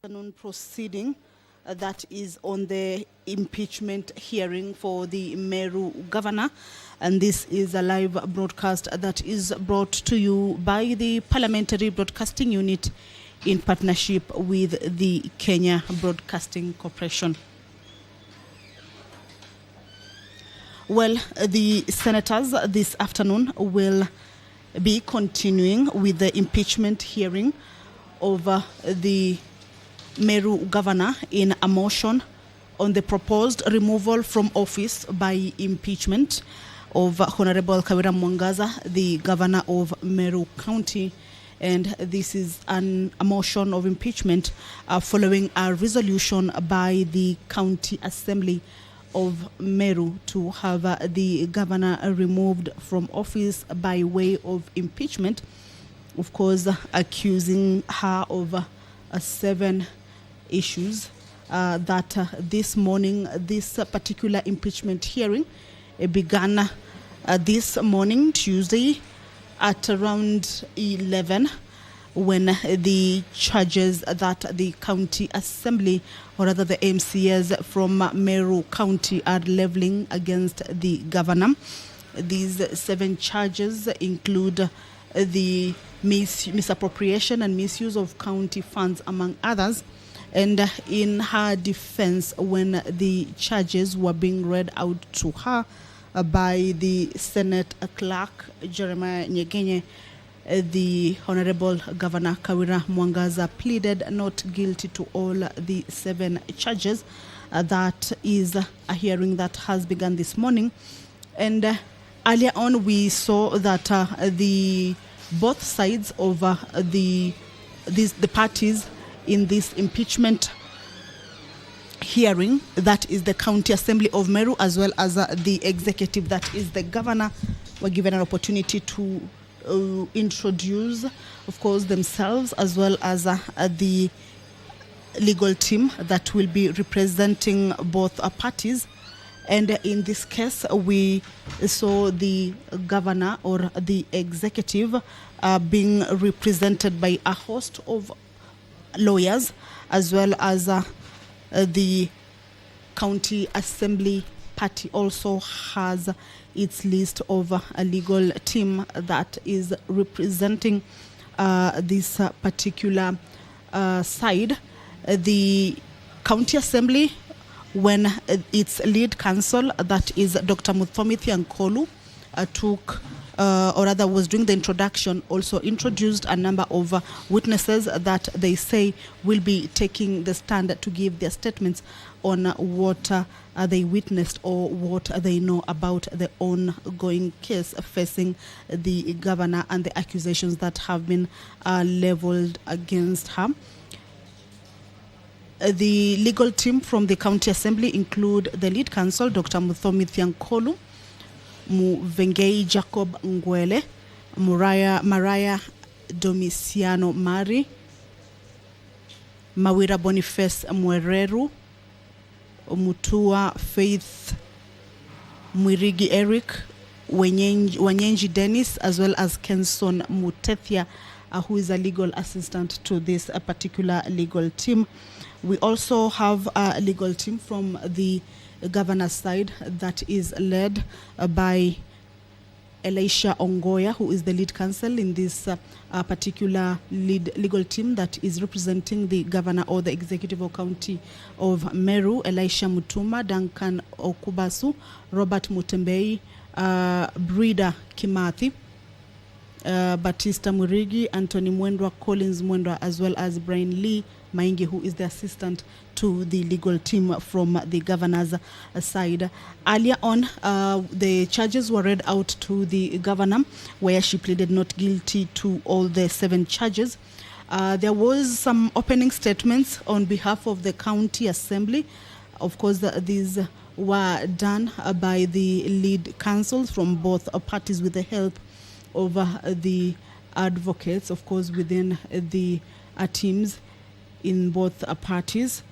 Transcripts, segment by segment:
Afternoon proceeding that is on the impeachment hearing for the Meru governor, and this is a live broadcast that is brought to you by the Parliamentary Broadcasting Unit in partnership with the Kenya Broadcasting Corporation. Well, the senators this afternoon will be continuing with the impeachment hearing over the Meru governor in a motion on the proposed removal from office by impeachment of Honorable Kawira Mwangaza, the governor of Meru County. And this is a motion of impeachment following a resolution by the County Assembly of Meru to have the governor removed from office by way of impeachment, of course, accusing her of 7 issues that this morning, this particular impeachment hearing began this morning, Tuesday, at around 11, when the charges that the County Assembly, or rather the MCAs from Meru County, are leveling against the governor. These 7 charges include the misappropriation and misuse of county funds, among others. And in her defense, when the charges were being read out to her by the Senate Clerk, Jeremiah Nyegenye, the Honorable Governor Kawira Mwangaza pleaded not guilty to all the 7 charges. That is a hearing that has begun this morning. And earlier on, we saw that the both sides of the parties in this impeachment hearing, that is the County Assembly of Meru, as well as the executive, that is the governor, were given an opportunity to introduce, of course, themselves, as well as the legal team that will be representing both parties. And in this case, we saw the governor, or the executive, being represented by a host of lawyers, as well as the County Assembly party also has its list of a legal team that is representing this particular side. The County Assembly, when its lead counsel, that is Dr. Muthomithi Nkolu, took or rather was doing the introduction, also introduced a number of witnesses that they say will be taking the stand to give their statements on what they witnessed or what they know about the ongoing case facing the governor and the accusations that have been leveled against her. The legal team from the County Assembly include the lead counsel, Dr. Muthomithi Nkolu, Muvengei Jacob Ngwele, Mariah Domiciano Mari, Mawira Boniface Mwereru, Mutua Faith Mwirigi Eric, Wanyenji Dennis, as well as Kenson Mutethia, who is a legal assistant to this particular legal team. We also have a legal team from the governor's side that is led by Elisha Ongoya, who is the lead counsel in this particular legal team that is representing the governor or the executive of County of Meru. Elisha Mutuma, Duncan Okubasu, Robert Mutembei, Brida Kimathi, Batista Murigi, Anthony Mwendwa, Collins Mwendwa, as well as Brian Lee Maingi, who is the assistant to the legal team from the governor's side. Earlier on, the charges were read out to the governor, where she pleaded not guilty to all the 7 charges. There was some opening statements on behalf of the County Assembly. Of course, these were done by the lead counsels from both parties with the help of the advocates, of course, within the teams in both parties.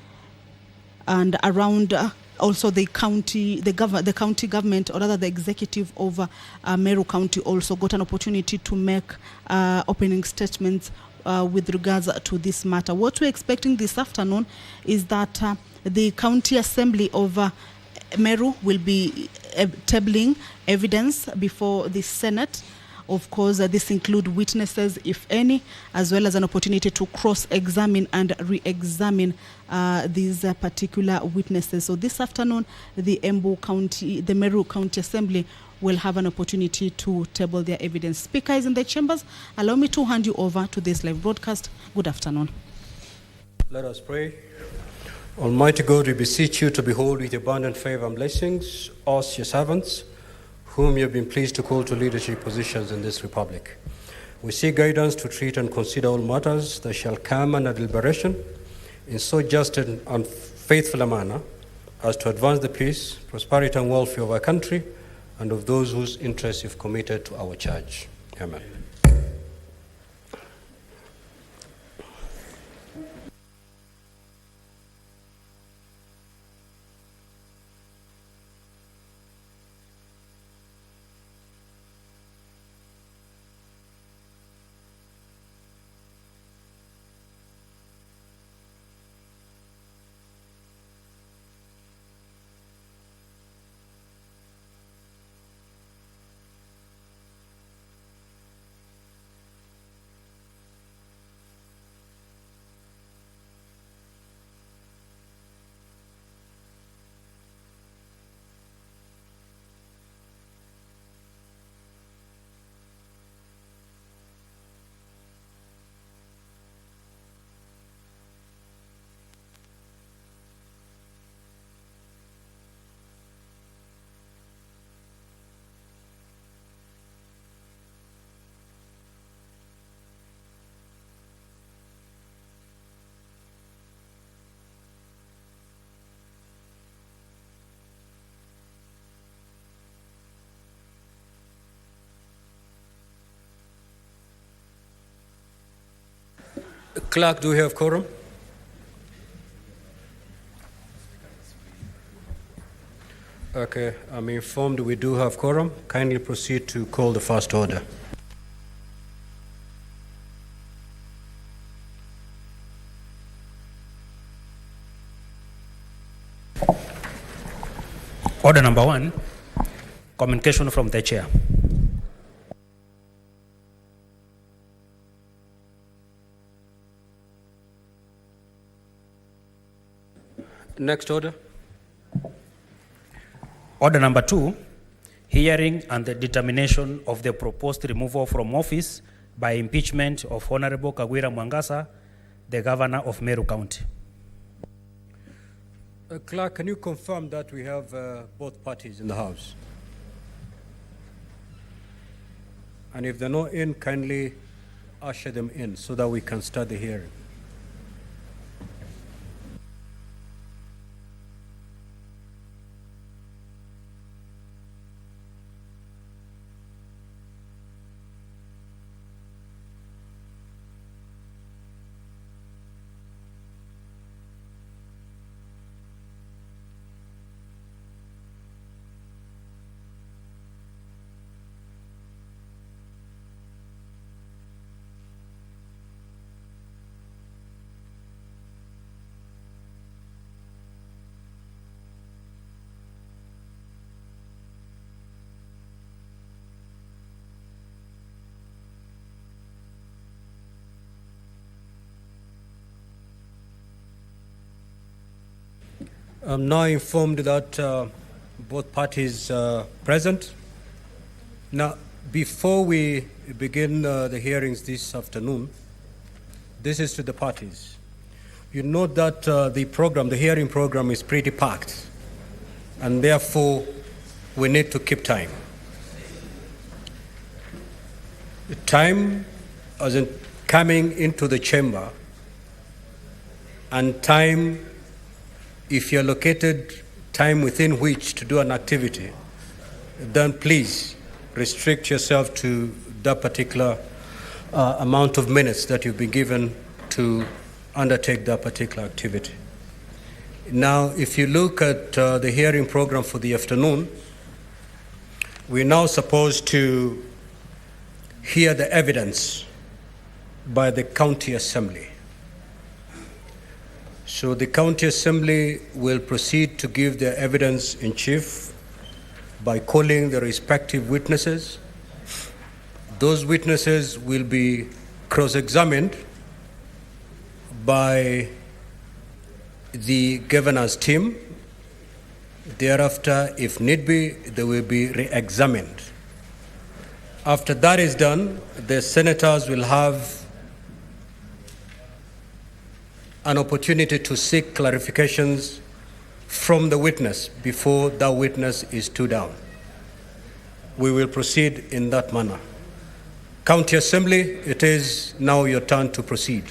And around also the county government, or rather the executive of Meru County, also got an opportunity to make opening statements with regards to this matter. What we're expecting this afternoon is that the County Assembly of Meru will be tabling evidence before the Senate. Of course, this includes witnesses, if any, as well as an opportunity to cross-examine and re-examine these particular witnesses. So this afternoon, the Meru County Assembly will have an opportunity to table their evidence. Speaker is in the chambers. Allow me to hand you over to this live broadcast. Good afternoon. Let us pray. Almighty God, we beseech you to behold with abundant favor and blessings us, your servants, whom you have been pleased to call to leadership positions in this republic. We seek guidance to treat and consider all matters that shall come under deliberation in so just and faithful a manner as to advance the peace, prosperity, and welfare of our country and of those whose interests you've committed to our charge. Amen. Clerk, do we have quorum? Okay, I'm informed we do have quorum. Kindly proceed to call the first order. Order number 1, communication from the chair. Next order. Order number 2, hearing and the determination of the proposed removal from office by impeachment of Honorable Kawira Mwangaza, the Governor of Meru County. Clerk, can you confirm that we have both parties in the House? And if they're not in, kindly usher them in so that we can start the hearing. I'm now informed that both parties are present. Now, before we begin the hearings this afternoon, this is to the parties. You note that the hearing program is pretty packed, and therefore we need to keep time. The time as in coming into the chamber, and time if you're located time within which to do an activity, then please restrict yourself to that particular amount of minutes that you've been given to undertake that particular activity. Now, if you look at the hearing program for the afternoon, we're now supposed to hear the evidence by the County Assembly. So the County Assembly will proceed to give their evidence in chief by calling the respective witnesses. Those witnesses will be cross-examined by the governor's team. Thereafter, if need be, they will be re-examined. After that is done, the senators will have an opportunity to seek clarifications from the witness before that witness is stood down. We will proceed in that manner. County Assembly, it is now your turn to proceed.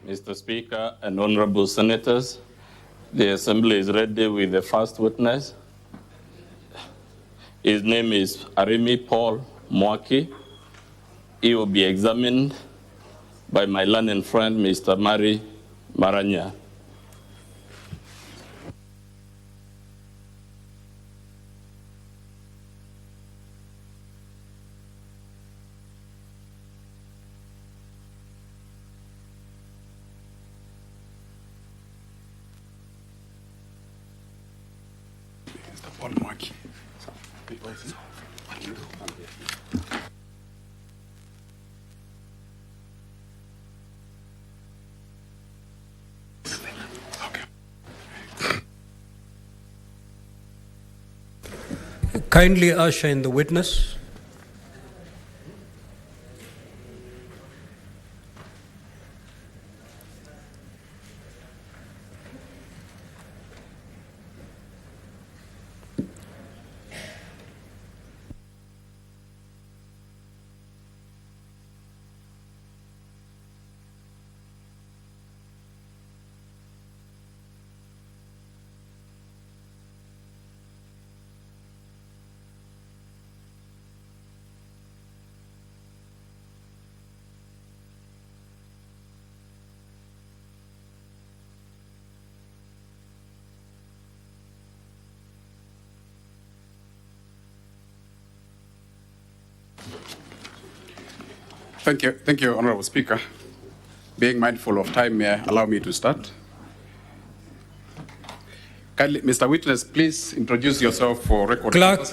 Mr. Speaker and honorable senators, the Assembly is ready with the first witness. His name is Arimi Paul Mwaki. He will be examined by my learned friend, Mr. Mari Maranya. Kindly usher in the witness. Thank you, Honorable Speaker. Being mindful of time, may I allow me to start? Kindly, Mr. Witness, please introduce yourself for record. Clerk,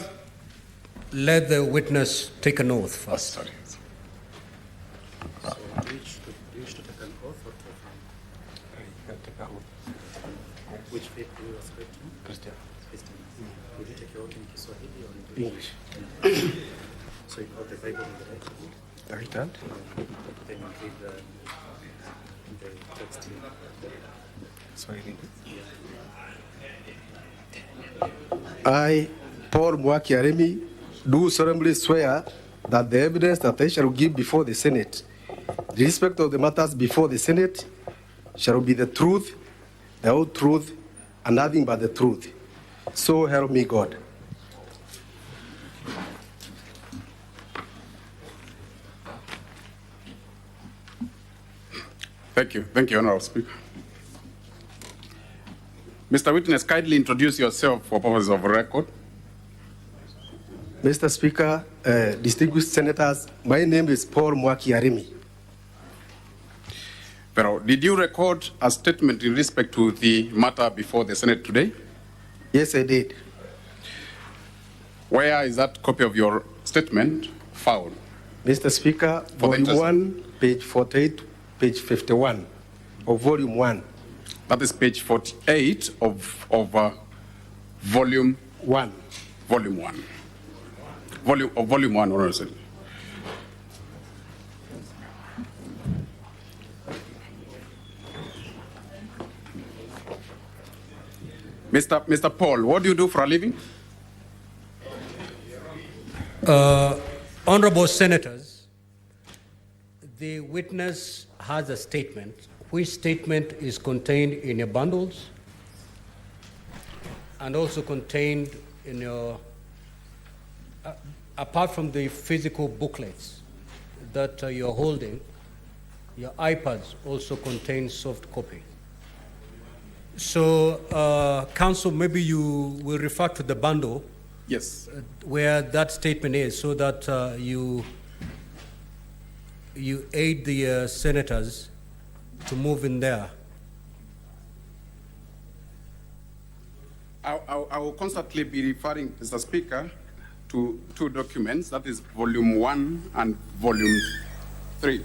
let the witness take an oath first. Oh, sorry. Which faith do you ascribe to? Christian. Would you take your oath in Kiswahili or in English. So you hold the Bible in the right hand? The right hand? Then you read the text in Sorry. I, Paul Mwaki Aremi, do solemnly swear that the evidence that I shall give before the Senate, the respect of the matters before the Senate, shall be the truth, the whole truth, and nothing but the truth. So help me God. Thank you, Honorable Speaker. Mr. Witness, kindly introduce yourself for purposes of record. Mr. Speaker, distinguished senators, my name is Paul Mwaki Aremi. Pero, did you record a statement in respect to the matter before the Senate today? Yes, I did. Where is that copy of your statement found? Mr. Speaker, volume 1, page 48, page 51 of volume 1. That is page 48 of volume 1. Volume 1. Volume 1, Honorable. Mr. Paul, what do you do for a living? Honorable Senators, the witness has a statement. Which statement is contained in your bundles and also contained in your apart from the physical booklets that you're holding, your iPads also contain soft copy. So, Council, maybe you will refer to the bundle. Yes. Where that statement is, so that you aid the senators to move in there. I will constantly be referring, Mr. Speaker, to two documents, that is Volume 1 and Volume 3.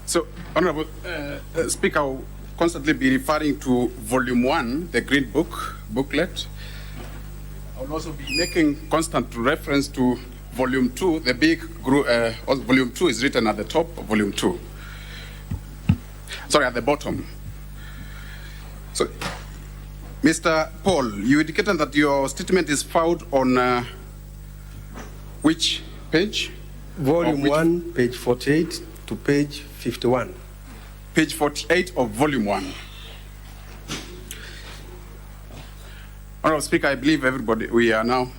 So, Honorable Speaker, I will constantly be referring to Volume 1, the Green booklet. I will also be making constant reference to Volume 2, the big Volume 2 is written at the top of Volume 2. Sorry, at the bottom. So, Mr. Paul, you indicated that your statement is filed on which page? Volume 1, page 48 to page 51. Page 48 of Volume 1. Honorable Speaker, I believe everybody, we are now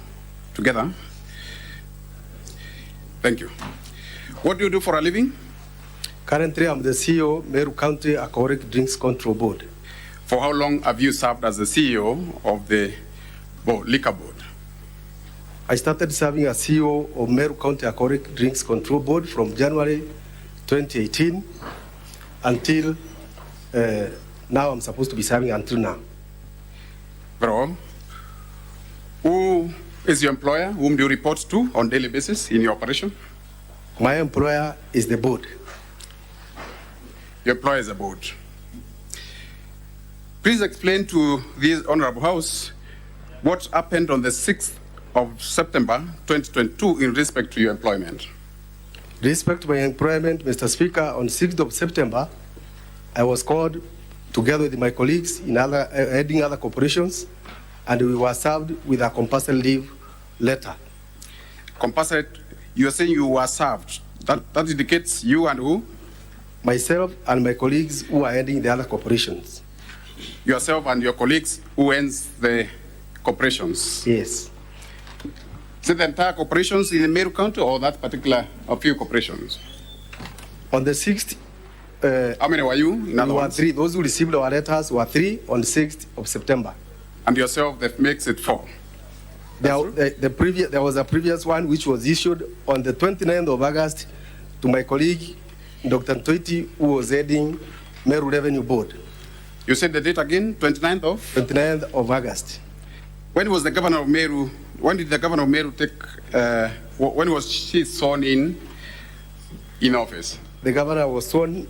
together. Thank you. What do you do for a living? Currently, I'm the CEO, Meru County Alcoholic Drinks Control Board. For how long have you served as the CEO of the Liquor Board? I started serving as CEO of Meru County Alcoholic Drinks Control Board from January 2018 until now. I'm supposed to be serving until now. Very well. Who is your employer? Whom do you report to on a daily basis in your operation? My employer is the board. Your employer is the board. Please explain to this Honorable House what happened on the 6th of September 2022 in respect to your employment. Respect to my employment, Mr. Speaker, on 6th of September, I was called together with my colleagues in heading other corporations, and we were served with a compulsory leave letter. Compulsory, you are saying you were served. That indicates you and who? Myself and my colleagues who are heading the other corporations. Yourself and your colleagues who ends the corporations? Yes. Is it the entire corporations in the Meru County or that particular a few corporations? On the 6th, how many were you? In we were 3. Those who received our letters were 3 on the 6th of September. And yourself, that makes it 4. There was a previous one which was issued on the 29th of August to my colleague, Dr. Ntoiti, who was heading Meru Revenue Board. You said the date again, 29th of? 29th of August. When was the governor of Meru, when did the governor of Meru take, when was she sworn in office? The governor was sworn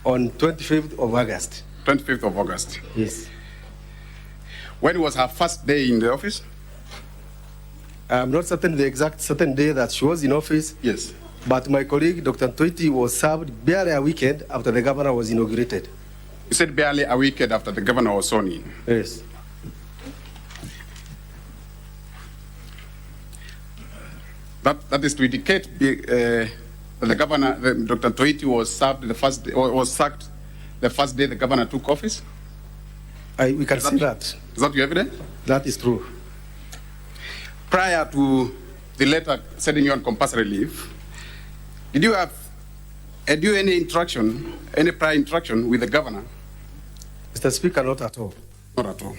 on 25th of August. 25th of August? Yes. When was her first day in the office? I'm not certain the exact certain day that she was in office. Yes. But my colleague, Dr. Ntoiti, was served barely a weekend after the governor was inaugurated. You said barely a weekend after the governor was sworn in? Yes. That is to indicate that the governor, Dr. Ntoiti, was served the first day, or was sacked the first day the governor took office? We can say that. Is that your evidence? That is true. Prior to the letter sending you on compulsory leave, did you have any interaction, any prior interaction with the governor? Mr. Speaker, not at all. Not at all.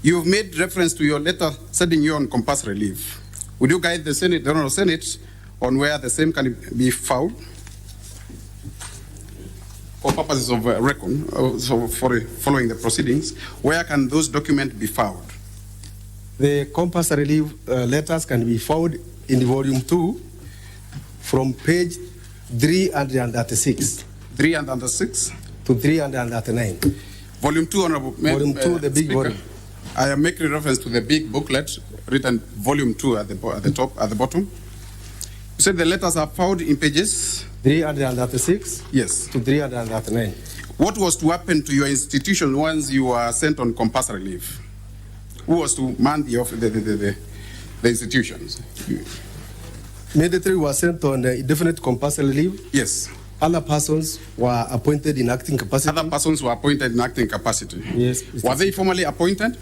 You've made reference to your letter sending you on compulsory leave. Would you guide the Senate, the Honorable Senate, on where the same can be filed? For purposes of record, so for following the proceedings, where can those documents be filed? The compulsory leave letters can be found in Volume 2 from page 336. 336? To 339. Volume 2, Honorable Volume 2, the big volume. I am making reference to the big booklet written Volume 2 at the top, at the bottom. You said the letters are found in pages? 336 Yes. to 339. What was to happen to your institution once you were sent on compulsory leave? Who was to man the institutions? Immediately we were sent on indefinite compulsory leave. Yes. Other persons were appointed in acting capacity. Other persons were appointed in acting capacity. Yes. Were they formally appointed?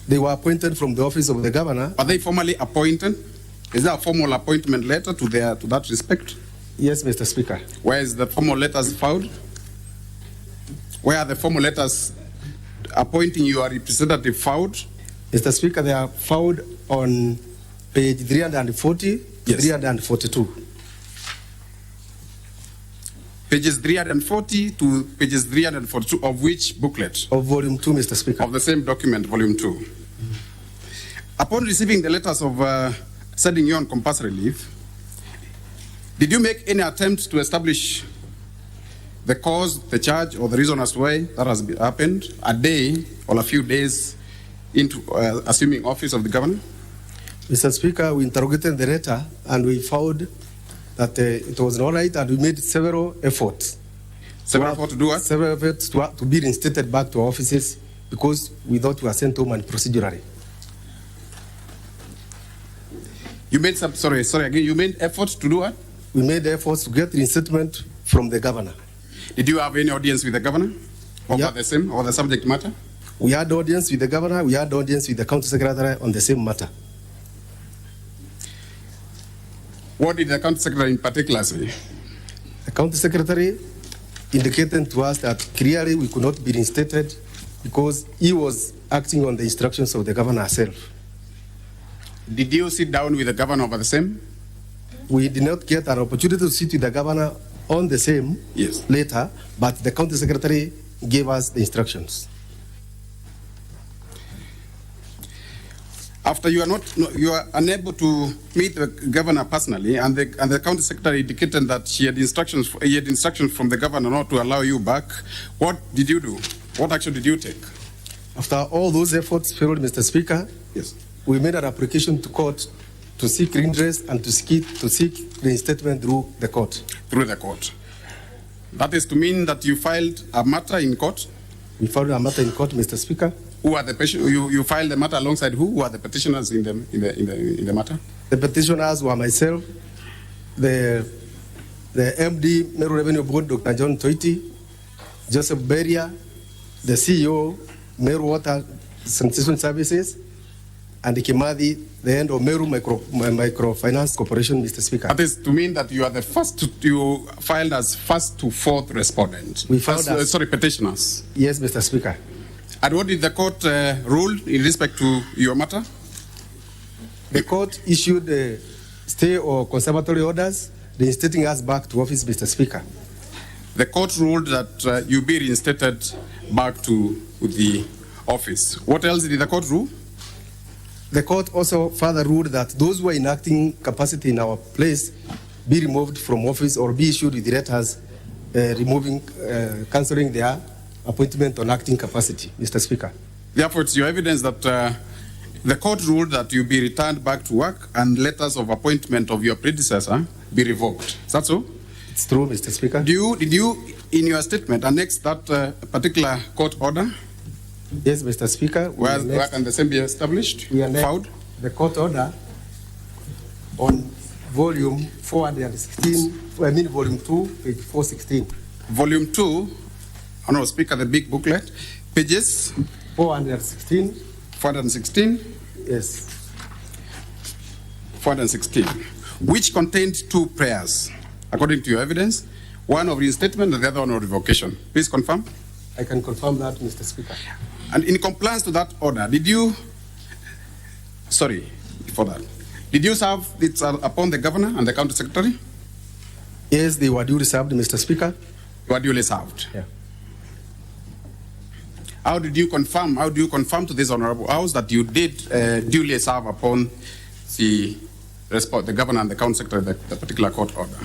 They were appointed from the office of the governor. Were they formally appointed? Is there a formal appointment letter to that respect? Yes, Mr. Speaker. Where is the formal letters found? Where are the formal letters appointing your representative found? Mr. Speaker, they are found on page 340 to 342. Pages 340 to pages 342 of which booklet? Of volume 2, Mr. Speaker. Of the same document, volume 2. Upon receiving the letters of sending you on compulsory leave, did you make any attempt to establish the cause, the charge, or the reason as to why that has happened a day or a few days into assuming office of the governor? Mr. Speaker, we interrogated the letter and we found that it was not right, and we made several efforts. Several efforts to do what? Several efforts to be reinstated back to offices because we thought we were sent home and procedurally. You made some, sorry again, you made efforts to do what? We made efforts to get reinstatement from the governor. Did you have any audience with the governor over the same, or the subject matter? We had audience with the governor, we had audience with the county secretary on the same matter. What did the county secretary in particular say? The county secretary indicated to us that clearly we could not be reinstated because he was acting on the instructions of the governor herself. Did you sit down with the governor over the same? We did not get an opportunity to sit with the governor on the same later, but the county secretary gave us the instructions. After you are unable to meet the governor personally, and the county secretary indicated that he had instructions from the governor not to allow you back, what did you do? What action did you take? After all those efforts failed, Mr. Speaker, we made an application to court to seek redress and to seek reinstatement through the court. Through the court. That is to mean that you filed a matter in court? We filed a matter in court, Mr. Speaker. Who are the you filed the matter alongside who? Who are the petitioners in the matter? The petitioners were myself, the MD Meru Revenue Board, Dr. John Toiti, Joseph Beria, the CEO, Meru Water Sanitation Services, and Kimathi, the end of Meru Microfinance Corporation, Mr. Speaker. That is to mean that you are the first you filed as first to fourth respondent. We filed petitioners. Yes, Mr. Speaker. And what did the court rule in respect to your matter? The court issued stay or conservatory orders reinstating us back to office, Mr. Speaker. The court ruled that you be reinstated back to the office. What else did the court rule? The court also further ruled that those who are in acting capacity in our place be removed from office or be issued with letters cancelling their appointment on acting capacity, Mr. Speaker. Therefore, it's your evidence that the court ruled that you be returned back to work and letters of appointment of your predecessor be revoked. Is that so? It's true, Mr. Speaker. Did you, in your statement, annex that particular court order? Yes, Mr. Speaker. Where can the same be established? We annexed the court order on volume 416, volume 2, page 416. Volume 2, Honorable Speaker, the big booklet, pages? 416. 416? Yes. 416, which contained two prayers, according to your evidence, one of reinstatement and the other one of revocation. Please confirm. I can confirm that, Mr. Speaker. And in compliance to that order, did you serve it upon the governor and the county secretary? Yes, they were duly served, Mr. Speaker. You were duly served? Yeah. How do you confirm to this honorable house that you did duly serve upon the governor and the county secretary the particular court order?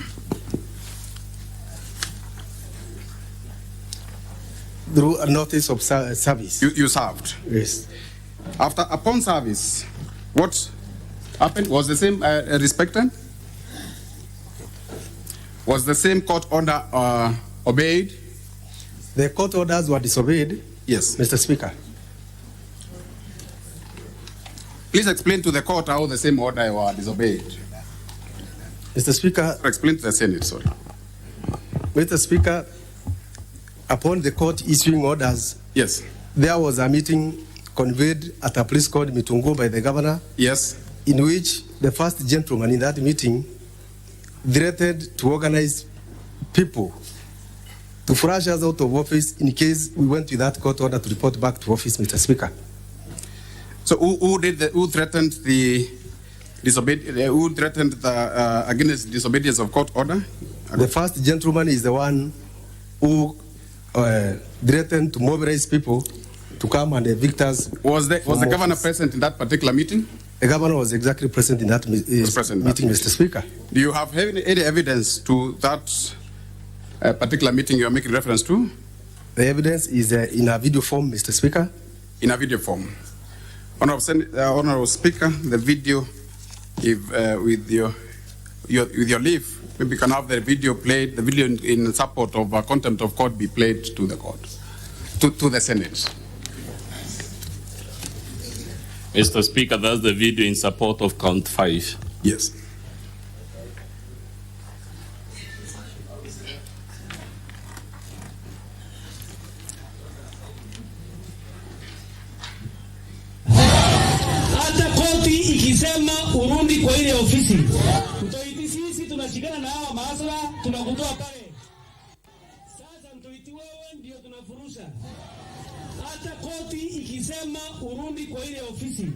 Through a notice of service. You served? Yes. Upon service, what happened? Was the same respected? Was the same court order obeyed? The court orders were disobeyed, Yes. Mr. Speaker. Please explain to the court how the same order were disobeyed. Mr. Speaker, Explain to the Senate, sorry. Mr. Speaker, upon the court issuing orders, Yes. there was a meeting convened at a place called Mitungo by the governor, Yes. in which the first gentleman in that meeting threatened to organize people to flush us out of office in case we went with that court order to report back to office, Mr. Speaker. So who threatened the against disobedience of court order? The first gentleman is the one who threatened to mobilize people to come and evict us. Was the governor office. present in that particular meeting? The governor was exactly present in that meeting, Mr. Speaker. Do you have any evidence to that particular meeting you are making reference to? The evidence is in a video form, Mr. Speaker. In a video form. Honorable Speaker, the video, if with your leave, maybe we can have the video played. The video in support of contempt of court be played to the court, to the Senate. Mr. Speaker, that's the video in support of count 5. Yes. Hata koti ikisema urudi kwa ile ofisi, Mtoiti sisi tunashikana na hawa maasala, tunakutoa pale. Sasa Mtoiti wewe ndio tunafurusha. Hata koti ikisema urudi kwa ile ofisi,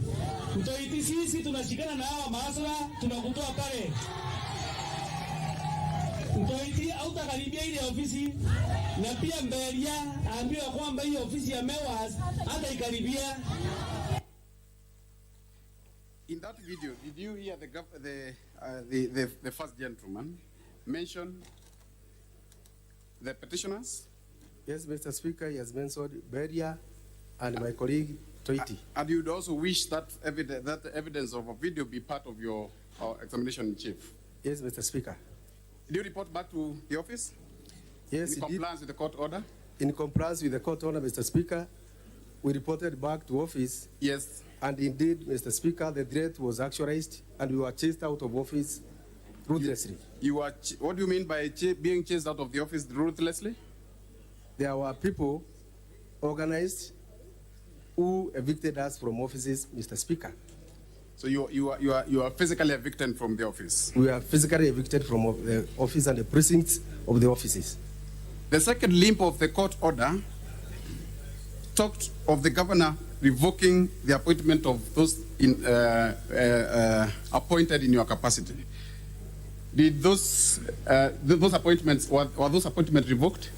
Mtoiti sisi tunashikana na hawa maasala, tunakutoa pale. Mtoiti hautakaribia ile ofisi, na pia Mberia aambiwa kwamba hii ofisi ya MEWAS hata ikaribia. In that video, did you hear the first gentleman mention the petitioners? Yes, Mr. Speaker, he has mentioned Beria and my colleague Toiti. And you'd also wish that evidence of a video be part of your examination in chief? Yes, Mr. Speaker. Did you report back to the office? Yes, in compliance with the court order? In compliance with the court order, Mr. Speaker, we reported back to office. Yes. And indeed, Mr. Speaker, the threat was actualized and we were chased out of office ruthlessly. What do you mean by being chased out of the office ruthlessly? There were people organized who evicted us from offices, Mr. Speaker. So you are physically evicted from the office? We are physically evicted from the office and the precincts of the offices. The second limb of the court order talked of the governor revoking the appointment of those appointed in your capacity. Did those appointments, were those appointments revoked?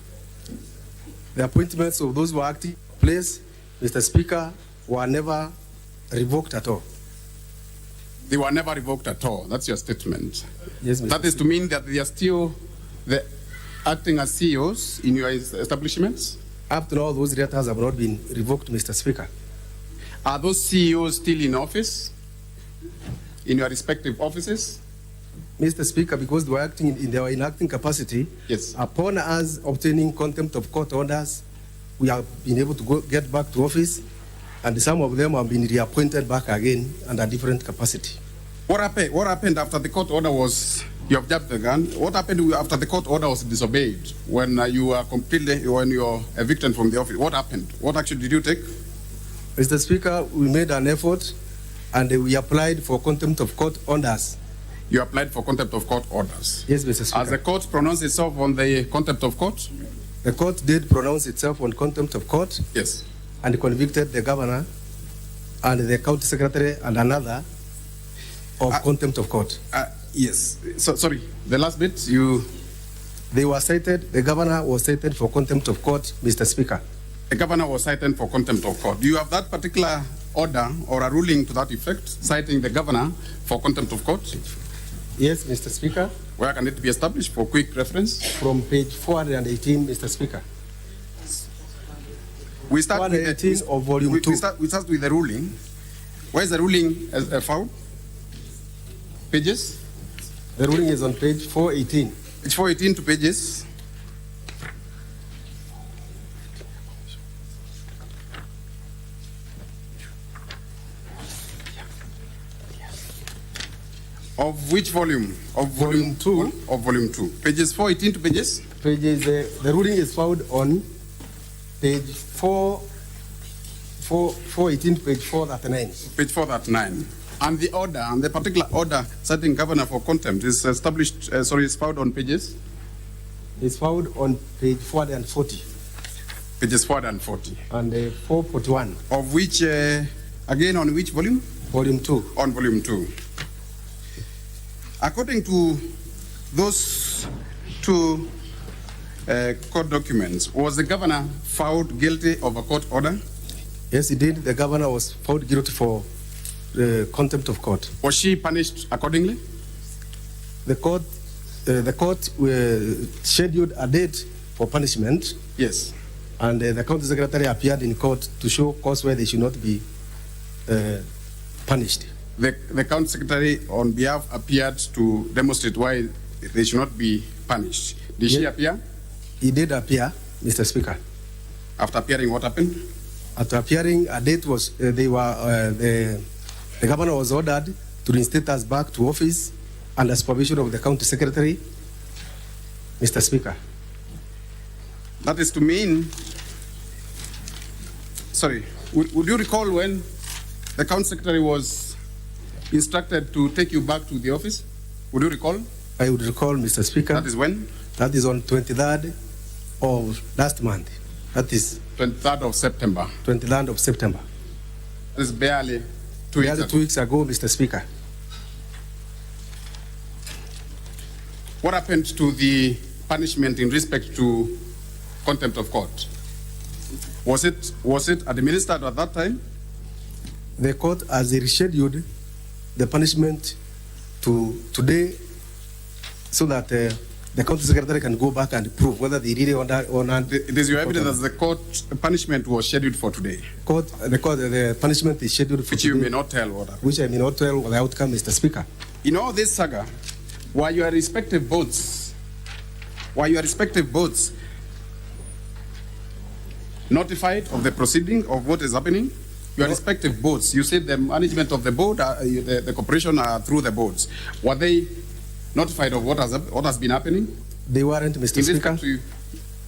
The appointments of those who were acting place, Mr. Speaker, were never revoked at all. They were never revoked at all. That's your statement. Yes, Mr. That is to mean that they are still acting as CEOs in your establishments? Up to now, those letters have not been revoked, Mr. Speaker. Are those CEOs still in office, in your respective offices? Mr. Speaker, because they were acting in their inacting capacity, yes. Upon us obtaining contempt of court orders, we have been able to get back to office, and some of them have been reappointed back again under different capacity. What happened after the court order was, you have jumped the gun, what happened after the court order was disobeyed, when you were evicted from the office? What happened? What action did you take? Mr. Speaker, we made an effort and we applied for contempt of court orders. You applied for contempt of court orders? Yes, Mr. Speaker. Has the court pronounced itself on the contempt of court? The court did pronounce itself on contempt of court. Yes. And convicted the governor and the county secretary and another of contempt of court. Yes. So, sorry, the last bit, They were cited, the governor was cited for contempt of court, Mr. Speaker. The governor was cited for contempt of court. Do you have that particular order or a ruling to that effect, citing the governor for contempt of court? Yes, Mr. Speaker. Where can it be established for quick reference? From page 418, Mr. Speaker. We start with of volume 2. We start with the ruling. Where is the ruling found? Pages? The ruling is on page 418. Page 418 to pages. Of which volume? Of volume 2? Of volume 2. Pages 418 to pages? Pages, the ruling is found on page 418 to page 439. Page 439. And the order, and the particular order citing governor for contempt is established, is found on pages? It's found on page 440. Pages 440. And 441. Of which, again, on which volume? Volume 2. On volume 2. According to those two court documents, was the governor found guilty of a court order? Yes, he did. The governor was found guilty for contempt of court. Was she punished accordingly? The court scheduled a date for punishment. Yes. And the county secretary appeared in court to show cause why they should not be punished. The county secretary on behalf appeared to demonstrate why they should not be punished. Did she appear? He did appear, Mr. Speaker. After appearing, what happened? After appearing, a date was, the governor was ordered to reinstate us back to office under supervision of the county secretary, Mr. Speaker. That is to mean, sorry, would you recall when the county secretary was instructed to take you back to the office? Would you recall? I would recall, Mr. Speaker. That is when? That is on 23rd of last month. That is 23rd of September. 23rd of September. That is barely 2 weeks ago. 2 weeks ago, Mr. Speaker. What happened to the punishment in respect to contempt of court? Was it administered at that time? The court has rescheduled the punishment to today so that the county secretary can go back and prove whether they really honored. It is your evidence that the court punishment was scheduled for today. The punishment is scheduled for which today. You may not tell what happened. Which I may not tell the outcome, Mr. Speaker. In all this saga, were your respective boards notified of the proceeding of what is happening? Your respective boards, you said the management of the board, the corporation are through the boards. Were they notified of what has been happening? They weren't, Mr. Speaker.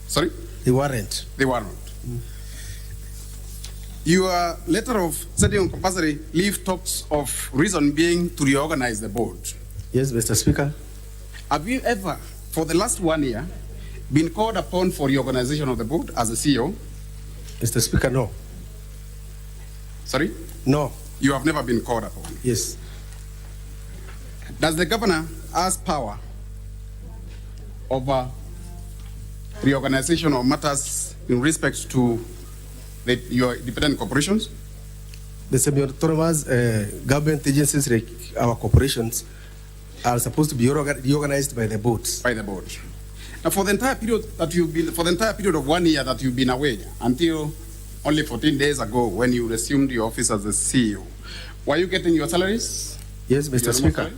Sorry? They weren't. They weren't. Your letter of setting on compulsory leave talks of reason being to reorganize the board. Yes, Mr. Speaker. Have you ever, for the last 1 year, been called upon for reorganization of the board as a CEO? Mr. Speaker, no. Sorry? No. You have never been called upon? Yes. Does the governor have power over reorganization of matters in respect to your dependent corporations? The semi-autonomous government agencies like our corporations are supposed to be reorganized by the boards. By the board. Now, for the entire period of 1 year that you've been away, until only 14 days ago when you resumed your office as the CEO, were you getting your salaries? Yes, Mr. Speaker.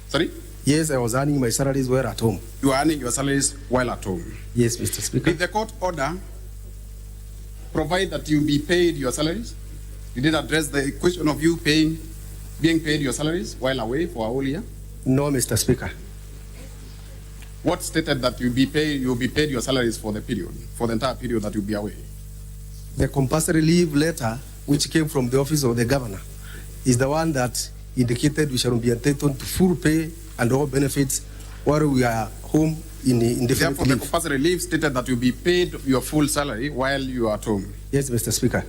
Sorry? Yes, I was earning my salaries while at home. You were earning your salaries while at home? Yes, Mr. Speaker. Did the court order provide that you be paid your salaries? Did it address the question of you being paid your salaries while away for a whole year? No, Mr. Speaker. What stated that you'll be paid your salaries for the entire period that you'll be away? The compulsory leave letter, which came from the office of the governor, is the one that indicated we shall be entitled to full pay and all benefits while we are home in indefinite leave. The compulsory leave stated that you'll be paid your full salary while you are at home. Yes, Mr. Speaker.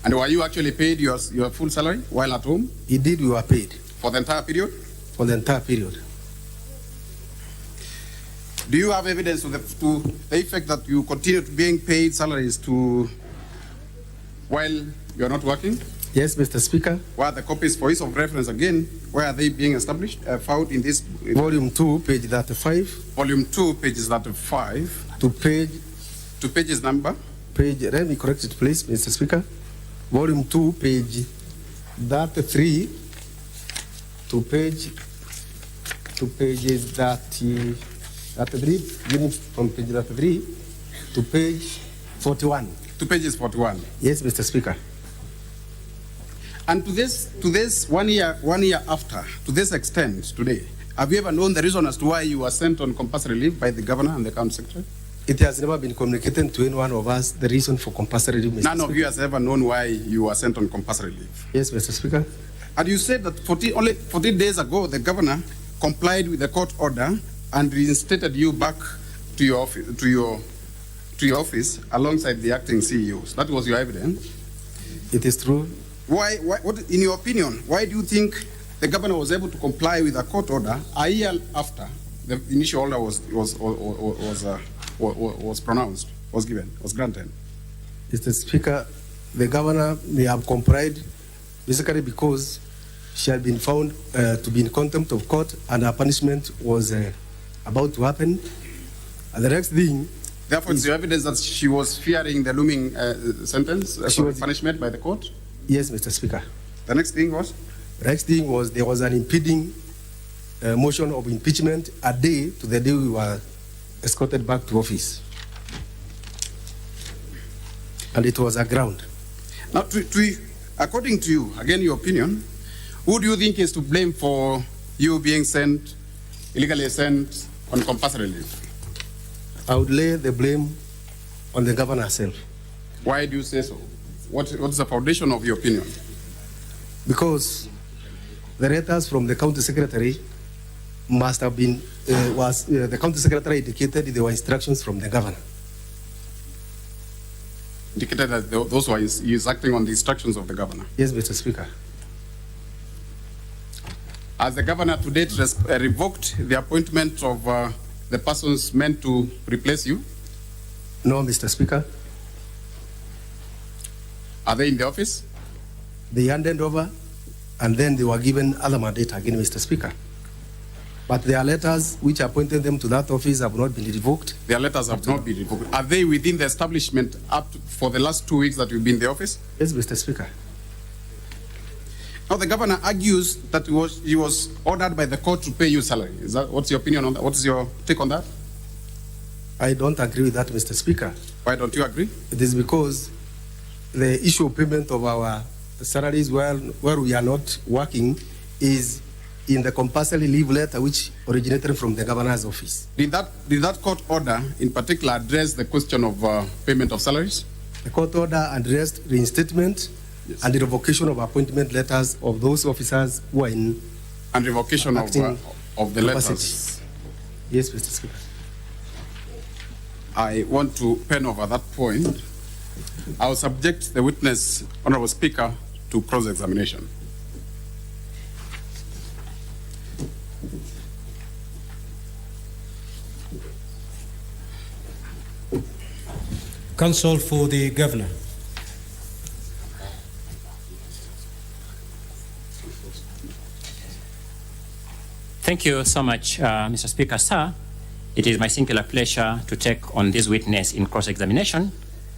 And were you actually paid your full salary while at home? Indeed, we were paid. For the entire period? For the entire period. Do you have evidence to the effect that you continued being paid salaries while you are not working? Yes, Mr. Speaker. Where are the copies, for ease of reference again, where are they being established? Found in this? Volume 2, page 35. Volume 2, pages 35. To pages number? Let me correct it, please, Mr. Speaker. Volume 2, page 33 to page to pages 33, beginning from page 33 to page 41. To pages 41. Yes, Mr. Speaker. And to this 1 year after, to this extent today, have you ever known the reason as to why you were sent on compulsory leave by the governor and the county secretary? It has never been communicated to any one of us the reason for compulsory leave, Mr. None Speaker. of you has ever known why you were sent on compulsory leave. Yes, Mr. Speaker. And you said that only 14 days ago, the governor complied with the court order and reinstated you back to your office alongside the acting CEOs. That was your evidence. It is true. What, in your opinion, why do you think the governor was able to comply with a court order a year after the initial order was granted? Mr. Speaker, the governor may have complied basically because she had been found to be in contempt of court and her punishment was about to happen. And the next thing, therefore, it's your evidence that she was fearing the looming punishment by the court? Yes, Mr. Speaker. The next thing was? The next thing was there was an impeding motion of impeachment a day to the day we were escorted back to office. And it was a ground. Now, according to you, again, your opinion, who do you think is to blame for you being illegally sent on compulsory leave? I would lay the blame on the governor herself. Why do you say so? What is the foundation of your opinion? Because the letters from the county secretary must have been, the county secretary indicated there were instructions from the governor. Indicated that those were he is acting on the instructions of the governor? Yes, Mr. Speaker. Has the governor to date revoked the appointment of the persons meant to replace you? No, Mr. Speaker. Are they in the office? They handed over and then they were given other mandate again, Mr. Speaker. But their letters which appointed them to that office have not been revoked. Their letters have not been revoked. Are they within the establishment for the last 2 weeks that you've been in the office? Yes, Mr. Speaker. Now the governor argues that he was ordered by the court to pay you salary. What's your opinion on that? What is your take on that? I don't agree with that, Mr. Speaker. Why don't you agree? It is because the issue of payment of our salaries where we are not working is in the compulsory leave letter which originated from the governor's office. Did that court order in particular address the question of payment of salaries? The court order addressed reinstatement, yes, and the revocation of appointment letters of those officers who are in and revocation of the capacity. letters. Yes, Mr. Speaker. I want to pen over that point. I will subject the witness, Honorable Speaker, to cross-examination. Counsel for the governor. Thank you so much, Mr. Speaker. Sir, it is my singular pleasure to take on this witness in cross-examination.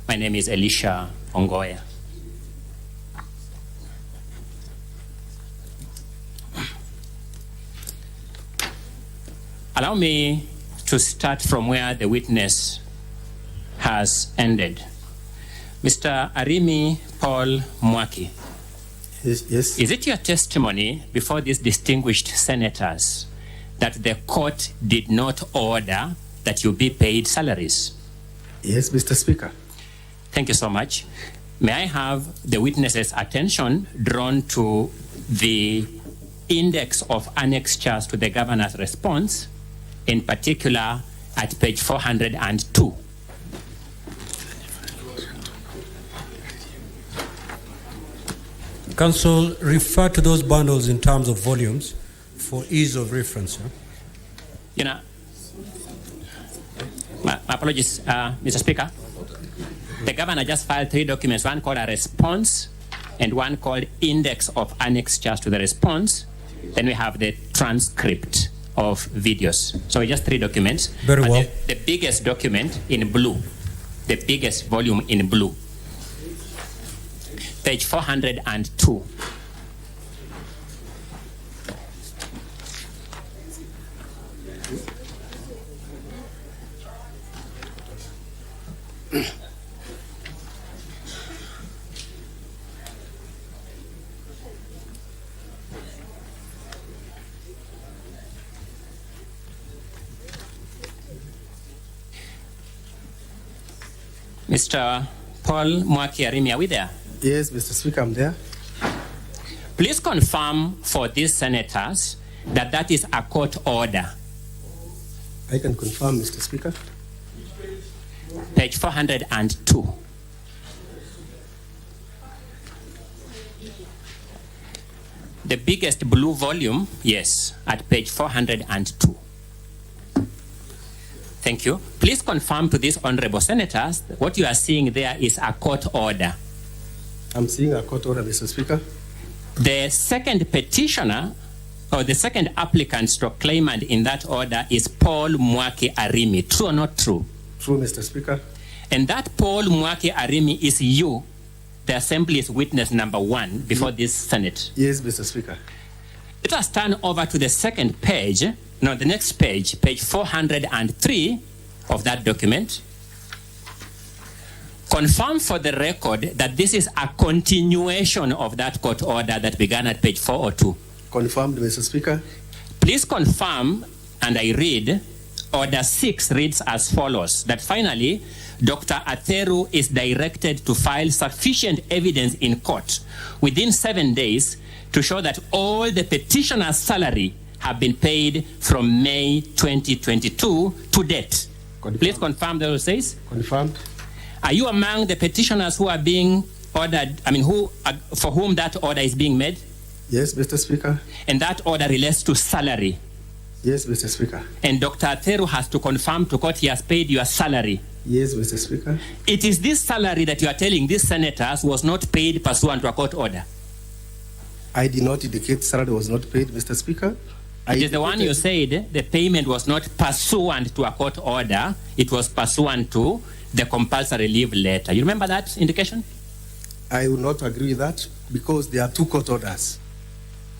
My name is Elisha Ongoya. Allow me to start from where the witness has ended. Mr. Arimi Paul Mwaki. Yes. Is it your testimony before these distinguished senators that the court did not order that you be paid salaries? Yes, Mr. Speaker. Thank you so much. May I have the witness's attention drawn to the index of annexures to the governor's response, in particular at page 402. Counsel, refer to those bundles in terms of volumes for ease of reference. Huh? You know, my apologies, Mr. Speaker. The governor just filed 3 documents, one called a response and one called index of annexures to the response. Then we have the transcript of videos. So just 3 documents. Very well. The biggest document in blue, the biggest volume in blue, page 402. Mr. Paul Mwaki Arimi, are we there? Yes, Mr. Speaker, I'm there. Please confirm for these senators that that is a court order. I can confirm, Mr. Speaker. Page 402. The biggest blue volume, yes, at page 402. Thank you. Please confirm to these honorable senators that what you are seeing there is a court order. I'm seeing a court order, Mr. Speaker. The second petitioner, or the second applicant stroke claimant in that order is Paul Mwaki Arimi. True or not true? True, Mr. Speaker. And that Paul Mwaki Arimi is you, the Assembly's witness number 1 before this Senate. Yes, Mr. Speaker. Let us turn over to the second page, no, the next page, page 403 of that document. Confirm for the record that this is a continuation of that court order that began at page 402. Confirmed, Mr. Speaker. Please confirm, and I read, Order 6 reads as follows, that finally, Dr. Atheru is directed to file sufficient evidence in court within 7 days to show that all the petitioner's salary have been paid from May 2022 to date. Confirmed. Please confirm that it says. Confirmed. Are you among the petitioners who are being ordered, for whom that order is being made? Yes, Mr. Speaker. And that order relates to salary. Yes, Mr. Speaker. And Dr. Atheru has to confirm to court he has paid your salary. Yes, Mr. Speaker. It is this salary that you are telling these senators was not paid pursuant to a court order. I did not indicate salary was not paid, Mr. Speaker. It is the one you said the payment was not pursuant to a court order. It was pursuant to the compulsory leave letter. You remember that indication? I will not agree with that because there are 2 court orders.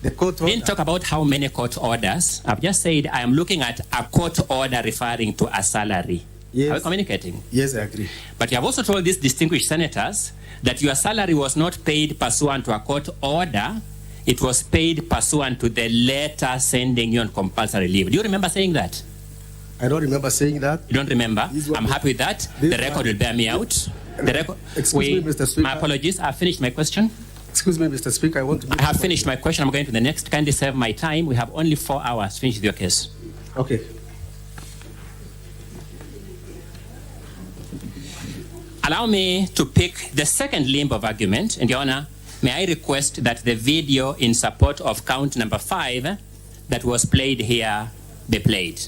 The court order. Didn't talk about how many court orders. I've just said I am looking at a court order referring to a salary. Yes. Are we communicating? Yes, I agree. But you have also told these distinguished senators that your salary was not paid pursuant to a court order. It was paid pursuant to the letter sending you on compulsory leave. Do you remember saying that? I don't remember saying that. You don't remember? I'm happy with that. The record will bear me out. The record. Excuse me, Mr. Speaker. My apologies. I've finished my question. Excuse me, Mr. Speaker. I have finished my question. I'm going to the next. Kindly save my time. We have only 4 hours. Finish with your case. Okay. Allow me to pick the second limb of argument. And, Your Honor, may I request that the video in support of count number 5 that was played here be played.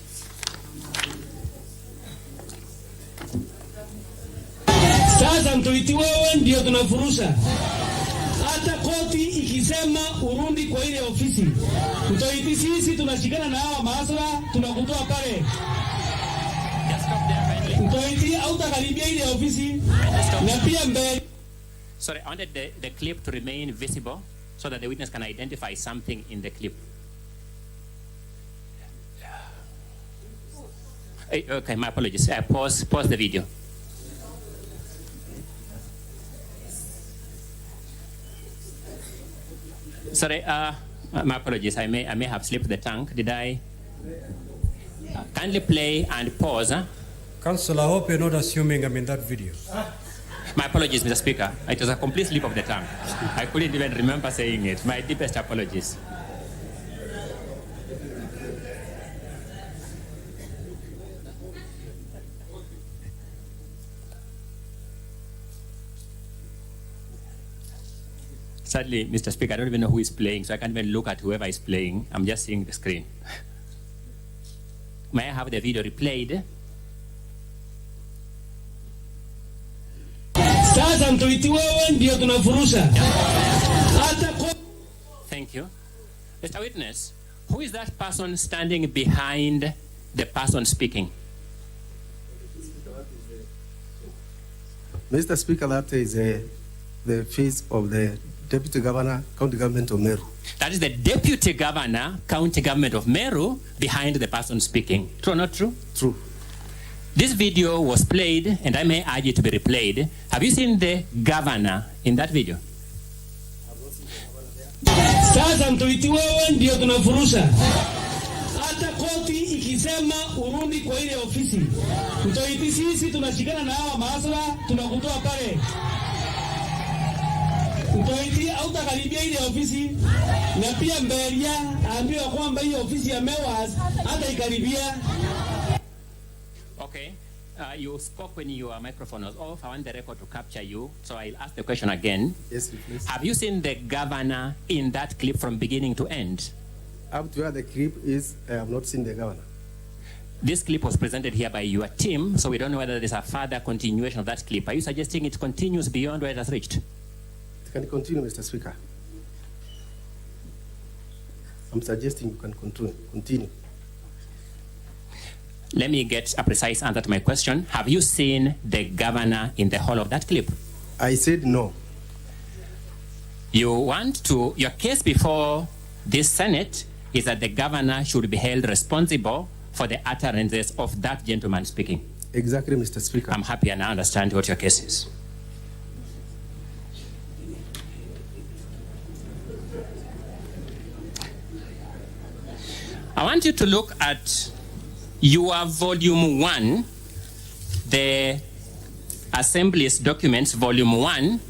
Sasa mtoiti wewe ndio tunafurusha. Hata koti ikisema urundi kwa ile ofisi. Mtoiti sisi tunashikana na hawa maasra tunakutoa pale. Mtoiti hautakaribia ile ofisi na pia mbele. Sorry, I wanted the clip to remain visible so that the witness can identify something in the clip. Okay, my apologies. Pause the video. Sorry, my apologies. I may have slipped the tongue. Did I? Kindly play and pause. Huh? Counsel, I hope you're not assuming I'm in that video. My apologies, Mr. Speaker. It was a complete slip of the tongue. I couldn't even remember saying it. My deepest apologies. Sadly, Mr. Speaker, I don't even know who is playing, so I can't even look at whoever is playing. I'm just seeing the screen. May I have the video replayed? Sasa mtoiti wewe ndio tunafurusha. Thank you. Mr. Witness, who is that person standing behind the person speaking? Mr. Speaker, that is the face of the Deputy Governor, County Government of Meru. That is the Deputy Governor, County Government of Meru, behind the person speaking. True or not true? True. This video was played, and I may urge it to be replayed. Have you seen the governor in that video? Sasa mtuiti wewe ndio tunafurusha. Hata koti ikisema urudi kwa ile ofisi. Mtuiti sisi tunashikana na hawa maasala tunakutoa pale. Mtuiti hautakaribia ile ofisi na pia Mberia aambiwa kwamba hiyo ofisi ya MEWAS hata ikaribia. Okay. You spoke when your microphone was off. I want the record to capture you, so I'll ask the question again. Yes, please. Have you seen the governor in that clip from beginning to end? Up to where the clip is, I have not seen the governor. This clip was presented here by your team, so we don't know whether there's a further continuation of that clip. Are you suggesting it continues beyond where it has reached? It can continue, Mr. Speaker. I'm suggesting you can continue. Let me get a precise answer to my question. Have you seen the governor in the whole of that clip? I said no. Your case before this Senate is that the governor should be held responsible for the utterances of that gentleman speaking. Exactly, Mr. Speaker. I'm happy and I understand what your case is. I want you to look at your volume 1, the Assembly's documents, volume 1,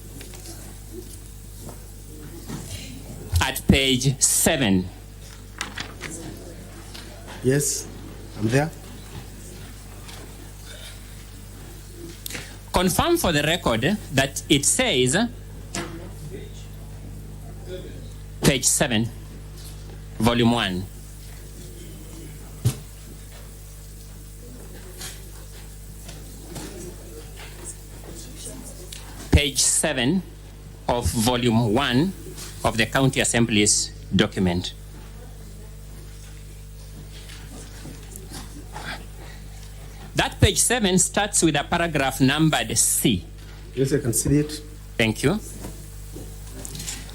at page 7. Yes, I'm there. Confirm for the record that it says, page 7, volume 1. Page 7 of volume 1 of the County Assembly's document. That page 7 starts with a paragraph numbered C. Yes, I can see it. Thank you.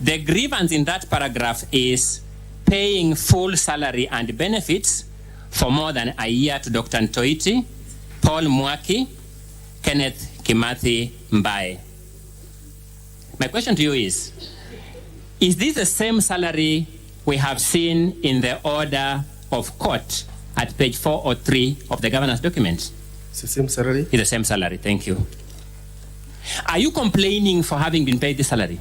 The grievance in that paragraph is paying full salary and benefits for more than a year to Dr. Ntoiti, Paul Mwaki, Kenneth Kimathi Mbae. My question to you is this the same salary we have seen in the order of court at page 403 of the governor's document? It's the same salary? It's the same salary, thank you. Are you complaining for having been paid this salary?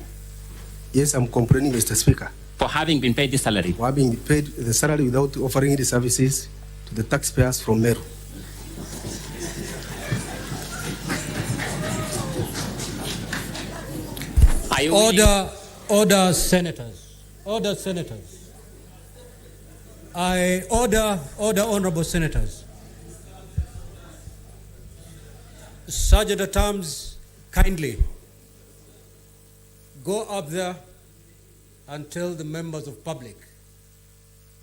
Yes, I'm complaining, Mr. Speaker. For having been paid this salary? For having paid the salary without offering any services to the taxpayers from Meru. Order, senators. Order, senators. I order, honorable senators. Sergeant at Arms, kindly go up there and tell the members of public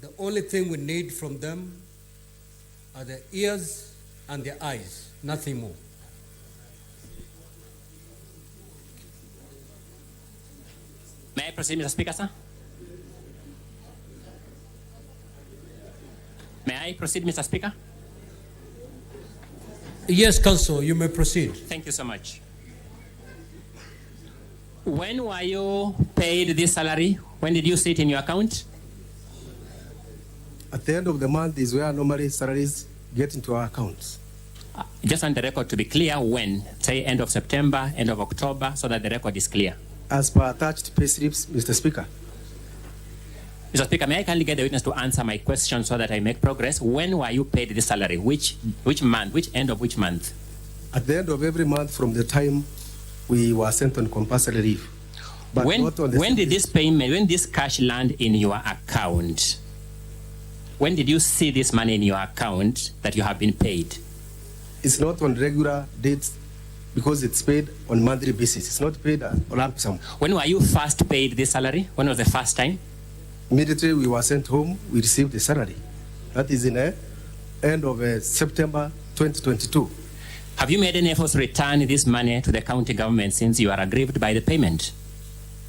the only thing we need from them are their ears and their eyes, nothing more. May I proceed, Mr. Speaker, sir? May I proceed, Mr. Speaker? Yes, Counsel, you may proceed. Thank you so much. When were you paid this salary? When did you see it in your account? At the end of the month is where normally salaries get into our accounts. Just on the record to be clear, when? Say end of September, end of October, so that the record is clear. As per attached pay slips, Mr. Speaker. Mr. Speaker, may I kindly get the witness to answer my question so that I make progress? When were you paid this salary? Which month? Which end of which month? At the end of every month from the time we were sent on compulsory leave. But when did this payment, when this cash land in your account? When did you see this money in your account that you have been paid? It's not on regular dates because it's paid on monthly basis. It's not paid on lump sum. When were you first paid this salary? When was the first time? Immediately we were sent home, we received the salary. That is in the end of September 2022. Have you made any efforts to return this money to the county government since you are aggrieved by the payment?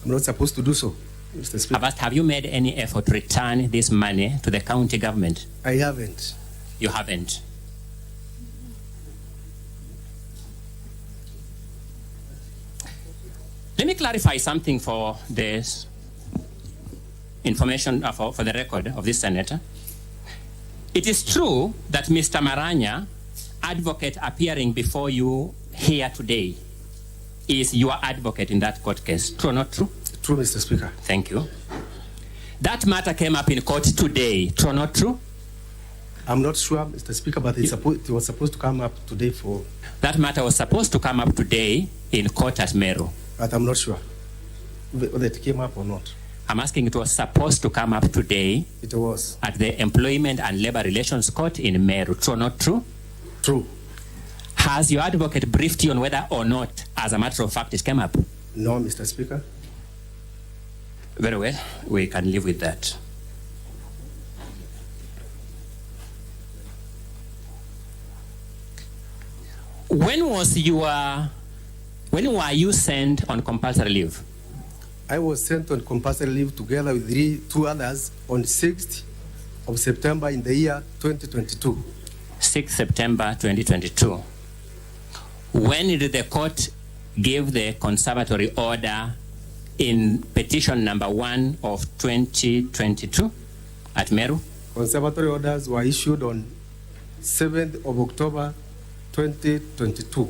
I'm not supposed to do so, Mr. Speaker. Have you made any effort to return this money to the county government? I haven't. You haven't? me clarify something for this information for the record of this senator. It is true that Mr. Maranya, advocate appearing before you here today, is your advocate in that court case. True or not true? True, Mr. Speaker. Thank you. That matter came up in court today. True or not true? I'm not sure, Mr. Speaker, but it was supposed to come up today for... That matter was supposed to come up today in court at Meru. But I'm not sure whether it came up or not. I'm asking, it was supposed to come up today. It was. At the Employment and Labor Relations Court in Meru. True or not true? True. Has your advocate briefed you on whether or not, as a matter of fact, it came up? No, Mr. Speaker. Very well. We can live with that. When were you sent on compulsory leave? I was sent on compulsory leave together with two others on 6th of September in the year 2022. 6th September 2022. When did the court give the conservatory order in petition number 1 of 2022 at Meru? Conservatory orders were issued on 7th of October 2022.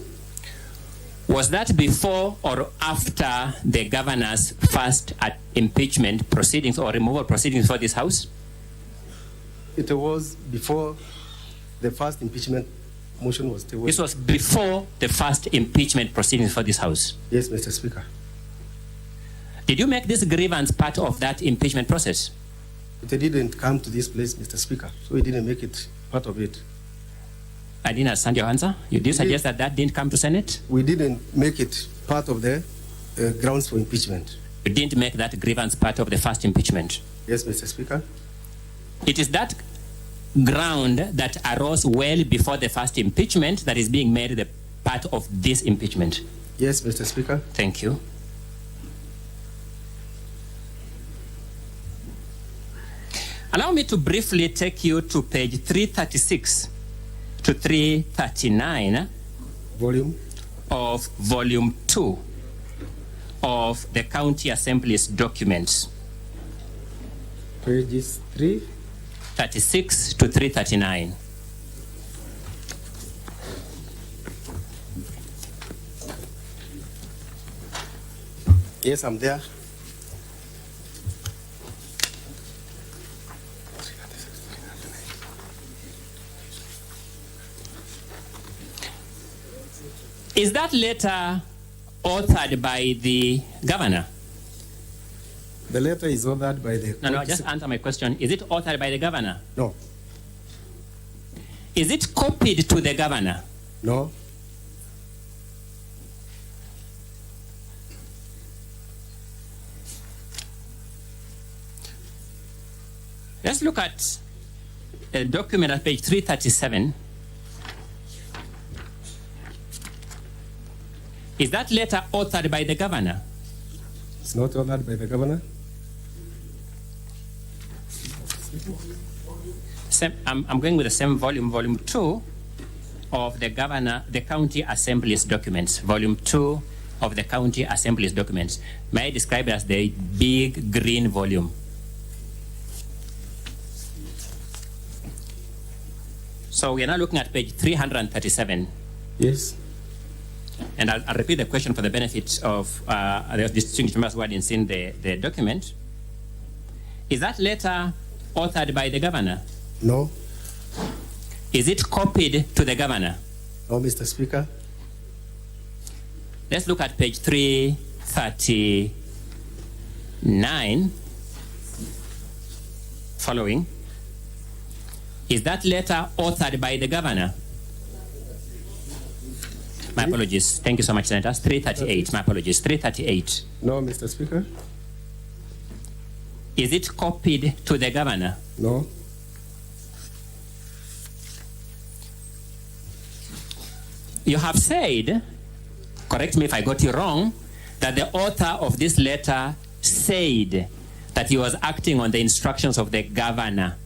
Was that before or after the governor's first impeachment proceedings or removal proceedings for this house? It was before the first impeachment motion was tabled. This was before the first impeachment proceedings for this house? Yes, Mr. Speaker. Did you make this grievance part of that impeachment process? It didn't come to this place, Mr. Speaker, so we didn't make it part of it. I didn't understand your answer. You did suggest that didn't come to Senate? We didn't make it part of the grounds for impeachment. You didn't make that grievance part of the first impeachment? Yes, Mr. Speaker. It is that ground that arose well before the first impeachment that is being made the part of this impeachment? Yes, Mr. Speaker. Thank you. Allow me to briefly take you to page 336 to 339 of volume 2 of the County Assembly's documents. Pages 336 to 339. Yes, I'm there. Is that letter authored by the governor? The letter is authored by the... No, just answer my question. Is it authored by the governor? No. Is it copied to the governor? No. Let's look at a document at page 337. Is that letter authored by the governor? It's not authored by the governor. I'm going with the same volume, volume 2 of the County Assembly's documents. Volume 2 of the County Assembly's documents. May I describe it as the big green volume? So we are now looking at page 337. Yes. And I'll repeat the question for the benefit of the distinguished members who hadn't seen the document. Is that letter authored by the governor? No. Is it copied to the governor? No, Mr. Speaker. Let's look at page 339 following. Is that letter authored by the governor? My apologies. Thank you so much, Senator. 338. My apologies. 338. No, Mr. Speaker. Is it copied to the governor? No. You have said, correct me if I got you wrong, that the author of this letter said that he was acting on the instructions of the governor.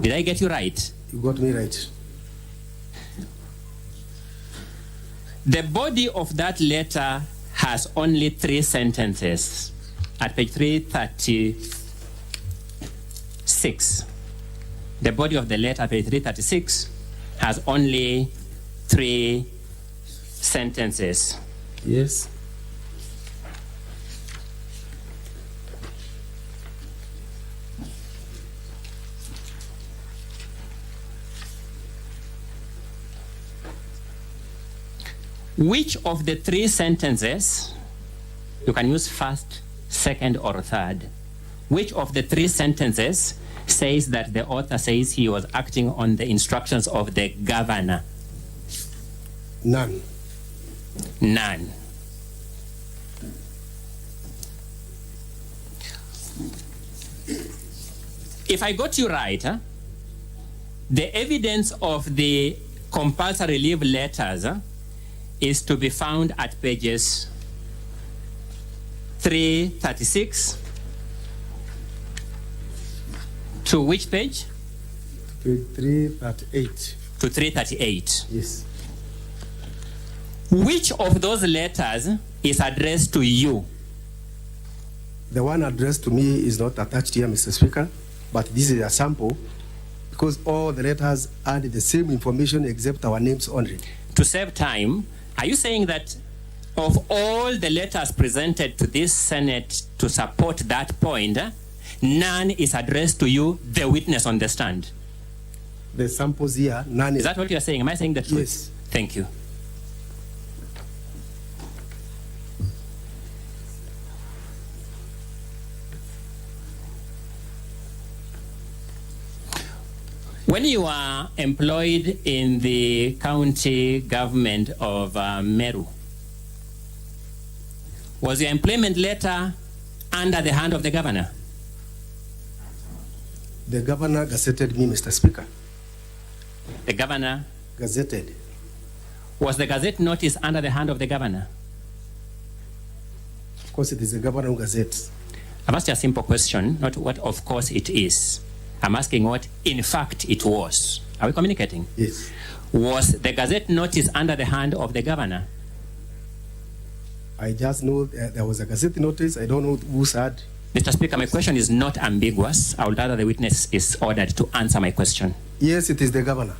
Did I get you right? You got me right. The body of that letter has only 3 sentences. At page 336, the body of the letter, page 336, has only 3 sentences. Yes. Which of the 3 sentences, you can use first, second, or third, which of the 3 sentences says that the author says he was acting on the instructions of the governor? None. None. If I got you right, the evidence of the compulsory leave letters is to be found at pages 336 to which page? Page 338. To 338. Yes. Which of those letters is addressed to you? The one addressed to me is not attached here, Mr. Speaker, but this is a sample because all the letters add the same information except our names only. To save time, are you saying that of all the letters presented to this Senate to support that point, none is addressed to you, the witness on the stand? The samples here, none is that what you're saying? Am I saying the truth? Yes. Thank you. When you are employed in the county government of Meru, was your employment letter under the hand of the governor? The governor gazetted me, Mr. Speaker. The governor? Gazetted. Was the gazette notice under the hand of the governor? Of course, it is the governor who gazettes. I've asked you a simple question, not what of course it is. I'm asking what in fact it was. Are we communicating? Yes. Was the gazette notice under the hand of the governor? I just know there was a gazette notice. I don't know who said. Mr. Speaker, my question is not ambiguous. I would rather the witness is ordered to answer my question. Yes, it is the governor.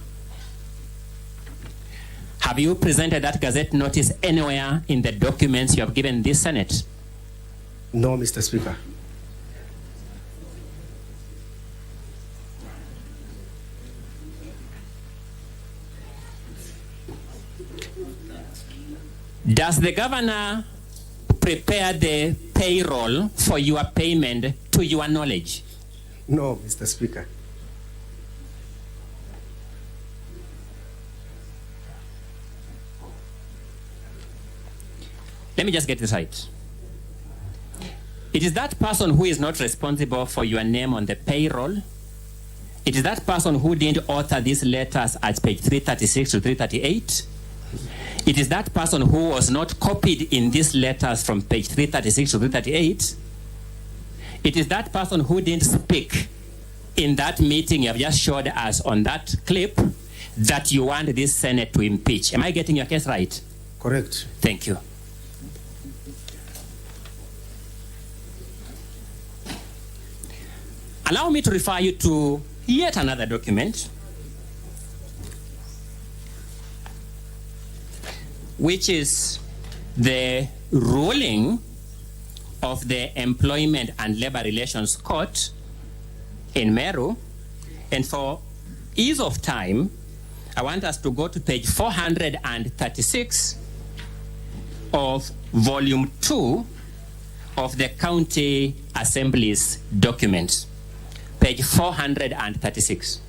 Have you presented that gazette notice anywhere in the documents you have given this Senate? No, Mr. Speaker. Does the governor prepare the payroll for your payment to your knowledge? No, Mr. Speaker. Let me just get this right. It is that person who is not responsible for your name on the payroll. It is that person who didn't author these letters at page 336 to 338. It is that person who was not copied in these letters from page 336 to 338. It is that person who didn't speak in that meeting you have just showed us on that clip that you want this Senate to impeach. Am I getting your case right? Correct. Thank you. Allow me to refer you to yet another document, which is the ruling of the Employment and Labor Relations Court in Meru. And for ease of time, I want us to go to page 436 of volume 2 of the County Assembly's document. Page 436.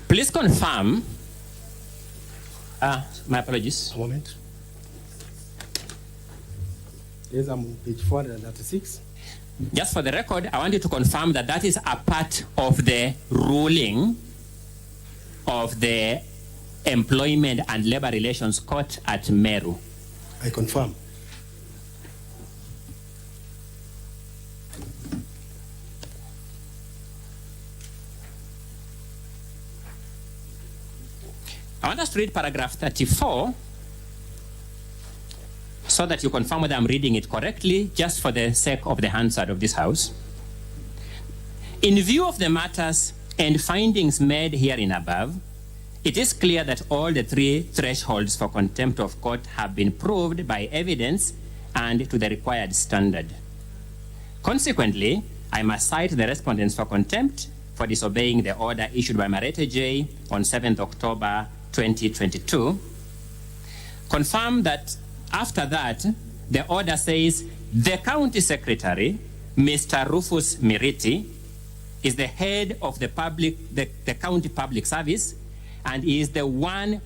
Please confirm. My apologies. A moment. Yes, I'm on page 436. Just for the record, I want you to confirm that that is a part of the ruling of the Employment and Labor Relations Court at Meru. I confirm. I want us to read paragraph 34 so that you confirm whether I'm reading it correctly, just for the sake of the Hansard of this House. In view of the matters and findings made herein above, it is clear that all the three thresholds for contempt of court have been proved by evidence and to the required standard. Consequently, I must cite the respondents for contempt for disobeying the order issued by Marete J on 7th October 2022. Confirm that after that, the order says the county secretary, Mr. Rufus Miriti, is the head of the county public service and is the one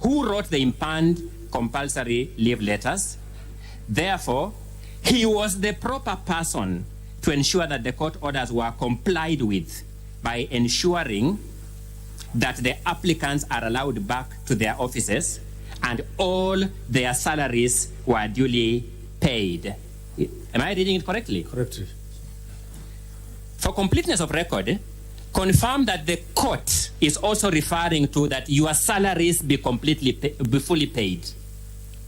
who wrote the impugned compulsory leave letters. Therefore, he was the proper person to ensure that the court orders were complied with by ensuring that the applicants are allowed back to their offices and all their salaries were duly paid. Am I reading it correctly? Correctly. For completeness of record, confirm that the court is also referring to that your salaries be fully paid.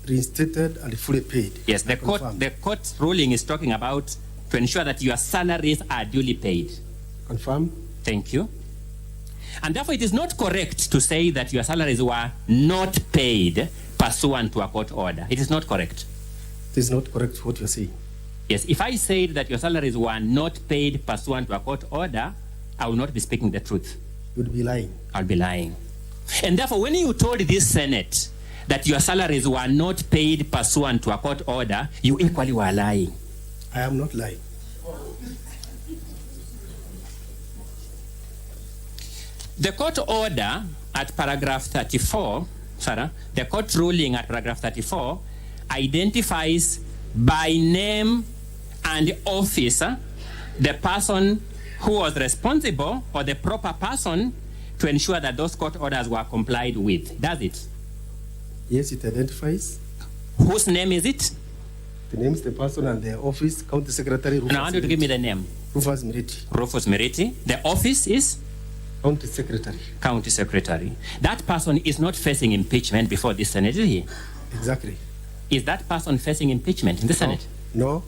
Reinstated and fully paid. Yes, the court ruling is talking about to ensure that your salaries are duly paid. Confirm. Thank you. And therefore, it is not correct to say that your salaries were not paid pursuant to a court order. It is not correct. It is not correct what you're saying. Yes, if I said that your salaries were not paid pursuant to a court order, I will not be speaking the truth. You would be lying. I'll be lying. And therefore, when you told this Senate that your salaries were not paid pursuant to a court order, you equally were lying. I am not lying. The court order at paragraph 34, the court ruling at paragraph 34 identifies by name and office the person who was responsible or the proper person to ensure that those court orders were complied with. Does it? Yes, it identifies. Whose name is it? The name is the person and the office, County Secretary Rufus. Now I want you to give me the name. Rufus Miriti. Rufus Miriti. The office is? County Secretary. County Secretary. That person is not facing impeachment before the Senate, is he? Exactly. Is that person facing impeachment in the Senate? No.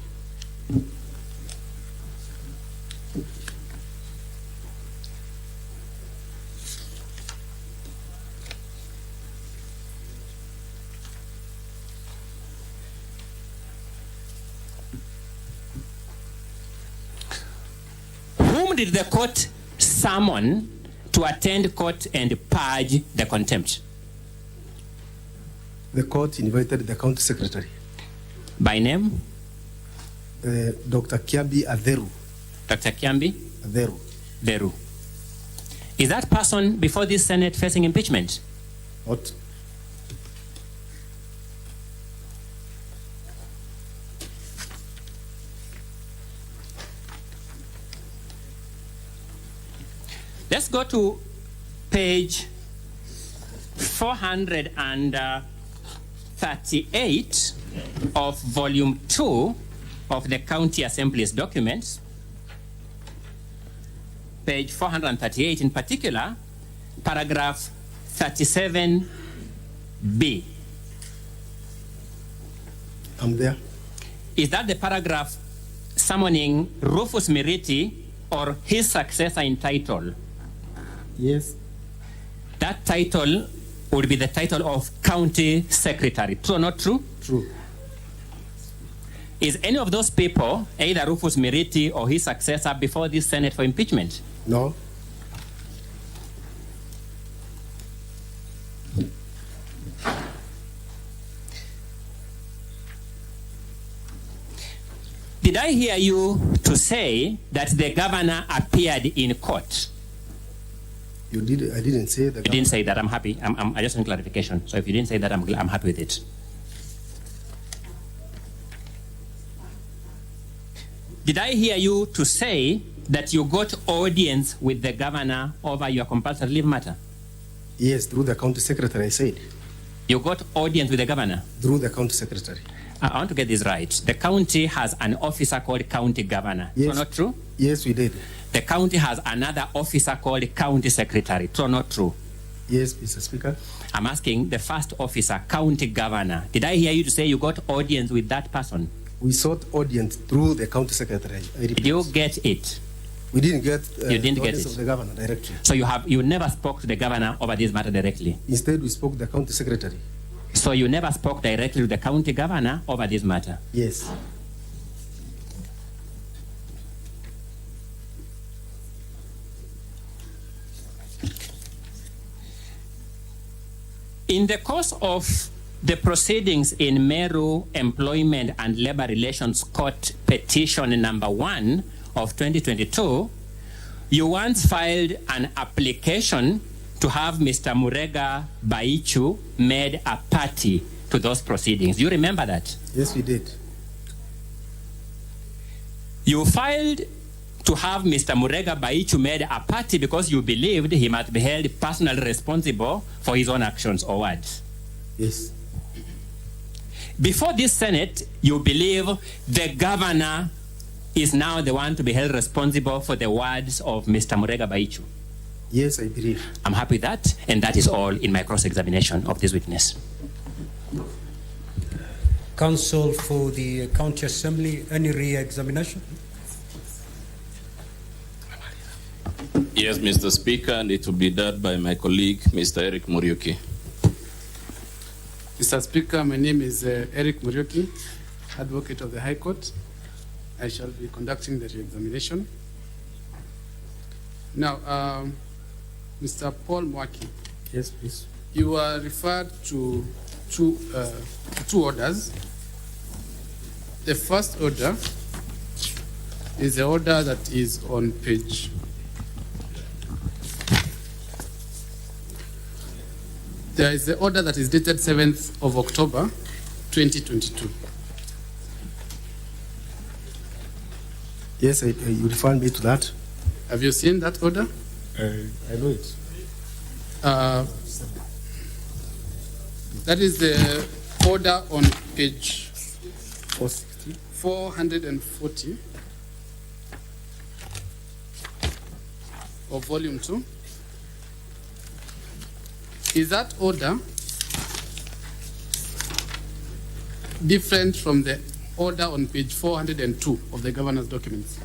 Whom did the court summon to attend court and purge the contempt? The court invited the County Secretary. By name? Dr. Kiambi Atheru. Dr. Kiambi? Atheru. Deru. Is that person before this Senate facing impeachment? What? Let's go to page 438 of volume 2 of the County Assembly's documents. Page 438 in particular, paragraph 37B. I'm there. Is that the paragraph summoning Rufus Miriti or his successor in title? Yes. That title would be the title of County Secretary. True or not true? True. Is any of those people, either Rufus Miriti or his successor, before this Senate for impeachment? No. Did I hear you to say that the governor appeared in court? You did. I didn't say that. You didn't say that. I'm happy. I just want clarification. So if you didn't say that, I'm happy with it. Did I hear you to say that you got audience with the governor over your compulsory leave matter? Yes, through the County Secretary, I said. You got audience with the governor? Through the county secretary. I want to get this right. The county has an officer called county governor. Yes. So not true? Yes, we did. The county has another officer called county secretary. So not true? Yes, Mr. Speaker. I'm asking the first officer, county governor. Did I hear you to say you got audience with that person? We sought audience through the county secretary. Did you get it? We didn't get You didn't get notice it. of the governor directly. So you never spoke to the governor over this matter directly? Instead, we spoke to the county secretary. So you never spoke directly to the county governor over this matter? Yes. In the course of the proceedings in Meru Employment and Labor Relations Court petition number 1 of 2022, you once filed an application to have Mr. Murega Baichu made a party to those proceedings. Do you remember that? Yes, we did. You filed to have Mr. Murega Baichu made a party because you believed he must be held personally responsible for his own actions or words. Yes. Before this Senate, you believe the governor is now the one to be held responsible for the words of Mr. Murega Baichu. Yes, I believe. I'm happy with that, and that is all in my cross-examination of this witness. Counsel for the County Assembly, any re-examination? Yes, Mr. Speaker, and it will be done by my colleague, Mr. Eric Muriuki. Mr. Speaker, my name is Eric Muriuki, Advocate of the High Court. I shall be conducting the re-examination. Now, Mr. Paul Mwaki. Yes, please. You are referred to two orders. The first order is the order that is on page 4. There is the order that is dated 7th of October, 2022. Yes, you refer me to that. Have you seen that order? I know it. That is the order on page 440 of volume 2. Is that order different from the order on page 402 of the governor's documents?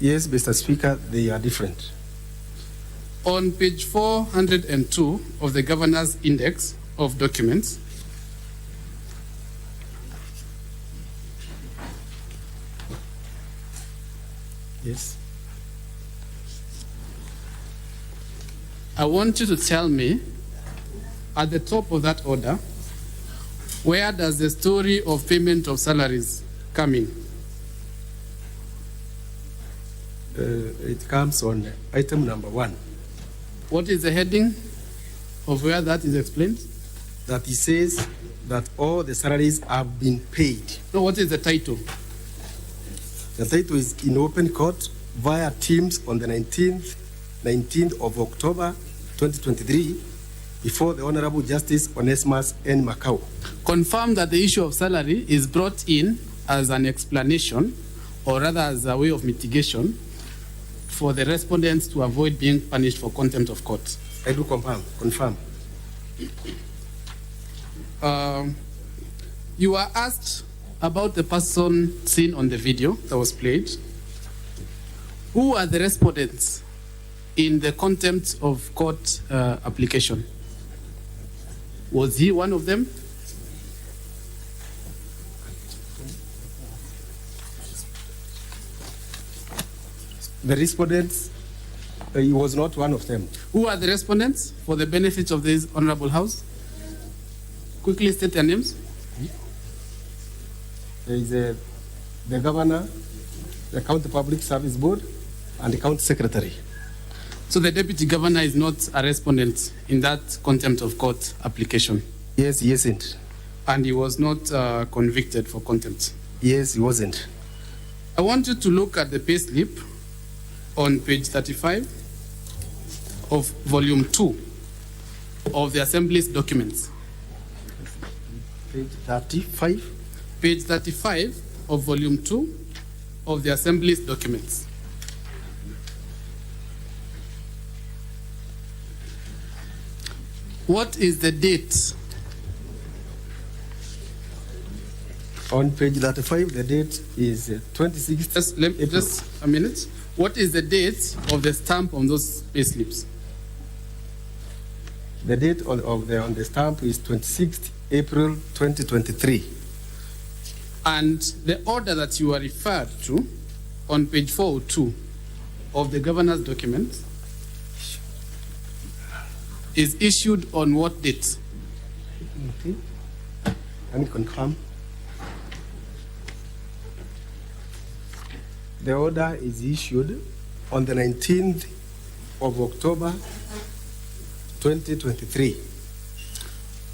Yes, Mr. Speaker, they are different. On page 402 of the governor's index of documents, yes, I want you to tell me at the top of that order, where does the story of payment of salaries come in? It comes on item number 1. What is the heading of where that is explained? That it says that all the salaries have been paid. No, what is the title? The title is in open court via Teams on the 19th of October 2023 before the Honorable Justice Onesimus N. Macau. Confirm that the issue of salary is brought in as an explanation, or rather as a way of mitigation, for the respondents to avoid being punished for contempt of court. I do confirm. You were asked about the person seen on the video that was played. Who are the respondents in the contempt of court application? Was he one of them? The respondents, he was not one of them. Who are the respondents for the benefit of this Honorable House? Quickly state their names. There is the governor, the County Public Service Board, and the County Secretary. So the Deputy Governor is not a respondent in that contempt of court application? Yes, he isn't. And he was not convicted for contempt? Yes, he wasn't. I want you to look at the payslip on page 35 of volume 2 of the Assembly's documents. Page 35. Page 35 of volume 2 of the Assembly's documents. What is the date? On page 35, the date is 26th. Just a minute. What is the date of the stamp on those payslips? The date on the stamp is 26th April 2023. And the order that you are referred to on page 402 of the governor's document is issued on what date? Okay. Let me confirm. The order is issued on the 19th of October 2023.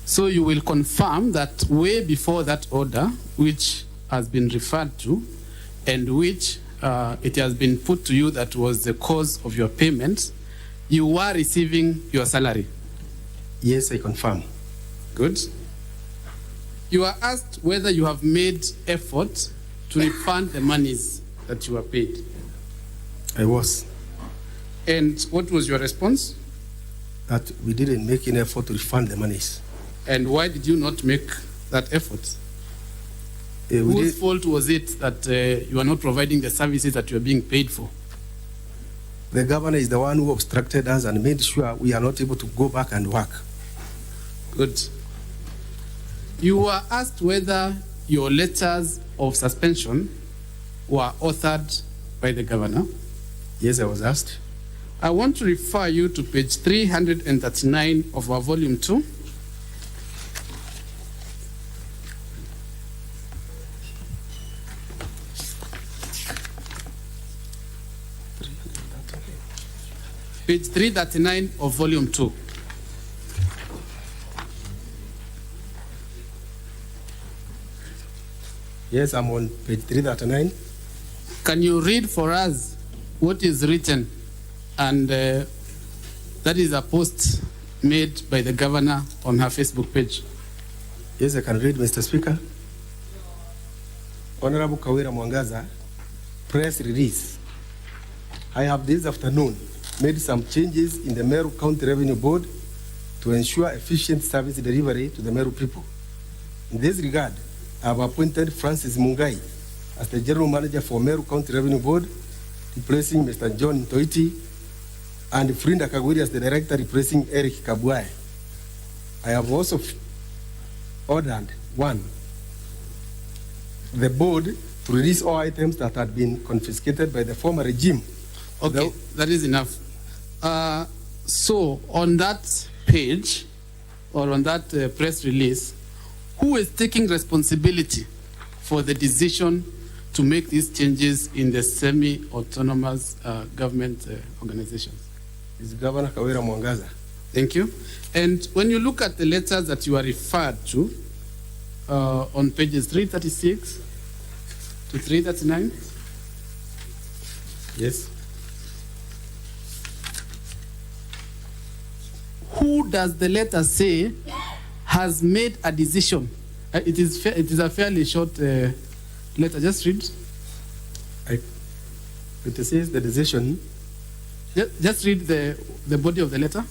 So you will confirm that way before that order, which has been referred to, and which it has been put to you that was the cause of your payment, you were receiving your salary? Yes, I confirm. Good. You are asked whether you have made effort to refund the monies that you were paid. I was. And what was your response? That we didn't make any effort to refund the monies. And why did you not make that effort? Whose fault was it that you are not providing the services that you are being paid for? The governor is the one who obstructed us and made sure we are not able to go back and work. Good. You were asked whether your letters of suspension were authored by the governor. Yes, I was asked. I want to refer you to page 339 of our volume 2. Page 339 of volume 2. Yes, I'm on page 339. Can you read for us what is written? And that is a post made by the governor on her Facebook page. Yes, I can read, Mr. Speaker. Honorable Kawira Mwangaza, press release. I have this afternoon made some changes in the Meru County Revenue Board to ensure efficient service delivery to the Meru people. In this regard, I have appointed Francis Mungai as the General Manager for Meru County Revenue Board, replacing Mr. John Toiti, and Frinda Kawira as the Director, replacing Eric Kabuai. I have also ordered, 1, the board to release all items that had been confiscated by the former regime. Okay, that is enough. So on that page, or on that press release, who is taking responsibility for the decision to make these changes in the semi-autonomous government organizations? It's Governor Kawira Mwangaza. Thank you. And when you look at the letters that you are referred to on pages 336 to 339, yes. Who does the letter say has made a decision? It is a fairly short letter. Just read. It says the decision. Just read the body of the letter.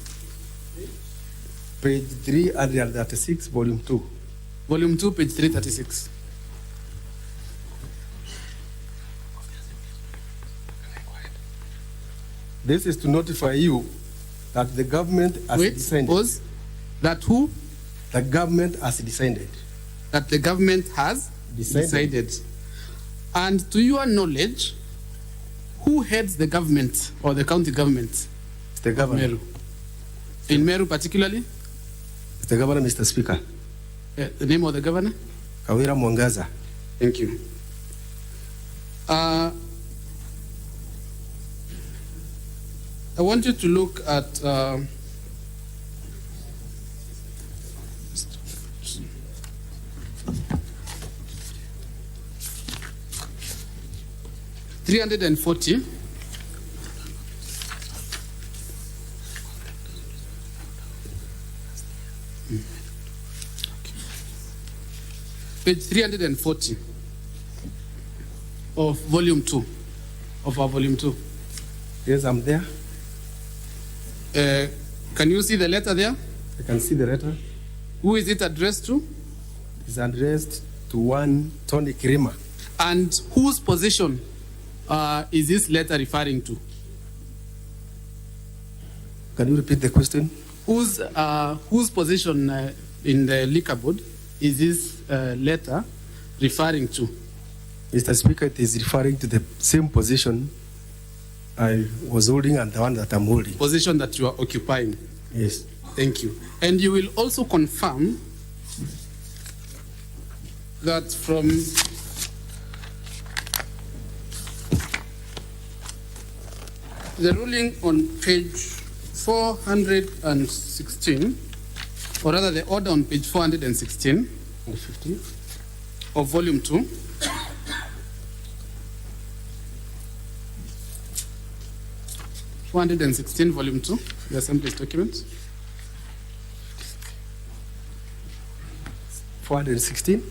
Page 336, volume 2. Volume 2, page 336. This is to notify you that the government has decided. Pause. That who? The government has decided. That the government has decided. And to your knowledge, who heads the government or the county government? It's the governor. Meru. In Meru particularly? It's the governor, Mr. Speaker. The name of the governor? Kawira Mwangaza. Thank you. I want you to look at $340. page 340 of volume 2, of our volume 2. Yes, I'm there. Can you see the letter there? I can see the letter. Who is it addressed to? It's addressed to one Tony Kirima. And whose position is this letter referring to? Can you repeat the question? Whose position in the liquor board is this letter referring to? Mr. Speaker, it is referring to the same position I was holding and the one that I'm holding. Position that you are occupying. Yes. Thank you. And you will also confirm that from the ruling on page 416, or rather the order on page 416 of volume 2, volume 2, the Assembly's document. 416?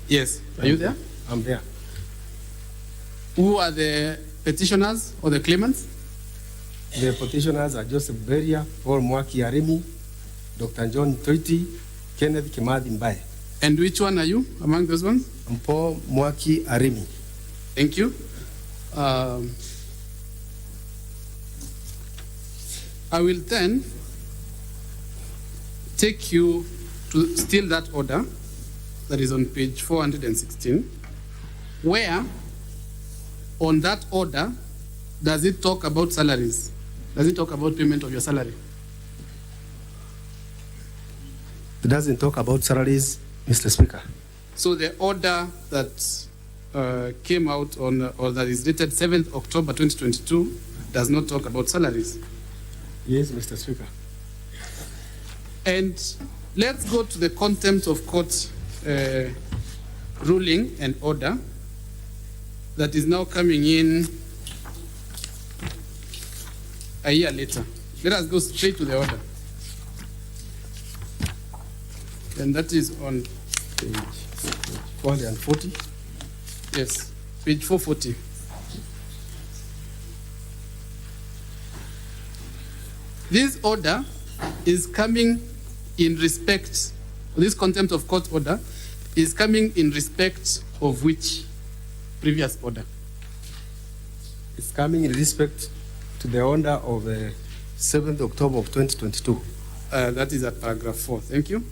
Yes. Are you there? I'm there. Who are the petitioners or the claimants? The petitioners are Joseph Beria, Paul Mwaki Arimi, Dr. John Toiti, Kenneth Kimathi Mbaye. And which one are you among those ones? I'm Paul Mwaki Arimi. Thank you. I will then take you to still that order that is on page 416, where on that order does it talk about salaries? Does it talk about payment of your salary? It doesn't talk about salaries, Mr. Speaker. So the order that came out on, or that is dated 7th October 2022 does not talk about salaries? Yes, Mr. Speaker. And let's go to the contempt of court ruling and order that is now coming in a year later. Let us go straight to the order. And that is on page 440. Yes, page 440. This order is coming in respect, this contempt of court order is coming in respect of which previous order? It's coming in respect to the order of 7th October of 2022. That is at paragraph 4. Thank you.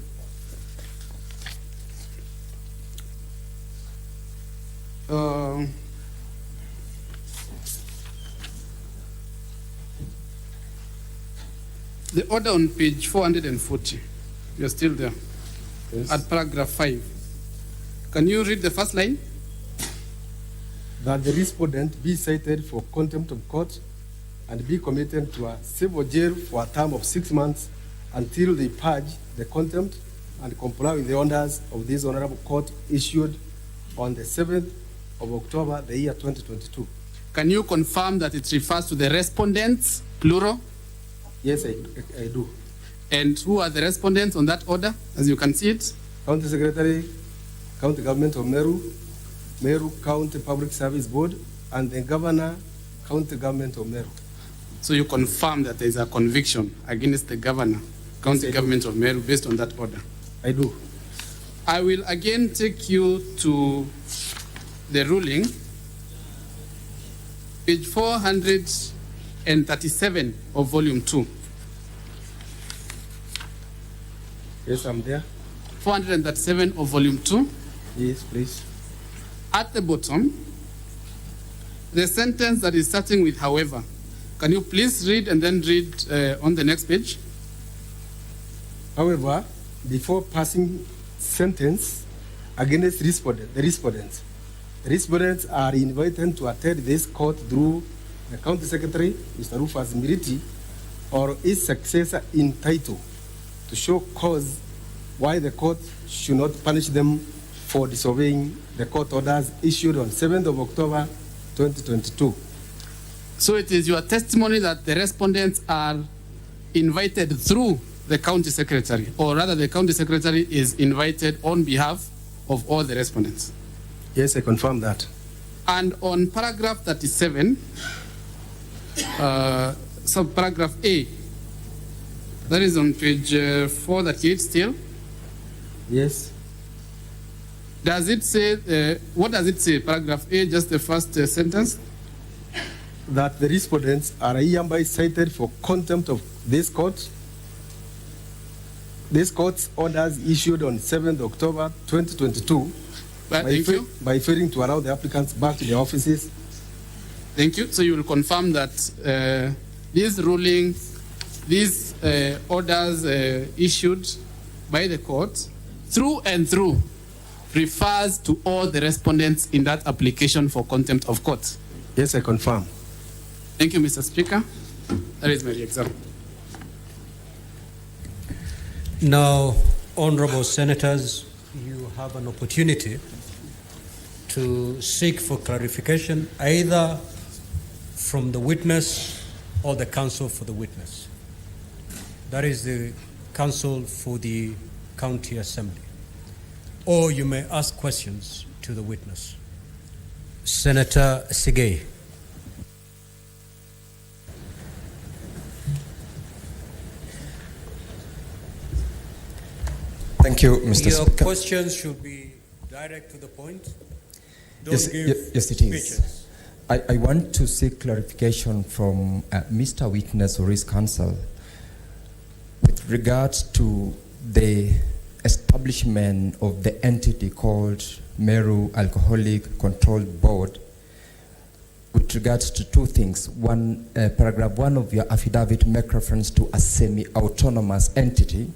The order on page 440, you're still there, Yes. at paragraph 5. Can you read the first line? That the respondent be cited for contempt of court and be committed to a civil jail for a term of 6 months until they purge the contempt and comply with the orders of this honorable court issued on the 7th of October, the year 2022. Can you confirm that it refers to the respondents, plural? Yes, I do. And who are the respondents on that order, as you can see it? County Secretary, County Government of Meru, Meru County Public Service Board, and the Governor, County Government of Meru. So you confirm that there is a conviction against the Governor, County Government of Meru, based on that order? I do. I will again take you to the ruling, page 437 of volume 2. Yes, I'm there. 437 of volume 2. Yes, please. At the bottom, the sentence that is starting with however. Can you please read and then read on the next page? However, before passing sentence against the respondents are invited to attend this court through the County Secretary, Mr. Rufus Miriti, or his successor in title, to show cause why the court should not punish them for disobeying the court orders issued on 7th of October 2022. So it is your testimony that the respondents are invited through the County Secretary, or rather the County Secretary is invited on behalf of all the respondents. Yes, I confirm that. And on paragraph 37, subparagraph A, that is on page 438 still. Yes. Does it say, what does it say, paragraph A, just the first sentence? That the respondents are hereby cited for contempt of this court. This court's orders issued on 7th October 2022 by failing to allow the applicants back to their offices. Thank you. So you will confirm that these rulings, these orders issued by the court through and through refers to all the respondents in that application for contempt of court. Yes, I confirm. Thank you, Mr. Speaker. That is my example. Now, honorable senators, you have an opportunity to seek for clarification either from the witness or the counsel for the witness. That is the counsel for the county assembly. Or you may ask questions to the witness. Senator Sigei. Thank you, Mr. Your Speaker. questions should be direct to the point. Don't Yes, give yes, it speeches. is. I want to seek clarification from Mr. Witness or his counsel with regards to the establishment of the entity called Meru Alcoholic Control Board with regards to two things. One, paragraph 1 of your affidavit make reference to a semi-autonomous entity,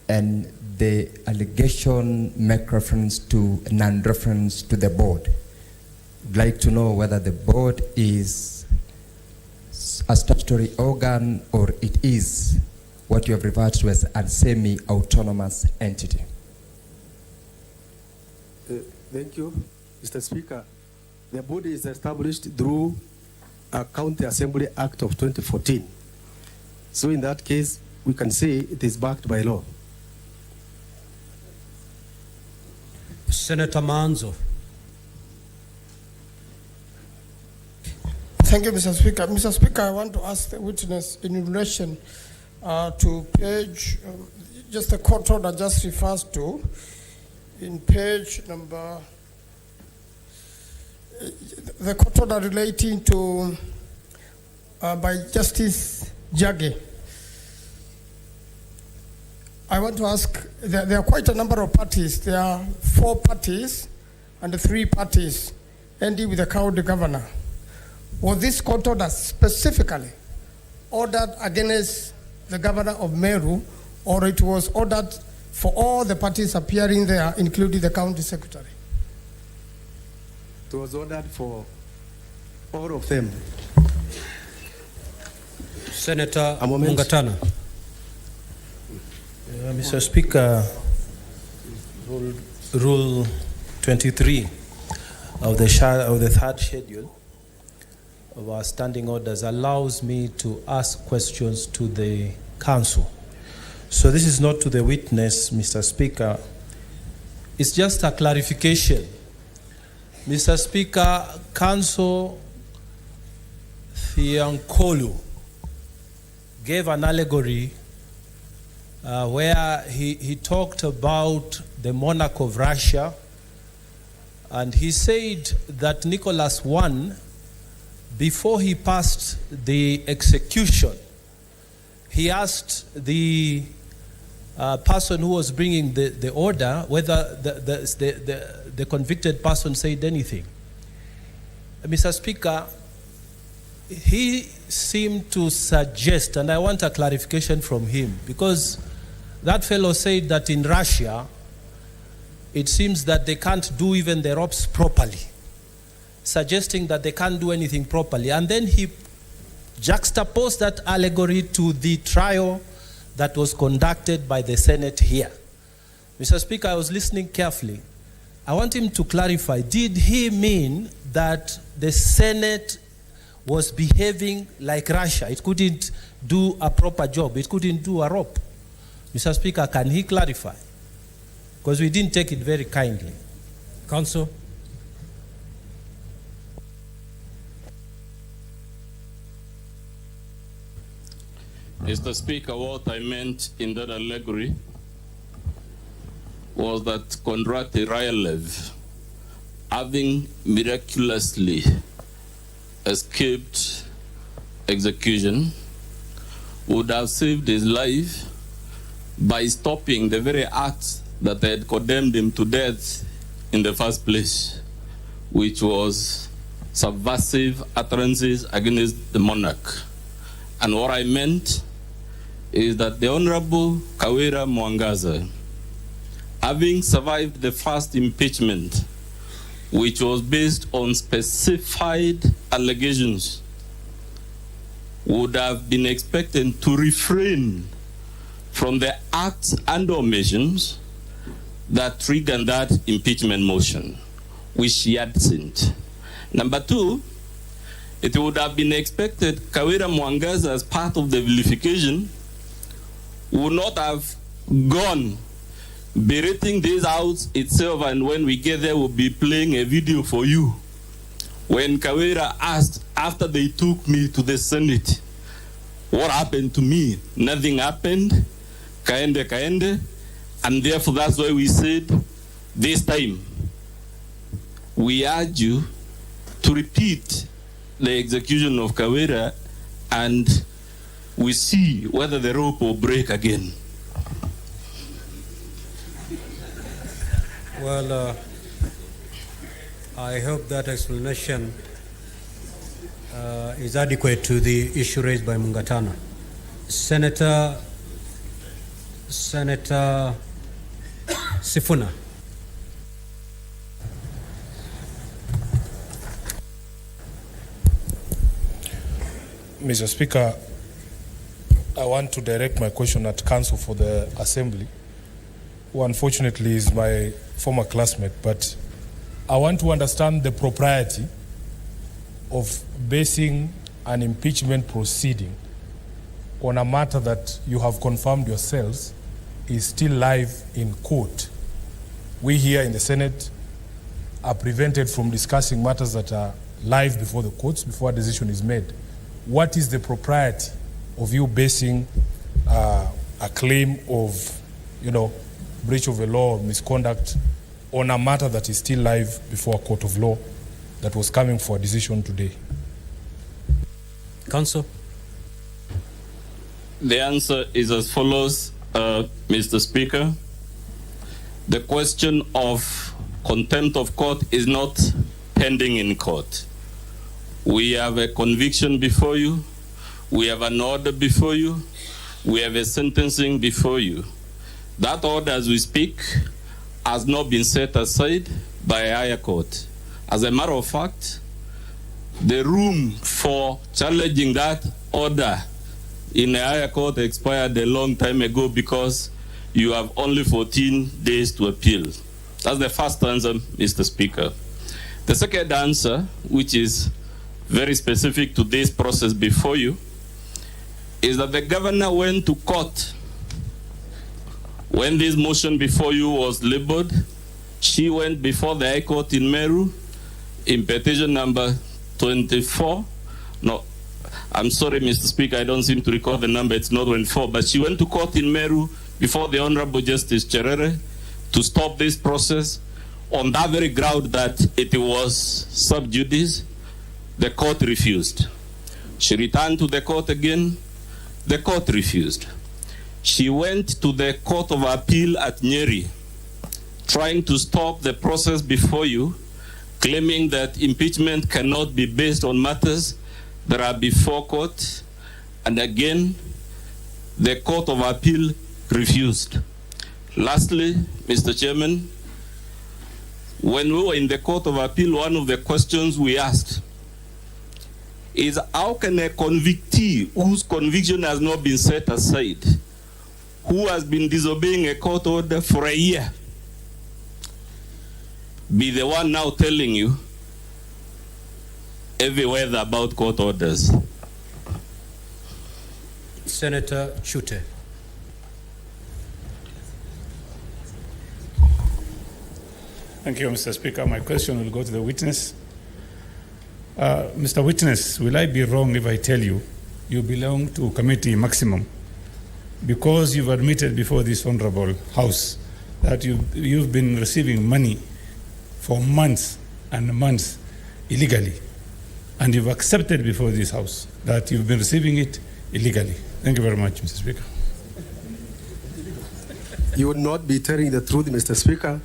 and the allegation make reference to non-reference to the board. I'd like to know whether the board is a statutory organ or it is what you have referred to as a semi-autonomous entity. Thank you, Mr. Speaker. The body is established through a County Assembly Act of 2014. So in that case, we can say it is backed by law. Senator Manzo. Thank you, Mr. Speaker. Mr. Speaker, I want to ask the witness in relation to page, just the court order just refers to, in page number, the court order relating to, by Justice Jage. I want to ask, there are quite a number of parties. There are 4 parties and 3 parties ending with the county governor. Was this court order specifically ordered against the governor of Meru, or it was ordered for all the parties appearing there, including the county secretary? It was ordered for all of them. Senator Mungatana. Mr. Speaker, Rule 23 of the third schedule of our standing orders allows me to ask questions to the counsel. So this is not to the witness, Mr. Speaker. It's just a clarification. Mr. Speaker, Counsel Thiankolu gave an allegory where he talked about the monarch of Russia, and he said that Nicholas I, before he passed the execution, he asked the person who was bringing the order whether the convicted person said anything. Mr. Speaker, he seemed to suggest, and I want a clarification from him, because that fellow said that in Russia, it seems that they can't do even the ropes properly, suggesting that they can't do anything properly. And then he juxtaposed that allegory to the trial that was conducted by the Senate here. Mr. Speaker, I was listening carefully. I want him to clarify, did he mean that the Senate was behaving like Russia? It couldn't do a proper job. It couldn't do a rope. Mr. Speaker, can he clarify? because we didn't take it very kindly. Council. Mr. Speaker, what I meant in that allegory was that Kondraty Rylev, having miraculously escaped execution, would have saved his life by stopping the very acts that had condemned him to death in the first place, which was subversive utterances against the monarch. And what I meant is that the Honorable Kawira Mwangaza, having survived the first impeachment, which was based on specified allegations, would have been expected to refrain from the acts and omissions that triggered that impeachment motion, which she had sent. Number two, it would have been expected Kawira Mwangaza, as part of the vilification, would not have gone berating this house itself, and when we get there, we'll be playing a video for you. When Kawira asked, after they took me to the Senate, what happened to me? Nothing happened. Kaende, kaende. And therefore, that's why we said, this time, we urge you to repeat the execution of Kawira, and we see whether the rope will break again. Well, I hope that explanation is adequate to the issue raised by Mungatana. Senator Sifuna. Mr. Speaker, I want to direct my question at Counsel for the Assembly, who unfortunately is my former classmate, but I want to understand the propriety of basing an impeachment proceeding on a matter that you have confirmed yourselves is still live in court. We here in the Senate are prevented from discussing matters that are live before the courts before a decision is made. What is the propriety of you basing a claim of, breach of the law or misconduct on a matter that is still live before a court of law that was coming for a decision today? Counsel. The answer is as follows, Mr. Speaker. The question of contempt of court is not pending in court. We have a conviction before you. We have an order before you. We have a sentencing before you. That order, as we speak, has not been set aside by a higher court. As a matter of fact, the room for challenging that order in a higher court expired a long time ago because you have only 14 days to appeal. That's the first answer, Mr. Speaker. The second answer, which is very specific to this process before you, is that the governor went to court. When this motion before you was labeled, she went before the High Court in Meru in petition number 24. No, I'm sorry, Mr. Speaker, I don't seem to recall the number. It's not 24, but she went to court in Meru before the Honorable Justice Cherere to stop this process on that very ground that it was sub judice. The court refused. She returned to the court again. The court refused. She went to the Court of Appeal at Nyeri, trying to stop the process before you, claiming that impeachment cannot be based on matters that are before court. And again, the Court of Appeal refused. Lastly, Mr. Chairman, when we were in the Court of Appeal, one of the questions we asked is how can a convictee whose conviction has not been set aside, who has been disobeying a court order for a year, be the one now telling you every word about court orders? Senator Chute. Thank you, Mr. Speaker. My question will go to the witness. Mr. Witness, will I be wrong if I tell you you belong to Committee Maximum because you've admitted before this honorable House that you've been receiving money for months and months illegally, and you've accepted before this House that you've been receiving it illegally? Thank you very much, Mr. Speaker. You would not be telling the truth, Mr. Speaker,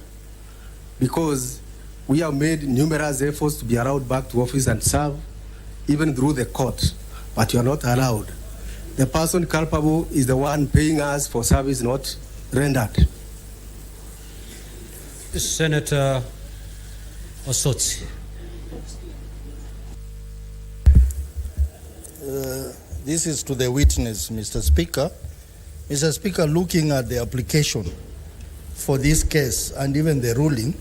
because we have made numerous efforts to be allowed back to office and serve, even through the court, but you are not allowed. The person culpable is the one paying us for service not rendered. Senator Osotsi. This is to the witness, Mr. Speaker. Mr. Speaker, looking at the application for this case and even the ruling,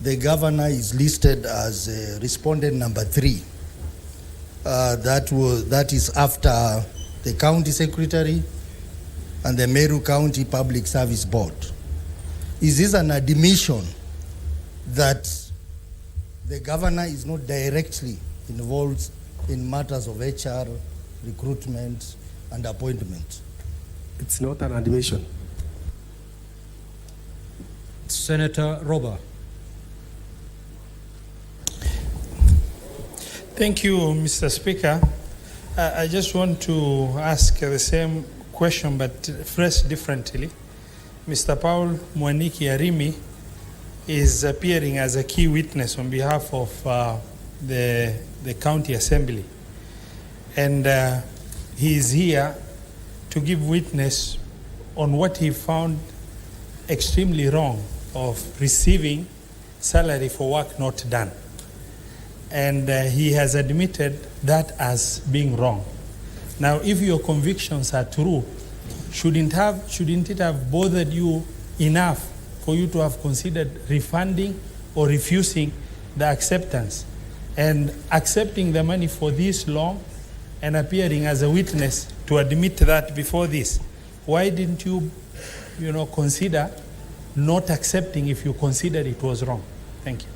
the governor is listed as respondent number 3. That is after the county secretary and the Meru County Public Service Board. Is this an admission that the governor is not directly involved in matters of HR, recruitment, and appointment? It's not an admission. Senator Roba. Thank you, Mr. Speaker. I just want to ask the same question but phrased differently. Mr. Paul Mwaniki Arimi is appearing as a key witness on behalf of the County Assembly. And he is here to give witness on what he found extremely wrong of receiving salary for work not done. And he has admitted that as being wrong. Now, if your convictions are true, shouldn't it have bothered you enough for you to have considered refunding or refusing the acceptance? And accepting the money for this long and appearing as a witness to admit that before this, why didn't you, consider not accepting if you considered it was wrong? Thank you.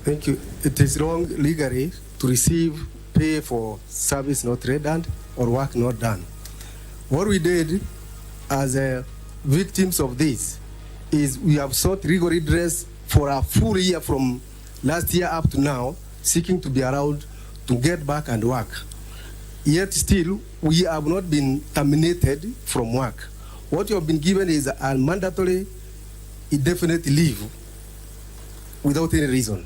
Thank you. It is wrong legally to receive pay for service not rendered or work not done. What we did as victims of this is we have sought legal redress for a full year from last year up to now, seeking to be allowed to get back and work. Yet still, we have not been terminated from work. What you have been given is a mandatory indefinite leave without any reason.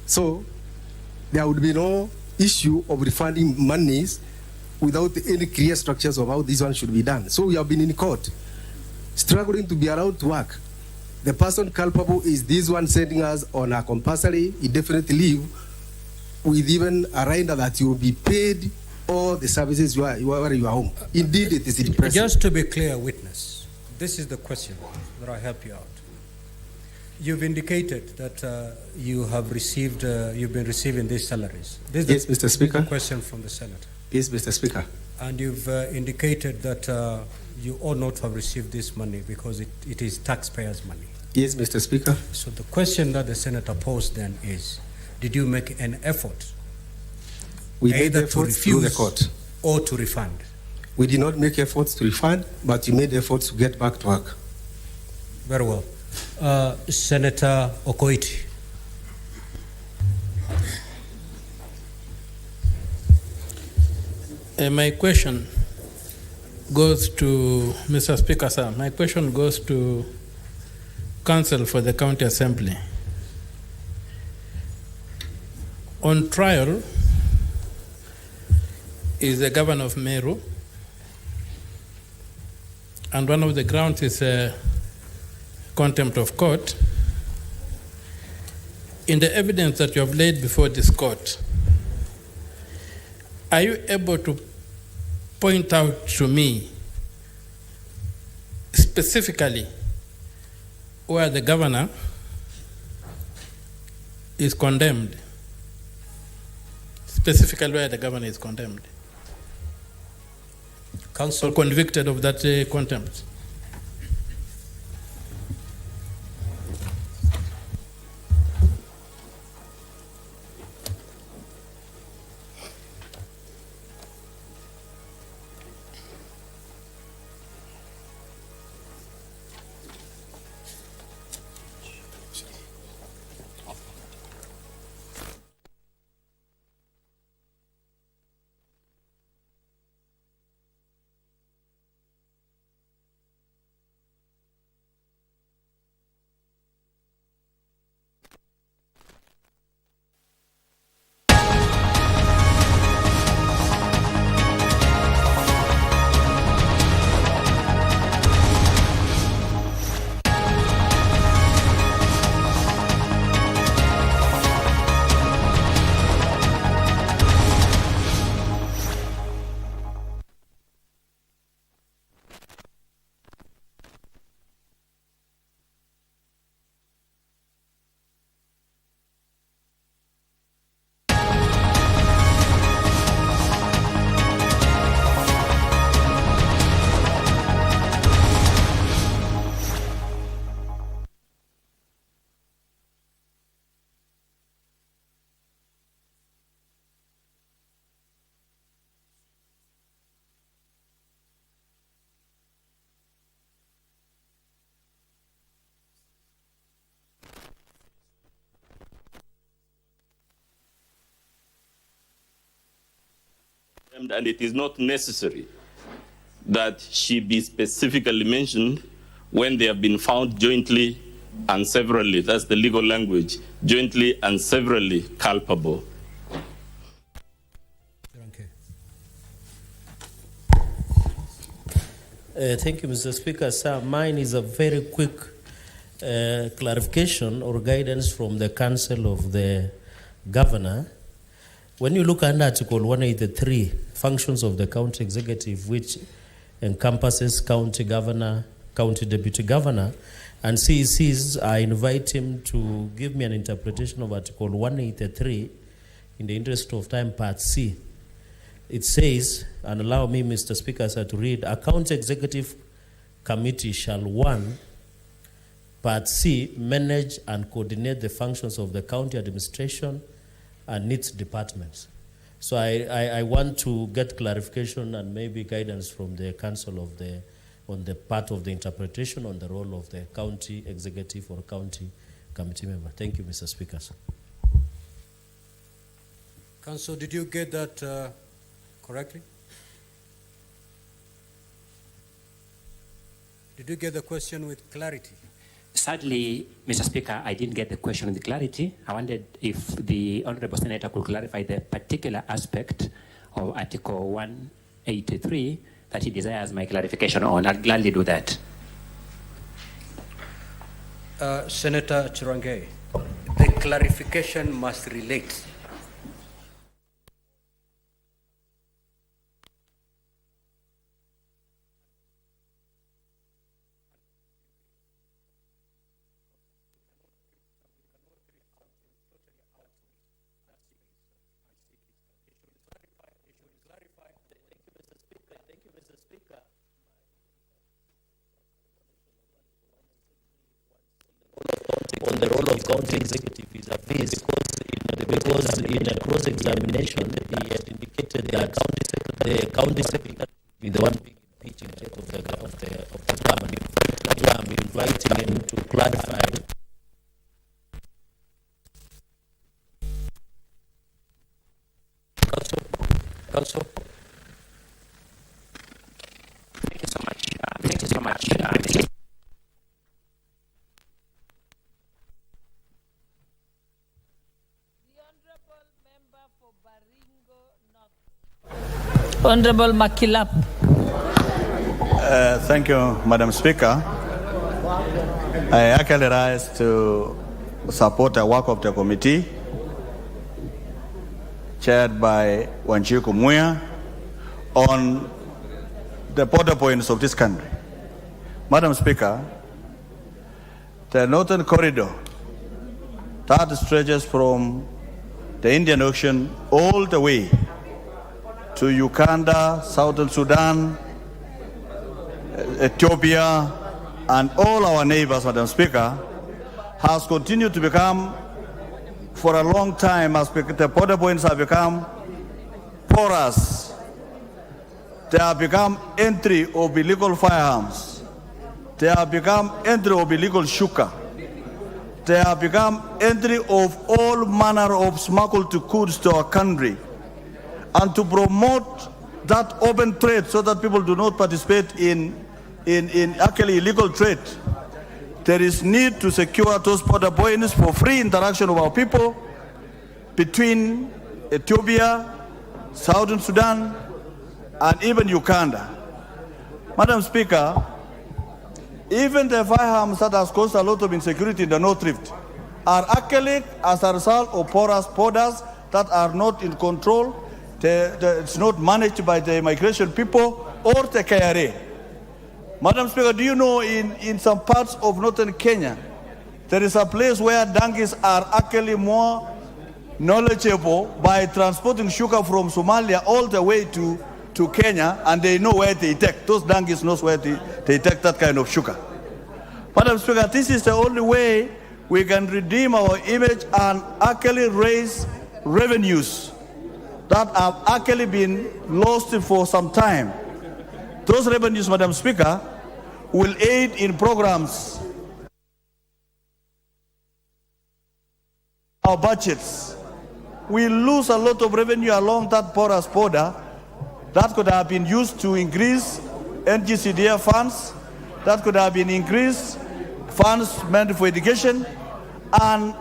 So there would be no issue of refunding monies without any clear structures of how this one should be done. So we have been in court, struggling to be allowed to work. The person culpable is this one sending us on a compulsory indefinite leave with even a reminder that you will be paid all the services where you are home. Indeed, it is depressing. Just to be clear, witness, this is the question that I help you out. You've indicated that you have received, you've been receiving these salaries. Yes, Mr. Speaker. This is a question from the Senator. Yes, Mr. Speaker. And you've indicated that you ought not have received this money because it is taxpayers' money. Yes, Mr. Speaker. So the question that the Senator posed then is, did you make an effort we made either efforts to refuse through the court or to refund? We did not make efforts to refund, but we made efforts to get back to work. Very well. Senator Okoiti. My question goes to Mr. Speaker, sir. My question goes to Counsel for the County Assembly. On trial is the governor of Meru, and one of the grounds is contempt of court. In the evidence that you have laid before this court, are you able to point out to me specifically where the governor is condemned? Specifically where the governor is condemned? Counsel, or convicted of that contempt? and it is not necessary that she be specifically mentioned when they have been found jointly and severally, that's the legal language, jointly and severally culpable. Thank you, Mr. Speaker. Sir, mine is a very quick clarification or guidance from the Council of the Governor. When you look under Article 183, functions of the county executive, which encompasses county governor, county deputy governor, and CECs, I invite him to give me an interpretation of Article 183 in the interest of time, Part C. It says, and allow me, Mr. Speaker, sir, to read, a county executive committee shall, 1, Part C, manage and coordinate the functions of the county administration and its departments. So I want to get clarification and maybe guidance from the council of on the part of the interpretation on the role of the county executive or county committee member. Thank you, Mr. Speaker. Council, did you get that correctly? Did you get the question with clarity? Sadly, Mr. Speaker, I didn't get the question with clarity. I wondered if the Honorable Senator could clarify the particular aspect of Article 183 that he desires my clarification on. I'll gladly do that. Senator Chirange, the clarification must relate. On the role of county executive is a base because in a cross-examination he had indicated that the county secretary is the one being impeached in charge of the government. I'm inviting him to clarify. Council. Thank you so much. Thank you so much. Honorable Makilap. Thank you, Madam Speaker. I actually rise to support the work of the committee chaired by Wanjiku Muya on the border points of this country. Madam Speaker, the northern corridor that stretches from the Indian Ocean all the way to Uganda, Southern Sudan, Ethiopia, and all our neighbors, Madam Speaker, has continued to become, for a long time, as the border points have become porous. They have become entry of illegal firearms. They have become entry of illegal sugar. They have become entry of all manner of smuggled goods to our country. And to promote that open trade so that people do not participate in actually illegal trade, there is need to secure those border points for free interaction of our people between Ethiopia, Southern Sudan, and even Uganda. Madam Speaker, even the firearms that has caused a lot of insecurity in the North Rift are actually as a result of porous borders that are not in control. It's not managed by the immigration people or the KRA. Madam Speaker, do you know in some parts of northern Kenya, there is a place where donkeys are actually more knowledgeable by transporting sugar from Somalia all the way to Kenya, and they know where they take. Those donkeys know where they take that kind of sugar. Madam Speaker, this is the only way we can redeem our image and actually raise revenues that have actually been lost for some time. Those revenues, Madam Speaker, will aid in programs, our budgets. We lose a lot of revenue along that porous border that could have been used to increase NGCDF funds, that could have been increased funds meant for education, and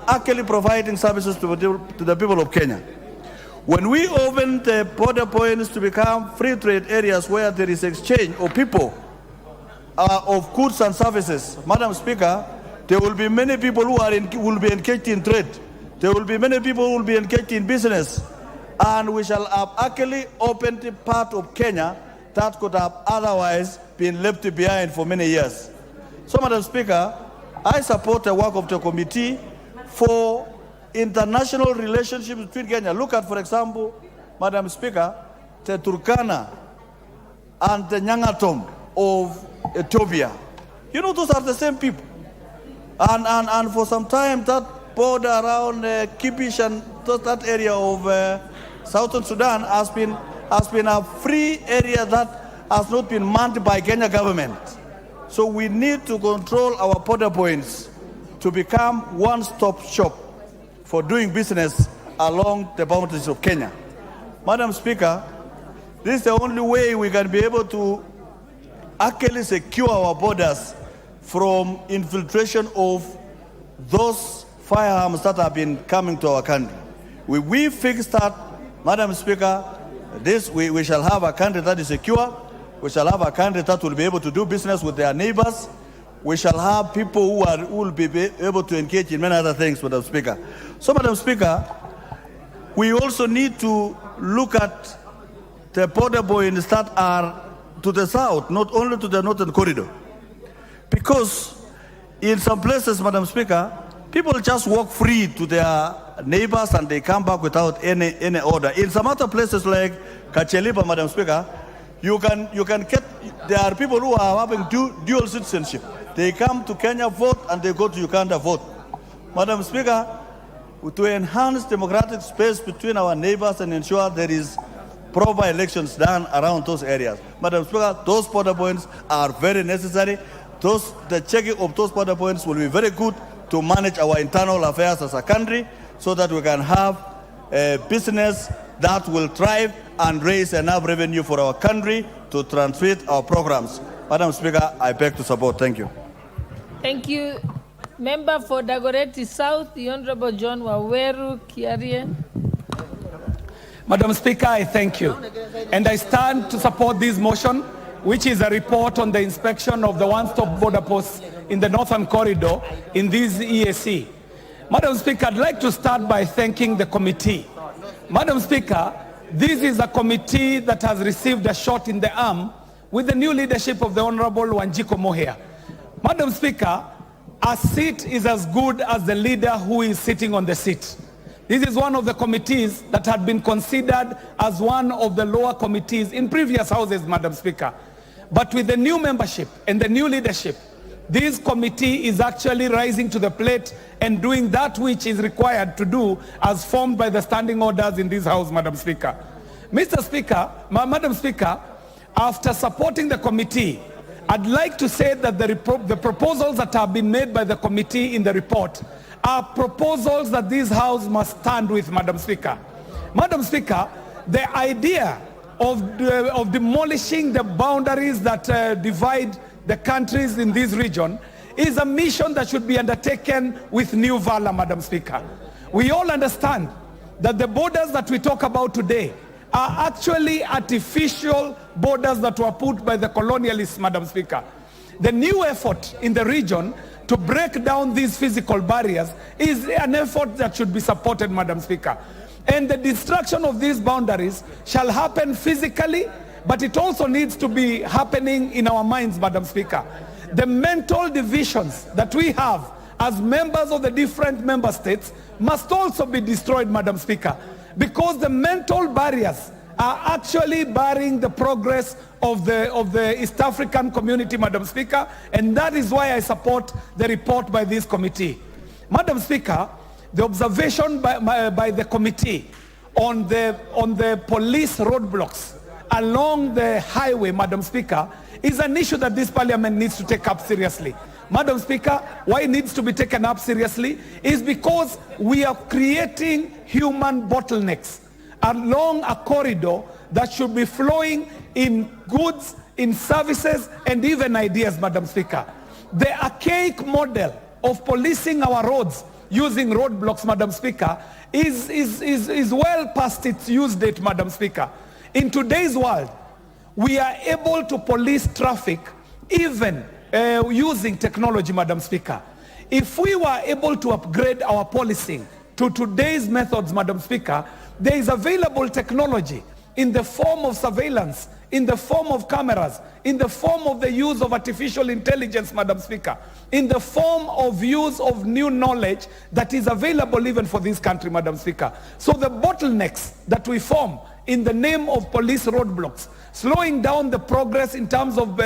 actually providing services to the people of Kenya. When we open the border points to become free trade areas where there is exchange of people, of goods and services, Madam Speaker, there will be many people who will be engaged in trade. There will be many people who will be engaged in business. And we shall have actually opened a part of Kenya that could have otherwise been left behind for many years. So, Madam Speaker, I support the work of the committee for international relationships between Kenya. Look at, for example, Madam Speaker, the Turkana and the Nyangatom of Ethiopia. You know, those are the same people. And for some time, that border around Kibish and that area of Southern Sudan has been a free area that has not been manned by Kenya government. So we need to control our border points to become one-stop shop for doing business along the boundaries of Kenya. Madam Speaker, this is the only way we can be able to actually secure our borders from infiltration of those firearms that have been coming to our country. We fix that, Madam Speaker, we shall have a country that is secure. We shall have a country that will be able to do business with their neighbors. We shall have people who will be able to engage in many other things, Madam Speaker. So, Madam Speaker, we also need to look at the border points that are to the south, not only to the northern corridor. Because in some places, Madam Speaker, people just walk free to their neighbors and they come back without any order. In some other places like Kacheliba, Madam Speaker, you can get, there are people who are having dual citizenship. They come to Kenya, vote, and they go to Uganda, vote. Madam Speaker, to enhance democratic space between our neighbors and ensure there is proper elections done around those areas. Madam Speaker, those border points are very necessary. The checking of those border points will be very good to manage our internal affairs as a country so that we can have a business that will thrive and raise enough revenue for our country to transmit our programs. Madam Speaker, I beg to support. Thank you. Thank you. Member for Dagoretti South, the Honorable John Waweru Kiarie. Madam Speaker, I thank you. And I stand to support this motion, which is a report on the inspection of the one-stop border posts in the northern corridor in this EAC. Madam Speaker, I'd like to start by thanking the committee. Madam Speaker, this is a committee that has received a shot in the arm with the new leadership of the Honorable Wanjiko Mohia. Madam Speaker, a seat is as good as the leader who is sitting on the seat. This is one of the committees that had been considered as one of the lower committees in previous houses, Madam Speaker. But with the new membership and the new leadership, this committee is actually rising to the plate and doing that which is required to do as formed by the standing orders in this house, Madam Speaker. Mr. Speaker, Madam Speaker, after supporting the committee, I'd like to say that the proposals that have been made by the committee in the report are proposals that this house must stand with, Madam Speaker. Madam Speaker, the idea of demolishing the boundaries that divide the countries in this region is a mission that should be undertaken with new valor, Madam Speaker. We all understand that the borders that we talk about today are actually artificial borders that were put by the colonialists, Madam Speaker. The new effort in the region to break down these physical barriers is an effort that should be supported, Madam Speaker. And the destruction of these boundaries shall happen physically, but it also needs to be happening in our minds, Madam Speaker. The mental divisions that we have as members of the different member states must also be destroyed, Madam Speaker, because the mental barriers are actually barring the progress of the East African community, Madam Speaker, and that is why I support the report by this committee. Madam Speaker, the observation by the committee on the police roadblocks along the highway, Madam Speaker, is an issue that this parliament needs to take up seriously. Madam Speaker, why it needs to be taken up seriously is because we are creating human bottlenecks along a corridor that should be flowing in goods, in services, and even ideas, Madam Speaker. The archaic model of policing our roads using roadblocks, Madam Speaker, is well past its use date, Madam Speaker. In today's world, we are able to police traffic even using technology, Madam Speaker. If we were able to upgrade our policing to today's methods, Madam Speaker, there is available technology in the form of surveillance, in the form of cameras, in the form of the use of artificial intelligence, Madam Speaker, in the form of use of new knowledge that is available even for this country, Madam Speaker. So the bottlenecks that we form in the name of police roadblocks, slowing down the progress in terms of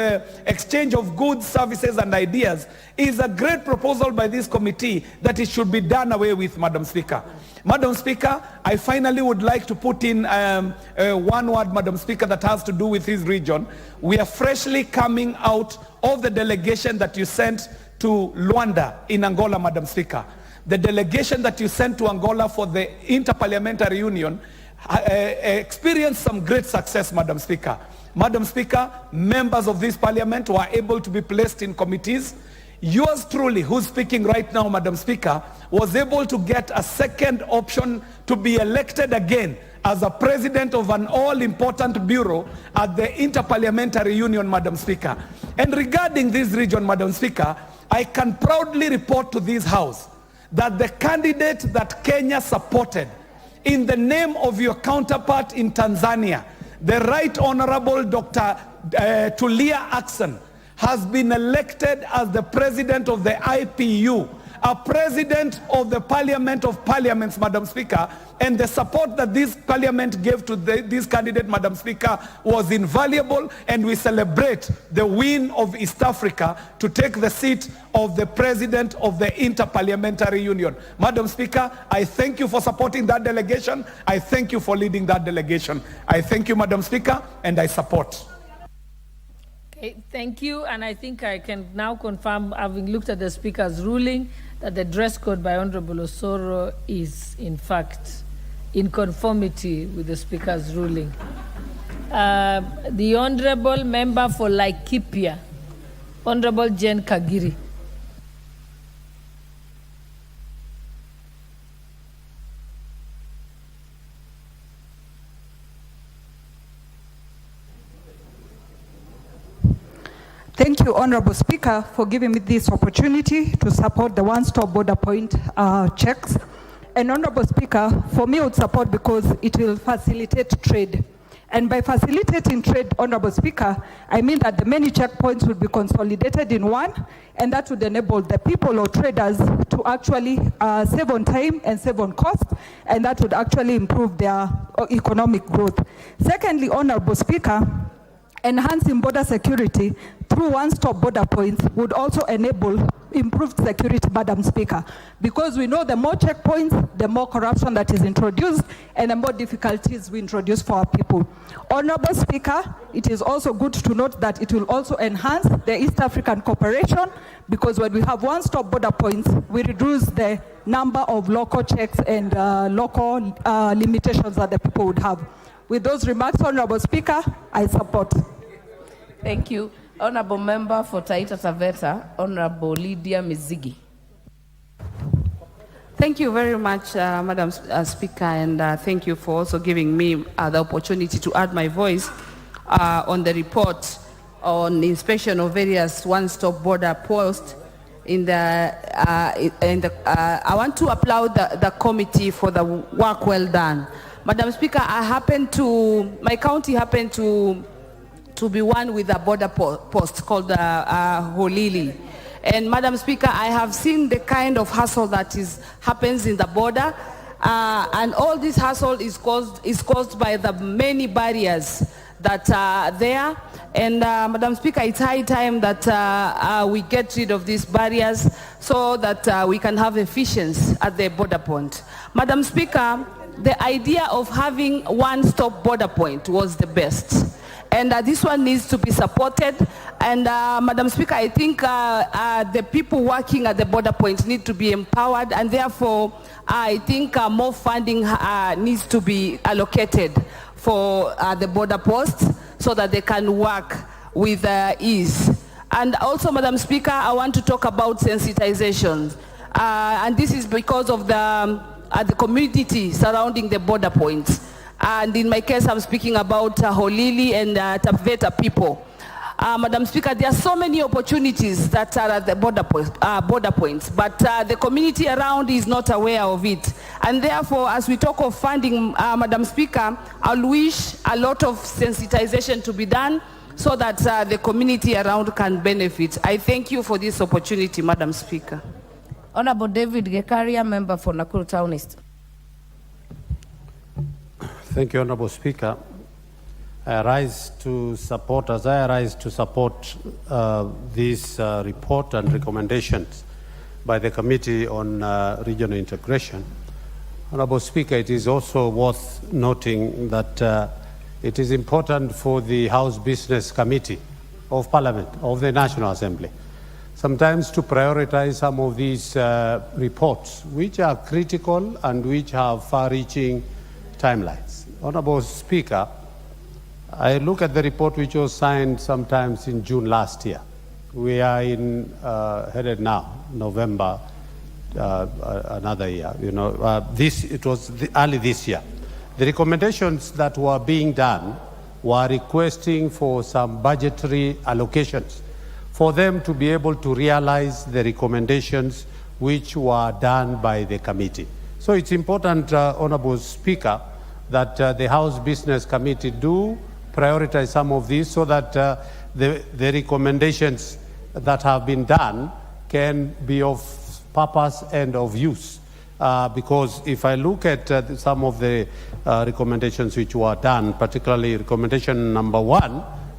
exchange of goods, services, and ideas, is a great proposal by this committee that it should be done away with, Madam Speaker. Madam Speaker, I finally would like to put in one word, Madam Speaker, that has to do with this region. We are freshly coming out of the delegation that you sent to Luanda in Angola, Madam Speaker. The delegation that you sent to Angola for the Interparliamentary Union experienced some great success, Madam Speaker. Madam Speaker, members of this parliament were able to be placed in committees. Yours truly, who's speaking right now, Madam Speaker, was able to get a second option to be elected again as a president of an all-important bureau at the Interparliamentary Union, Madam Speaker. And regarding this region, Madam Speaker, I can proudly report to this House that the candidate that Kenya supported in the name of your counterpart in Tanzania, the Right Honorable Dr. Tulia Ackson, has been elected as the president of the IPU, a president of the Parliament of Parliaments, Madam Speaker, and the support that this parliament gave to this candidate, Madam Speaker, was invaluable, and we celebrate the win of East Africa to take the seat of the president of the Interparliamentary Union. Madam Speaker, I thank you for supporting that delegation. I thank you for leading that delegation. I thank you, Madam Speaker, and I support. Okay, thank you, and I think I can now confirm, having looked at the Speaker's ruling, that the dress code by Honorable Osoro is, in fact, in conformity with the Speaker's ruling. The Honorable Member for Laikipia, Honorable Jane Kagiri. Thank you, Honorable Speaker, for giving me this opportunity to support the one-stop border point checks. And Honorable Speaker, for me, I would support because it will facilitate trade. And by facilitating trade, Honorable Speaker, I mean that the many checkpoints will be consolidated in one, and that would enable the people or traders to actually save on time and save on cost, and that would actually improve their economic growth. Secondly, Honorable Speaker, enhancing border security through one-stop border points would also enable improved security, Madam Speaker, because we know the more checkpoints, the more corruption that is introduced, and the more difficulties we introduce for our people. Honorable Speaker, it is also good to note that it will also enhance the East African cooperation, because when we have one-stop border points, we reduce the number of local checks and local limitations that the people would have. With those remarks, Honorable Speaker, I support. Thank you. Honorable Member for Taita Taveta, Honorable Lydia Mizigi. Thank you very much, Madam Speaker, and thank you for also giving me the opportunity to add my voice on the report on inspection of various one-stop border posts. I want to applaud the committee for the work well done. Madam Speaker, my county happened to be one with a border post called Holili. And Madam Speaker, I have seen the kind of hassle that happens in the border, and all this hassle is caused by the many barriers that are there. And Madam Speaker, it's high time that we get rid of these barriers so that we can have efficiency at the border point. Madam Speaker, the idea of having one-stop border point was the best. And this one needs to be supported. And Madam Speaker, I think the people working at the border points need to be empowered, and therefore I think more funding needs to be allocated for the border posts so that they can work with ease. And also, Madam Speaker, I want to talk about sensitization. And this is because of the community surrounding the border points. And in my case, I'm speaking about Holili and Taveta people. Madam Speaker, there are so many opportunities that are at the border points, but the community around is not aware of it. And therefore, as we talk of funding, Madam Speaker, I'll wish a lot of sensitization to be done so that the community around can benefit. I thank you for this opportunity, Madam Speaker. Honorable David Gekaria, member for Nakuru Town East. Thank you, Honorable Speaker. As I rise to support this report and recommendations by the Committee on Regional Integration. Honorable Speaker, it is also worth noting that it is important for the House Business Committee of Parliament, of the National Assembly, sometimes to prioritize some of these reports, which are critical and which have far-reaching timelines. Honorable Speaker, I look at the report which was signed sometimes in June last year. We are headed now, November, another year. It was early this year. The recommendations that were being done were requesting for some budgetary allocations for them to be able to realize the recommendations which were done by the committee. So it's important, Honorable Speaker, that the House Business Committee do prioritize some of these so that the recommendations that have been done can be of purpose and of use. Because if I look at some of the recommendations which were done, particularly recommendation number 1,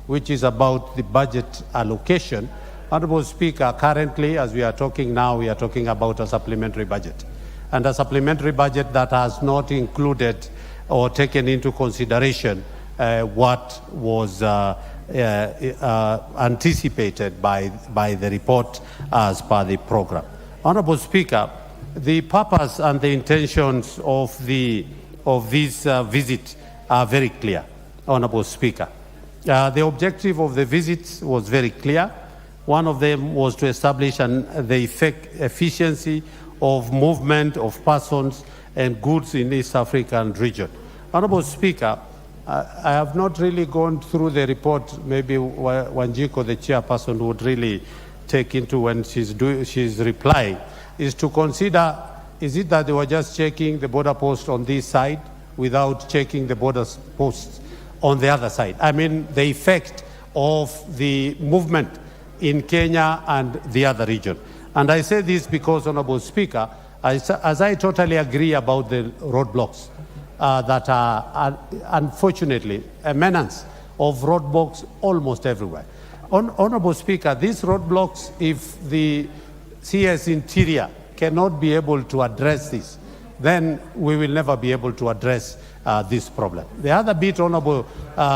which is about the budget allocation, Honorable Speaker, currently as we are talking now, we are talking about a supplementary budget. And a supplementary budget that has not included or taken into consideration what was anticipated by the report as per the program. Honorable Speaker, the purpose and the intentions of this visit are very clear, Honorable Speaker. The objective of the visit was very clear. One of them was to establish the efficiency of movement of persons and goods in East African region. Honorable Speaker, I have not really gone through the report. Maybe Wanjiko, the chairperson, would really take into when she's replying, is to consider, is it that they were just checking the border post on this side without checking the border posts on the other side? I mean, the effect of the movement in Kenya and the other region. And I say this because, Honorable Speaker, as I totally agree about the roadblocks, that are unfortunately a menace of roadblocks almost everywhere. Honorable Speaker, these roadblocks, if the CS Interior cannot be able to address this, then we will never be able to address this problem. The other bit, Honorable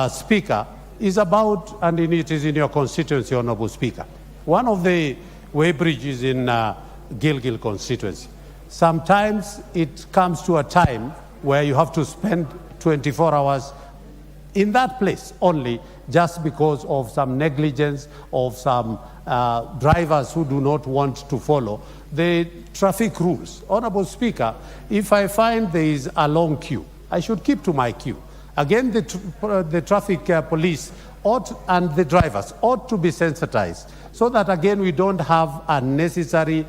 Speaker, is about, and it is in your constituency, Honorable Speaker, one of the way bridges in Gilgil constituency. Sometimes it comes to a time where you have to spend 24 hours in that place only just because of some negligence of some drivers who do not want to follow the traffic rules. Honorable Speaker, if I find there is a long queue, I should keep to my queue. Again, the traffic police and the drivers ought to be sensitized so that, again, we don't have unnecessary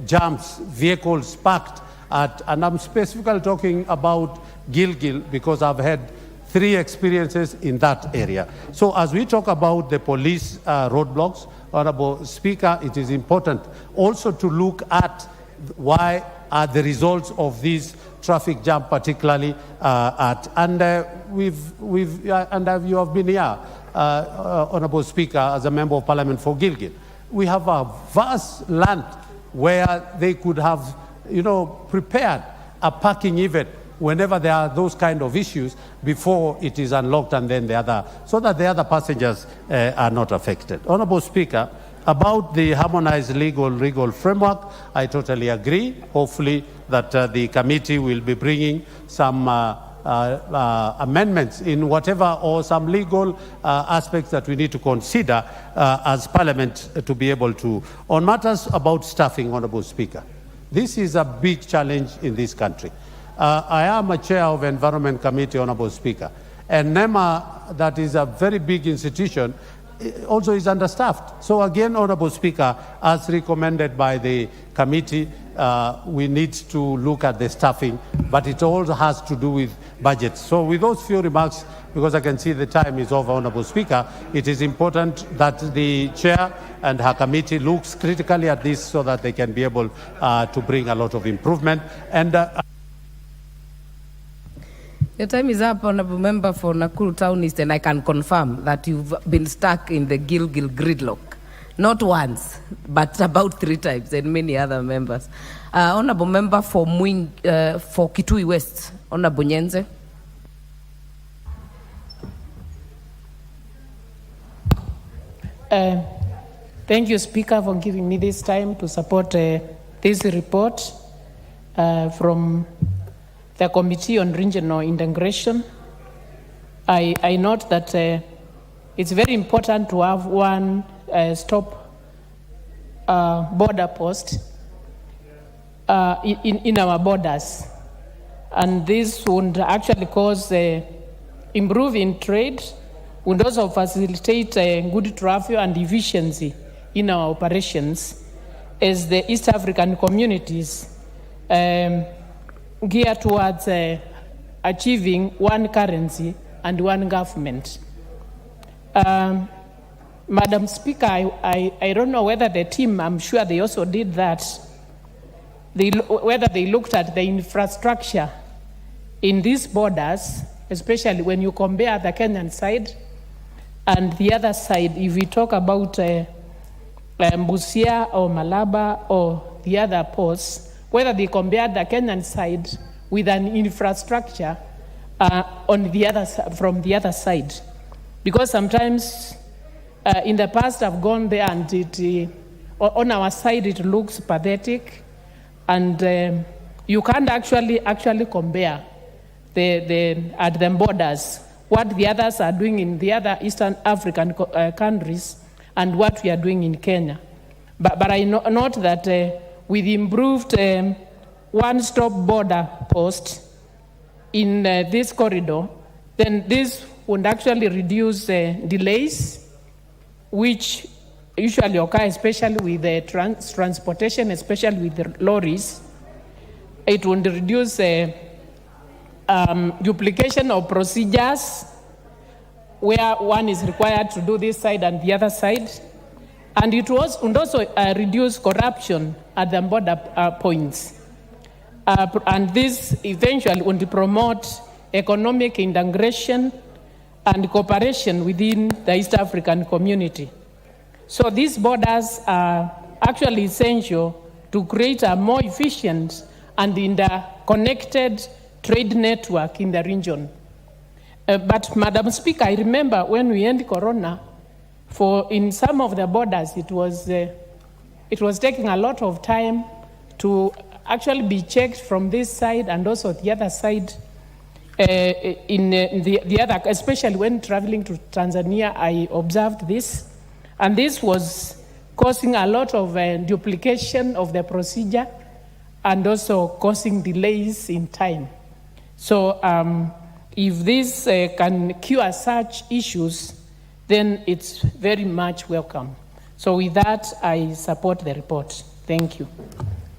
jams, vehicles parked and I'm specifically talking about Gilgil because I've had 3 experiences in that area. So as we talk about the police roadblocks, Honorable Speaker, it is important also to look at why are the results of these traffic jam particularly you have been here, Honorable Speaker, as a member of Parliament for Gilgil. We have a vast land where they could have prepared a parking event whenever there are those kind of issues before it is unlocked and then so that the other passengers are not affected. Honorable Speaker, about the harmonized legal framework, I totally agree. Hopefully that the committee will be bringing some amendments in whatever or some legal aspects that we need to consider as Parliament to be able to. On matters about staffing, Honorable Speaker, this is a big challenge in this country. I am a chair of Environment Committee, Honorable Speaker, and NEMA, that is a very big institution, also is understaffed. So again, Honorable Speaker, as recommended by the committee, we need to look at the staffing, but it also has to do with budget. So with those few remarks, because I can see the time is over, Honorable Speaker, it is important that the chair and her committee looks critically at this so that they can be able to bring a lot of improvement. And your time is up, Honorable Member for Nakuru Town East, and I can confirm that you've been stuck in the Gilgil gridlock. Not once, but about 3 times, and many other members. Honorable Member for for Kitui West, Honorable Nyenze. Thank you, Speaker, for giving me this time to support this report from the Committee on Regional Integration. I note that it's very important to have one stop border post in our borders. And this would actually cause improve in trade, would also facilitate good traffic and efficiency in our operations as the East African communities gear towards achieving one currency and one government. Madam Speaker, I don't know whether the team, I'm sure they also did that, whether they looked at the infrastructure in these borders, especially when you compare the Kenyan side and the other side. If we talk about Busia or Malaba or the other ports, whether they compare the Kenyan side with an infrastructure on the other from the other side, because sometimes in the past I've gone there and on our side it looks pathetic, and you can't actually compare at the borders what the others are doing in the other Eastern African countries and what we are doing in Kenya. But I note that with improved one-stop border post in this corridor, then this would actually reduce delays, which usually occur, especially with the transportation, especially with the lorries. It would reduce duplication of procedures where one is required to do this side and the other side. And it would also reduce corruption at the border points. And this eventually would promote economic integration and cooperation within the East African community. So these borders are actually essential to create a more efficient and interconnected trade network in the region. But Madam Speaker, I remember when we ended Corona, in some of the borders, it was taking a lot of time to actually be checked from this side and also the other side. In the other, especially when traveling to Tanzania, I observed this, and this was causing a lot of duplication of the procedure and also causing delays in time. So if this can cure such issues, then it's very much welcome. So with that, I support the report. Thank you.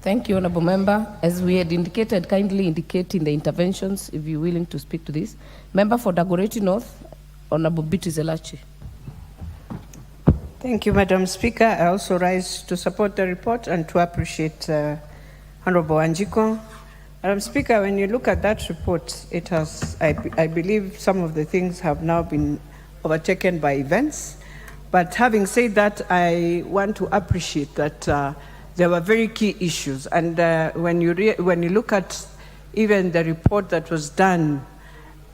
Thank you, Honourable Member. As we had indicated, kindly indicate in the interventions if you're willing to speak to this. Member for Dagoretti North, Honourable Biti Zelachi. Thank you, Madam Speaker. I also rise to support the report and to appreciate Honourable Anjiko. Madam Speaker, when you look at that report, it has, I believe some of the things have now been overtaken by events. But having said that, I want to appreciate that there were very key issues. And when you look at even the report that was done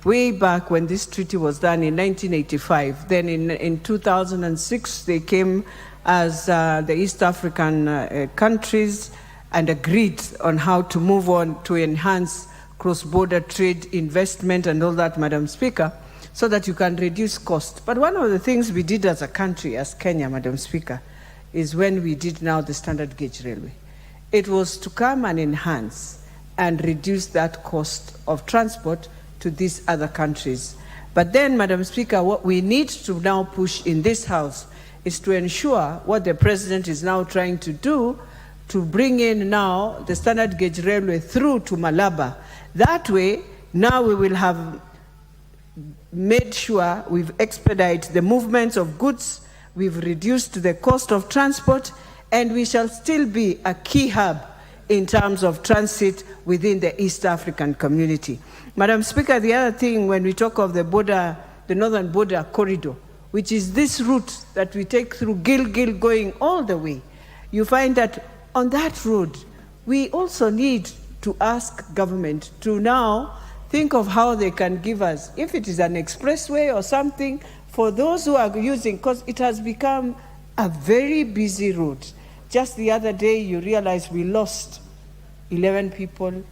way back when this treaty was done in 1985. Then in 2006, they came as the East African countries and agreed on how to move on to enhance cross-border trade, investment, and all that, Madam Speaker, so that you can reduce cost. But one of the things we did as a country, as Kenya, Madam Speaker, is when we did now the standard gauge railway. It was to come and enhance and reduce that cost of transport to these other countries. But then, Madam Speaker, what we need to now push in this House is to ensure what the President is now trying to do, to bring in now the standard gauge railway through to Malaba. That way, now we will have made sure we've expedited the movements of goods, we've reduced the cost of transport, and we shall still be a key hub in terms of transit within the East African community. Madam Speaker, the other thing when we talk of the border, the northern border corridor, which is this route that we take through Gilgil going all the way, you find that on that road, we also need to ask government to now think of how they can give us, if it is an expressway or something, for those who are using, because it has become a very busy route. Just the other day, you realize we lost 11 people,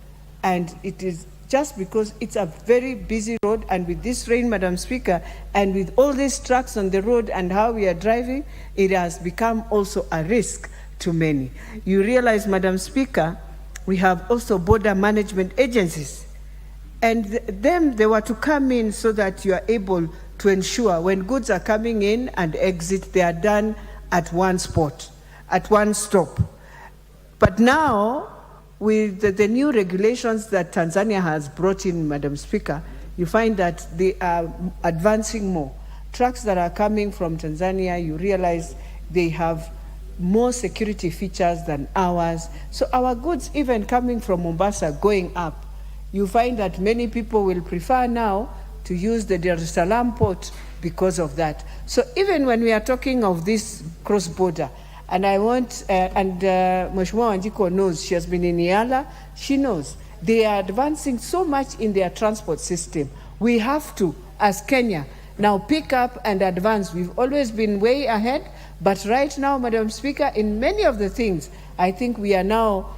and it is just because it's a very busy road, and with this rain, Madam Speaker, and with all these trucks on the road and how we are driving, it has become also a risk to many. You realize, Madam Speaker, we have also border management agencies, and they were to come in so that you are able to ensure when goods are coming in and exit, they are done at one spot, at one stop. But now, with the new regulations that Tanzania has brought in, Madam Speaker, you find that they are advancing more. Trucks that are coming from Tanzania, you realize they have more security features than ours. So our goods, even coming from Mombasa, going up, you find that many people will prefer now to use the Dar es Salaam port because of that. So even when we are talking of this cross-border, and I want, Mheshimiwa Wanjiko knows, she has been in Yala, she knows, they are advancing so much in their transport system. We have to, as Kenya, now pick up and advance. We've always been way ahead, but right now, Madam Speaker, in many of the things, I think we are now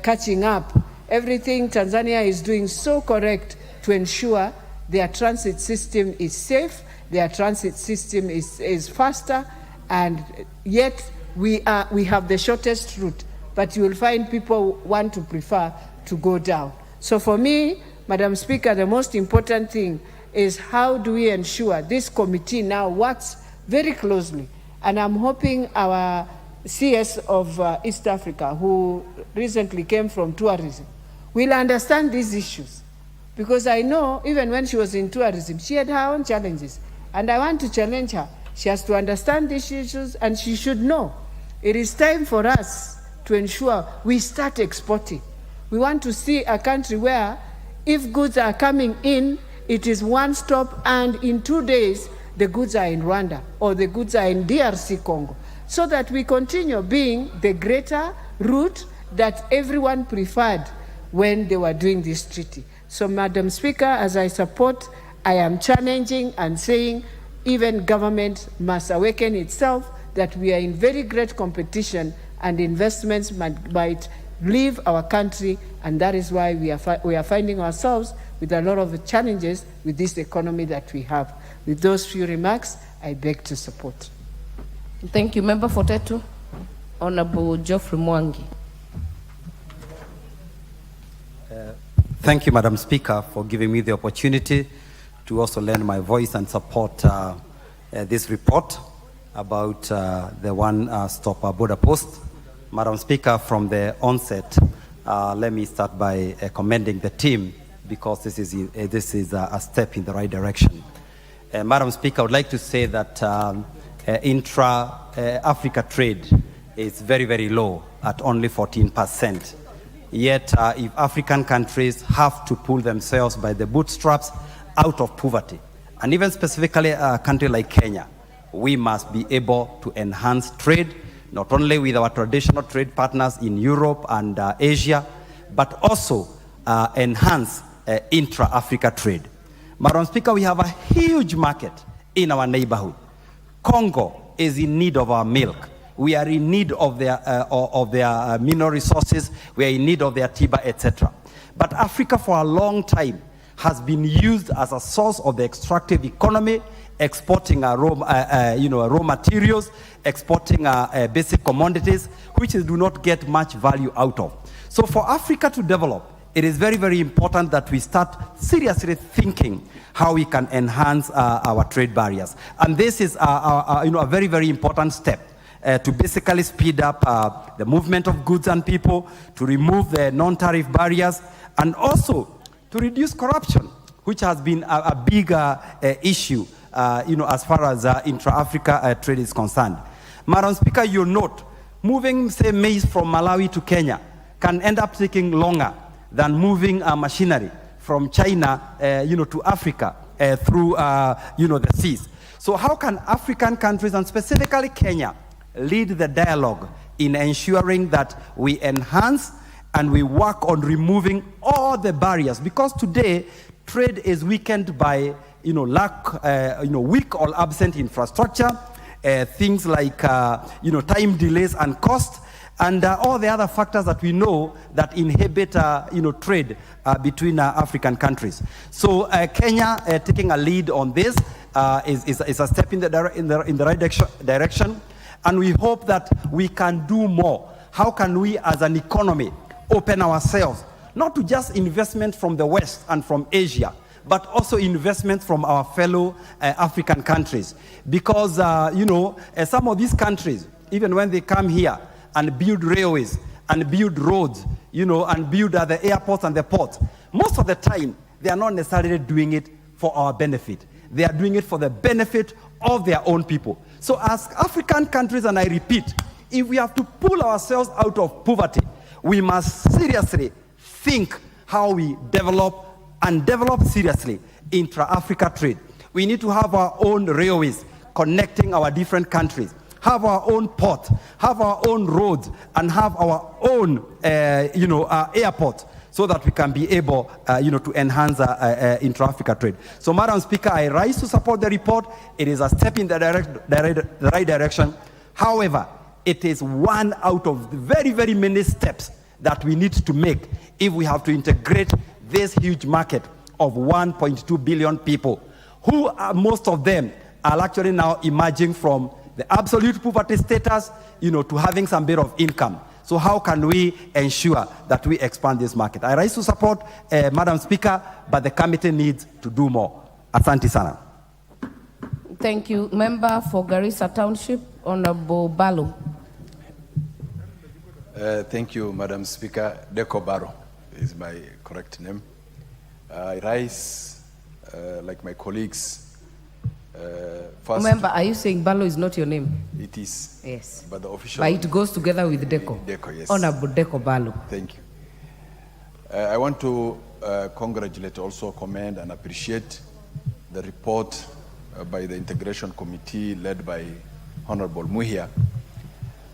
catching up. Everything Tanzania is doing so correct to ensure their transit system is safe, their transit system is faster, and yet we have the shortest route, but you will find people want to prefer to go down. So for me, Madam Speaker, the most important thing is how do we ensure this committee now works very closely. And I'm hoping our CS of East Africa, who recently came from tourism, will understand these issues. Because I know even when she was in tourism, she had her own challenges. And I want to challenge her. She has to understand these issues, and she should know it is time for us to ensure we start exporting. We want to see a country where if goods are coming in, it is one stop, and in 2 days, the goods are in Rwanda or the goods are in DRC Congo, so that we continue being the greater route that everyone preferred when they were doing this treaty. So, Madam Speaker, as I support, I am challenging and saying even government must awaken itself that we are in very great competition and investments might leave our country, and that is why we are finding ourselves with a lot of challenges with this economy that we have. With those few remarks, I beg to support. Thank you. Member for Tetu, Honorable Geoffrey Mwangi. Thank you, Madam Speaker, for giving me the opportunity to also lend my voice and support this report about the one-stop border post. Madam Speaker, from the onset, let me start by commending the team, because this is a step in the right direction. Madam Speaker, I would like to say that intra-Africa trade is very, very low at only 14%. Yet, if African countries have to pull themselves by the bootstraps out of poverty, and even specifically a country like Kenya, we must be able to enhance trade, not only with our traditional trade partners in Europe and Asia, but also enhance intra-Africa trade. Madam Speaker, we have a huge market in our neighborhood. Congo is in need of our milk. We are in need of their mineral resources. We are in need of their timber, etc. But Africa for a long time has been used as a source of the extractive economy, exporting raw materials, exporting basic commodities, which do not get much value out of. So for Africa to develop, it is very, very important that we start seriously thinking how we can enhance our trade barriers. And this is a very, very important step to basically speed up the movement of goods and people, to remove the non-tariff barriers, and also to reduce corruption, which has been a big issue as far as intra-Africa trade is concerned. Madam Speaker, you'll note, moving, say, maize from Malawi to Kenya can end up taking longer than moving machinery from China to Africa through the seas. So how can African countries, and specifically Kenya, lead the dialogue in ensuring that we enhance and we work on removing all the barriers? Because today, trade is weakened by lack, weak or absent infrastructure, things like time delays and cost, and all the other factors that we know that inhibit trade between African countries. So Kenya taking a lead on this is a step in the right direction, and we hope that we can do more. How can we as an economy open ourselves, not to just investment from the West and from Asia, but also investment from our fellow African countries? Because, some of these countries, even when they come here and build railways and build roads, and build the airports and the ports, most of the time, they are not necessarily doing it for our benefit. They are doing it for the benefit of their own people. So as African countries, and I repeat, if we have to pull ourselves out of poverty, we must seriously think how we develop seriously intra-Africa trade. We need to have our own railways connecting our different countries, have our own port, have our own roads, and have our own, airport, so that we can be able, to enhance intra-Africa trade. So, Madam Speaker, I rise to support the report. It is a step in the right direction. However, it is one out of the very, very many steps that we need to make if we have to integrate this huge market of 1.2 billion people, who most of them are actually now emerging from the absolute poverty status, to having some bit of income. So how can we ensure that we expand this market? I rise to support, Madam Speaker, but the committee needs to do more. Asante sana. Thank you. Member for Garissa Township, Honorable Balu. Thank you, Madam Speaker. Deko Baro is my correct name. I rise, like my colleagues, first. Remember, are you saying Balo is not your name? It is. Yes. But the official. But it goes together with Deko. Deko, yes. Honorable Deko Balo. Thank you. I want to congratulate, also commend and appreciate the report by the Integration Committee led by Honorable Muhia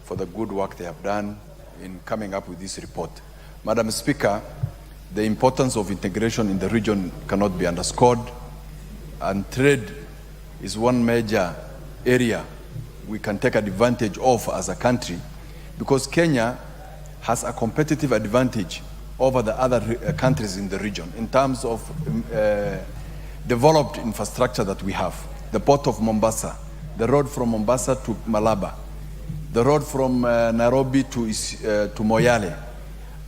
for the good work they have done in coming up with this report. Madam Speaker, the importance of integration in the region cannot be underscored, and trade is one major area we can take advantage of as a country, because Kenya has a competitive advantage over the other countries in the region in terms of developed infrastructure that we have. The port of Mombasa, the road from Mombasa to Malaba, the road from Nairobi to Moyale,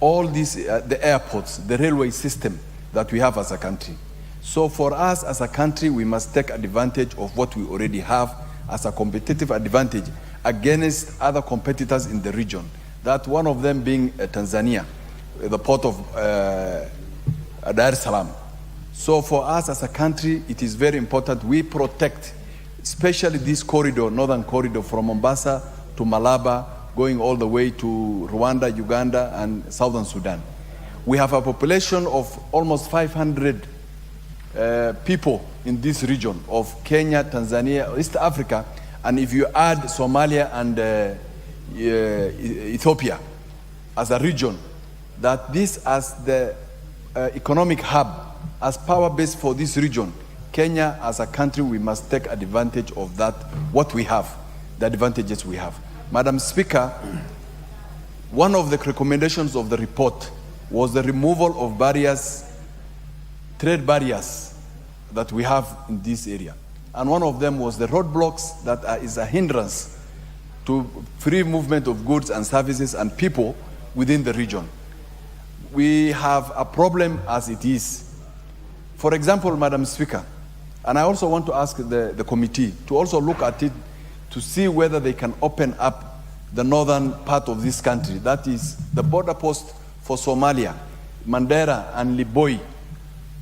all these, the airports, the railway system that we have as a country. So for us as a country, we must take advantage of what we already have as a competitive advantage against other competitors in the region. That one of them being Tanzania, the port of Dar es Salaam. So for us as a country, it is very important we protect, especially this corridor, northern corridor from Mombasa to Malaba, going all the way to Rwanda, Uganda, and southern Sudan. We have a population of almost 500 people in this region of Kenya, Tanzania, East Africa, and if you add Somalia and Ethiopia as a region, that this as the economic hub, as power base for this region, Kenya as a country, we must take advantage of that, what we have, the advantages we have. Madam Speaker, one of the recommendations of the report was the removal of barriers, trade barriers that we have in this area. And one of them was the roadblocks that is a hindrance to free movement of goods and services and people within the region. We have a problem as it is. For example, Madam Speaker, and I also want to ask the committee to also look at it to see whether they can open up the northern part of this country, that is the border post for Somalia, Mandera and Liboi,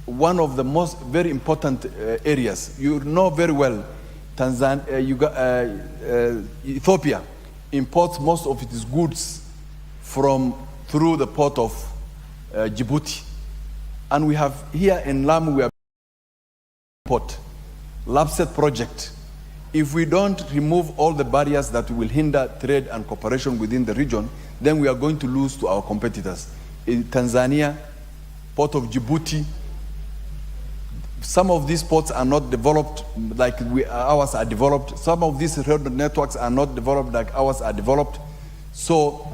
one of the most very important areas. You know very well, Ethiopia imports most of its goods through the port of Djibouti. And we have here in Lamu, we have port, Lapset project. If we don't remove all the barriers that will hinder trade and cooperation within the region, then we are going to lose to our competitors. In Tanzania, port of Djibouti, some of these ports are not developed like ours are developed. Some of these road networks are not developed like ours are developed. So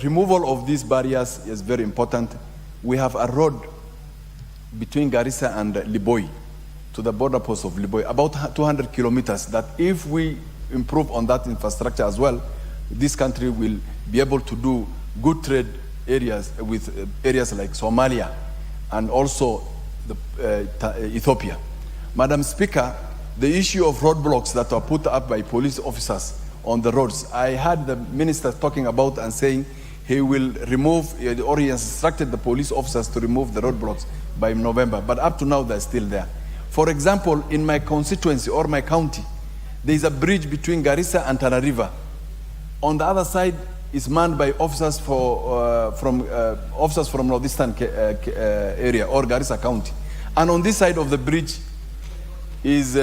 removal of these barriers is very important. We have a road between Garissa and Liboi, to the border post of Liboi, about 200 kilometers, that if we improve on that infrastructure as well, this country will be able to do good trade areas with areas like Somalia and also Ethiopia. Madam Speaker, the issue of roadblocks that are put up by police officers on the roads, I heard the minister talking about and saying he will remove, or he instructed the police officers to remove the roadblocks by November, but up to now they're still there. For example, in my constituency or my county, there is a bridge between Garissa and Tana River. On the other side is manned by officers from northeastern area or Garissa County. And on this side of the bridge is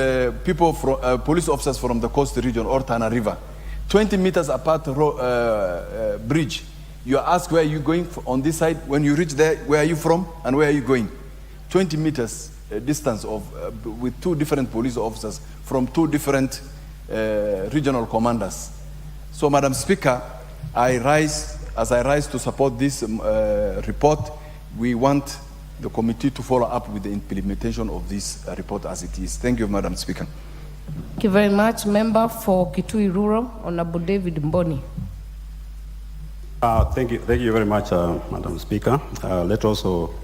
people from police officers from the coast region or Tana River. 20 meters apart bridge. You are asked where are you going on this side. When you reach there, where are you from and where are you going? 20 meters distance of with two different police officers from two different regional commanders. So, Madam Speaker, as I rise to support this report, we want the committee to follow up with the implementation of this report as it is. Thank you, Madam Speaker. Thank you very much. Member for Kitui Rural, Honorable David Mboni. Thank you very much, Madam Speaker. Let also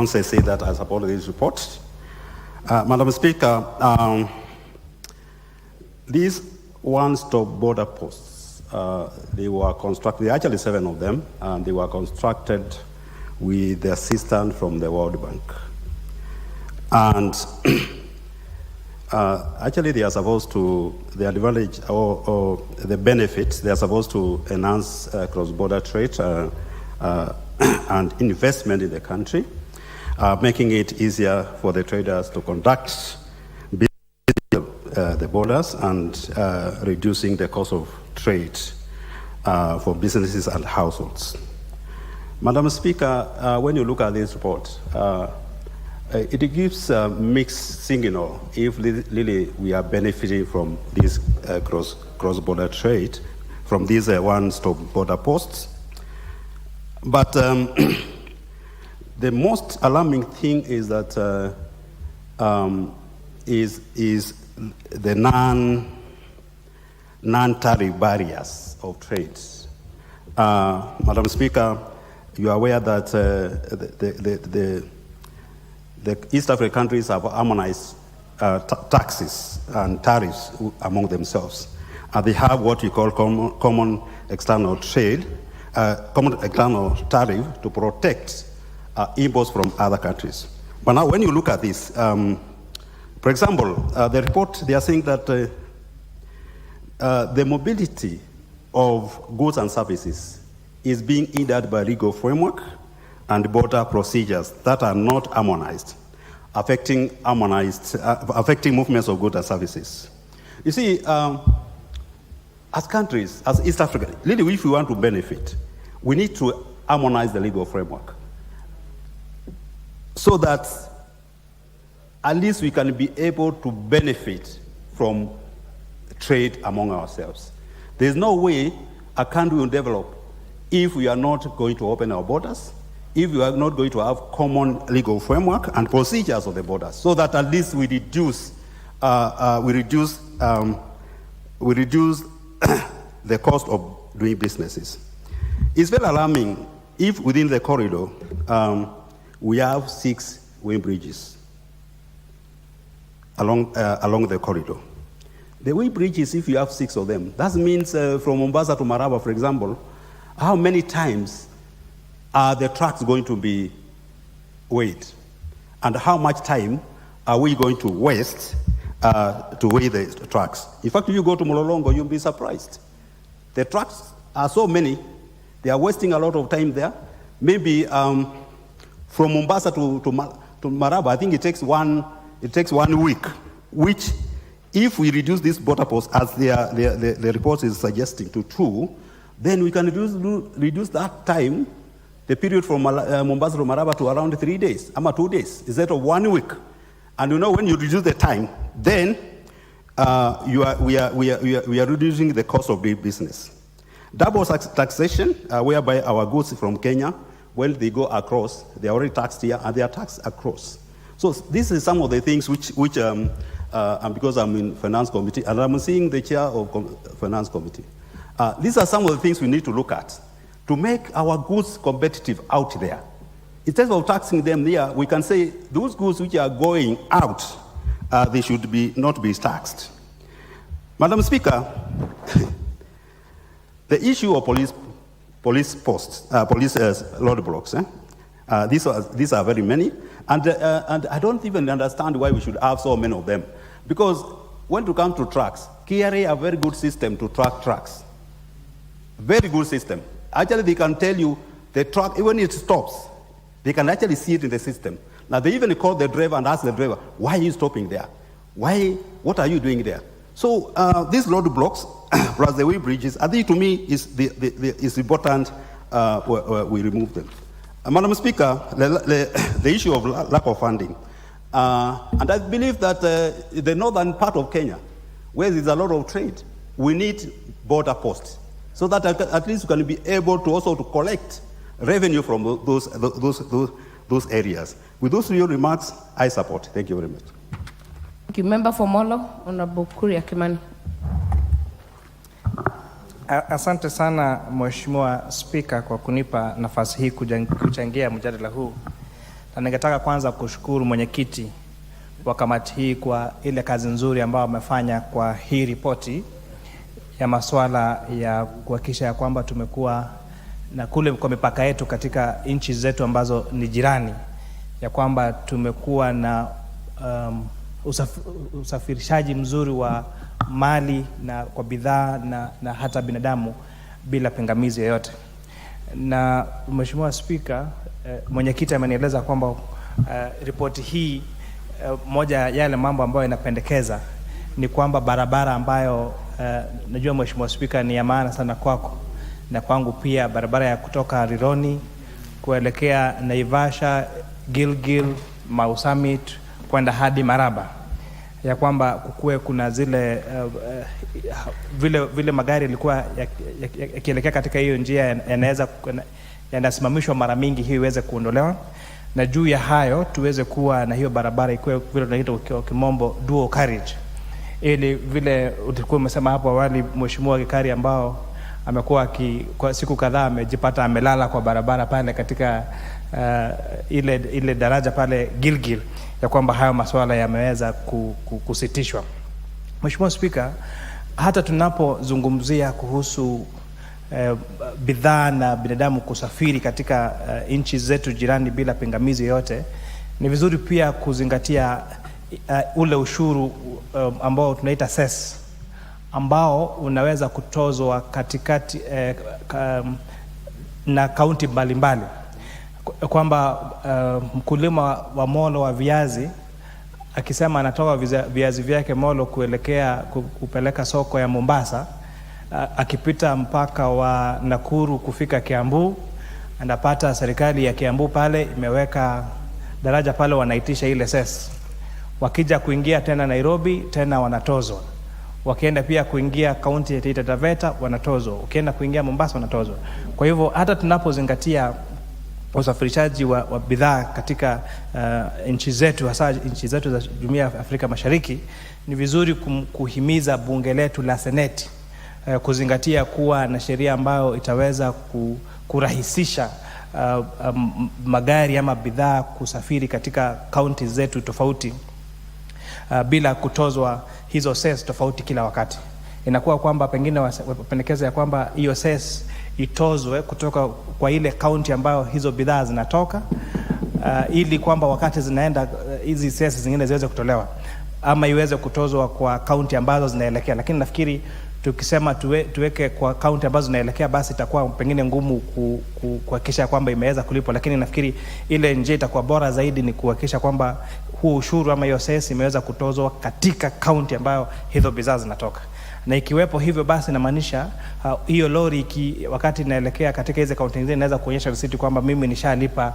say that I support this report. Madam Speaker, these one-stop border posts, they were constructed, actually 7 of them, and they were constructed with the assistance from the World Bank. And actually they are supposed to, the advantage or the benefits, they are supposed to enhance cross-border trade and investment in the country, making it easier for the traders to conduct the borders and reducing the cost of trade for businesses and households. Madam Speaker, when you look at this report, it gives a mixed signal if really we are benefiting from this cross-border trade, from these one-stop border posts. But the most alarming thing is that is the non-tariff barriers of trade. Madam Speaker, you are aware that the East African countries have harmonized taxes and tariffs among themselves. They have what we call common external trade, common external tariff to protect imports from other countries. But now when you look at this, for example, the report, they are saying that the mobility of goods and services is being hindered by legal framework and border procedures that are not harmonized, affecting movements of goods and services. You see, as countries, as East Africa, really if we want to benefit, we need to harmonize the legal framework so that at least we can be able to benefit from trade among ourselves. There's no way a country will develop if we are not going to open our borders, if we are not going to have common legal framework and procedures of the borders, so that at least we reduce the cost of doing businesses. It's very alarming if within the corridor we have 6 wind bridges along the corridor. The wind bridges, if you have 6 of them, that means from Mombasa to Maraba, for example, how many times are the trucks going to be weighed? And how much time are we going to waste to weigh the trucks? In fact, if you go to Mololongo, you'll be surprised. The trucks are so many, they are wasting a lot of time there. Maybe from Mombasa to Maraba, I think it takes one week, which if we reduce this border post, as the report is suggesting, to 2, then we can reduce that time, the period from Mombasa to Maraba, to around 3 days, 2 days, instead of 1 week. And you know, when you reduce the time, then we are reducing the cost of doing business. Double taxation, whereby our goods from Kenya, when they go across, they are already taxed here and they are taxed across. So this is some of the things which and because I'm in Finance Committee, and I'm seeing the chair of Finance Committee, these are some of the things we need to look at to make our goods competitive out there. Instead of taxing them here, we can say those goods which are going out, they should not be taxed. Madam Speaker, the issue of police posts, police roadblocks, these are very many, and I don't even understand why we should have so many of them. Because when it comes to trucks, KRA have a very good system to track trucks. Very good system. Actually, they can tell you the truck, even if it stops, they can actually see it in the system. Now, they even call the driver and ask the driver, why are you stopping there? What are you doing there? So these roadblocks, plus the way bridges, I think to me is important we remove them. Madam Speaker, the issue of lack of funding. And I believe that the northern part of Kenya, where there's a lot of trade, we need border posts, so that at least we can be able to also to collect revenue from those areas. With those few remarks, I support. Thank you very much. Thank you. Member for Molo, Honorable Kuria Kimani. Asante sana Mheshimiwa Spika kwa kunipa nafasi hii kuchangia mjadala huu. Na ningetaka kwanza kushukuru mwenyekiti wa kamati hii kwa ile kazi nzuri ambayo amefanya kwa hii ripoti ya masuala ya kuhakikisha ya kwamba tumekuwa na kule kwa mipaka yetu katika nchi zetu ambazo ni jirani, ya kwamba tumekuwa na usafirishaji mzuri wa mali na kwa bidhaa na hata binadamu bila pingamizi yoyote. Na Mheshimiwa Spika, mwenyekiti amenieleza kwamba ripoti hii moja yale mambo ambayo inapendekeza ni kwamba barabara ambayo najua Mheshimiwa Spika ni ya maana sana kwako na kwangu pia, barabara ya kutoka Rironi kuelekea Naivasha, Gilgil, Mau Summit kwenda hadi Maraba, ya kwamba kukue kuna zile vile magari yalikuwa yakielekea katika hiyo njia yanaweza yanasimamishwa mara mingi, hiyo iweze kuondolewa, na juu ya hayo tuweze kuwa na hiyo barabara ikuwe vile tunaita kwa kimombo dual carriage, ili vile ulikuwa umesema hapo awali Mheshimiwa Gikari, ambao amekuwa kwa siku kadhaa amejipata amelala kwa barabara pale katika ile daraja pale Gilgil, ya kwamba hayo masuala yameweza kusitishwa. Mheshimiwa Spika, hata tunapozungumzia kuhusu bidhaa na binadamu kusafiri katika nchi zetu jirani bila pingamizi yote, ni vizuri pia kuzingatia ule ushuru ambao tunaita cess, ambao unaweza kutozwa katikati na kaunti mbalimbali, kwamba mkulima wa Molo wa viazi akisema anatoka viazi vyake Molo kuelekea kupeleka soko ya Mombasa, akipita mpaka wa Nakuru kufika Kiambu, Anapata serikali ya Kiambu pale imeweka daraja pale, wanaitisha ile cess. Wakija kuingia tena Nairobi tena wanatozwa. Wakienda pia kuingia kaunti ya Taita Taveta wanatozwa. Ukienda kuingia Mombasa wanatozwa. Kwa hivyo hata tunapozingatia usafirishaji wa bidhaa katika nchi zetu, hasa nchi zetu za Jumuiya ya Afrika Mashariki, ni vizuri kuhimiza bunge letu la Seneti kuzingatia kuwa na sheria ambayo itaweza kurahisisha magari ama bidhaa kusafiri katika kaunti zetu tofauti bila kutozwa hizo cess tofauti kila wakati. Inakuwa kwamba pengine wapendekeza ya kwamba hiyo cess itozwe kutoka kwa ile kaunti ambayo hizo bidhaa zinatoka, ili kwamba wakati zinaenda hizi cess zingine ziweze kutolewa, ama iweze kutozwa kwa kaunti ambazo zinaelekea. Lakini nafikiri tukisema tuweke kwa kaunti ambazo zinaelekea, basi itakuwa pengine ngumu kuhakikisha kwamba imeweza kulipwa. Lakini nafikiri ile njia itakuwa bora zaidi ni kuhakikisha kwamba huo ushuru ama hiyo cess imeweza kutozwa katika kaunti ambayo hizo bidhaa zinatoka. Na ikiwepo hivyo, basi inamaanisha hiyo lori wakati inaelekea katika hizo kaunti nyingine inaweza kuonyesha risiti kwamba mimi nishalipa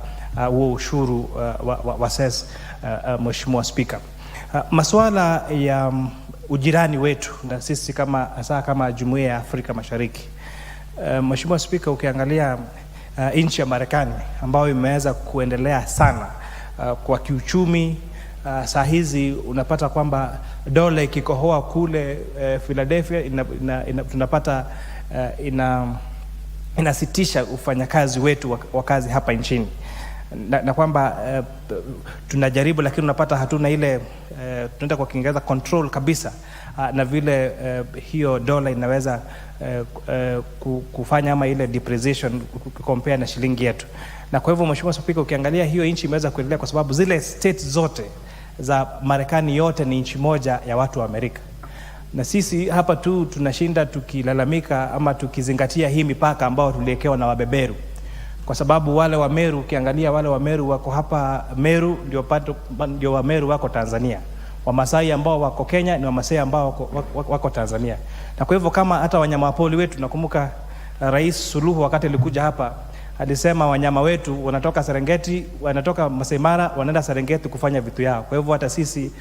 huo ushuru wa cess. Mheshimiwa Spika, masuala ya ujirani wetu na sisi kama Jumuiya ya Afrika Mashariki, Mheshimiwa Spika, ukiangalia nchi ya Marekani ambayo imeweza kuendelea sana kwa kiuchumi, saa hizi unapata kwamba dola ikikohoa kule Philadelphia tunapata inasitisha ufanyakazi wetu wa kazi hapa nchini, na kwamba tunajaribu, lakini unapata hatuna ile tunaenda kwa Kiingereza control kabisa, na vile hiyo dola inaweza kufanya ama ile depreciation compare na shilingi yetu. Na kwa hivyo Mheshimiwa Spika, ukiangalia hiyo nchi imeweza kuendelea kwa sababu zile states zote za Marekani yote ni nchi moja ya watu wa Amerika. Na sisi hapa tu tunashinda tukilalamika ama tukizingatia hii mipaka ambao tuliekewa na wabeberu. Kwa sababu wale wa Meru, ukiangalia wale wa Meru wako hapa Meru, ndio wa Meru wako Tanzania. Wamasai ambao wako Kenya ni Wamasai ambao wako Tanzania. Na kwa hivyo kama hata wanyama pori wetu, nakumbuka Rais Suluhu wakati alikuja hapa alisema wanyama wetu wanatoka Serengeti, wanatoka Masai Mara, wanaenda Serengeti kufanya vitu yao. Kwa hivyo hata sisi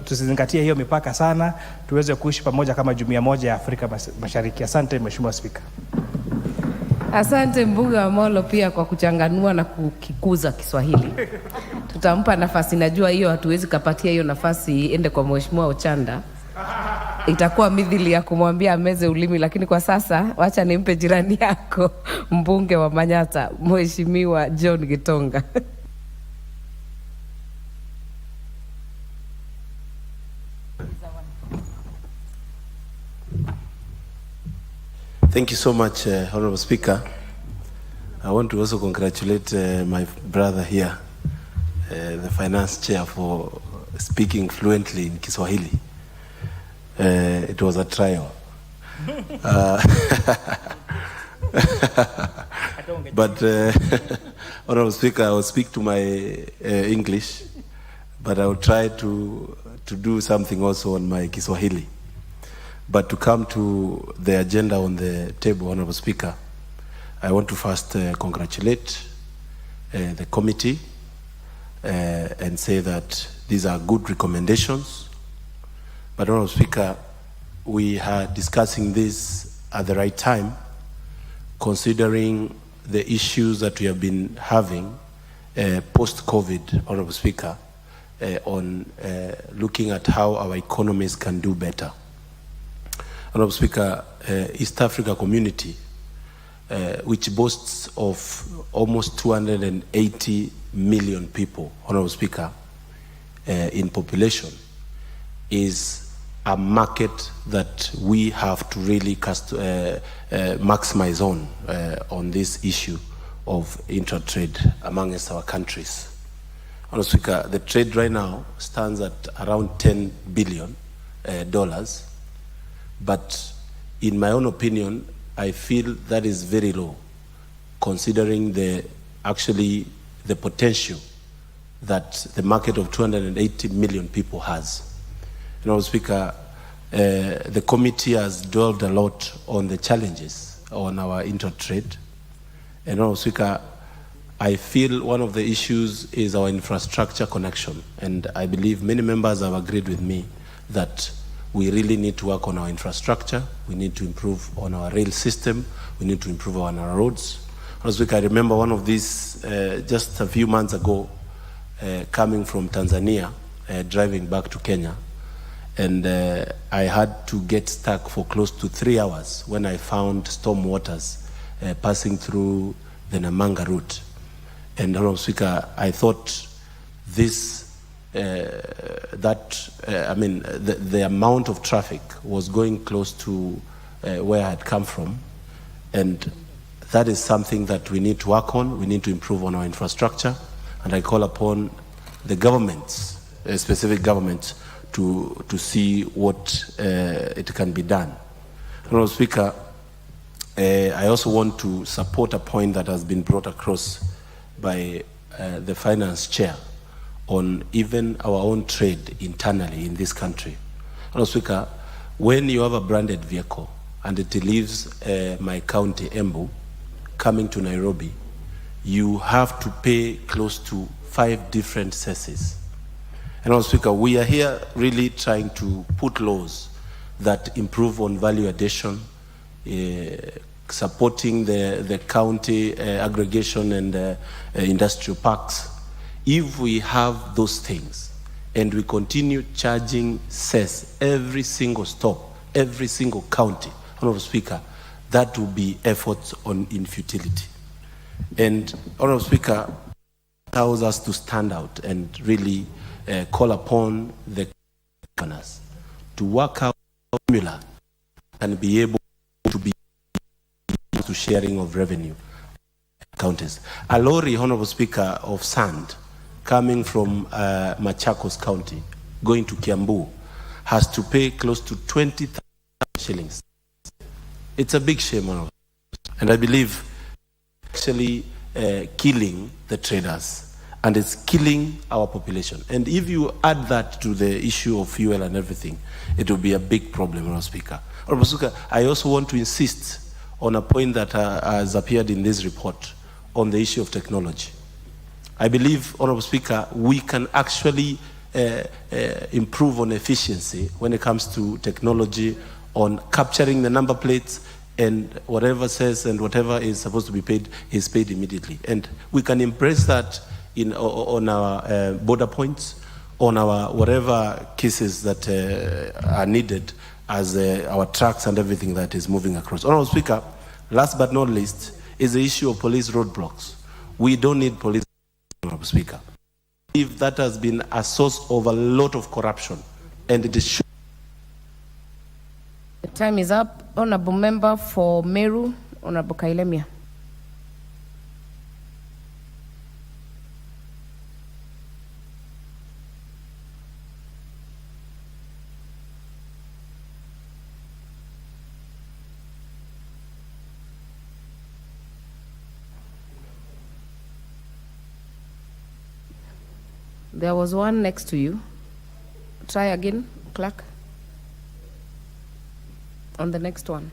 tusizingatie hiyo mipaka sana, tuweze kuishi pamoja kama jumuiya moja ya Afrika Mashariki. Asante Mheshimiwa Spika. Asante mbunge wa Molo pia kwa kuchanganua na kukikuza Kiswahili. Tutampa nafasi, najua hiyo hatuwezi kapatia hiyo nafasi iende kwa Mheshimiwa Ochanda. Itakuwa midhili ya kumwambia ameze ulimi, lakini kwa sasa wacha nimpe jirani yako mbunge wa Manyata, Mheshimiwa John Gitonga. Thank you so much, Honorable Speaker. I want to also congratulate my brother here, the Finance Chair, for speaking fluently in Kiswahili. It was a trial. But, Honorable Speaker, I will speak to my English, but I will try to do something also on my Kiswahili. But to come to the agenda on the table, Honorable Speaker, I want to first congratulate the committee and say that these are good recommendations. But Honorable Speaker, we are discussing this at the right time, considering the issues that we have been having post-COVID, Honorable Speaker, on looking at how our economies can do better. Honorable Speaker, East Africa community, which boasts of almost 280 million people, Honorable Speaker, in population, is a market that we have to really maximize on this issue of intra-trade amongst our countries. Honorable Speaker, the trade right now stands at around $10 billion. But in my own opinion, I feel that is very low, considering the potential that the market of 280 million people has. Honorable Speaker, the committee has delved a lot on the challenges on our inter-trade. And Honorable Speaker, I feel one of the issues is our infrastructure connection. And I believe many members have agreed with me that we really need to work on our infrastructure. We need to improve on our rail system. We need to improve on our roads. Last week, I remember one of these just a few months ago, coming from Tanzania, driving back to Kenya. And I had to get stuck for close to 3 hours when I found storm waters passing through the Namanga route. And Honorable Speaker, I thought this, the amount of traffic was going close to where I had come from. And that is something that we need to work on. We need to improve on our infrastructure. And I call upon the governments, specific governments, to see what it can be done. Honorable Speaker, I also want to support a point that has been brought across by the finance chair on even our own trade internally in this country. Honorable Speaker, when you have a branded vehicle and it leaves my county, Embu, coming to Nairobi, you have to pay close to 5 different cesses. And Honorable Speaker, we are here really trying to put laws that improve on value addition, supporting the county aggregation and industrial parks. If we have those things and we continue charging cess every single stop, every single county, Honorable Speaker, that will be efforts in futility. And Honorable Speaker, allows us to stand out and really call upon the governors to work out a formula and be able to be to sharing of revenue counties. A lorry, Honorable Speaker, of sand coming from Machakos County going to Kiambu has to pay close to 20,000 shillings. It's a big shame, Honorable. And I believe actually killing the traders, and it's killing our population. And if you add that to the issue of fuel and everything, it will be a big problem, Honorable Speaker. Honorable Speaker, I also want to insist on a point that has appeared in this report on the issue of technology. I believe, Honorable Speaker, we can actually improve on efficiency when it comes to technology, on capturing the number plates, and whatever says and whatever is supposed to be paid is paid immediately. And we can embrace that on our border points, on our whatever cases that are needed as our trucks and everything that is moving across. Honorable Speaker, last but not least is the issue of police roadblocks. We don't need police, Honorable Speaker. If that has been a source of a lot of corruption, and it is. The time is up. Honorable Member for Meru, Honorable Kailemia. There was one next to you. Try again, clerk. On the next one.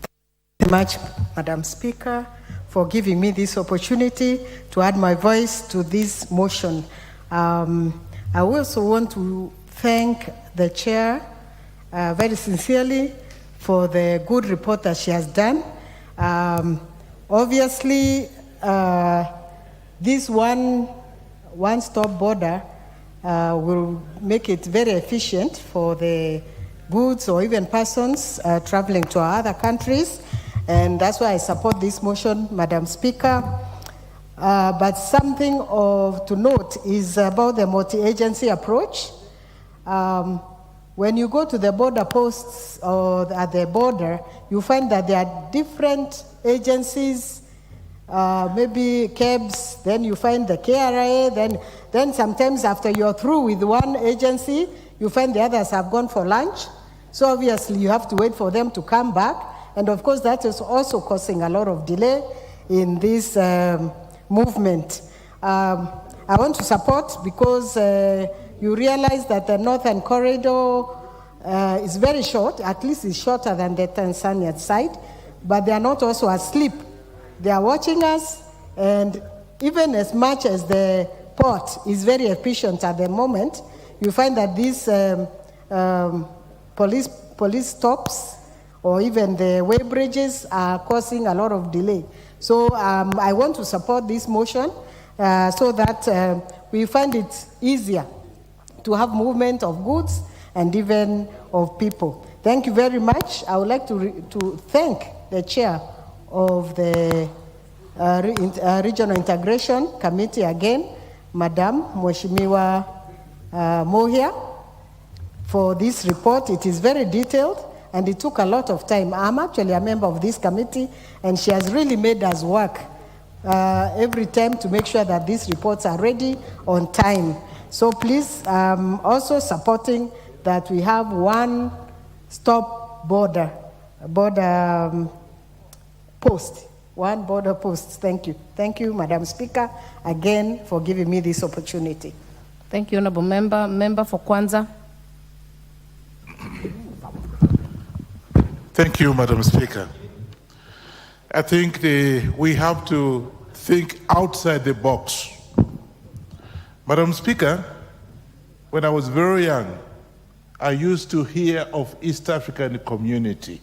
Thank you very much, Madam Speaker, for giving me this opportunity to add my voice to this motion. I also want to thank the chair very sincerely for the good report that she has done. Obviously, this one-stop border will make it very efficient for the goods or even persons traveling to our other countries. And that's why I support this motion, Madam Speaker. But something to note is about the multi-agency approach. When you go to the border posts or at the border, you find that there are different agencies, maybe KEBS, then you find the KRA, then sometimes after you're through with one agency, you find the others have gone for lunch. So obviously you have to wait for them to come back. And of course that is also causing a lot of delay in this movement. I want to support because you realize that the Northern Corridor is very short, at least it's shorter than the Tanzanian side. but they are not also asleep. They are watching us, and even as much as the port is very efficient at the moment, you find that these police stops or even the way bridges are causing a lot of delay. So I want to support this motion so that we find it easier to have movement of goods and even of people. Thank you very much. I would like to thank the chair of the Regional Integration Committee again, Madam Mheshimiwa Mohia, for this report. It is very detailed and it took a lot of time. I'm actually a member of this committee and she has really made us work every time to make sure that these reports are ready on time. So please, also supporting that we have one stop border post. One border post. Thank you. Thank you, Madam Speaker, again for giving me this opportunity. Thank you, Honorable Member. Member for Kwanza. Thank you, Madam Speaker. I think we have to think outside the box. Madam Speaker, when I was very young, I used to hear of East African Community.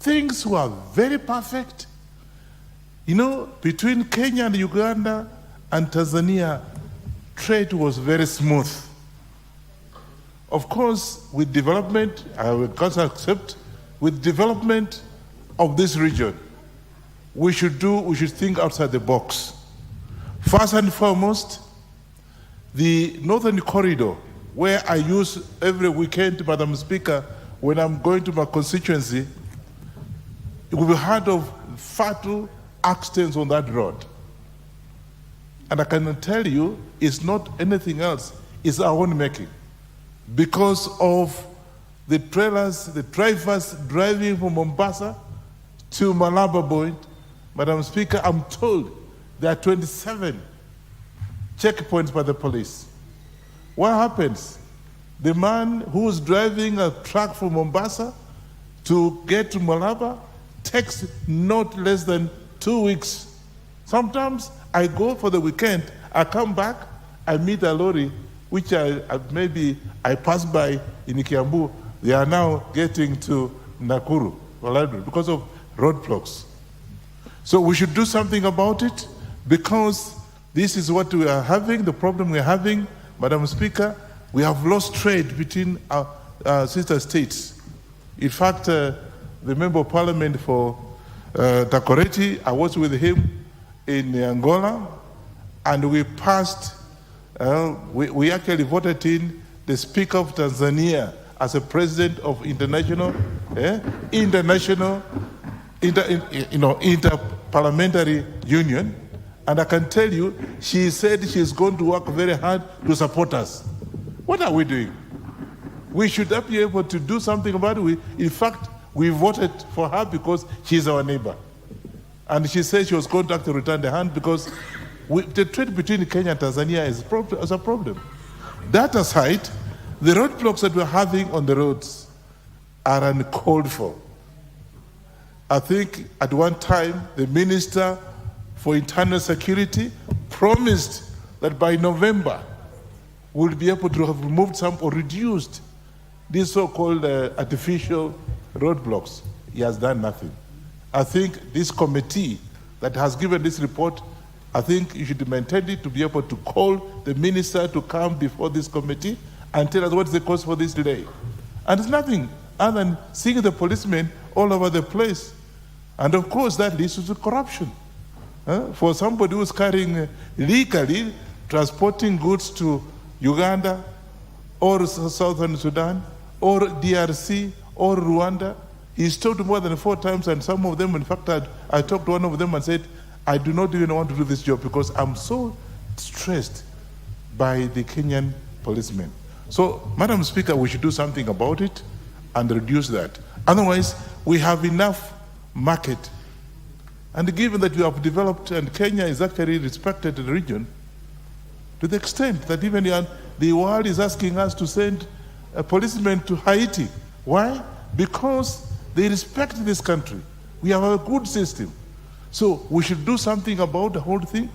Things were very perfect. You know, between Kenya and Uganda and Tanzania, trade was very smooth. Of course, with development, I will accept, with development of this region, we should think outside the box. First and foremost, the Northern Corridor, where I use every weekend, Madam Speaker, when I'm going to my constituency, we've heard of fatal accidents on that road. And I can tell you, it's not anything else, it's our own making. Because of the trailers, the drivers driving from Mombasa to Malaba Point, Madam Speaker, I'm told there are 27 checkpoints by the police. What happens? The man who's driving a truck from Mombasa to get to Malaba takes not less than 2 weeks. Sometimes I go for the weekend, I come back, I meet a lorry, which maybe I pass by in Kiambu. They are now getting to Nakuru because of roadblocks. So we should do something about it because this is what we are having, the problem we are having. Madam Speaker, we have lost trade between our sister states. In fact, the Member of Parliament for Takoreti, I was with him in Angola, and we passed, we actually voted in the Speaker of Tanzania as a president of Interparliamentary Union. And I can tell you, she said she's going to work very hard to support us. What are we doing? We should be able to do something about it. In fact, we voted for her because she's our neighbor. And she said she was going to actually return the hand because the trade between Kenya and Tanzania is a problem. That aside, the roadblocks that we're having on the roads are uncalled for. I think at one time, the Minister for Internal Security promised that by November, we'll be able to have removed some or reduced these so-called artificial roadblocks. He has done nothing. I think this committee that has given this report, I think you should maintain it to be able to call the minister to come before this committee and tell us what's the cause for this delay. And it's nothing other than seeing the policemen all over the place. And of course, that leads to corruption. For somebody who's carrying legally, transporting goods to Uganda or Southern Sudan or DRC or Rwanda, he's stopped more than 4 times, and some of them, in fact, I talked to one of them and said, I do not even want to do this job because I'm so stressed by the Kenyan policemen. So, Madam Speaker, we should do something about it and reduce that. Otherwise, we have enough market. And given that we have developed, and Kenya is actually respected in the region, to the extent that even the world is asking us to send a policeman to Haiti. Why? Because they respect this country. We have a good system. So we should do something about the whole thing.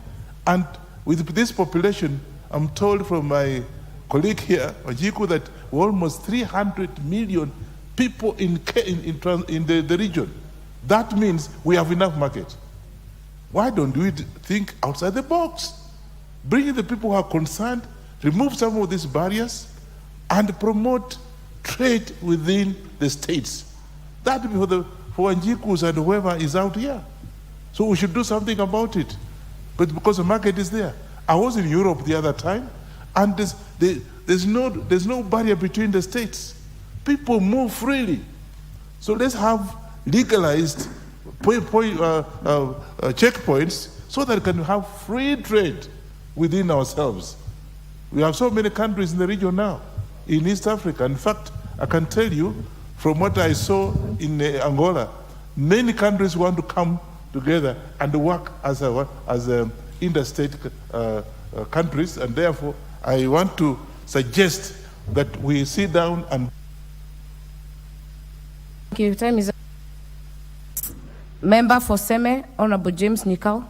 And with this population, I'm told from my colleague here, Wajiku, that we're almost 300 million people in the region. That means we have enough market. Why don't we think outside the box? Bring in the people who are concerned, remove some of these barriers, and promote trade within the states. That will be for Njikus and whoever is out here. So we should do something about it. But because the market is there. I was in Europe the other time, and there's no barrier between the states. People move freely. So let's have legalized checkpoints so that we can have free trade within ourselves. We have so many countries in the region now, in East Africa. In fact, I can tell you, from what I saw in Angola, many countries want to come together and work as interstate countries, and therefore I want to suggest that we sit down and... Thank you. Time is up. Member for Seme, Honorable James Nikau.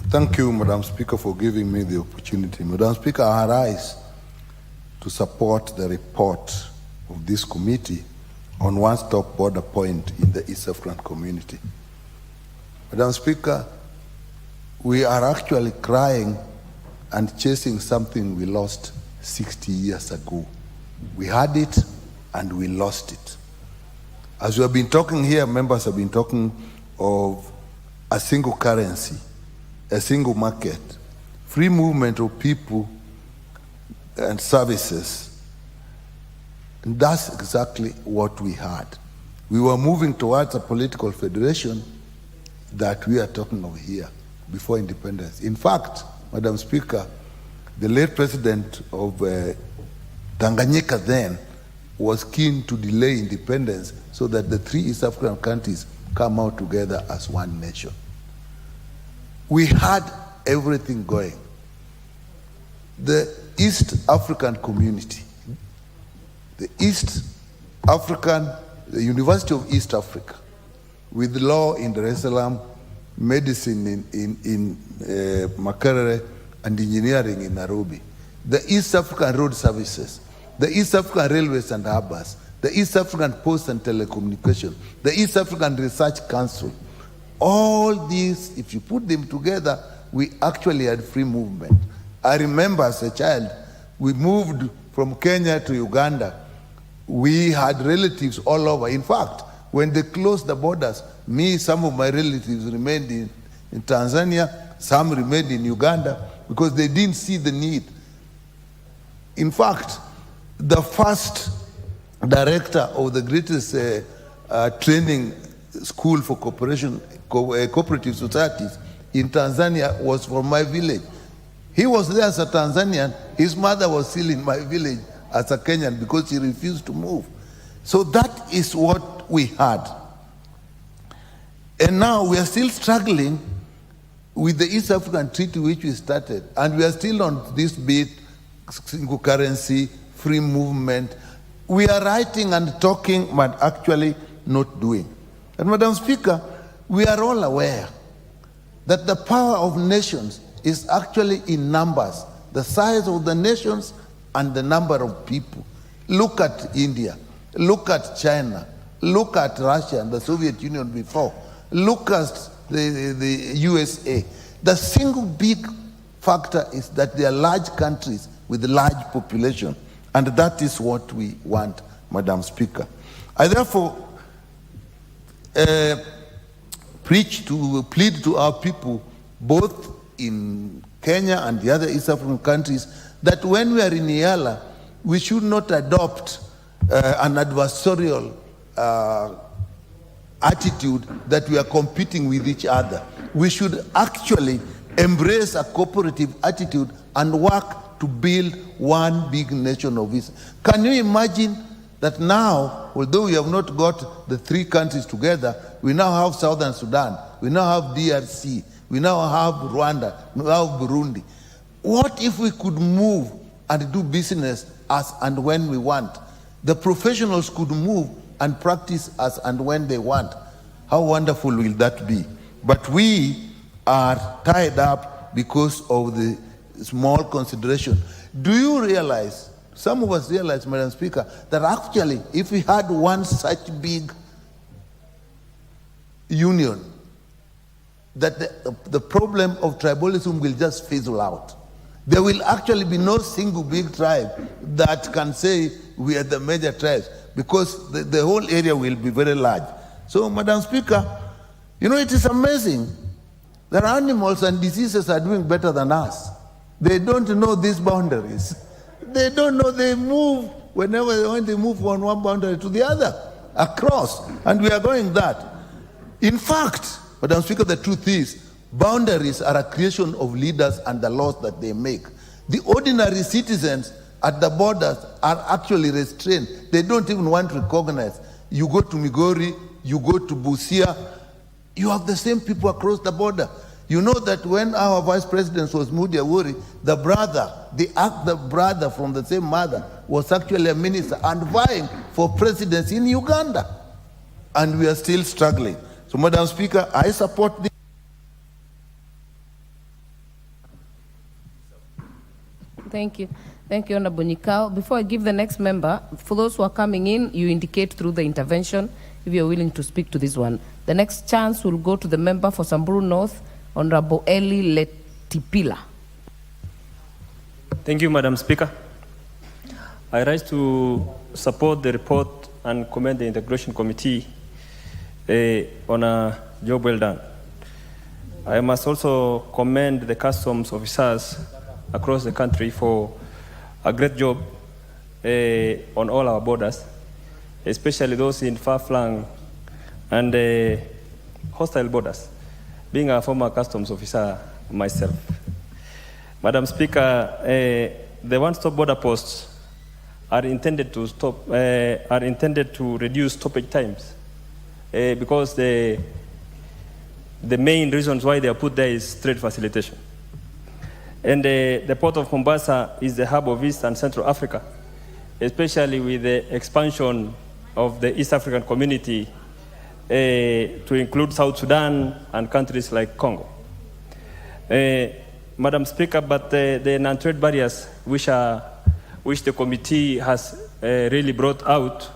Thank you, Madam Speaker, for giving me the opportunity. Madam Speaker, I rise to support the report of this committee on one-stop border point in the East African community. Madam Speaker, we are actually crying and chasing something we lost 60 years ago. We had it and we lost it. As we have been talking here, members have been talking of a single currency, a single market, free movement of people and services. And that's exactly what we had. We were moving towards a political federation that we are talking of here before independence. In fact, Madam Speaker, the late president of Tanganyika then was keen to delay independence so that the three East African countries come out together as one nation. We had everything going. The East African community, the University of East Africa, with law in Dar es Salaam, medicine in Makerere, and engineering in Nairobi, the East African Road Services, the East African Railways and Harbors, the East African Post and Telecommunication, the East African Research Council. All these, if you put them together, we actually had free movement. I remember as a child, we moved from Kenya to Uganda. We had relatives all over. In fact, when they closed the borders, some of my relatives remained in Tanzania, some remained in Uganda, because they didn't see the need. In fact, the first director of the greatest training school for cooperative societies in Tanzania was from my village. He was there as a Tanzanian. His mother was still in my village as a Kenyan because she refused to move. So that is what we had. And now we are still struggling with the East African Treaty which we started. And we are still on this bit, single currency, free movement. We are writing and talking, but actually not doing. And Madam Speaker, we are all aware that the power of nations is actually in numbers, the size of the nations and the number of people. Look at India, look at China, look at Russia and the Soviet Union before, look at the USA. The single big factor is that they are large countries with large population, and that is what we want, Madam Speaker. I therefore plead to our people, both in Kenya and the other East African countries, that when we are in IALA, we should not adopt an adversarial attitude that we are competing with each other. We should actually embrace a cooperative attitude and work to build one big nation of this. Can you imagine that now, although we have not got the three countries together, we now have Southern Sudan, we now have DRC, we now have Rwanda, we now have Burundi. What if we could move and do business as and when we want? The professionals could move and practice as and when they want. How wonderful will that be? But we are tied up because of the small consideration. Do you realize, some of us realize, Madam Speaker, that actually if we had one such big union, that the problem of tribalism will just fizzle out. There will actually be no single big tribe that can say we are the major tribes, because the whole area will be very large. So, Madam Speaker, you know, it is amazing that animals and diseases are doing better than us. They don't know these boundaries. They don't know, they move when they move from one boundary to the other, across, and we are going that. In fact, Madam Speaker, the truth is, boundaries are a creation of leaders and the laws that they make. The ordinary citizens at the borders are actually restrained. They don't even want to recognize. You go to Migori, you go to Busia, you have the same people across the border. You know that when our vice president was Mudi Awori, the brother from the same mother was actually a minister and vying for presidency in Uganda. And we are still struggling. So, Madam Speaker, I support this. Thank you. Thank you, Honorable Nyikao. Before I give the next member, for those who are coming in, you indicate through the intervention if you're willing to speak to this one. The next chance will go to the member for Samburu North, Honorable Eli Letipila. Thank you, Madam Speaker. I rise to support the report and commend the Integration Committee on a job well done. I must also commend the customs officers across the country for a great job on all our borders, especially those in far-flung and hostile borders, being a former customs officer myself. Madam Speaker, the one-stop border posts are intended to reduce stoppage times because the main reasons why they are put there is trade facilitation. And the port of Mombasa is the hub of East and Central Africa, especially with the expansion of the East African community to include South Sudan and countries like Congo. Madam Speaker, but the non-trade barriers which the committee has really brought out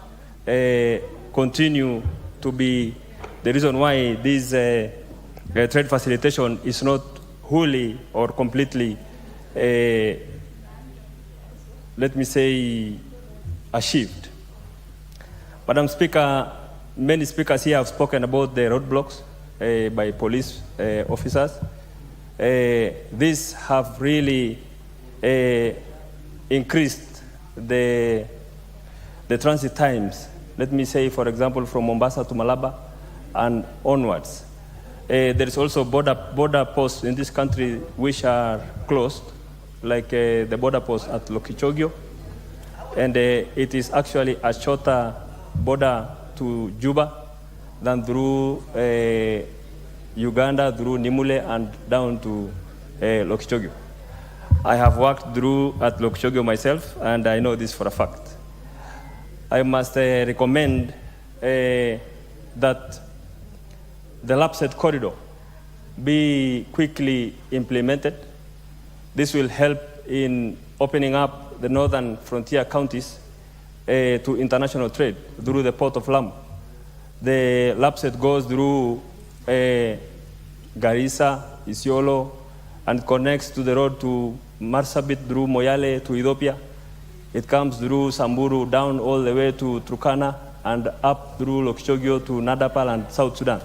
continue to be the reason why this trade facilitation is not wholly or completely, let me say, achieved. Madam Speaker, many speakers here have spoken about the roadblocks by police officers. These have really increased the transit times. Let me say, for example, from Mombasa to Malaba and onwards. There is also border posts in this country which are closed, like the border post at Lokichogio, and it is actually a shorter border to Juba than through Uganda, through Nimule and down to Lokichogio. I have worked at Lokichogio myself, and I know this for a fact. I must recommend that the Lapset corridor be quickly implemented. This will help in opening up the northern frontier counties to international trade through the port of Lamu. The Lapset goes through Garissa, Isiolo, and connects to the road to Marsabit through Moyale to Ethiopia. It comes through Samburu down all the way to Turkana and up through Lokichogio to Nadapal and South Sudan.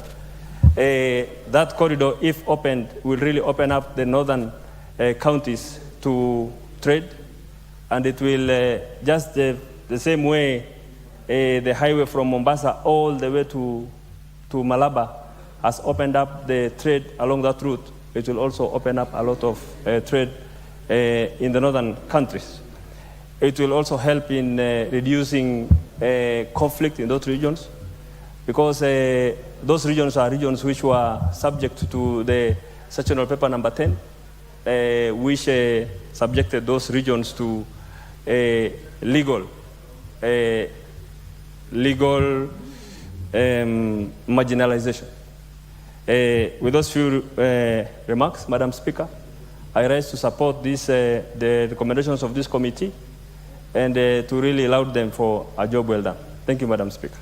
That corridor, if opened, will really open up the northern counties to trade, and it will just the same way the highway from Mombasa all the way to Malaba has opened up the trade along that route. It will also open up a lot of trade in the northern countries. It will also help in reducing conflict in those regions, because those regions are regions which were subject to the Sectional Paper number 10, which subjected those regions to legal legal marginalization. With those few remarks, Madam Speaker, I rise to support this, the recommendations of this committee and to really laud them for a job well done. Thank you, Madam Speaker.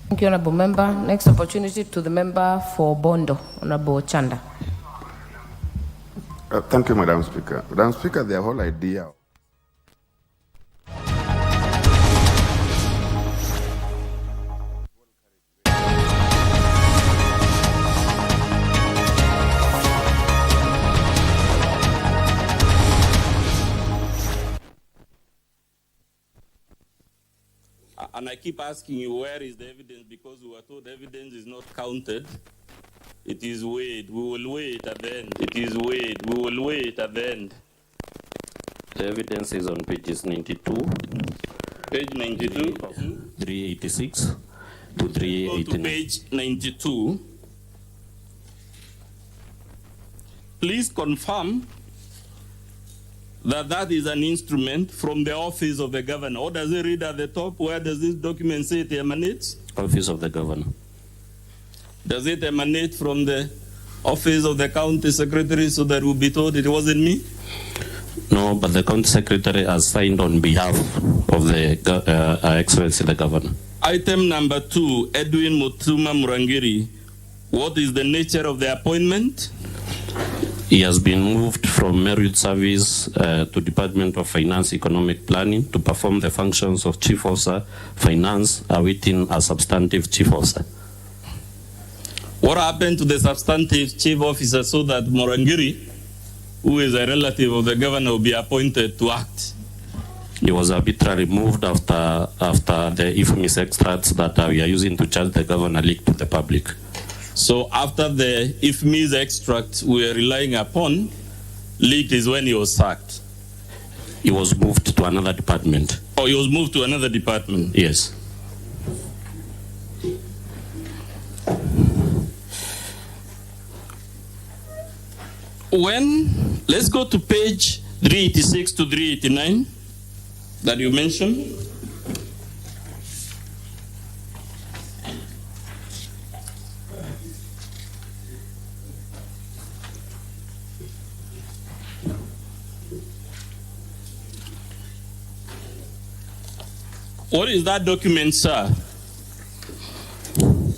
Thank you, Honorable Member. Next opportunity to the member for Bondo, Honorable Chanda. Thank you, Madam Speaker. Madam Speaker, the whole idea and I keep asking you, where is the evidence? Because we were told evidence is not counted. It is weighed. We will wait at the end. It is weighed. We will wait at the end. The evidence is on pages 92. Page 92. 386 to 389. Go to page 92. Please confirm that that is an instrument from the office of the governor. What does it read at the top? Where does this document say it emanates? Office of the governor. Does it emanate from the office of the county secretary so that we'll be told it wasn't me? No, but the county secretary has signed on behalf of the Excellency the governor. Item number 2, Edwin Mutuma Murangiri. What is the nature of the appointment? He has been moved from merit service to Department of Finance Economic Planning to perform the functions of Chief Officer Finance, awaiting a substantive Chief Officer. What happened to the substantive chief officer so that Murangiri, who is a relative of the governor, will be appointed to act? He was arbitrarily moved after the infamous extracts that we are using to charge the governor leaked to the public. So after the infamous extract we are relying upon leaked is when he was sacked? He was moved to another department. Oh, he was moved to another department? Yes. Let's go to page 386 to 389 that you mentioned. What is that document, sir?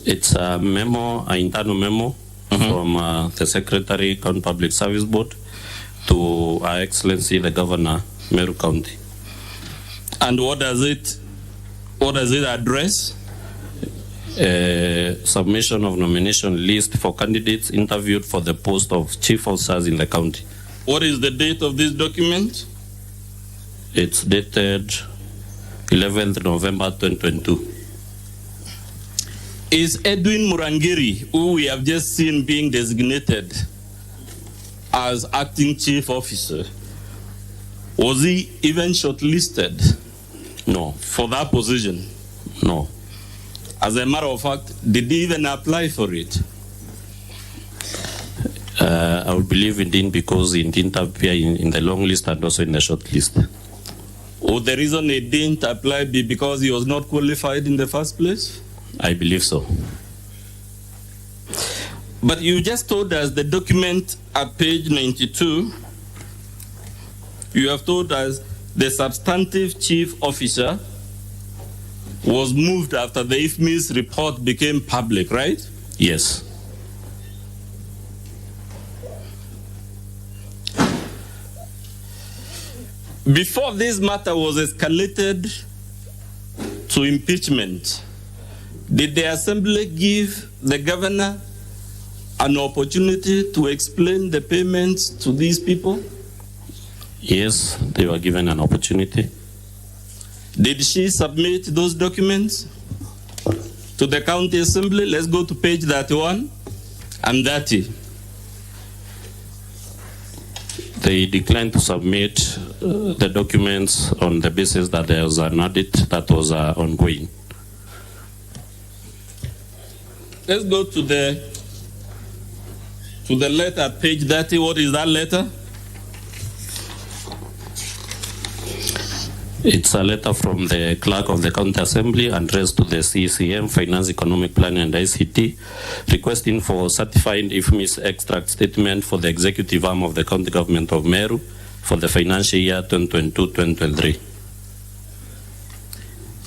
It's a memo, an internal memo from the Secretary, County Public Service Board to Her Excellency the Governor, Meru County. And what does it address? Submission of nomination list for candidates interviewed for the post of chief officers in the county. What is the date of this document? It's dated 11th November 2022. Is Edwin Murangiri, who we have just seen being designated as acting chief officer, was he even shortlisted? No. For that position? No. As a matter of fact, did he even apply for it? I would believe it didn't, because he didn't appear in the long list and also in the short list. Or the reason he didn't apply be because he was not qualified in the first place? I believe so. But you just told us the document at page 92, you have told us the substantive chief officer was moved after the IFMI's report became public, right? Yes. Before this matter was escalated to impeachment, did the Assembly give the governor an opportunity to explain the payments to these people? Yes, they were given an opportunity. Did she submit those documents to the County Assembly? Let's go to page 31 and 30. They declined to submit the documents on the basis that there was an audit that was ongoing. Let's go to the letter, page 30. What is that letter? It's a letter from the clerk of the county assembly addressed to the CECM, Finance, Economic Planning and ICT, requesting for certified IFMIS extract statement for the executive arm of the county government of Meru for the financial year 2022-2023.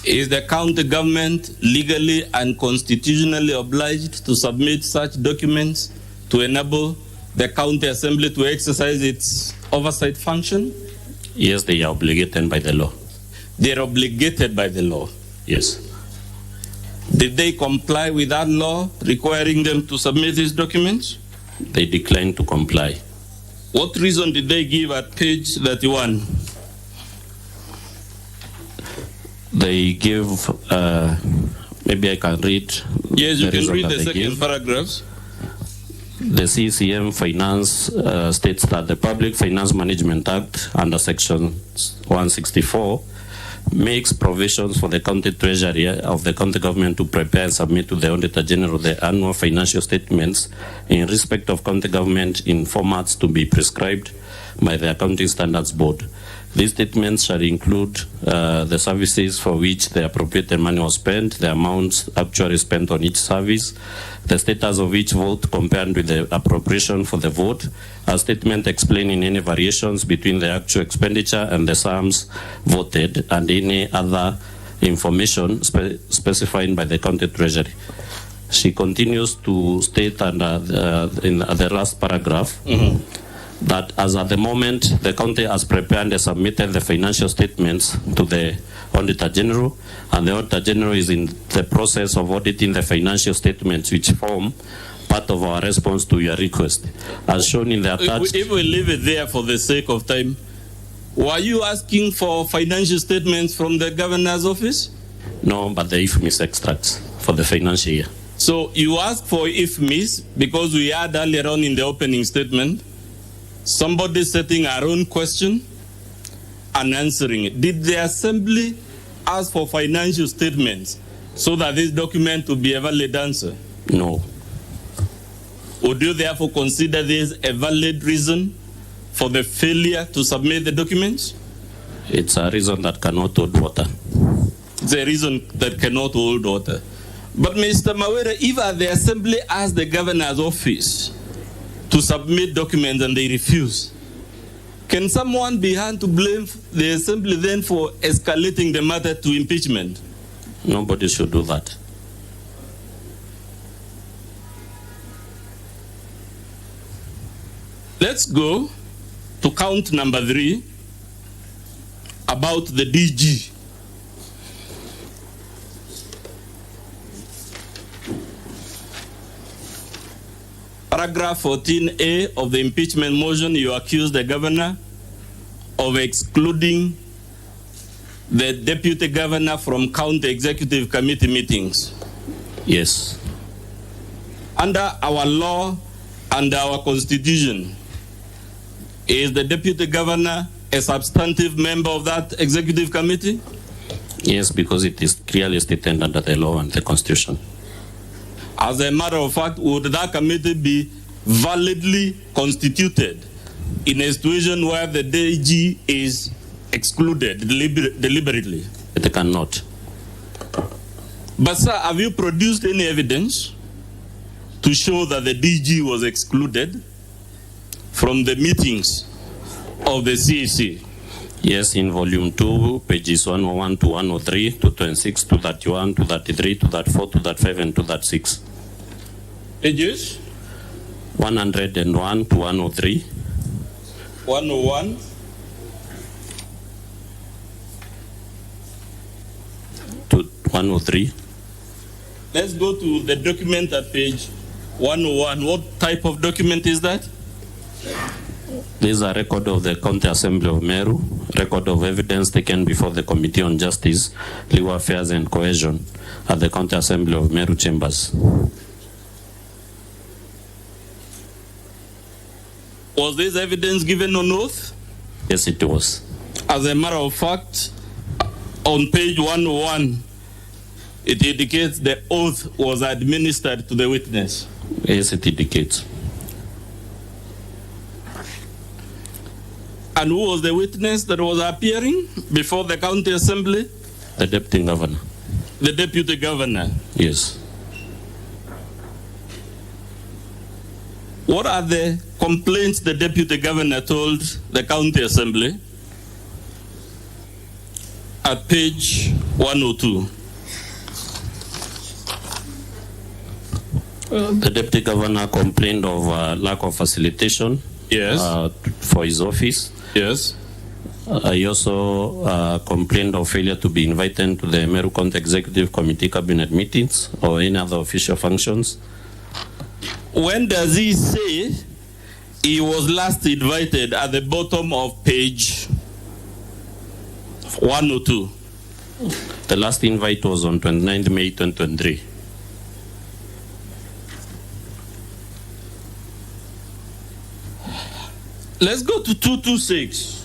Is the county government legally and constitutionally obliged to submit such documents to enable the county assembly to exercise its oversight function? Yes, they are obligated by the law. They are obligated by the law. Yes. Did they comply with that law requiring them to submit these documents? They declined to comply. What reason did they give at page 31? They give, maybe I can read. Yes, you can read the second give. paragraph. The CECM Finance states that the Public Finance Management Act under Section 164 makes provisions for the county treasury of the county government to prepare and submit to the Auditor General the annual financial statements in respect of county government in formats to be prescribed by the Accounting Standards Board. These statements shall include the services for which the appropriated money was spent, the amounts actually spent on each service, the status of each vote compared with the appropriation for the vote, a statement explaining any variations between the actual expenditure and the sums voted, and any other information specified by the county treasury. She continues to state under in the last paragraph that as at the moment the county has prepared and submitted the financial statements to the Auditor General, and the Auditor General is in the process of auditing the financial statements which form part of our response to your request. As shown in the attached... If we leave it there for the sake of time, were you asking for financial statements from the governor's office? No, but the IFMIS extracts for the financial year. So you asked for IFMIS because we had earlier on in the opening statement somebody setting our own question and answering it. Did the assembly ask for financial statements so that this document would be a valid answer? No. Would you therefore consider this a valid reason for the failure to submit the documents? It's a reason that cannot hold water. It's a reason that cannot hold water. But Mr. Mawere, if the assembly asked the governor's office to submit documents and they refuse, can someone be held to blame the assembly then for escalating the matter to impeachment? Nobody should do that. Let's go to count number 3 about the DG. Paragraph 14A of the impeachment motion, you accuse the governor of excluding the deputy governor from county executive committee meetings. Yes. Under our law and our constitution, is the deputy governor a substantive member of that executive committee? Yes, because it is clearly stated under the law and the constitution. As a matter of fact, would that committee be validly constituted in a situation where the DG is excluded deliberately? It cannot. But sir, have you produced any evidence to show that the DG was excluded from the meetings of the CEC? Yes, in volume 2, pages 101 to 103, 226, 231, 233, 234, 235, and 236. Pages? 101 to 103. 101. To 103. Let's go to the document at page 101. What type of document is that? This is a record of the County Assembly of Meru, record of evidence taken before the Committee on Justice, Legal Affairs and Cohesion at the County Assembly of Meru Chambers. Was this evidence given on oath? Yes, it was. As a matter of fact, on page 101, it indicates the oath was administered to the witness. Yes, it indicates. And who was the witness that was appearing before the county assembly? The deputy governor. The deputy governor. Yes. What are the complaints the deputy governor told the county assembly? At page 102. The deputy governor complained of lack of facilitation. Yes. For his office. Yes. He also complained of failure to be invited to the Meru County Executive Committee cabinet meetings or any other official functions. When does he say he was last invited? At the bottom of page 102. The last invite was on 29th May 2023. Let's go to 226.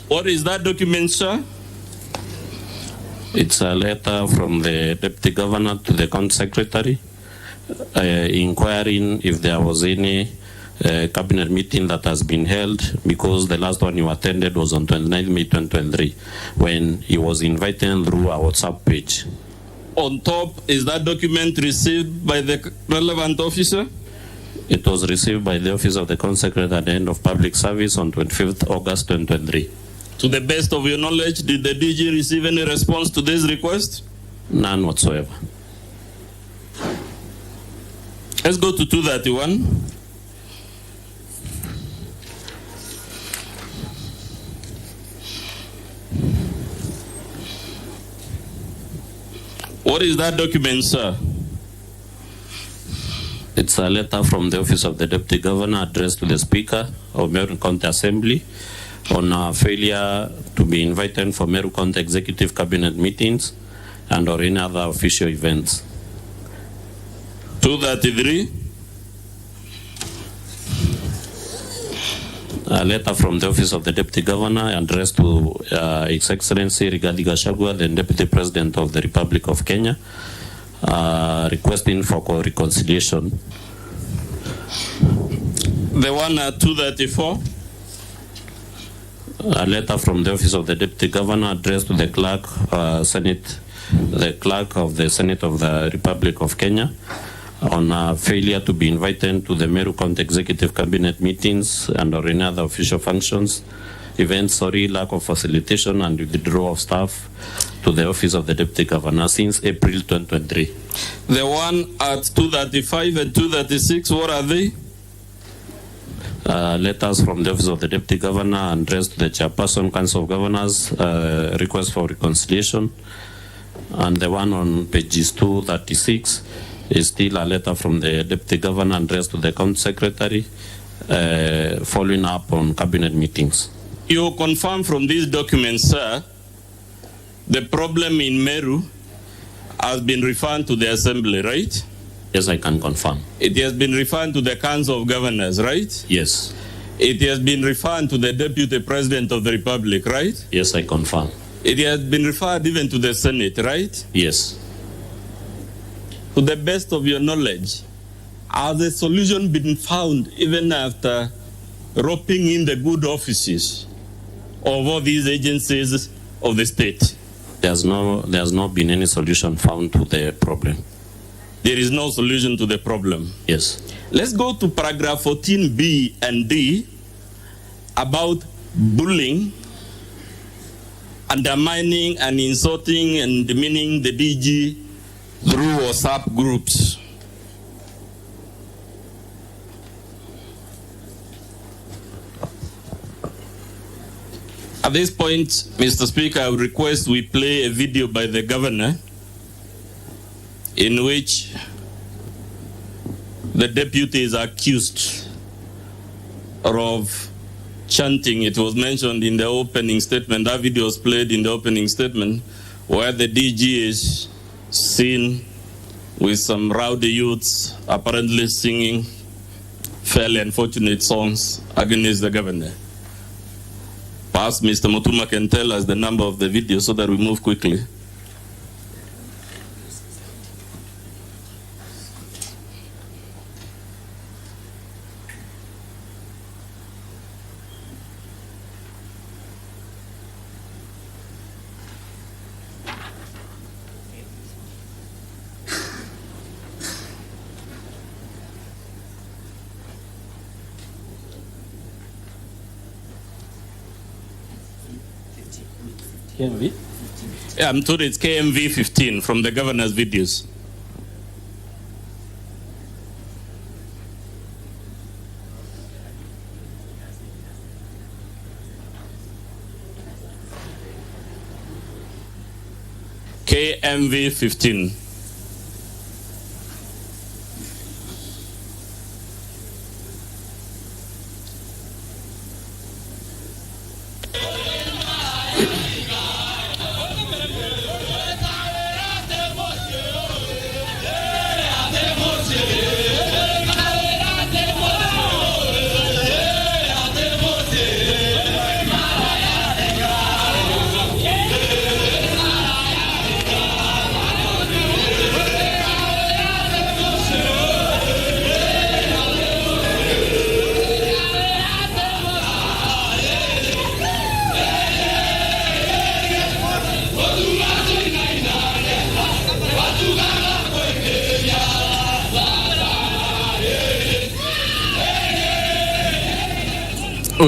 What is that document, sir? It's a letter from the deputy governor to the county secretary inquiring if there was any cabinet meeting that has been held, because the last one you attended was on 29th May 2023 when he was invited through our WhatsApp page. On top, is that document received by the relevant officer? It was received by the office of the county secretary at the end of public service on 25th August 2023. To the best of your knowledge, did the DG receive any response to this request? None whatsoever. Let's go to 231. What is that document, sir? It's a letter from the office of the deputy governor addressed to the speaker of Meru County Assembly on failure to be invited for Meru County Executive Cabinet meetings and or any other official events. 233. A letter from the office of the deputy governor addressed to His Excellency Rigathi Gachagua, the Deputy President of the Republic of Kenya, requesting for reconciliation. The one at 234. A letter from the office of the deputy governor addressed to the clerk of the Senate of the Republic of Kenya on failure to be invited to the Meru County Executive Cabinet meetings and or any other official functions, events, lack of facilitation and withdrawal of staff to the office of the deputy governor since April 2023. The one at 235 and 236, what are they? Letters from the office of the deputy governor addressed to the chairperson, council of governors, request for reconciliation. And the one on pages 236 is still a letter from the deputy governor addressed to the county secretary, following up on cabinet meetings. You confirm from these documents, sir, the problem in Meru has been referred to the assembly, right? Yes, I can confirm. It has been referred to the council of governors, right? Yes. It has been referred to the deputy president of the republic, right? Yes, I confirm. It has been referred even to the Senate, right? Yes. To the best of your knowledge, has the solution been found even after roping in the good offices of all these agencies of the state? There's not been any solution found to the problem. There is no solution to the problem. Yes. Let's go to paragraph 14B and D about bullying, undermining and insulting and demeaning the DG through WhatsApp groups. At this point, Mr. Speaker, I would request we play a video by the governor in which the deputy is accused of chanting. It was mentioned in the opening statement. That video was played in the opening statement where the DG is seen with some rowdy youths apparently singing fairly unfortunate songs against the governor. Perhaps Mr. Mutuma can tell us the number of the video so that we move quickly. KMV? Yeah, I'm told it's KMV 15 from the governor's videos. KMV 15.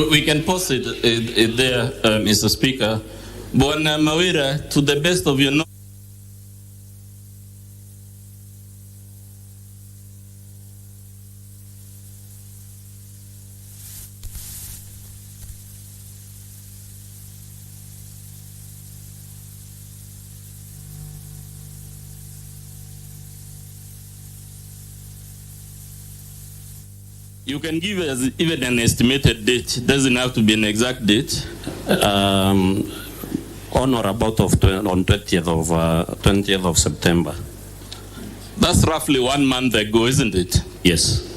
We can post it there, Mr. Speaker. Bwana Kawira, to the best of your knowledge, you can give us even an estimated date. It doesn't have to be an exact date. On or about on 20th of September. That's roughly 1 month ago, isn't it? Yes.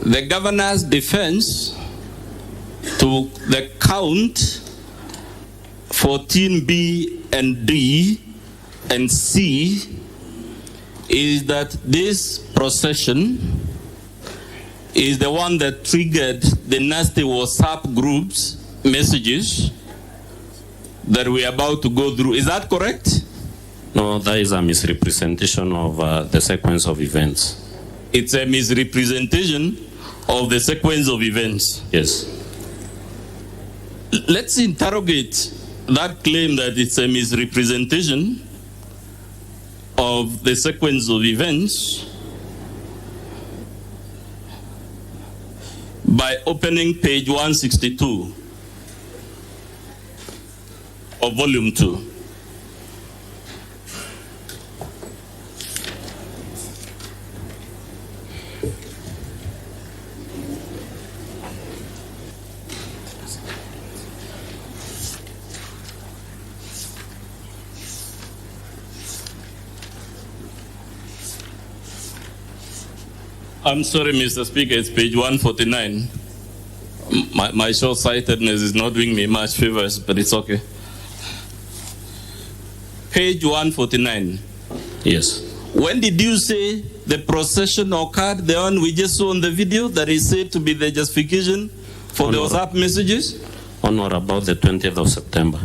The governor's defense to the count 14B and D and C is that this procession is the one that triggered the nasty WhatsApp groups messages that we're about to go through. Is that correct? No, that is a misrepresentation of the sequence of events. It's a misrepresentation of the sequence of events. Yes. Let's interrogate that claim that it's a misrepresentation of the sequence of events by opening page 162 of volume 2. I'm sorry, Mr. Speaker, it's page 149. My short-sightedness is not doing me much favors, but it's okay. Page 149. Yes. When did you say the procession occurred? The one we just saw on the video that is said to be the justification for the WhatsApp messages? On or about the 20th of September.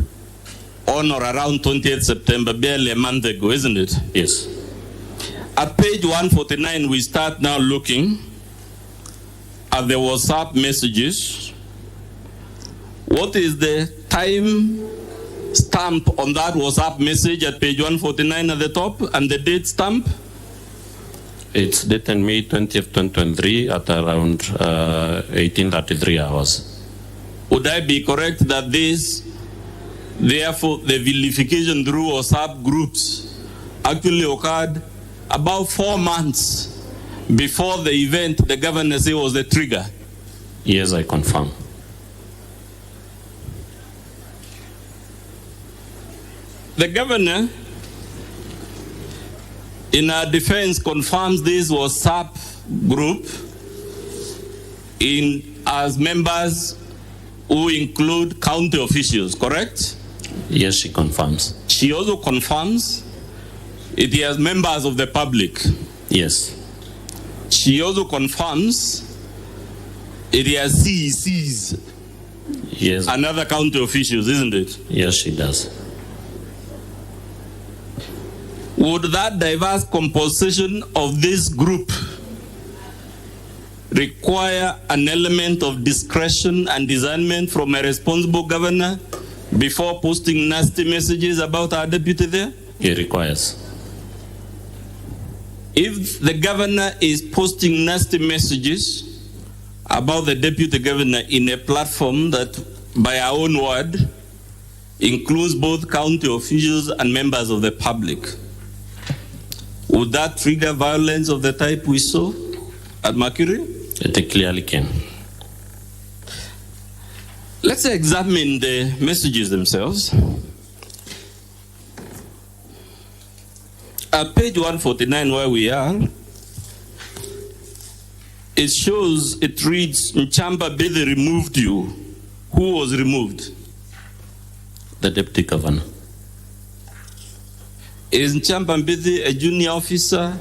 On or around 20th September, barely a month ago, isn't it? Yes. At page 149, we start now looking at the WhatsApp messages. What is the time stamp on that WhatsApp message at page 149 at the top, and the date stamp? It's dated May 20th, 2023 at around 18:33 hours. Would I be correct that this, therefore, the vilification through WhatsApp groups actually occurred about 4 months before the event the governor said was the trigger? Yes, I confirm. The governor, in her defense, confirms this WhatsApp group as members who include county officials, correct? Yes, she confirms. She also confirms it has members of the public. Yes. She also confirms it has CECs. Yes. And other county officials, isn't it? Yes, she does. Would that diverse composition of this group require an element of discretion and discernment from a responsible governor before posting nasty messages about our deputy there? It requires. If the governor is posting nasty messages about the deputy governor in a platform that, by our own word, includes both county officials and members of the public, would that trigger violence of the type we saw at Mercury? It clearly can. Let's examine the messages themselves. At page 149 where we are, it shows, it reads, Nchamba Bede removed you. Who was removed? The deputy governor. Is Nchamba Bede a junior officer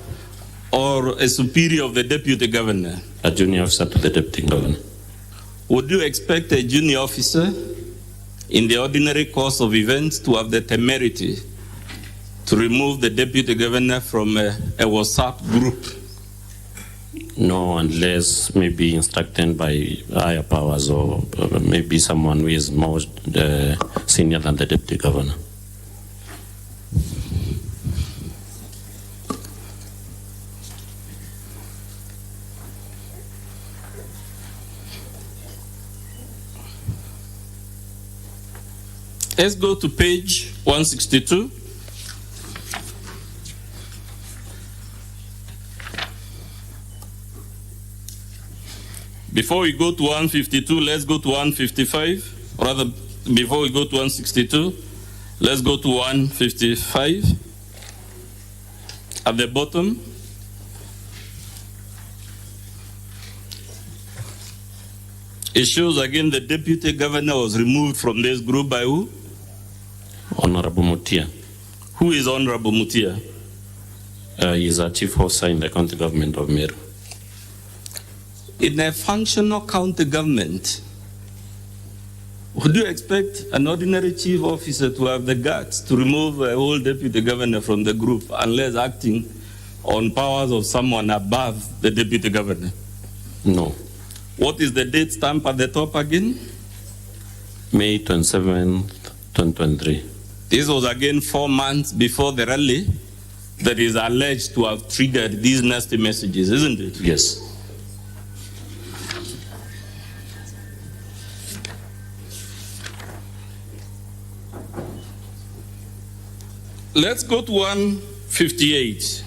or a superior of the deputy governor? A junior officer to the deputy governor. Would you expect a junior officer in the ordinary course of events to have the temerity to remove the deputy governor from a WhatsApp group? No, unless maybe instructed by higher powers or maybe someone who is more senior than the deputy governor. Let's go to page 162. Before we go to 152, let's go to 155. Rather, before we go to 162, let's go to 155. At the bottom, it shows again the deputy governor was removed from this group by who? Honorable Mutia. Who is Honorable Mutia? He is a chief officer in the county government of Meru. In a functional county government, would you expect an ordinary chief officer to have the guts to remove a whole deputy governor from the group unless acting on powers of someone above the deputy governor? No. What is the date stamp at the top again? May 27th, 2023. This was again 4 months before the rally that is alleged to have triggered these nasty messages, isn't it? Yes. Let's go to 158.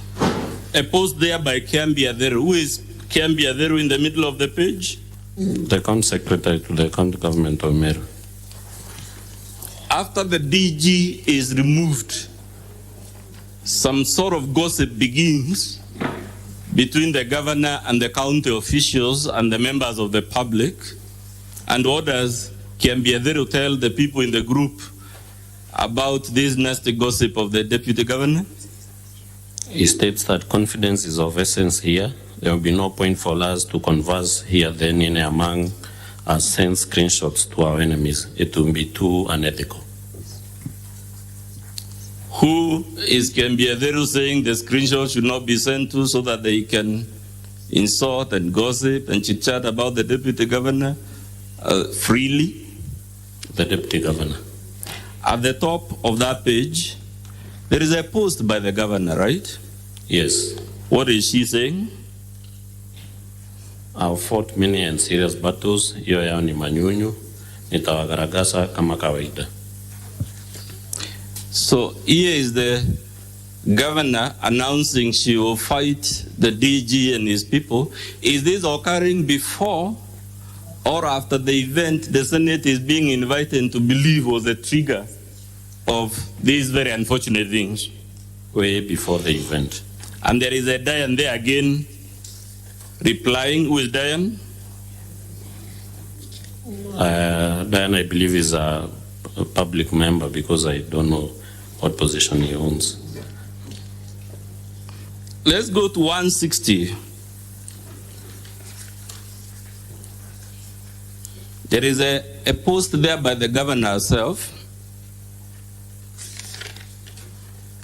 A post there by Kiambi Aderu. Who is Kiambi Aderu in the middle of the page? The county secretary to the county government of Meru. After the DG is removed, some sort of gossip begins between the governor and the county officials and the members of the public. And what does Kiambi Aderu tell the people in the group about this nasty gossip of the deputy governor? He states that confidence is of essence here. There will be no point for us to converse here then in among us, send screenshots to our enemies. It will be too unethical. Who is Kiambi Aderu saying the screenshots should not be sent to so that they can insult and gossip and chit-chat about the deputy governor freely? The deputy governor. At the top of that page, there is a post by the governor, right? Yes. What is she saying? I've fought many and serious battles. Hiyo yao ni manyunyu. Nitawagaragaza kama kawaida. So here is the governor announcing she will fight the DG and his people. Is this occurring before or after the event the Senate is being invited to believe was a trigger of these very unfortunate things? Way before the event. And there is a Diane there again replying. Who is Diane? Then I believe is a public member because I don't know what position he owns. Let's go to 160. There is a post there by the governor herself.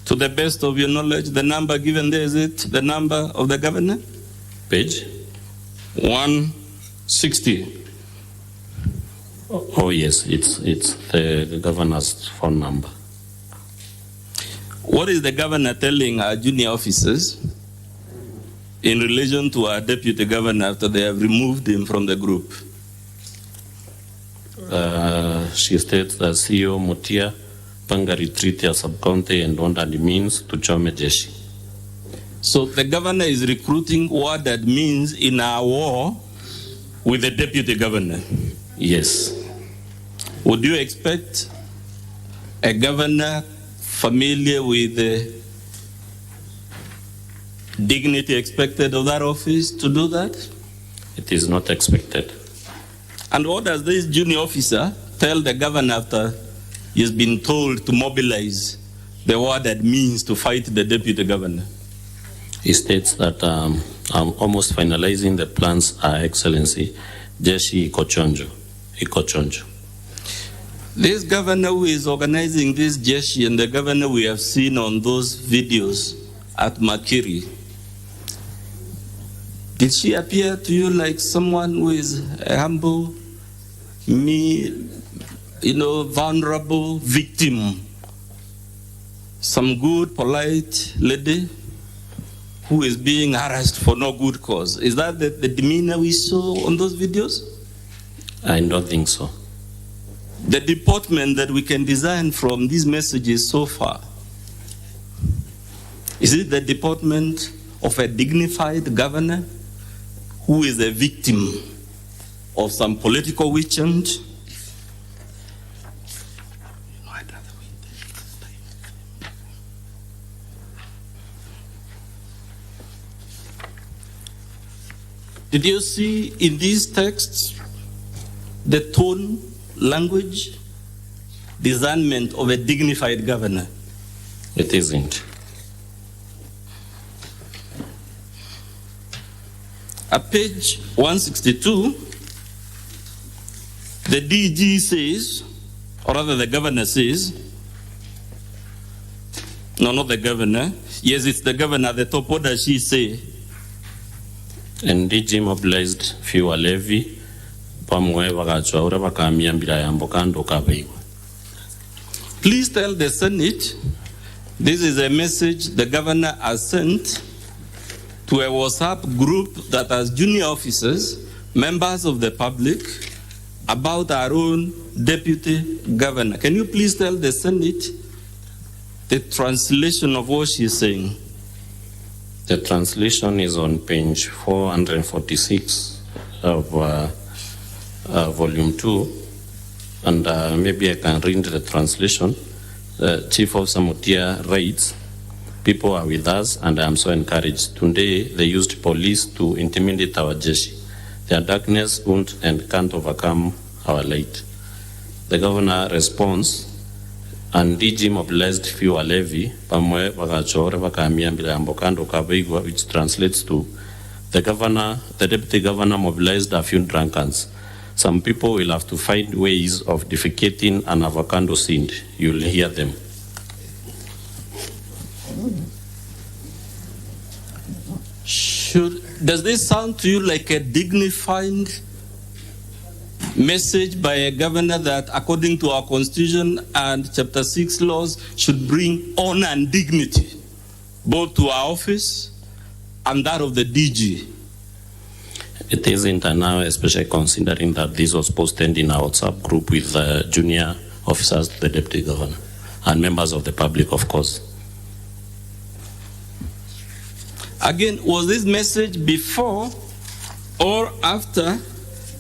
To the best of your knowledge, the number given there, is it the number of the governor? Page 160. Oh yes, it's the governor's phone number. What is the governor telling our junior officers in relation to our deputy governor after they have removed him from the group? She states that CEO Mutia Panga retreat ya sub-county and under the means to chome jeshi. So the governor is recruiting what that means in our war with the deputy governor. Yes. Would you expect a governor familiar with the dignity expected of that office to do that? It is not expected. And what does this junior officer tell the governor after he's been told to mobilize the word that means to fight the deputy governor? He states that I'm almost finalizing the plans, Excellency, Jeshi Ikochonjo. This governor who is organizing this Jeshi and the governor we have seen on those videos at Makiri, did she appear to you like someone who is a humble, vulnerable victim? Some good, polite lady who is being harassed for no good cause? Is that the demeanor we saw on those videos? I don't think so. The deportment that we can design from these messages so far, is it the deportment of a dignified governor who is a victim of some political witch hunt? Did you see in these texts the tone, language, discernment of a dignified governor? It isn't. At page 162, the DG says, or rather the governor says, no, not the governor. Yes, it's the governor at the top. What does she say? And DG mobilized fewer levy. Please tell the Senate this is a message the governor has sent to a WhatsApp group that has junior officers, members of the public, about our own deputy governor. Can you please tell the Senate the translation of what she's saying? The translation is on page 446 of volume 2, and maybe I can read the translation. Chief Officer Mutia writes, "People are with us, and I am so encouraged. Today, they used police to intimidate our jeshi. Their darkness won't and can't overcome our light." The governor responds, and DG mobilized fewer levy, which translates to, the deputy governor mobilized a few drunkards. Some people will have to find ways of defecating an avocado seed. You'll hear them. Does this sound to you like a dignified message by a governor that, according to our constitution and chapter 6 laws, should bring honor and dignity both to our office and that of the DG? It isn't now, especially considering that this was posted in our WhatsApp group with junior officers, the deputy governor, and members of the public, of course. Again, was this message before or after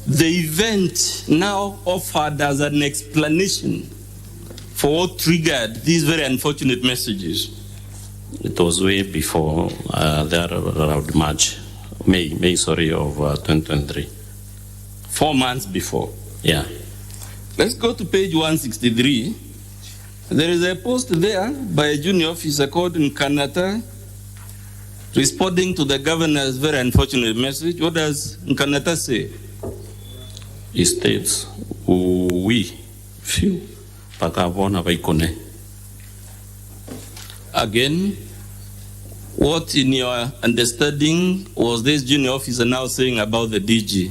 the event now offered as an explanation for what triggered these very unfortunate messages? It was way before, there around May of 2023. 4 months before. Yeah. Let's go to page 163. There is a post there by a junior officer called Nkanata responding to the governor's very unfortunate message. What does Nkanata say? He states, we few pakavona vaikone. Again, what in your understanding was this junior officer now saying about the DG?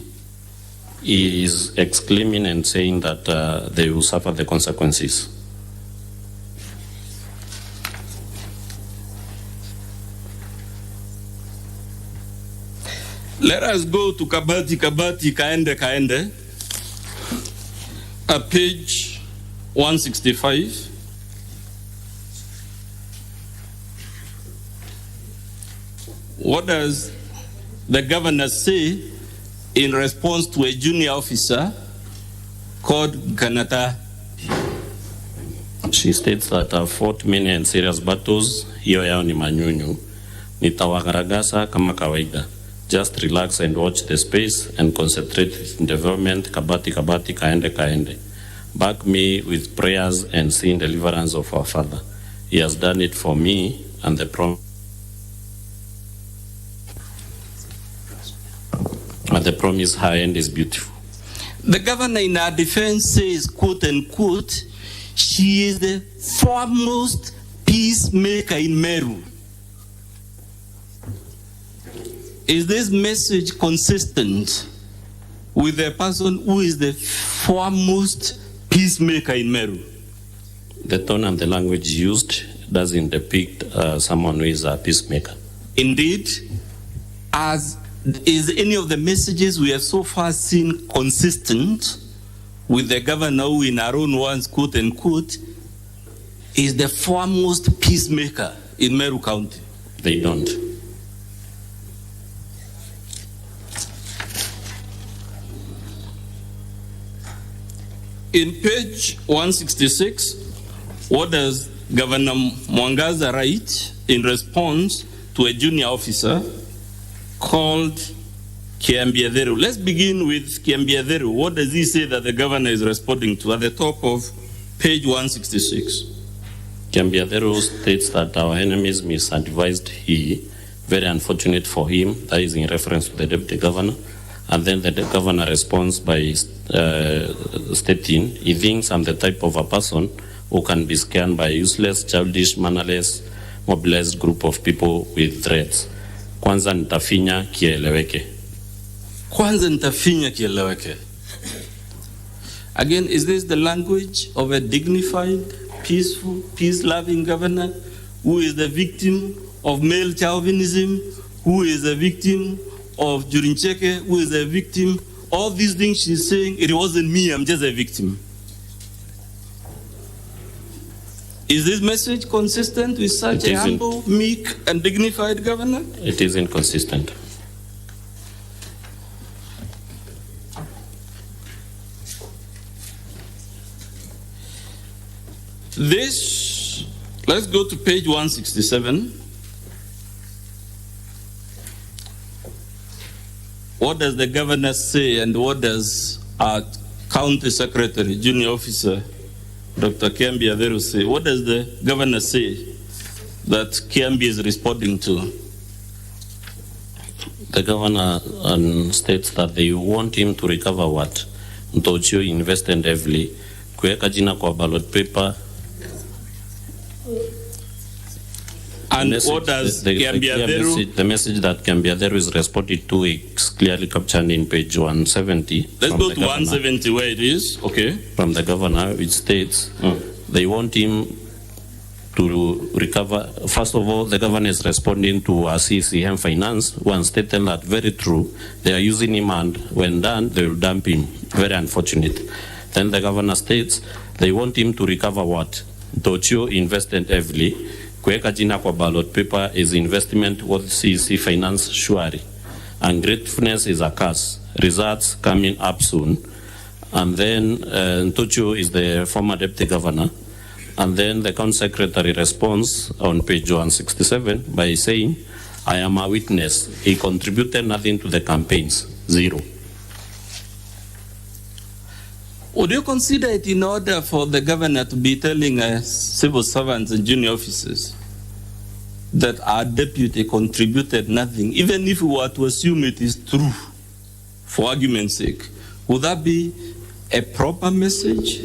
He is exclaiming and saying that they will suffer the consequences. Let us go to Kabati, Kaende. Page 165. What does the governor say in response to a junior officer called Kanata? She states that I've fought many and serious battles. Hiyo yao ni manyunyu. Nitawagaragaza kama kawaida. Just relax and watch the space and concentrate in development. Kabati, kaende. Back me with prayers and seeing deliverance of our Father. He has done it for me, and the promise high end is beautiful. The governor in our defense says, quote unquote, she is the foremost peacemaker in Meru. Is this message consistent with the person who is the foremost peacemaker in Meru? The tone and the language used doesn't depict someone who is a peacemaker. Indeed, as is any of the messages we have so far seen consistent with the governor who in our own words, quote unquote, is the foremost peacemaker in Meru County? They don't. In page 166, what does Governor Mwangaza write in response to a junior officer called Kiambiaderu? Let's begin with Kiambiaderu. What does he say that the governor is responding to at the top of page 166? Kiambiaderu states that our enemies misadvised he, very unfortunate for him, that is in reference to the deputy governor. And then the governor responds by stating he thinks I'm the type of a person who can be scanned by a useless, childish, mannerless, mobilized group of people with threats. Kwanza nitafinya kieleweke. Kwanza nitafinya kieleweke. Again, is this the language of a dignified, peaceful, peace-loving governor who is the victim of male chauvinism, who is a victim of Jurincheke, who is a victim? All these things she's saying, it wasn't me, I'm just a victim. Is this message consistent with such a humble, meek, and dignified governor? It is inconsistent. This, let's go to page 167. What does the governor say, and what does our county secretary, junior officer, Dr. Kiambi Aderu say? What does the governor say that Kiambi is responding to? The governor states that they want him to recover what? Ntochio invested heavily. Kuweka jina kwa ballot paper. And what does the message that Kiambiaderu is responded to is clearly captured in page 170. Let's go to 170 where it is. Okay. From the governor, which states they want him to recover. First of all, the governor is responding to CCM Finance. One stated that very true. They are using him, and when done, they will dump him. Very unfortunate. Then the governor states they want him to recover what? Tochio invested heavily. Kuweka jina kwa ballot paper is investment worth CEC Finance Shuari. And gratefulness is a curse. Results coming up soon. And then Ntocho is the former deputy governor. And then the county secretary responds on page 167 by saying, I am a witness. He contributed nothing to the campaigns. Zero. Would you consider it in order for the governor to be telling civil servants and junior officers that our deputy contributed nothing, even if we were to assume it is true, for argument's sake, would that be a proper message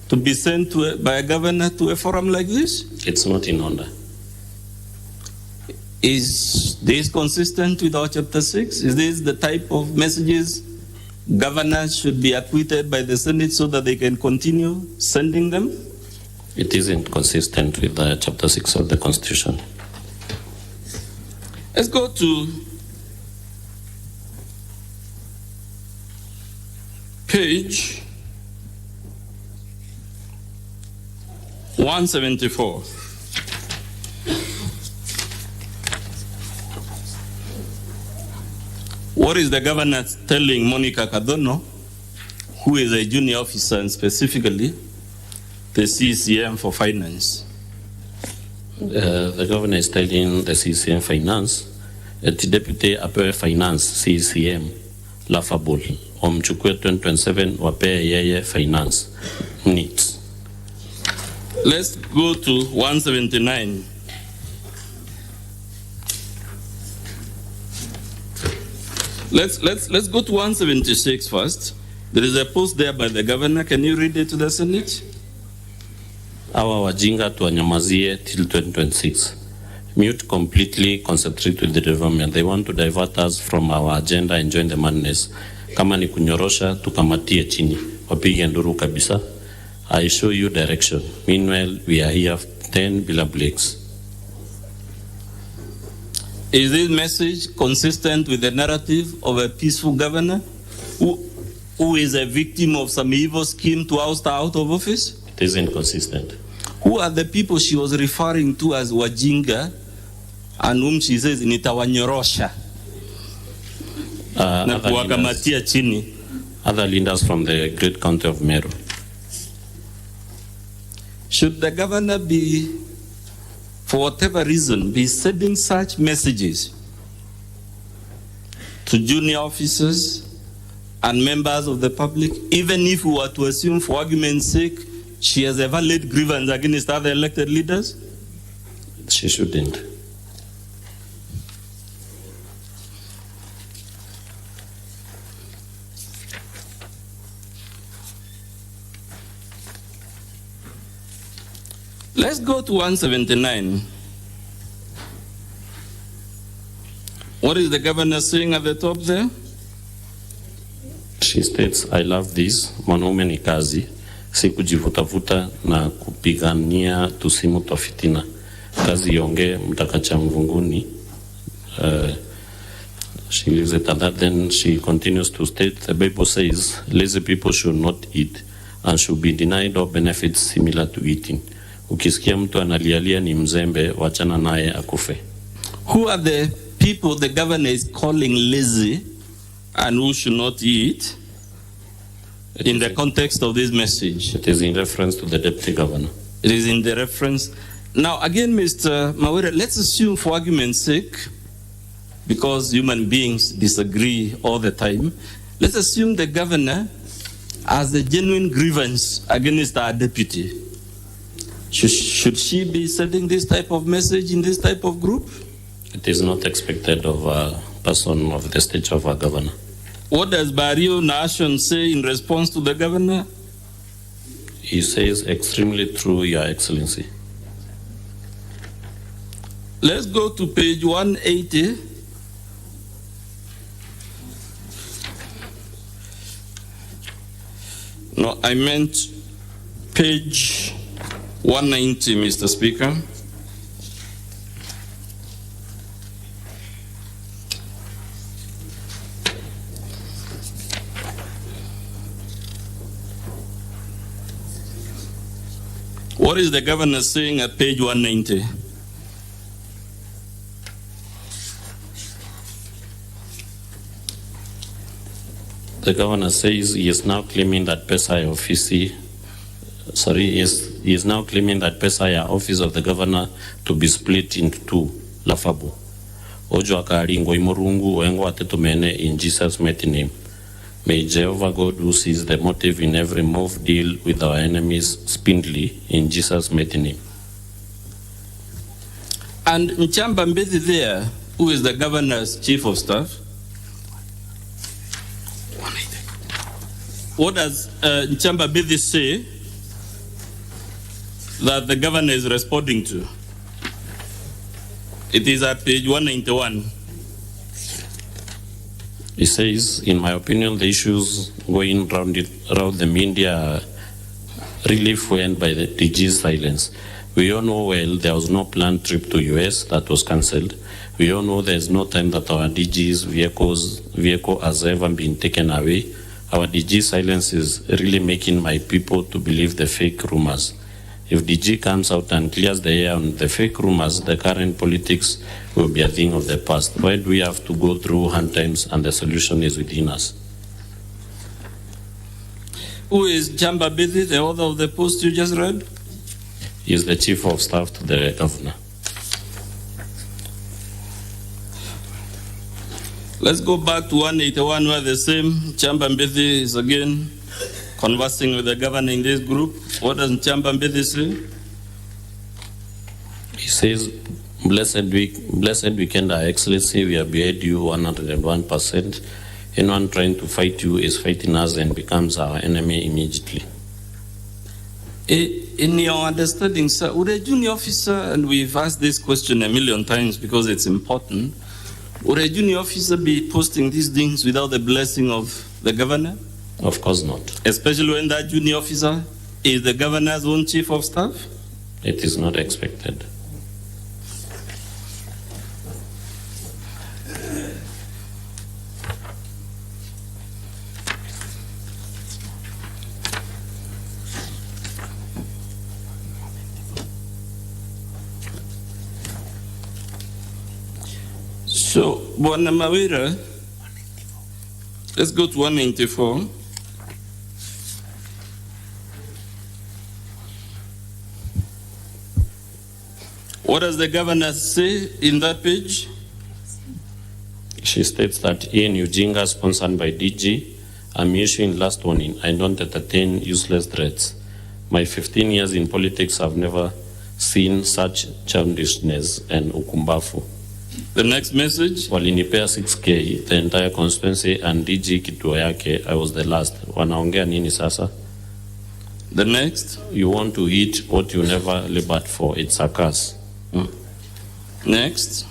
to be sent by a governor to a forum like this? It's not in order. Is this consistent with our chapter 6? Is this the type of messages governors should be acquitted by the Senate so that they can continue sending them? It isn't consistent with chapter 6 of the Constitution. Let's go to page 174. What is the governor telling Monica Kadono, who is a junior officer and specifically the CCM for finance? The governor is telling the CCM finance, the deputy apewe finance CCM laughable. Omchukue 2027 wapee yeye finance needs. Let's go to 179. Let's go to 176 first. There is a post there by the governor. Can you read it to the Senate? Awa wajinga tuwanyamazie till 2026. Mute completely, concentrate with the development. They want to divert us from our agenda and join the madness. Kama ni kunyorosha, tukamatie chini. Wapige nduru kabisa. I show you direction. Meanwhile, we are here 10 bila breaks. Is this message consistent with the narrative of a peaceful governor who is a victim of some evil scheme to oust her out of office? It is inconsistent. Who are the people she was referring to as wajinga and whom she says nitawanyorosha na kuwakamatia chini? Other leaders from the great county of Meru. Should the governor be, for whatever reason, be sending such messages to junior officers and members of the public, even if we were to assume, for argument's sake, she has a valid grievance against other elected leaders? She shouldn't. Let's go to 179. What is the governor saying at the top there? She states, I love this, mwanaume ni kazi, si kujivutavuta na kupigania tusimu tofitina. Kazi yonge mtakacha mvunguni. She leaves it at that. Then she continues to state, the Bible says, lazy people should not eat and should be denied all benefits similar to eating. Ukisikia mtu analialia ni mzembe, wachana naye akufe. Who are the people the governor is calling lazy and who should not eat in the context of this message? It is in reference to the deputy governor. It is in the reference. Now, again, Mr. Mawere, let's assume for argument's sake, because human beings disagree all the time, let's assume the governor has a genuine grievance against our deputy. Should she be sending this type of message in this type of group? It is not expected of a person of the stature of a governor. What does Barrio Nation say in response to the governor? He says, extremely true, Your Excellency. Let's go to page 180. No, I meant page 190, Mr. Speaker. What is the governor saying at page 190? The governor says he is now claiming that pesa ya ofisi, he is now claiming that pesa ya office of the governor to be split into two, laughable. Ojo akari ngo imurungu wengo atetumene in Jesus' mighty name. May Jehovah God, who sees the motive in every move, deal with our enemies speedily in Jesus' mighty name. And Nchamba Mbezi there, who is the governor's chief of staff, what does Nchamba Mbezi say that the governor is responding to? It is at page 191. He says, in my opinion, the issues going around the media are really fueled by the DG's silence. We all know well there was no planned trip to US that was cancelled. We all know there's no time that our DG's vehicle has ever been taken away. Our DG silence is really making my people to believe the fake rumors. If DG comes out and clears the air on the fake rumors, the current politics will be a thing of the past. Why do we have to go through hard times and the solution is within us? Who is Jamba Bezi, the author of the post you just read? He is the chief of staff to the governor. Let's go back to 181 where the same Jamba Bezi is again conversing with the governor in this group. What does Nchamba Mbezi say? He says, blessed weekend, Our Excellency, we have beheaded you 101%. Anyone trying to fight you is fighting us and becomes our enemy immediately. In your understanding, sir, would a junior officer, and we've asked this question a million times because it's important, would a junior officer be posting these things without the blessing of the governor? Of course not. Especially when that junior officer is the governor's own chief of staff? It is not expected. So, Bwana Kawira, let's go to 194. What does the governor say in that page? She states that Ian Ujinga, sponsored by DG, I'm issuing last warning. I don't entertain useless threats. My 15 years in politics have never seen such childishness and ukumbafu. The next message? Walinipea 6K, the entire constituency, and DG kituo yake, I was the last. Wanaongea nini sasa? The next? You want to eat what you never labored for. It's a curse. Next?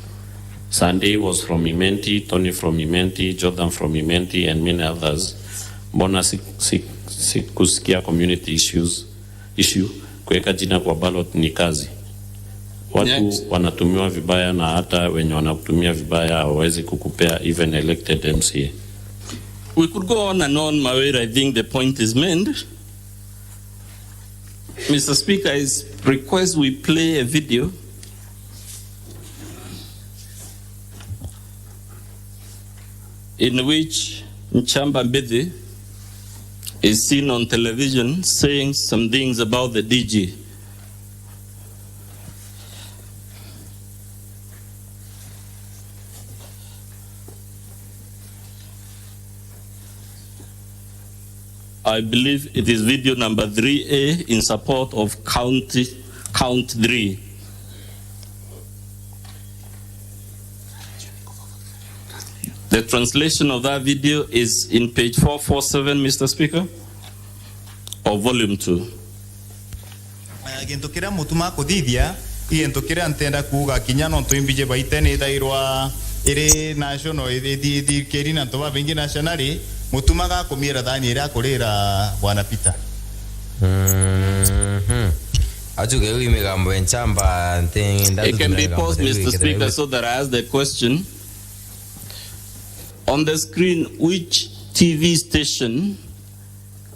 Sandy was from Imenti, Tony from Imenti, Jordan from Imenti, and many others. Mbona sikusikia community issue, kuweka jina kwa ballot ni kazi. Watu wanatumiwa vibaya na hata wenye wanakutumia vibaya hawawezi kukupea even elected MCA. We could go on and on, Kawira. I think the point is made. Mr. Speaker, I request we play a video in which Nchamba Mbezi is seen on television saying some things about the DG. I believe it is video number 3A in support of count 3. The translation of that video is in page 447, Mr. Speaker, or volume 2. Gintu kiria mutuma kuthithia gintu kiria ntenda kuga kinya no tuimbije baitene thairwa iri national iri kerina to ba bingi nationally mutumaga kumira thani ira kurira bwana Peter. Ajuge wi migambo enchamba ntinda. It can be paused, Mr. Speaker, so that I ask the question. On the screen, which TV station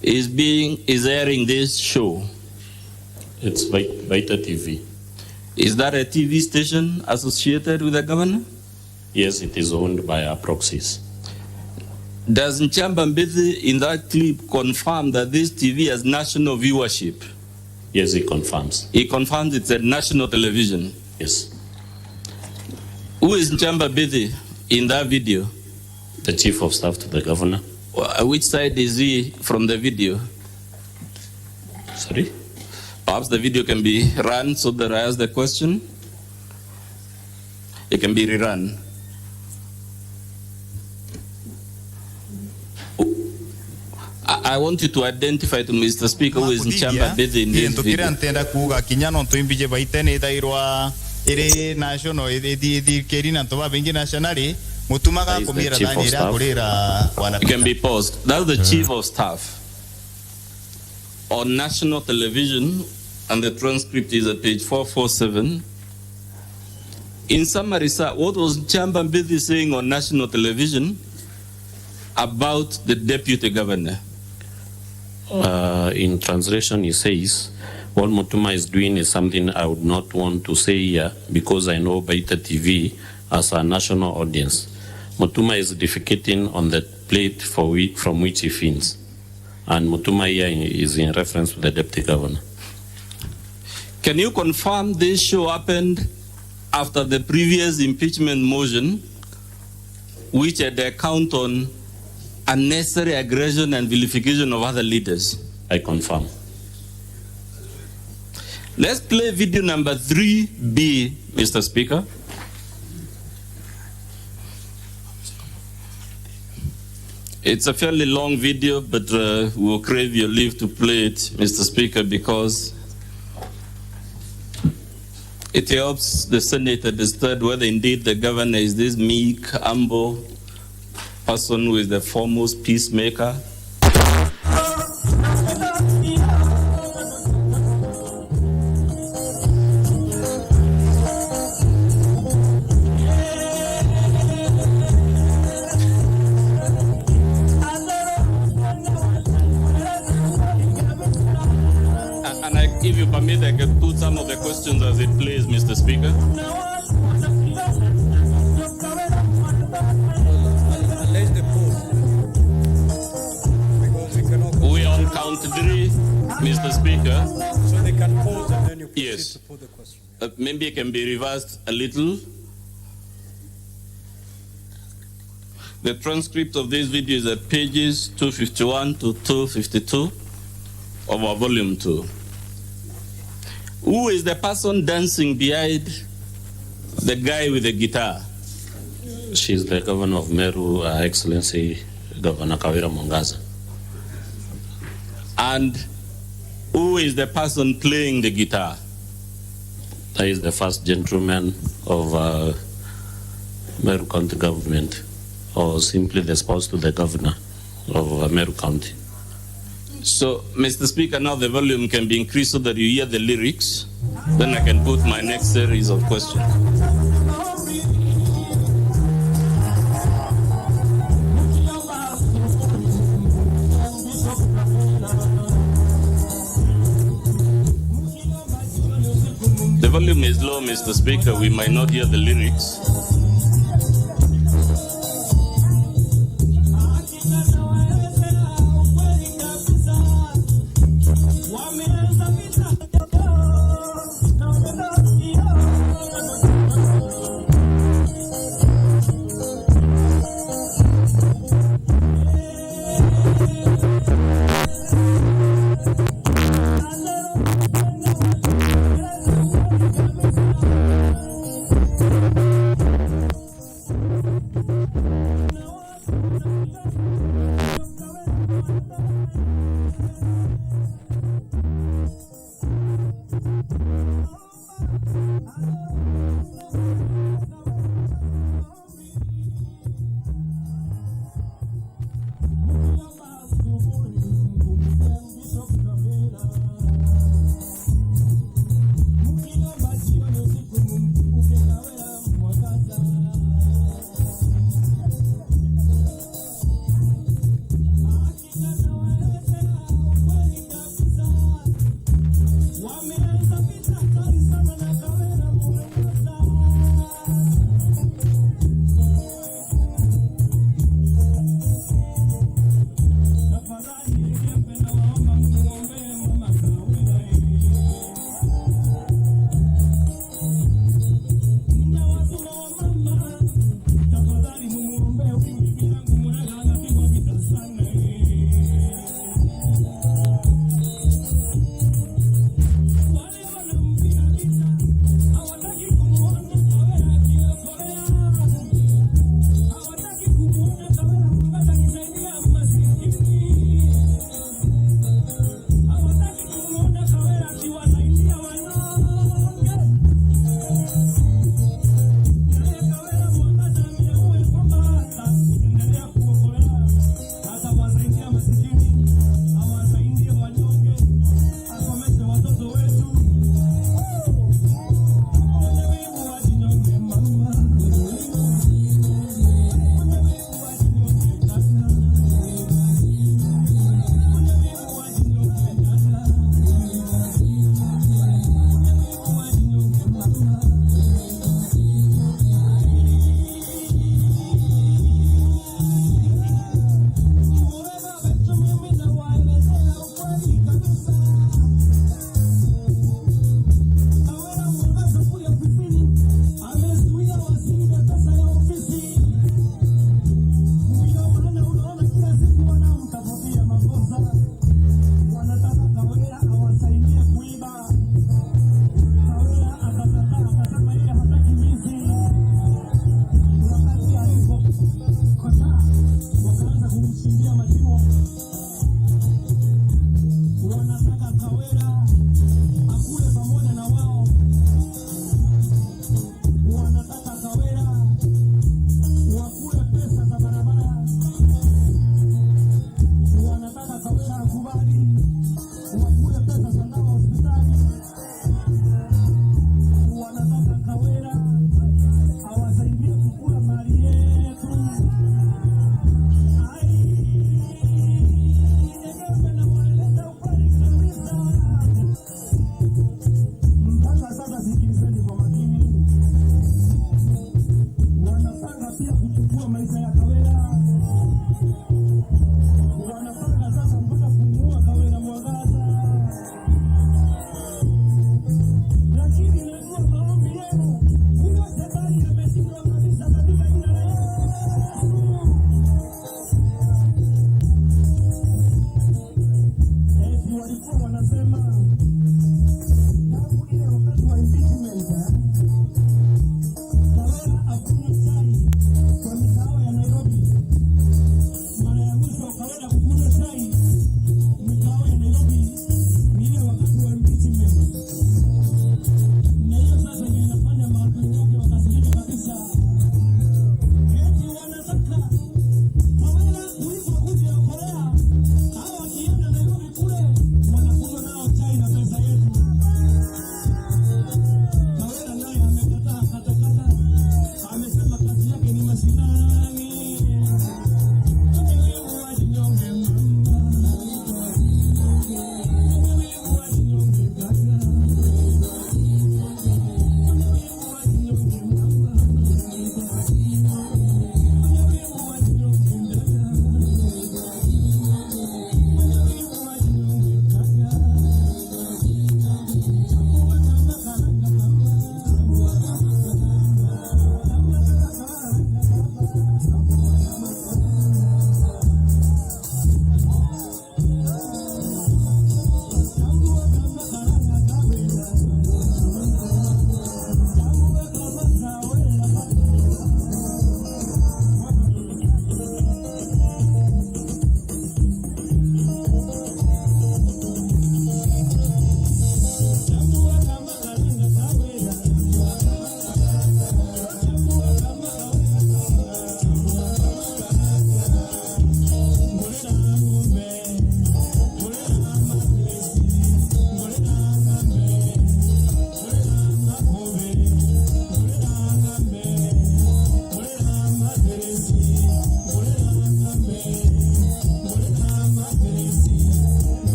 is airing this show? It's Vita TV. Is that a TV station associated with the governor? Yes, it is owned by our proxies. Does Nchamba Mbezi in that clip confirm that this TV has national viewership? Yes, he confirms. He confirms it's a national television? Yes. Who is Nchamba Mbezi in that video? The chief of staff to the governor. Which side is he from the video? Sorry? Perhaps the video can be run so that I ask the question. It can be rerun. I want you to identify to Mr. Speaker who is in chamber busy in this video. Ntenda kuga kinyano ntoimbije baitene dairwa ere national edi kerina ntoba bengi nationally mutumaga komira dani ra korera wana. It can be paused. That's the chief of staff on national television, and the transcript is at page 447. In summary, sir, what was Chamba Mbidi saying on national television about the deputy governor? In translation, he says, what Mutuma is doing is something I would not want to say here because I know Baita TV as a national audience. Mutuma is defecating on the plate from which he feeds. And Mutuma here is in reference to the deputy governor. Can you confirm this show happened after the previous impeachment motion, which had a count on unnecessary aggression and vilification of other leaders? I confirm. Let's play video number 3B, Mr. Speaker. It's a fairly long video, but we'll crave your leave to play it, Mr. Speaker, because it helps the Senate understand whether indeed the governor is this meek, humble person who is the foremost peacemaker. If you permit, I can put some of the questions as it plays, Mr. Speaker. We are on count 3, Mr. Speaker. So they can pause and then you proceed Yes. to put the question. Maybe it can be reversed a little. The transcript of this video is at pages 251 to 252 of our volume 2. Who is the person dancing behind the guy with the guitar? She's the governor of Meru, Her Excellency Governor Kawira Mwangaza. And who is the person playing the guitar? That is the first gentleman of Meru County government, or simply the spouse to the governor of Meru County. So, Mr. Speaker, now the volume can be increased so that you hear the lyrics. Then I can put my next series of questions. The volume is low, Mr. Speaker. We might not hear the lyrics.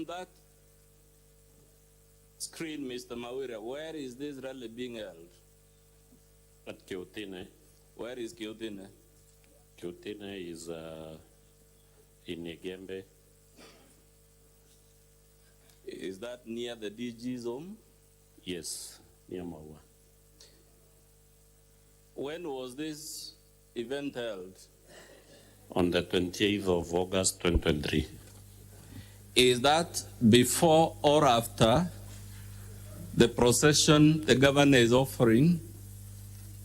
on that screen, Mr. Kawira, where is this rally being held? At Kiotine. Where is Kiotine? Kiotine is in Igembe. Is that near the DG's home? Yes, near Maua. When was this event held? On the 28th of August 2023. Is that before or after the procession the governor is offering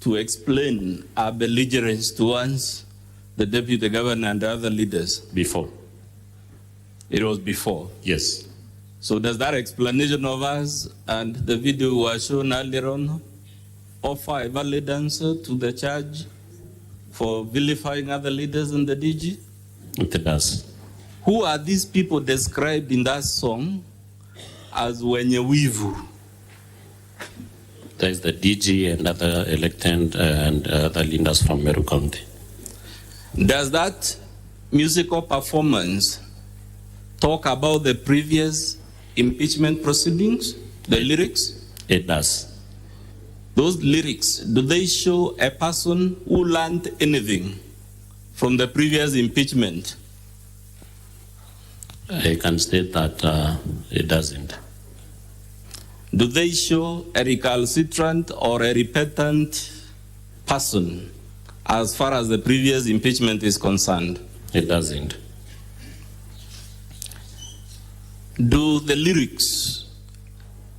to explain our belligerence towards the deputy governor and the other leaders? Before. It was before? Yes. So does that explanation of us and the video was shown earlier on offer a valid answer to the charge for vilifying other leaders in the DG? It does. Who are these people described in that song as wenye wivu? There is the DG and other elected and other leaders from Meru County. Does that musical performance talk about the previous impeachment proceedings, the lyrics? It does. Those lyrics, do they show a person who learned anything from the previous impeachment? I can state that it doesn't. Do they show a recalcitrant or a repentant person as far as the previous impeachment is concerned? It doesn't. Do the lyrics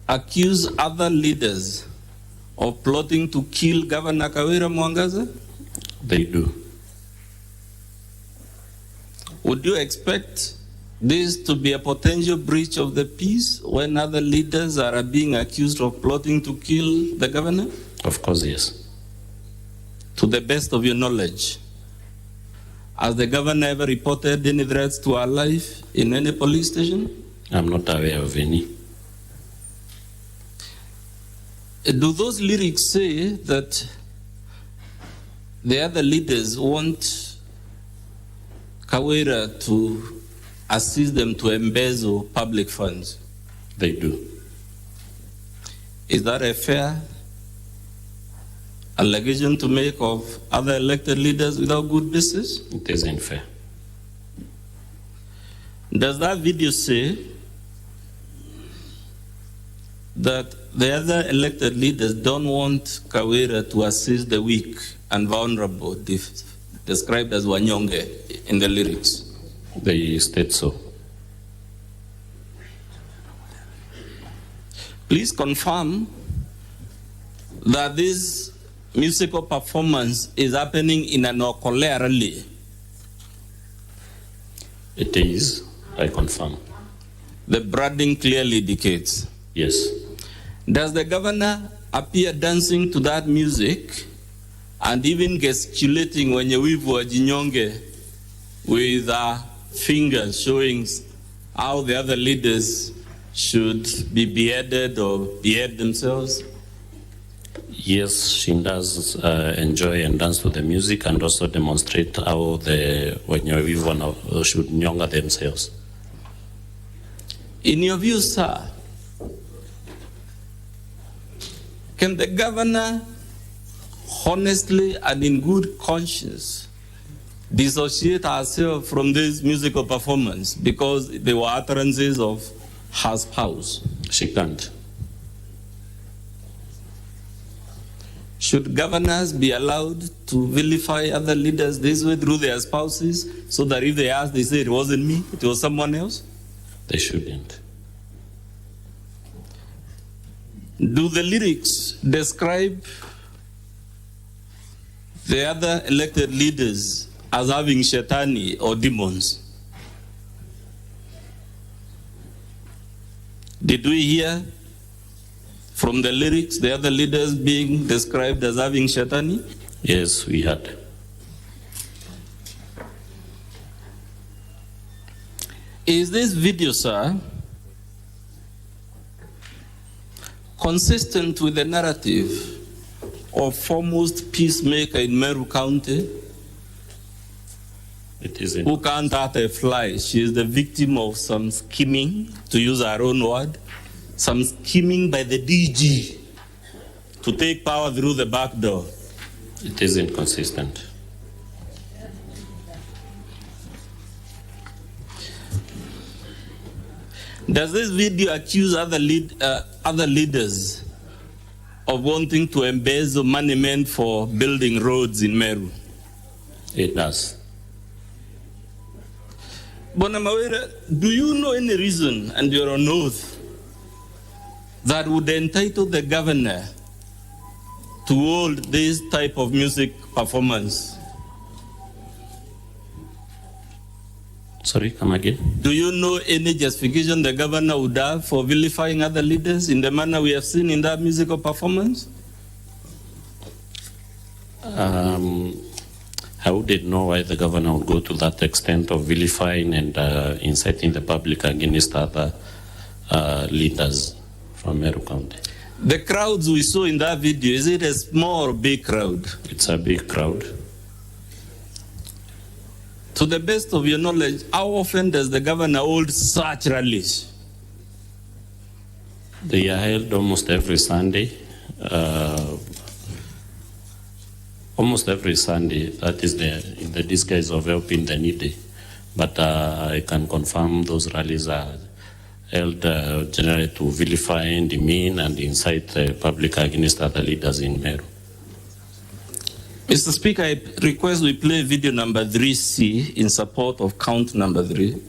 accuse other leaders of plotting to kill Governor Kawira Mwangaza? They do. Would you expect this to be a potential breach of the peace when other leaders are being accused of plotting to kill the governor? Of course, yes. To the best of your knowledge, has the governor ever reported any threats to our life in any police station? I'm not aware of any. Do those lyrics say that the other leaders want Kawira to assist them to embezzle public funds? They do. Is that a fair allegation to make of other elected leaders without good business? It isn't fair. Does that video say that the other elected leaders don't want Kawira to assist the weak and vulnerable, described as Wanyonge in the lyrics? They state so. Please confirm that this musical performance is happening in an Okole rally. It is, I confirm. The branding clearly indicates. Yes. Does the governor appear dancing to that music and even gesticulating when you weave Jinyonge with fingers showing how the other leaders should be beheaded or behead themselves? Yes, she does enjoy and dance to the music and also demonstrate how the Wenyewivu should nyonga themselves. In your view, sir, can the governor honestly and in good conscience dissociate herself from this musical performance because they were utterances of her spouse? She can't. Should governors be allowed to vilify other leaders this way through their spouses so that if they ask, they say it wasn't me, it was someone else? They shouldn't. Do the lyrics describe the other elected leaders as having shetani or demons? Did we hear from the lyrics the other leaders being described as having shetani? Yes, we had. Is this video, sir, consistent with the narrative of foremost peacemaker in Meru County, It isn't. who can't hurt a fly. She is the victim of some scheming, to use her own word, some scheming by the DG to take power through the back door. It is inconsistent. Does this video accuse other leaders of wanting to embezzle money meant for building roads in Meru? It does. Bwana Mawira, do you know any reason, and you're on oath, that would entitle the governor to hold this type of music performance? Sorry, come again? Do you know any justification the governor would have for vilifying other leaders in the manner we have seen in that musical performance? I wouldn't know why the governor would go to that extent of vilifying and inciting the public against other leaders from Meru County. The crowds we saw in that video, is it a small or big crowd? It's a big crowd. To the best of your knowledge, how often does the governor hold such rallies? They are held almost every Sunday. Almost every Sunday. That is in the disguise of helping the needy. But I can confirm those rallies are held generally to vilify and demean and incite the public against other leaders in Meru. Mr. Speaker, I request we play video number 3C in support of count number 3.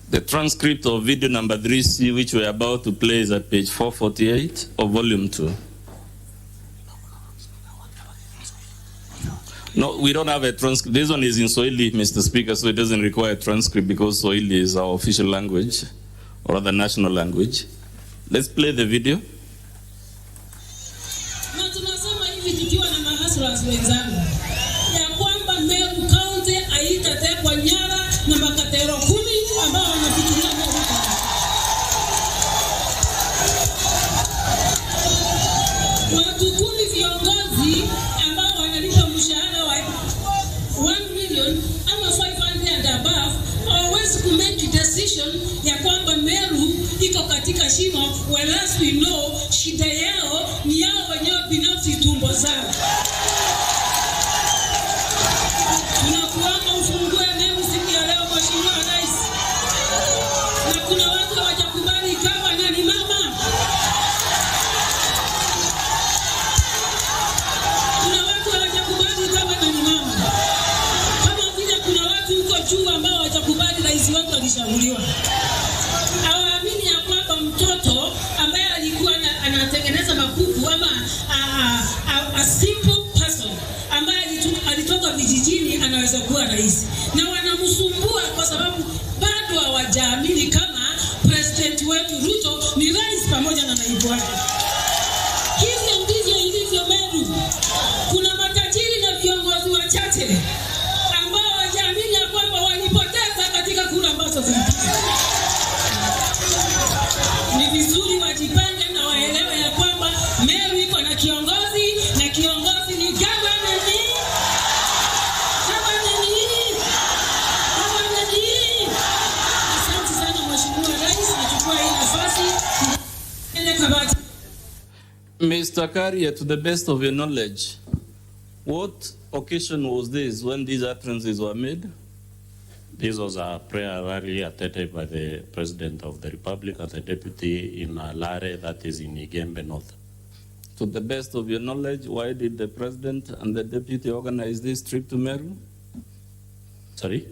The transcript of video number 3C, which we're about to play, is at page 448 of volume 2. No, we don't have a transcript. This one is in Swahili, Mr. Speaker, so it doesn't require a transcript because Swahili is our official language, or rather national language. Let's play the video. Na tunasema hivi tukiwa na mahaslas wenzangu ya kwamba Meru County haitatekwa nyara na makatero 10 ambao wanafikiria Meru County. Watu 10 viongozi ambao wanalipa mshahara wa 1 million ama 500 and above hawawezi ku make decision ya kwamba Meru iko katika shimo, whereas we know shida yao ni yao wenyewe binafsi, tumbo zao. Tunakuomba ufungue Meru siku ya leo, Mheshimiwa Rais. Na kuna watu hawajakubali kama nani mama. Kuna watu hawajakubali kama nani mama. Kama vile kuna watu huko juu ambao hawajakubali rais wetu alishauriwa. Hawaamini ya kwamba mtoto ambaye alikuwa anatengeneza makuku ama a simple person ambaye alitoka vijijini anaweza kuwa rais, na wanamsumbua kwa sababu bado hawajaamini kama president wetu Ruto ni rais pamoja na naibu wake. Hivyo ndivyo ilivyo Meru. Kuna matajiri na viongozi wachache ambao hawajaamini ya kwamba walipoteza katika kura ambazo zilipita. Ni vizuri wajipange na waelewe ya kwamba Meru iko na kiongozi, na kiongozi ni gavana ni. Asante sana Mheshimiwa Rais, nachukua hii nafasi. Mr. Karia, to the best of your knowledge, what occasion was this when these utterances were made? This was a prayer rally attended by the President of the Republic and the Deputy in Lare, that is in Igembe North. To the best of your knowledge, why did the President and the Deputy organize this trip to Meru? Sorry?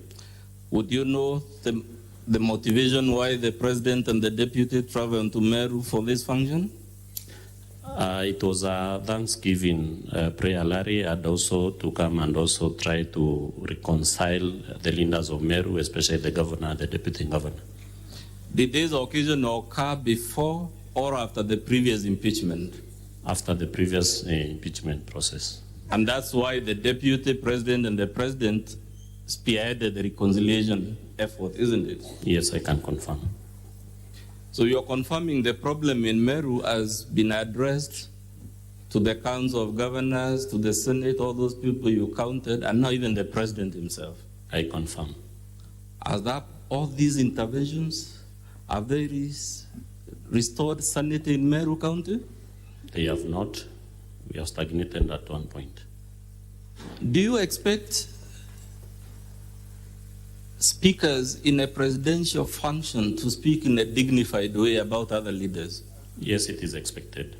Would you know the motivation why the President and the Deputy traveled to Meru for this function? It was a Thanksgiving prayer rally, and also to come and also try to reconcile the leaders of Meru, especially the governor and the deputy governor. Did this occasion occur before or after the previous impeachment? After the previous impeachment process. And that's why the deputy president and the president spearheaded the reconciliation effort, isn't it? Yes, I can confirm. So you're confirming the problem in Meru has been addressed to the Council of Governors, to the Senate, all those people you counted, and now even the president himself. I confirm. Has that, all these interventions, have they restored sanity in Meru County? They have not. We have stagnated at one point. Do you expect speakers in a presidential function to speak in a dignified way about other leaders? Yes, it is expected.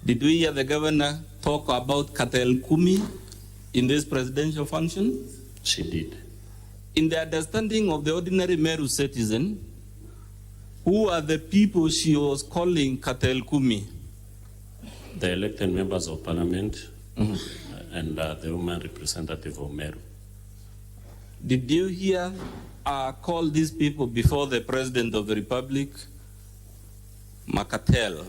Did we hear the governor talk about Katel Kumi in this presidential function? She did. In the understanding of the ordinary Meru citizen, who are the people she was calling Katel Kumi? The elected members of parliament and the woman representative of Meru. Did you hear call these people before the president of the republic, Makatel?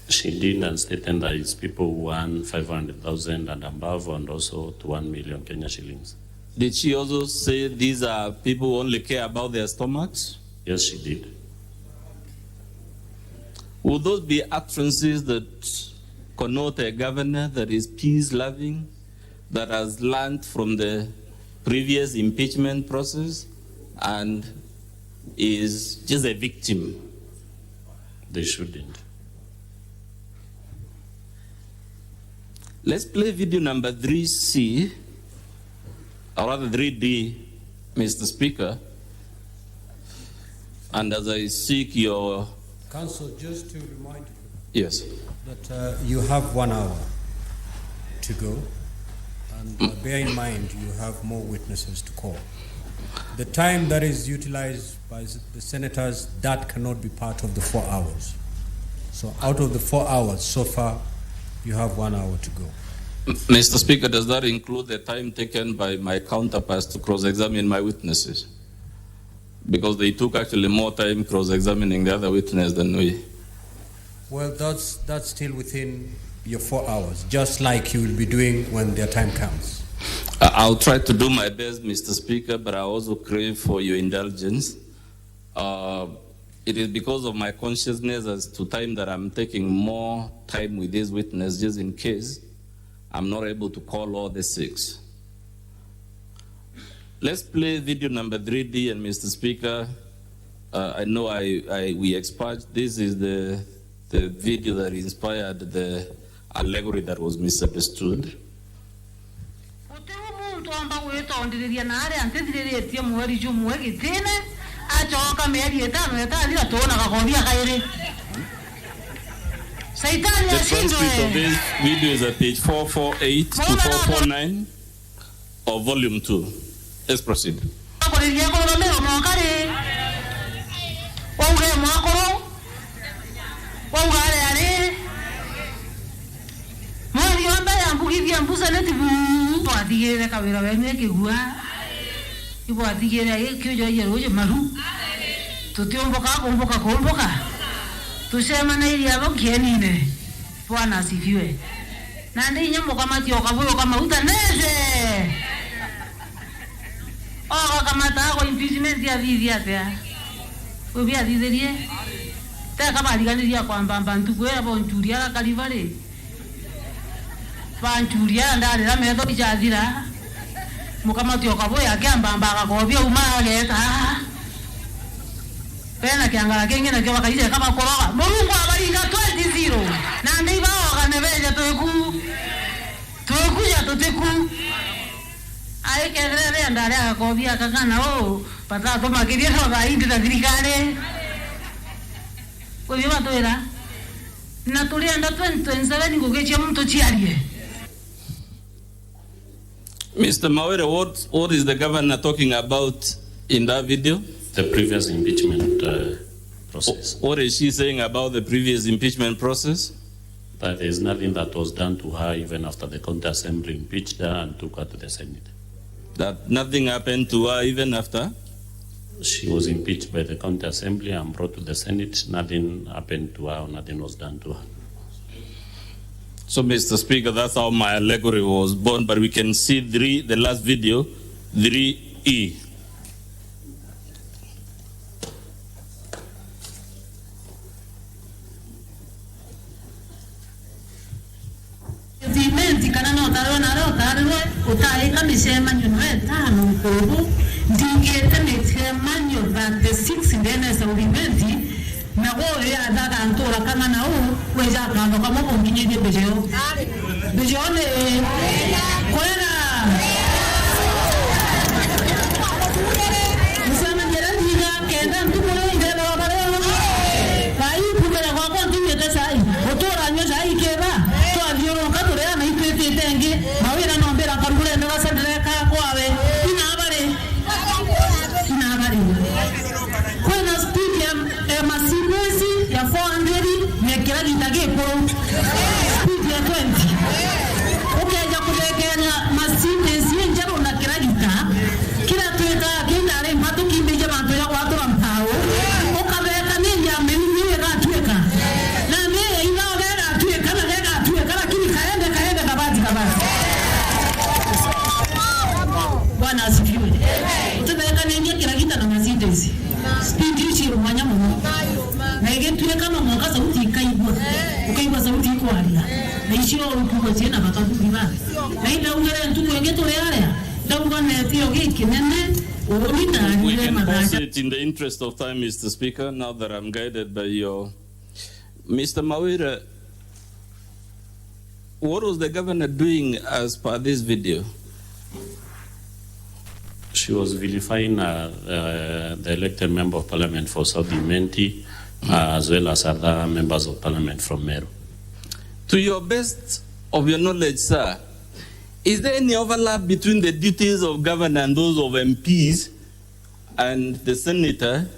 She did, and stated that it's people who earn 500,000 and above, and also to 1 million Kenya shillings. Did she also say these are people who only care about their stomachs? Yes, she did. Would those be utterances that connote a governor that is peace-loving, that has learned from the previous impeachment process and is just a victim? They shouldn't. Let's play video number 3C, or rather 3D, Mr. Speaker. And as I seek your... Council, just to remind you. Yes. That you have 1 hour to go. And bear in mind, you have more witnesses to call. The time that is utilized by the senators, that cannot be part of the 4 hours. So out of the 4 hours so far, you have 1 hour to go. Mr. Speaker, does that include the time taken by my counterparts to cross-examine my witnesses? Because they took actually more time cross-examining the other witness than we. Well, that's still within your 4 hours, just like you will be doing when their time comes. I'll try to do my best, Mr. Speaker, but I also crave for your indulgence. It is because of my consciousness as to time that I'm taking more time with these witnesses, just in case I'm not able to call all the 6. Let's play video number 3D, and Mr. Speaker, I know we expunged. This is the video that inspired the allegory that was misunderstood. The transcript of this video is at page 448 to 449 of volume 2. Let's proceed. Tusema na ili hapo kienine Bwana asifiwe. Na ndi nyambo kama tio kavuyo kama utaneze. Kama tako impeachment ya vivi ya. Wewe ya dizerie. Ta kama aliganiria kwamba bantu kwera bonjuria kalivale. Banjuria ndale la meto bijazira. Mukama tio kavuyo akamba mbaka kobia umaleta. Pena kiangala kenge na kwa kaije kama koroga Mungu abalinga 20-0 na ndiba okanebeje tuku ya tuteku ai kelele ndale akobia kakana pata to makiria no indi na dirikale kwa hiyo watoera na tulienda 2027 ngogeche mtu chialie. Mr. Mawere, what is the governor talking about in that video? The previous impeachment process. What is she saying about the previous impeachment process? That there is nothing that was done to her even after the county assembly impeached her and took her to the Senate. That nothing happened to her even after? She was impeached by the county assembly and brought to the Senate. Nothing happened to her, or nothing was done to her. So, Mr. Speaker, that's how my allegory was born, but we can see the last video, 3E. The 6 in the na go ya da da antora kama na u weja kando kama konginye de bejeo ne koera musama jera diga kenda ntukolo ide na babale kai kumera kwa kontinye de sai otora nyo sai keba to avioro katore na itete tenge mawira no mbera karugule na wasendele ka kwawe inabare kwena speaker masinesi ya 400 mekera gitage ko speaker 20 okay ya kulekenya masinesi njaro na kera gita kila tueka kinare mpatu kimbeje bantu ya watu rampao okabeka ninja mimi ra tueka na me ina vera tueka na vera tueka lakini kaende kabati bwana asifiwe tuweka ninja kera gita na masinesi speed chiro mwanya muno na igetuye kama Mwangaza sauti ikaibwa sauti iko alia na ishiro rukuko tena bakavuga na ina ungere ntuko ngetore area ndabwa na pio giki nene We can pause it in the interest of time, Mr. Speaker, now that I'm guided by your... Mr. Kawira, what was the governor doing as per this video? She was vilifying the elected member of parliament for South Imenti, as well as other members of parliament from Meru. To your best of your knowledge, sir, is there any overlap between the duties of governor and those of MPs and the senator,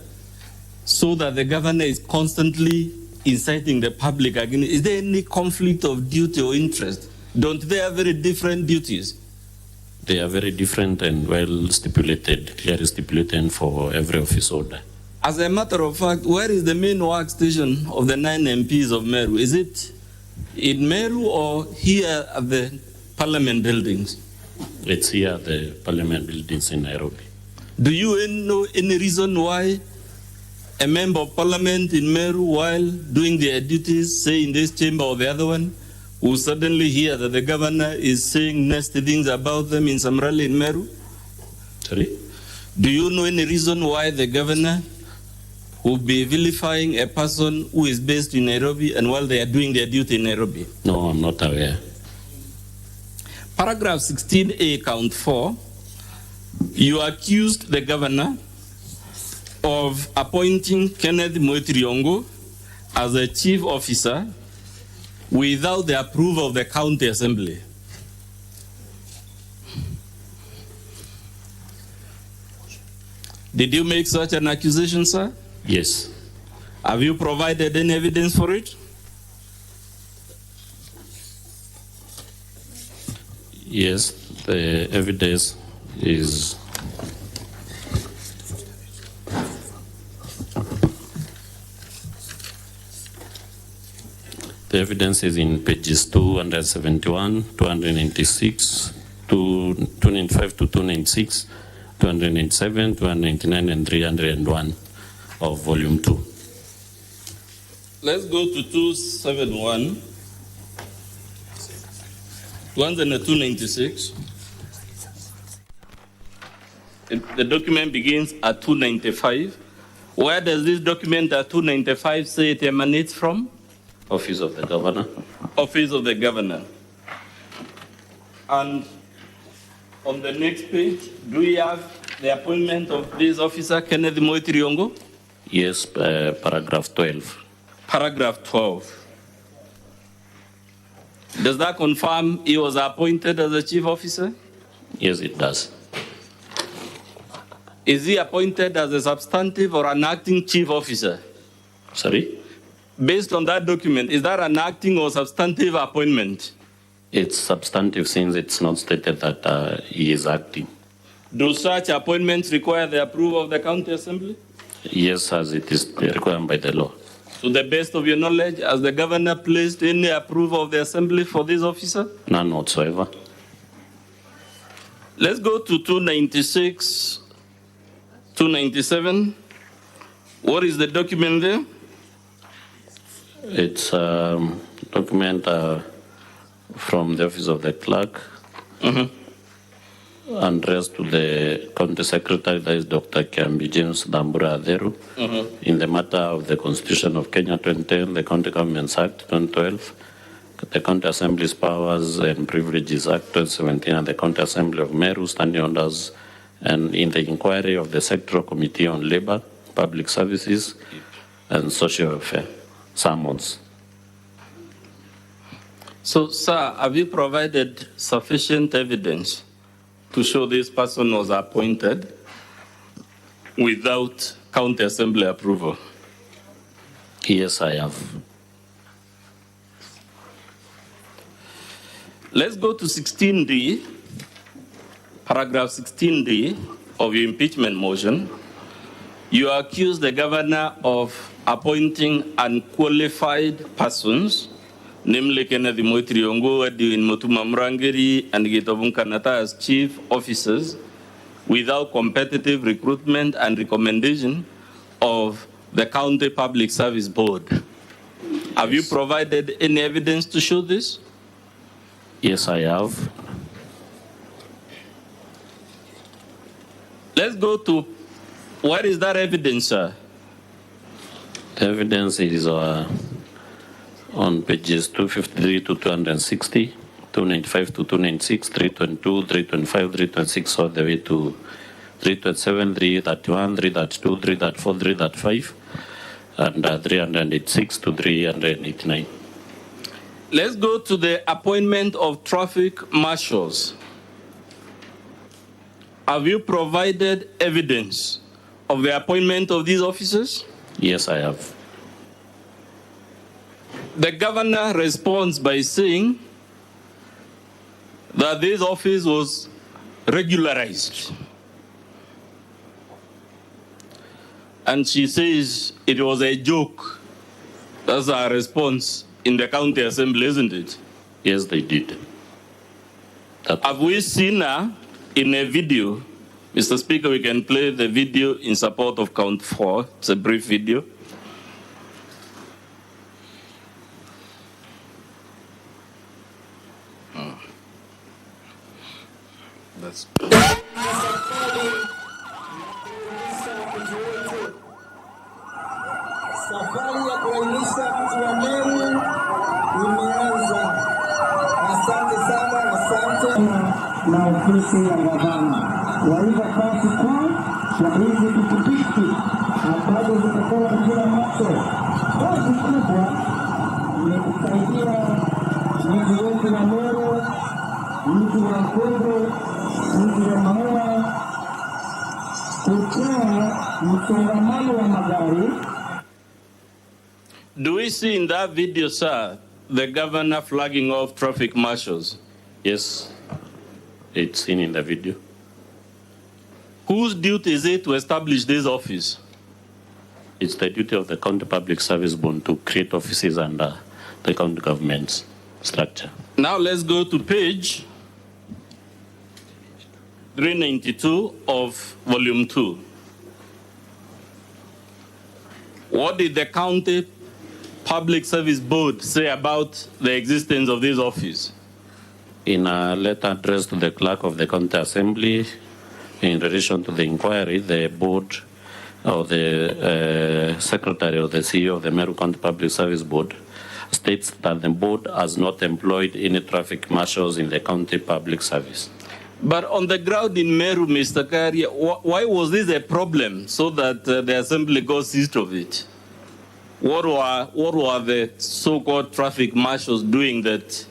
so that the governor is constantly inciting the public against? Is there any conflict of duty or interest? Don't they have very different duties? They are very different and well stipulated, clearly stipulated for every office order. As a matter of fact, where is the main workstation of the 9 MPs of Meru? Is it in Meru or here at the parliament buildings? It's here at the parliament buildings in Nairobi. Do you know any reason why a member of parliament in Meru, while doing their duties, say in this chamber or the other one, will suddenly hear that the governor is saying nasty things about them in some rally in Meru? Sorry? Do you know any reason why the governor will be vilifying a person who is based in Nairobi and while they are doing their duty in Nairobi? No, I'm not aware. Paragraph 16A, count 4, you accused the governor of appointing Kenneth Moetiriongo as a chief officer without the approval of the county assembly. Did you make such an accusation, sir? Yes. Have you provided any evidence for it? Yes, the evidence is in pages 271, 296, 295 to 296, 297, 299, and 301 of volume 2. Let's go to 271. 296. The document begins at 295. Where does this document at 295 say it emanates from? Office of the Governor. Office of the Governor. And on the next page, do we have the appointment of this officer, Kenneth Moetiriongo? Yes, paragraph 12. Paragraph 12. Does that confirm he was appointed as a chief officer? Yes, it does. Is he appointed as a substantive or an acting chief officer? Sorry? Based on that document, is that an acting or substantive appointment? It's substantive since it's not stated that he is acting. Do such appointments require the approval of the county assembly? Yes, as it is required by the law. To the best of your knowledge, has the governor placed any approval of the assembly for this officer? None whatsoever. Let's go to 296, 297. What is the document there? It's a document from the office of the clerk addressed to the county secretary, that is Dr. Kiambi James Dambura Aderu, in the matter of the Constitution of Kenya 2010, the County Governments Act 2012, the County Assembly's Powers and Privileges Act 2017, and the County Assembly of Meru standing orders, and in the inquiry of the Sectoral Committee on Labor, Public Services, and Social Welfare, summons. So, sir, have you provided sufficient evidence to show this person was appointed without county assembly approval? Yes, I have. Let's go to 16D, paragraph 16D of your impeachment motion. You accuse the governor of appointing unqualified persons, namely Kenneth Moitriongo, Edwin Mutuma Mrangeri, and Gitovun Kanata as chief officers without competitive recruitment and recommendation of the County Public Service Board. Have you provided any evidence to show this? Yes, I have. Let's go to, where is that evidence, sir? The evidence is on pages 253 to 260, 295 to 296, 322, 325, 326, all the way to 327, 331, 332, 334, 335, and 386 to 389. Let's go to the appointment of traffic marshals. Have you provided evidence of the appointment of these officers? Yes, I have. The governor responds by saying that this office was regularized. And she says it was a joke. That's our response in the county assembly, isn't it? Yes, they did. Have we seen her in a video? Mr. Speaker, we can play the video in support of count 4. It's a brief video. That's Safari ya kuainisha mji wa Meru imeanza. Asante sana, asante na ofisi ya gavana. Kwa hivyo basi kuu ya hizi pikipiki ambazo zitakuwa kila macho, kazi kubwa ni kusaidia mji wetu wa Meru, mji wa Kwebo, mji wa Maua, kutoa msongamano wa magari. Do we see in that video, sir, the governor flagging off traffic marshals? Yes, it's seen in the video. Whose duty is it to establish this office? It's the duty of the County Public Service Board to create offices under the county government's structure. Now let's go to page 392 of volume 2. What did the County Public Service Board say about the existence of this office? In a letter addressed to the clerk of the county assembly, in relation to the inquiry, the board or the secretary or the CEO of the Meru County Public Service Board states that the board has not employed any traffic marshals in the county public service. But on the ground in Meru, Mr. Kawira, why was this a problem so that the assembly got seized of it? What were the so-called traffic marshals doing that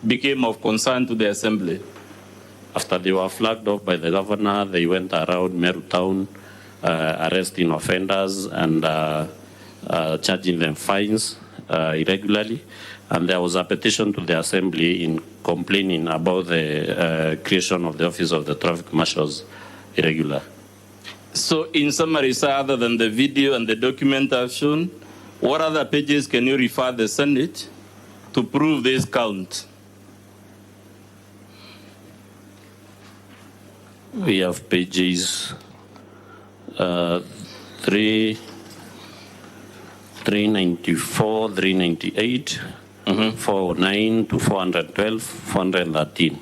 became of concern to the assembly? After they were flagged off by the governor, they went around Meru town, arresting offenders and charging them fines irregularly. And there was a petition to the assembly in complaining about the creation of the office of the traffic marshals irregular. So in summary, sir, other than the video and the document I've shown, What other pages can you refer the Senate to prove this count? We have pages 394, 398, 409 to 412, 413.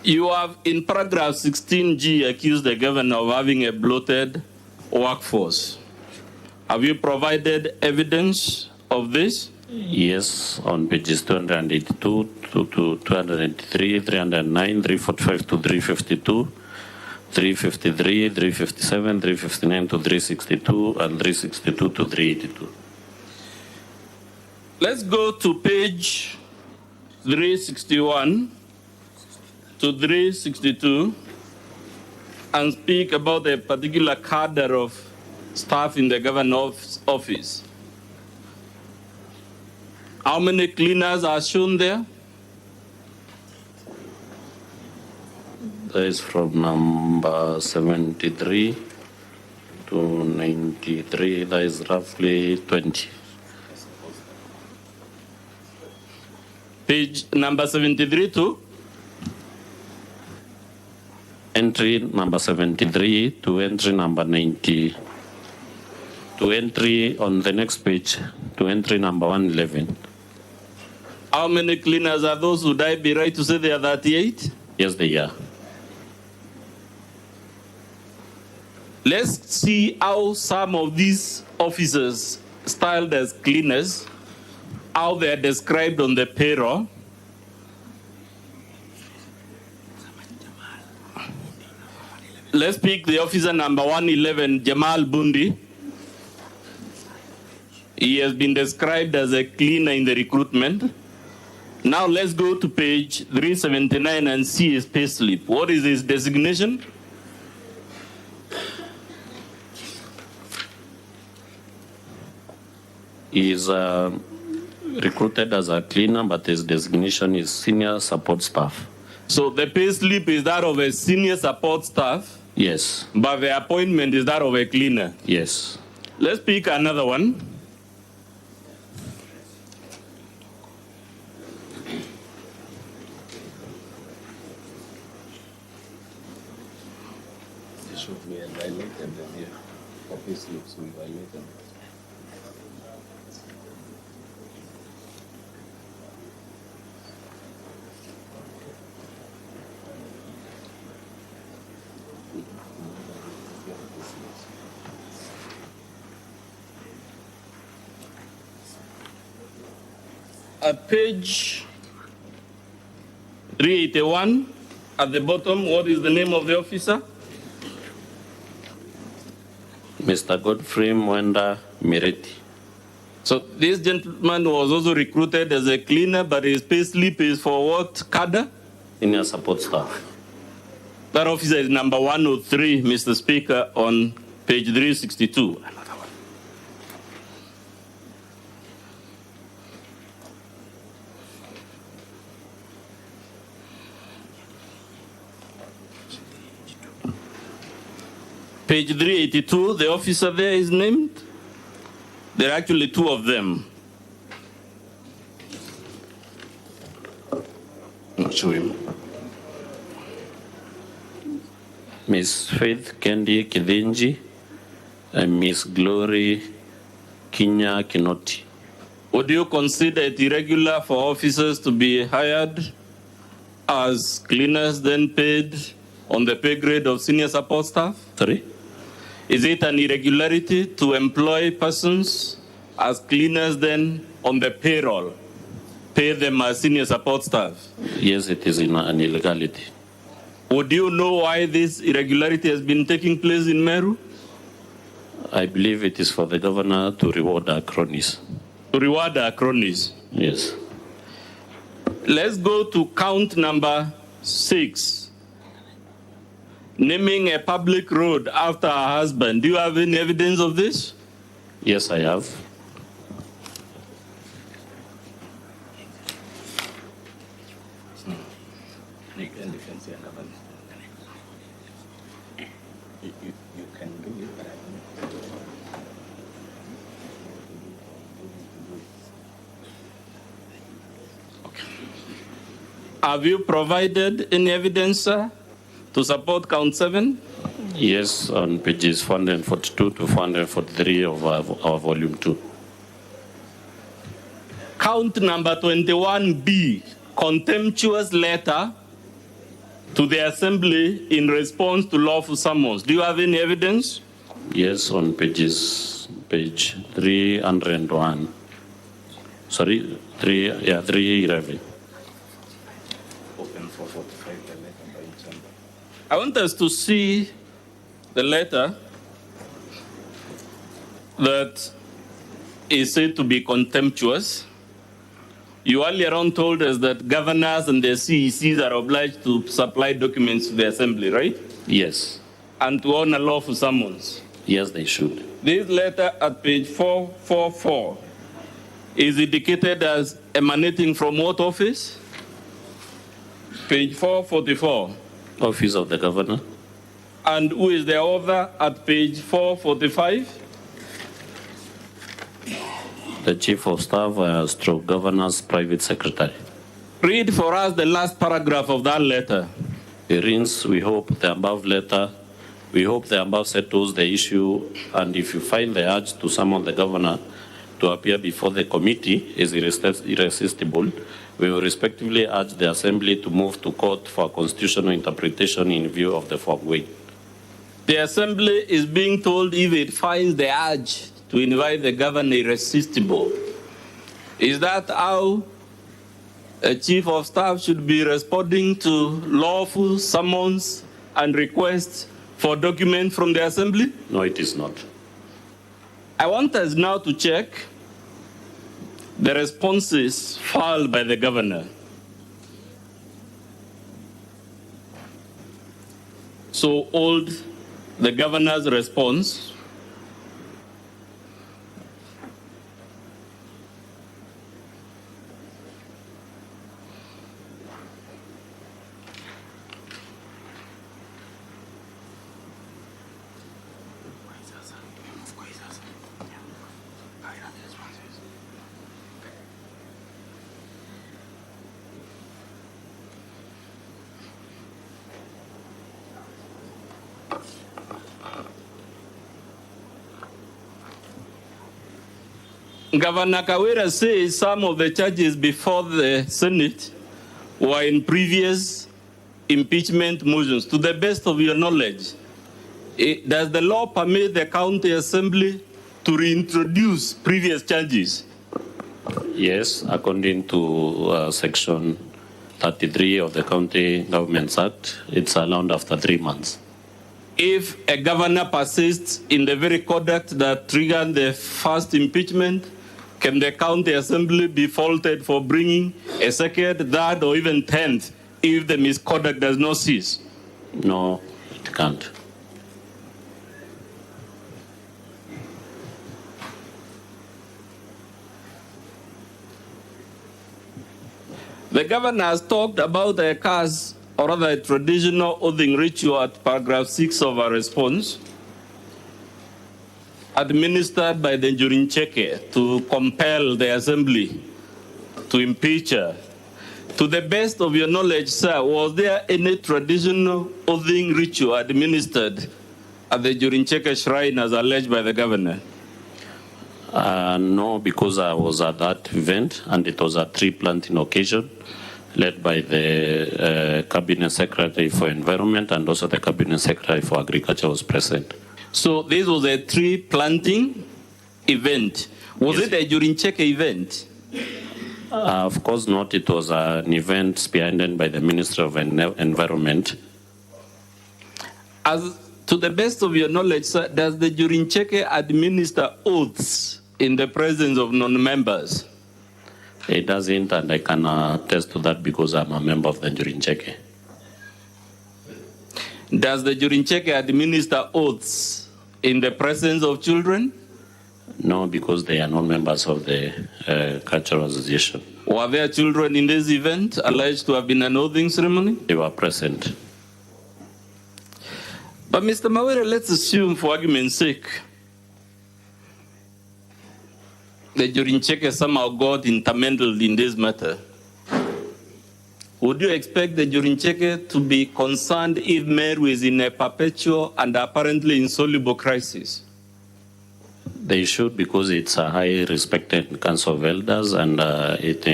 You have, in paragraph 16G, accused the governor of having a bloated workforce. Have you provided evidence of this? Yes, on pages 282 to 283, 309, 345 to 352, 353, 357, 359 to 362, and 362 to 382. Let's go to page 361 to 362 and speak about a particular cadre of staff in the governor's office. How many cleaners are shown there? That is from number 73 to 93. That is roughly 20. Page number 73 to? Entry number 73 to entry number 90. To entry on the next page, to entry number 111. How many cleaners are those? Would I be right to say they are 38? Yes, they are. Let's see how some of these officers, styled as cleaners, how they are described on the payroll. Let's pick the officer number 111, Jamal Bundi. He has been described as a cleaner in the recruitment. Now let's go to page 379 and see his payslip. What is his designation? He is recruited as a cleaner, but his designation is senior support staff. So the payslip is that of a senior support staff? Yes. But the appointment is that of a cleaner? Yes. Let's pick another one. At page 381, at the bottom, what is the name of the officer? Mr. Godfrey Mwenda Mireti. So this gentleman was also recruited as a cleaner, but his payslip is for what cadre? Senior support staff. That officer is number 103, Mr. Speaker, on page 362. Page 382, the officer there is named. There are actually two of them. I'll show him. Miss Faith Kendi Kidinji and Miss Glory Kinya Kinoti. Would you consider it irregular for officers to be hired as cleaners, then paid on the pay grade of senior support staff? Sorry? Is it an irregularity to employ persons as cleaners, then on the payroll, pay them as senior support staff? Yes, it is an illegality. Would you know why this irregularity has been taking place in Meru? I believe it is for the governor to reward our cronies. To reward our cronies? Yes. Let's go to count number 6. Naming a public road after her husband. Do you have any evidence of this? Yes, I have. Have you provided any evidence, sir, to support count 7? Yes, on pages 442 to 443 of our volume 2. Count number 21B, contemptuous letter to the Assembly in response to lawful summons. Do you have any evidence? Yes, on page 301. Sorry, 311. I want us to see the letter that is said to be contemptuous. You earlier on told us that governors and the CECs are obliged to supply documents to the Assembly, right? Yes. And to honor lawful summons. Yes, they should. This letter at page 444 is indicated as emanating from what office? Page 444. Office of the Governor. And who is the author at page 445? The Chief of Staff, stroke Governor's Private Secretary. Read for us the last paragraph of that letter. It reads, we hope the above settles the issue, and if you find the urge to summon the Governor to appear before the committee is irresistible, we will respectively urge the Assembly to move to court for constitutional interpretation in view of the foregoing. The Assembly is being told if it finds the urge to invite the Governor irresistible. Is that how a Chief of Staff should be responding to lawful summons and requests for documents from the Assembly? No, it is not. I want us now to check the responses filed by the Governor. So hold the Governor's response. Governor Kawira says some of the charges before the Senate were in previous impeachment motions. To the best of your knowledge, does the law permit the county assembly to reintroduce previous charges? Yes, according to section 33 of the County Governments Act, it's allowed after 3 months. If a governor persists in the very conduct that triggered the first impeachment, can the county assembly be faulted for bringing a second, third, or even 10th if the misconduct does not cease? No, it can't. The governor has talked about a case, or rather a traditional oathing ritual at paragraph 6 of our response, administered by the Jurincheke to compel the assembly to impeach her. To the best of your knowledge, sir, was there any traditional oathing ritual administered at the Jurincheke shrine as alleged by the governor? No, because I was at that event and it was a tree planting occasion led by the Cabinet Secretary for Environment, and also the Cabinet Secretary for Agriculture was present. So this was a tree planting event. Was it a Jurincheke event? Of course not. It was an event spearheaded by the Minister of Environment. As to the best of your knowledge, sir, does the Jurincheke administer oaths in the presence of non-members? It doesn't, and I can attest to that because I'm a member of the Jurincheke. Does the Jurincheke administer oaths in the presence of children? No, because they are not members of the cultural association. Were there children in this event alleged to have been an oathing ceremony? They were present. But Mr. Mawere, let's assume for argument's sake the Jurincheke somehow got intermingled in this matter. would you expect the Jurincheke to be concerned if Meru is in a perpetual and apparently insoluble crisis? They should, because it's a high respected council of elders, and it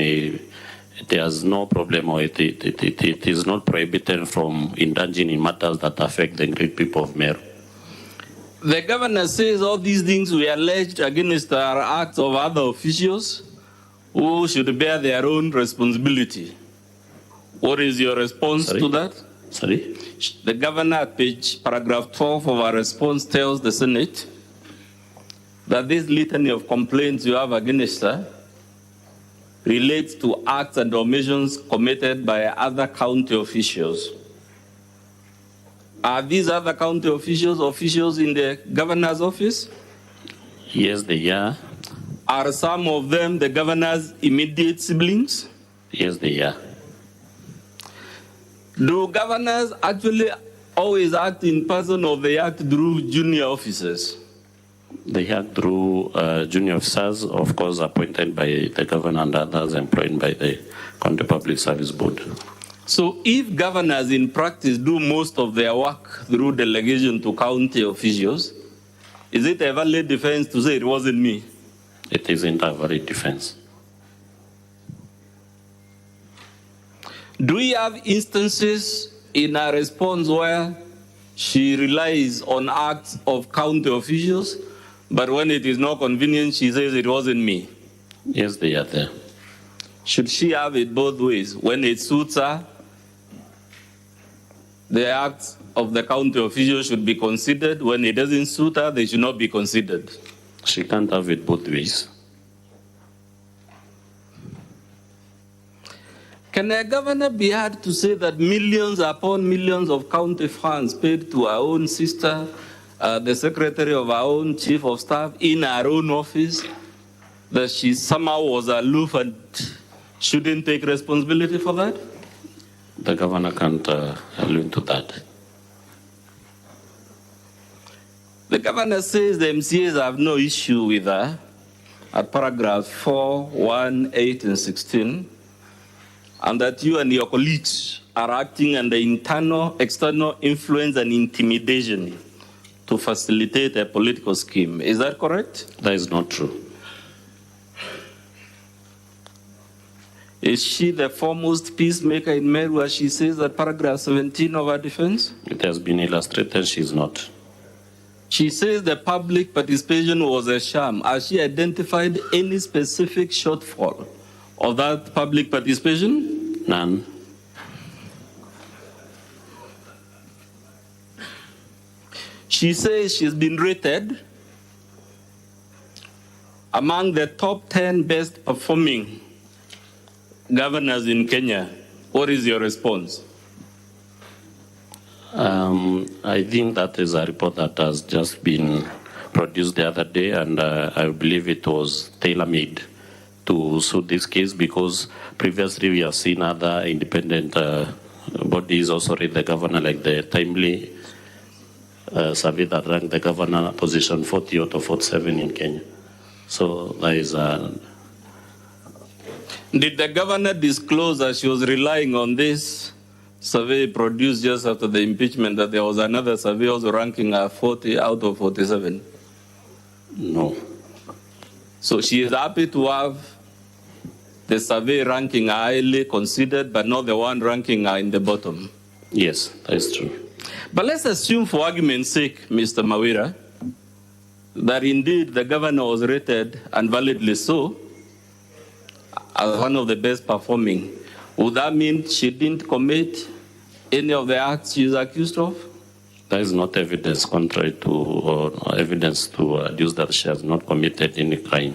has no problem, or it is not prohibited from indulging in matters that affect the great people of Meru. The governor says all these things we alleged against are acts of other officials who should bear their own responsibility. What is your response to that? Sorry? The governor at paragraph 12 of our response tells the Senate that this litany of complaints you have against her relates to acts and omissions committed by other county officials. Are these other county officials in the governor's office? Yes, they are. Are some of them the governor's immediate siblings? Yes, they are. Do governors actually always act in person, or they act through junior officers? They act through junior officers, of course, appointed by the governor, and others employed by the County Public Service Board. So if governors in practice do most of their work through delegation to county officials, is it a valid defense to say it wasn't me? It isn't a valid defense. Do we have instances in our response where she relies on acts of county officials, but when it is not convenient, she says it wasn't me? Yes, they are there. Should she have it both ways? When it suits her, the acts of the county officials should be considered. When it doesn't suit her, they should not be considered. She can't have it both ways. Can a governor be heard to say that millions upon millions of county funds paid to our own sister, the secretary of our own chief of staff, in our own office, that she somehow was aloof and shouldn't take responsibility for that? The governor can't allude to that. The governor says the MCAs have no issue with her at paragraphs 4, 1, 8, and 16, and that you and your colleagues are acting under internal, external influence and intimidation to facilitate a political scheme. Is that correct? That is not true. Is she the foremost peacemaker in Meru, as she says at paragraph 17 of her defense? It has been illustrated she's not. She says the public participation was a sham. Has she identified any specific shortfall of that public participation? None. She says she's been rated among the top 10 best performing governors in Kenya. What is your response? I think that is a report that has just been produced the other day, and I believe it was tailor-made to suit this case, because previously we have seen other independent bodies also rate the governor, like the timely survey that ranked the governor position 40 out of 47 in Kenya. So there is a... Did the governor disclose that she was relying on this survey produced just after the impeachment, that there was another survey also ranking her 40 out of 47? No. So she is happy to have the survey ranking her highly considered, but not the one ranking her in the bottom? Yes, that is true. But let's assume, for argument's sake, Mr. Mawira, that indeed the governor was rated, and validly so, as one of the best performing. Would that mean she didn't commit any of the acts she is accused of? There is not evidence contrary to, or evidence to adduce that she has not committed any crime.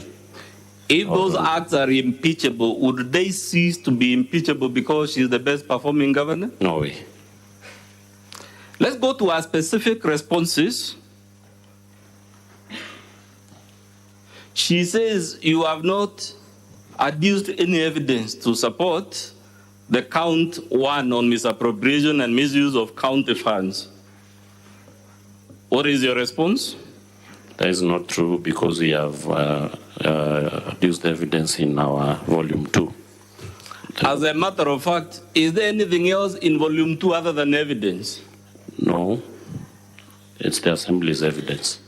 If those acts are impeachable, would they cease to be impeachable because she is the best performing governor? No way. Let's go to our specific responses. She says you have not adduced any evidence to support the count 1 on misappropriation and misuse of county funds. What is your response? That is not true, because we have adduced evidence in our volume 2 As a matter of fact, is there anything else in volume 2 other than evidence? No, it's the Assembly's evidence.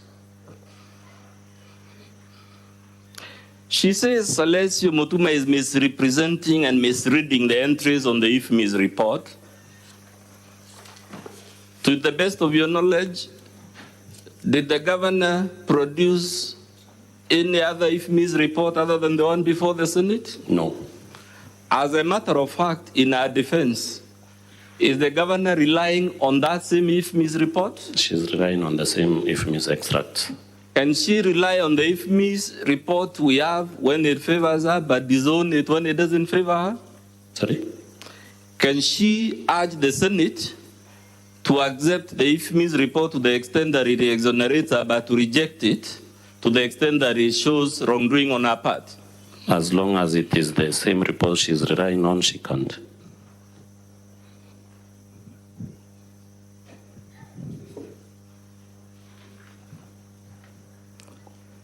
She says Salesio Mutuma is misrepresenting and misreading the entries on the IFMIS report. To the best of your knowledge, did the governor produce any other IFMIS report other than the one before the Senate? No. As a matter of fact, in our defense, is the governor relying on that same IFMIS report? She's relying on the same IFMIS extract. Can she rely on the IFMIS report we have when it favors her, but disown it when it doesn't favor her? Sorry? Can she urge the Senate to accept the IFMIS report to the extent that it exonerates her, but to reject it to the extent that it shows wrongdoing on her part? As long as it is the same report she's relying on, she can't.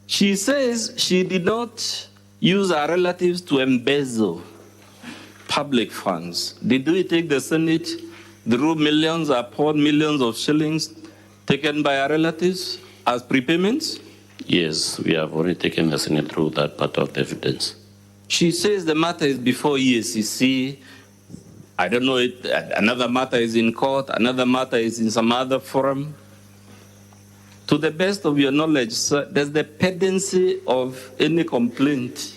She says she did not use her relatives to embezzle public funds. Did we take the Senate through millions upon millions of shillings taken by her relatives as prepayments? Yes, we have already taken the Senate through that part of the evidence. She says the matter is before EACC. I don't know, another matter is in court, another matter is in some other forum. To the best of your knowledge, sir, does the pendency of any complaint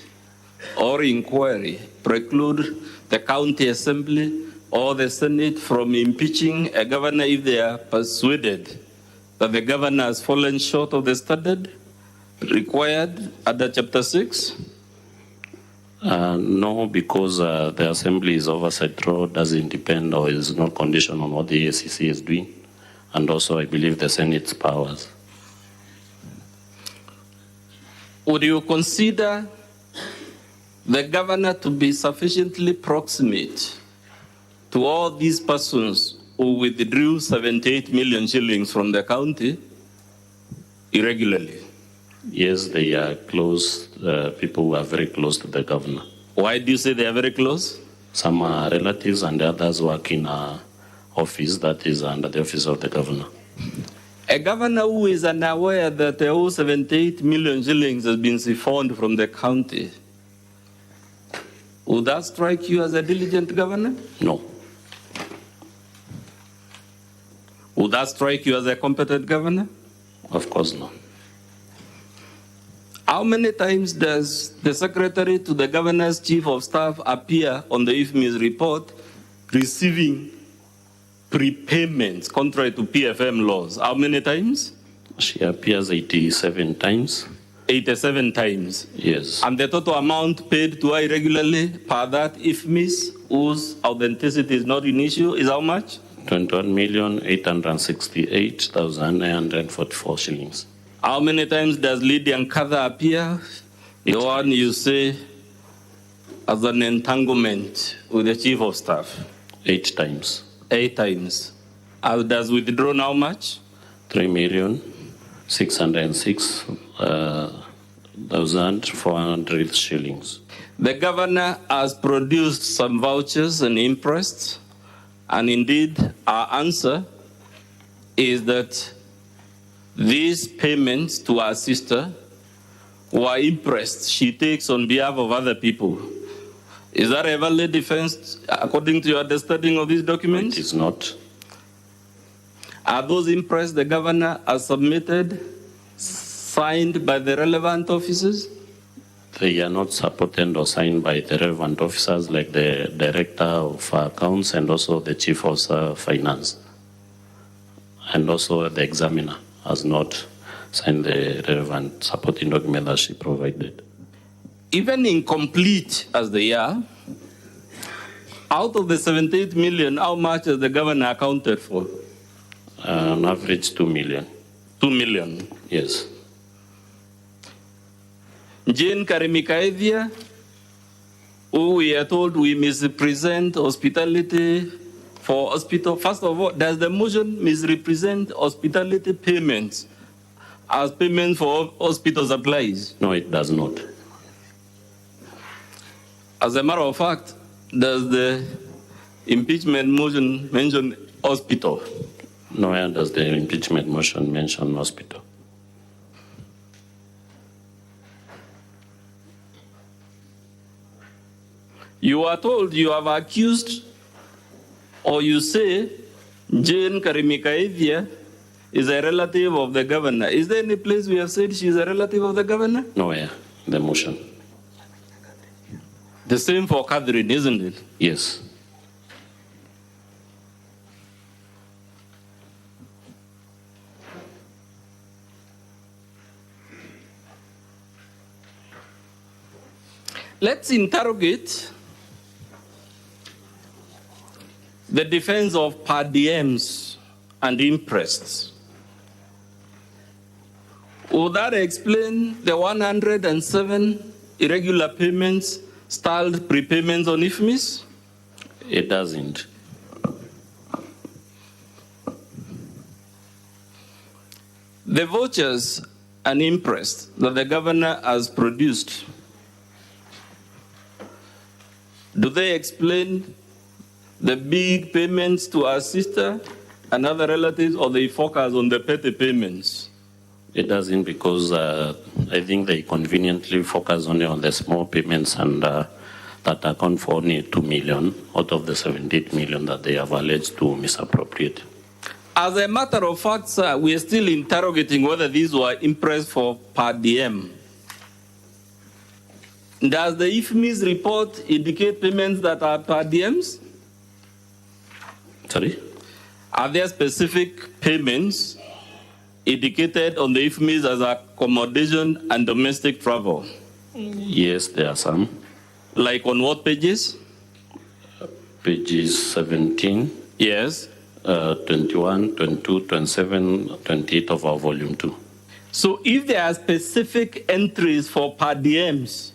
or inquiry preclude the county assembly or the Senate from impeaching a governor if they are persuaded that the governor has fallen short of the standard required under Chapter 6? No, because the Assembly's oversight role doesn't depend or is not conditioned on what the ACC is doing. And also, I believe the Senate's powers. Would you consider the governor to be sufficiently proximate to all these persons who withdrew 78 million shillings from the county irregularly? Yes, they are close, people who are very close to the governor. Why do you say they are very close? Some are relatives and the others work in an office that is under the office of the governor. A governor who is unaware that the whole 78 million shillings has been siphoned from the county, would that strike you as a diligent governor? No. Would that strike you as a competent governor? Of course not. How many times does the secretary to the governor's chief of staff appear on the IFMIS report receiving prepayments contrary to PFM laws? How many times? She appears 87 times. 87 times? Yes. And the total amount paid to her irregularly per that IFMIS, whose authenticity is not in issue, is how much? 21,868,944 shillings. How many times does Lydia Nkatha appear? The one you say as an entanglement with the chief of staff? 8 times. 8 times. Does withdrawn how much? 3,606,400 shillings. The governor has produced some vouchers and impressed, and indeed our answer is that these payments to our sister were impressed she takes on behalf of other people. Is that a valid defense according to your understanding of this document? It is not. Are those impressed the governor has submitted, signed by the relevant officers? They are not supported or signed by the relevant officers like the director of accounts and also the chief of finance. And also the examiner has not signed the relevant supporting document that she provided. Even incomplete as they are, out of the 78 million, how much has the governor accounted for? On average, 2 million. 2 million? Yes. Jane Karimikaevia, who we are told we misrepresent hospitality for hospital. First of all, does the motion misrepresent hospitality payments as payment for hospital supplies? No, it does not. As a matter of fact, Does the impeachment motion mention hospital? Nowhere does the impeachment motion mention hospital. You are told you have accused, or you say Jane Karimikaivia is a relative of the governor. Is there any place we have said she is a relative of the governor? Nowhere, the motion. The same for Catherine, isn't it? Yes. Let's interrogate the defense of per diems and interests. Would that explain the 107 irregular payments, stalled prepayments on IFMIS? It doesn't. The vouchers and interest that the governor has produced, do they explain the big payments to our sister and other relatives, or they focus on the petty payments? It doesn't, because I think they conveniently focus only on the small payments, and that account for only 2 million out of the 78 million that they have alleged to misappropriate. As a matter of fact, sir, we are still interrogating whether these were interest for per diem. Does the IFMIS report indicate payments that are per diems? Sorry? Are there specific payments indicated on the IFMIS as accommodation and domestic travel? Yes, there are some. Like on what pages? Pages 17. Yes. 21, 22, 27, 28 of our volume 2. So if there are specific entries for per diems,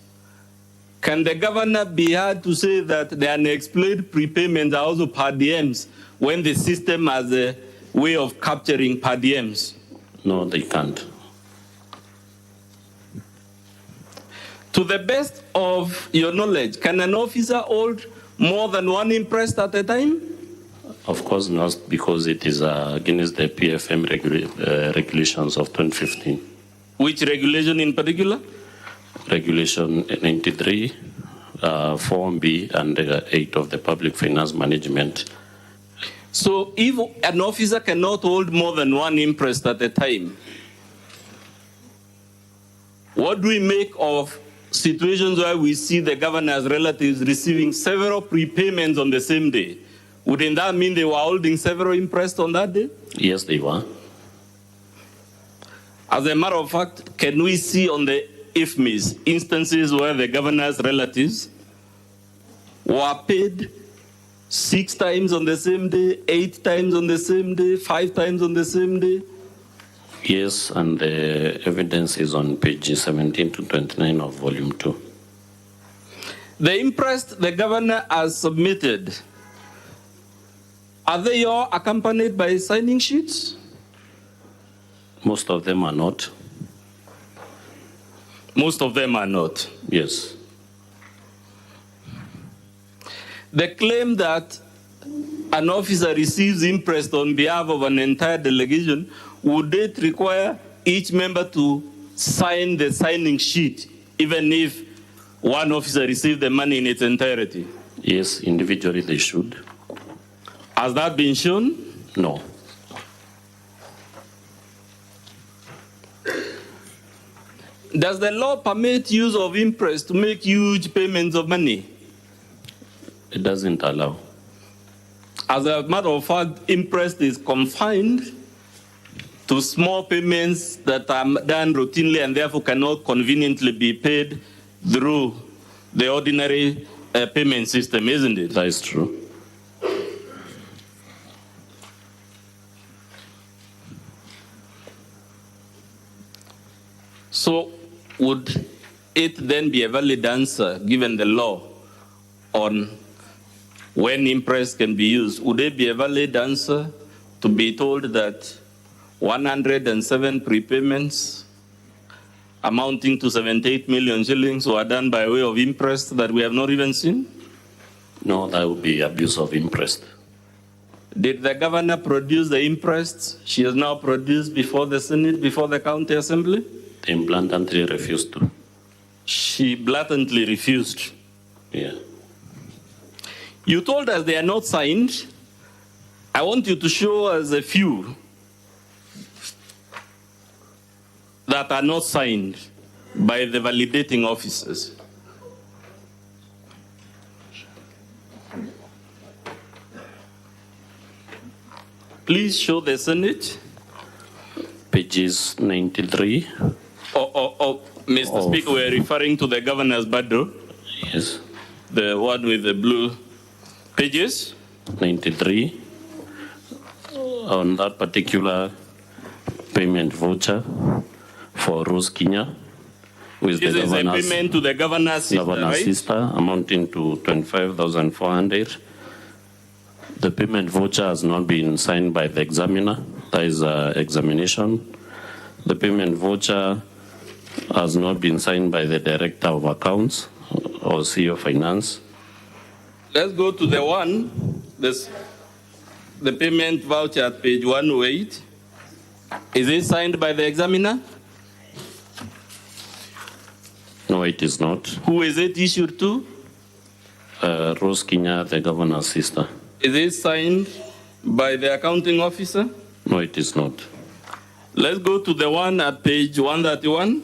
can the governor be heard to say that the unexplained prepayments are also per diems when the system has a way of capturing per diems? No, they can't. To the best of your knowledge, can an officer hold more than one imprest at a time? Of course not, because it is against the PFM regulations of 2015. Which regulation in particular? Regulation 93, 4B, and 8 of the Public Finance Management. So if an officer cannot hold more than one imprest at a time, what do we make of situations where we see the governor's relatives receiving several prepayments on the same day? Wouldn't that mean they were holding several imprests on that day? Yes, they were. As a matter of fact, can we see on the IFMIS instances where the governor's relatives were paid 6 times on the same day, 8 times on the same day, 5 times on the same day? Yes, and the evidence is on pages 17 to 29 of volume 2. The imprest the governor has submitted, are they all accompanied by signing sheets? Most of them are not. Most of them are not. Yes. The claim that an officer receives imprest on behalf of an entire delegation, would it require each member to sign the signing sheet, even if one officer received the money in its entirety? Yes, individually they should. Has that been shown? No. Does the law permit use of imprest to make huge payments of money? It doesn't allow. As a matter of fact, imprest is confined to small payments that are done routinely and therefore cannot conveniently be paid through the ordinary payment system, isn't it? That is true. So would it then be a valid answer, given the law, on when imprest can be used? Would it be a valid answer to be told that 107 prepayments amounting to 78 million shillings were done by way of imprest that we have not even seen? No, that would be abuse of interest. Did the governor produce the imprest she has now produced before the Senate, before the county assembly? They blatantly refused to. She blatantly refused. Yeah. You told us they are not signed. I want you to show us a few that are not signed by the validating officers. Please show the Senate. Pages 93. Mr. Speaker, we're referring to the governor's bundle. Yes. The one with the blue pages. 93. On that particular payment voucher for Rose Kinya, with This the is a governor's, payment to the governor's sister, right? sister, amounting to 25,400. The payment voucher has not been signed by the examiner. That is examination. The payment voucher has not been signed by the Director of Accounts or CEO Finance. Let's go to the one, the payment voucher at page 108. Is it signed by the examiner? No, it is not. Who is it issued to? Rose Kinya, the governor's sister. Is it signed by the accounting officer? No, it is not. Let's go to the one at page 131.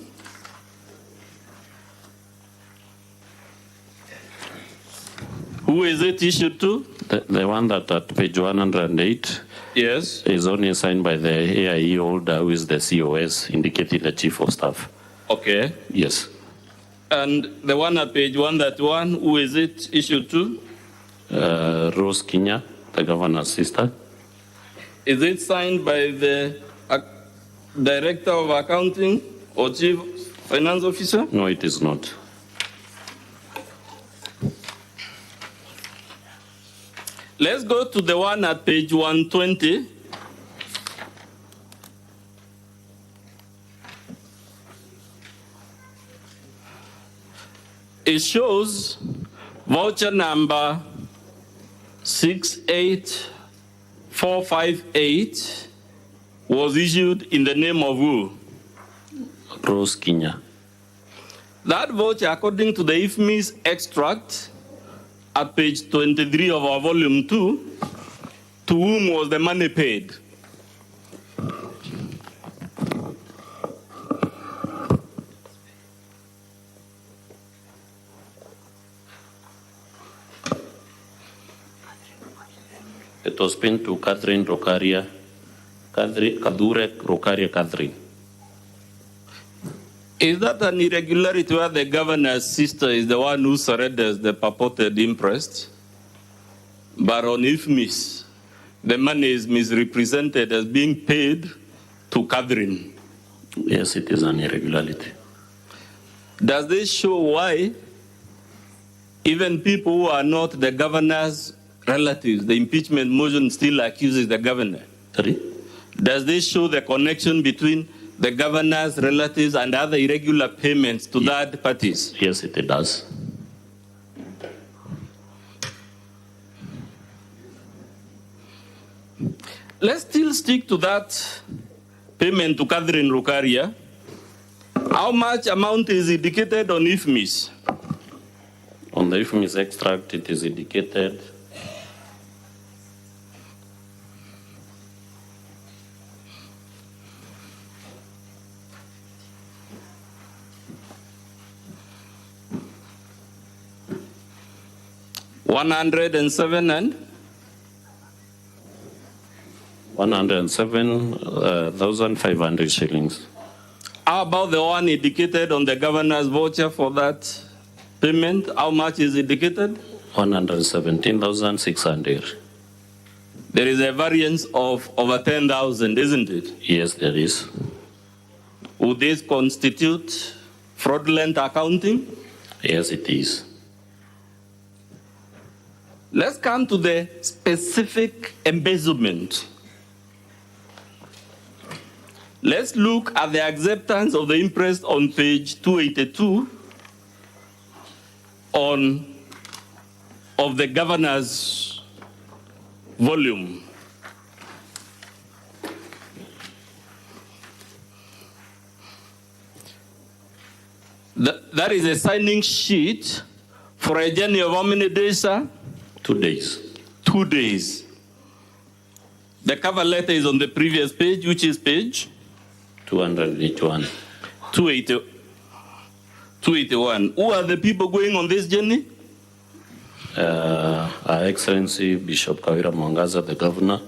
Who is it issued to? The one that at page 108 Yes. is only signed by the AIE holder, who is the COS, indicating the chief of staff. Okay. Yes. And the one at page 131, who is it issued to? Rose Kinya, the governor's sister. Is it signed by the director of accounting or chief finance officer? No, it is not. Let's go to the one at page 120. It shows voucher number 68458 was issued in the name of who? Rose Kinya. That voucher, according to the IFMIS extract at page 23 of our volume 2, to whom was the money paid? It was paid to Kadure Rokaria Catherine. Is that an irregularity where the governor's sister is the one who surrenders the purported imprest? But on IFMIS, the money is misrepresented as being paid to Catherine. Yes, it is an irregularity. Does this show why even people who are not the governor's relatives, the impeachment motion still accuses the governor? Sorry? Does this show the connection between the governor's relatives and other irregular payments to third parties? Yes, it does. Let's still stick to that payment to Catherine Rokaria. How much amount is indicated on IFMIS? On the IFMIS extract, it is indicated $107,500 shillings. How about the one indicated on the governor's voucher for that payment? How much is indicated? 117,600. There is a variance of over 10,000, isn't it? Yes, there is. Would this constitute fraudulent accounting? Yes, it is. Let's come to the specific embezzlement. Let's look at the acceptance of the imprest on page 282 on of the governor's volume. That is a signing sheet for a journey of how many days, sir? 2 days. 2 days. The cover letter is on the previous page, which is page? 281. 281. Who are the people going on this journey? Her Excellency Bishop Kawira Mwangaza, the governor,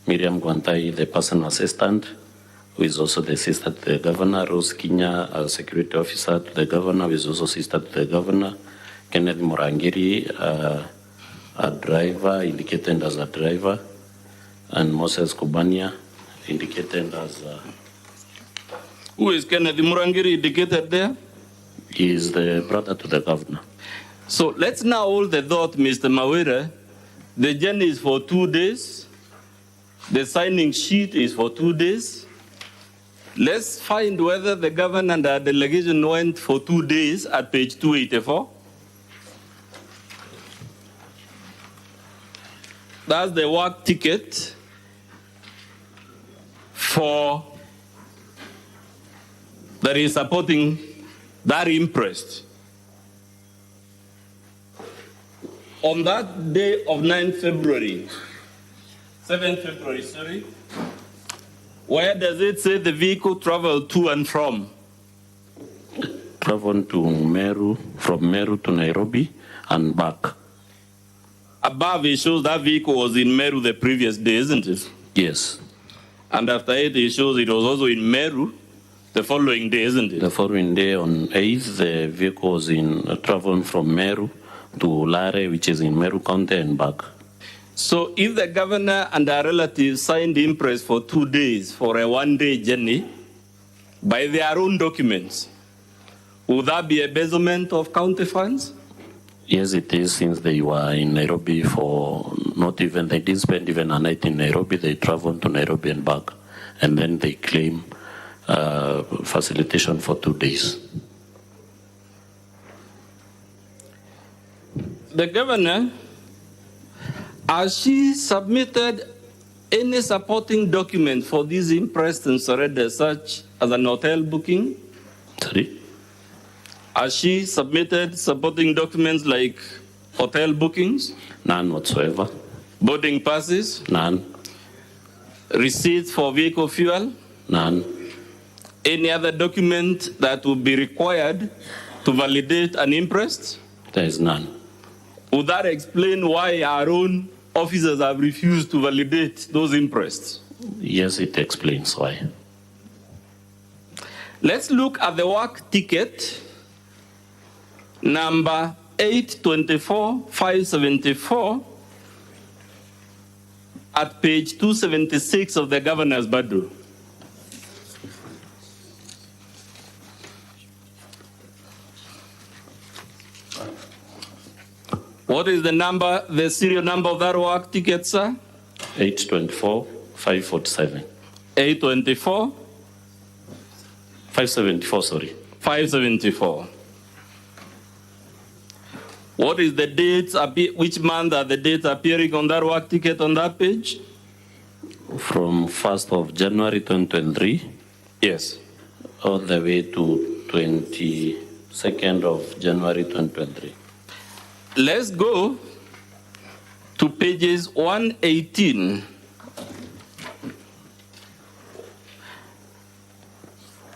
Miriam Gwantai, the personal assistant, who is also the sister to the governor, Rose Kinya, a security officer to the governor, who is also sister to the governor, Kenneth Murangiri, a driver, indicated as a driver, and Moses Kubania, indicated as a... Who is Kenneth Murangiri indicated there? He is the brother to the governor. So let's now hold the thought, Mr. Mawira. The journey is for 2 days. The signing sheet is for 2 days. Let's find whether the governor and the delegation went for 2 days at page 284. That's the work ticket for that is supporting that impressed. On that day of 7th February, sorry, where does it say the vehicle traveled to and from? Traveled to Meru, from Meru to Nairobi and back. Above it shows that vehicle was in Meru the previous day, isn't it? Yes. And after it shows it was also in Meru the following day, isn't it? The following day on 8th, the vehicle was traveling from Meru to Lare, which is in Meru County, and back. So if the governor and her relatives signed impress for 2 days for a 1-day journey by their own documents, would that be embezzlement of county funds? Yes, it is, since they were in Nairobi for they didn't spend even a night in Nairobi. They traveled to Nairobi and back, and then they claim facilitation for 2 days. The governor, has she submitted any supporting document for these impressed and surrendered, such as an hotel booking? Sorry? Has she submitted supporting documents like hotel bookings? None whatsoever. Boarding passes? None. Receipts for vehicle fuel? None. Any other document that would be required to validate an imprest? There is none. Would that explain why our own officers have refused to validate those imprests? Yes, it explains why. Let's look at the work ticket number 824-574 at page 276 of the governor's bundle. What is the serial number of that work ticket, sir? 824-547. 824? 574, sorry. 574. What is the dates, which month are the dates appearing on that work ticket on that page? From 1st of January 2023. Yes. All the way to 22nd of January 2023. Let's go to pages 118.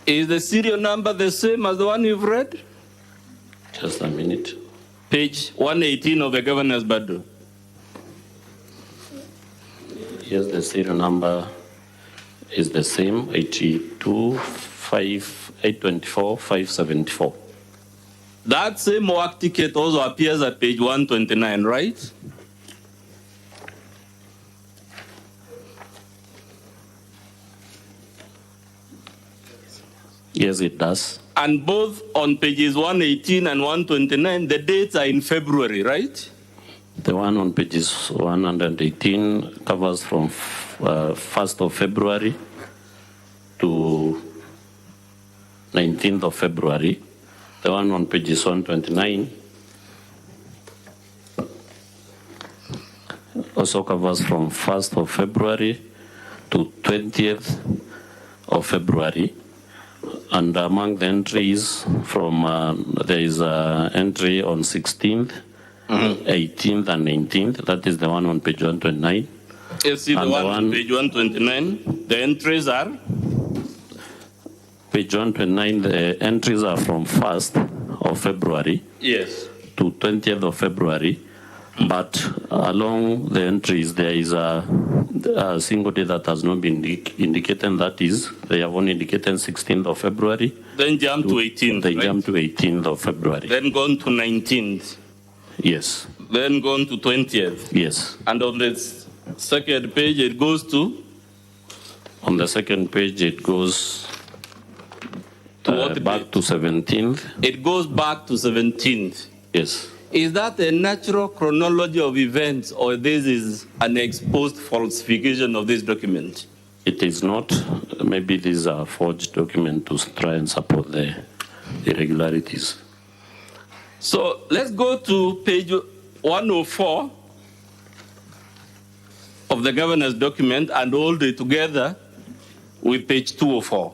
Is the serial number the same as the one you've read? Just a minute. Page 118 of the governor's bundle. Yes, the serial number is the same, 824-574. That same work ticket also appears at page 129, right? Yes, it does. And both on pages 118 and 129, the dates are in February, right? The one on pages 118 covers from 1st of February to 19th of February. The one on pages 129 also covers from 1st of February to 20th of February. And among the entries there is an entry on 16th, 18th, and 19th. That is the one on page 129. You see the one on page 129. The entries are? Page 129, the entries are from 1st of February Yes. to 20th of February. But along the entries, there is a single day that has not been indicated, and that is, they have only indicated 16th of February. Then jump to 18th, They right? jump to 18th of February. Then gone to 19th. Yes. Then gone to 20th. Yes. And on the second page, it goes to? On the second page, it goes back to 17th. It goes back to 17th. Yes. Is that a natural chronology of events, or this is an exposed falsification of this document? It is not. Maybe these are forged documents to try and support the irregularities. So let's go to page 104 of the governor's document and hold it together with page 204.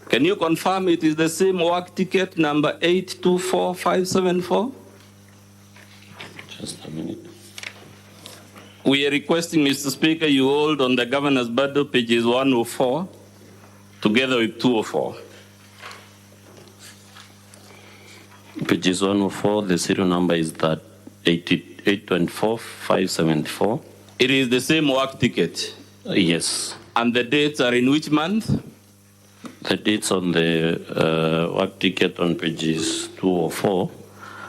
Can you confirm it is the same work ticket number 824574? Just a minute. We are requesting, Mr. Speaker, you hold on the governor's bundle pages 104 together with 204. Pages 104, the serial number is that 824-574. It is the same work ticket? Yes. And the dates are in which month? The dates on the work ticket on pages 204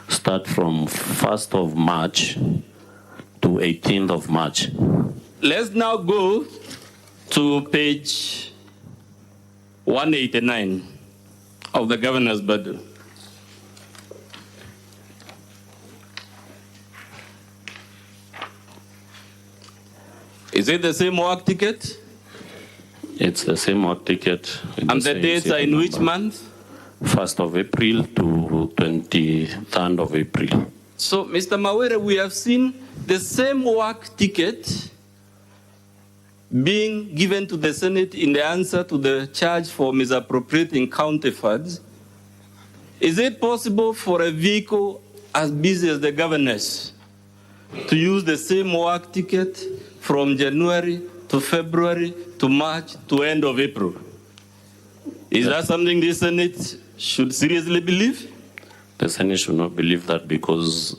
start from 1st of March to 18th of March. Let's now go to page 189 of the governor's bundle. Is it the same work ticket? It's the same work ticket. And the dates are in which month? 1st of April to 23rd of April. So, Mr. Mawere, we have seen the same work ticket being given to the Senate in the answer to the charge for misappropriating county funds. Is it possible for a vehicle as busy as the governor's to use the same work ticket from January to February to March to end of April? Is that something the Senate should seriously believe? The Senate should not believe that because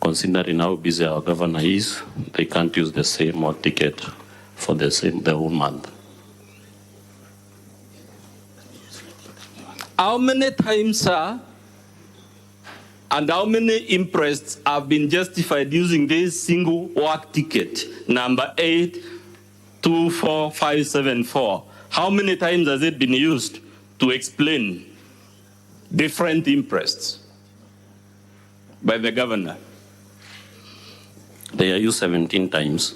considering how busy our governor is, they can't use the same work ticket for the whole month. How many times, sir, and how many impressed have been justified using this single work ticket, number 824574? How many times has it been used to explain different imprests by the governor? They are used 17 times.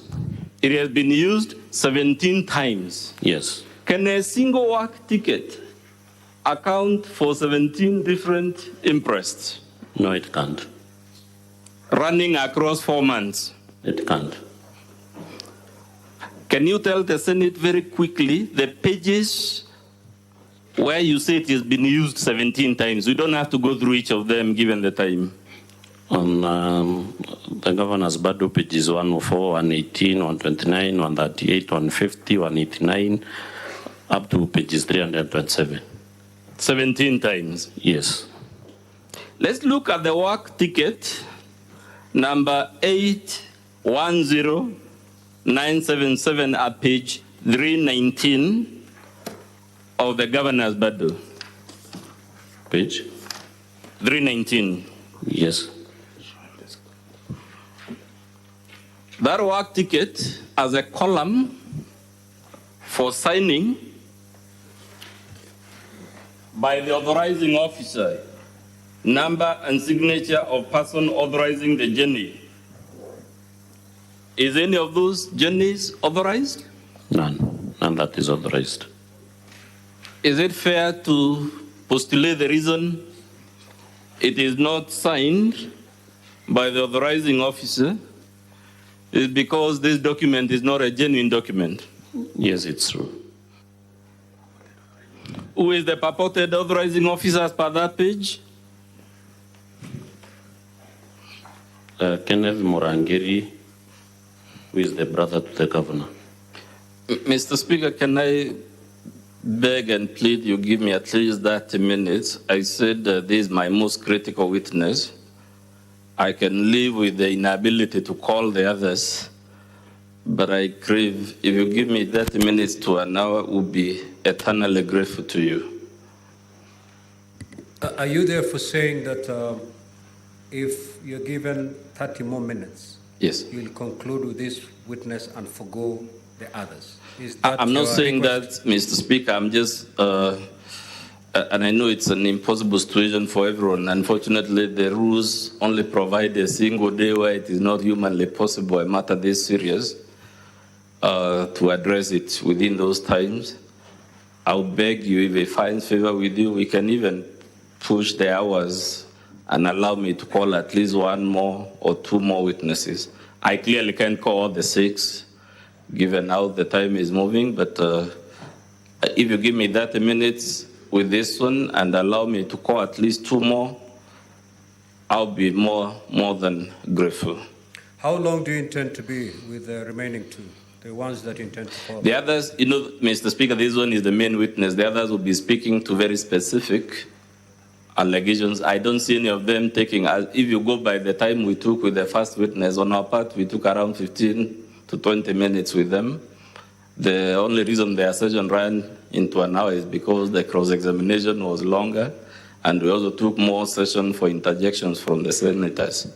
It has been used 17 times. Yes. Can a single work ticket account for 17 different imprests? No, it can't. Running across 4 months? It can't. Can you tell the Senate very quickly the pages where you say it has been used 17 times? We don't have to go through each of them given the time. On the governor's bundle, pages 104, 118, 129, 138, 150, 189, up to pages 327. 17 times? Yes. Let's look at the work ticket, number 810977 at page 319 of the governor's bundle. Page? 319. Yes. That work ticket has a column for signing by the authorizing officer, number and signature of person authorizing the journey. Is any of those journeys authorized? None. None that is authorized. Is it fair to postulate the reason it is not signed by the authorizing officer is because this document is not a genuine document. Yes, it's true. Who is the purported authorizing officer as per that page? Kenneth Morangeri, who is the brother to the governor. Mr. Speaker, can I beg and plead you give me at least 30 minutes? I said this is my most critical witness. I can live with the inability to call the others, but I crave, if you give me 30 minutes to an hour, will be eternally grateful to you. Are you therefore saying that if you're given 30 more minutes, yes, you'll conclude with this witness and forgo the others? I'm not saying that, Mr. Speaker. I'm just, and I know it's an impossible situation for everyone. Unfortunately, the rules only provide a single day where it is not humanly possible, a matter this serious, to address it within those times. I'll beg you, if it finds favor with you, we can even push the hours and allow me to call at least one more or two more witnesses. I clearly can't call all the 6, given how the time is moving, but if you give me 30 minutes with this one and allow me to call at least 2 more, I'll be more than grateful. How long do you intend to be with the remaining 2, the ones that you intend to call? The others, you know, Mr. Speaker, this one is the main witness. The others will be speaking to very specific allegations. I don't see any of them taking, if you go by the time we took with the first witness, on our part, we took around 15 to 20 minutes with them. The only reason the session ran into an hour is because the cross-examination was longer, and we also took more sessions for interjections from the senators.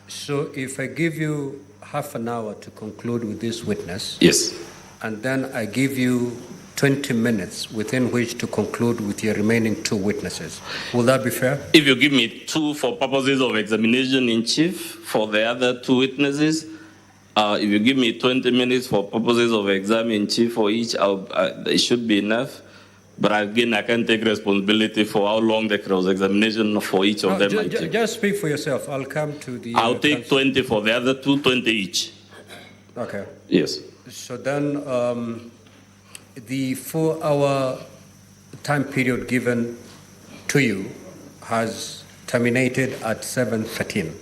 So if I give you half an hour to conclude with this witness, yes, and then I give you 20 minutes within which to conclude with your remaining 2 witnesses, will that be fair? If you give me 2 for purposes of examination in chief for the other 2 witnesses, if you give me 20 minutes for purposes of exam in chief for each, it should be enough. But again, I can't take responsibility for how long the cross-examination for each of them might take. Just speak for yourself. I'll come to the... I'll take 20 for the other 2, 20 each. Okay. Yes. So then the 4-hour time period given to you has terminated at 7:13.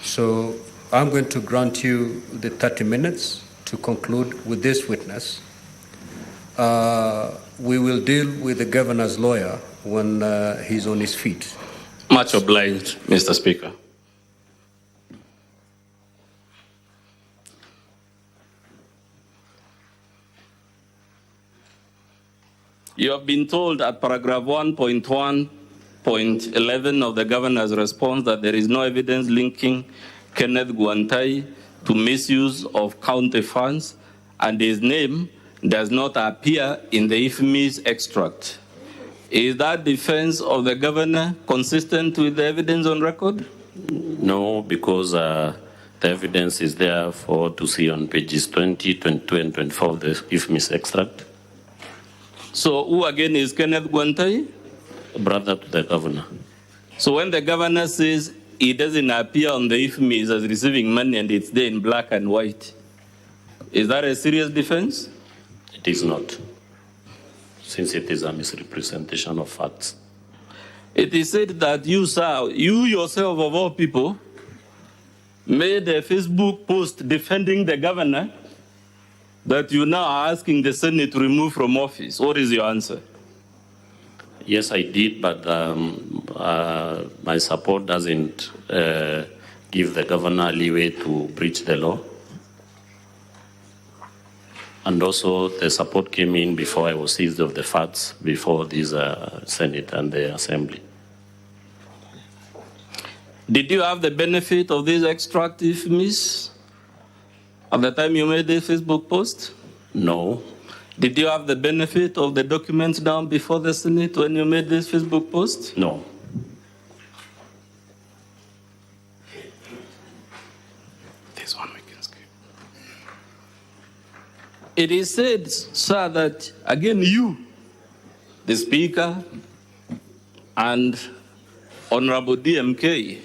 So I'm going to grant you the 30 minutes to conclude with this witness. We will deal with the governor's lawyer when he's on his feet. Much obliged, Mr. Speaker. You have been told at paragraph 1.1.11 of the governor's response that there is no evidence linking Kenneth Guantai to misuse of county funds, and his name does not appear in the IFMI's extract. Is that defense of the governor consistent with the evidence on record? No, because the evidence is there to see on pages 20, 22, and 24 of the IFMI's extract. So who again is Kenneth Guantai? Brother to the governor. So when the governor says he doesn't appear on the IFMI's as receiving money and it's there in black and white, is that a serious defense? It is not, since it is a misrepresentation of facts. It is said that you, sir, you yourself of all people, made a Facebook post defending the governor that you now are asking the Senate to remove from office. What is your answer? Yes, I did, but my support doesn't give the governor leeway to breach the law. And also, the support came in before I was seized of the facts before this Senate and the Assembly. Did you have the benefit of this extract, if miss, at the time you made the Facebook post? No. Did you have the benefit of the documents down before the Senate when you made this Facebook post? No. This one we can skip. It is said, sir, that again you, the Speaker, and Honorable DMK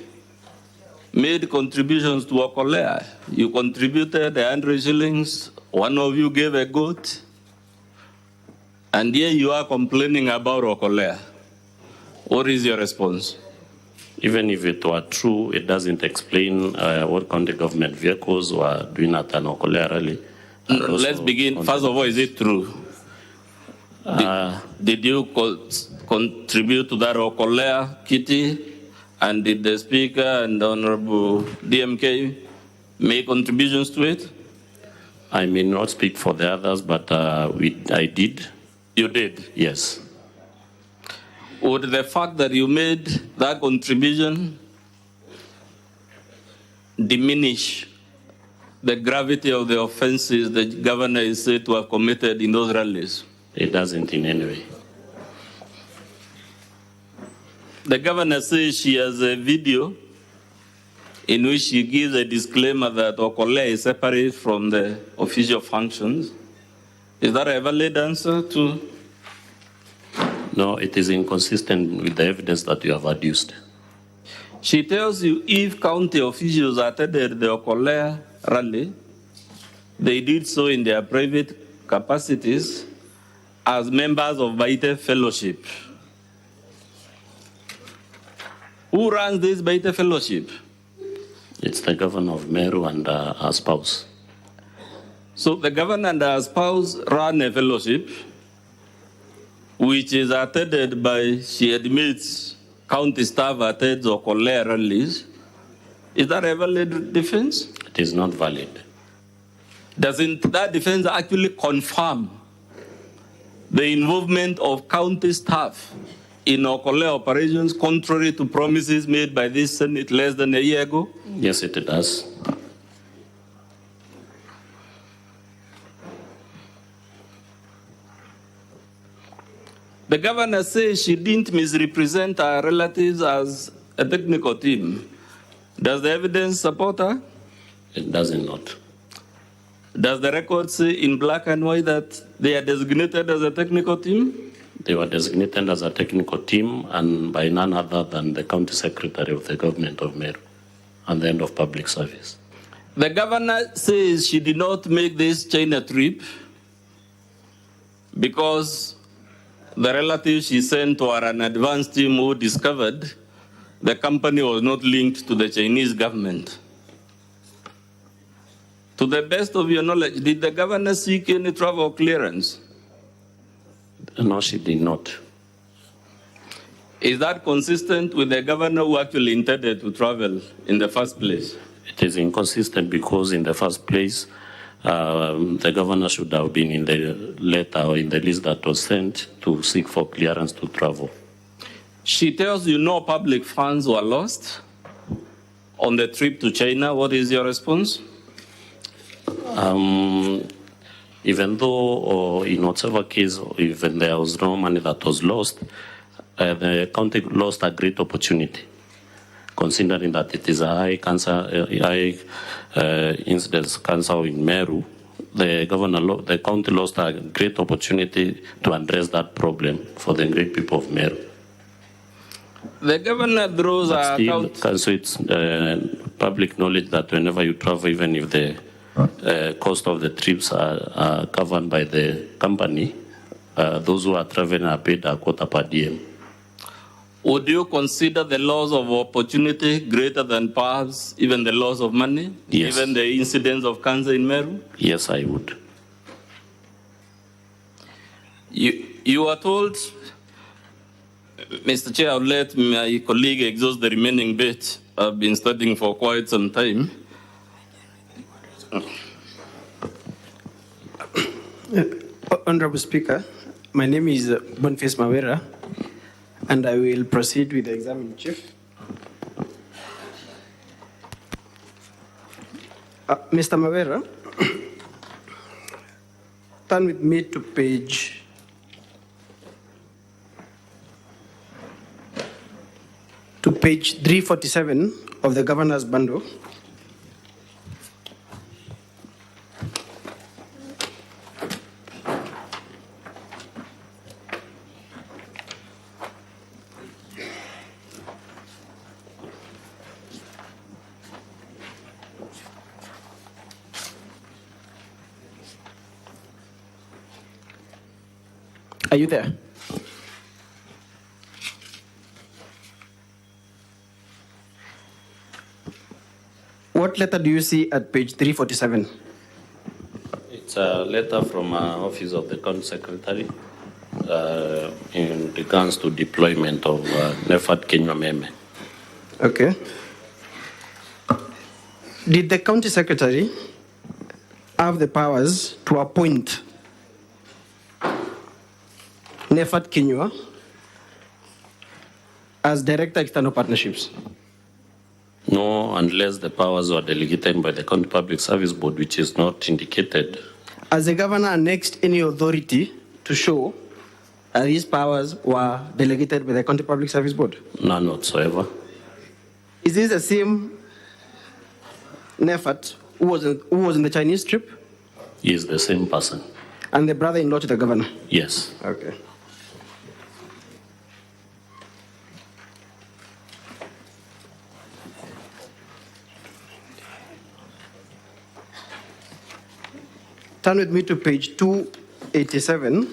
made contributions to Okolea. You contributed 100 shillings, one of you gave a goat, and here you are complaining about Okolea. What is your response? Even if it were true, it doesn't explain what county government vehicles were doing at an Okolea rally. Let's begin. First of all, is it true? Did you contribute to that Okolea kitty? And did the Speaker and the Honorable DMK make contributions to it? I may not speak for the others, but I did. You did? Yes. Would the fact that you made that contribution diminish the gravity of the offenses the governor is said to have committed in those rallies? It doesn't in any way. The governor says she has a video in which she gives a disclaimer that Okolea is separate from the official functions. Is that a valid answer to? No, it is inconsistent with the evidence that you have adduced. She tells you if county officials attended the Okolea rally, they did so in their private capacities as members of Baite Fellowship. Who runs this Baite Fellowship? It's the governor of Meru and her spouse. So the governor and her spouse run a fellowship which is attended by, she admits, county staff attends Okolea rallies. Is that a valid defense? It is not valid. Doesn't that defense actually confirm the involvement of county staff in Okolea operations contrary to promises made by this Senate less than a year ago? Yes, it does. The governor says she didn't misrepresent her relatives as a technical team. Does the evidence support her? It does not. Does the record say in black and white that they are designated as a technical team? They were designated as a technical team and by none other than the county secretary of the government of Meru and the end of public service. The governor says she did not make this China trip because the relatives she sent to her an advance team who discovered the company was not linked to the Chinese government. To the best of your knowledge, did the governor seek any travel clearance? No, she did not. Is that consistent with the governor who actually intended to travel in the first place? It is inconsistent because in the first place, the governor should have been in the letter or in the list that was sent to seek for clearance to travel. She tells you no public funds were lost on the trip to China. What is your response? Even though in whatever case, even there was no money that was lost, the county lost a great opportunity, considering that it is a high incidence cancer in Meru. The county lost a great opportunity to address that problem for the great people of Meru. The governor draws but still, so it's public knowledge that whenever you travel, even if the cost of the trips are covered by the company, those who are traveling are paid a quota per diem. Would you consider the loss of opportunity greater than perhaps even the loss of money, yes, given the incidence of cancer in Meru? Yes, I would. You are told, Mr. Chair, I'll let my colleague exhaust the remaining bit. I've been studying for quite some time. Honorable Speaker, my name is Boniface Mawera, and I will proceed with the examining chief. Mr. Mawera, turn with me to page 347 of the governor's bundle. Are you there? What letter do you see at page 347? It's a letter from Office of the County Secretary in regards to deployment of NEFAT Kenya Meme. Okay. Did the county secretary have the powers to appoint NEFAT Kenya as Director External Partnerships? No, unless the powers were delegated by the County Public Service Board, which is not indicated. Has the governor annexed any authority to show that his powers were delegated by the County Public Service Board? None whatsoever. Is this the same NEFAT who was in the Chinese trip? He is the same person. And the brother-in-law to the governor? Yes. Okay. Turn with me to page 287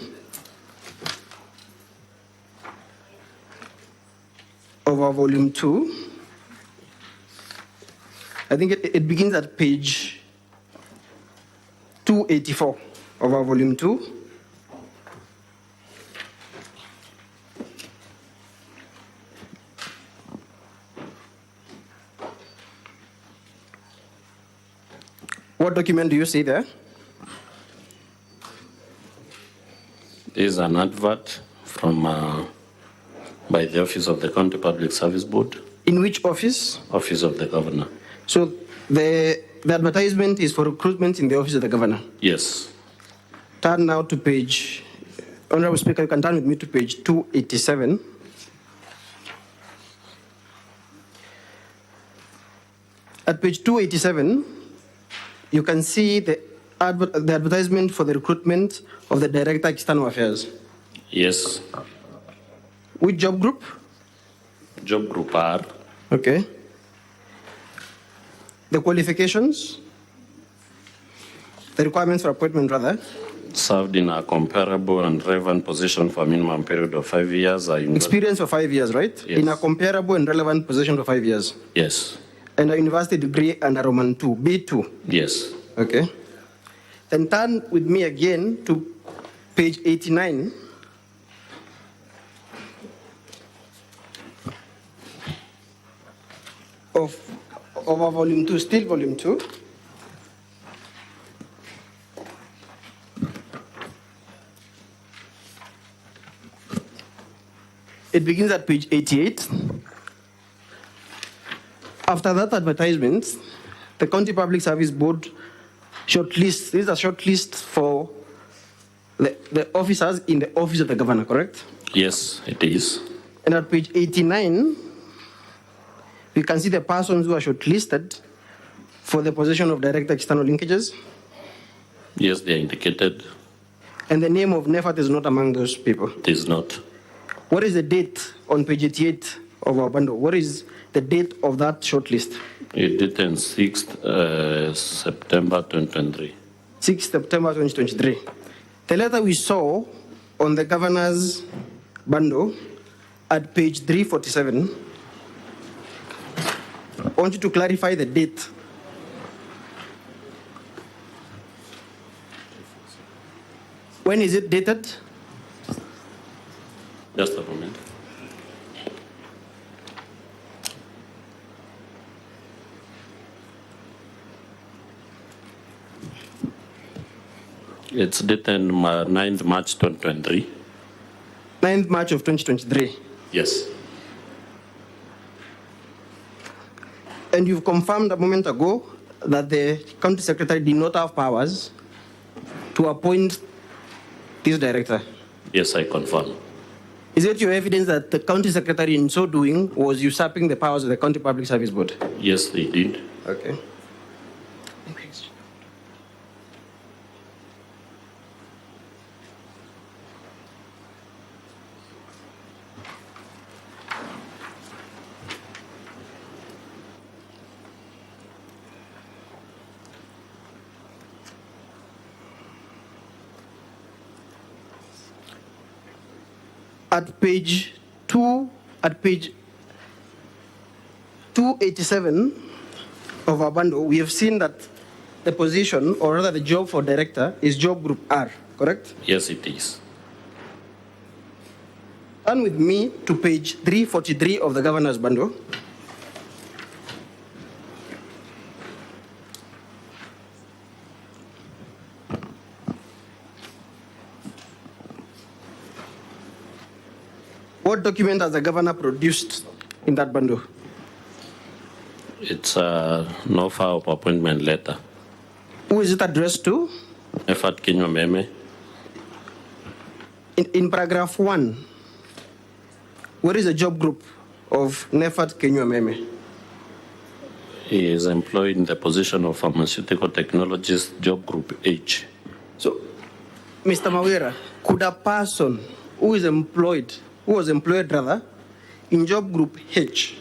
of our volume 2. I think it begins at page 284 of our volume 2. What document do you see there? This is an advert from by the Office of the County Public Service Board. In which office? Office of the Governor. So the advertisement is for recruitment in the Office of the Governor? Yes. Turn now to page, Honorable Speaker, you can turn with me to page 287. At page 287, you can see the advertisement for the recruitment of the Director External Affairs. Yes. Which job group? Job group R. Okay. The qualifications? The requirements for appointment, rather? Served in a comparable and relevant position for a minimum period of 5 years. Experience for 5 years, right? Yes. In a comparable and relevant position for 5 years? Yes. And a university degree under Roman 2, B2? Yes. Okay. Then turn with me again to page 89. Of our volume 2, still volume 2. It begins at page 88. After that advertisement, the County Public Service Board shortlist, this is a shortlist for the officers in the Office of the Governor, correct? Yes, it is. And at page 89, we can see the persons who are shortlisted for the position of Director External Linkages. Yes, they are indicated. And the name of NEFAT is not among those people. It is not. What is the date on page 88 of our bundle? What is the date of that shortlist? It dated 6th September 2023. 6th September 2023. The letter we saw on the governor's bundle at page 347, I want you to clarify the date. When is it dated? Just a moment. It's dated 9th March 2023. 9th March of 2023. Yes. And you've confirmed a moment ago that the county secretary did not have powers to appoint this director. Yes, I confirm. Is it your evidence that the county secretary in so doing was usurping the powers of the County Public Service Board? Yes, they did. Okay. At page 287 of our bundle, we have seen that the position, or rather the job for director, is job group R, correct? Yes, it is. Turn with me to page 343 of the governor's bundle. What document has the governor produced in that bundle? It's a NOFA of appointment letter. Who is it addressed to? Effort Kinywa Meme. In paragraph 1, where is the job group of Nefat Kenywa Meme? He is employed in the position of pharmaceutical technologist, job group H. So, Mr. Mawira, could a person who was employed in job group H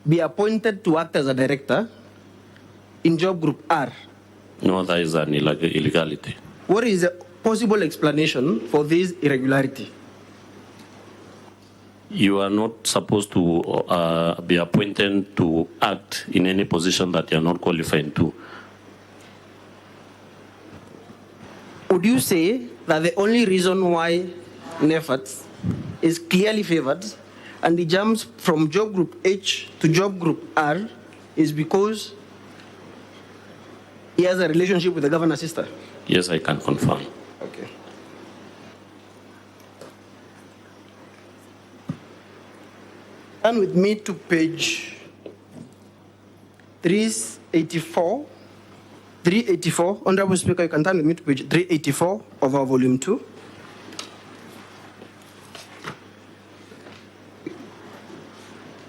be appointed to act as a director in job group R? No, that is an illegality. What is the possible explanation for this irregularity? You are not supposed to be appointed to act in any position that you are not qualified to. Would you say that the only reason why Nefat is clearly favored and he jumps from job group H to job group R is because he has a relationship with the governor's sister? Yes, I can confirm. Okay. Turn with me to page 384. 384. Honorable Speaker, you can turn with me to page 384 of our volume 2.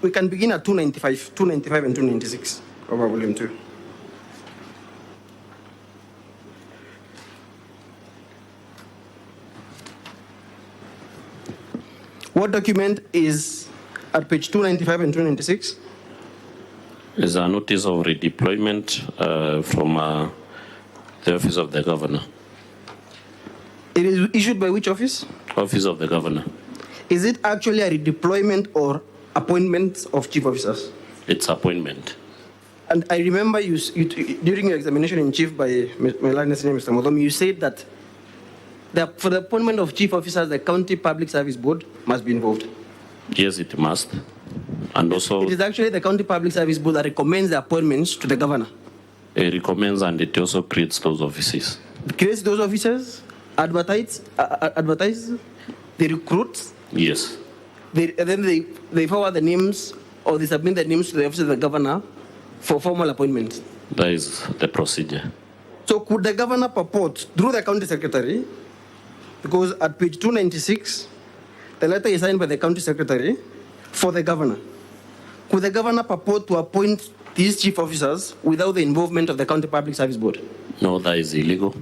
We can begin at 295 and 296 of our volume 2. What document is at page 295 and 296? Is a notice of redeployment from the office of the governor. It is issued by which office? Office of the governor. Is it actually a redeployment or appointment of chief officers? It's appointment. And I remember you during your examination in chief by my last name, Mr. Modom, you said that for the appointment of chief officers, the County Public Service Board must be involved. Yes, it must. And also, it is actually the County Public Service Board that recommends the appointments to the governor. It recommends and it also creates those offices. It creates those offices, advertise, they recruit. Yes. Then they forward the names or they submit the names to the office of the governor for formal appointment. That is the procedure. So could the governor purport through the county secretary, because at page 296, the letter is signed by the county secretary for the governor. Could the governor purport to appoint these chief officers without the involvement of the County Public Service Board? No, that is illegal.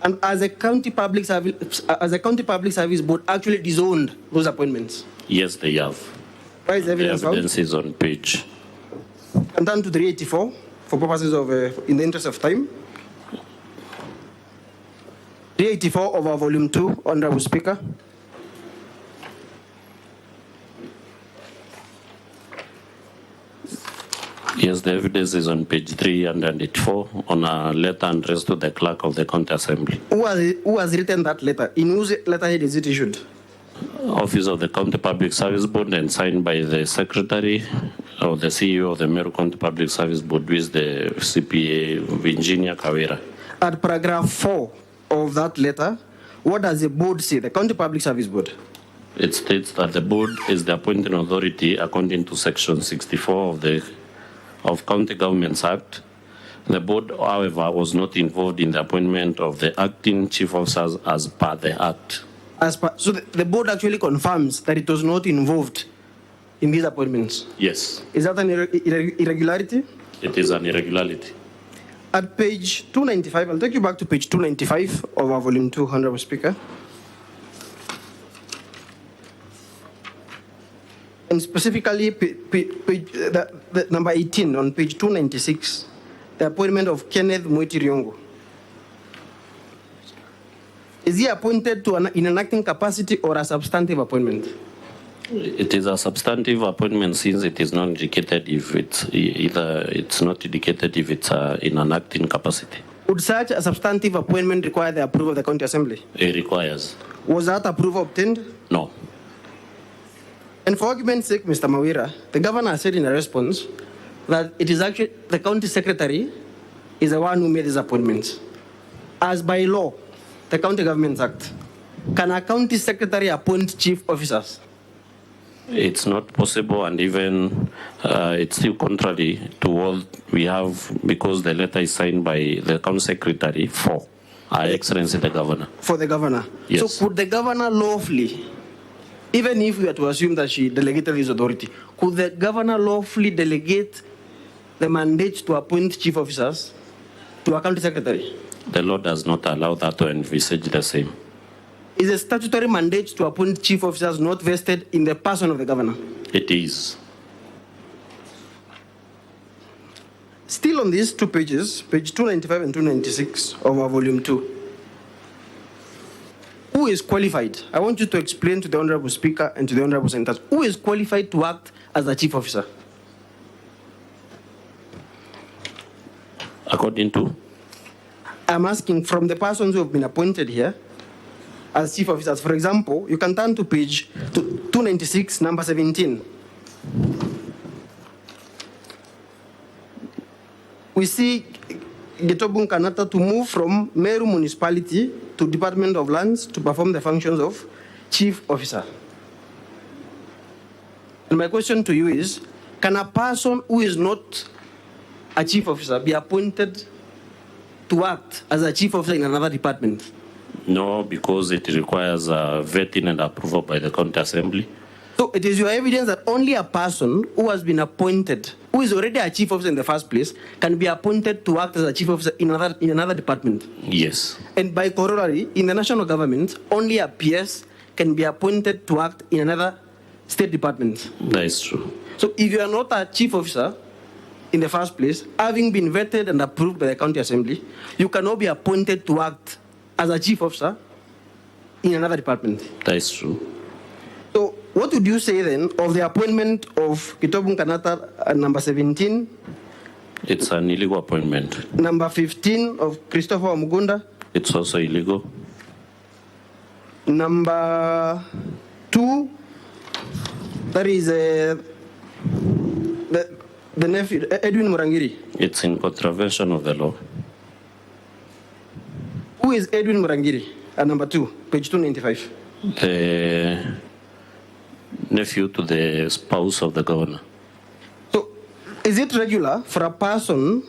And as a County Public Service Board actually disowned those appointments? Yes, they have. Where is the evidence? The evidence is on page. And turn to 384 for purposes of, in the interest of time. 384 of our volume 2, Honorable Speaker. Yes, the evidence is on page 384 on a letter addressed to the clerk of the county assembly. Who has written that letter? In whose letterhead is it issued? Office of the County Public Service Board and signed by the secretary or the CEO of the Meru County Public Service Board, who is the CPA Virginia Kawira. At paragraph 4 of that letter, what does the board say, the County Public Service Board? It states that the board is the appointing authority according to section 64 of County Governments Act. The board, however, was not involved in the appointment of the acting chief officers as per the act. So the board actually confirms that it was not involved in these appointments? Yes. Is that an irregularity? It is an irregularity. At page 295, I'll take you back to page 295 of our volume 2, Honorable Speaker. And specifically, the number 18 on page 296, the appointment of Kenneth Mwiti Riongo. Is he appointed in an acting capacity or a substantive appointment? It is a substantive appointment since it is not indicated if it's not indicated if it's in an acting capacity. Would such a substantive appointment require the approval of the county assembly? It requires. Was that approval obtained? No. And for argument's sake, Mr. Kawira, the governor said in a response that it is actually the county secretary is the one who made these appointments. As by law, the County Governments Act, can a county secretary appoint chief officers? It's not possible, and even it's still contrary to what we have, because the letter is signed by the county secretary for Her Excellency the Governor. For the governor? Yes. So could the governor lawfully, even if we were to assume that she delegated his authority, could the governor lawfully delegate the mandate to appoint chief officers to a county secretary? The law does not allow that to envisage the same. Is a statutory mandate to appoint chief officers not vested in the person of the governor? It is. Still on these two pages, page 295 and 296 of our volume 2. Who is qualified? I want you to explain to the Honorable Speaker and to the Honorable Senators, who is qualified to act as a chief officer? According to? I'm asking from the persons who have been appointed here as chief officers. For example, you can turn to page 296, number 17. We see Getobun Kanata to move from Meru Municipality to Department of Lands to perform the functions of chief officer. And my question to you is, can a person who is not a chief officer be appointed to act as a chief officer in another department? No, because it requires vetting and approval by the county assembly. So it is your evidence that only a person who has been appointed, who is already a chief officer in the first place, can be appointed to act as a chief officer in another department? Yes. And by corollary, in the national government, only a PS can be appointed to act in another state department? That is true. So if you are not a chief officer in the first place, having been vetted and approved by the county assembly, you cannot be appointed to act as a chief officer in another department? That is true. So what would you say then of the appointment of Kitobun Kanata at number 17? It's an illegal appointment. Number 15 of Christopher Mugunda? It's also illegal. Number 2, that is the nephew, Edwin Murangiri. It's in contravention of the law. Who is Edwin Murangiri at number 2, page 295? The nephew to the spouse of the governor. So, is it regular for a person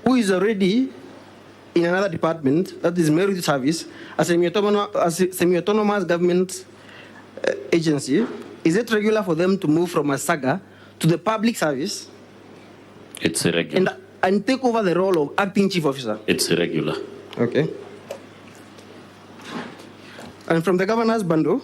who is already in another department, that is merit service, as a semi-autonomous government agency, is it regular for them to move from a saga to the public service? It's irregular. And take over the role of acting chief officer? It's irregular. Okay. And from the governor's bundle,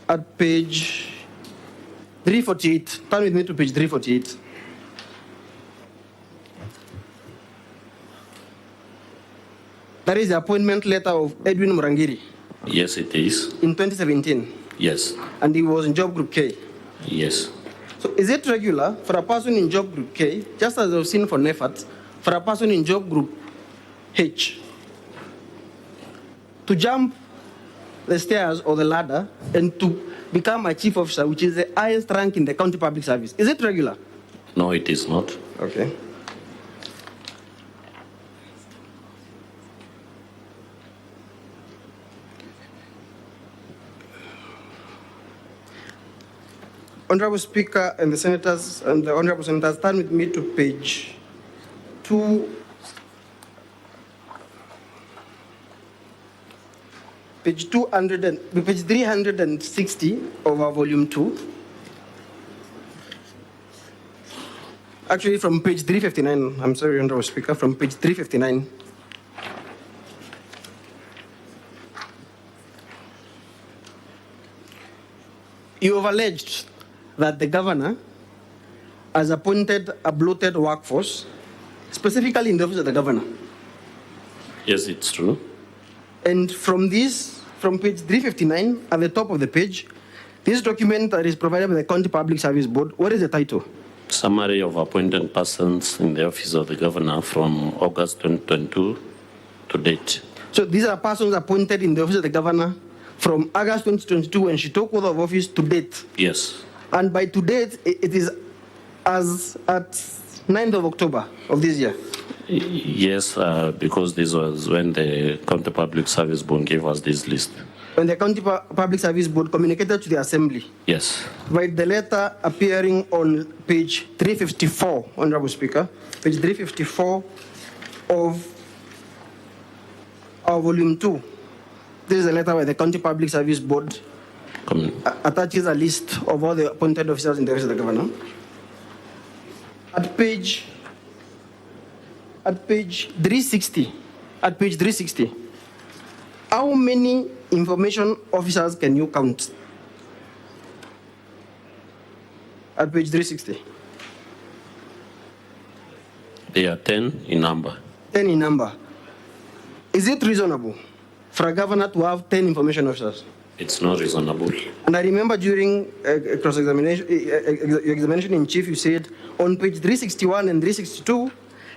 at page 348, turn with me to page 348. That is the appointment letter of Edwin Murangiri. Yes, it is. In 2017. Yes. And he was in job group K. Yes. So is it regular for a person in job group K, just as I've seen for NEFAT, for a person in job group H to jump the stairs or the ladder and to become a chief officer, which is the highest rank in the county public service? Is it regular? No, it is not. Okay. Honorable Speaker and the Senators and the Honorable Senators, turn with me to page 360 of our volume 2. Actually, from page 359, I'm sorry, Honorable Speaker, from page 359. You have alleged that the governor has appointed a bloated workforce, specifically in the office of the governor. Yes, it's true. And from this, from page 359 at the top of the page, this document that is provided by the County Public Service Board, what is the title? Summary of appointed persons in the office of the governor from August 2022 to date. So these are persons appointed in the office of the governor from August 2022 when she took oath of office to date. Yes. And by to date, it is as at 9th of October of this year. Yes, because this was when the County Public Service Board gave us this list. When the County Public Service Board communicated to the Assembly. Yes. By the letter appearing on page 354, Honorable Speaker, page 354 of our volume 2. This is a letter by the County Public Service Board. Attaches a list of all the appointed officers in the office of the governor. At page 360, how many information officers can you count? At page 360. They are 10 in number. 10 in number. Is it reasonable for a governor to have 10 information officers? It's not reasonable. And I remember during cross-examination, your examination in chief, you said on page 361 and 362,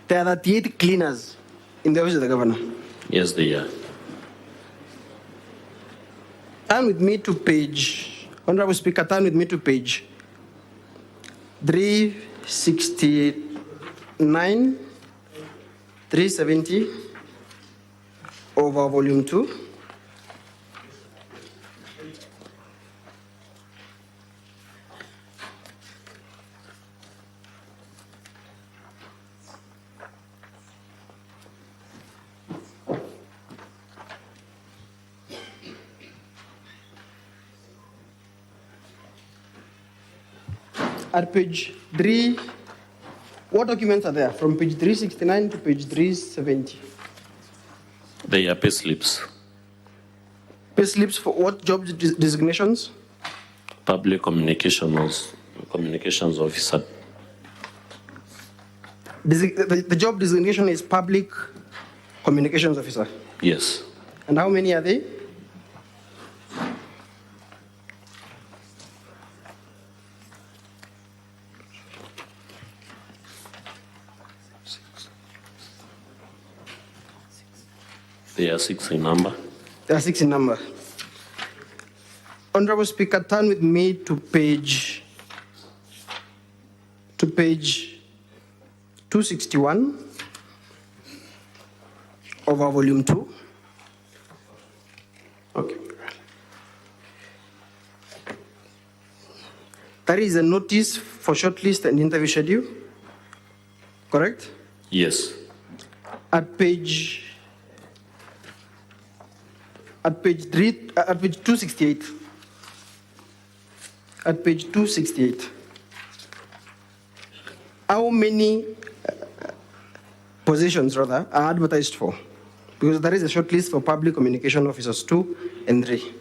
there are 38 cleaners in the office of the governor. Yes, they are. Turn with me to page, Honorable Speaker, turn with me to page 369, 370 of our volume 2. At page 3, what documents are there? From page 369 to page 370. They are pay slips. Pay slips for what job designations? Public communications officer. The job designation is public communications officer. Yes. And how many are they? They are 6 in number. They are 6 in number. Honorable Speaker, turn with me to page 261 of our volume 2. Okay. That is a notice for shortlist and interview schedule. Correct? Yes. At page 268. At page 268. How many positions, rather, are advertised for? Because there is a short list for public communication officers 2 and 3.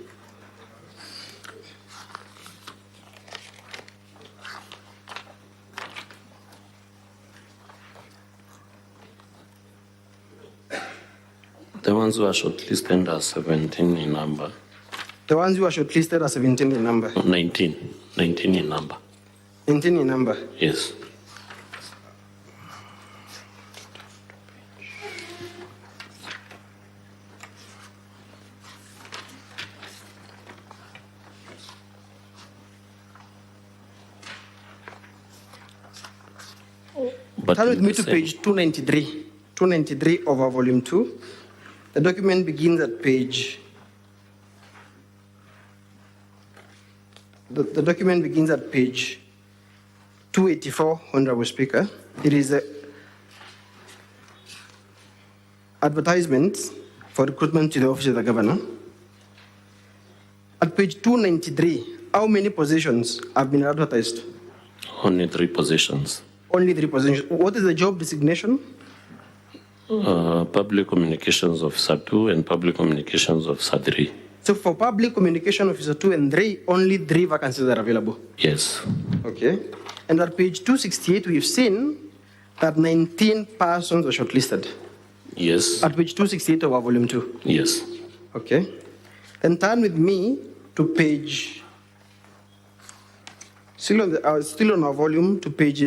The ones who are shortlisted are 17 in number. The ones who are shortlisted are 17 in number. 19 in number. 19 in number. Yes. But turn with me to page 293. 293 of our volume 2. The document begins at page. The document begins at page 284, Honorable Speaker. It is an advertisement for recruitment to the office of the governor. At page 293, how many positions have been advertised? Only 3 positions. Only 3 positions. What is the job designation? Public Communications Officer 2 and Public Communications Officer 3. So for public communication officer 2 and 3, only 3 vacancies are available. Yes. Okay. And at page 268, we've seen that 19 persons were shortlisted. Yes. At page 268 of our volume 2. Yes. Okay. Then turn with me to page, still on our volume, to page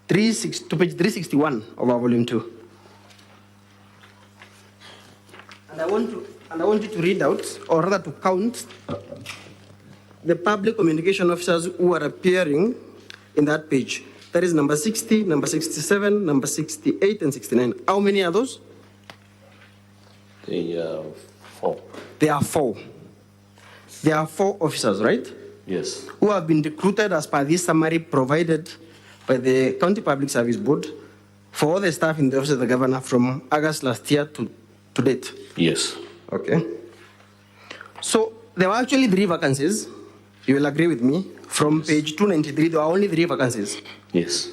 361 of our volume 2. And I want you to read out, or rather to count, the public communication officers who are appearing in that page. That is number 60, number 67, number 68, and 69. How many are those? They are 4. There are 4. There are 4 officers, right? Yes. Who have been recruited as per this summary provided by the County Public Service Board for all the staff in the office of the governor from August last year to date. Yes. Okay. So there were actually 3 vacancies. You will agree with me. From page 293, there were only 3 vacancies. Yes.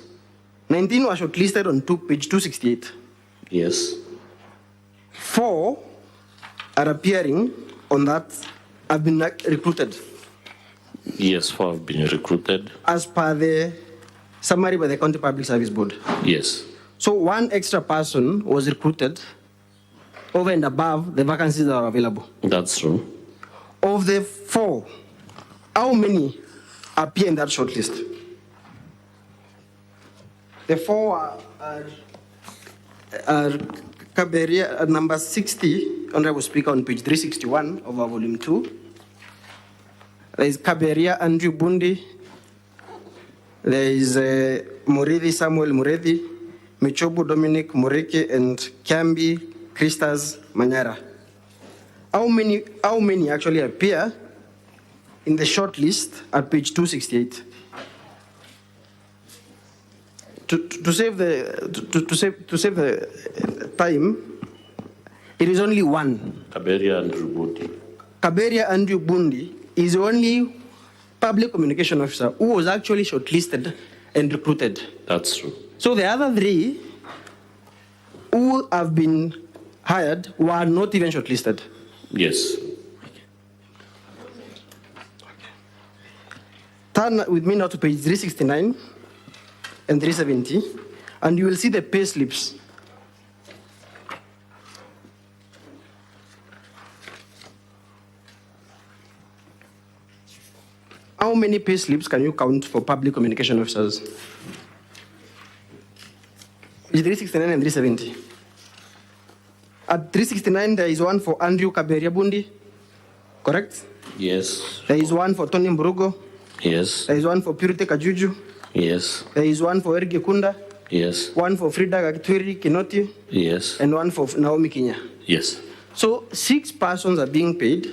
19 were shortlisted on page 268. Yes. 4 are appearing on that, have been recruited. Yes, 4 have been recruited. As per the summary by the County Public Service Board. Yes. So 1 extra person was recruited over and above the vacancies that are available. That's true. Of the 4, how many appear in that shortlist? The 4 are Kawira, number 60, Honorable Speaker, on page 361 of our volume 2. There is Kawira Andrew Bundi. There is Murithi Samuel Murithi, Michobu Dominic Mureke, and Kiambi Christas Manyara. How many actually appear in the short list at page 268? To save the time, it is only 1. Kawira Andrew Bundi. Kawira Andrew Bundi is the only public communication officer who was actually shortlisted and recruited. That's true. So the other 3 who have been hired were not even shortlisted. Yes. Turn with me now to page 369 and 370, and you will see the pay slips. How many pay slips can you count for public communication officers? Page 369 and 370. At 369, there is one for Andrew Kawira Bundi, correct? Yes. There is one for Tony Mburugo. Yes. There is one for Purity Kajuju. Yes. There is one for Ergi Kunda. Yes. One for Frida Gakitwiri Kinoti. Yes. And one for Naomi Kinya. Yes. So 6 persons are being paid.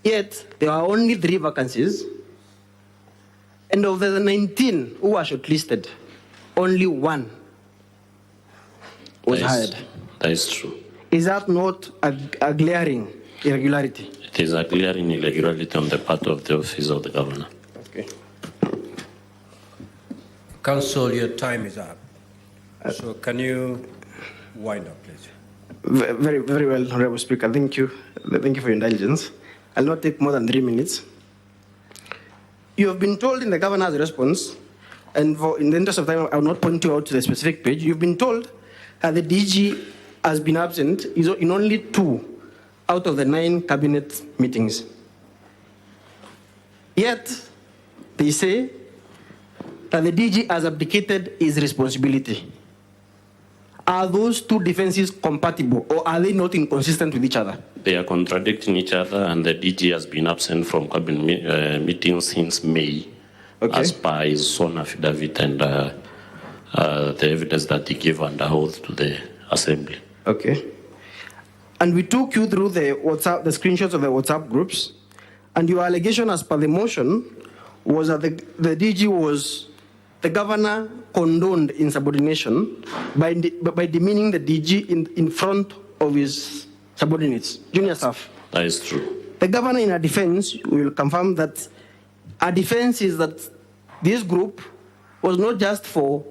Yet there are only 3 vacancies. And of the 19 who are shortlisted, only 1 was hired. That is true. Is that not a glaring irregularity? It is a glaring irregularity on the part of the office of the governor. Okay. Council, your time is up. So can you wind up, please? Very, very well, Honorable Speaker. Thank you. Thank you for your indulgence. I'll not take more than 3 minutes. You have been told in the governor's response, and in the interest of time, I will not point you out to the specific page. You've been told that the DG has been absent in only 2 out of the 9 cabinet meetings. Yet, they say that the DG has abdicated his responsibility. Are those 2 defenses compatible, or are they not inconsistent with each other? They are contradicting each other, and the DG has been absent from cabinet meetings since May, as per his own affidavit and the evidence that he gave under oath to the assembly. Okay. And we took you through the screenshots of the WhatsApp groups, and your allegation as per the motion was that the DG was, the governor condoned insubordination by demeaning the DG in front of his subordinates, junior staff. That is true. The governor, in her defense, will confirm that her defense is that this group was not just for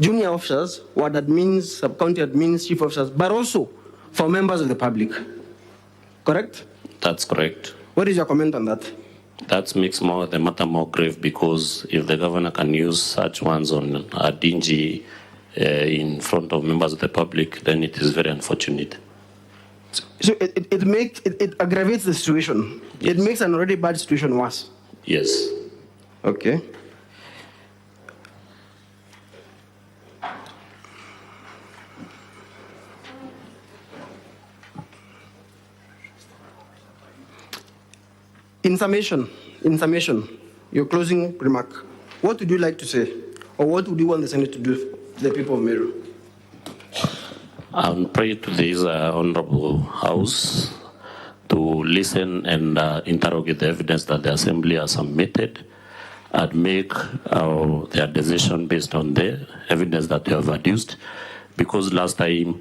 junior officers, ward admins, sub-county admins, chief officers, but also for members of the public. Correct? That's correct. What is your comment on that? That makes the matter more grave, because if the governor can use such ones on a dingy in front of members of the public, then it is very unfortunate. So it aggravates the situation. Yes. It makes an already bad situation worse. Yes. Okay. In summation, your closing remark, what would you like to say? Or what would you want the Senate to do to the people of Meru? I will pray to this honorable House to listen and interrogate the evidence that the Assembly has submitted and make their decision based on the evidence that they have adduced. Because last time,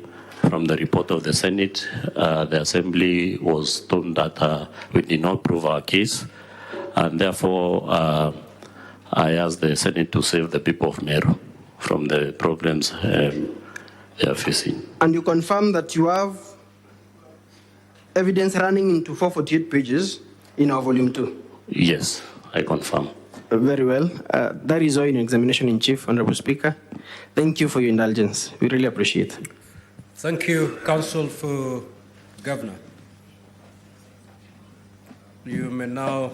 from the report of the Senate, the Assembly was told that we did not prove our case, and therefore I asked the Senate to save the people of Meru from the problems they are facing. And you confirm that you have evidence running into 448 pages in our volume 2? Yes, I confirm. Very well. That is all in examination in chief, Honorable Speaker. Thank you for your indulgence. We really appreciate it. Thank you, Counsel for Governor. You may now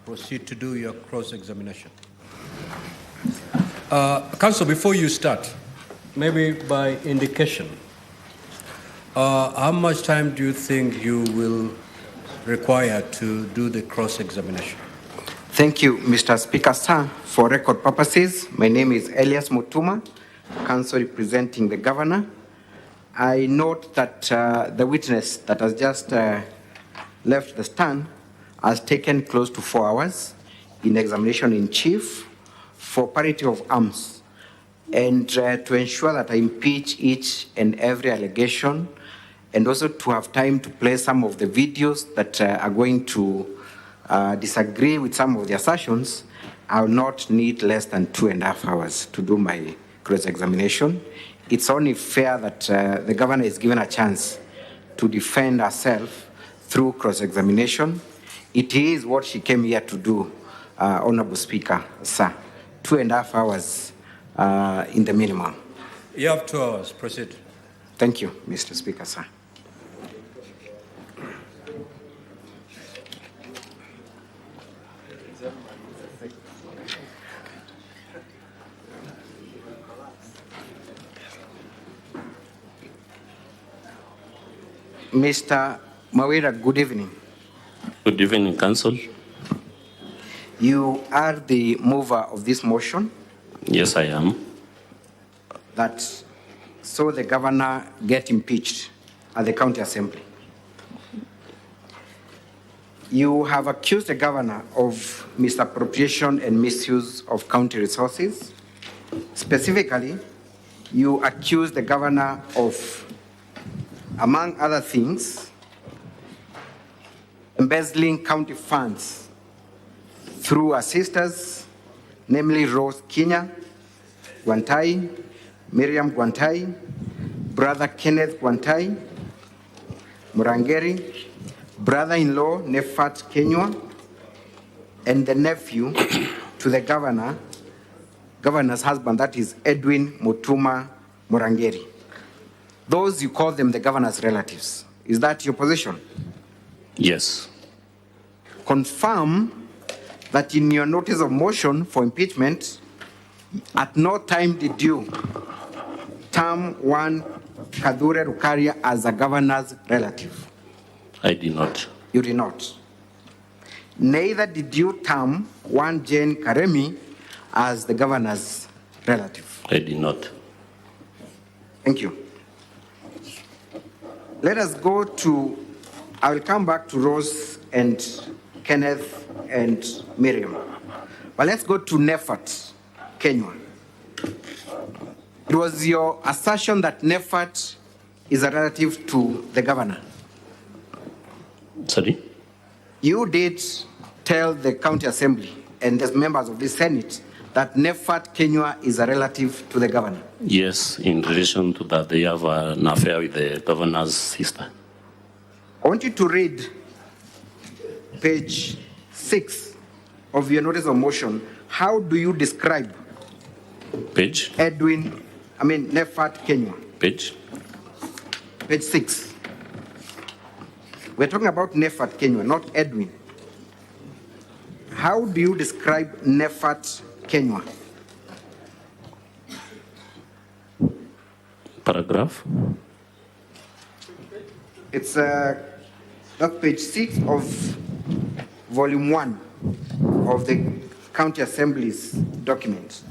proceed to do your cross-examination. Counsel, before you start, maybe by indication, how much time do you think you will require to do the cross-examination? Thank you, Mr. Speaker, sir. For record purposes, my name is Elias Mutuma, counsel representing the governor. I note that the witness that has just left the stand has taken close to 4 hours in examination in chief for parity of arms, and to ensure that I impeach each and every allegation, and also to have time to play some of the videos that are going to disagree with some of the assertions. I will not need less than 2.5 hours to do my cross-examination. It's only fair that the governor is given a chance to defend herself through cross-examination. It is what she came here to do, Honorable Speaker, sir. 2.5 hours in the minimum. You have 2 hours. Proceed. Thank you, Mr. Speaker, sir. Mr. Kawira, good evening. Good evening, Counsel. You are the mover of this motion. Yes, I am. That so the governor get impeached at the county assembly. You have accused the governor of misappropriation and misuse of county resources. Specifically, you accuse the governor of, among other things, embezzling county funds through her sisters, namely Rose Kinya Gwantai, Miriam Gwantai, brother Kenneth Gwantai, Murangeri, brother-in-law Nefat Kenywa, and the nephew to the governor's husband, that is Edwin Mutuma Murangeri. Those, you call them the governor's relatives. Is that your position? Yes. Confirm that in your notice of motion for impeachment, at no time did you term one Kadure Rukaria as a governor's relative. I did not. You did not. Neither did you term one Jane Karemi as the governor's relative. I did not. Thank you. Let us go to, I will come back to Rose and Kenneth and Miriam. But let's go to Nefat Kenywa. It was your assertion that Nefat is a relative to the governor. Sorry? You did tell the county assembly and the members of the Senate that Nefat Kenywa is a relative to the governor? Yes, in relation to that, they have an affair with the governor's sister. I want you to read page 6 of your notice of motion. How do you describe Page? Nefat Kenywa? Page? Page 6. We're talking about Nefat Kenywa, not Edwin. How do you describe Nefat Kenywa? Paragraph? It's not page 6 of volume 1 of the County Assembly's document.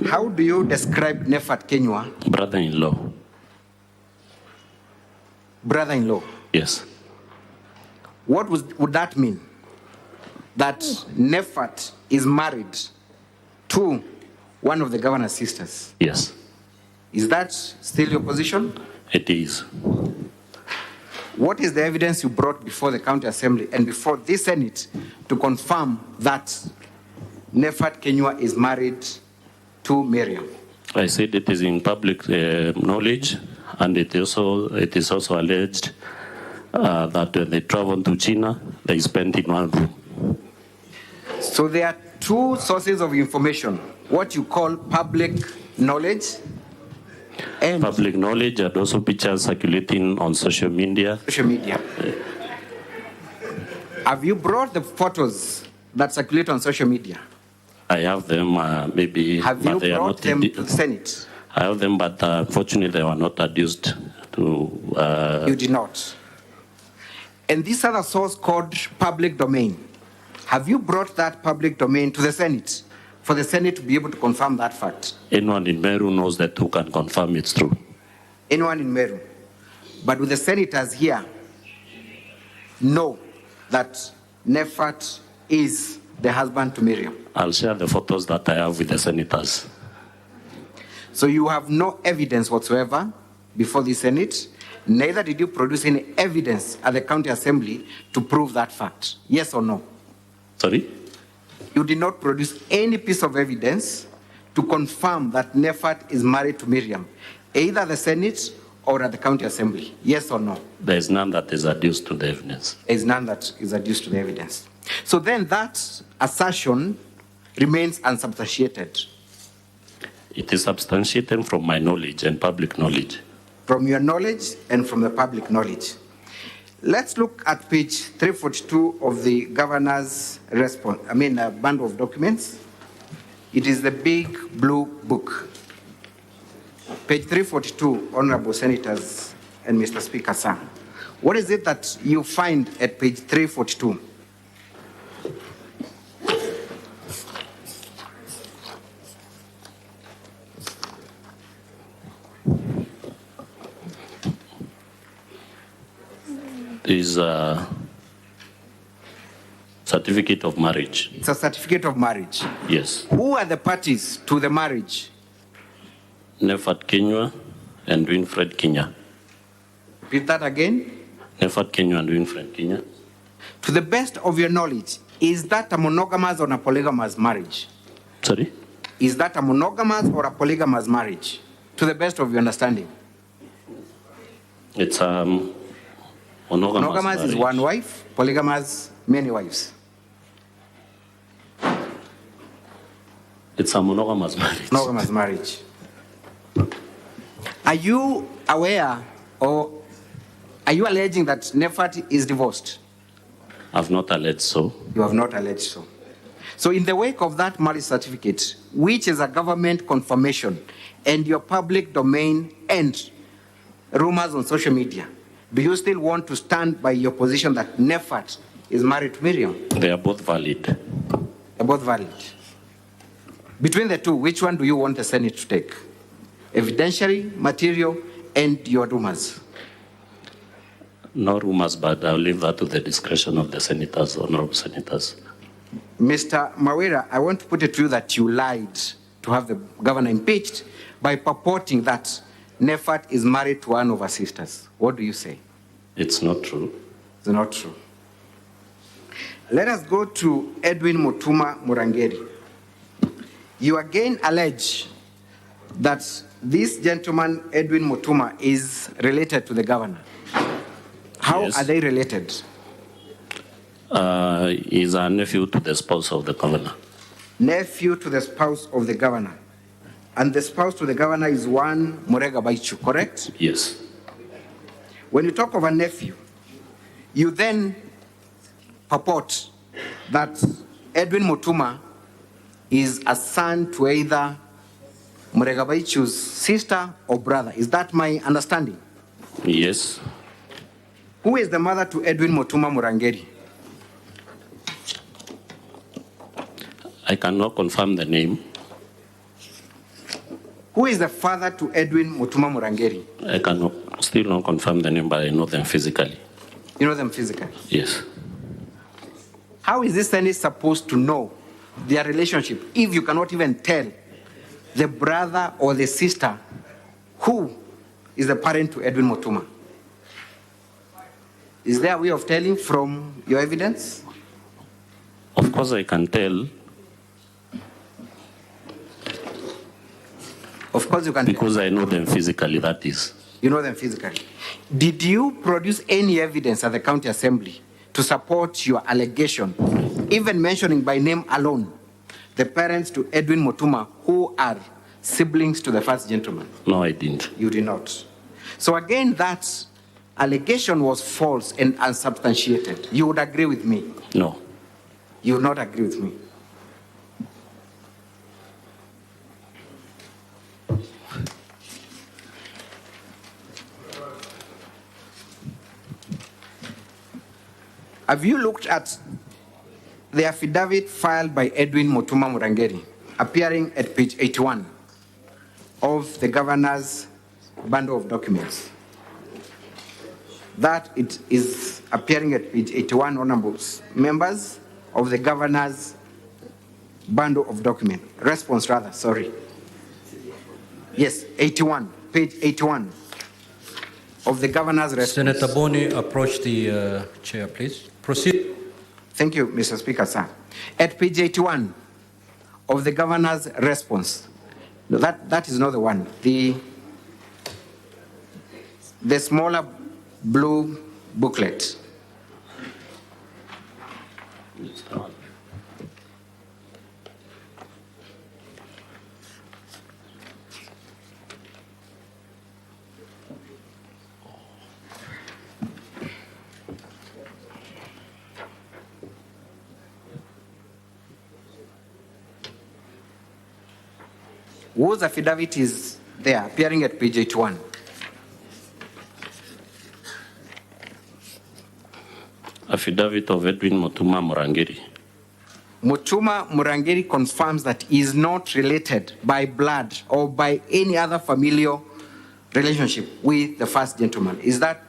How do you describe Nefat Kenywa? Brother-in-law. Brother-in-law. Yes. What would that mean? That Nefat is married to one of the governor's sisters? Yes. Is that still your position? It is. What is the evidence you brought before the County Assembly and before this Senate to confirm that Nefat Kenywa is married to Miriam? I said it is in public knowledge, and it is also alleged that when they traveled to China, they spent in one room. So there are two sources of information, what you call public knowledge and public knowledge, and also pictures circulating on social media. Social media. Have you brought the photos that circulate on social media? I have them, maybe. Have you brought them to the Senate? I have them, but unfortunately they were not adduced to. You did not. And this other source called public domain, have you brought that public domain to the Senate for the Senate to be able to confirm that fact? Anyone in Meru knows that who can confirm it's true. Anyone in Meru. But with the senators here, know that Nefat is the husband to Miriam. I'll share the photos that I have with the senators. So you have no evidence whatsoever before the Senate, neither did you produce any evidence at the County Assembly to prove that fact. Yes or no? Sorry? You did not produce any piece of evidence to confirm that Nefat is married to Miriam, either at the Senate or at the County Assembly. Yes or no? There is none that is adduced to the evidence. There is none that is adduced to the evidence. So then that assertion remains unsubstantiated. It is substantiated from my knowledge and public knowledge. From your knowledge and from the public knowledge. Let's look at page 342 of the governor's response, bundle of documents. It is the big blue book. Page 342, Honorable Senators and Mr. Speaker, sir. What is it that you find at page 342? Is a certificate of marriage. It's a certificate of marriage. Yes. Who are the parties to the marriage? Nefat Kenywa and Winfred Kenya. Repeat that again. Nefat Kenywa and Winfred Kenya. To the best of your knowledge, is that a monogamous or a polygamous marriage? Sorry? Is that a monogamous or a polygamous marriage? To the best of your understanding. It's monogamous is one wife, polygamous, many wives. It's a monogamous marriage. Monogamous marriage. Are you aware or are you alleging that Nefat is divorced? I've not alleged so. You have not alleged so. So in the wake of that marriage certificate, which is a government confirmation, and your public domain and rumors on social media, do you still want to stand by your position that Nefat is married to Miriam? They are both valid. They're both valid. Between the two, which one do you want the Senate to take? Evidentiary, material, and your rumors? No rumors, but I'll leave that to the discretion of the senators, honorable senators. Mr. Kawira, I want to put it to you that you lied to have the governor impeached by purporting that Nefat is married to one of her sisters. What do you say? It's not true. It's not true. Let us go to Edwin Mutuma Murangeri. You again allege that this gentleman, Edwin Mutuma, is related to the governor. How Yes. are they related? He's a nephew to the spouse of the governor. Nephew to the spouse of the governor. And the spouse to the governor is one Murega Baichu, correct? Yes. When you talk of a nephew, you then purport that Edwin Mutuma is a son to either Murega Baichu's sister or brother. Is that my understanding? Yes. Who is the mother to Edwin Mutuma Murangeri? I cannot confirm the name. Who is the father to Edwin Mutuma Murangeri? I cannot still not confirm the name, but I know them physically. You know them physically? Yes. How is this Senate supposed to know their relationship if you cannot even tell the brother or the sister who is the parent to Edwin Mutuma? Is there a way of telling from your evidence? Of course, I can tell. Of course you can because I know them physically, that is. You know them physically. Did you produce any evidence at the county assembly to support your allegation, even mentioning by name alone the parents to Edwin Mutuma who are siblings to the first gentleman? No, I didn't. You did not. So again, that allegation was false and unsubstantiated. You would agree with me? No. You would not agree with me? Have you looked at the affidavit filed by Edwin Mutuma Murangeri, appearing at page 81 of the governor's bundle of documents? That it is appearing at page 81, honorable members, of the governor's bundle of documents. Response, rather, sorry. Yes, 81, page 81 of the governor's response. Senator Boni, approach the chair, please. Proceed. Thank you, Mr. Speaker, sir. At page 81 of the governor's response, no, that is not the one. The smaller blue booklet. Whose affidavit is there, appearing at page 81? Affidavit of Edwin Mutuma Murangeri. Mutuma Murangeri confirms that he is not related by blood or by any other familial relationship with the first gentleman. Is that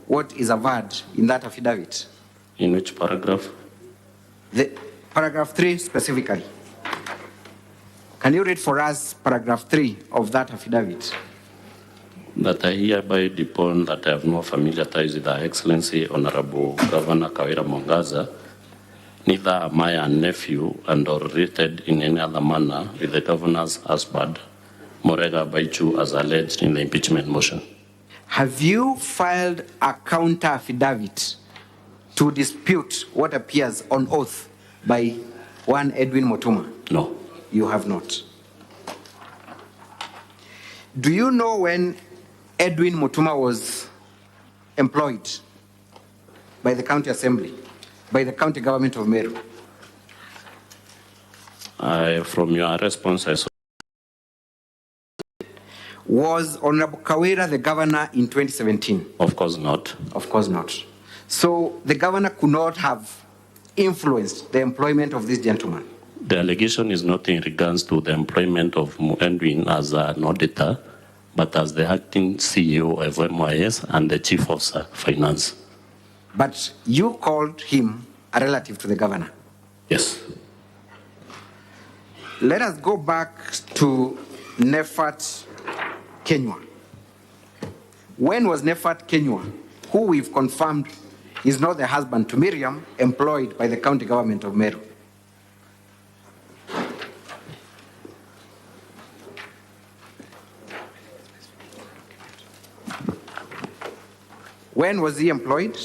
what is averred in that affidavit? In which paragraph? The paragraph 3 specifically. Can you read for us paragraph 3 of that affidavit? That I hereby depone that I have no familiar ties with Her Excellency Honorable Governor Kawira Mwangaza, neither am I a nephew and or related in any other manner with the governor's husband, Murega Baichu, as alleged in the impeachment motion. Have you filed a counter affidavit to dispute what appears on oath by one Edwin Mutuma? No. You have not. Do you know when Edwin Mutuma was employed by the county assembly, by the county government of Meru? From your response, I saw. Was Honorable Kawira the governor in 2017? Of course not. Of course not. So the governor could not have influenced the employment of this gentleman. The allegation is not in regards to the employment of Edwin as an auditor, but as the acting CEO of MYS and the chief of finance. But you called him a relative to the governor? Yes. Let us go back to Nefat Kenywa. When was Nefat Kenywa, who we've confirmed is not the husband to Miriam employed by the county government of Meru. When was he employed?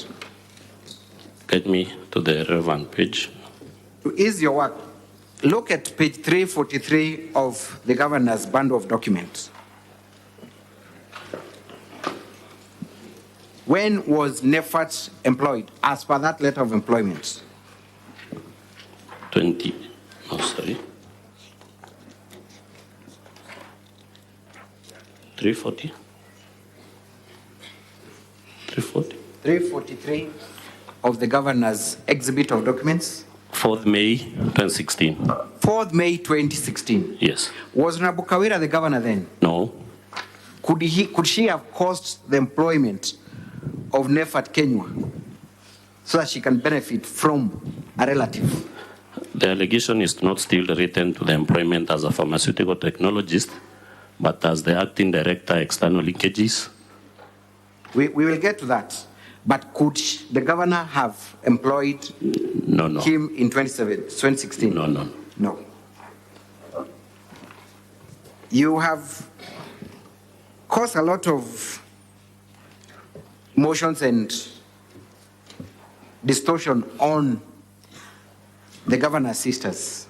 Get me to the relevant page. To ease your work, look at page 343 of the governor's bundle of documents. When was Nefat employed as per that letter of employment? 340. 343 of the governor's exhibit of documents. 4th May 2016. 4th May 2016. Yes. Was Honorable Kawira the governor then? No. Could she have caused the employment of Nefat Kenya so that she can benefit from a relative? The allegation is not still written to the employment as a pharmaceutical technologist, but as the acting director, external linkages. We will get to that. But could the governor have employed him in 2016? No. You have caused a lot of motions and distortion on the governor's sisters.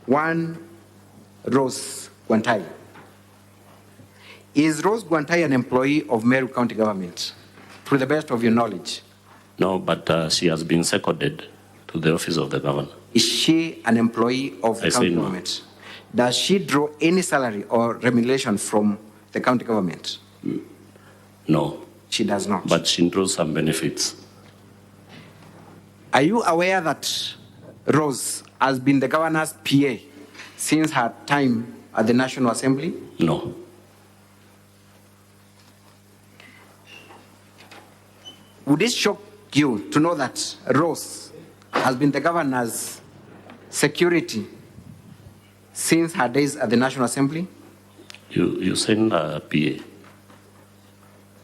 One, Rose Guantai. Is Rose Guantai an employee of Meru County government, to the best of your knowledge? No, but she has been seconded to the office of the governor. Is she an employee of the county government? Does she draw any salary or remuneration from the county government? No. She does not. But she draws some benefits. Are you aware that Rose has been the governor's PA since her time at the National Assembly? No. Would it shock you to know that Rose has been the governor's security since her days at the National Assembly? You send a PA?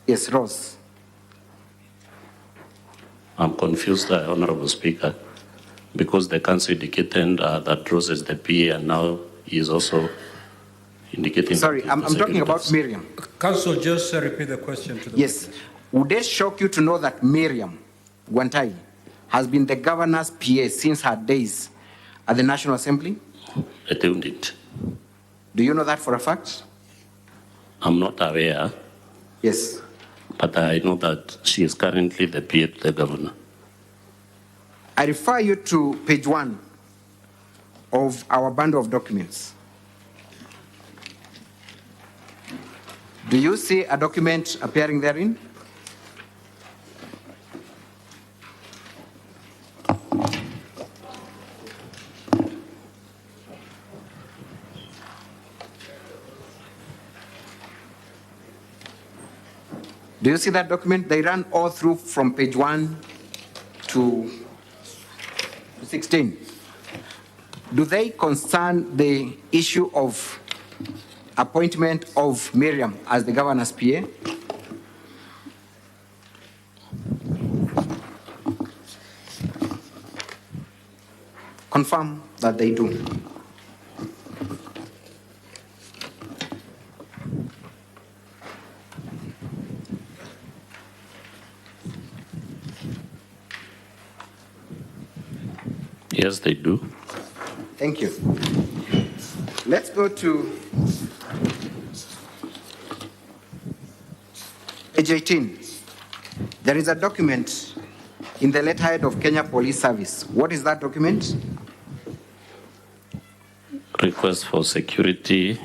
Yes, Rose. I'm confused, Honorable Speaker, because the council indicated that Rose is the PA and now he is also indicating... Sorry, I'm talking about Miriam. Council, just repeat the question to the... Yes. Would it shock you to know that Miriam Guantai has been the governor's PA since her days at the National Assembly? I don't it. Do you know that for a fact? I'm not aware. Yes. But I know that she is currently the PA to the governor. I refer you to page 1 of our bundle of documents. Do you see a document appearing therein? Do you see that document? They run all through from page 1 to 16. Do they concern the issue of appointment of Miriam as the governor's PA? Confirm that they do. Yes, they do. Thank you. Let's go to page 18. There is a document in the letterhead of Kenya Police Service. What is that document? Request for security,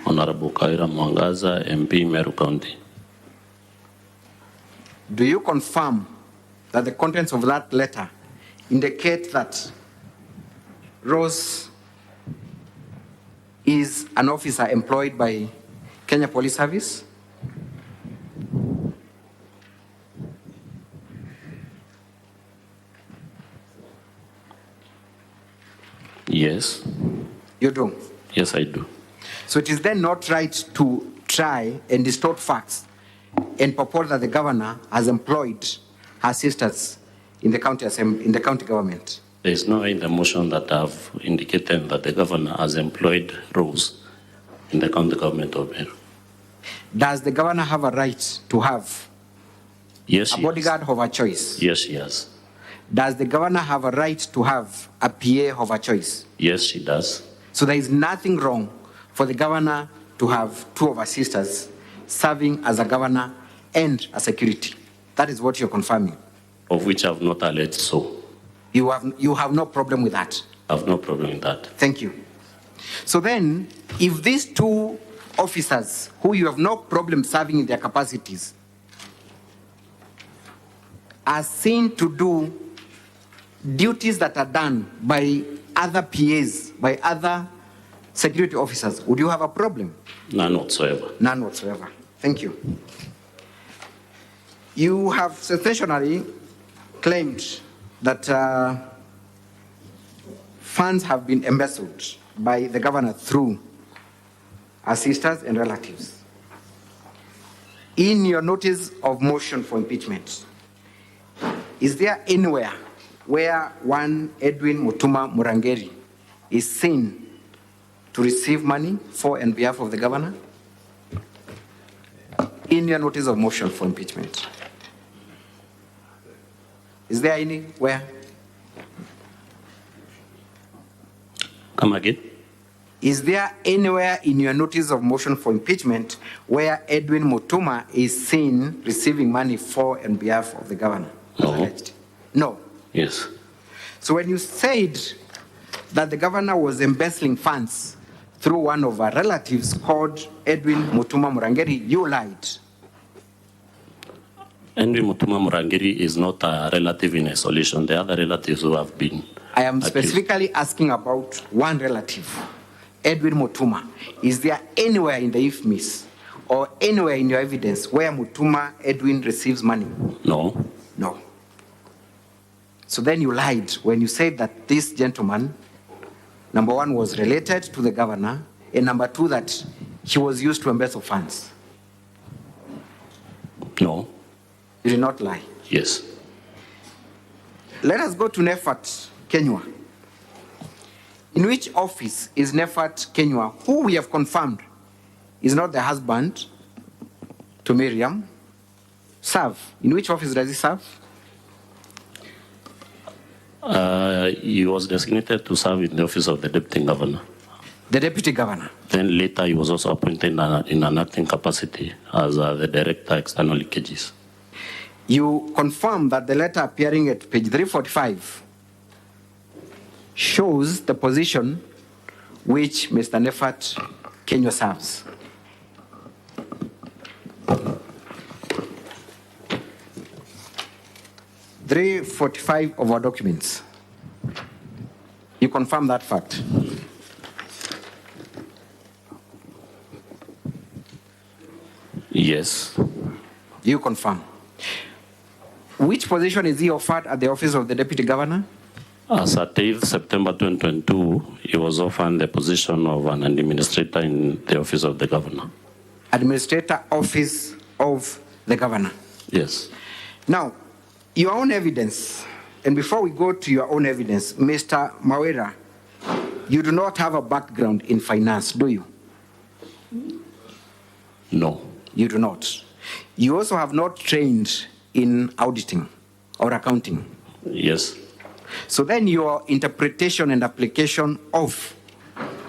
Honorable Kawira Mwangaza, MP, Meru County. Do you confirm that the contents of that letter indicate that Rose is an officer employed by Kenya Police Service? Yes. You do? Yes, I do. So it is then not right to try and distort facts and purport that the governor has employed her sisters in the county in the county government? There is no in the motion that I've indicated that the governor has employed Rose in the county government of Meru. Does the governor have a right to have Yes, a bodyguard of her choice? Yes, she has. Does the governor have a right to have a PA of her choice? Yes, she does. So there is nothing wrong for the governor to have two of her sisters serving as a governor and a security. That is what you're confirming. Of which I have not alleged so. You have no problem with that? I have no problem with that. Thank you. So then, if these two officers, who you have no problem serving in their capacities, are seen to do duties that are done by other PAs, by other security officers, would you have a problem? None whatsoever. None whatsoever. Thank you. You have sensationally claimed that funds have been embezzled by the governor through her sisters and relatives. In your notice of motion for impeachment, is there anywhere where one Edwin Mutuma Murangeri is seen to receive money for and behalf of the governor? In your notice of motion for impeachment, is there anywhere? Come again? Is there anywhere in your notice of motion for impeachment where Edwin Mutuma is seen receiving money for and behalf of the governor? No. No. Yes. So when you said that the governor was embezzling funds through one of our relatives called Edwin Mutuma Murangeri, you lied. Edwin Mutuma Murangeri is not a relative in isolation. The other relatives who have been I am accused. specifically asking about one relative, Edwin Mutuma. Is there anywhere in the IFMIS or anywhere in your evidence where Mutuma Edwin receives money? No. No. So then you lied when you said that this gentleman, number one, was related to the governor, and number two, that he was used to embezzle funds. No. You did not lie. Yes. Let us go to Nefat Kenywa. In which office is Nefat Kenywa, who we have confirmed is not the husband to Miriam, serve? In which office does he serve? He was designated to serve in the office of the deputy governor. The deputy governor. Then later he was also appointed in an acting capacity as the director external leakages. You confirm that the letter appearing at page 345 shows the position which Mr. Nefat Kenywa serves. .345 of our documents. You confirm that fact? Yes. You confirm. Which position is he offered at the office of the deputy governor? As at 8th September 2022, he was offered the position of an administrator in the office of the governor. Administrator, office of the governor. Yes. Now, your own evidence, and before we go to your own evidence, Mr. Kawira, you do not have a background in finance, do you? No. You do not. You also have not trained in auditing or accounting. Yes. So then your interpretation and application of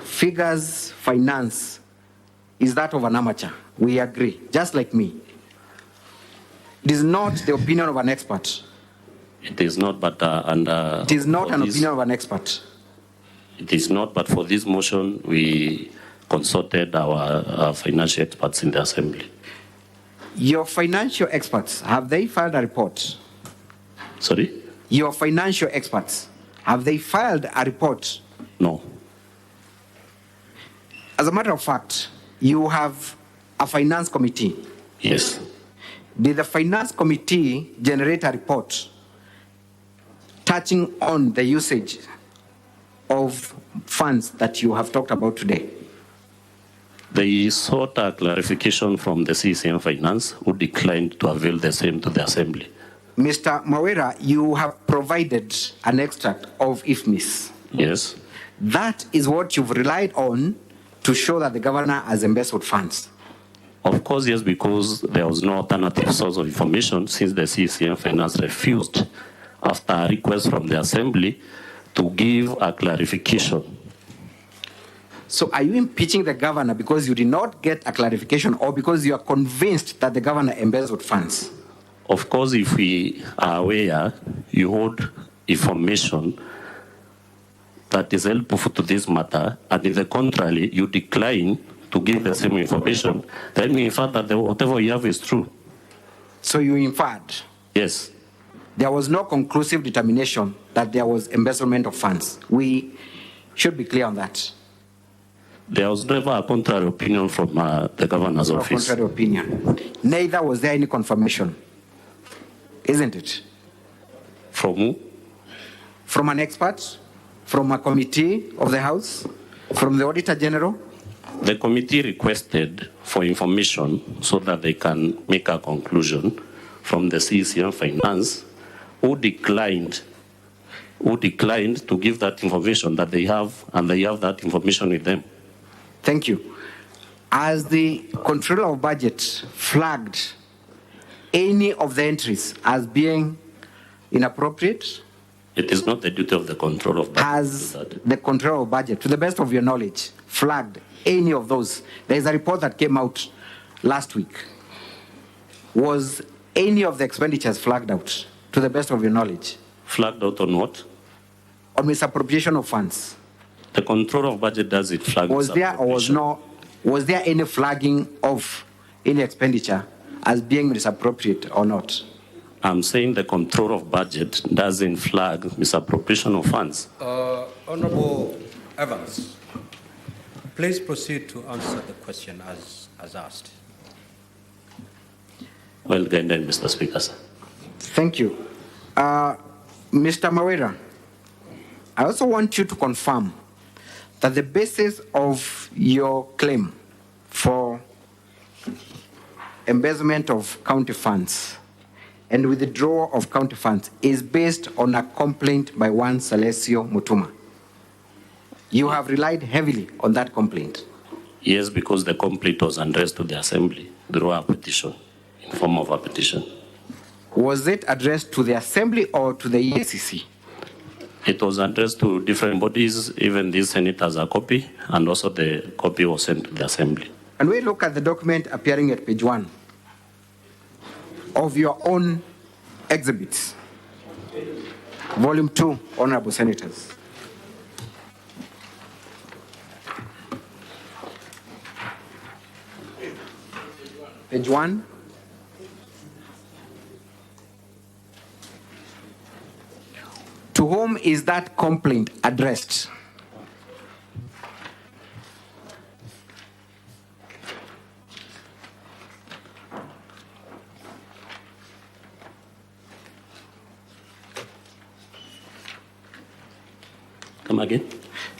figures, finance, is that of an amateur. We agree, just like me. It is not the opinion of an expert. It is not, but it is not an opinion of an expert. It is not, but for this motion, we consulted our financial experts in the assembly. Your financial experts, have they filed a report? Sorry? Your financial experts, have they filed a report? No. As a matter of fact, you have a finance committee. Yes. Did the finance committee generate a report touching on the usage of funds that you have talked about today? They sought a clarification from the CCM Finance, who declined to avail the same to the Assembly. Mr. Mawera, you have provided an extract of IFMIS. Yes. That is what you've relied on to show that the governor has embezzled funds. Of course, yes, because there was no alternative source of information since the CCM Finance refused, after a request from the Assembly, to give a clarification. So are you impeaching the governor because you did not get a clarification, or because you are convinced that the governor embezzled funds? Of course, if we are aware, you hold information that is helpful to this matter, and if the contrary, you decline to give the same information, then we infer that whatever you have is true. So you inferred? Yes. There was no conclusive determination that there was embezzlement of funds. We should be clear on that. There was never a contrary opinion from the governor's office. Contrary opinion. Neither was there any confirmation. Isn't it? From who? From an expert? From a committee of the House? From the Auditor General? The committee requested for information so that they can make a conclusion from the CCM Finance, who declined to give that information that they have, and they have that information with them. Thank you. As the Controller of Budget flagged any of the entries as being inappropriate? It is not the duty of the Controller of Budget. Has the Controller of Budget, to the best of your knowledge, flagged any of those? There is a report that came out last week. Was any of the expenditures flagged out, to the best of your knowledge? Flagged out on what? On misappropriation of funds. The Controller of Budget does it flag. Was there or was there any flagging of any expenditure as being misappropriate or not? I'm saying the Controller of Budget doesn't flag misappropriation of funds. Honorable Evans, please proceed to answer the question as asked. Well done, Mr. Speaker, sir. Thank you. Mr. Mawera, I also want you to confirm that the basis of your claim for embezzlement of county funds and withdrawal of county funds is based on a complaint by one Salesio Mutuma. You have relied heavily on that complaint. Yes, because the complaint was addressed to the Assembly through a petition, in form of a petition. Was it addressed to the Assembly or to the EACC? It was addressed to different bodies, even this Senate has a copy, and also the copy was sent to the Assembly. And we look at the document appearing at page 1 of your own exhibits, volume 2, Honorable Senators. Page 1. To whom is that complaint addressed? Come again?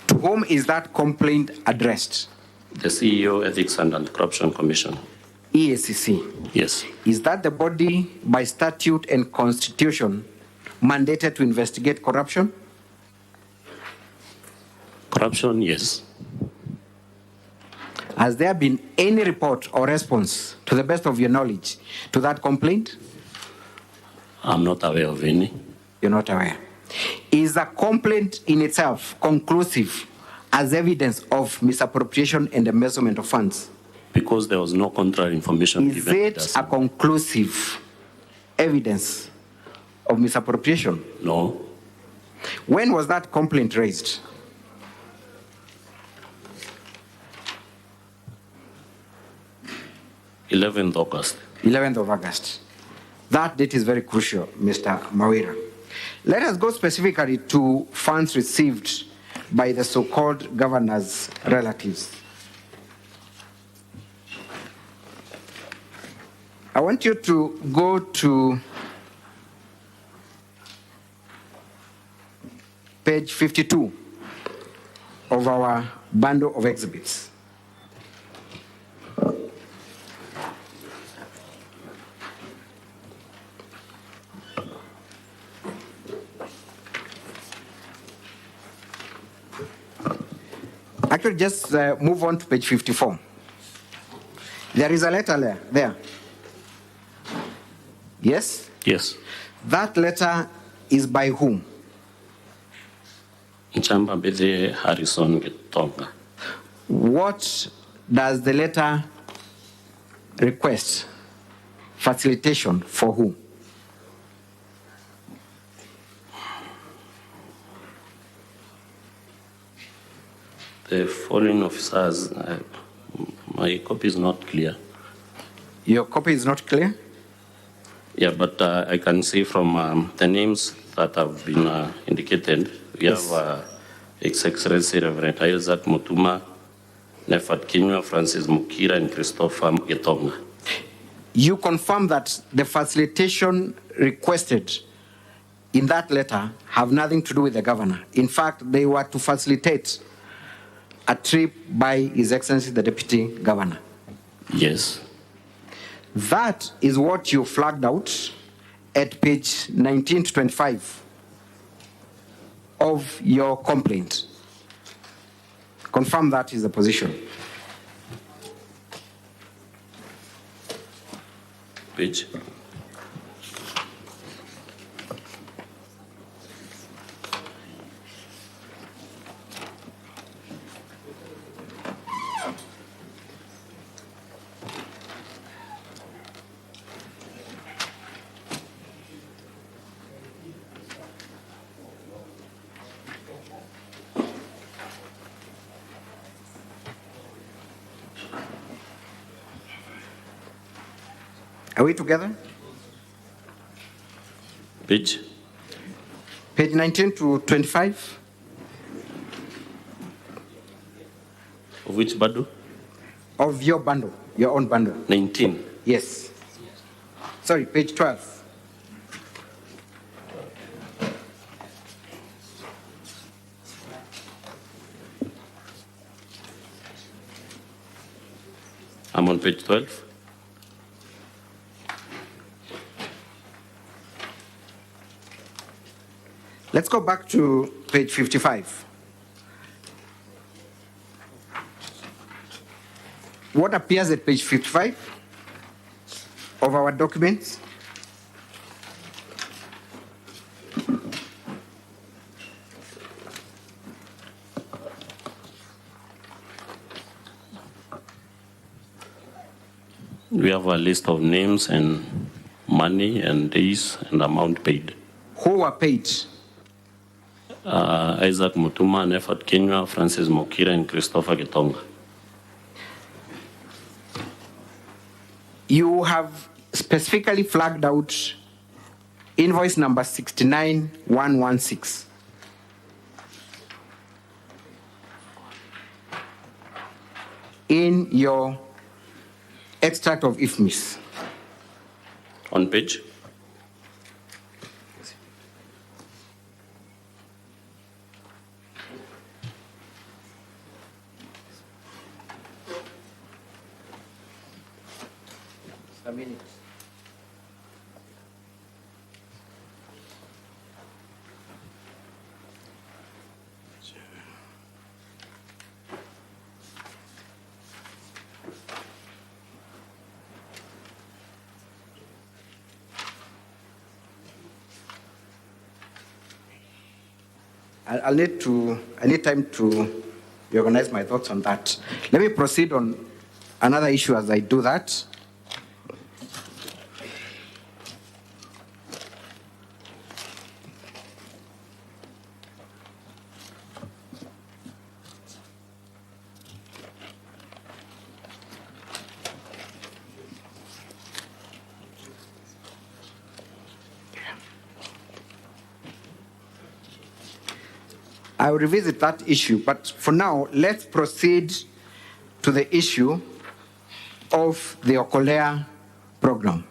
To whom is that complaint addressed? The CEO, Ethics and Anti-Corruption Commission. EACC? Yes. Is that the body by statute and constitution mandated to investigate corruption? Corruption, yes. Has there been any report or response, to the best of your knowledge, to that complaint? I'm not aware of any. You're not aware. Is the complaint in itself conclusive as evidence of misappropriation and embezzlement of funds? Because there was no contrary information Is given. it a conclusive evidence of misappropriation? No. When was that complaint raised? August 11th of August. That date is very crucial, Mr. Mawera. Let us go specifically to funds received by the so-called governor's relatives. I want you to go to page 52 of our bundle of exhibits. Actually, just move on to page 54. There is a letter there. Yes? Yes. That letter is by whom? Nchamba Bede Harrison Gitonga. What does the letter request? Facilitation for whom? The foreign officers, my copy is not clear. Your copy is not clear? Yeah, but I can see from the names that have been indicated, we have His Excellency Reverend Isaac Mutuma, Nefat Kinyua, Francis Mukira, and Christopher Getonga. You confirm that the facilitation requested in that letter have nothing to do with the governor. In fact, they were to facilitate a trip by His Excellency the Deputy Governor. Yes. That is what you flagged out at page 19 to 25 of your complaint. Confirm that is the position. Page. Are we together? Page? Page 19 to 25. Of which bundle? Of your bundle, your own bundle. 19. Yes. Sorry, page 12. I'm on page 12. Let's go back to page 55. What appears at page 55 of our documents? We have a list of names and money and days and amount paid. Who were paid? Isaac Mutuma, Nefat Kinyua, Francis Mukira, and Christopher Getonga. You have specifically flagged out invoice number 69116. In your extract of IFMIS. On page? A minute. I need time to reorganize my thoughts on that. Let me proceed on another issue as I do that. I will revisit that issue, but for now, let's proceed to the issue of the Okolea program.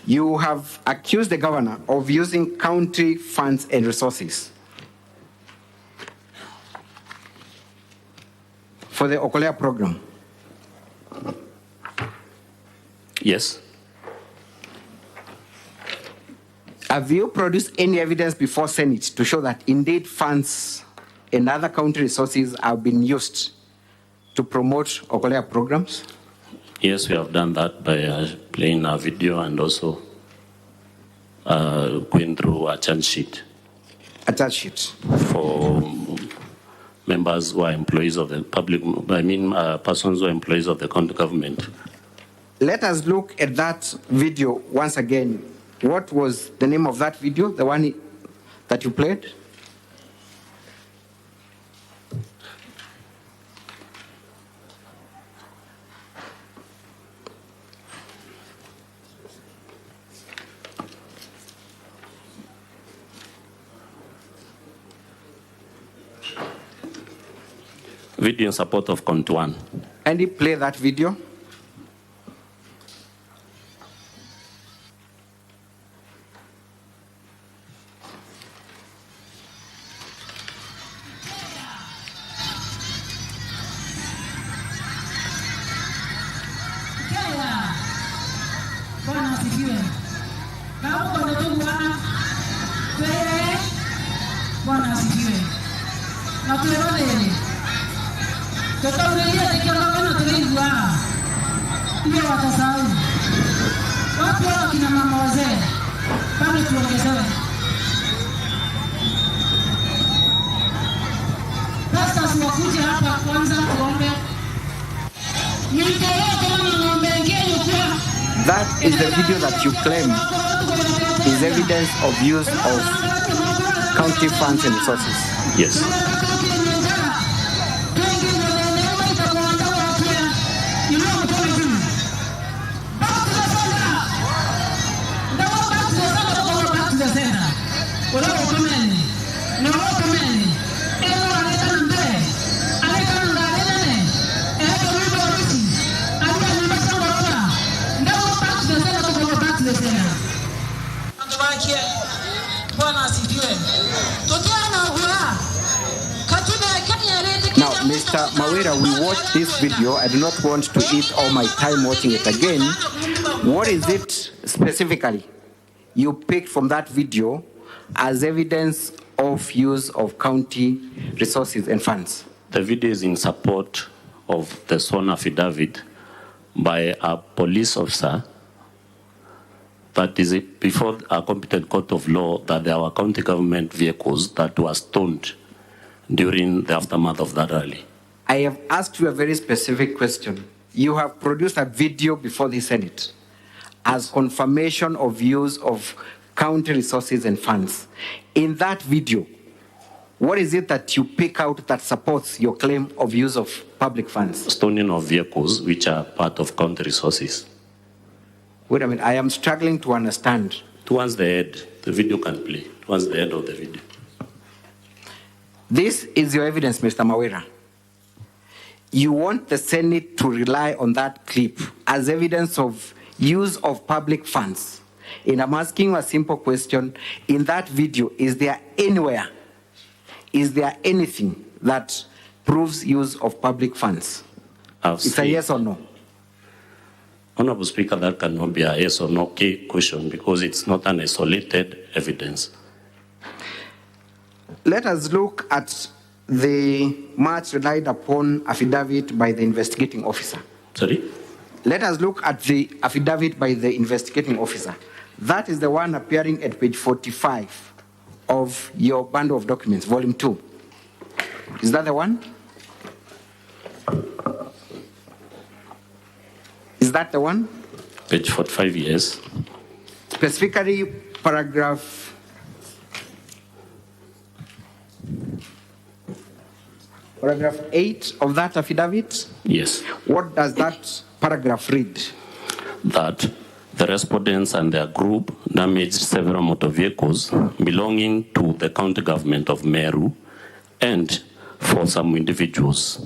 You have accused the governor of using county funds and resources for the Okolea program. Yes. Have you produced any evidence before Senate to show that indeed funds and other county resources have been used to promote Okolea programs? Yes, we have done that by playing a video and also going through a charge sheet. A charge sheet? For members who are employees of the public, persons who are employees of the county government. Let us look at that video once again. What was the name of that video, the one that you played? Video in support of Count 1. And you play that video? That is the video that you claim is evidence of use of county funds and resources. Yes. Now, Mr. Mawira, we watched this video. I do not want to eat all my time watching it again. What is it specifically you picked from that video as evidence of use of county resources and funds? The video is in support of the sworn affidavit by a police officer that is before a competent court of law that there were county government vehicles that were stoned during the aftermath of that rally. I have asked you a very specific question. You have produced a video before the Senate as confirmation of use of county resources and funds. In that video, what is it that you pick out that supports your claim of use of public funds? Stoning of vehicles which are part of county resources. Wait a minute, I am struggling to understand. Towards the end, the video can play. Towards the end of the video. This is your evidence, Mr. Mawira. You want the Senate to rely on that clip as evidence of use of public funds. And I'm asking you a simple question. In that video, is there anywhere, is there anything that proves use of public funds? It's a yes or no? Honorable Speaker, that cannot be a yes or no question because it's not an isolated evidence. Let us look at the much relied upon affidavit by the investigating officer. Sorry? Let us look at the affidavit by the investigating officer. That is the one appearing at page 45 of your bundle of documents, volume 2. Is that the one? Is that the one? Page 45, yes. Specifically, paragraph 8 of that affidavit? Yes. What does that paragraph read? That the respondents and their group damaged several motor vehicles belonging to the county government of Meru and for some individuals.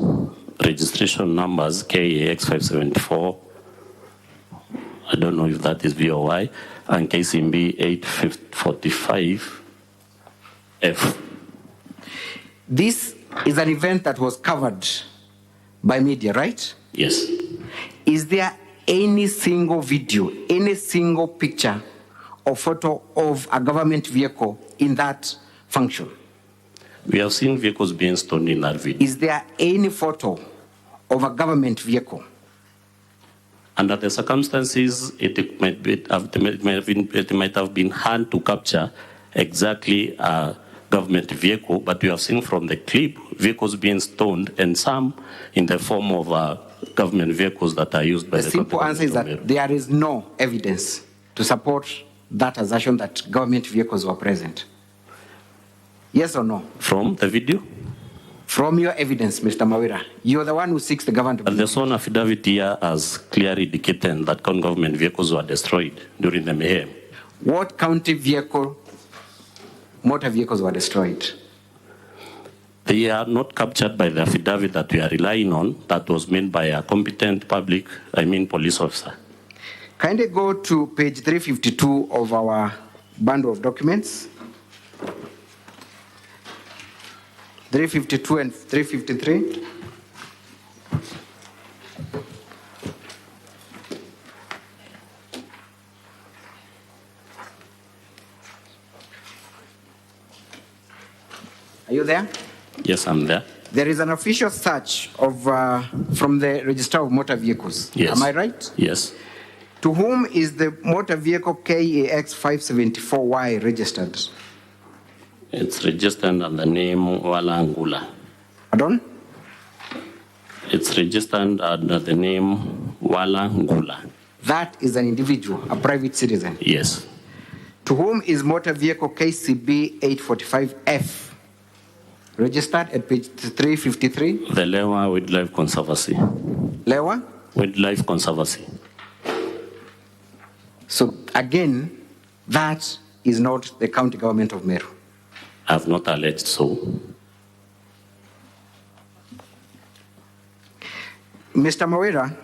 Registration numbers KAX 574, I don't know if that is VOI, and KCMB 845F. This is an event that was covered by media, right? Yes. Is there any single video, any single picture or photo of a government vehicle in that function? We have seen vehicles being stoned in that video. Is there any photo of a government vehicle? Under the circumstances, it might have been hard to capture exactly a government vehicle, but we have seen from the clip vehicles being stoned and some in the form of government vehicles that are used by the simple answer is that there is no evidence to support that assertion that government vehicles were present. Yes or no? From the video? From your evidence, Mr. Mawira, you're the one who seeks the government. The sworn affidavit here has clearly indicated that government vehicles were destroyed during the mayhem. What county motor vehicles were destroyed? They are not captured by the affidavit that we are relying on, that was made by a competent police officer. Kindly go to page 352 of our bundle of documents. 352 and 353. Are you there? Yes, I'm there. There is an official search of from the Registrar of Motor Vehicles. Yes. Am I right? Yes. To whom is the motor vehicle KAX 574Y registered? It's registered under the name Wala Ngula. Pardon? It's registered under the name Wala Ngula. That is an individual, a private citizen. Yes. To whom is motor vehicle KCB 845F registered at page 353? The Lewa Wildlife Conservancy. Lewa? Wildlife Conservancy. So again, that is not the county government of Meru. I have not alleged so. Mr. Mawira,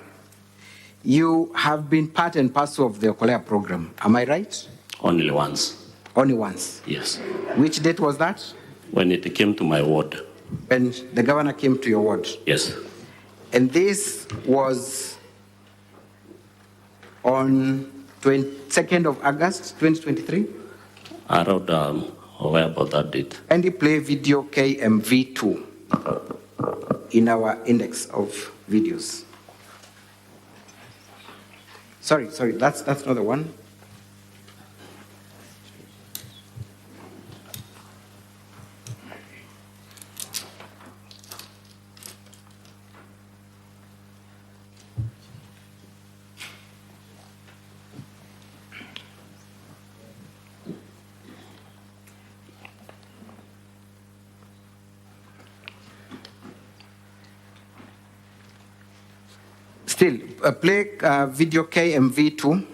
you have been part and parcel of the Okolea program. Am I right? Only once. Only once? Yes. Which date was that? When it came to my ward. When the governor came to your ward? Yes. And this was on 22nd of August, 2023? Around where about that date? And you play video KMV2 in our index of videos. Sorry, that's not the one. Still, play video KMV2.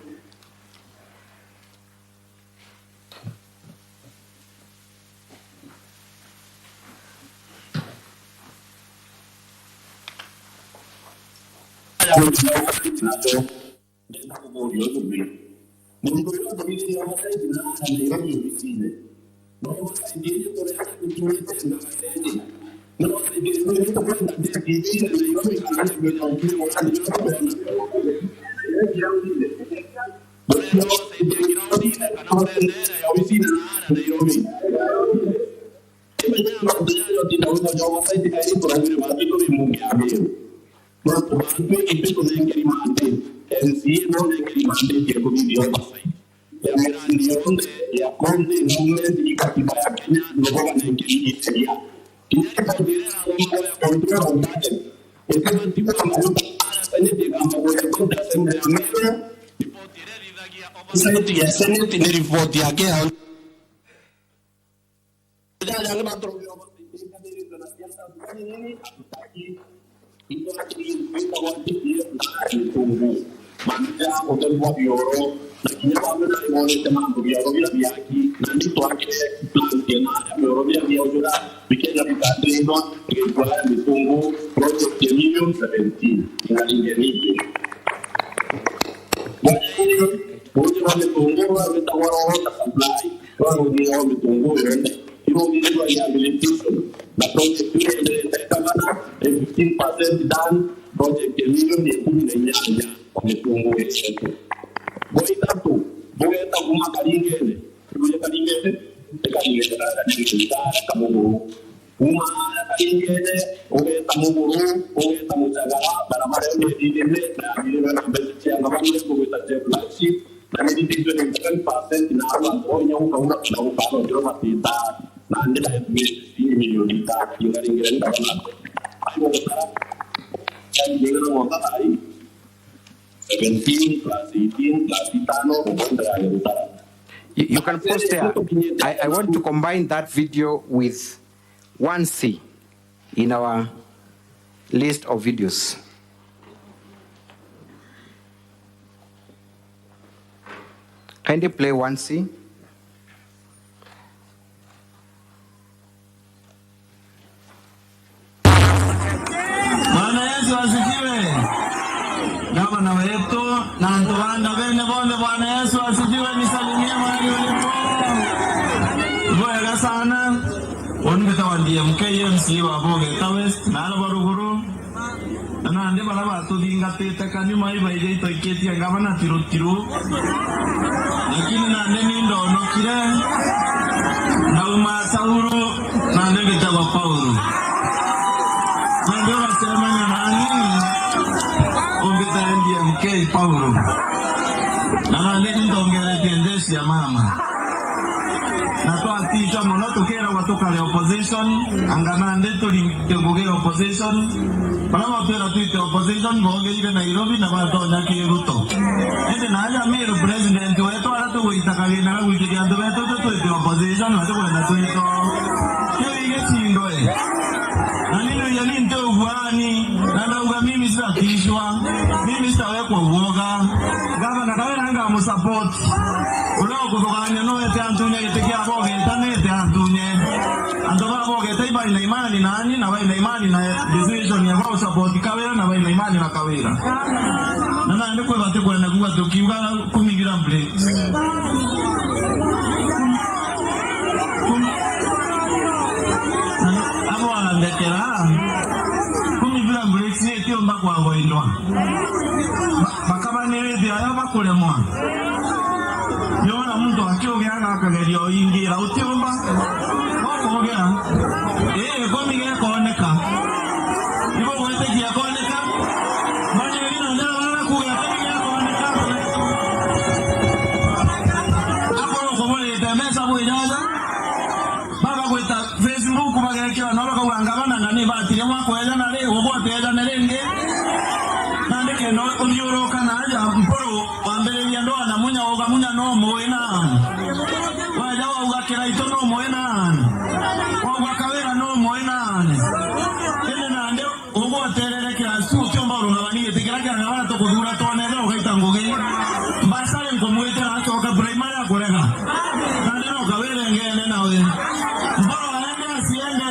umara kingene ugeta muguru ugeta mutagara barabara ndende na bila mbele ya ngabani ugeta jeplasi na nditi 20% na wangonya ukauna na ukao ndio mapita na ndela milioni tatu ingalingira ndabona ayo kara ndio ngoma ai 17 plus 18 plus 5 You can post there. I want to combine that video with 1C in our list of videos. Kindly play 1C. Bwana Yesu asifiwe. Gavana wetu na Ntuanda bene bonde, Bwana Yesu asifiwe. Nisalimie mahali ulipo. Ngoja sana. Onbeta wandie MKMC wa Bogeta West na Albaruguru. Na ande bala batu dingatete kani mai baije itoiketi ya gavana tiru. Lakini na ande nindo nokire. Na umasauru na ande bitaba Paulo. Ndio wasema nani? Ongeta ndiye MK Paulo. Na ande ndongere tiendesi ya mama. Na toa tisha monoto kera watoka le opposition angana ndeto lingoge opposition bala mapera tuite opposition bonge ile Nairobi na bato nyaki Ruto ende na ya mero president wetu ala to uitaka na wiki ya ndo wetu tuite opposition watu kwenda tuito kile chindoe anino yani ndo bwani na uga mimi sasa kishwa mimi sitawekwa uoga gavana kawe anga msupport ulao kutokanya no ete antunya itekia boge tanete antunye andoba boge taiba ina imani nani na ina imani na decision ya kwa support Kawira na ina imani na Kawira na ndiko bate kwa na kuwa tukiuga kumigira break abo anandekera kumigira break ni tio mbakwa ngoindwa bakabane bya yabakulemwa yona muntu akiogea akagerio ingira utiomba wakogea komige koneka ibo wote kia koneka bali wengine ndio wala kuya komige koneka hapo kwa wale temesa boidaza baba kweta Facebook bagerekiwa nalo kwa ngabana nani batire mwako eza na leo wote eza na lenge nandike no unyoroka na aja mporo wambele ya ndoa na munya oga munya no moena waja wa ugakira ito no moena wa Kawira no moena ene na ndio ogo terere kila su chomba ro ngabani tikiraga ngabana to kudura to ne ro gaita ngoge mbasale ngomwete na choka primary akorega ndio Kawira ngene na we mboro aende asiende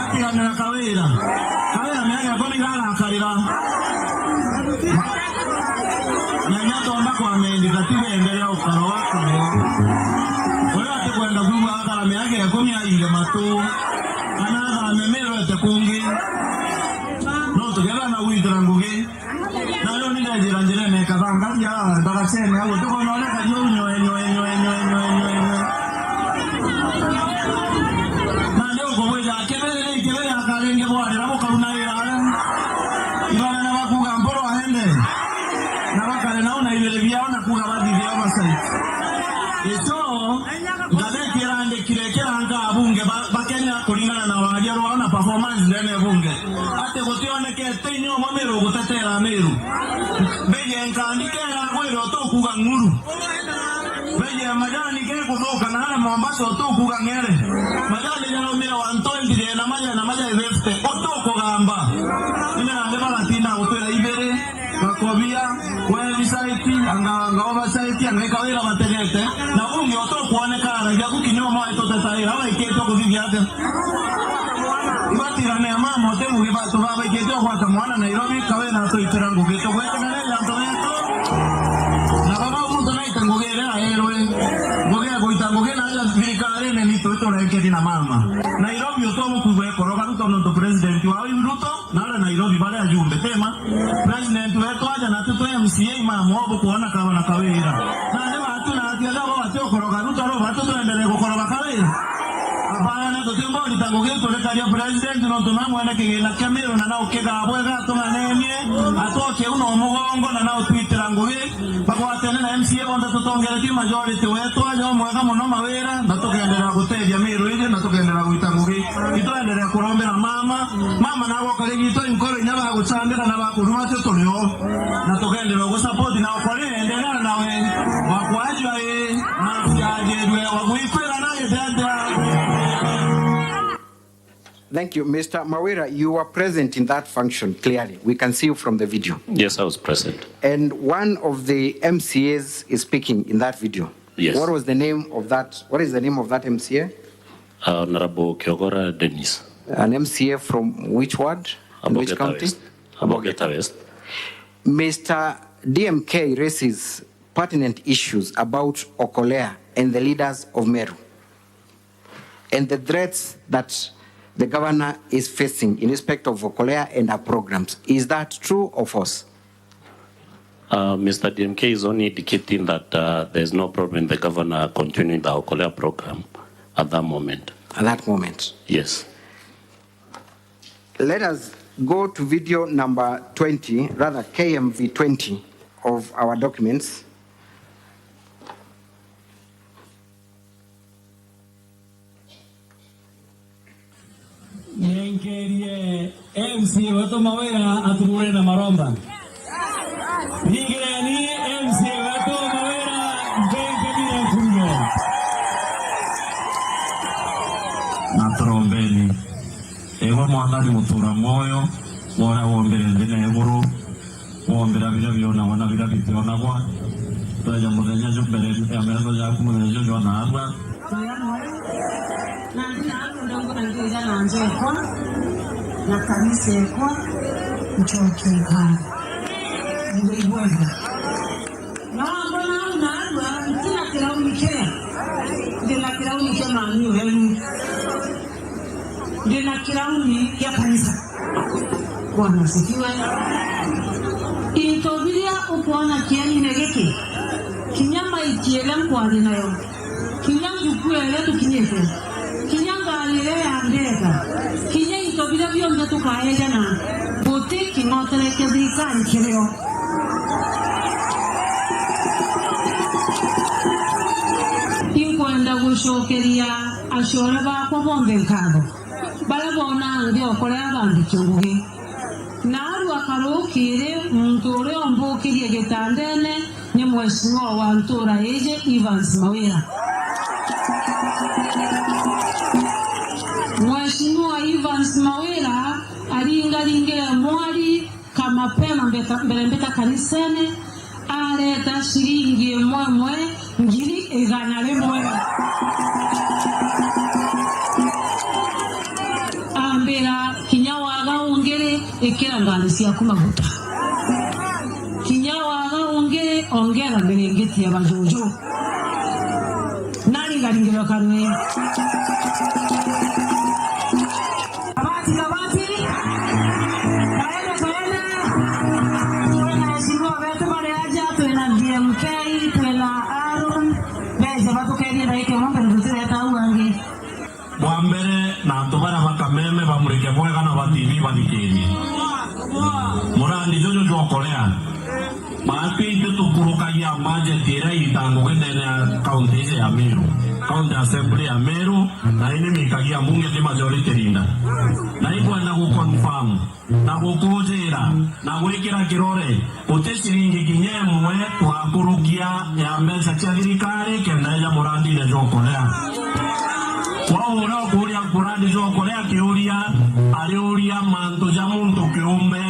akira na Kawira Nyanyato ambako ameendika tibe endelea ukaro wako wewe atakwenda kuwa akala meage ya komi ainge matu ana amemero atakungi no tugera na withra ngugi na leo ni njira ne kadanga ya ndakasene hapo tuko naona kanyo na leo kwa wewe akebele akalenge bwana na karuna ibana na wakuga mboro ahende na wakale naona ile biaona kuna baadhi ya website eto ngabeki rande kirekera anga abunge bakenya kulingana na wajaro wana performance ndani ya bunge ate gotioneke tenyo mamero gutetera meru beje nkandikera kwero to kuga nguru beje majani ke kudoka na hala Mombasa to kuga ngere majani jalo mira 120 na maja veste otoko gamba ina ndeba latina utera ibere Kawira website anga website anga Kawira bategete na unge otoko kuonekana ya kukinyoma ito tataira hawa iketo kuvivyate ibatira ne mama temu gibato baba iketo kwa tamwana Nairobi Kawira to itera ngugeto kwete na leo ntometo na baba mtu naita ngogera aeroe ngogera goita ngogera ya serikali ne nito ito na iketi na mama Nairobi otomo kubwe koroga Ruto ndo president wa Ruto na Nairobi bale ajumbe tema president wetu aja na tuto MCA mama wabo kuona kama na Kawira na ndio watu na atia wao watio koroga Ruto ro watu tuendelee kukoroga Kawira Apana tutembo litagogeto letaria president no tunamwena kigina kamero na nao kega bwega tunanenye atoke uno mugongo na nao twitira ngugi bagwatene na MCA bonda tutongere majority wetu ayo mwega muno mawira na tugendera guteria miru ige na tugendera gwita ngugi itoendelea kurombera mama nago kaligito inkoro nyaba gucandira na bakuruma cyo tulio na tugendera gusupport na okore endelea nawe wakwaje na yajedwe wagwikwira naye dada. Thank you. Mr. Mawira, you were present in that function, clearly. We can see you from the video. Yes, I was present. And one of the MCAs is speaking in that video. Yes. What is the name of that MCA? Honorable Kawira Dennis. An MCA from which ward? And which county? Abogeta West. Mr. DMK raises pertinent issues about Okolea and the leaders of Meru and the threats that the governor is facing in respect of Okolea and our programs. Is that true or false? Mr. DMK is only indicating that there's no problem in the governor continuing the Okolea program at that moment. At that moment? Yes. Let us go to video number 20, rather KMV 20 of our documents. Nyenkerie MC wetu Mawira atuwe na maromba. Nigireni MC wetu Mawira ngenkebire kunyo. Na trombeni. Ewa mwandani mutura moyo, wora wombere ndine eguru, wombera bila biona wana bila bitiona kwa. Tuaja mudenya jumbere ya mezo ya kumudenya jona arwa. Na kabisa yako mchokeka ndibweza na mbona unaanza kila kilaunike ndila kilaunike manyu helu ndila kilauni ya kanisa bwana sikiwe itobiria ukuona kiani negeki kinyama ikiele mkwani nayo kinyangu kuele tukinyeke kinyanga alile ya ndeka kinya itobira byonze tukaeja na bote kimoteleke dikani kireo inkwenda gushokeria ashora bakwa bombe nkabo barabona ndi okolera bandi cyunguge naru akarukire ntore ombukirie getandene ni mheshimiwa wa Ntura eje Evans Mawira. Mheshimiwa Evans Mawira alingalingira mwali kama pema mbelembeta kanisani aleta shilingi mwemwe ngiri igana limwe ambira kinyawaga ungere ekera ngandisi ya kumaguta kinyawaga ungere ongera merengeti ya bajojo nani galingira kanwe Mwambere na tobara bakameme bamurike bwega na bativi badikeri murandi jojo jokolea maapite tukuruka ya maje tira itango kwendene kaunti ya Meru county assembly ya Meru na ini mikagia bunge di majority linda na iko na kuconfirm na kukujira na kuikira kirore uteshiringi kinyemwe kwa kurukia ya mesa cha thirikari kenda ya murandi na jokolea wahora kuria kurandi jo korea kiuria aliuria manto ja muntu kiumbe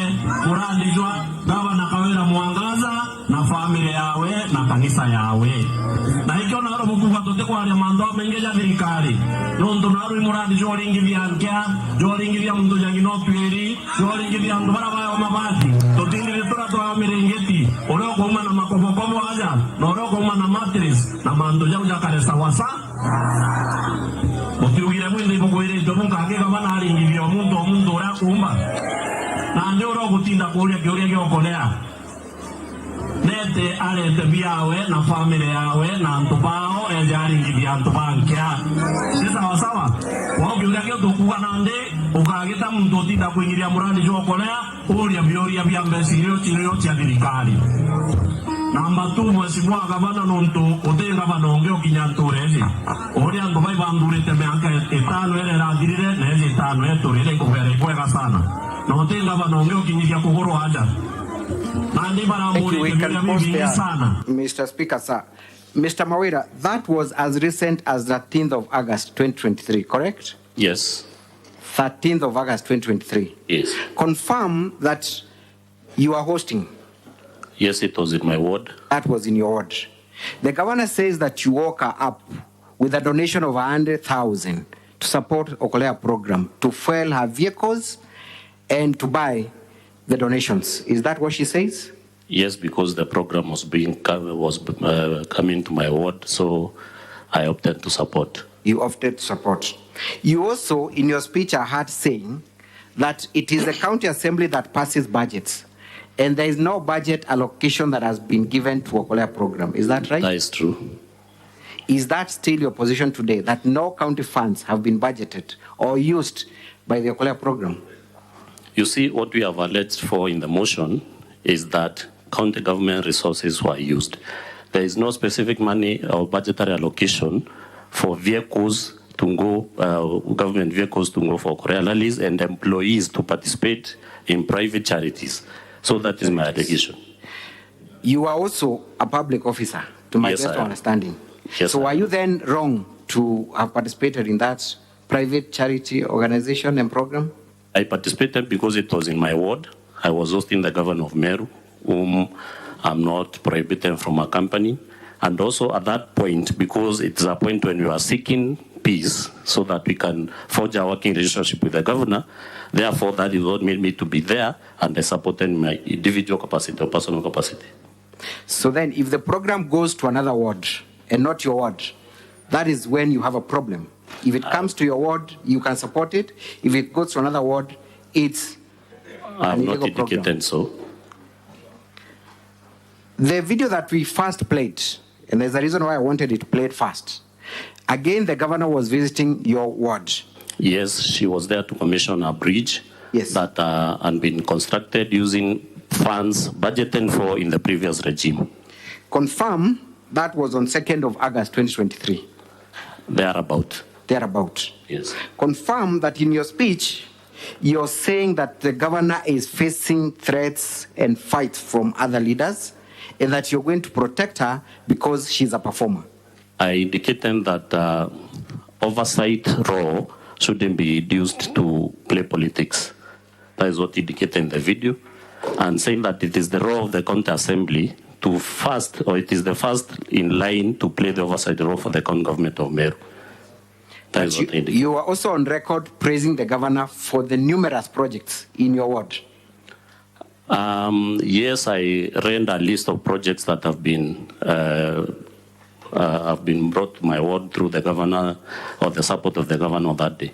kurandi jo gavana Kawira Mwangaza na familia yawe na kanisa yawe na hiyo na roho mkubwa tote kwa ya mando mengeja thirikari nondo naru murandi jo ringi vyankia jo ringi vya muntu jangi no tweri jo ringi vya ndo bara bayo mabati totini letora to amirengeti oro koma na makofokomo aja na oro koma na mattress na mando ja ujakare sawasa Ukiugira mwende ipokuire ndomunga hakika mana hali ngivyo omuntu ora kumba na njoro kutinda kuria kioria kiokolea nete arete biawe na family yawe na ntubao ejari ngidi antubankia sisa sawa wakiulia kio tukuwa nande ukageta mtu tinda kuingilia muradi jokolea ulia bioria bia mbesirio tilio tia dirikali namba 2 mheshimiwa gavana nonto otenga banongeo kinyanturezi ulia ndo bai bandurete meanka etano ele radirire na ele etano etorele kubere kwega sana na otenga banongeo kinyigia kugoro haja. Thank you. We can pause there. Mr. Speaker, sir. Mr. Kawira, that was as recent as 13th of August 2023, correct? Yes. 13th of August 2023. Yes. Confirm that you are hosting. Yes, it was in my ward. That was in your ward. The governor says that you woke her up with a donation of 100,000 to support Okolea program, to fuel her vehicles and to buy the donations. Is that what she says? Yes, because the program was coming to my ward, so I opted to support. You opted to support. You also, in your speech, I heard saying that it is the county assembly that passes budgets, and there is no budget allocation that has been given to Okolea program. Is that right? That is true. Is that still your position today, that no county funds have been budgeted or used by the Okolea program? You see, what we have alleged for in the motion is that county government resources were used. There is no specific money or budgetary allocation for vehicles to go, government vehicles to go for Korea rallies and employees to participate in private charities. So that is my allegation. You are also a public officer, to my best understanding. Yes, so are you then wrong to have participated in that private charity organization and program? I participated because it was in my ward. I was hosting the governor of Meru, whom I'm not prohibited from accompanying. And also at that point, because it's a point when we are seeking peace so that we can forge a working relationship with the governor, therefore that is what made me to be there, and I supported my individual capacity or personal capacity. So then if the program goes to another ward and not your ward, that is when you have a problem. If it comes to your ward, you can support it. If it goes to another ward, it's I'm not indicated so. The video that we first played, and there's a reason why I wanted it played first. Again, the governor was visiting your ward. Yes, she was there to commission a bridge that had been constructed using funds budgeted for in the previous regime. Confirm that was on 2nd of August 2023. Thereabout. Yes. Confirm that in your speech, you're saying that the governor is facing threats and fights from other leaders, and that you're going to protect her because she's a performer. I indicated that oversight role shouldn't be used to play politics. That is what indicated in the video, and saying that it is the role of the county assembly to first, or it is the first in line to play the oversight role for the county government of Meru. That is what I indicated. You are also on record praising the governor for the numerous projects in your ward. Yes, I ran a list of projects that have been brought to my ward through the governor or the support of the governor that day.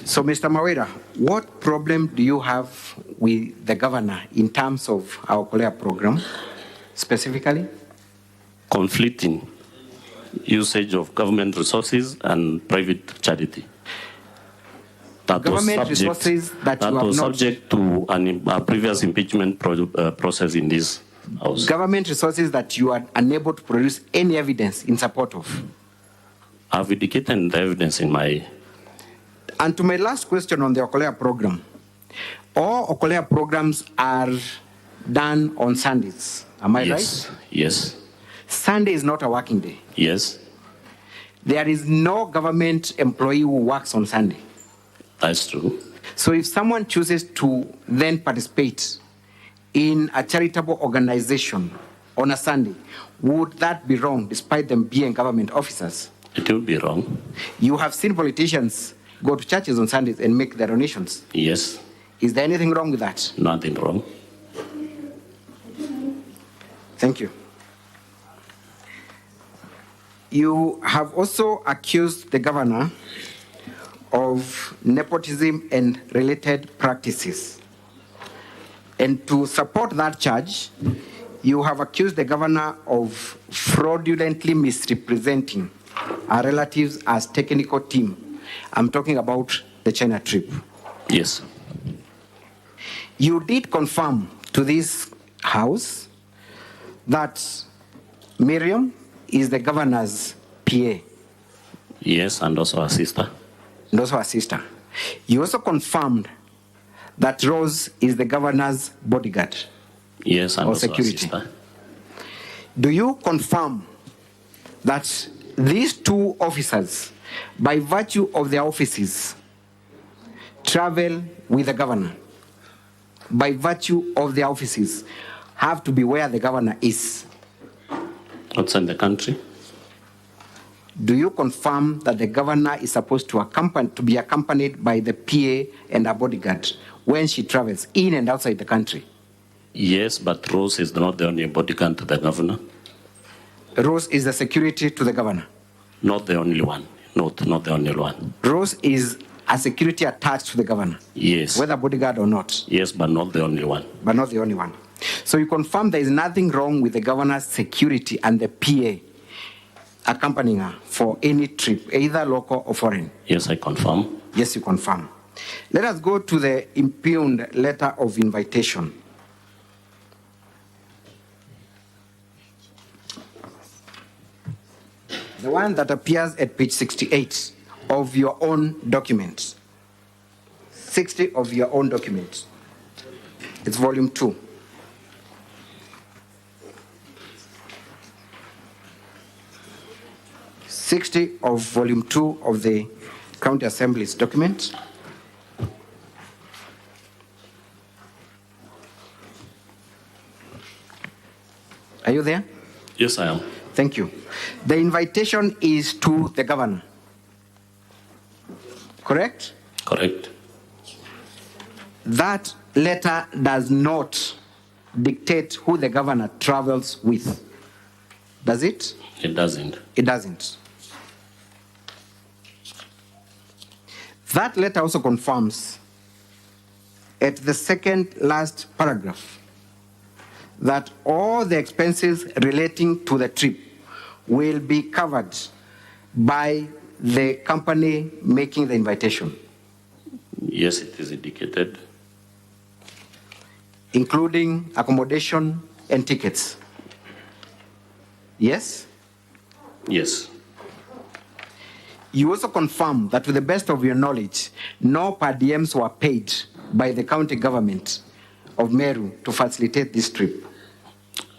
So, Mr. Kawira, what problem do you have with the governor in terms of our Okolea program, specifically? Conflicting usage of government resources and private charity. That Government was subject, resources that you have was not- subject to a previous impeachment process in this house. Government resources that you are unable to produce any evidence in support of. I've indicated the evidence in my... And to my last question on the Okolea program, all Okolea programs are done on Sundays. Am I right? Yes. Sunday is not a working day. Yes. There is no government employee who works on Sunday. That's true. So if someone chooses to then participate in a charitable organization on a Sunday, would that be wrong despite them being government officers? It would be wrong. You have seen politicians go to churches on Sundays and make their donations. Yes. Is there anything wrong with that? Nothing wrong. Thank you. You have also accused the governor of nepotism and related practices. And to support that charge, you have accused the governor of fraudulently misrepresenting our relatives as technical team. I'm talking about the China trip. Yes. You did confirm to this house that Miriam is the governor's PA. Yes, and also her sister. And also her sister. You also confirmed that Rose is the governor's bodyguard. Yes, and or also security. her sister. Do you confirm that these two officers, by virtue of their offices, travel with the governor? By virtue of their offices, have to be where the governor is? Outside the country? Do you confirm that the governor is supposed to be accompanied by the PA and a bodyguard when she travels in and outside the country? Yes, but Rose is not the only bodyguard to the governor. Rose is the security to the governor? Not the only one. Not the only one. Rose is a security attached to the governor? Yes. Whether bodyguard or not? Yes, but not the only one. But not the only one. So you confirm there is nothing wrong with the governor's security and the PA accompanying her for any trip, either local or foreign? Yes, I confirm. Yes, you confirm. Let us go to the impugned letter of invitation. The one that appears at page 68 of your own document. 60 of your own document. It's volume 2. of volume 2 of the County Assembly's document. Are you there? Yes, I am. Thank you. The invitation is to the governor. Correct? Correct. That letter does not dictate who the governor travels with. Does it? It doesn't. It doesn't. That letter also confirms at the second last paragraph that all the expenses relating to the trip will be covered by the company making the invitation. Yes, it is indicated. Including accommodation and tickets. Yes? Yes. You also confirm that to the best of your knowledge, no per diems were paid by the county government of Meru to facilitate this trip.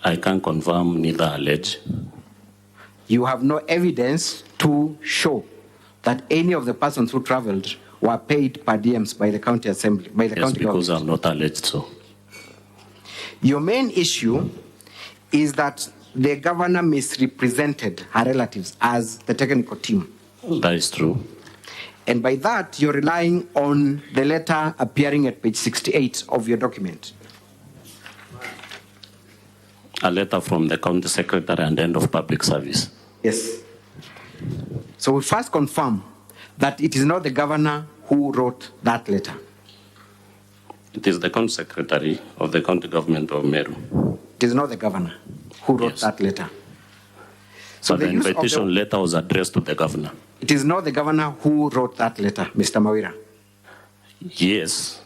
I can confirm, neither allege. You have no evidence to show that any of the persons who traveled were paid per diems by the county assembly, by the county government. Yes, because I'm not alleged so. Your main issue is that the governor misrepresented her relatives as the technical team. That is true. And by that, you're relying on the letter appearing at page 68 of your document. A letter from the county secretary and end of public service. Yes. So we first confirm that it is not the governor who wrote that letter. It is the county secretary of the county government of Meru. It is not the governor who wrote that letter. So the invitation letter was addressed to the governor. It is not the governor who wrote that letter, Mr. Mawira. Yes.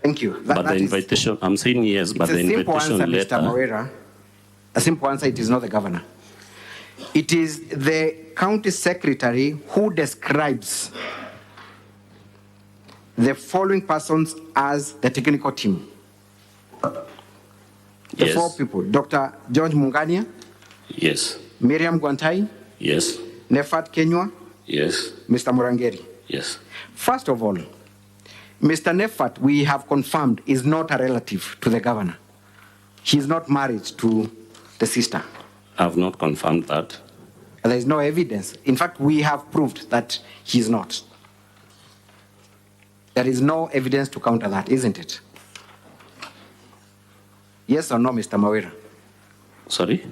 Thank you. But the invitation, I'm saying yes, but the invitation letter. It's a simple answer, Mr. Mawira. A simple answer, it is not the governor. It is the county secretary who describes the following persons as the technical team. The Yes. 4 people, Dr. George Mungania. Yes. Miriam Gwantai. Yes. Nefat Kenywa. Yes. Mr. Murangeri. Yes. First of all, Mr. Nefat, we have confirmed, is not a relative to the governor. He is not married to the sister. I have not confirmed that. There is no evidence. In fact, we have proved that he is not. There is no evidence to counter that, isn't it? Yes or no, Mr. Mawira? Sorry?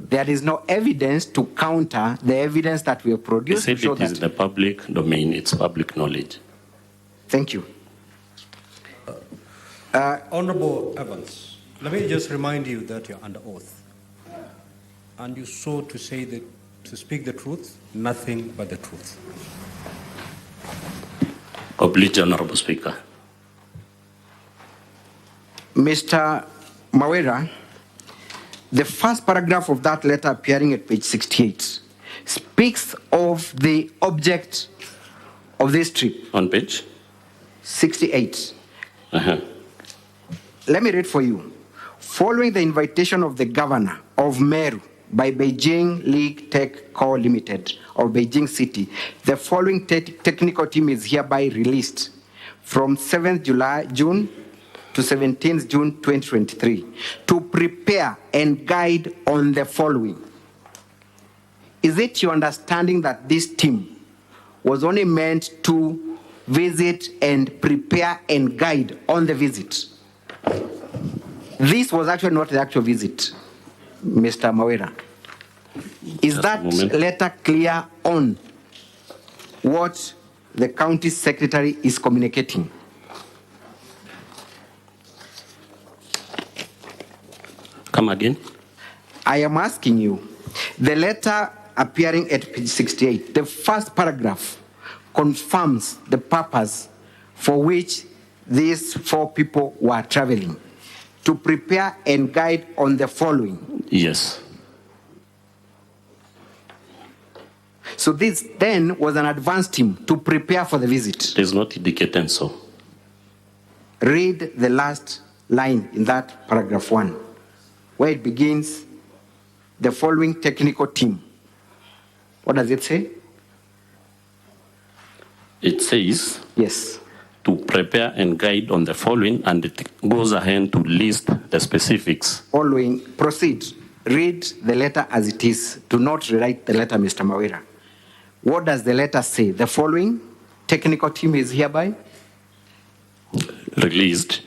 There is no evidence to counter the evidence that we have produced. They said it is the public domain, it's public knowledge. Thank you. Honorable Evans, let me just remind you that you're under oath. And you swore to say that, to speak the truth, nothing but the truth. Oblige, Honorable Speaker. Mr. Kawira, the first paragraph of that letter appearing at page 68 speaks of the object of this trip. On page? 68. Uh-huh. Let me read for you. Following the invitation of the governor of Meru by Beijing League Tech Co. Limited of Beijing City, the following technical team is hereby released from 7th June to 17th June 2023 to prepare and guide on the following. Is it your understanding that this team was only meant to visit and prepare and guide on the visit? This was actually not the actual visit, Mr. Kawira. Is that letter clear on what the county secretary is communicating? Come again? I am asking you, the letter appearing at page 68, the first paragraph confirms the purpose for which these 4 people were traveling, to prepare and guide on the following. Yes. So this then was an advanced team to prepare for the visit. It is not indicating so. Read the last line in that paragraph 1, where it begins, the following technical team. What does it say? It says, yes, to prepare and guide on the following, and it goes ahead to list the specifics. Following, proceed. Read the letter as it is. Do not rewrite the letter, Mr. Kawira. What does the letter say? The following technical team is hereby released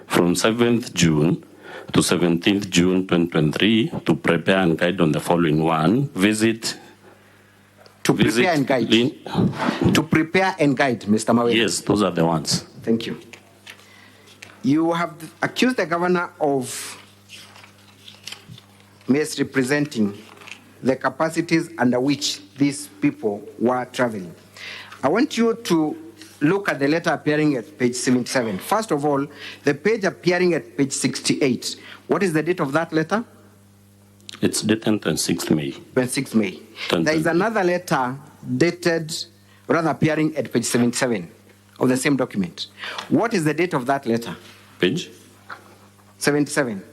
from 7th June to 17th June 2023 to prepare and guide on the following. 1, visit. To prepare and guide. To prepare and guide, Mr. Kawira. Yes, those are the ones. Thank you. You have accused the governor of misrepresenting the capacities under which these people were traveling. I want you to look at the letter appearing at page 77. First of all, the page appearing at page 68. What is the date of that letter? It's dated 26th May. 26th May. There is another letter dated, rather appearing at page 77 of the same document. What is the date of that letter? Page? 77.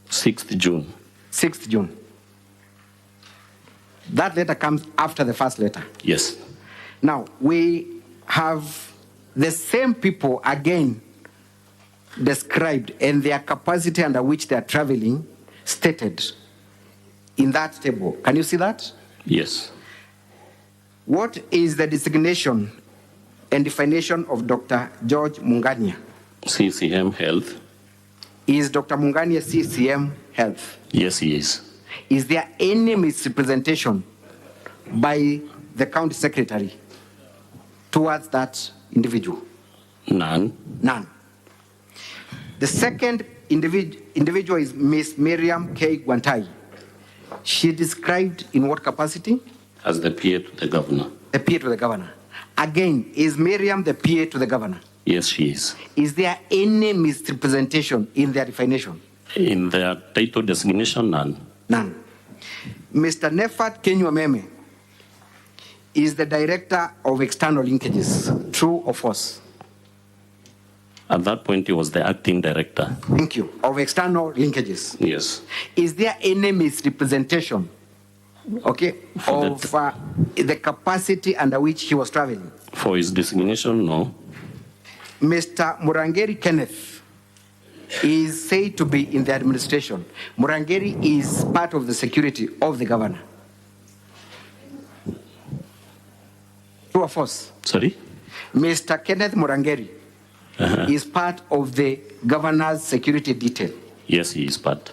6th June. 6th June. That letter comes after the first letter. Yes. Now, we have the same people again described and their capacity under which they are traveling stated in that table. Can you see that? Yes. What is the designation and definition of Dr. George Mungania? CCM Health. Is Dr. Mungania CCM Health? Yes, he is. Is there any misrepresentation by the county secretary towards that individual? None. None. The second individual is Miss Miriam K. Gwantai. She described in what capacity? As the PA to the governor. The PA to the governor. Again, is Miriam the PA to the governor? Yes, she is. Is there any misrepresentation in their definition? In their title designation, none. None. Mr. Nefat Kenyuameme is the director of external linkages. True or false? At that point, he was the acting director. Thank you. Of external linkages. Yes. Is there any misrepresentation, okay, of the capacity under which he was traveling? For his designation, no. Mr. Murangeri Kenneth is said to be in the administration. Murangeri is part of the security of the governor. True or false? Sorry? Mr. Kenneth Murangeri is part of the governor's security detail. Yes, he is part.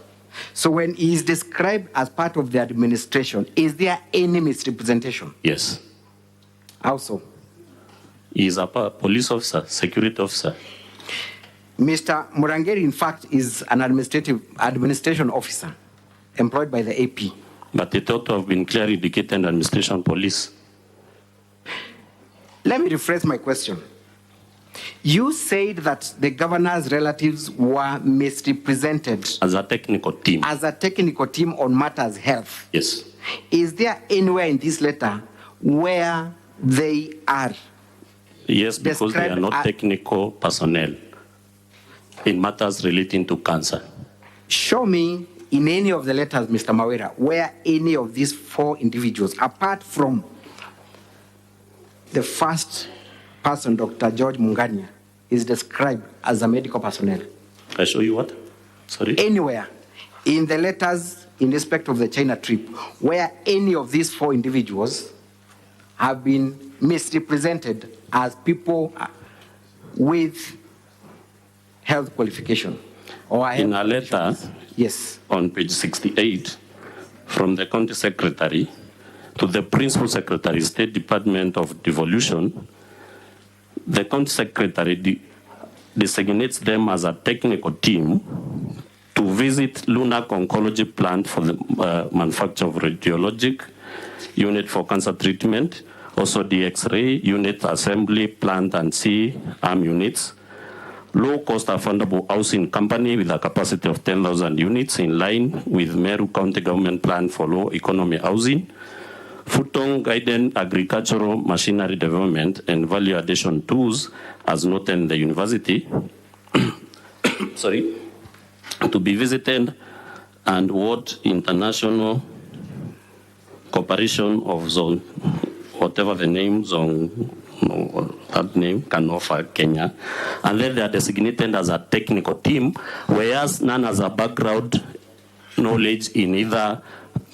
So when he is described as part of the administration, is there any misrepresentation? Yes. How so? He is a police officer, security officer. Mr. Murangeri, in fact, is an administration officer employed by the AP. But it ought to have been clearly indicated administration police. Let me rephrase my question. You said that the governor's relatives were misrepresented as a technical team. As a technical team on matters health. Yes. Is there anywhere in this letter where they are? Yes, because they are not technical personnel in matters relating to cancer. Show me in any of the letters, Mr. Mawira, where any of these 4 individuals, apart from the first person, Dr. George Mungania, is described as a medical personnel. I show you what? Sorry? Anywhere in the letters in respect of the China trip, where any of these 4 individuals have been misrepresented as people with health qualification. Or in a letter, yes, on page 68, from the county secretary to the principal secretary, State Department of Devolution, the county secretary designates them as a technical team to visit LUNAC oncology plant for the manufacture of radiologic unit for cancer treatment, also the X-ray unit assembly plant and C-arm units, low-cost affordable housing company with a capacity of 10,000 units in line with Meru County government plan for low economy housing, Futong guided agricultural machinery development and value addition tools as noted in the university, sorry, to be visited, and what international cooperation of zone, whatever the name, zone, no, that name can offer Kenya, and then they are designated as a technical team, whereas none has a background knowledge in either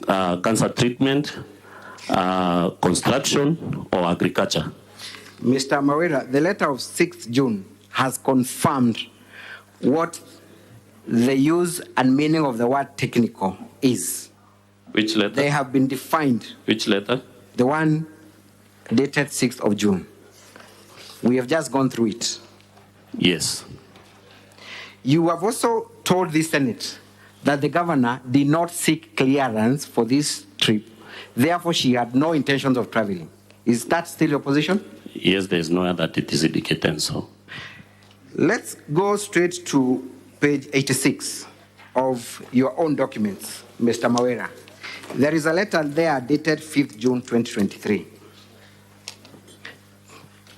cancer treatment, construction, or agriculture. Mr. Mawira, the letter of 6th June has confirmed what the use and meaning of the word technical is. Which letter? They have been defined. Which letter? The one dated 6th of June. We have just gone through it. Yes. You have also told the Senate that the governor did not seek clearance for this trip. Therefore, she had no intentions of traveling. Is that still your position? Yes, there is no other that it is indicated so. Let's go straight to page 86 of your own documents, Mr. Mawira. There is a letter there dated 5th June 2023.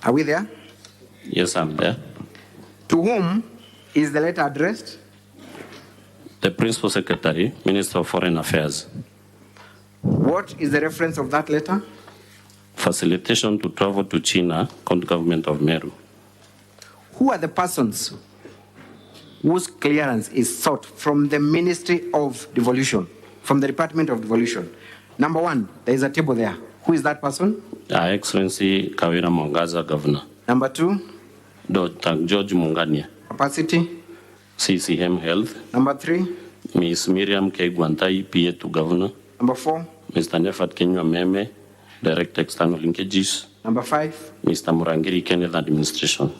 Are we there? Yes, I'm there. To whom is the letter addressed? The Principal Secretary, Minister of Foreign Affairs. What is the reference of that letter? Facilitation to travel to China, County Government of Meru. Who are the persons whose clearance is sought from the Ministry of Devolution, from the Department of Devolution? Number 1, there is a table there. Who is that person? Her Excellency Kawira Mwangaza, Governor. Number 2? Dr. George Mungania. Capacity? CCM Health. Number 3? Ms. Miriam K. Gwantai, PA to Governor. Number 4? Mr. Nefat Kenywa Meme, Director External Linkages. Number 5? Mr. Murangiri, Kenneth Administration.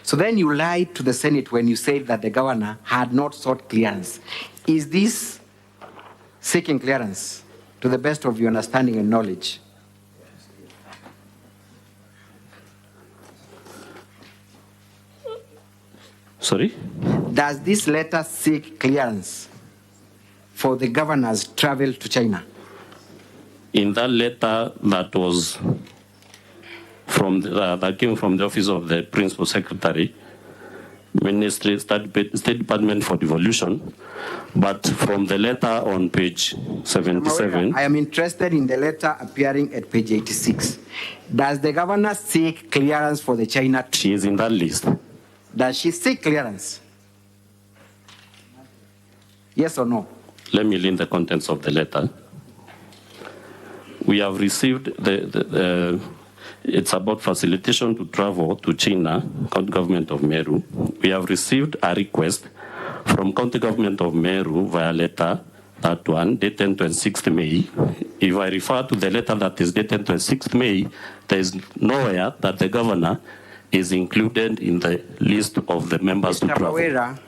So then you lied to the Senate when you said that the governor had not sought clearance. Is this seeking clearance to the best of your understanding and knowledge? Sorry? Does this letter seek clearance for the governor's travel to China? In that letter that was from that came from the office of the Principal Secretary, Ministry, State Department for Devolution, but from the letter on page 77. I am interested in the letter appearing at page 86. Does the governor seek clearance for the China? She is in that list. Does she seek clearance? Yes or no? Let me read the contents of the letter. We have received it's about facilitation to travel to China, County Government of Meru. We have received a request from County Government of Meru via letter, that one, dated 26th May. If I refer to the letter that is dated 26th May, there is nowhere that the governor is included in the list of the members to Mr. travel. Kawira,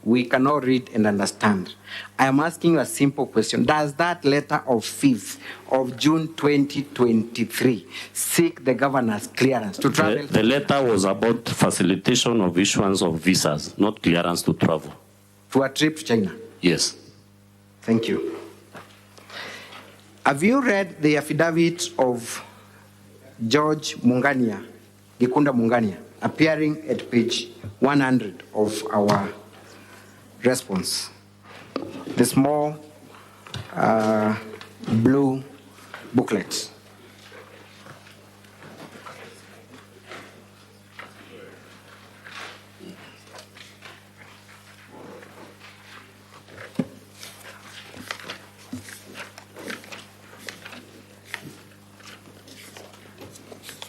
we cannot read and understand. I am asking you a simple question. Does that letter of 5th of June 2023 seek the governor's clearance to travel? The letter was about facilitation of issuance of visas, not clearance to travel. To a trip to China? Yes. Thank you. Have you read the affidavit of George Mungania, Gikunda Mungania, appearing at page 100 of our response? The small blue booklet.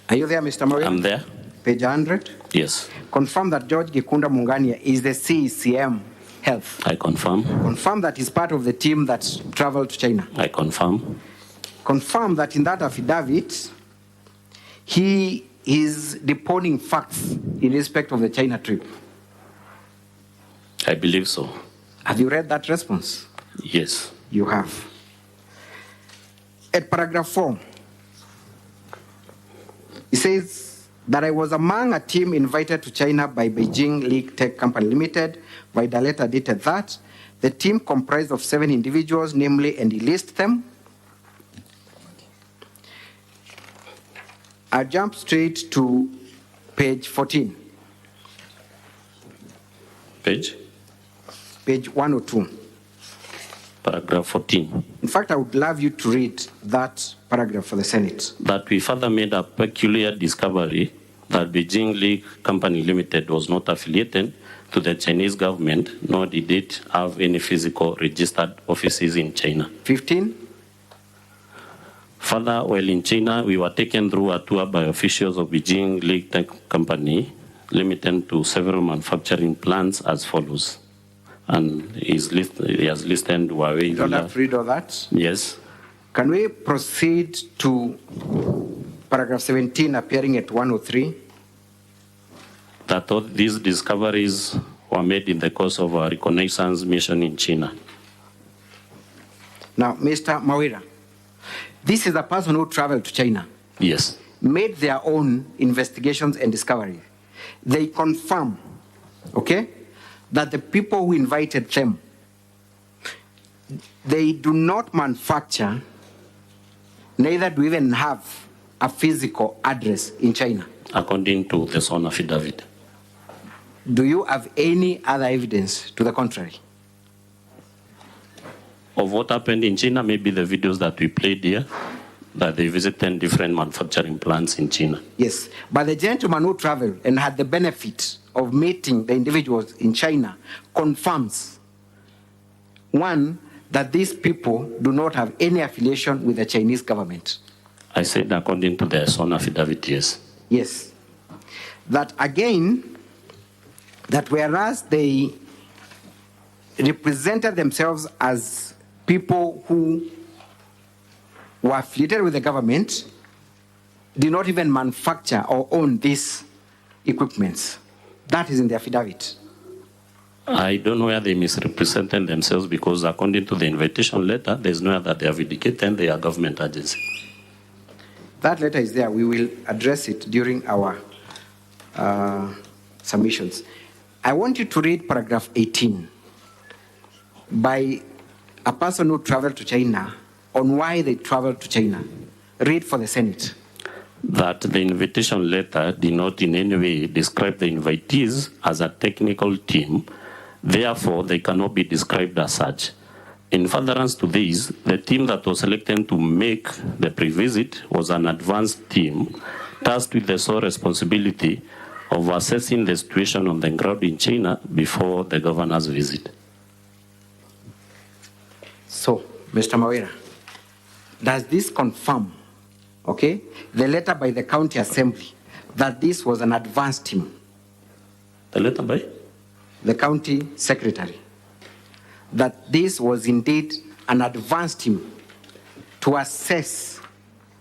Are you there, Mr. Moria? I'm there. Page 100. Yes. Confirm that George Gikunda Mungania is the CECM Health. I confirm. Confirm that he's part of the team that traveled to China. I confirm. Confirm that in that affidavit, he is deponing facts in respect of the China trip. I believe so. Have you read that response? Yes. You have. At paragraph 4, it says that I was among a team invited to China by Beijing League Tech Company Limited. Vida later dated that. The team comprised of 7 individuals, namely, and he lists them. I jump straight to page 14. Page? Page 102. Paragraph 14. In fact, I would love you to read that paragraph for the Senate. That we further made a peculiar discovery that Beijing League Company Limited was not affiliated to the Chinese government, nor did it have any physical registered offices in China. 15. Further, while in China, we were taken through a tour by officials of Beijing League Tech Company Limited to several manufacturing plants as follows. And he has listed Huawei. You don't have to read all that? Yes. Can we proceed to paragraph 17 appearing at 103? That all these discoveries were made in the course of a reconnaissance mission in China. Now, Mr. Mawira, this is a person who traveled to China. Yes. Made their own investigations and discoveries. They confirm, okay, that the people who invited them, they do not manufacture, neither do even have a physical address in China. According to the sworn affidavit. Do you have any other evidence to the contrary? Of what happened in China, maybe the videos that we played here, that they visited different manufacturing plants in China. Yes, but the gentleman who traveled and had the benefit of meeting the individuals in China confirms, one, that these people do not have any affiliation with the Chinese government. I said according to the sworn affidavit, yes. Yes. That again, that whereas they represented themselves as people who were affiliated with the government, did not even manufacture or own these equipments. That is in the affidavit. I don't know where they misrepresented themselves because according to the invitation letter, there's nowhere that they have indicated they are government agency. That letter is there. We will address it during our submissions. I want you to read paragraph 18 by a person who traveled to China on why they traveled to China. Read for the Senate. That the invitation letter did not in any way describe the invitees as a technical team, therefore they cannot be described as such. In furtherance to this, the team that was selected to make the pre-visit was an advanced team tasked with the sole responsibility of assessing the situation on the ground in China before the governor's visit. So, Mr. Mawira, does this confirm, okay, the letter by the county assembly that this was an advanced team? The letter by? The county secretary. That this was indeed an advanced team to assess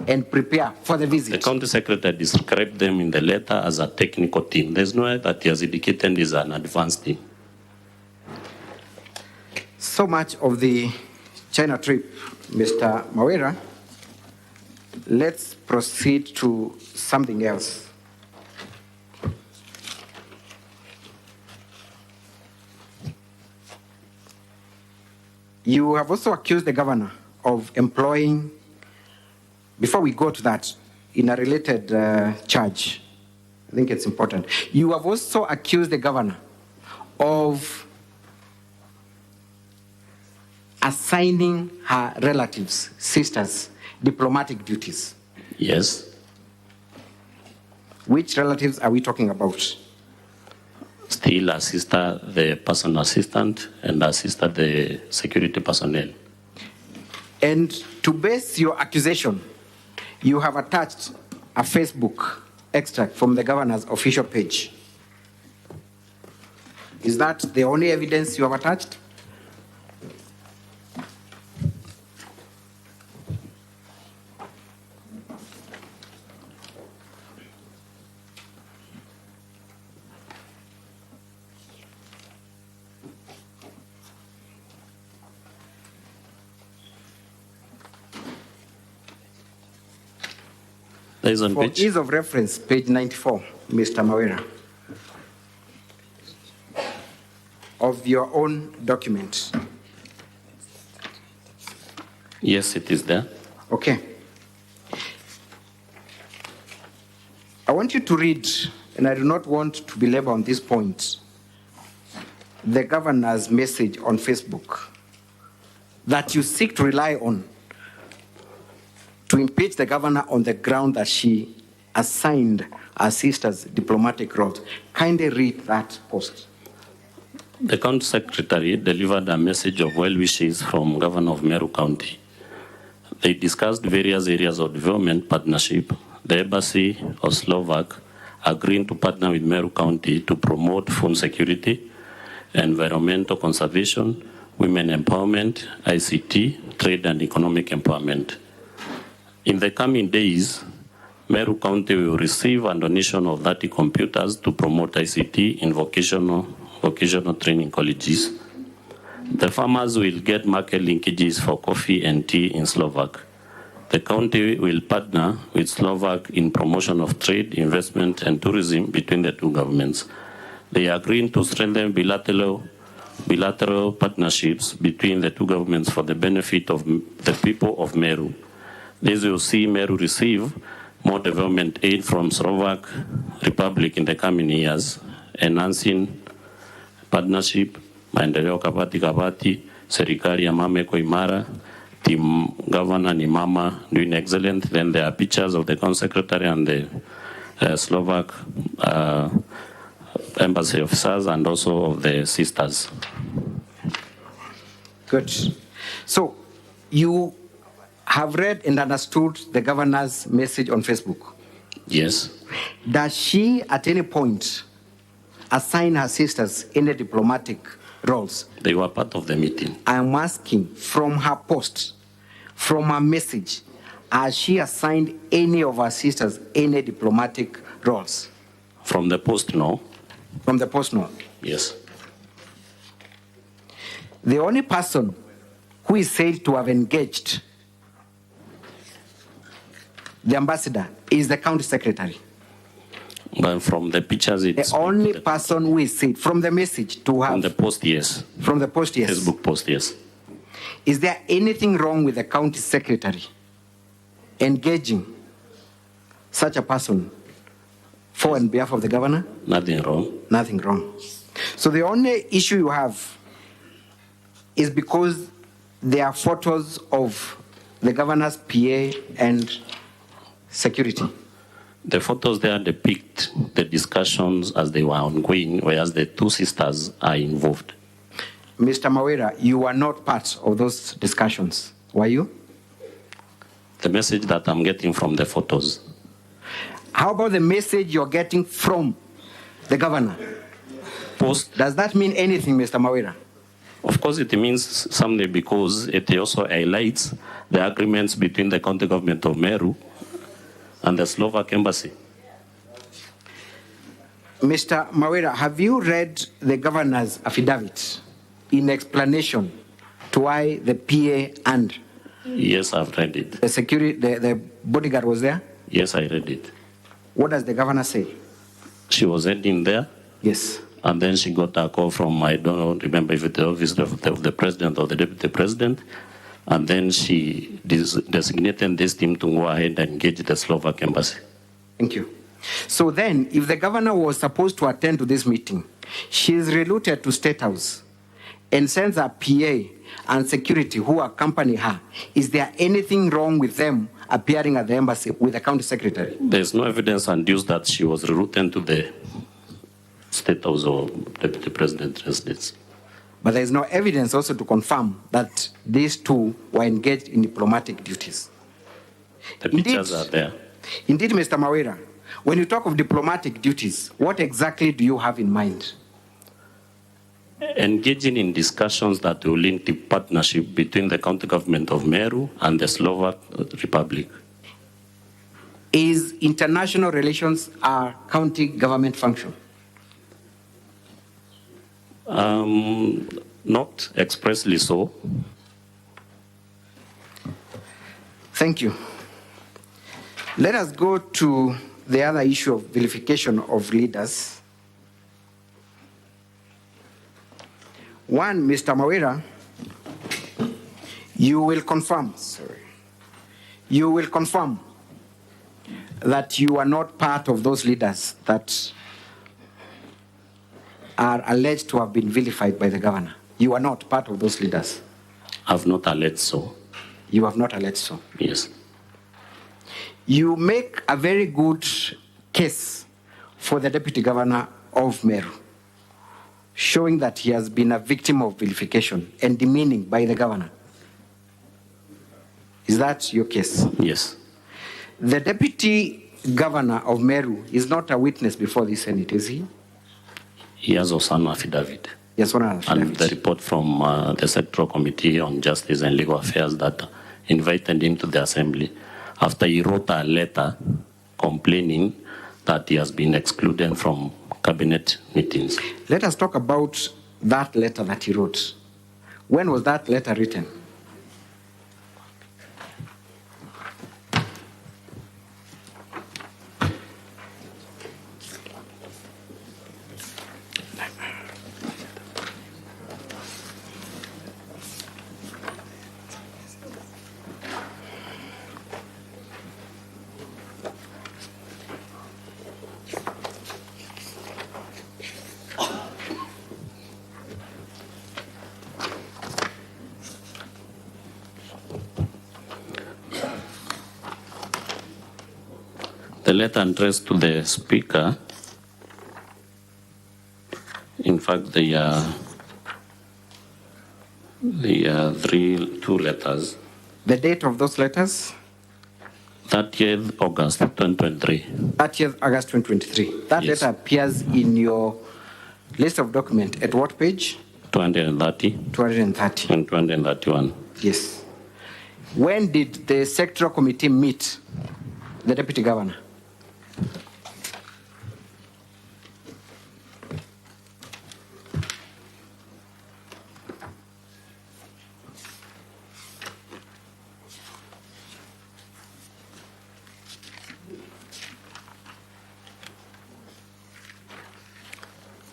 and prepare for the visit? The county secretary described them in the letter as a technical team. There's no way that he has indicated is an advanced team. So much of the China trip, Mr. Kawira. Let's proceed to something else. You have also accused the governor of employing, before we go to that, in a related charge, I think it's important. You have also accused the governor of assigning her relatives, sisters, diplomatic duties. Yes. Which relatives are we talking about? Still a sister, the personal assistant, and a sister, the security personnel. And to base your accusation, you have attached a Facebook extract from the governor's official page. Is that the only evidence you have attached? For ease of reference, page 94, Mr. Kawira, of your own document. Yes, it is there. Okay. I want you to read, and I do not want to belabor on this point, the governor's message on Facebook that you seek to rely on to impeach the governor on the ground that she assigned her sister's diplomatic roles. Kindly read that post. The county secretary delivered a message of well wishes from Governor of Meru County. They discussed various areas of development partnership. The embassy of Slovak agreeing to partner with Meru County to promote food security, environmental conservation, women empowerment, ICT, trade and economic empowerment. In the coming days, Meru County will receive a donation of 30 computers to promote ICT in vocational training colleges. The farmers will get market linkages for coffee and tea in Slovak. The county will partner with Slovak in promotion of trade, investment, and tourism between the two governments. They are agreeing to strengthen bilateral partnerships between the two governments for the benefit of the people of Meru. This will see Meru receive more development aid from Slovak Republic in the coming years, enhancing partnership, maendeleo kabati, serikali ya mama iko imara, team governor ni mama doing excellent. Then there are pictures of the county secretary and the Slovak embassy officers and also of the sisters. Good. So you have read and understood the governor's message on Facebook? Yes. Does she at any point assign her sisters any diplomatic roles? They were part of the meeting. I'm asking, from her post, from her message, has she assigned any of her sisters any diplomatic roles? From the post, no. From the post, no? Yes. The only person who is said to have engaged the ambassador is the county secretary. But from the pictures, it's the only person who is said from the message to have. From the post, yes. From the post, yes. Facebook post, yes. Is there anything wrong with the county secretary engaging such a person for and behalf of the governor? Nothing wrong. Nothing wrong. So the only issue you have is because there are photos of the governor's PA and security. The photos there depict the discussions as they were ongoing, whereas the two sisters are involved. Mr. Kawira, you were not part of those discussions, were you? The message that I'm getting from the photos. How about the message you're getting from the governor? Post. Does that mean anything, Mr. Kawira? Of course it means something because it also highlights the agreements between the county government of Meru and the Slovak embassy. Mr. Mawira, have you read the governor's affidavit in explanation to why the PA and Yes, I've read it. the security, the bodyguard was there? Yes, I read it. What does the governor say? She was heading there. Yes. And then she got a call from, I don't remember if it's the office of the president or the deputy president. And then she designated this team to go ahead and engage the Slovak embassy. Thank you. So then, if the governor was supposed to attend to this meeting, she is rerouted to State House and sends her PA and security who accompany her. Is there anything wrong with them appearing at the embassy with the county secretary? There's no evidence adduced that she was rerouted to the State House or deputy president residence. But there is no evidence also to confirm that these two were engaged in diplomatic duties. The pictures are there. Indeed, Mr. Mawira, when you talk of diplomatic duties, what exactly do you have in mind? Engaging in discussions that will link the partnership between the county government of Meru and the Slovak Republic. Is international relations a county government function? Not expressly so. Thank you. Let us go to the other issue of vilification of leaders. One, Mr. Mawira, you will confirm that you are not part of those leaders that are alleged to have been vilified by the governor. You are not part of those leaders. I've not alleged so. You have not alleged so? Yes. You make a very good case for the deputy governor of Meru, showing that he has been a victim of vilification and demeaning by the governor. Is that your case? Yes. The deputy governor of Meru is not a witness before the Senate, is he? He has also an affidavit. Yes, one affidavit. And the report from the Sectoral Committee on Justice and Legal Affairs that invited him to the assembly after he wrote a letter complaining that he has been excluded from cabinet meetings. Let us talk about that letter that he wrote. When was that letter written? The letter addressed to the speaker, in fact, there are two letters. The date of those letters? 30th August 2023. 30th August 2023. That Yes. letter appears in your list of documents at what page? 230. 230. And 231. Yes. When did the sectoral committee meet the deputy governor?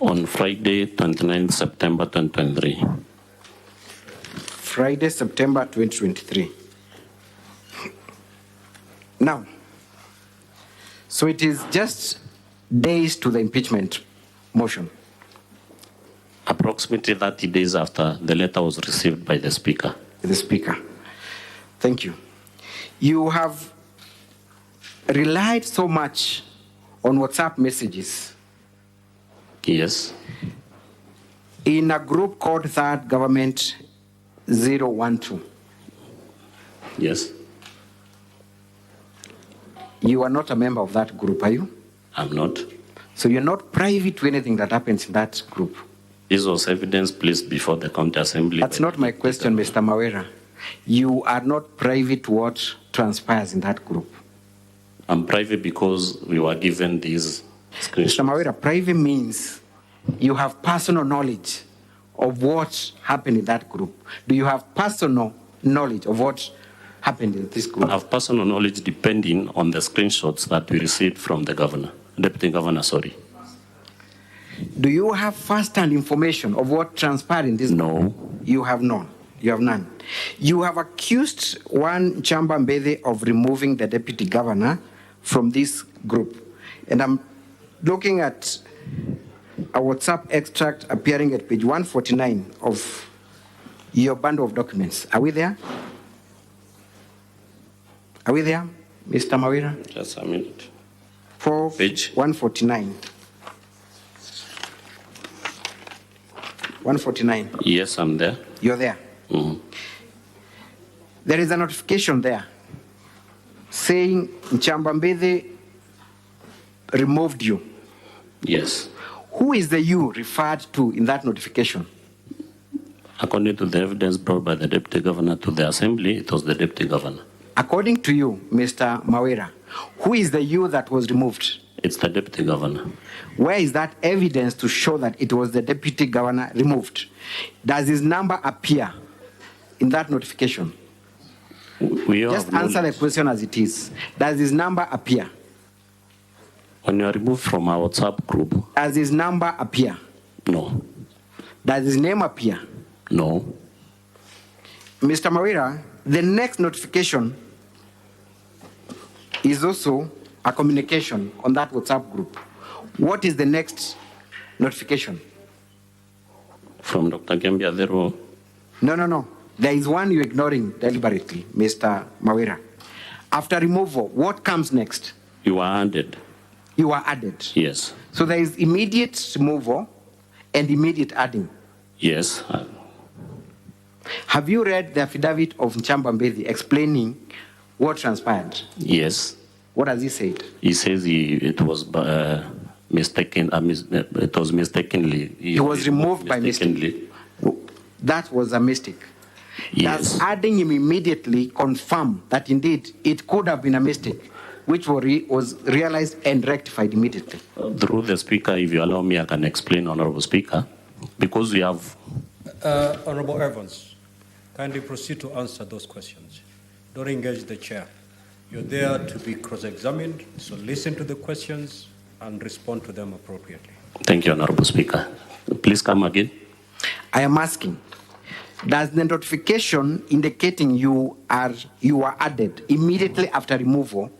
On Friday, 29th September 2023. Friday, September 2023. Now, so it is just days to the impeachment motion. Approximately 30 days after the letter was received by the speaker. The speaker. Thank you. You have relied so much on WhatsApp messages. Yes. In a group called Third Government 012. Yes. You are not a member of that group, are you? I'm not. So you're not privy to anything that happens in that group? This was evidence placed before the county assembly. That's not my question, Mr. Mawira. You are not privy to what transpires in that group. I'm private because we were given these screenshots. Mr. Mawira, private means you have personal knowledge of what happened in that group. Do you have personal knowledge of what happened in this group? I have personal knowledge depending on the screenshots that we received from the governor, deputy governor, sorry. Do you have first-hand information of what transpired in this No. group? You have none. You have none. You have accused one Chamba Mbede of removing the deputy governor from this group. And I'm looking at a WhatsApp extract appearing at page 149 of your bundle of documents. Are we there? Are we there, Mr. Mawira? Just a minute. For page 149. 149. Yes, I'm there. You're there. Mm-hmm. There is a notification there saying Chamba Mbede removed you. Yes. Who is the you referred to in that notification? According to the evidence brought by the deputy governor to the assembly, it was the deputy governor. According to you, Mr. Mawira, who is the you that was removed? It's the deputy governor. Where is that evidence to show that it was the deputy governor removed? Does his number appear in that notification? We all Just answer the question as it is. Does his number appear? When you are removed from our WhatsApp group. Does his number appear? No. Does his name appear? No. Mr. Mawira, the next notification is also a communication on that WhatsApp group. What is the next notification? From Dr. Gambia Adero. No. There is one you're ignoring deliberately, Mr. Mawira. After removal, what comes next? You are added. You are added. Yes. So there is immediate removal and immediate adding. Yes. Have you read the affidavit of Chamba Mbede explaining what transpired? Yes. What has he said? He says it was mistaken. It was mistakenly. He was removed by mistake. That was a mistake. Yes. Does adding him immediately confirm that indeed it could have been a mistake, which was realized and rectified immediately? Through the speaker, if you allow me, I can explain, Honorable Speaker, because we have. Honorable Evans, kindly proceed to answer those questions. Don't engage the chair. You're there to be cross-examined, so listen to the questions and respond to them appropriately. Thank you, Honorable Speaker. Please come again. I am asking, does the notification indicating you are added immediately after removal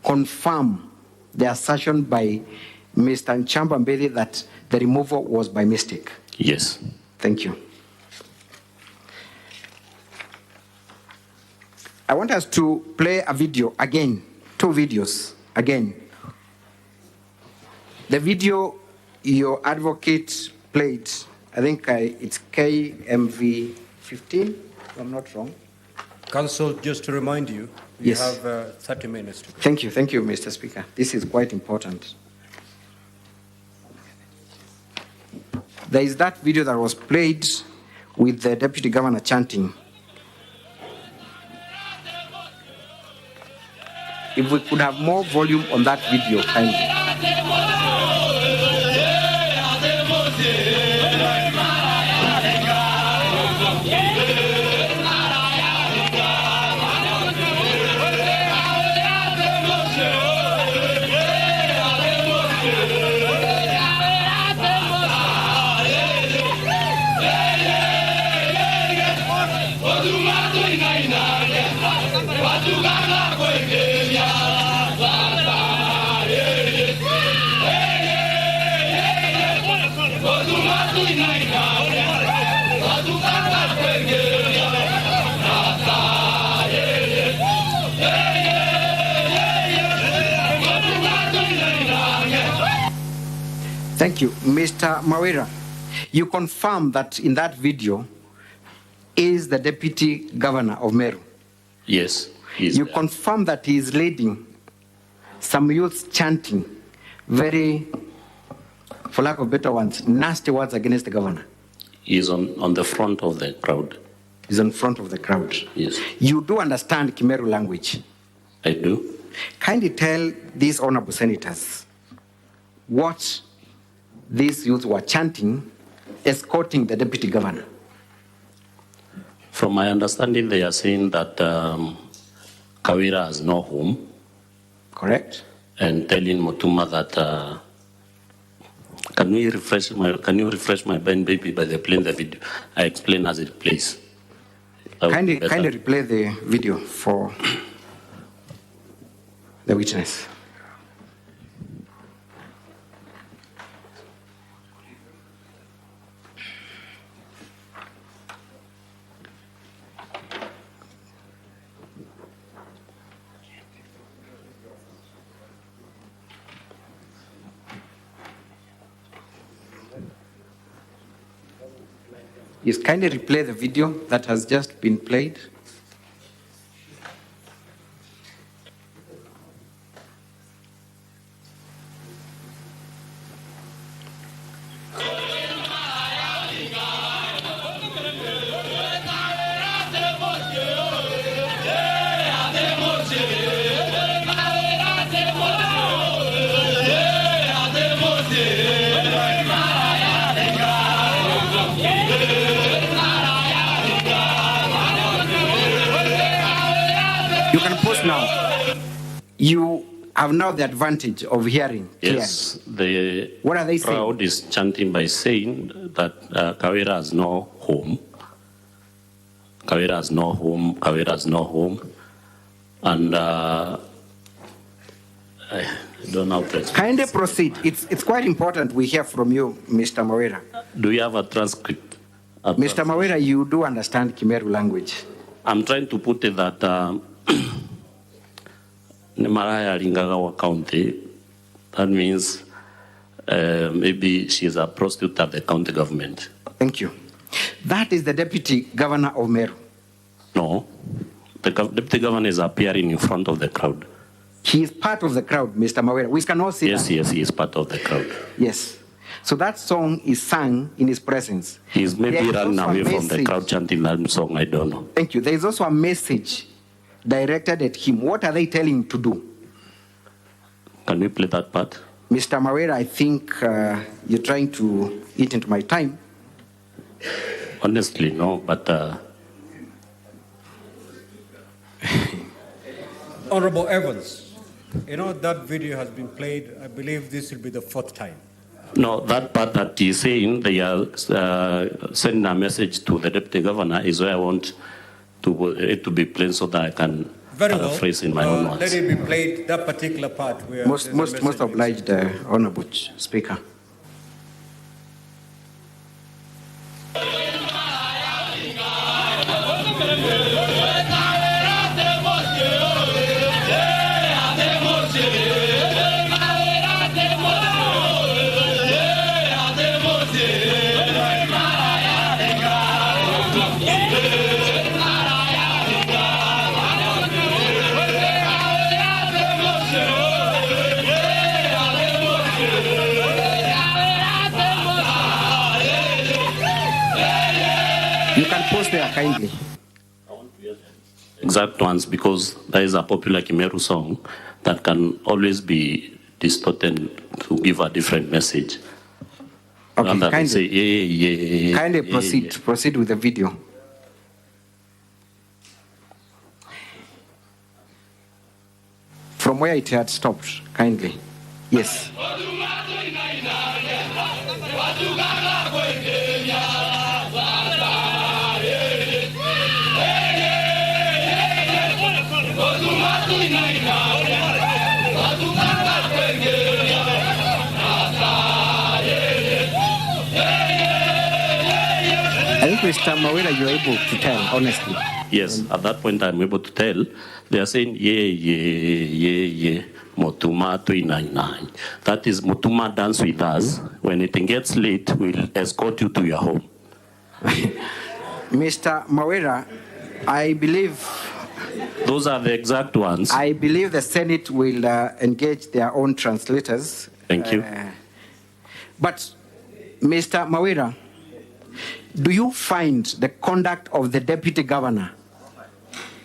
confirm the assertion by Mr. Chamba Mbede that the removal was by mistake? Yes. Thank you. I want us to play a video again, 2 videos again. The video your advocate played, I think it's KMV 15, if I'm not wrong. Council, just to remind you, you Yes. have 30 minutes to go. Thank you, Mr. Speaker. This is quite important. There is that video that was played with the Deputy Governor chanting. If we could have more volume on that video, kindly. Thank you. Mr. Mawira, you confirm that in that video is the Deputy Governor of Meru? Yes. You confirm that he is leading some youths chanting very, for lack of better words, nasty words against the governor? He's on the front of the crowd. He's in front of the crowd. Yes. You do understand Kimeru language? I do. Kindly tell these honorable senators what these youths were chanting, escorting the deputy governor. From my understanding, they are saying that Kawira has no home. Correct. And telling Mutuma that can you refresh my brain, baby, by the playing the video? I explain as it plays. Kindly replay the video for the witness. Yes, kindly replay the video that has just been played. You can pause now. You have now the advantage of hearing. Yes, the what are they saying? crowd is chanting by saying that Kawira has no home. Kawira has no home. Kawira has no home. And I don't know how to explain. Kindly proceed. It's quite important we hear from you, Mr. Mawira. Do you have a transcript? Mr. Mawira, you do understand Kimeru language. I'm trying to put it that Nemaraya Lingagawa County, that means maybe she's a prostitute of the county government. Thank you. That is the deputy governor of Meru. No, the deputy governor is appearing in front of the crowd. He is part of the crowd, Mr. Mawira. We can all see Yes, that. yes, he is part of the crowd. Yes. So that song is sung in his presence. He's maybe There is running also a away from the message. crowd chanting that song, I don't know. Thank you. There is also a message directed at him. What are they telling him to do? Can we play that part? Mr. Mawira, I think you're trying to eat into my time. Honestly, no, but Honorable Evans, you know that video has been played. I believe this will be the 4th time. no, that part that he's saying they are sending a message to the deputy governor is where I want it to be played so that I can paraphrase in my own words. Let it be played, that particular part. Where Most obliged, Honorable Speaker. You can pause there kindly. Exact ones, because there is a popular Kimeru song that can always be distorted to give a different message. Okay, kindly say, yeah, kindly yeah, proceed. yeah. Proceed with the video. From where it had stopped, kindly. Yes. I think Mr. Mawira, you're able to tell, honestly. Yes, at that point I'm able to tell. They are saying, yeah, Motuma 299. That is Motuma dance with us. When it gets late, we'll escort you to your home. Mr. Mawira, I believe... Those are the exact ones. I believe the Senate will engage their own translators. Thank you. But, Mr. Mawira, do you find the conduct of the deputy governor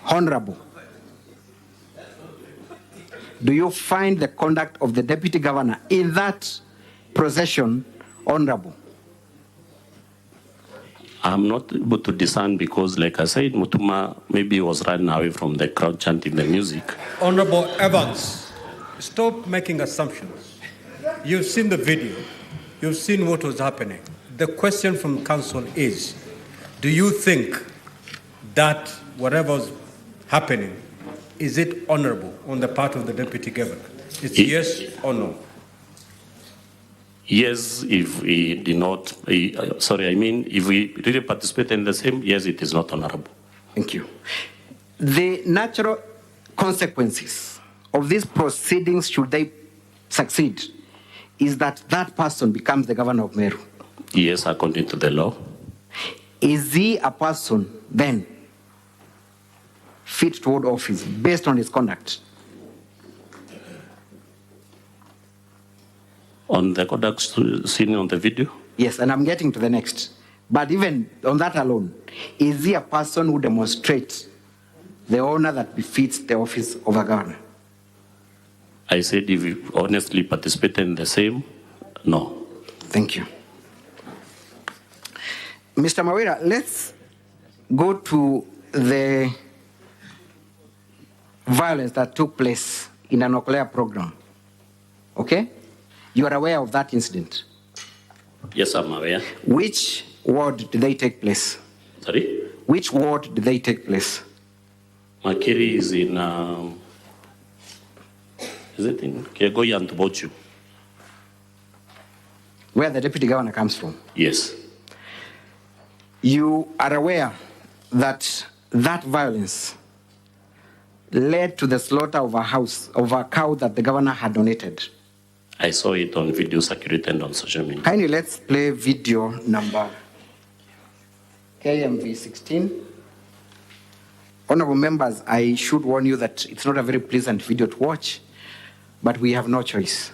honorable? do you find the conduct of the deputy governor in that procession honorable? I'm not able to discern because, like I said, Mutuma maybe was running away from the crowd chanting the music. Honorable Evans, stop making assumptions. You've seen the video. You've seen what was happening. The question from council is, do you think that whatever's happening, is it honorable on the part of the deputy governor? It's yes or no? Yes, if we did not, if we really participate in the same, yes, it is not honorable. Thank you. The natural consequences of these proceedings, should they succeed, is that that person becomes the governor of Meru. Yes, according to the law. Is he a person then fit to hold office based on his conduct? On the conduct seen on the video? Yes, and I'm getting to the next. But even on that alone, is he a person who demonstrates the honor that befits the office of a governor? I said if we honestly participate in the same, no. Thank you. Mr. Kawira, let's go to the violence that took place in an Okolea program. Okay? You are aware of that incident? Yes, I'm aware. Which ward did they take place? Sorry? Which ward did they take place? Makiri is in, is it in Kegoya and Bochu? Where the deputy governor comes from? Yes. You are aware that that violence led to the slaughter of a cow that the governor had donated. I saw it on video circulated on social media. Kindly let's play video number KMV 16. Honorable members, I should warn you that it's not a very pleasant video to watch, but we have no choice.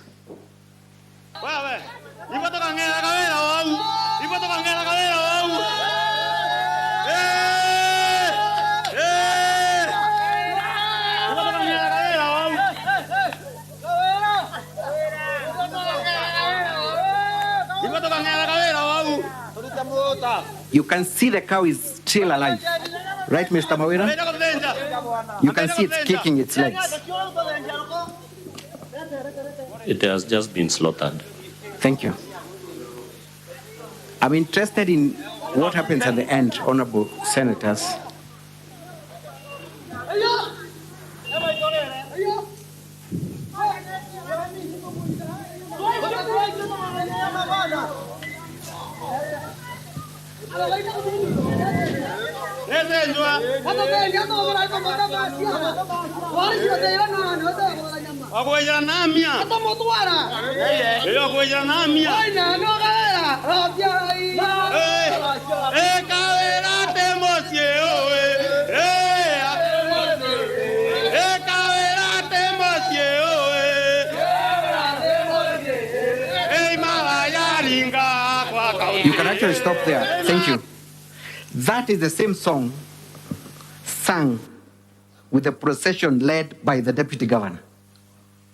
You can see the cow is still alive. Right, Mr. Kawira? You can see it's kicking its legs. It has just been slaughtered. Thank you. I'm interested in what happens at the end, honorable senators. You can actually stop there. Thank you. That is the same song sung with the procession led by the deputy governor.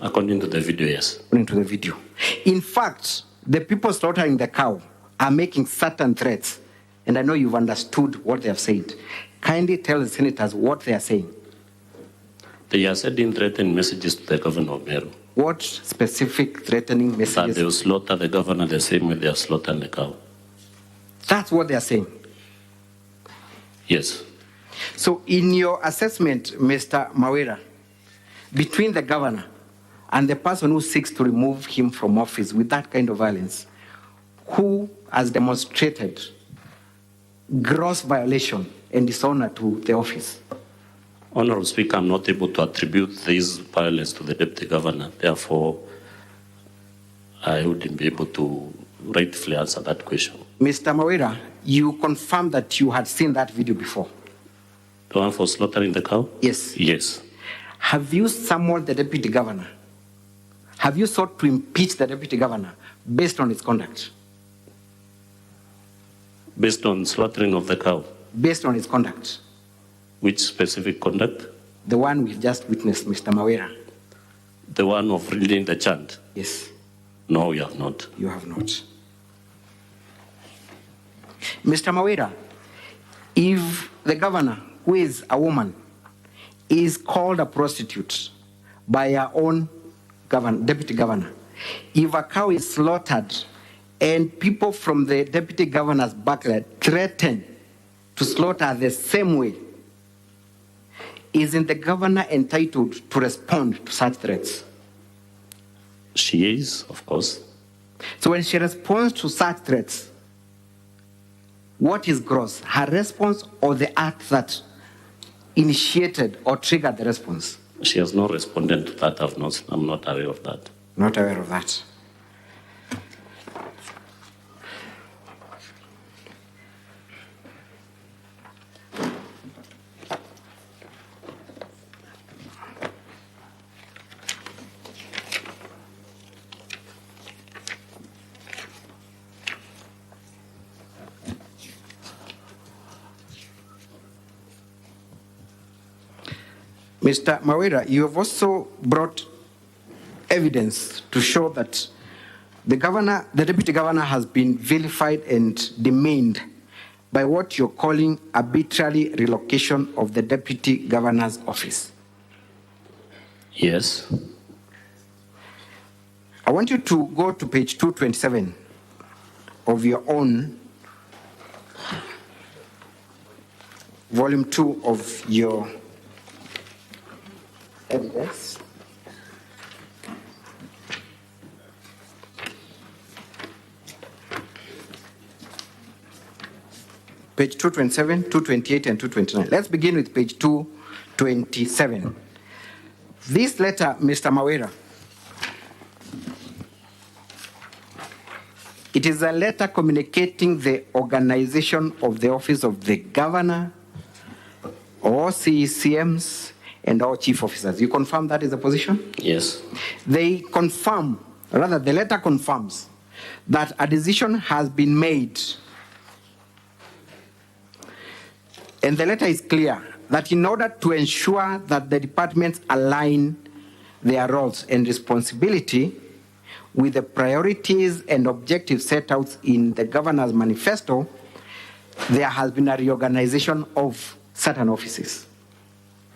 According to the video, yes. According to the video. In fact, the people slaughtering the cow are making certain threats, and I know you've understood what they have said. Kindly tell the senators what they are saying. They are sending threatening messages to the governor of Meru. What specific threatening messages? That they will slaughter the governor the same way they are slaughtering the cow. That's what they are saying? Yes. So in your assessment, Mr. Kawira, between the governor and the person who seeks to remove him from office with that kind of violence, who has demonstrated gross violation and dishonor to the office? Honorable Speaker, I'm not able to attribute this violence to the deputy governor. Therefore, I wouldn't be able to rightfully answer that question. Mr. Kawira, you confirmed that you had seen that video before. The one for slaughtering the cow? Yes. Yes. Have you summoned the deputy governor? Have you sought to impeach the deputy governor based on his conduct? Based on slaughtering of the cow? Based on his conduct. Which specific conduct? The one we've just witnessed, Mr. Kawira. The one of reading the chant? Yes. No, you have not. You have not. Mr. Kawira, if the governor, who is a woman, is called a prostitute by her own deputy governor, if a cow is slaughtered and people from the deputy governor's backyard threaten to slaughter the same way, isn't the governor entitled to respond to such threats? She is, of course. So when she responds to such threats, what is gross? Her response or the act that initiated or triggered the response? She has not responded to that. I'm not aware of that. Not aware of that. Mr. Kawira, you have also brought evidence to show that the deputy governor has been vilified and demeaned by what you're calling arbitrary relocation of the deputy governor's office. Yes. I want you to go to page 227 of your own volume 2 of your evidence. Page 227, 228, and 229. Let's begin with page 227. This letter, Mr. Kawira, it is a letter communicating the organization of the office of the governor, all CECMs, and all chief officers. You confirm that is the position? Yes. They confirm, rather the letter confirms, that a decision has been made. And the letter is clear that in order to ensure that the departments align their roles and responsibility with the priorities and objectives set out in the governor's manifesto, there has been a reorganization of certain offices.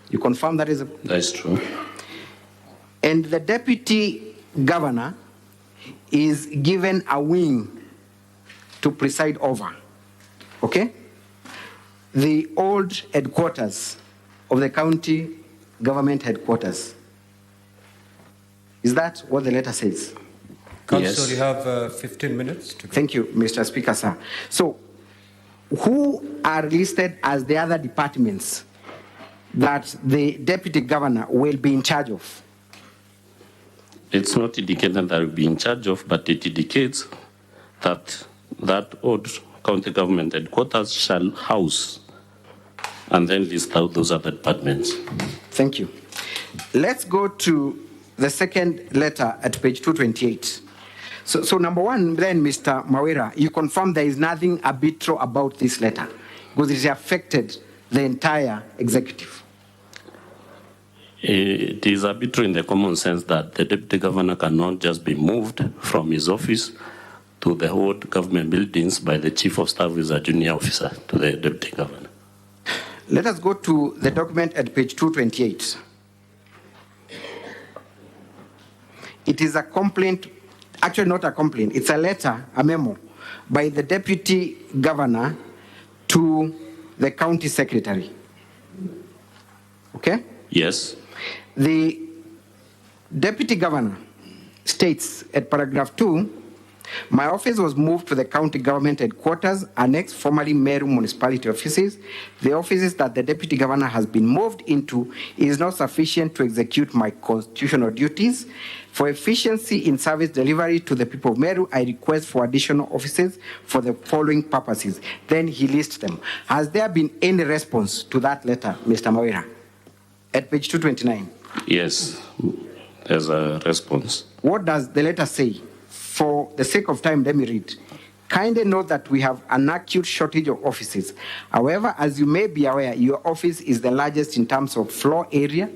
You confirm that is That is true. And the deputy governor is given a wing to preside over. Okay? The old headquarters of the county government headquarters. Is that what the letter says? Council, yes. You have 15 minutes to go. Thank you, Mr. Speaker, sir. So, who are listed as the other departments that the deputy governor will be in charge of? It's not indicated that will be in charge of, but it indicates that that old county government headquarters shall house, and then list out those other departments. Thank you. Let's go to the second letter at page 228. So number one, then, Mr. Kawira, you confirm there is nothing arbitrary about this letter because it affected the entire executive. It is arbitrary in the common sense that the deputy governor cannot just be moved from his office to the old government buildings by the chief of staff, who is a junior officer to the deputy governor. Let us go to the document at page 228. It is a complaint, actually not a complaint, it's a letter, a memo, by the deputy governor to the county secretary. Okay? Yes. The deputy governor states at paragraph 2, my office was moved to the county government headquarters, annexed formerly Meru municipality offices. The offices that the deputy governor has been moved into is not sufficient to execute my constitutional duties. For efficiency in service delivery to the people of Meru, I request for additional offices for the following purposes. Then he lists them. Has there been any response to that letter, Mr. Kawira? At page 229. Yes, there's a response. What does the letter say? For the sake of time, let me read. Kindly note that we have an acute shortage of offices. However, as you may be aware, your office is the largest in terms of floor area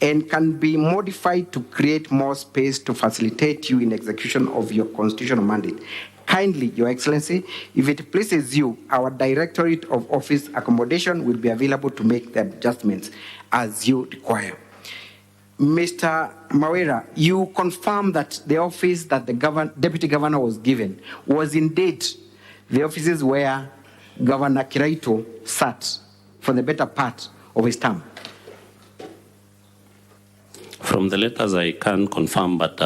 and can be modified to create more space to facilitate you in execution of your constitutional mandate. Kindly, Your Excellency, if it pleases you, our Directorate of Office Accommodation will be available to make the adjustments as you require. Mr. Kawira, you confirm that the office that the Deputy Governor was given was indeed the offices where Governor Kericho sat for the better part of his term. From the letters, I can confirm, but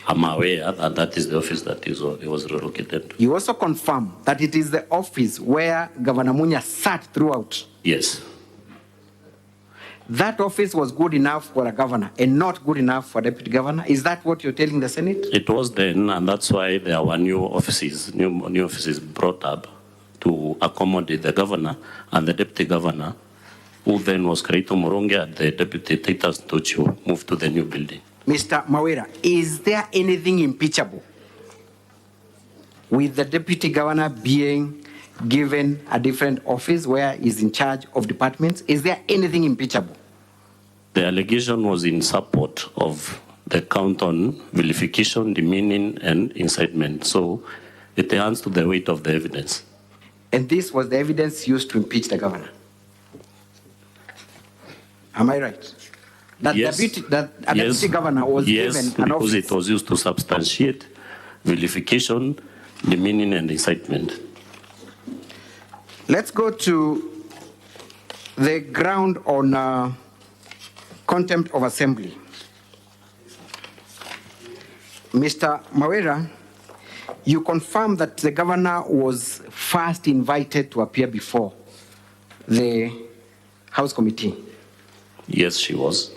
I'm aware that that is the office that it was relocated to. You also confirm that it is the office where Governor Munya sat throughout. Yes. That office was good enough for a governor and not good enough for a deputy governor. Is that what you're telling the Senate? It was then, and that's why there were new offices brought up to accommodate the governor and the deputy governor, who then was Kericho Moronge, and the deputy Titus Tocho moved to the new building. Mr. Kawira, is there anything impeachable with the deputy governor being given a different office where he's in charge of departments? Is there anything impeachable? The allegation was in support of the count on vilification, demeaning, and incitement. So it hands to the weight of the evidence. And this was the evidence used to impeach the governor. Am I right? That yes. Deputy governor was given an office. Because it was used to substantiate vilification, demeaning, and incitement. Let's go to the ground on contempt of assembly. Mr. Kawira, you confirm that the governor was first invited to appear before the House Committee. Yes, she was.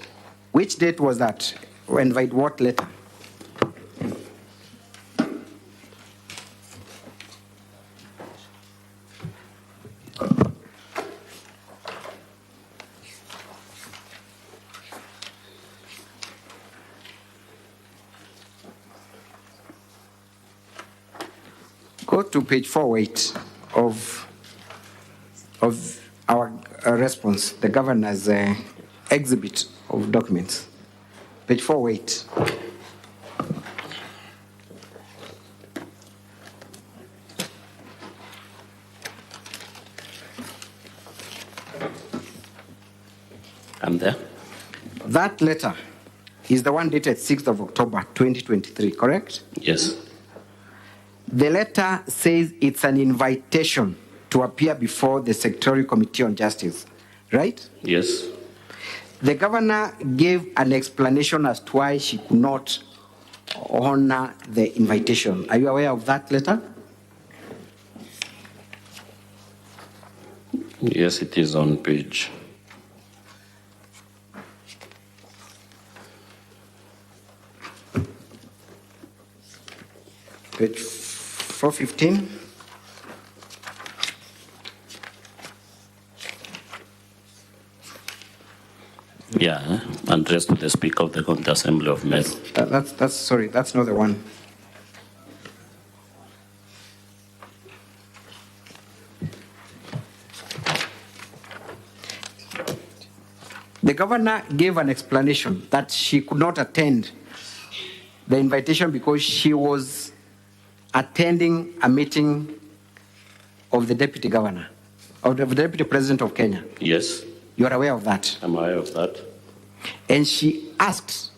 Which date was that? And by what letter? Go to page 408 of our response, the governor's exhibit of documents. Page 408. I'm there. That letter is the one dated 6th of October, 2023, correct? Yes. The letter says it's an invitation to appear before the Secretarial Committee on Justice, right? Yes. The governor gave an explanation as to why she could not honor the invitation. Are you aware of that letter? Yes, it is on page. Page 415. Yeah, addressed to the Speaker of the County Assembly of Meru. Sorry, that's not the one. The governor gave an explanation that she could not attend the invitation because she was attending a meeting of the deputy governor, of the deputy president of Kenya. Yes. You are aware of that? I'm aware of that. And she asked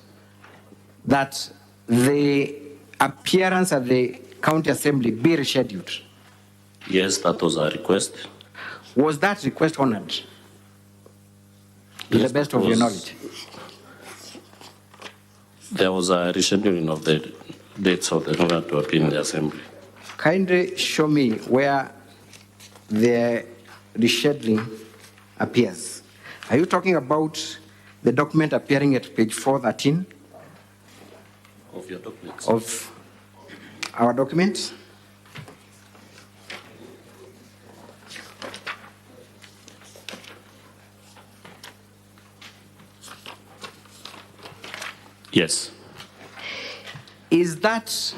that the appearance at the county assembly be rescheduled. Yes, that was a request. Was that request honored? To the best of your knowledge. There was a rescheduling of the dates of the governor to appear in the assembly. Kindly show me where the rescheduling appears. Are you talking about the document appearing at page 413? Of your documents. Of our documents? Yes. Is that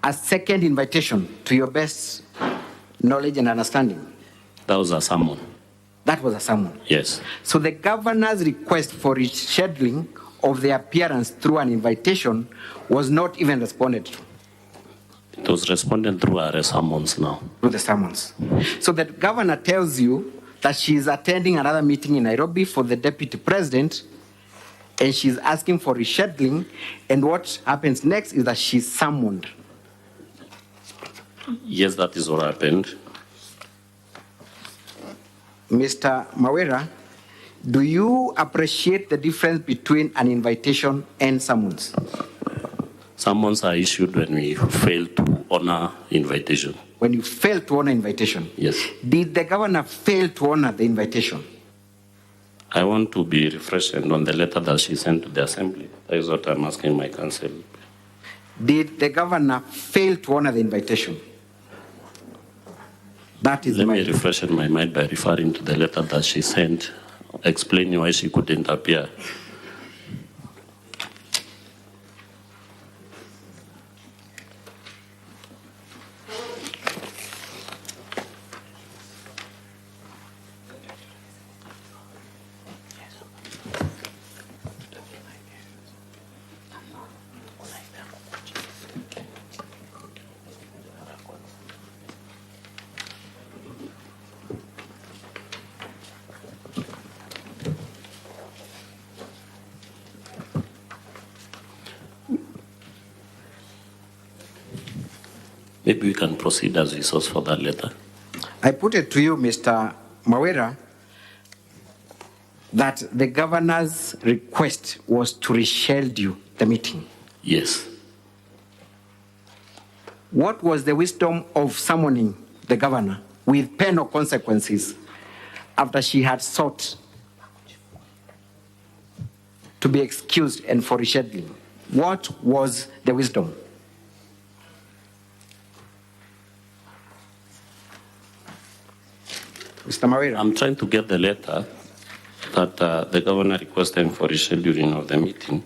a second invitation to your best knowledge and understanding? That was a summon. That was a summon. Yes. So the governor's request for rescheduling of the appearance through an invitation was not even responded to. It was responded through our summons now. Through the summons. So the governor tells you that she is attending another meeting in Nairobi for the deputy president, and she's asking for rescheduling, and what happens next is that she's summoned. Yes, that is what happened. Mr. Mawira, do you appreciate the difference between an invitation and summons? Summons are issued when we fail to honor invitation. When you fail to honor invitation? Yes. Did the governor fail to honor the invitation? I want to be refreshed on the letter that she sent to the assembly. That is what I'm asking my counsel. Did the governor fail to honor the invitation? That is Let me refresh my mind by referring to the letter that she sent, explaining why she couldn't appear. Maybe we can proceed as we source for that letter. I put it to you, Mr. Mawira, that the governor's request was to reschedule the meeting. Yes. What was the wisdom of summoning the governor with penal consequences after she had sought to be excused and for rescheduling? What was the wisdom? Mr. Mawira. I'm trying to get the letter that the governor requested for rescheduling of the meeting.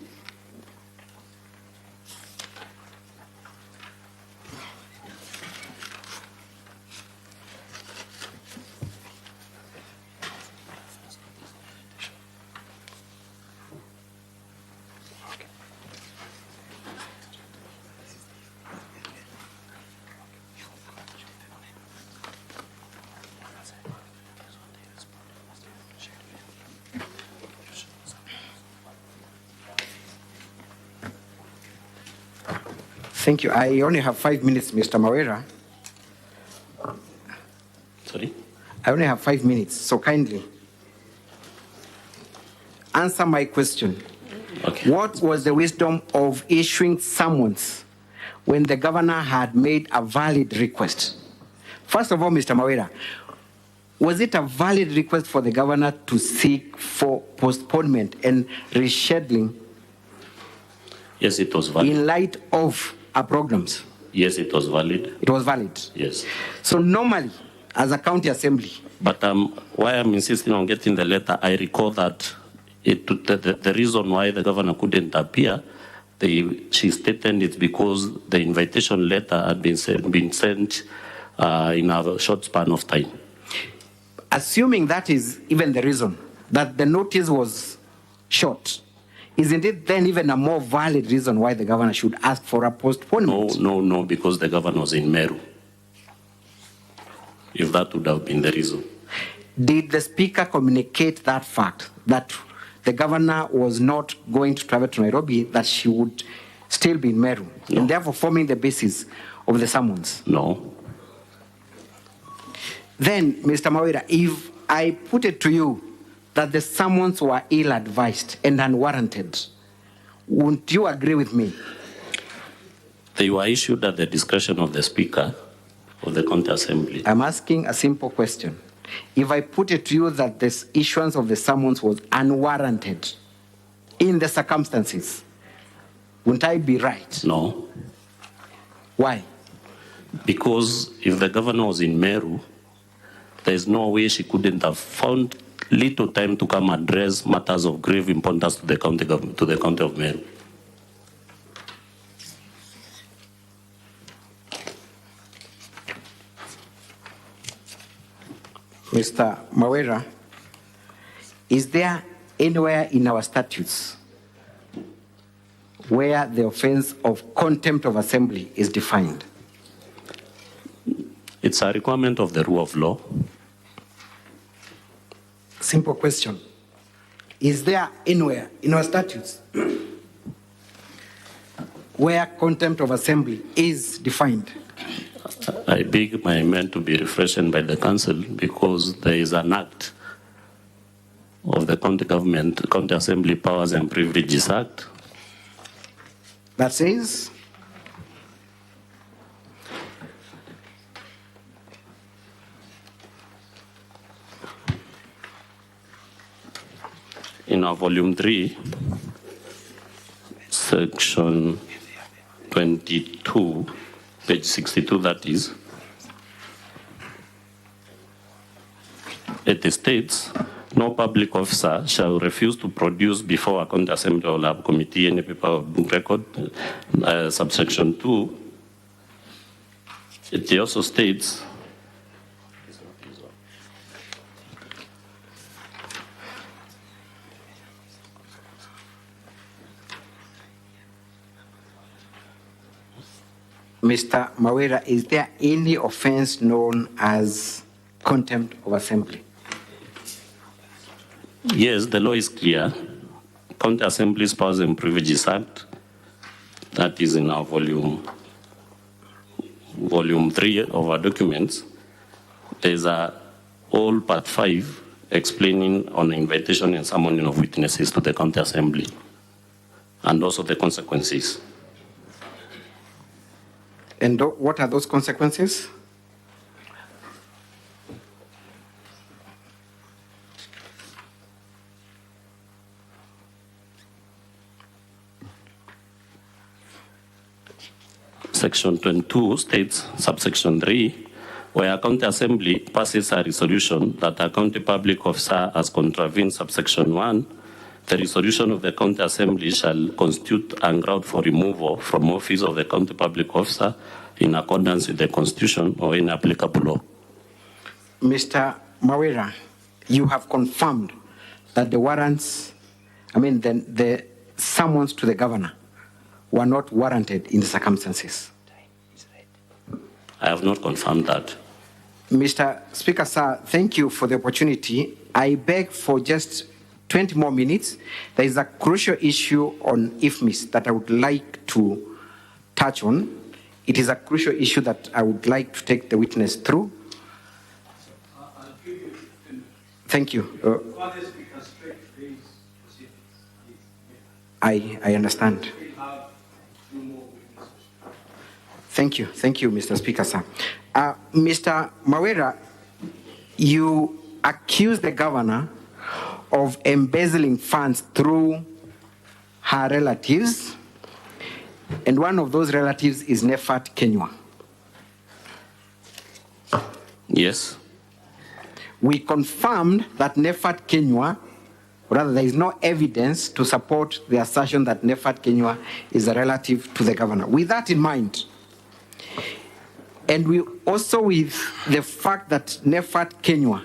Thank you. I only have 5 minutes, Mr. Mawira. Sorry? I only have 5 minutes, so kindly answer my question. Okay. What was the wisdom of issuing summons when the governor had made a valid request? First of all, Mr. Mawira, was it a valid request for the governor to seek for postponement and rescheduling? Yes, it was valid. In light of our programs? Yes, it was valid. It was valid? Yes. So normally, as a county assembly. But why I'm insisting on getting the letter, I recall that the reason why the governor couldn't appear, she stated it's because the invitation letter had been sent in a short span of time. Assuming that is even the reason, that the notice was short, isn't it then even a more valid reason why the governor should ask for a postponement? No, because the governor was in Meru. If that would have been the reason. Did the speaker communicate that fact, that the governor was not going to travel to Nairobi, that she would still be in Meru, and therefore forming the basis of the summons? No. Then, Mr. Mawira, if I put it to you that the summons were ill-advised and unwarranted, wouldn't you agree with me? They were issued at the discretion of the Speaker of the County Assembly. I'm asking a simple question. If I put it to you that this issuance of the summons was unwarranted in the circumstances, wouldn't I be right? No. Why? Because if the governor was in Meru, there is no way she couldn't have found little time to come address matters of grave importance to the county government, to the county of Meru. Mr. Mawira, Is there anywhere in our statutes where the offense of contempt of assembly is defined? It's a requirement of the rule of law. Simple question. Is there anywhere in our statutes where contempt of assembly is defined? I beg my men to be refreshed by the council because there is an act of the County Government, County Assembly Powers and Privileges Act. That says? In our volume 3, section 22, page 62, that is, it states, no public officer shall refuse to produce before a county assembly or lab committee any paper of record. Subsection 2, it also states, Mr. Mawira, is there any offense known as contempt of assembly? Yes, the law is clear. County Assembly's Powers and Privileges Act, that is in our volume 3 of our documents. There's a whole part 5 explaining on invitation and summoning of witnesses to the County Assembly, and also the consequences. And what are those consequences? Section 22 states, subsection 3, where a county assembly passes a resolution that a county public officer has contravened subsection 1, the resolution of the county assembly shall constitute a ground for removal from office of the county public officer in accordance with the constitution or any applicable law. Mr. Mawira, you have confirmed that the warrants, the summons to the governor were not warranted in the circumstances. I have not confirmed that. Mr. Speaker, sir, thank you for the opportunity. I beg for just 20 more minutes. There is a crucial issue on IFMIS that I would like to touch on. It is a crucial issue that I would like to take the witness through. Thank you. I understand. Thank you, Mr. Speaker, sir. Mr. Mawira, you accuse the governor of embezzling funds through her relatives, and one of those relatives is Nefat Kenywa. Yes. We confirmed that Nefat Kenywa, rather there is no evidence to support the assertion that Nefat Kenywa is a relative to the governor. With that in mind, and we also with the fact that Nefat Kenywa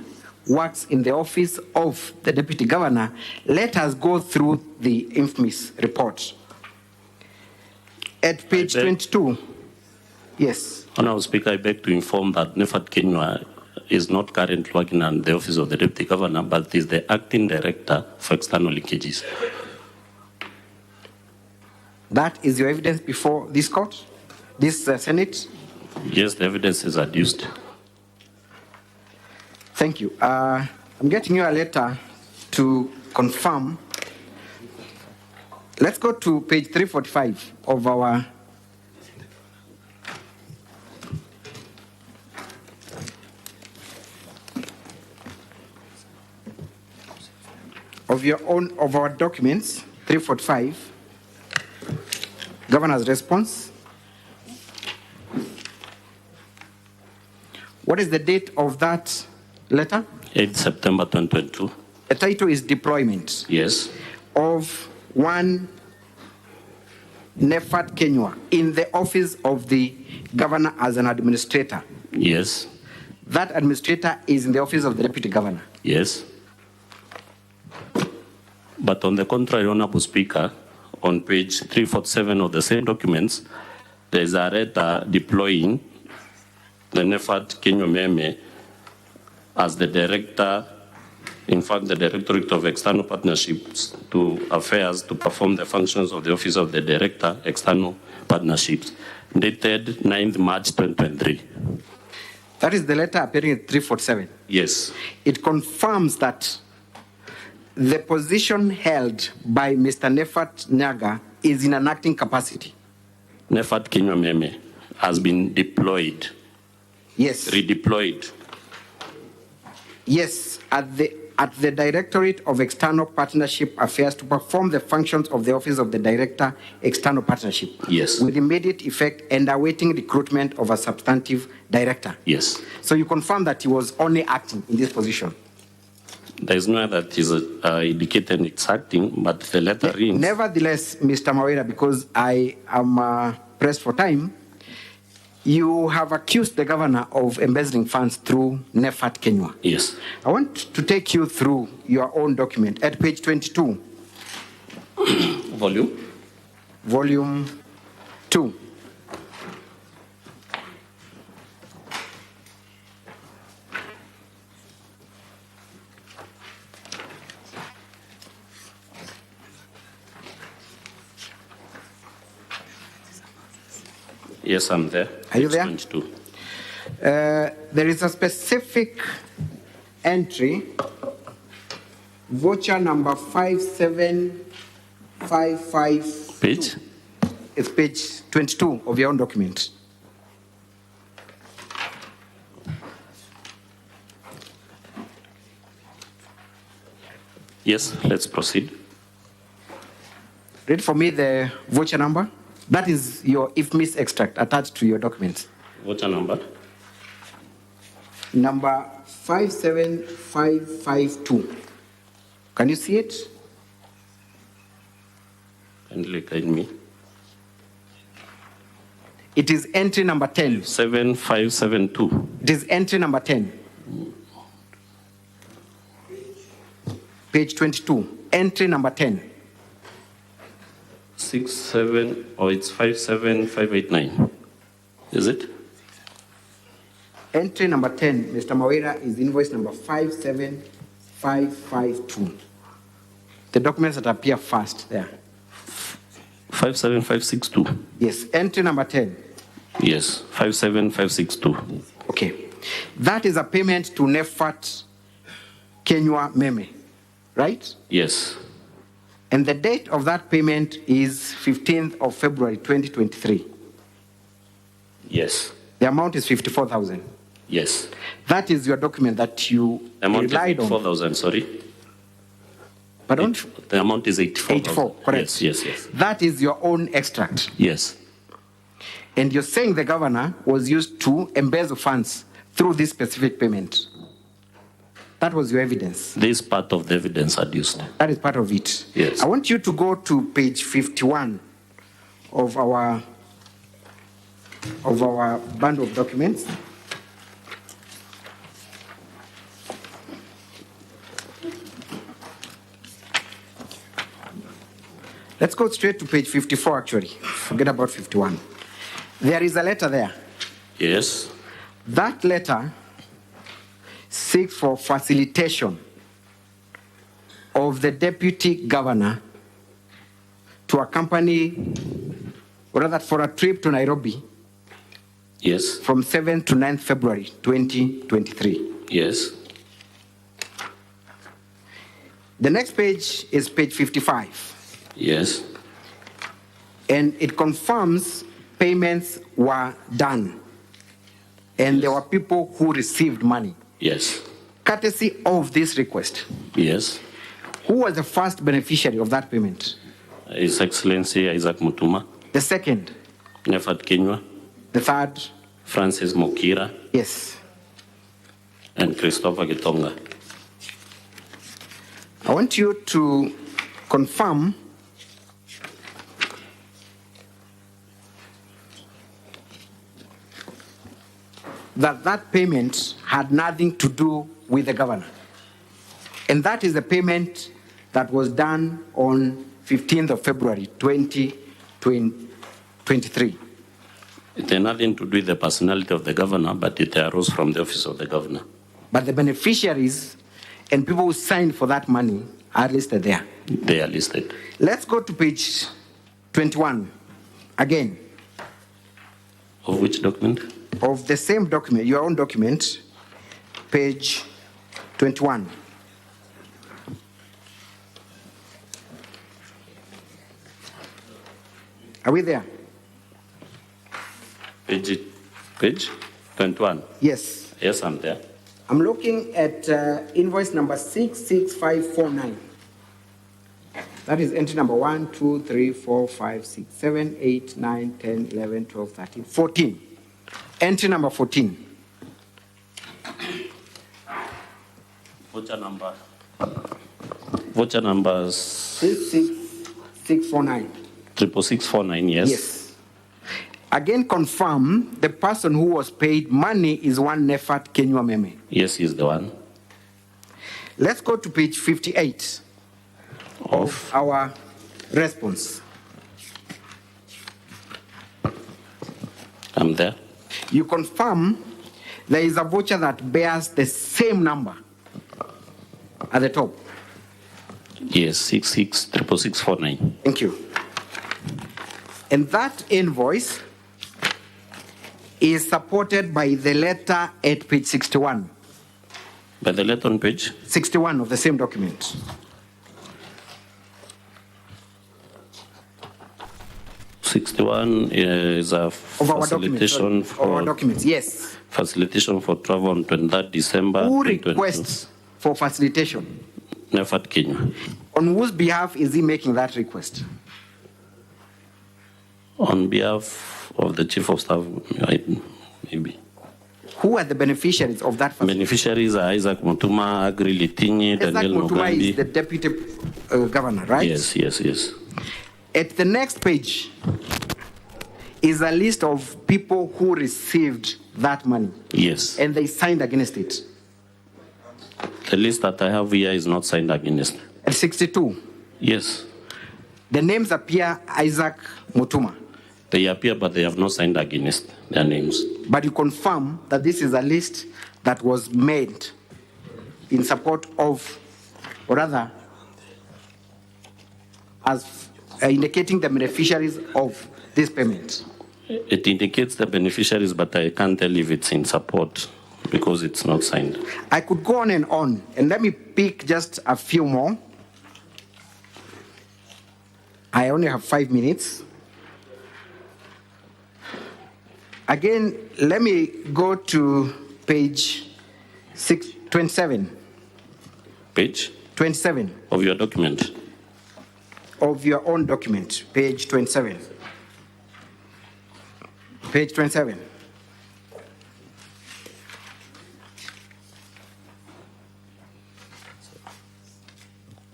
works in the office of the deputy governor, let us go through the infamous report. At page 22, yes. Honourable Speaker, I beg to inform that Nefat Kenywa is not currently working in the office of the deputy governor, but is the acting director for external linkages. That is your evidence before this court, this Senate? Yes, the evidence is adduced. Thank you. I'm getting you a letter to confirm. Let's go to page 345 of our of our documents, 345, Governor's response. What is the date of that letter? 8 September 2022. The title is Deployment. Yes. Of one Nefat Kenywa in the office of the governor as an administrator. Yes. That administrator is in the office of the deputy governor. Yes. But on the contrary, Honorable Speaker, on page 347 of the same documents, there is a letter deploying the Nefat Kenyomeme as the director, in fact, the Directorate of External Partnerships to Affairs to perform the functions of the Office of the Director, External Partnerships, dated 9th March 2023. That is the letter appearing at 347. Yes. It confirms that the position held by Mr. Nefat Nyaga is in an acting capacity. Nefat Kenyomeme has been deployed. Yes. Redeployed. Yes, at the Directorate of External Partnership Affairs to perform the functions of the Office of the Director, External Partnership. Yes. With immediate effect and awaiting recruitment of a substantive director. Yes. So you confirm that he was only acting in this position? There is no that is indicated it's acting, but the letter reads. Nevertheless, Mr. Mawira, because I am pressed for time, you have accused the governor of embezzling funds through Nefat Kenywa. Yes. I want to take you through your own document at page 22. Volume 2. Yes, I'm there. Are you there? 22. There is a specific entry, voucher number 57552. Page? It's page 22 of your own document. Yes, let's proceed. Read for me the voucher number. That is your IFMIS extract attached to your documents. Voucher number? Number 57552. Can you see it? Kindly guide me. It is entry number 10. 7572. It is entry number 10. Page 22. Entry number 10. 67, or it's 57589. Is it? Entry number 10, Mr. Mawira, is invoice number 57552. The documents that appear first there. 57562. Yes, entry number 10. Yes, 57562. Okay. That is a payment to Nefat Kenywa Meme, right? Yes. And the date of that payment is 15th of February 2023. Yes. The amount is 54,000. Yes. That is your document that you amount relied is on. 84,000, sorry. Pardon? The amount is 84,000. 84, correct. Yes, yes, yes. That is your own extract. Yes. And you're saying the governor was used to embezzle funds through this specific payment. That was your evidence. This is part of the evidence adduced. That is part of it. Yes. I want you to go to page 51 of our bundle of documents. Let's go straight to page 54, actually. Forget about 51. There is a letter there. Yes. That letter seeks for facilitation of the deputy governor to accompany, or rather for a trip to Nairobi. Yes. From 7th to 9th February 2023. Yes. The next page is page 55. Yes. And it confirms payments were done. And there were people who received money. Yes. Courtesy of this request. Yes. Who was the first beneficiary of that payment? His Excellency Isaac Mutuma. The second? Nefat Kenywa. The third? Francis Mokira. Yes. And Christopher Gitonga. I want you to confirm that that payment had nothing to do with the governor. And that is the payment that was done on 15th of February 2023. It had nothing to do with the personality of the governor, but it arose from the office of the governor. But the beneficiaries and people who signed for that money are listed there. They are listed. Let's go to page 21 again. Of which document? Of the same document, your own document, page 21. Are we there? Page 21. Yes. Yes, I'm there. I'm looking at invoice number 66549. That is entry number 1, 2, 3, 4, 5, 6, 7, 8, 9, 10, 11, 12, 13, 14. Entry number 14. Voucher numbers 66649. 66649, yes. Yes. Again, confirm the person who was paid money is one Nefat Kenywa Meme. Yes, he's the one. Let's go to page 58 of our response. I'm there. You confirm there is a voucher that bears the same number at the top. Yes, 66649. Thank you. And that invoice is supported by the letter at page 61. By the letter on page? 61 of the same document. Is a facilitation for our documents, yes. Facilitation for travel on 23rd December. Who requests for facilitation? Nefat Kenya. On whose behalf is he making that request? On behalf of the Chief of Staff, maybe. Who are the beneficiaries of that facility? Beneficiaries are Isaac Mutuma, Agri Litinyi, Daniel Mutuma Mugambi. is the deputy governor, right? Yes, yes, yes. At the next page is a list of people who received that money. Yes. And they signed against it. The list that I have here is not signed against. At 62. Yes. The names appear Isaac Mutuma. They appear, but they have not signed against their names. But you confirm that this is a list that was made in support of, or rather, as indicating the beneficiaries of this payment. It indicates the beneficiaries, but I can't tell if it's in support because it's not signed. I could go on, and let me pick just a few more. I only have 5 minutes. Again, let me go to page 27. Page? 27. Of your document? Of your own document, page 27. Page 27.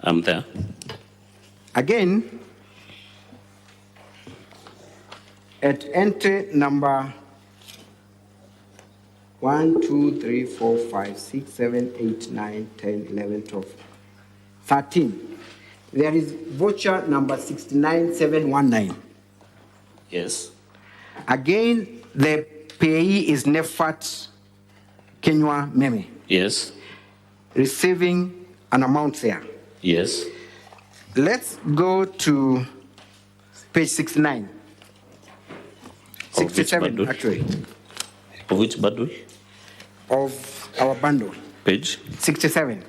I'm there. Again, at entry number 1, 2, 3, 4, 5, 6, 7, 8, 9, 10, 11, 12, 13. There is voucher number 69719. Yes. Again, the payee is Nefat Kenywa Meme. Yes. Receiving an amount there. Yes. Let's go to page 69. 67, actually. Of which bundle? Of our bundle. Page? 67.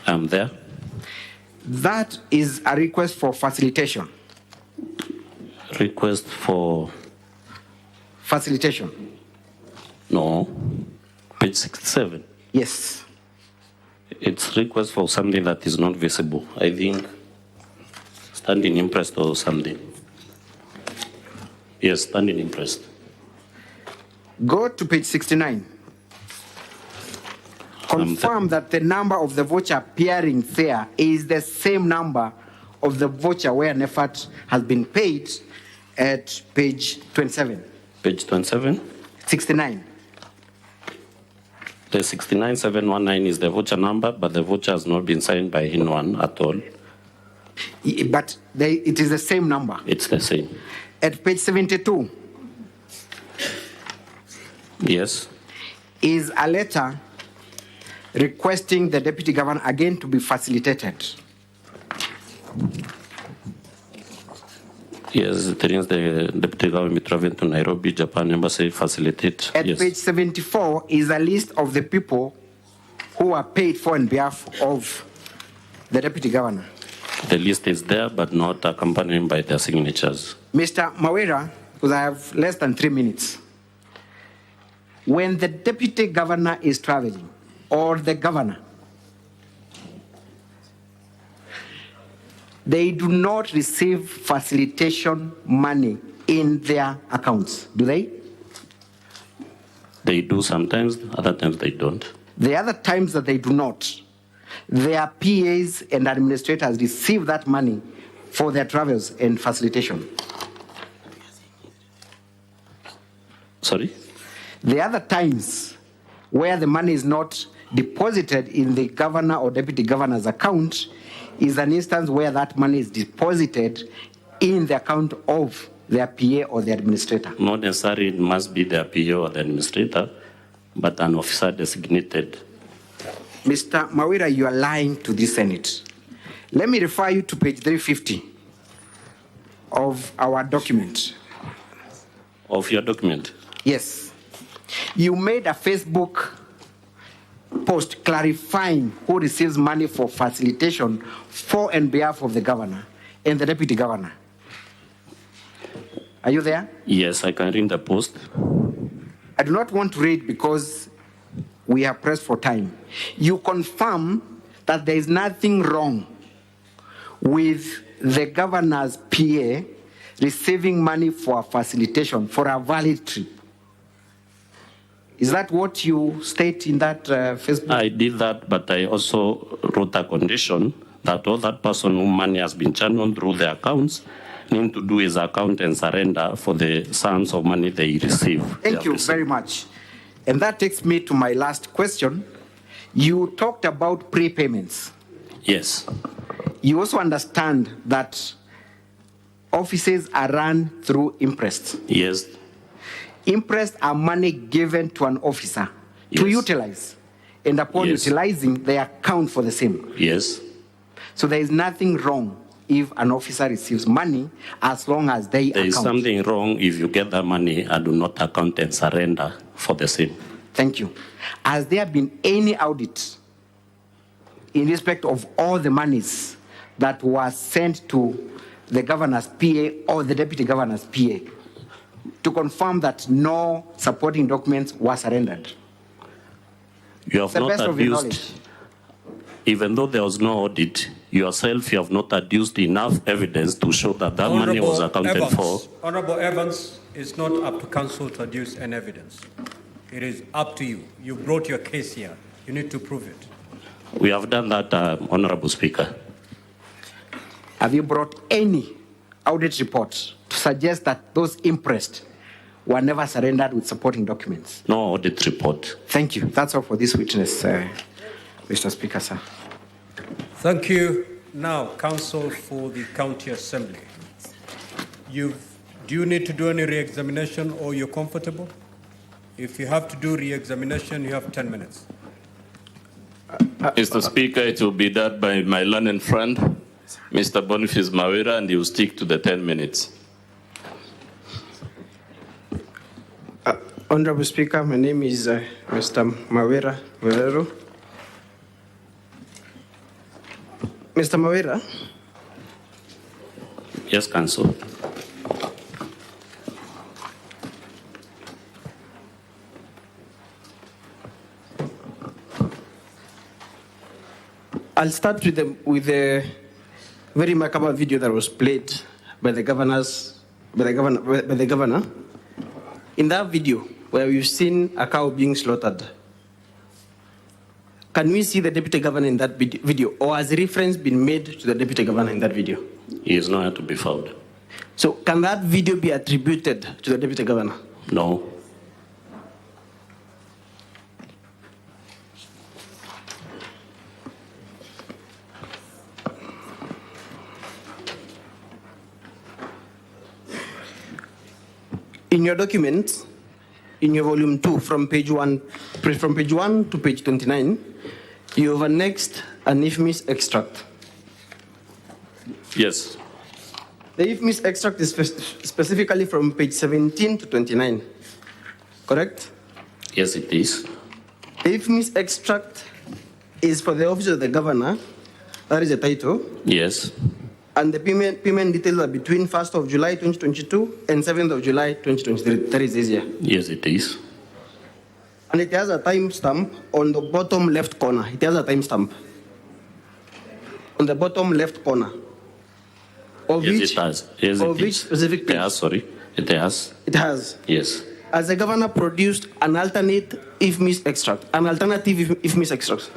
I'm there. That is a request for facilitation. Request for? Facilitation. No. Page 67. Yes. It's request for something that is not visible. I think standing impressed or something. Yes, standing impressed. Go to page 69. Confirm that the number of the voucher appearing there is the same number of the voucher where Nefat has been paid at page 27. Page 27? 69. The 69719 is the voucher number, but the voucher has not been signed by anyone at all. But it is the same number. It's the same. At page 72. Yes. Is a letter requesting the deputy governor again to be facilitated. Yes, there is the deputy governor traveling to Nairobi, Japan embassy facilitate. At yes. page 74 is a list of the people who are paid for on behalf of the deputy governor. The list is there, but not accompanied by their signatures. Mr. Kawira, because I have less than 3 minutes. When the deputy governor is traveling, or the governor, they do not receive facilitation money in their accounts, do they? They do sometimes, other times they don't. The other times that they do not, their PAs and administrators receive that money for their travels and facilitation. Sorry? The other times where the money is not deposited in the governor or deputy governor's account is an instance where that money is deposited in the account of their PA or the administrator. Not necessarily it must be their PA or the administrator, but an officer designated. Mr. Kawira, you are lying to the Senate. Let me refer you to page 350 of our document. Of your document? Yes. You made a Facebook post clarifying who receives money for facilitation for and behalf of the governor and the deputy governor. Are you there? Yes, I can read the post. I do not want to read because we are pressed for time. You confirm that there is nothing wrong with the governor's PA receiving money for facilitation for a valid trip. Is that what you state in that Facebook? I did that, but I also wrote a condition that all that person whom money has been channeled through their accounts need to do his account and surrender for the sums of money they receive. Thank you very much. And that takes me to my last question. You talked about prepayments. Yes. You also understand that offices are run through imprest. Yes. Imprest are money given to an officer to utilize. And upon utilizing, they account for the same. Yes. So there is nothing wrong if an officer receives money as long as they account. There is something wrong if you get the money and do not account and surrender for the same. Thank you. Has there been any audit in respect of all the monies that were sent to the governor's PA or the deputy governor's PA to confirm that no supporting documents were surrendered? You have not adduced, even though there was no audit, yourself, you have not adduced enough evidence to show that that money was accounted for. Honorable Evans, it's not up to council to adduce an evidence. It is up to you. You brought your case here. You need to prove it. We have done that, Honorable Speaker. Have you brought any audit reports to suggest that those impressed were never surrendered with supporting documents? No audit report. Thank you. That's all for this witness, Mr. Speaker, sir. Thank you. Now, counsel for the county assembly. Do you need to do any re-examination or you're comfortable? If you have to do re-examination, you have 10 minutes. Mr. Speaker, it will be done by my learned friend, Mr. Boniface Kawira, and he will stick to the 10 minutes. Honorable Speaker, my name is Mr. Kawira. Mr. Kawira? Yes, Council. I'll start with the very remarkable video that was played by the governor. In that video, where we've seen a cow being slaughtered, can we see the deputy governor in that video, or has reference been made to the deputy governor in that video? He is nowhere to be found. So can that video be attributed to the deputy governor? No. In your document, in your volume 2, from page 1 to page 29, you have annexed an IFMIS extract. Yes. The IFMIS extract is specifically from page 17 to 29, correct? Yes, it is. The IFMIS extract is for the office of the governor, that is the title. Yes. And the payment details are between 1st of July 2022 and 7th of July 2023. That is this year. Yes, it is. And it has a timestamp on the bottom left corner. It has a timestamp on the bottom left corner. Of Yes, which, it has. Yes, of it which is. specific page? It has, sorry. It has. It has. Yes. As the governor produced an alternate IFMIS extract, an alternative IFMIS extract.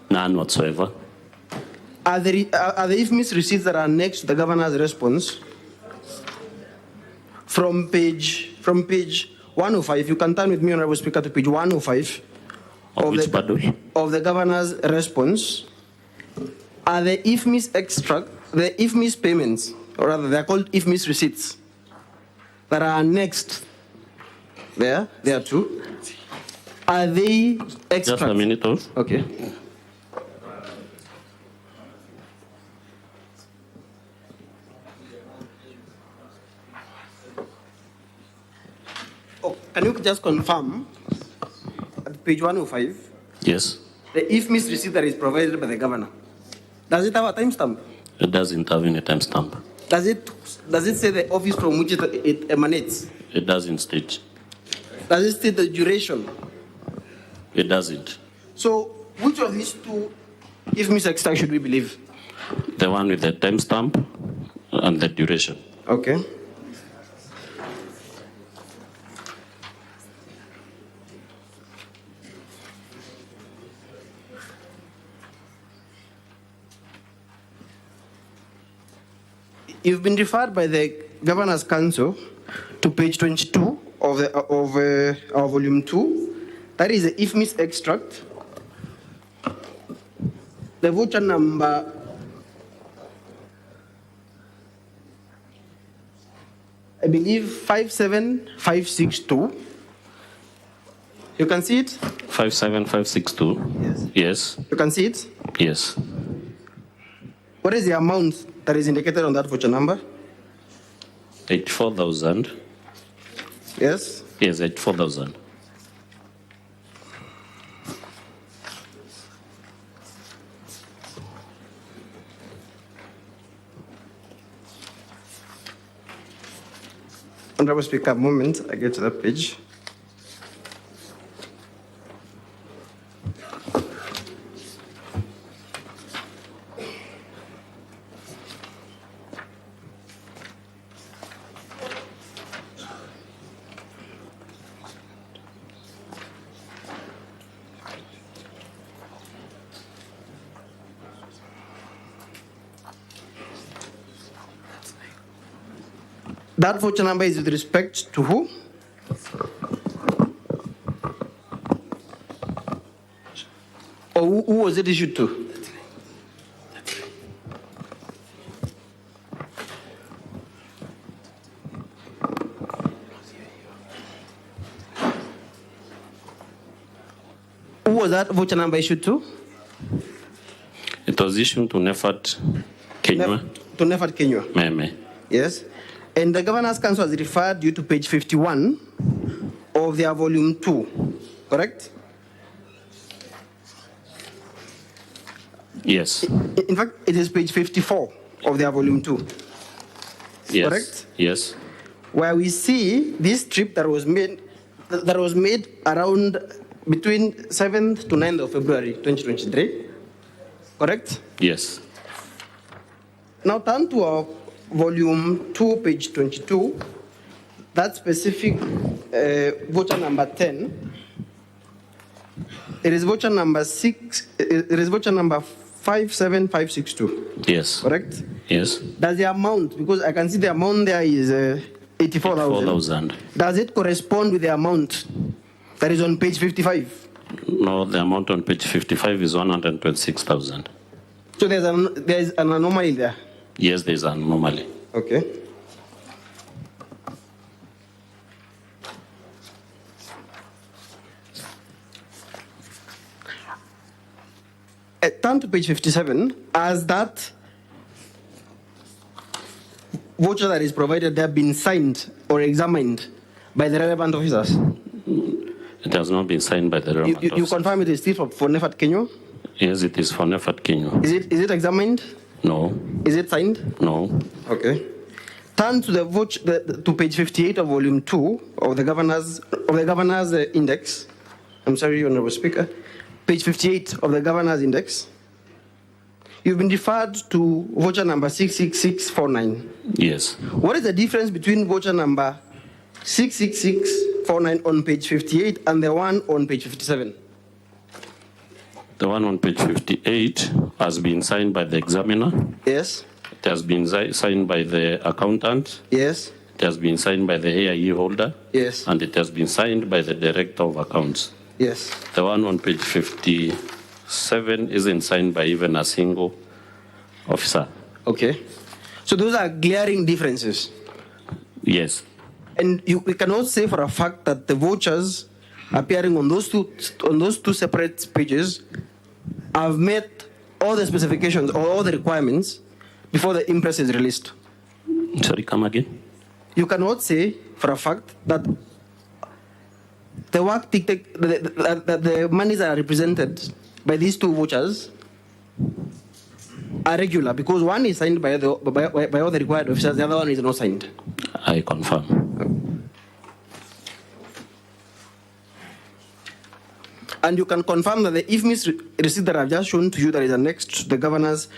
None whatsoever. Are the IFMIS receipts that are next to the governor's response from page 105? You can turn with me, Honorable Speaker, to page 105 of the governor's response. Are the IFMIS extract, the IFMIS payments, or rather they are called IFMIS receipts, that are annexed there too? Are they extracts? Just a minute. Okay. Can you just confirm at page 105? Yes. The IFMIS receipt that is provided by the governor, does it have a timestamp? It doesn't have any timestamp. Does it say the office from which it emanates? It doesn't state. Does it state the duration? It doesn't. So which of these two IFMIS extracts should we believe? The one with the timestamp and the duration. Okay. You've been referred by the Governor's Council to page 22 of our volume 2. That is the IFMIS extract. The voucher number I believe 57562. You can see it? 57562. Yes. You can see it? Yes. What is the amount that is indicated on that voucher number? 84,000. Yes? Yes, 84,000. Honorable Speaker, a moment, I get to that page. That voucher number is with respect to who? Or who was it issued to? Who was that voucher number issued to? It was issued to Nefat Kenya. To Nefat Kenya. Meme. Yes. And the Governor's Council has referred you to page 51 of their volume 2, correct? Yes. In fact, it is page 54 of their volume 2. Yes. Correct? Yes. Where we see this trip that was made around between 7th to 9th of February 2023. Correct? Yes. Now turn to our volume 2, page 22. That specific voucher number 10. It is voucher number 6. It is voucher number 57562. Yes. Correct? Yes. Does the amount, because I can see the amount there is 84,000. Does it correspond with the amount that is on page 55? No, the amount on page 55 is 126,000. So there is an anomaly there. Yes, there is an anomaly. Okay. turn to page 57, as that voucher that is provided there been signed or examined by the relevant officers? It has not been signed by the relevant You officers. confirm it is still for Nefat Kenyo? Yes, it is for Nefat Kenyo. Is it examined? No. Is it signed? No. Okay. Turn to the voucher to page 58 of volume 2 of the governor's index. I'm sorry, Honorable Speaker. Page 58 of the governor's index. You've been referred to voucher number 66649. Yes. What is the difference between voucher number 66649 on page 58 and the one on page 57? The one on page 58 has been signed by the examiner. Yes. It has been signed by the accountant. Yes. It has been signed by the AIE holder. Yes. And it has been signed by the director of accounts. Yes. The one on page 57 isn't signed by even a single officer. Okay. So those are glaring differences. Yes. And we cannot say for a fact that the vouchers appearing on those two separate pages have met all the specifications or all the requirements before the impress is released. Sorry, come again? You cannot say for a fact that the work that the monies that are represented by these two vouchers are regular, because one is signed by all the required officers, the other one is not signed. I confirm. And you can confirm that the IFMIS receipt that I've just shown to you that is annexed to the governor's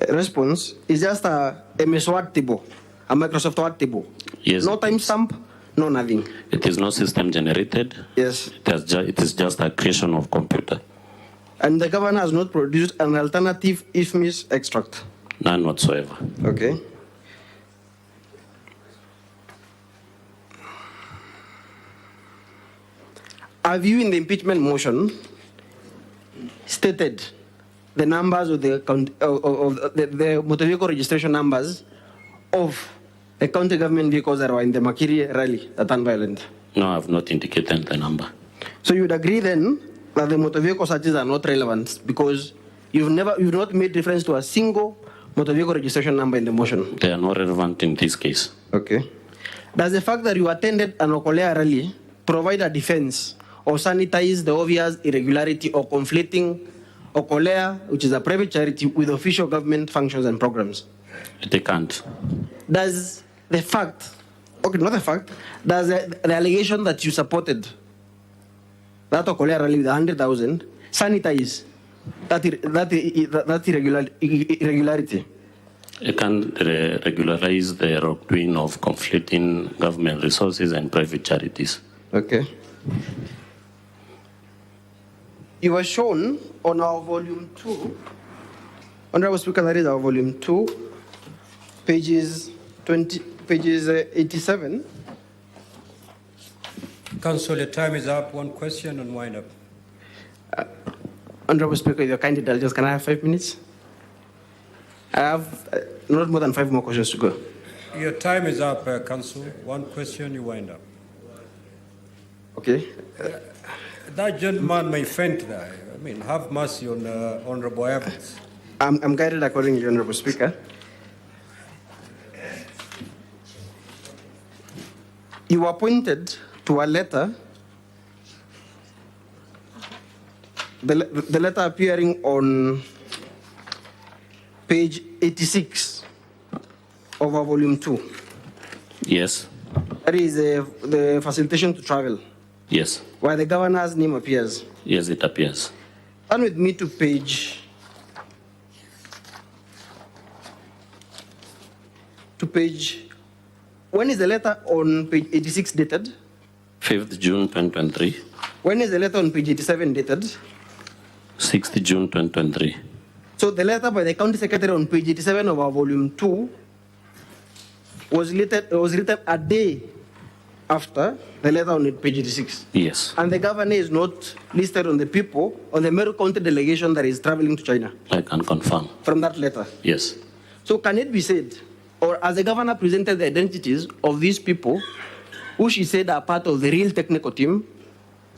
response is just a MS Word table, a Microsoft Word table. Yes. No timestamp, no nothing. It is not system generated. Yes. It is just a creation of computer. And the governor has not produced an alternative IFMIS extract? None whatsoever. Okay. Have you in the impeachment motion stated the numbers of the motor vehicle registration numbers of the county government vehicles that were in the Makiri rally that turned violent? No, I have not indicated the number. So you would agree then that the motor vehicle searches are not relevant because you've not made reference to a single motor vehicle registration number in the motion? They are not relevant in this case. Okay. Does the fact that you attended an Okolea rally provide a defense or sanitize the obvious irregularity or conflicting Okolea, which is a private charity, with official government functions and programs? They can't. Does the fact, okay, not the fact, does the allegation that you supported that Okolea rally with 100,000 sanitize that irregularity? It can regularize the wrongdoing of conflicting government resources and private charities. Okay. You were shown on our volume 2, Honorable Speaker, that is our volume 2, pages 87. Council, your time is up. One question and wind up. Honorable Speaker, if you're kind indulgence, can I have 5 minutes? I have not more than 5 more questions to go. Your time is up, Council. One question, you wind up. Okay. That gentleman may faint there. I mean, have mercy on Honorable Evans. I'm guided accordingly, Honorable Speaker. You were pointed to a letter, the letter appearing on page 86 of our volume 2. Yes. That is the facilitation to travel. Yes. Where the governor's name appears. Yes, it appears. Turn with me to page. When is the letter on page 86 dated? 5th June 2023. When is the letter on page 87 dated? 6th June 2023. So the letter by the county secretary on page 87 of our volume 2 was written a day after the letter on page 86. Yes. And the governor is not listed on the people on the Meru County delegation that is traveling to China. I can confirm. From that letter. Yes. So can it be said, or as the governor presented the identities of these people, who she said are part of the real technical team,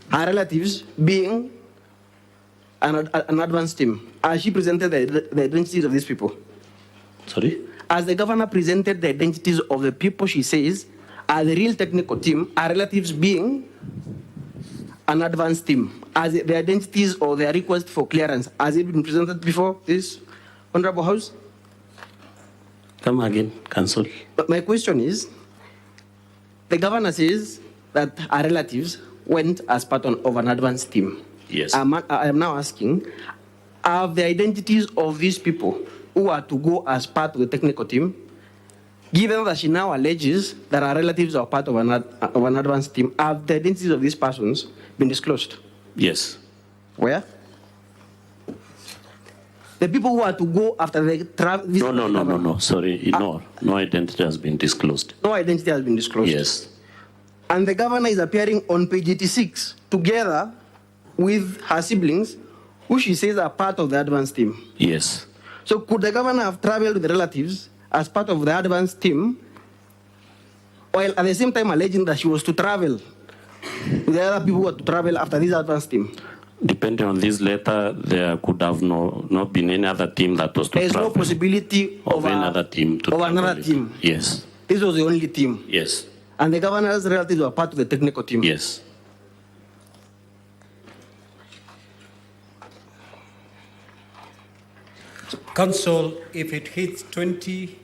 her relatives being an advance team, as she presented the identities of these people? Sorry? As the governor presented the identities of the people she says are the real technical team, are relatives being an advance team, as the identities or their request for clearance, has it been presented before this Honorable House? Come again, Council. But my question is, the governor says that our relatives went as part of an advance team. Yes. I am now asking, are the identities of these people who are to go as part of the technical team, given that she now alleges that our relatives are part of an advance team, have the identities of these persons been disclosed? Yes. Where? The people who are to go after the travel. No. Sorry, no identity has been disclosed. No identity has been disclosed. Yes. And the governor is appearing on page 86 together with her siblings, who she says are part of the advance team. Yes. So could the governor have traveled with the relatives as part of the advance team, while at the same time alleging that she was to travel with the other people who were to travel after this advance team? Depending on this letter, there could have not been any other team that was to There is travel. no possibility of another team to travel. another team. Yes. This was the only team. Yes. And the governor's relatives were part of the technical team. Yes. Council, if it hits 20,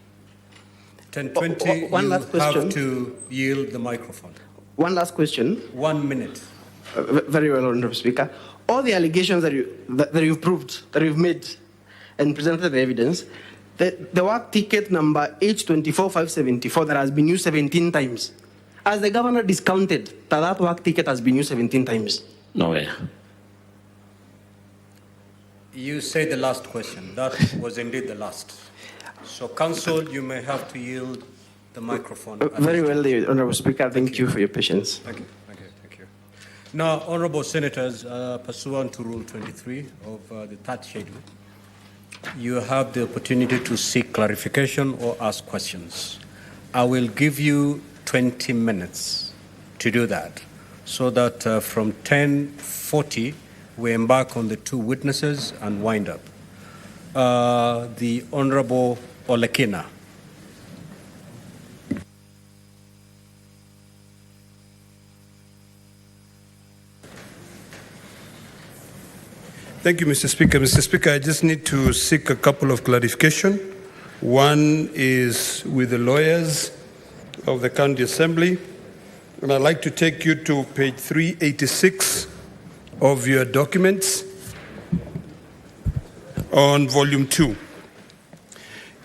10:20, One you last question. have to yield the microphone. One last question. 1 minute. Very well, Honorable Speaker. All the allegations that you've proved, that you've made and presented the evidence, the work ticket number H24574 that has been used 17 times, as the governor discounted that work ticket has been used 17 times? No way. You say the last question. That was indeed the last. So, Council, you may have to yield the microphone. Very well, Honorable Speaker. Thank you for your patience. Thank you. Now, Honorable Senators, pursuant to Rule 23 of the third schedule, you have the opportunity to seek clarification or ask questions. I will give you 20 minutes to do that, so that from 10:40 we embark on the two witnesses and wind up. The Honorable Olekina. Thank you, Mr. Speaker. Mr. Speaker, I just need to seek a couple of clarification. One is with the lawyers of the County Assembly, and I'd like to take you to page 386 of your documents on volume 2.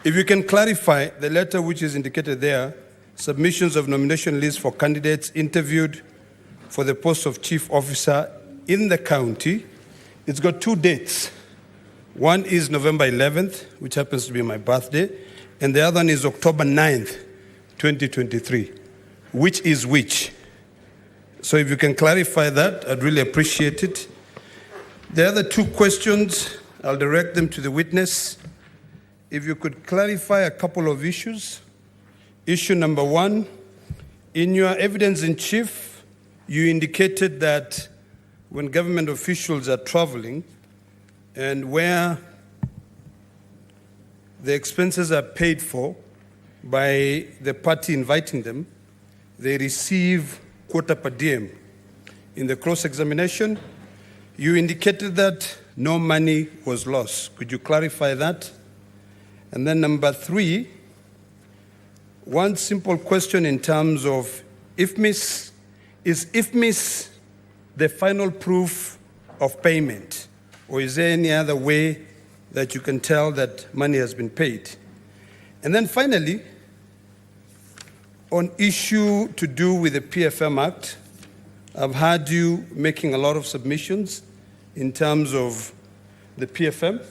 If you can clarify the letter which is indicated there, submissions of nomination lists for candidates interviewed for the post of chief officer in the county. It's got two dates. One is November 11th, which happens to be my birthday, and the other one is October 9th, 2023. Which is which? So if you can clarify that, I'd really appreciate it. The other two questions, I'll direct them to the witness. If you could clarify a couple of issues. Issue number one, in your evidence in chief, you indicated that when government officials are traveling and where the expenses are paid for by the party inviting them, they receive quota per diem. In the cross-examination, you indicated that no money was lost. Could you clarify that? And then number three, one simple question in terms of IFMIS. Is IFMIS the final proof of payment, or is there any other way that you can tell that money has been paid? And then finally, on issue to do with the PFM Act, I've heard you making a lot of submissions in terms of the PFM,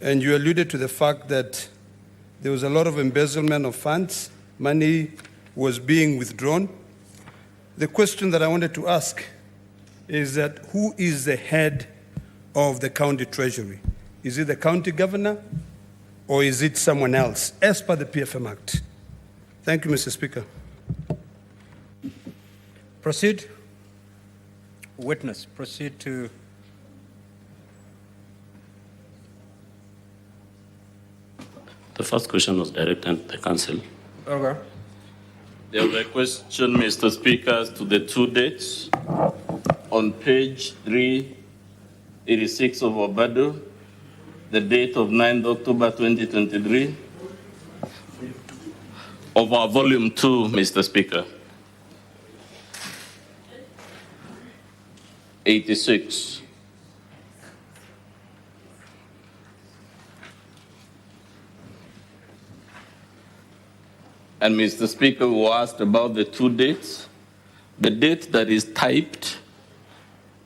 and you alluded to the fact that there was a lot of embezzlement of funds, money was being withdrawn. The question that I wanted to ask is that who is the head of the county treasury? Is it the county governor or is it someone else, as per the PFM Act? Thank you, Mr. Speaker. Proceed. Witness, proceed to The first question was directed to the council. Okay. There was a question, Mr. Speaker, to the two dates. On page 386 of Obado, the date of 9th October 2023, of our volume 2, Mr. Speaker. 86. And Mr. Speaker, we asked about the two dates. The date that is typed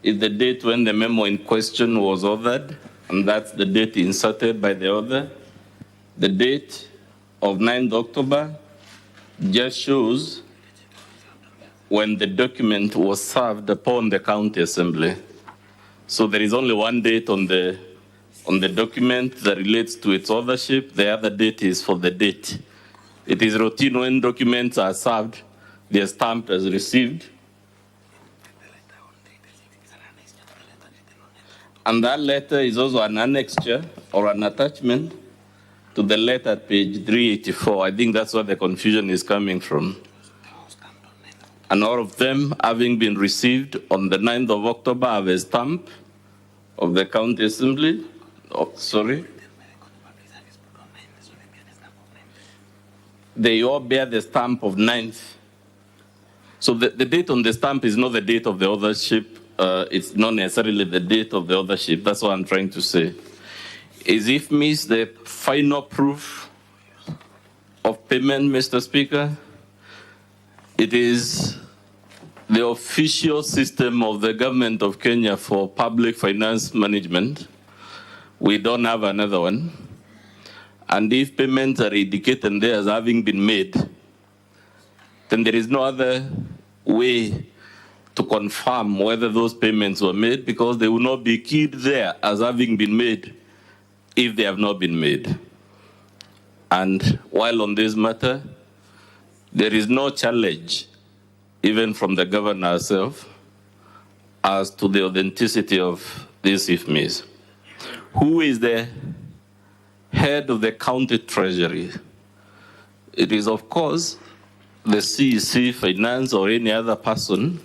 is the date when the memo in question was authored, and that's the date inserted by the author. The date of 9th October just shows when the document was served upon the county assembly. So there is only one date on the document that relates to its authorship. The other date is for the date. It is routine when documents are served, they are stamped as received. And that letter is also an annexure or an attachment to the letter at page 384. I think that's where the confusion is coming from. And all of them having been received on the 9th of October have a stamp of the county assembly. Oh, sorry. They all bear the stamp of 9th. So the date on the stamp is not the date of the authorship. It's not necessarily the date of the authorship. That's what I'm trying to say. Is if means the final proof of payment, Mr. Speaker? It is the official system of the government of Kenya for public finance management. We don't have another one. And if payments are indicated there as having been made, then there is no other way to confirm whether those payments were made, because they will not be keyed there as having been made if they have not been made. And while on this matter, there is no challenge, even from the governor herself, as to the authenticity of these IFMIs. Who is the head of the county treasury? It is, of course, the CEC Finance or any other person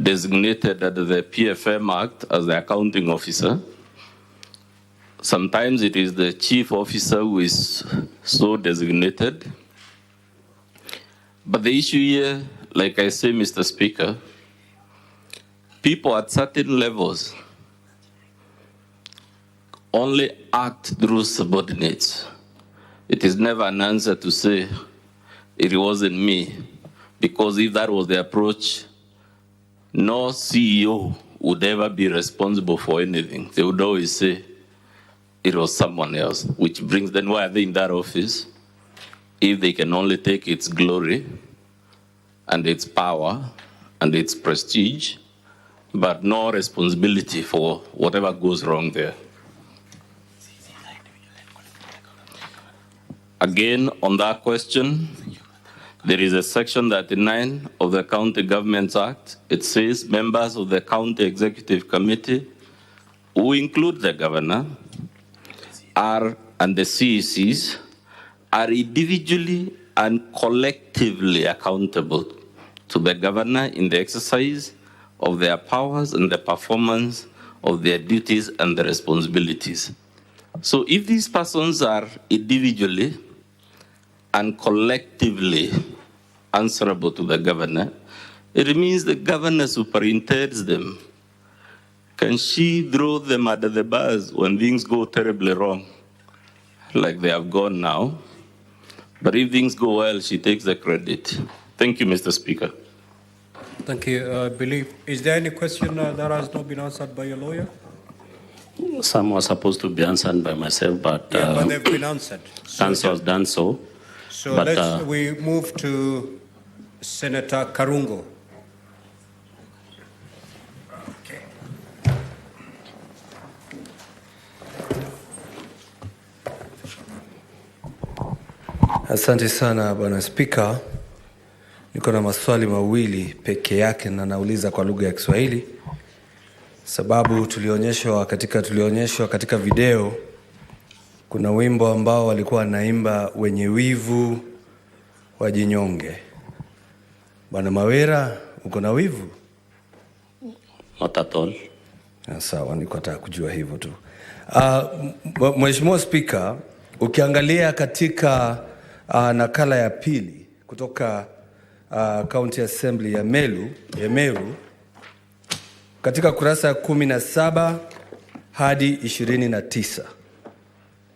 designated under the PFM Act as the accounting officer. Sometimes it is the chief officer who is so designated. But the issue here, like I say, Mr. Speaker, people at certain levels only act through subordinates. It is never an answer to say, it wasn't me, because if that was the approach, no CEO would ever be responsible for anything. They would always say it was someone else, which brings them, why are they in that office if they can only take its glory and its power and its prestige, but no responsibility for whatever goes wrong there? Again, on that question, there is a section 39 of the County Governments Act. It says members of the County Executive Committee, who include the governor, and the CECs, are individually and collectively accountable to the governor in the exercise of their powers and the performance of their duties and the responsibilities. So if these persons are individually and collectively answerable to the governor, it means the governor superintends them. Can she throw them under the bus when things go terribly wrong, like they have gone now? But if things go well, she takes the credit. Thank you, Mr. Speaker. Thank you. I believe, is there any question that has not been answered by your lawyer? Some were supposed to be answered by myself, but they've been answered. Council has done so. So but, we move to Senator Karungo. Asante sana Bwana Spika. Niko na maswali mawili peke yake na nauliza kwa lugha ya Kiswahili. Sababu tulionyeshwa katika video kuna wimbo ambao walikuwa wanaimba wenye wivu wajinyonge. Bwana Mawira, uko na wivu? Not at all. Sawa, niko nataka kujua hivyo tu. Mheshimiwa Speaker, ukiangalia katika nakala ya pili kutoka County Assembly ya Meru katika kurasa ya 17 hadi 29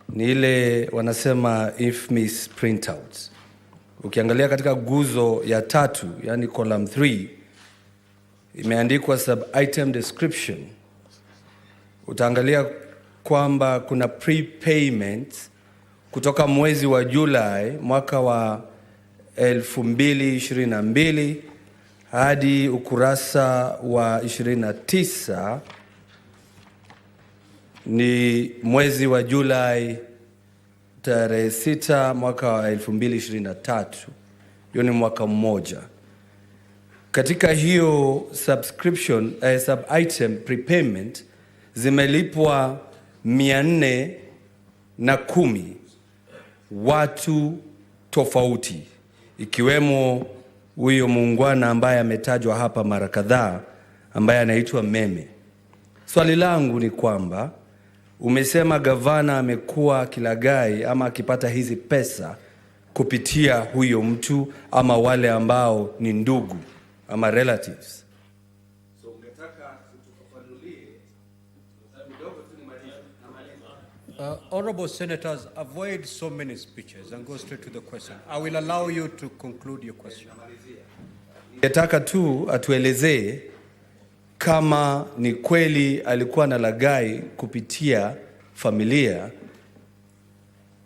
ni ile wanasema infamous printouts. Ukiangalia katika guzo ya 3, yani column 3, imeandikwa sub item description. Utaangalia kwamba kuna prepayment kutoka mwezi wa Julai mwaka wa 2022 hadi ukurasa wa 29 ni mwezi wa Julai tarehe 6 mwaka wa 2023. Hiyo ni mwaka mmoja. Katika hiyo subscription sub item prepayment zimelipwa 410 watu tofauti, ikiwemo huyo muungwana ambaye ametajwa hapa mara kadhaa ambaye anaitwa Meme. Swali langu ni kwamba umesema gavana amekuwa akilagai ama akipata hizi pesa kupitia huyo mtu ama wale ambao ni ndugu ama relatives. So ungetaka tufafanulie kidogo tu nimalize. Honorable Senators, avoid so many speeches and go straight to the question. I will allow you to conclude your question. Ningetaka tu atuelezee kama ni kweli alikuwa na lagai kupitia familia,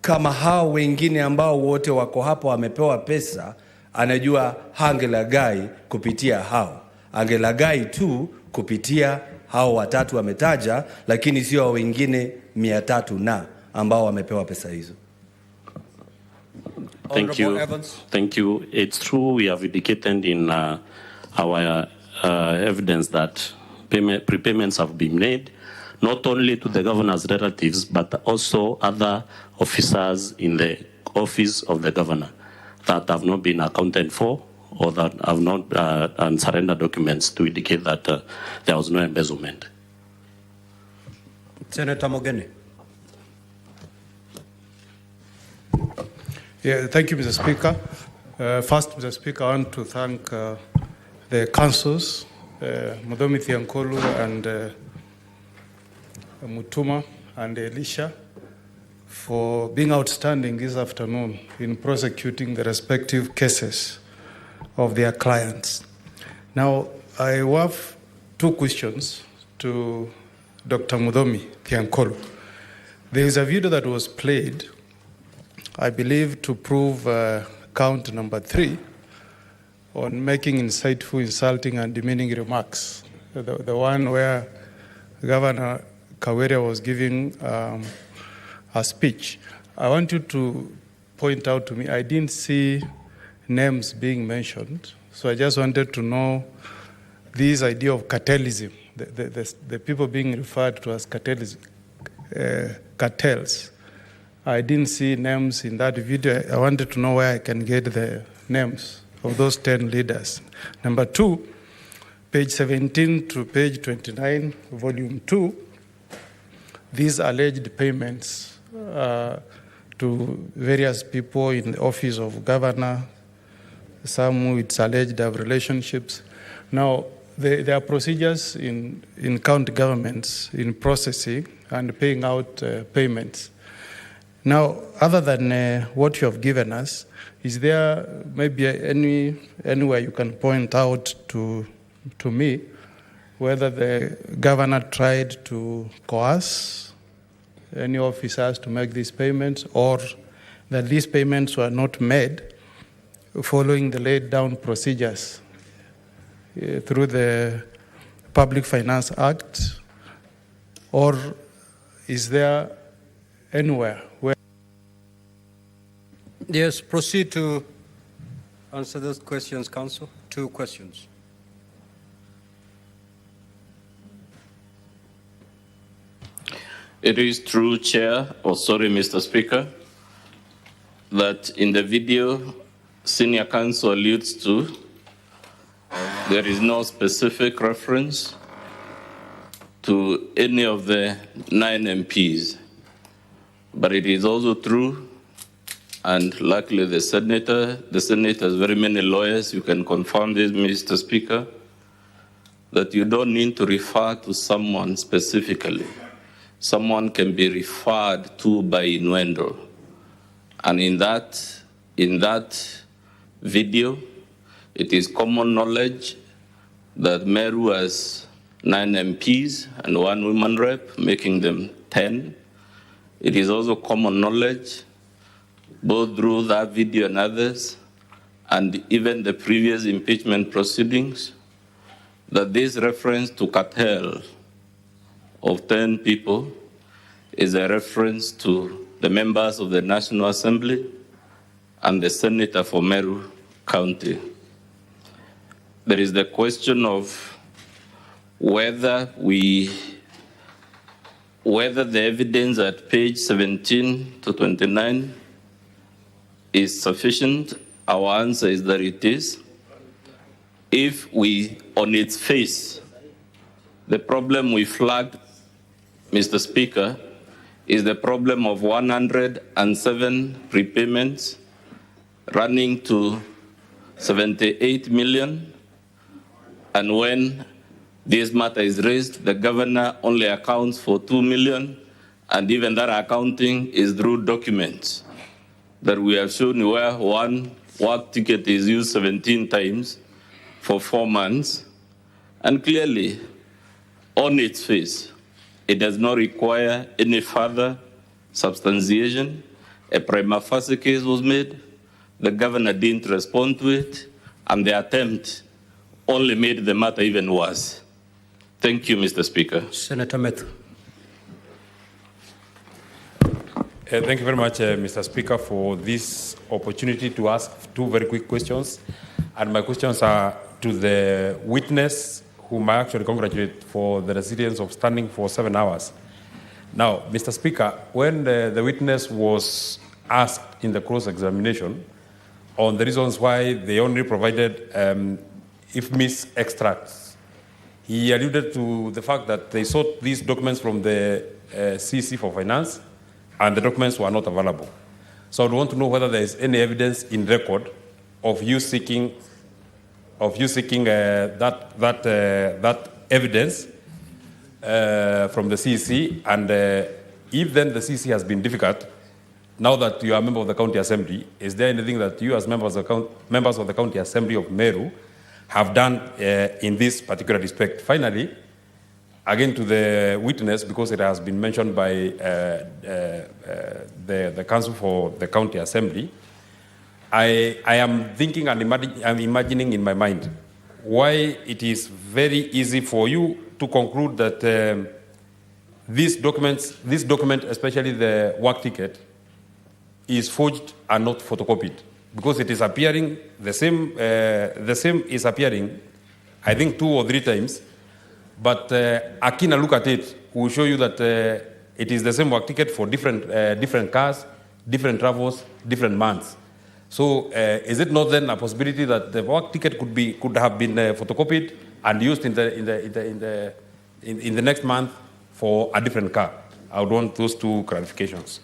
kama hao wengine ambao wote wako hapo wamepewa pesa, anajua hangelagai kupitia hao. Angelagai tu kupitia hao watatu wametaja, lakini sio wengine 300 na ambao wamepewa pesa hizo. Thank you. Thank you. It's true we have indicated in our evidence that prepayments have been made, not only to the governor's relatives, but also other officers in the office of the governor that have not been accounted for or that have not surrendered documents to indicate that there was no embezzlement. Senator Mogeni. Yeah, thank you, Mr. Speaker. First, Mr. Speaker, I want to thank the councils, Mudomi Thiankolu and Mutuma and Elisha, for being outstanding this afternoon in prosecuting the respective cases of their clients. Now, I have 2 questions to Dr. Mudomi Thiankolu. There is a video that was played, I believe, to prove count number 3 on making insightful, insulting, and demeaning remarks. The one where Governor Kawira was giving a speech. I want you to point out to me, I didn't see names being mentioned, so I just wanted to know this idea of cartelism, the people being referred to as cartels. I didn't see names in that video. I wanted to know where I can get the names of those 10 leaders. Number 2, page 17 to page 29, volume 2, these alleged payments to various people in the office of governor, some with alleged have relationships. Now, there are procedures in county governments in processing and paying out payments. Now, other than what you have given us, is there maybe anywhere you can point out to me whether the governor tried to coerce any officers to make these payments, or that these payments were not made following the laid down procedures through the Public Finance Act, or is there anywhere where... Yes, proceed to answer those questions, Council. 2 questions. It is true, Chair, Mr. Speaker, that in the video Senior Counsel alludes to, there is no specific reference to any of the 9 MPs. But it is also true, and luckily the Senate has very many lawyers, you can confirm this, Mr. Speaker, that you don't need to refer to someone specifically. Someone can be referred to by innuendo. And in that video, it is common knowledge that Meru has 9 MPs and 1 woman rep, making them 10. It is also common knowledge, both through that video and others, and even the previous impeachment proceedings, that this reference to cartel of 10 people is a reference to the members of the National Assembly and the Senator for Meru County. There is the question of whether the evidence at page 17 to 29 is sufficient. Our answer is that it is. If we, on its face, the problem we flagged, Mr. Speaker, is the problem of 107 prepayments running to 78 million, and when this matter is raised, the governor only accounts for 2 million, and even that accounting is through documents that we have shown where one work ticket is used 17 times for 4 months. And clearly, on its face, it does not require any further substantiation. A prima facie case was made, the governor didn't respond to it, and the attempt only made the matter even worse. Thank you, Mr. Speaker. Senator Methu. Thank you very much, Mr. Speaker, for this opportunity to ask 2 very quick questions. And my questions are to the witness, whom I actually congratulate for the resilience of standing for 7 hours. Now, Mr. Speaker, when the witness was asked in the cross-examination on the reasons why they only provided IFMIS extracts, he alluded to the fact that they sought these documents from the CC for Finance, and the documents were not available. So I would want to know whether there is any evidence in record of you seeking that evidence from the CC, and if then the CC has been difficult, now that you are a member of the County Assembly, is there anything that you as members of the County Assembly of Meru have done in this particular respect? Finally, again to the witness, because it has been mentioned by the Council for the County Assembly, I am thinking and I'm imagining in my mind why it is very easy for you to conclude that this document, especially the work ticket, is forged and not photocopied, because it is appearing, the same is appearing, I think 2 or 3 times, but a keener look at it will show you that it is the same work ticket for different cars, different travels, different months. So is it not then a possibility that the work ticket could have been photocopied and used in the next month for a different car? I would want those 2 clarifications.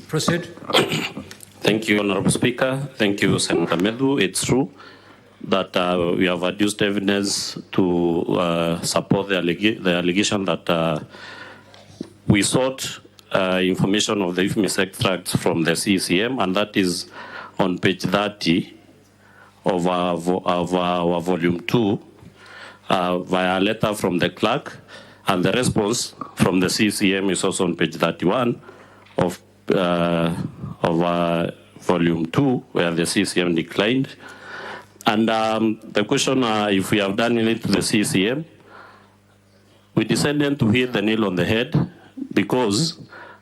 Proceed. Thank you, Honorable Speaker. Thank you, Senator Methu. It's true that we have adduced evidence to support the allegation that we sought information of the IFMIS extracts from the CCM, and that is on page 30 of our volume 2 via a letter from the clerk, and the response from the CCM is also on page 31 of volume 2, where the CCM declined. And the question, if we have done anything to the CCM, we decided to hit the nail on the head, because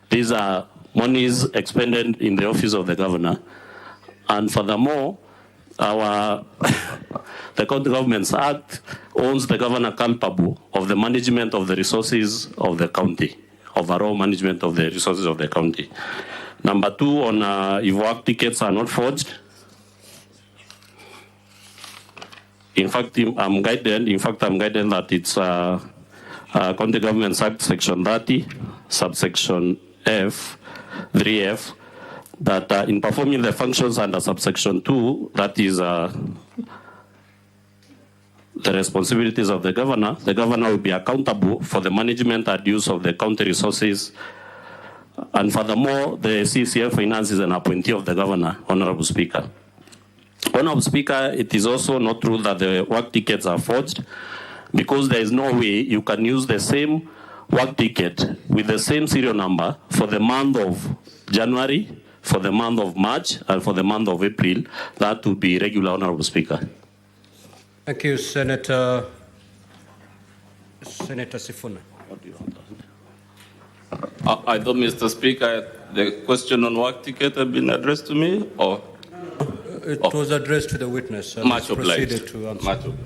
these are monies expended in the office of the governor. And furthermore, the County Governments Act owns the governor culpable of the management of the resources of the county, overall management of the resources of the county. Number two, on if work tickets are not forged. In fact, I'm guided that it's County Government Act Section 30, subsection F, 3F, that in performing the functions under subsection 2, that is the responsibilities of the governor will be accountable for the management and use of the county resources. And furthermore, the CCF Finance is an appointee of the governor, Honorable Speaker. Honorable Speaker, it is also not true that the work tickets are forged, because there is no way you can use the same work ticket with the same serial number for the month of January, for the month of March, and for the month of April. That would be irregular, Honorable Speaker. Thank you, Senator Sifuna. I thought, Mr. Speaker, the question on work ticket had been addressed to me, or? It was addressed to the witness. Much obliged. Much obliged.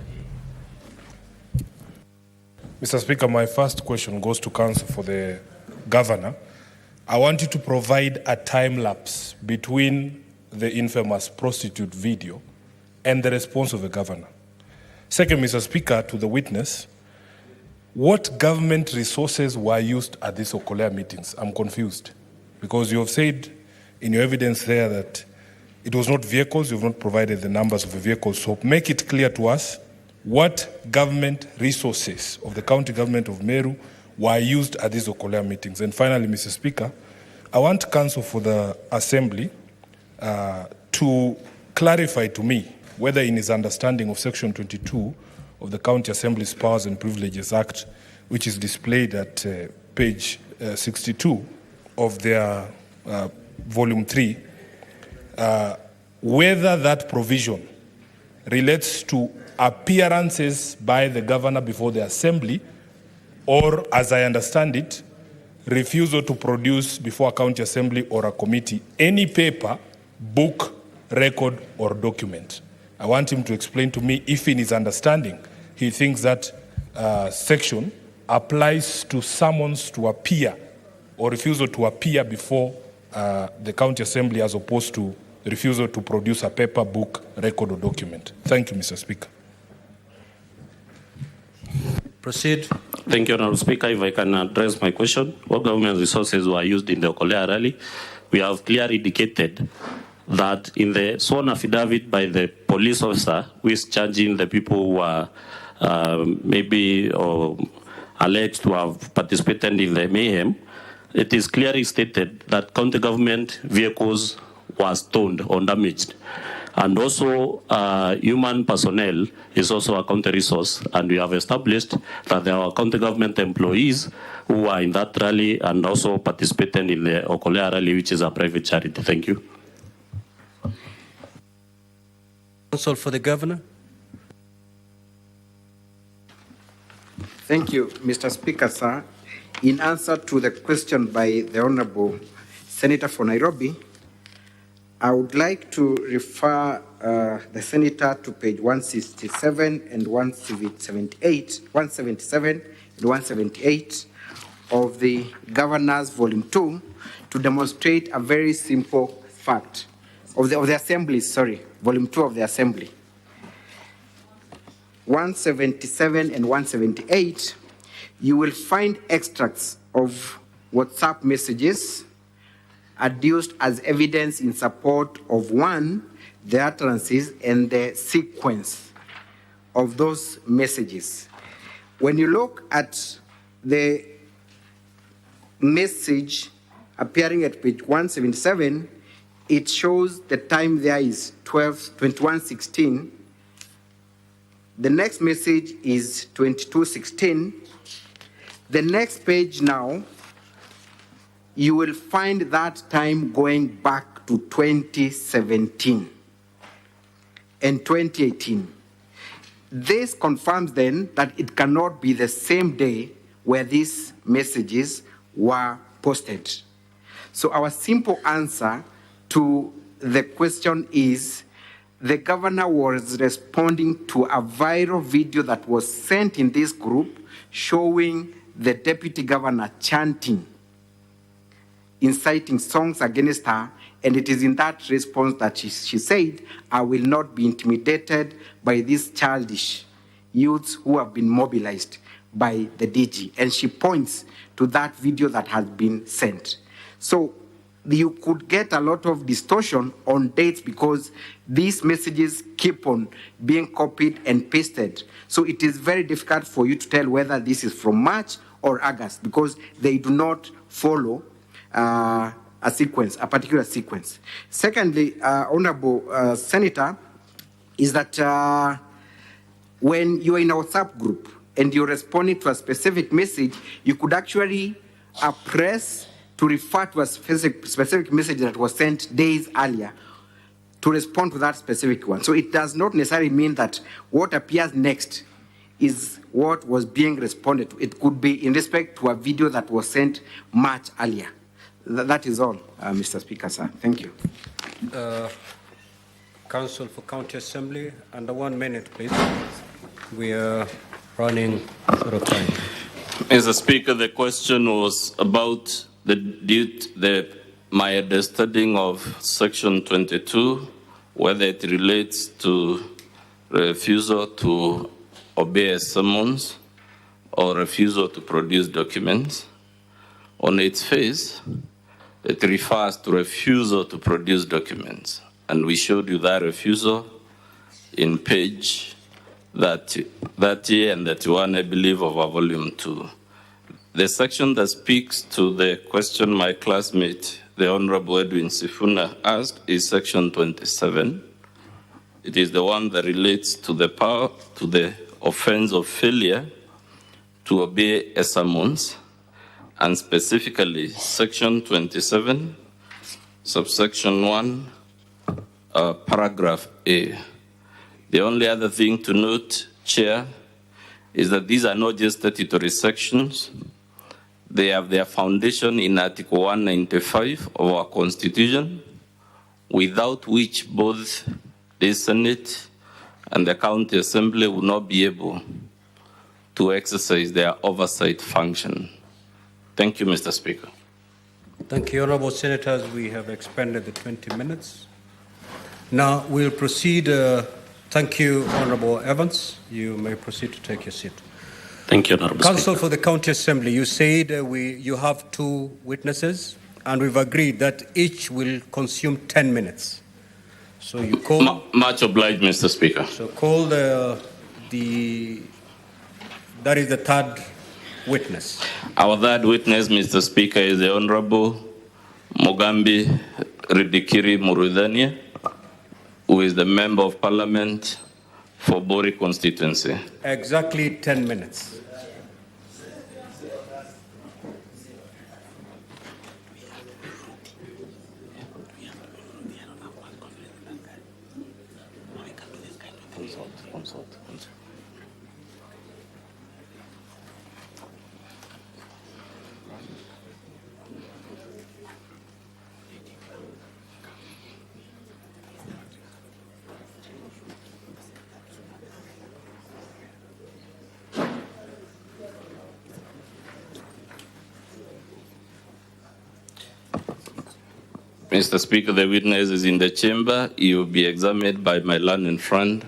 Mr. Speaker, my first question goes to Council for the Governor. I want you to provide a time lapse between the infamous prostitute video and the response of the Governor. Second, Mr. Speaker, to the witness, what government resources were used at these Okolea meetings? I'm confused, because you have said in your evidence there that it was not vehicles, you've not provided the numbers of the vehicles, so make it clear to us what government resources of the county government of Meru were used at these Okolea meetings. And finally, Mr. Speaker, I want Council for the Assembly to clarify to me whether in his understanding of Section 22 of the County Assembly's Powers and Privileges Act, which is displayed at page 62 of their volume 3, whether that provision relates to appearances by the governor before the assembly, or, as I understand it, refusal to produce before a county assembly or a committee any paper, book, record, or document. I want him to explain to me if in his understanding he thinks that section applies to summons to appear or refusal to appear before the county assembly, as opposed to refusal to produce a paper, book, record, or document. Thank you, Mr. Speaker. Proceed. Thank you, Honorable Speaker. If I can address my question, what government resources were used in the Okolea rally? We have clearly indicated that in the sworn affidavit by the police officer who is charging the people who are maybe or alleged to have participated in the mayhem, it is clearly stated that county government vehicles were stoned or damaged. And also human personnel is also a county resource, and we have established that there are county government employees who are in that rally and also participated in the Okolea rally, which is a private charity. Thank you. Counsel for the Governor. Thank you, Mr. Speaker, sir. In answer to the question by the Honorable Senator for Nairobi, I would like to refer the Senator to page 167 and 177 and 178 of the Governor's Volume 2 to demonstrate a very simple fact of the Assembly, Volume 2 of the Assembly. 177 and 178, you will find extracts of WhatsApp messages adduced as evidence in support of, one, the utterances and the sequence of those messages. When you look at the message appearing at page 177, it shows the time there is 21:16. The next message is 22:16. The next page now, you will find that time going back to 2017 and 2018. This confirms then that it cannot be the same day where these messages were posted. So our simple answer to the question is the governor was responding to a viral video that was sent in this group showing the deputy governor chanting inciting songs against her, and it is in that response that she said, "I will not be intimidated by these childish youths who have been mobilized by the DG." And she points to that video that has been sent. So you could get a lot of distortion on dates because these messages keep on being copied and pasted. So it is very difficult for you to tell whether this is from March or August because they do not follow a sequence, a particular sequence. Secondly, Honorable Senator, is that when you are in a WhatsApp group and you're responding to a specific message, you could actually press to refer to a specific message that was sent days earlier to respond to that specific one. So it does not necessarily mean that what appears next is what was being responded to. It could be in respect to a video that was sent much earlier. That is all, Mr. Speaker, sir. Thank you. Council for County Assembly, under 1 minute, please. We are running out of time. Mr. Speaker, the question was about my understanding of Section 22, whether it relates to refusal to obey a summons or refusal to produce documents. On its face, it refers to refusal to produce documents. And we showed you that refusal in page 30 and 31, I believe, of our volume 2. The section that speaks to the question my classmate, the Honorable Edwin Sifuna, asked is Section 27. It is the one that relates to the power, to the offense of failure to obey a summons, and specifically Section 27, subsection 1, paragraph A. The only other thing to note, Chair, is that these are not just statutory sections. They have their foundation in Article 195 of our Constitution, without which both the Senate and the County Assembly will not be able to exercise their oversight function. Thank you, Mr. Speaker. Thank you, Honourable Senators. We have expended the 20 minutes. Now we'll proceed. Thank you, Honourable Evans. You may proceed to take your seat. Thank you, Honourable Council Speaker. for the County Assembly, you said you have 2 witnesses, and we've agreed that each will consume 10 minutes. So you call... Much obliged, Mr. Speaker. So call that is the third witness. Our third witness, Mr. Speaker, is the Honorable Mugambi Ridikiri Murudhania, who is the Member of Parliament for Bori constituency. Exactly 10 minutes. Mr. Speaker, the witness is in the chamber. He will be examined by my learned friend,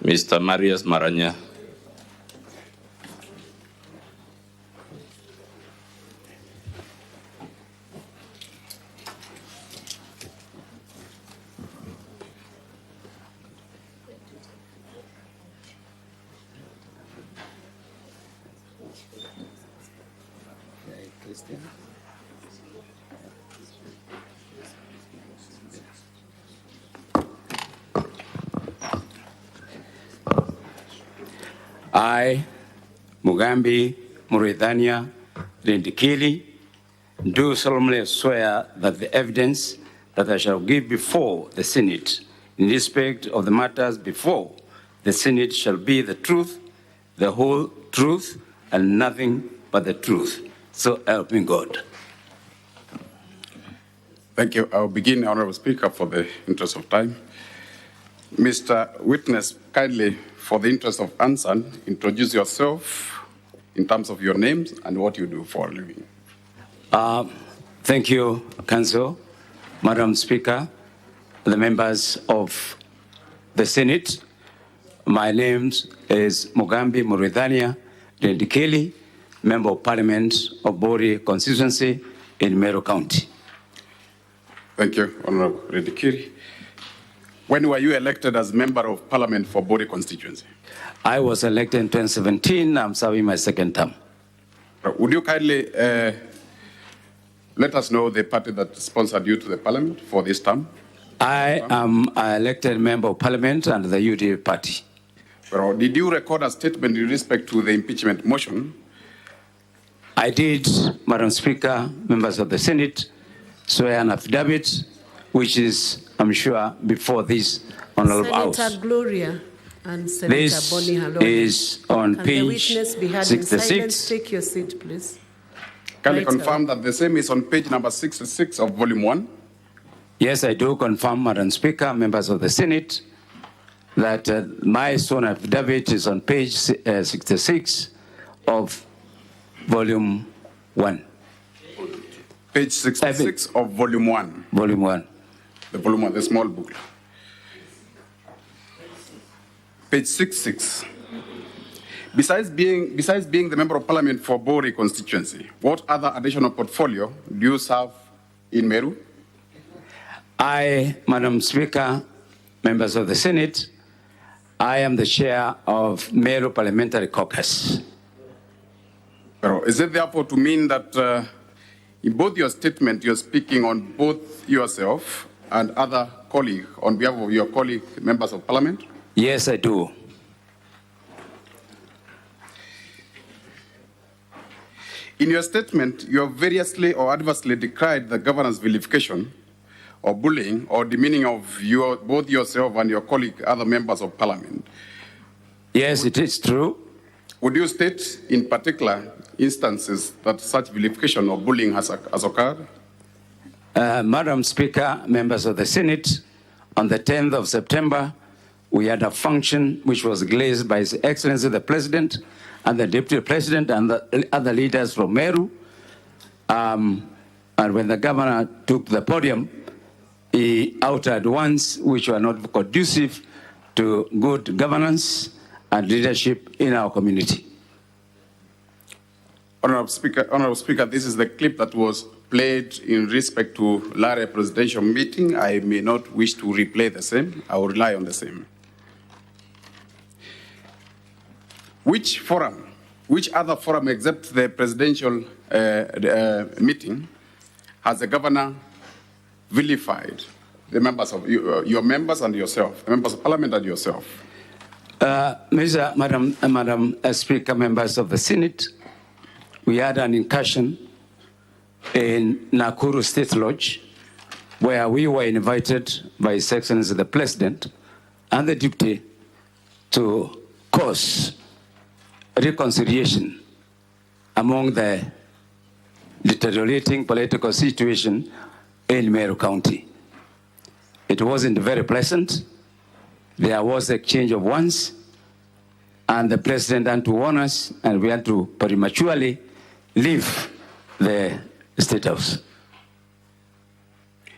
Mr. Marius Maranya. I, Mugambi Murithania Rindikili, do solemnly swear that the evidence that I shall give before the Senate in respect of the matters before the Senate shall be the truth, the whole truth, and nothing but the truth. So help me God. Thank you. I'll begin, Honorable Speaker, for the interest of time. Mr. Witness, kindly, for the interest of answer, introduce yourself in terms of your names and what you do for a living. Thank you, Council. Madam Speaker, the members of the Senate, my name is Mugambi Muridhania Rendikeli, Member of Parliament of Bori constituency in Meru County. Thank you, Honorable Rendikeli. When were you elected as Member of Parliament for Bori constituency? I was elected in 2017. I'm serving my second term. Would you kindly let us know the party that sponsored you to the Parliament for this term? I am an elected Member of Parliament under the UDA party. Did you record a statement in respect to the impeachment motion? I did, Madam Speaker, members of the Senate, swear an affidavit, which is, I'm sure, before this Honorable House. Senator Gloria and Senator This Bonnie Halon. is on Can page the witness be heard in 66. silence? Take your seat, please. Can you Right, confirm that the same is on page number 66 of volume 1? Yes, I do confirm, Madam Speaker, members of the Senate, that my sworn affidavit is on page 66 of volume 1. Page 66 of volume 1. Volume 1. The volume 1, the small book. Page 66. Besides being the Member of Parliament for Bori constituency, what other additional portfolio do you serve in Meru? I, Madam Speaker, members of the Senate, I am the chair of Meru Parliamentary Caucus. Is it therefore to mean that in both your statement you're speaking on both yourself and other colleagues, on behalf of your colleague members of Parliament? Yes, I do. In your statement, you have variously or adversely decried the governor's vilification or bullying or demeaning of both yourself and your colleague, other members of Parliament. Yes, it is true. Would you state in particular instances that such vilification or bullying has occurred? Madam Speaker, members of the Senate, on the 10th of September, we had a function which was graced by His Excellency the President and the Deputy President and the other leaders from Meru. And when the governor took the podium, he uttered words which were not conducive to good governance and leadership in our community. Honorable Speaker, this is the clip that was played in respect to Lare presidential meeting. I may not wish to replay the same. I will rely on the same. Which other forum except the presidential meeting has the governor vilified the members of your members and yourself, the members of Parliament and yourself? Madam Speaker, members of the Senate, we had an incursion in Nakuru State Lodge where we were invited by His Excellency the President and the Deputy to cause reconciliation among the deteriorating political situation in Meru County. It wasn't very pleasant. There was exchange of words, and the President had to warn us, and we had to prematurely leave the State House.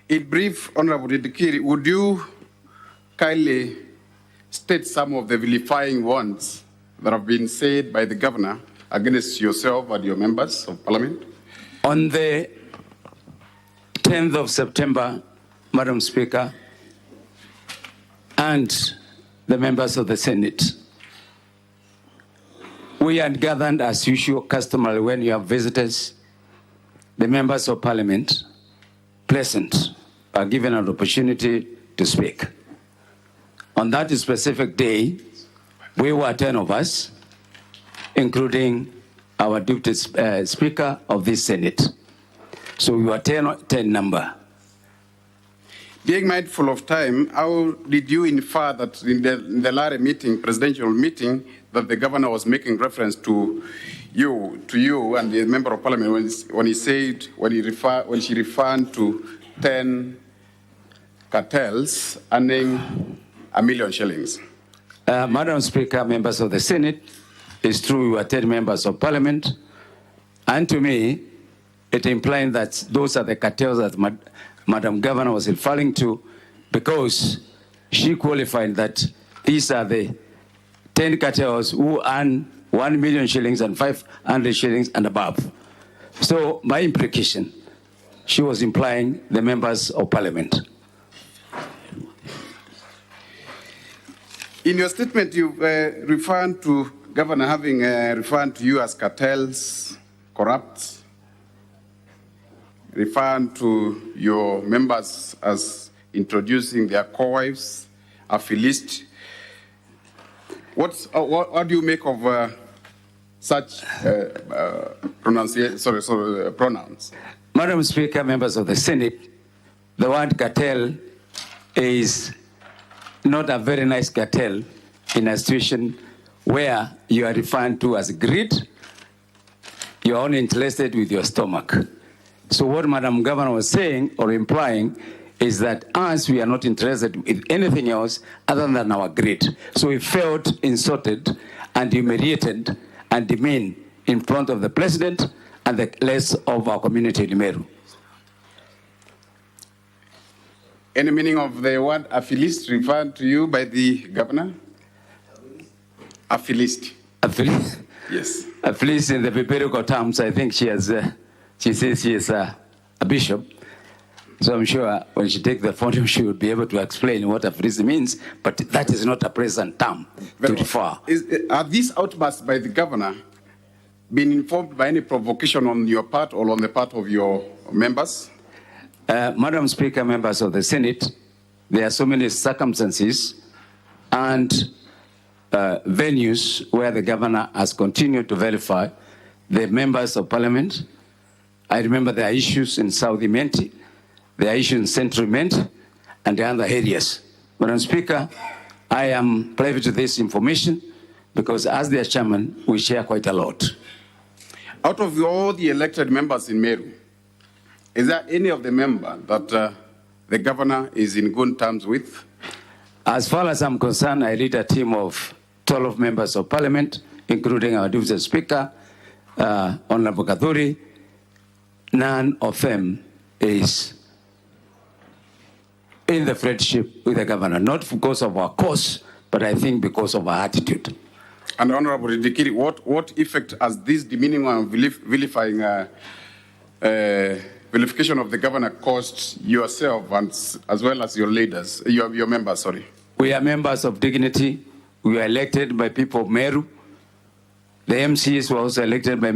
In brief, Honorable Rendikeli, would you kindly state some of the vilifying words that have been said by the governor against yourself and your members of Parliament? On the 10th of September, Madam Speaker, and the members of the Senate, we had gathered as usual, customary when you have visitors. The members of Parliament present are given an opportunity to speak. On that specific day, we were 10 of us, including our Deputy Speaker of this Senate. So we were 10 number. Being mindful of time, how did you infer that in the Lare meeting, presidential meeting, that the governor was making reference to you and the member of Parliament when she referred to 10 cartels earning $1 million shillings? Madam Speaker, members of the Senate, it's true we were 10 members of Parliament, and to me, it implying that those are the cartels that Madam Governor was referring to, because she qualified that these are the 10 cartels who earn 1 million shillings and 500 shillings and above. So by implication, she was implying the members of parliament. In your statement, you referred to Governor having referred to you as cartels, corrupt, referring to your members as introducing their co-wives, affiliates. What do you make of such pronouns? Madam Speaker, members of the Senate, the word cartel is not a very nice cartel in a situation where you are referred to as greed, you're only interested with your stomach. So what Madam Governor was saying or implying is that us, we are not interested with anything else other than our greed. So we felt insulted and humiliated and demeaned in front of the president and the rest of our community in Meru. Any meaning of the word affiliate referred to you by the governor? Affiliate. Affiliate? Yes. Affiliate in the biblical terms, I think she says she is a bishop. So I'm sure when she takes the podium, she would be able to explain what affiliate means, but that is not a present term to refer. Are these outbursts by the governor been informed by any provocation on your part or on the part of your members? Madam Speaker, members of the Senate, there are so many circumstances and venues where the governor has continued to verify the members of parliament. I remember there are issues in South Imenti, there are issues in Central Imenti, and the other areas. Madam Speaker, I am privy to this information because as their chairman, we share quite a lot. Out of all the elected members in Meru, is there any of the members that the governor is in good terms with? As far as I'm concerned, I lead a team of 12 members of parliament, including our deputy speaker, Honorable Kaduri. None of them is in the friendship with the governor, not because of our cause, but I think because of our attitude. And Honorable Dikiri, what effect has this demeaning and vilifying vilification of the governor caused yourself and as well as your leaders, your members, sorry? We are members of dignity. We are elected by people of Meru. The MCs were also elected by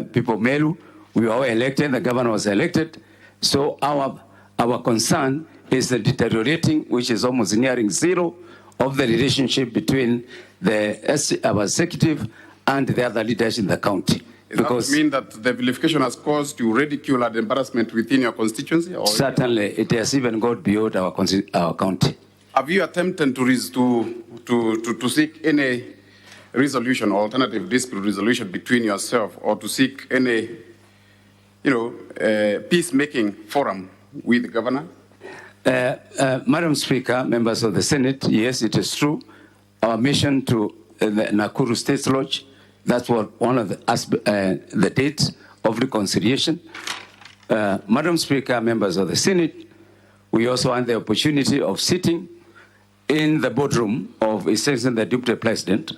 people of Meru. We were all elected, the governor was elected. So our concern is the deteriorating, which is almost nearing zero, of the relationship between our executive and the other leaders in the county. Does that mean that the vilification has caused you ridicule and embarrassment within your constituency? Or certainly, it has even gone beyond our county. Have you attempted to seek any resolution, or alternative dispute resolution between yourself, or to seek any, peacemaking forum with the governor? Madam Speaker, members of the Senate, yes, it is true. Our mission to the Nakuru State Lodge, that's what one of the dates of reconciliation. Madam Speaker, members of the Senate, we also had the opportunity of sitting in the boardroom of His Excellency the Deputy President.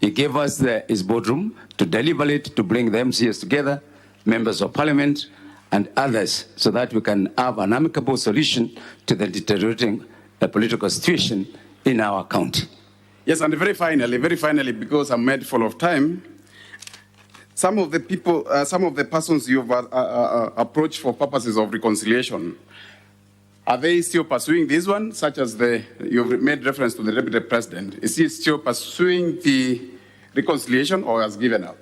He gave us his boardroom to deliberate, to bring the MCS together, members of parliament, and others, so that we can have an amicable solution to the deteriorating political situation in our county. Yes, and very finally, because I'm mindful of time, some of the people, some of the persons you've approached for purposes of reconciliation, are they still pursuing this one, such as you've made reference to the Deputy President? Is he still pursuing the reconciliation or has given up?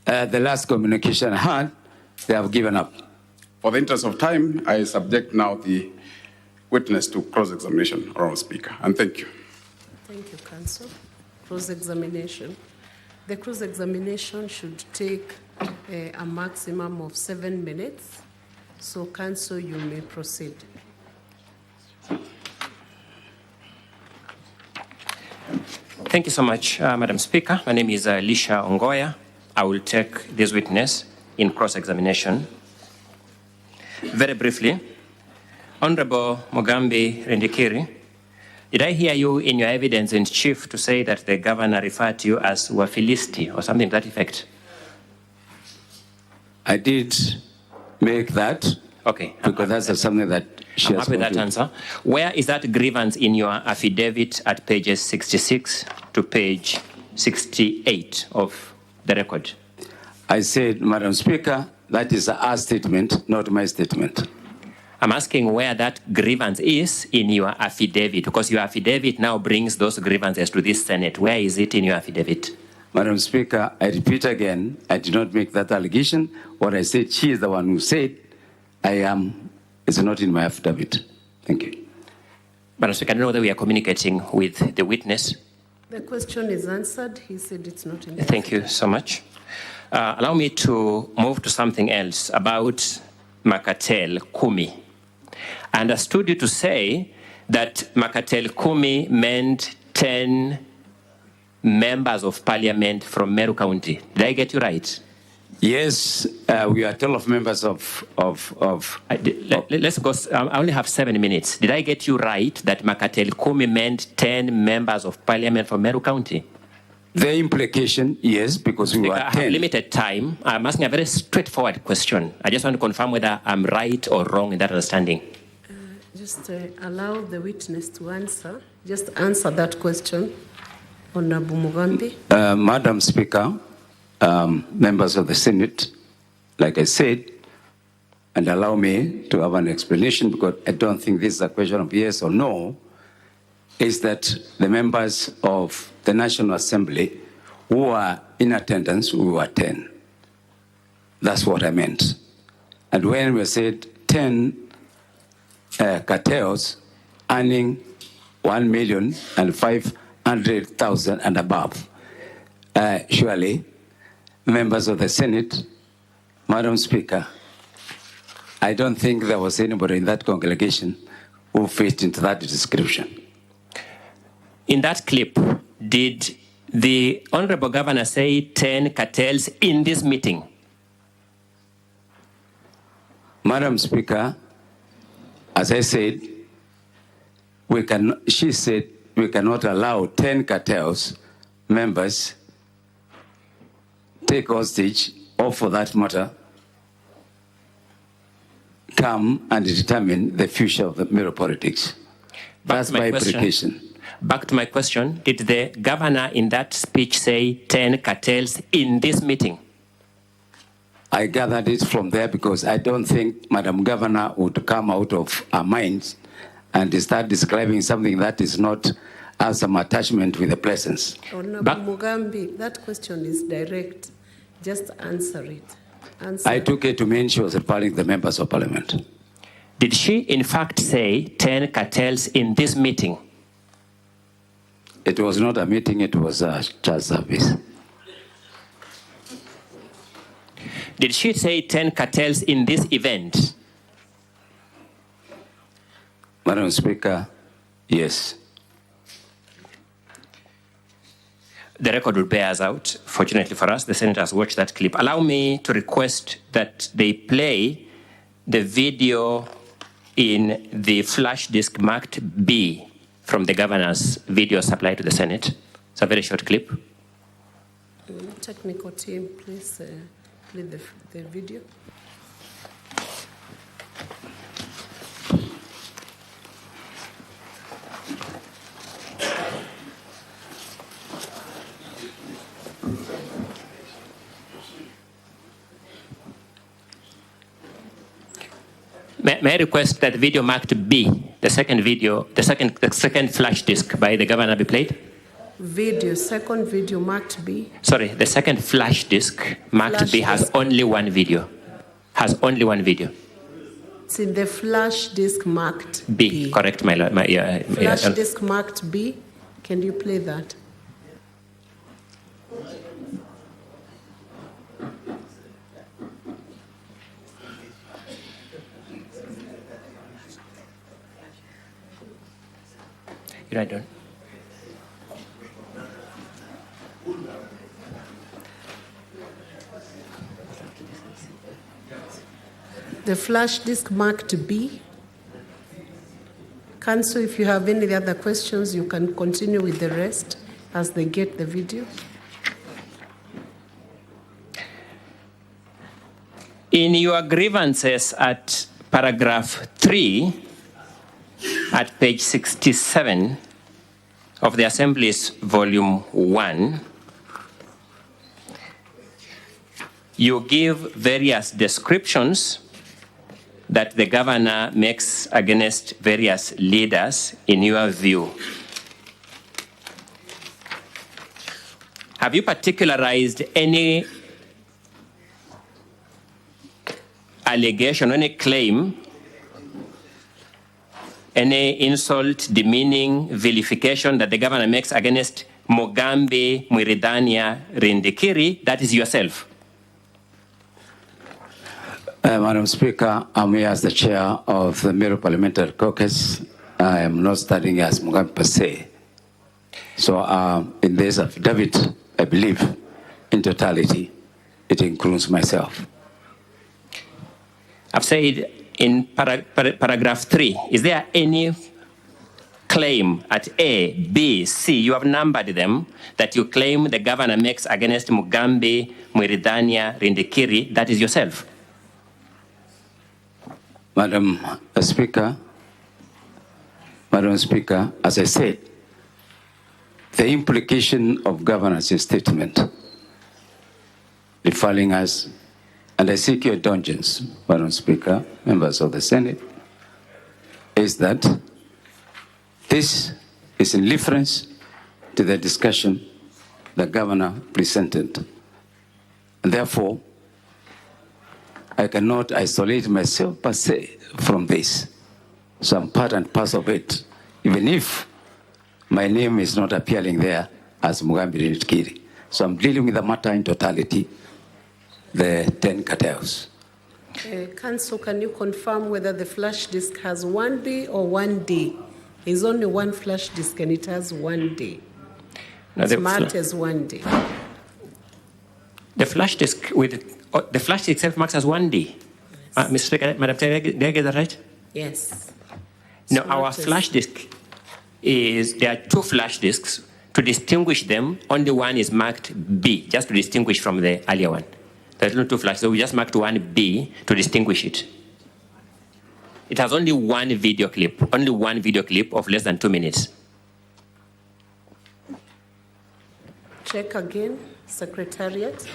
The last communication I had, they have given up. For the interest of time, I subject now the witness to cross-examination, Honourable Speaker, and thank you. Thank you, Counsel. Cross-examination. The cross-examination should take a maximum of 7 minutes. So, Counsel, you may proceed. Thank you so much, Madam Speaker. My name is Lisha Ongoya. I will take this witness in cross-examination. Very briefly, Honorable Mugambi Rendikiri, did I hear you in your evidence in chief to say that the governor referred to you as Wafilisti or something to that effect? I did make that. Okay. Because that's something that she I'm has happy with that confirmed. answer. Where is that grievance in your affidavit at pages 66 to page 68 of the record? I said, Madam Speaker, that is our statement, not my statement. I'm asking where that grievance is in your affidavit, because your affidavit now brings those grievances to this Senate. Where is it in your affidavit? Madam Speaker, I repeat again, I did not make that allegation. What I said, she is the one who said, it's not in my affidavit. Thank you. Madam Speaker, I don't know whether we are communicating with the witness. The question is answered. He said it's not in the Thank you so much. Allow me to move to something else about Makatel Kumi. I understood you to say that Makatel Kumi meant 10 members of parliament from Meru County. Did I get you right? Yes, we are 12 members of let's go. I only have 7 minutes. Did I get you right that Makatel Kumi meant 10 members of parliament from Meru County? The implication, yes, because we were 10. I have limited time. I'm asking a very straightforward question. I just want to confirm whether I'm right or wrong in that understanding. Just allow the witness to answer. Just answer that question. Honorable Mugambi. Madam Speaker, members of the Senate, like I said, and allow me to have an explanation because I don't think this is a question of yes or no, is that the members of the National Assembly who are in attendance, we were 10. That's what I meant. And when we said 10 cartels earning 1,500,000 and above, surely members of the Senate, Madam Speaker, I don't think there was anybody in that congregation who fit into that description. In that clip, did the Honorable Governor say 10 cartels in this meeting? Madam Speaker, as I said, she said we cannot allow 10 cartels members take hostage, or for that matter, come and determine the future of the Meru politics. That's my implication. Back to my question, did the governor in that speech say 10 cartels in this meeting? I gathered it from there because I don't think Madam Governor would come out of her mind and start describing something that is not as some attachment with the presence. Honorable Mugambi, that question is direct. Just answer it. Answer. I took it to mean she was referring the members of parliament. Did she in fact say 10 cartels in this meeting? It was not a meeting, it was a church service. Did she say 10 cartels in this event? Madam Speaker, yes. The record will bear us out. Fortunately for us, the Senate has watched that clip. Allow me to request that they play the video in the flash disk marked B from the governor's video supplied to the Senate. It's a very short clip. Technical team, please play the video. May I request that the video marked B, the second video, the second flash disk by the governor be played? Video, second video marked B. Sorry, the second flash disk marked B has only one video. Has only one video. It's in the flash disk marked B. Correct, my flash disk marked B. Can you play that? You're right, Don. The flash disk marked B. Council, if you have any other questions, you can continue with the rest as they get the video. In your grievances at paragraph 3, at page 67 of the Assembly's volume 1, you give various descriptions that the governor makes against various leaders in your view. Have you particularized any allegation, any claim, any insult, demeaning, vilification that the governor makes against Mugambi Mwiridania Rindikiri, that is yourself? Madam Speaker, I'm here as the chair of the Meru Parliamentary Caucus. I am not standing as Mugambi per se. So in this affidavit, I believe in totality, it includes myself. I've said in paragraph 3, is there any claim at A, B, C, you have numbered them, that you claim the governor makes against Mugambi Mwiridania Rindikiri, that is yourself? Madam Speaker, as I said, the implication of governor's statement defiling us, and I seek your indulgence, Madam Speaker, members of the Senate, is that this is in reference to the discussion the governor presented. And therefore, I cannot isolate myself per se from this. So I'm part and parcel of it, even if my name is not appearing there as Mugambi Rindikiri. So I'm dealing with the matter in totality, the 10 cartels. Council, can you confirm whether the flash disk has 1 day or 1 day? There's only one flash disk and it has 1 day. It's marked as 1 day. The flash disk the flash disk itself marks as 1 day. Mr. Speaker, Madam Chair, did I get that right? Yes. No, our flash disk there are 2 flash disks. To distinguish them, only one is marked B, just to distinguish from the earlier one. There's no 2 flash, so we just marked one B to distinguish it. It has only one video clip of less than 2 minutes. Check again, Secretariat.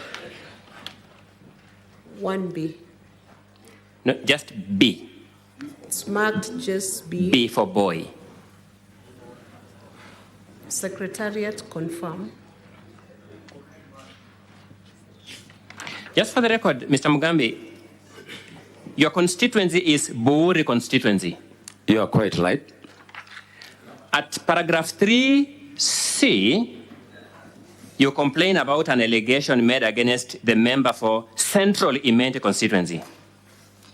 1B. No, just B. It's marked just B. B for boy. Secretariat, confirm. Just for the record, Mr. Mugambi, your constituency is Buri constituency. You are quite right. At paragraph 3C, you complain about an allegation made against the member for Central Imenti constituency.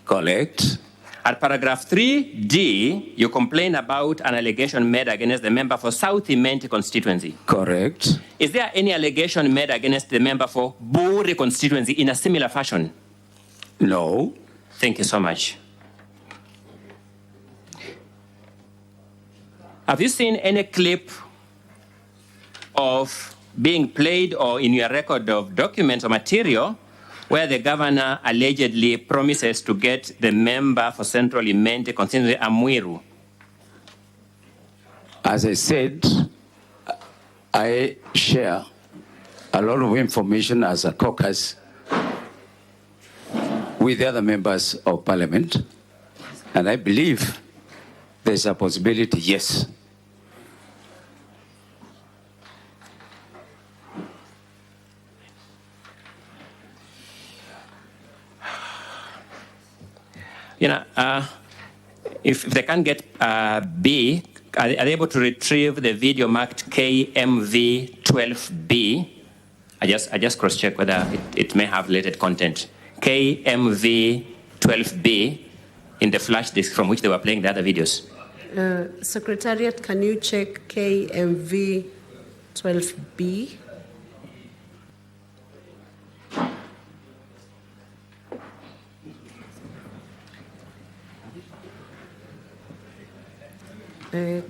Correct. At paragraph 3D, you complain about an allegation made against the member for South Imenti constituency. Correct. Is there any allegation made against the member for Buri constituency in a similar fashion? No. Thank you so much. Have you seen any clip of being played or in your record of documents or material where the governor allegedly promises to get the member for Central Imenti constituency, Amwiru? As I said, I share a lot of information as a caucus with the other members of parliament, and I believe there's a possibility, yes. You know, if they can't get B, are they able to retrieve the video marked KMV12B? I just cross-check whether it may have related content. KMV12B in the flash disk from which they were playing the other videos. Secretariat, can you check KMV12B?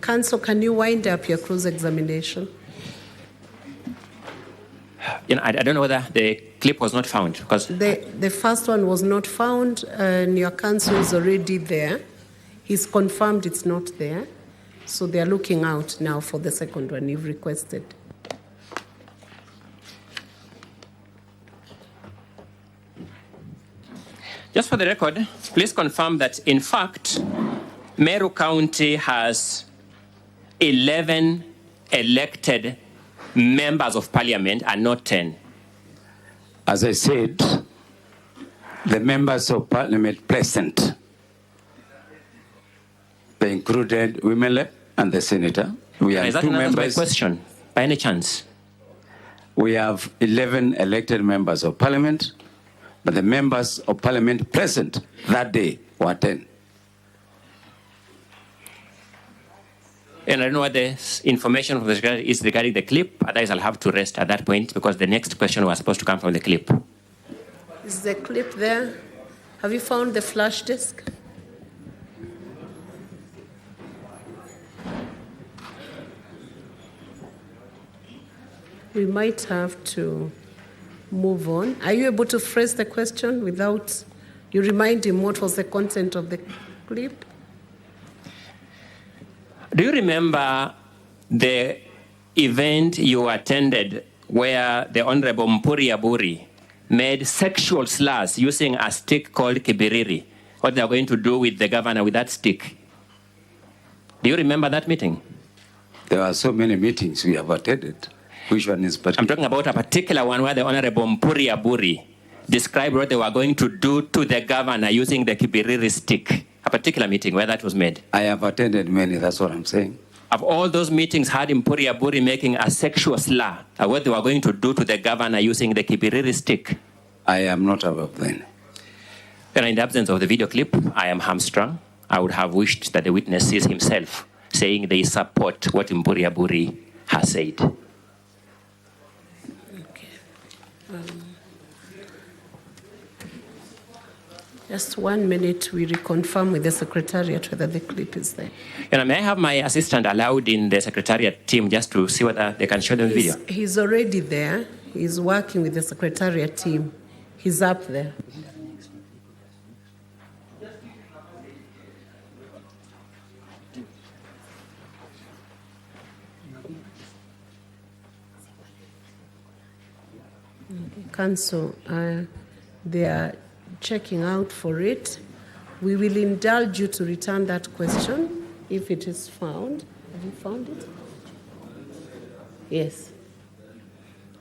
Counsel, can you wind up your cross-examination? I don't know whether the clip was not found because the first one was not found, and your counsel is already there. He's confirmed it's not there, so they are looking out now for the second one you've requested. Just for the record, please confirm that in fact, Meru County has 11 elected members of parliament and not 10. As I said, the members of parliament present, they included women and the senator. We have Is that two another members. question, by any chance? We have 11 elected members of parliament, but the members of parliament present that day were 10. And I don't know what the information from the secretary is regarding the clip. Otherwise, I'll have to rest at that point because the next question was supposed to come from the clip. Is the clip there? Have you found the flash disk? We might have to move on. Are you able to phrase the question without you remind him what was the content of the clip? Do you remember the event you attended where the Honorable Mpuri Aburi made sexual slurs using a stick called kibiriri? What they are going to do with the governor with that stick? Do you remember that meeting? There are so many meetings we have attended. Which one is particular? I'm talking about a particular one where the Honorable Mpuri Aburi described what they were going to do to the governor using the kibiriri stick. A particular meeting where that was made. I have attended many, that's what I'm saying. Of all those meetings, had Mpuri Aburi making a sexual slur at what they were going to do to the governor using the kibiriri stick? I am not aware of them. And in the absence of the video clip, I am hamstrung. I would have wished that the witness sees himself saying they support what Mpuri Aburi has said. Just 1 minute, we reconfirm with the Secretariat whether the clip is there. And may I have my assistant allowed in the Secretariat team just to see whether they can show them the video? He's already there. He's working with the Secretariat team. He's up there. Council, they are checking out for it. We will indulge you to return that question if it is found. Have you found it? Yes.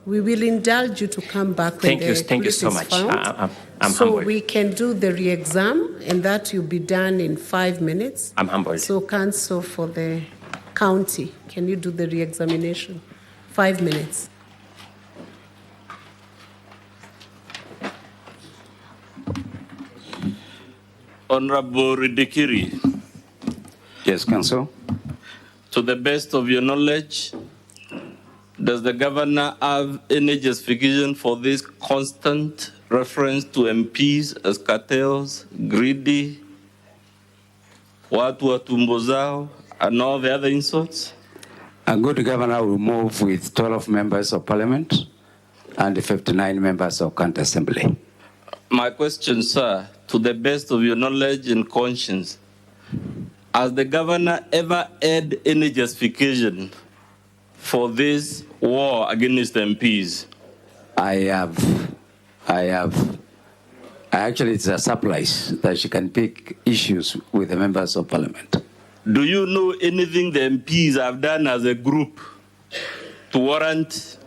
We will indulge you to come back when the Thank you so much. I'm so humbled. we can do the re-exam, and that will be done in 5 minutes. I'm humbled. So, Council for the county, can you do the re-examination? 5 minutes. Honorable Ridikiri. Yes, Council. To the best of your knowledge, does the governor have any justification for this constant reference to MPs as cartels, greedy, watu wa tumbo zao, and all the other insults? A good governor will move with 12 members of parliament and 59 members of county assembly. My question, sir, to the best of your knowledge and conscience, has the governor ever had any justification for this war against MPs? Actually, it's a surprise that she can pick issues with the members of parliament. Do you know anything the MPs have done as a group to warrant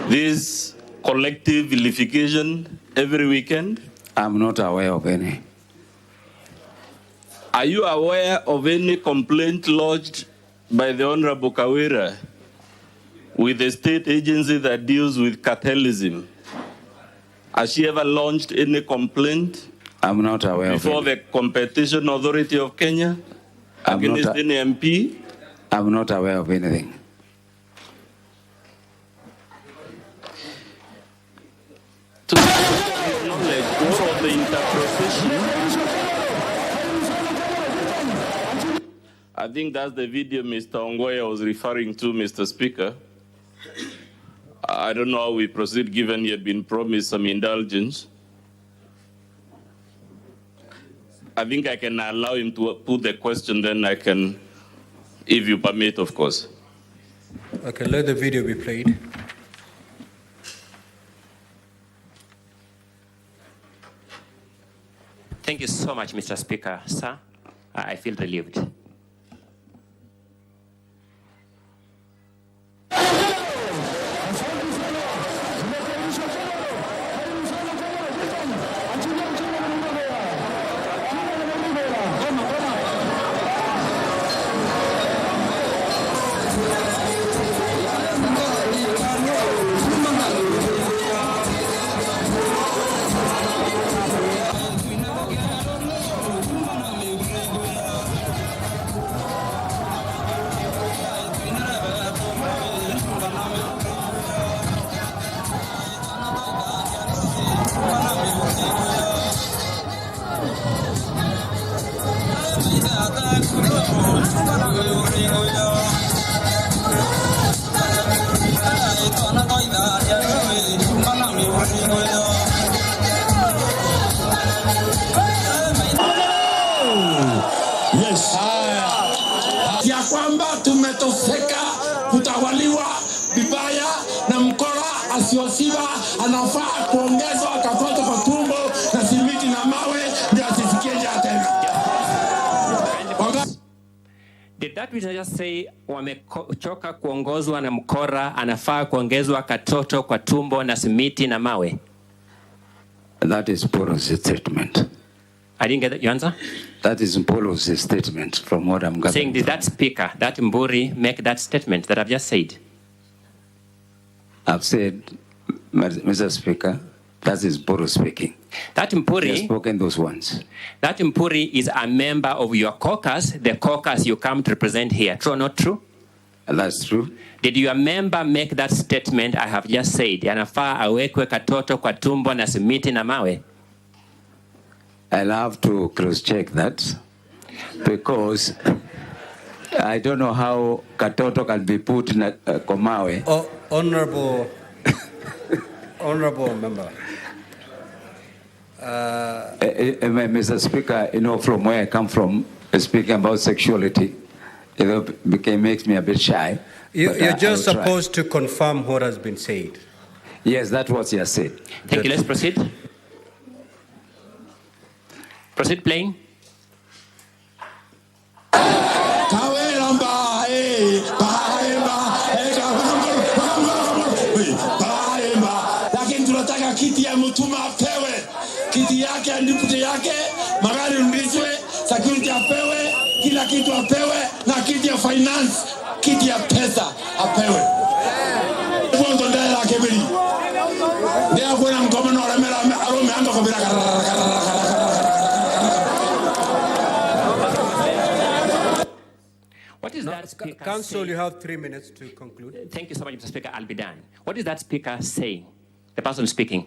this collective vilification every weekend? I'm not aware of any. Are you aware of any complaint lodged by the Honorable Kawira with the state agency that deals with cartelism? Has she ever launched any complaint? I'm not aware before of any. the Competition Authority of Kenya against any MP? I'm not aware of anything. To the best of his knowledge, what of the interpretation? I think that's the video Mr. Ongoya was referring to, Mr. Speaker. I don't know how we proceed given he had been promised some indulgence. I think I can allow him to put the question, then I can, if you permit, of course. Okay, let the video be played. Thank you so much, Mr. Speaker. Sir, I feel relieved. Yes. Ya kwamba tumetoseka kutawaliwa vibaya na mkora asiosiba, anafaa kuongezwa katoto kwa tumbo na simiti na mawe ndio asisikie njaa tena. Did that witness just say wamechoka kuongozwa na mkora, anafaa kuongezwa katoto kwa tumbo na simiti na mawe? That is Polo's statement. I didn't get that. You answer? That is Polo's statement from what I'm gathering. Saying, did that speaker, that Mburi, make that statement that I've just said? I've said, Mr. Speaker, that is Polo speaking. That Mpuri, he has spoken those ones. That Mpuri is a member of your caucus, the caucus you come to represent here. True or not true? That's true. Did your member make that statement I have just said? Yanafaa awekwe katoto kwa tumbo na simiti na mawe? I'll have to cross-check that because I don't know how katoto can be put in a komawe. Oh, honorable member. Mr. Speaker, you know, from where I come from, speaking about sexuality, makes me a bit shy. You're just supposed to confirm what has been said. Yes, that's what he has said. Thank you. Let's proceed. Proceed playing. Lakini tunataka kiti ya Mutuma apewe, kiti yake ya deputy yake, magari undizwe, security apewe, kila kitu apewe, na kiti ya finance, kiti ya pesa apewe. Mwanzo ndaya la kebiri. Ndia kuna mkomano arome anga kubira. What is that speaker Council, saying? you have 3 minutes to conclude. Thank you so much, Mr. Speaker. I'll be done. What is that speaker saying? The person speaking.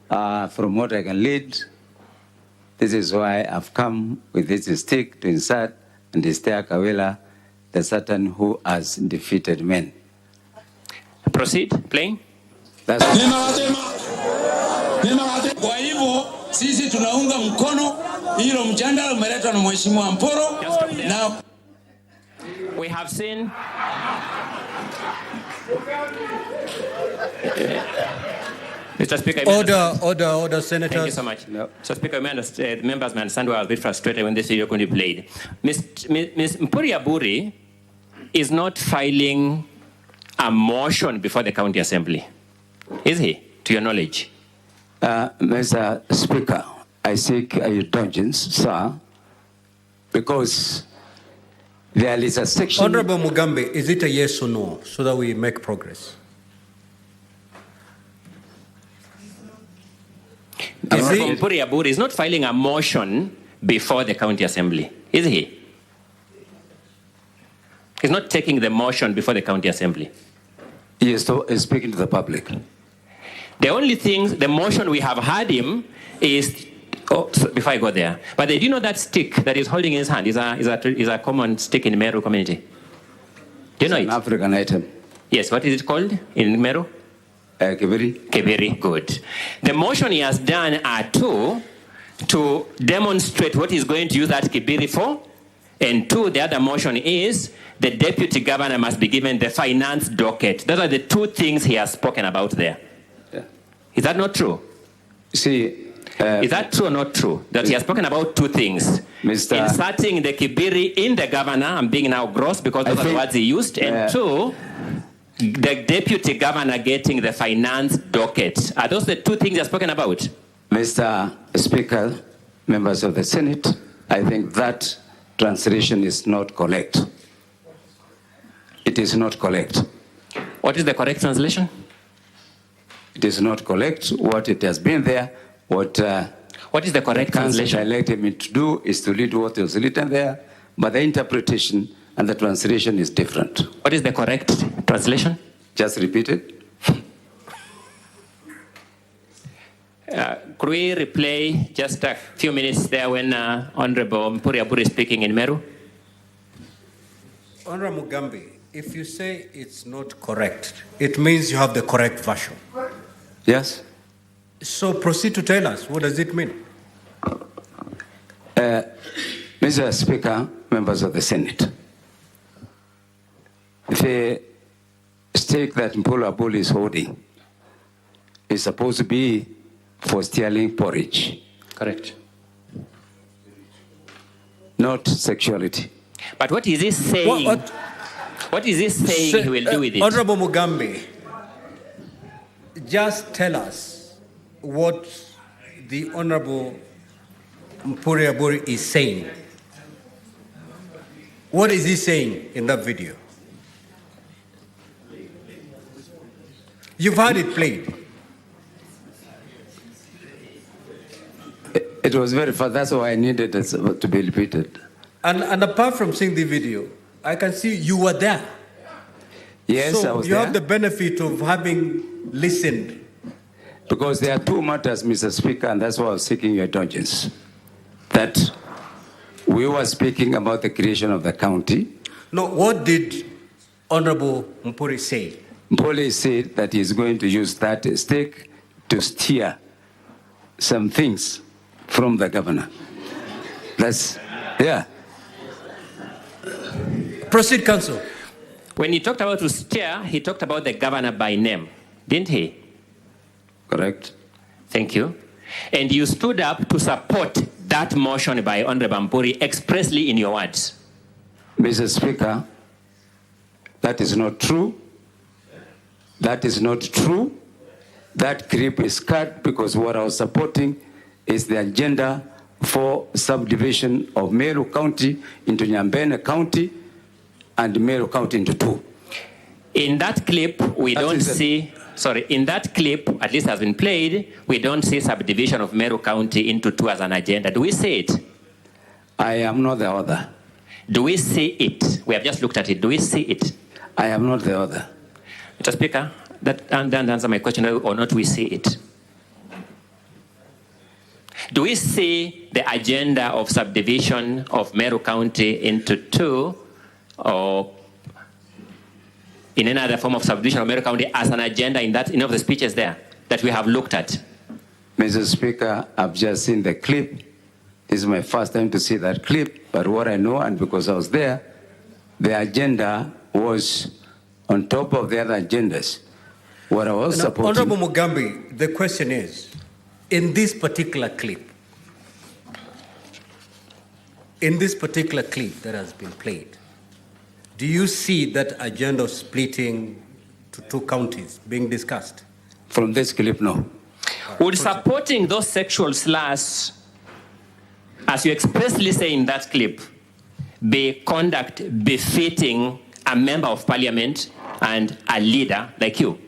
From what I can lead, this is why I've come with this stick to insert and stir Kawira, the Satan who has defeated men. Proceed, playing. Kwa hivyo sisi tunaunga mkono hilo mjadala umeletwa na Mheshimiwa Mporo na we have seen Mr. Speaker. Order, senators. Thank you so much. No. So, Speaker, members may understand why I was a bit frustrated when this video could be played. Ms. Mpuri Aburi is not filing a motion before the County Assembly, is he, to your knowledge? Mr. Speaker, I seek your indulgence, sir, because there is a section... Honorable Mugambe, is it a yes or no, so that we make progress? Honorable Mpuri Aburi is not filing a motion before the County Assembly, is he? He's not taking the motion before the County Assembly. He is speaking to the public. The only thing, the motion we have had him is before I go there. But do you know that stick that he's holding in his hand is a common stick in Meru community? Do you know it? An African item. Yes, what is it called in Meru? Kebiri. Kebiri, good. The motion he has done are two, to demonstrate what he's going to use that kibiri for, and two, the other motion is the deputy governor must be given the finance docket. Those are the two things he has spoken about there. Yeah. Is that not true? See, is that true or not true? That he has spoken about two things. Inserting the kibiri in the governor, I'm being now gross because those are the words he used, and two, the deputy governor getting the finance docket. Are those the two things he has spoken about? Mr. Speaker, members of the Senate, I think that translation is not correct. It is not correct. What is the correct translation? It is not correct. What it has been there, what is the correct translation? I elected me to do is to read what was written there, but the interpretation and the translation is different. What is the correct translation? Just repeat it. Could we replay just a few minutes there when Honorable Mpuri Aburi is speaking in Meru? Honorable Mugambi, if you say it's not correct, it means you have the correct version. Yes. So proceed to tell us, what does it mean? Mr. Speaker, members of the Senate, the stake that Mpuri Aburi is holding is supposed to be for stealing porridge. Correct. Not sexuality. But what is he saying? What is he saying he will do with it? Honorable Mugambi, just tell us what the Honorable Mpuri Aburi is saying. What is he saying in that video? You've had it played. It was very fast. That's why I needed it to be repeated. And apart from seeing the video, I can see you were there. Yes, so I was you there. have the benefit of having listened. Because there are two matters, Mr. Speaker, and that's why I was seeking your indulgence. That we were speaking about the creation of the county. No, what did Honorable Mpuri say? Mpuri said that he's going to use that stake to steer some things from the governor. That's, yeah. Proceed, Counsel. When he talked about to steer, he talked about the governor by name, didn't he? Correct. Thank you. And you stood up to support that motion by Honorable Mpuri expressly in your words. Mr. Speaker, that is not true. That is not true. That clip is cut because what I was supporting is the agenda for subdivision of Meru County into Nyambene County and Meru County into two. In that clip, we don't see, in that clip, at least has been played, we don't see subdivision of Meru County into two as an agenda. Do we see it? I am not the author. Do we see it? We have just looked at it. Do we see it? I am not the author. Mr. Speaker, that answer my question, or not we see it. Do we see the agenda of subdivision of Meru County into two, or in any other form of subdivision of Meru County as an agenda in that of the speeches there that we have looked at? Mr. Speaker, I've just seen the clip. This is my first time to see that clip, but what I know, and because I was there, the agenda was on top of the other agendas. What I was supporting... Honorable Mugambi, the question is, in this particular clip that has been played, do you see that agenda of splitting to two counties being discussed? From this clip, no. Would supporting those sexual slurs, as you expressly say in that clip, be conduct befitting a member of parliament and a leader like you?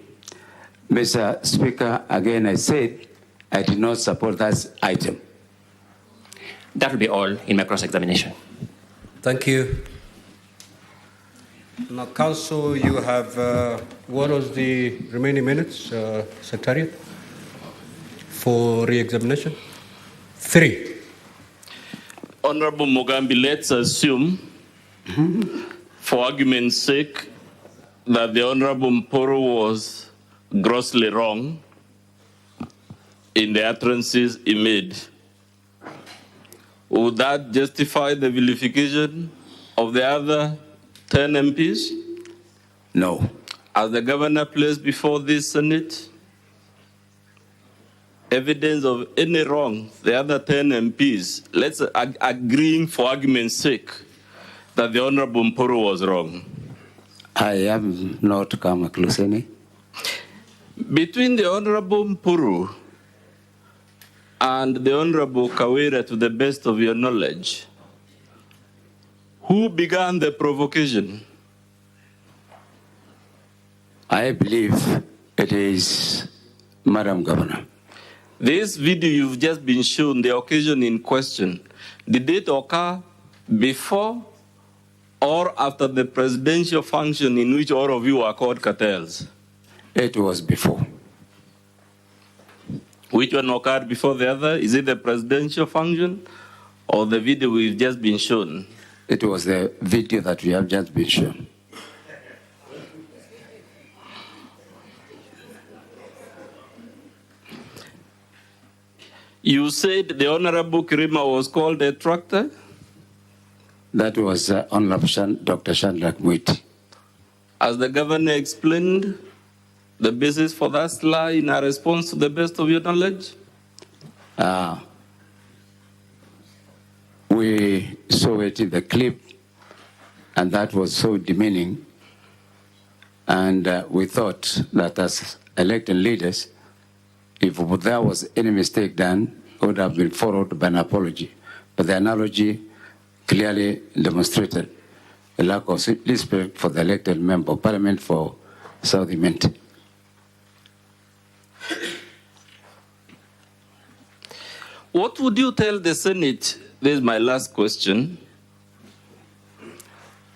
Mr. Speaker, again I said I did not support that item. That will be all in my cross-examination. Thank you. Now, Counsel, you have, what was the remaining minutes, Secretariat, for re-examination? 3. Honorable Mugambi, let's assume, for argument's sake, that the Honorable Mporo was grossly wrong in the utterances he made. Would that justify the vilification of the other 10 MPs? No. As the governor placed before this Senate evidence of any wrong, the other 10 MPs, let's agreeing for argument's sake that the Honorable Mporo was wrong. I have not come across any. Between the Honorable Mporo and the Honorable Kawira, to the best of your knowledge, who began the provocation? I believe it is Madam Governor. This video you've just been shown, the occasion in question, did it occur before or after the presidential function in which all of you are called cartels? It was before. Which one occurred before the other? Is it the presidential function or the video we've just been shown? It was the video that we have just been shown. You said the Honorable Kirima was called a tractor? That was Honorable Dr. Chandra Mwiti. As the governor explained the basis for that lie in a response to the best of your knowledge? We saw it in the clip, and that was so demeaning. And we thought that as elected leaders, if there was any mistake done, it would have been followed by an apology. But the analogy clearly demonstrated a lack of respect for the elected member of parliament for South Imenti. What would you tell the Senate? This is my last question.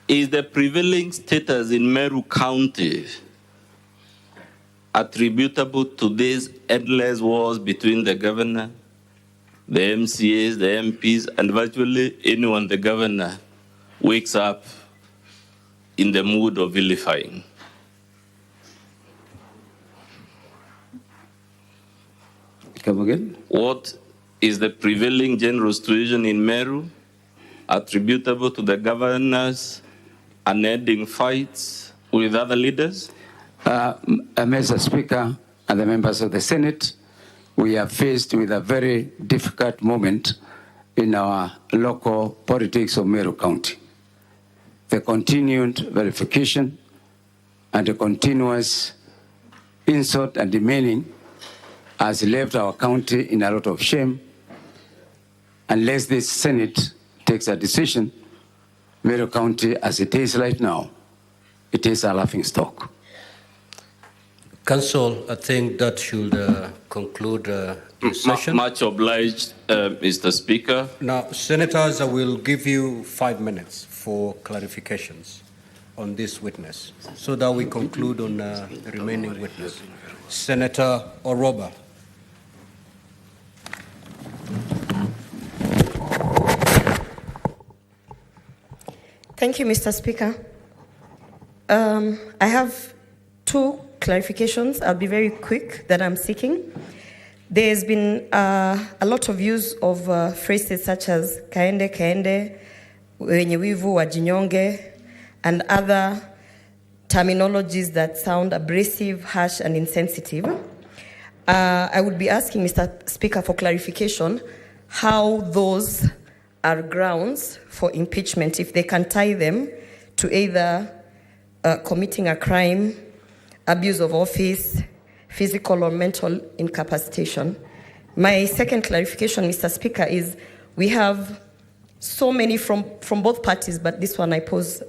Is the prevailing status in Meru County attributable to these endless wars between the governor, the MCAs, the MPs, and virtually anyone the governor wakes up in the mood of vilifying? Come again? What is the prevailing general situation in Meru attributable to the governor's unending fights with other leaders? Mr. Speaker and the members of the Senate, we are faced with a very difficult moment in our local politics of Meru County. The continued verification and the continuous insult and demeaning has left our county in a lot of shame. Unless this Senate takes a decision, Meru County, as it is right now, it is a laughing stock. Council, I think that should conclude the session. Much obliged, Mr. Speaker. Now, Senators, I will give you 5 minutes for clarifications on this witness so that we conclude on the remaining witness. Senator Oroba. Thank you, Mr. Speaker. I have 2 clarifications. I'll be very quick that I'm seeking. There's been a lot of use of phrases such as kaende kaende, wenye wivu wajinyonge, and other terminologies that sound abrasive, harsh, and insensitive. I would be asking Mr. Speaker for clarification how those are grounds for impeachment, if they can tie them to either committing a crime, abuse of office, physical or mental incapacitation. My second clarification, Mr. Speaker, is we have so many from both parties, but this one I pose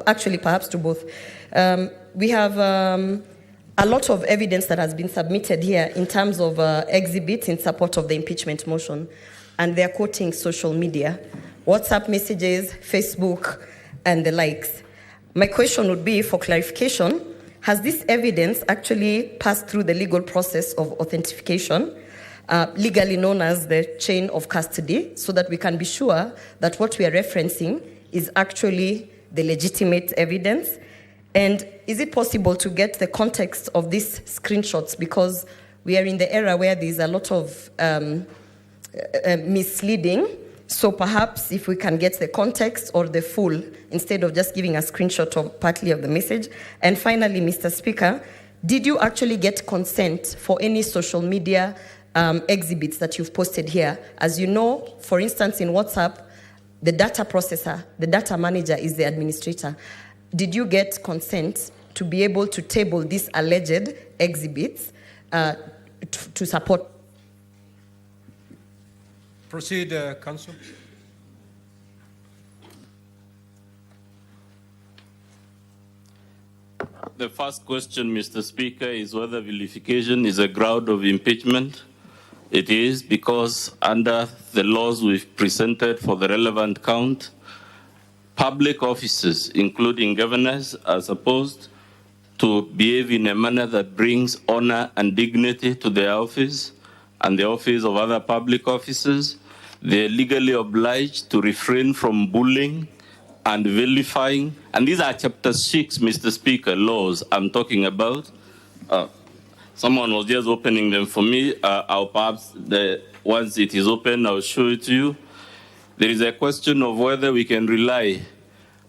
actually perhaps to both. We have a lot of evidence that has been submitted here in terms of exhibits in support of the impeachment motion, and they're quoting social media, WhatsApp messages, Facebook, and the likes. My question would be, for clarification, has this evidence actually passed through the legal process of authentication? legally known as the chain of custody, so that we can be sure that what we are referencing is actually the legitimate evidence? And is it possible to get the context of these screenshots? Because we are in the era where there's a lot of misleading. So perhaps if we can get the context or the full, instead of just giving a screenshot of partly of the message. And finally, Mr. Speaker, did you actually get consent for any social media exhibits that you've posted here? As you know, for instance, in WhatsApp, the data processor, the data manager is the administrator. Did you get consent to be able to table these alleged exhibits to support? Proceed, Council. The first question, Mr. Speaker, is whether vilification is a ground of impeachment. It is, because under the laws we've presented for the relevant count, public officers, including governors, are supposed to behave in a manner that brings honor and dignity to their office and the office of other public officers. They're legally obliged to refrain from bullying and vilifying. And these are Chapter 6, Mr. Speaker, laws I'm talking about. Someone was just opening them for me. I'll perhaps, once it is open, I'll show it to you. There is a question of whether we can rely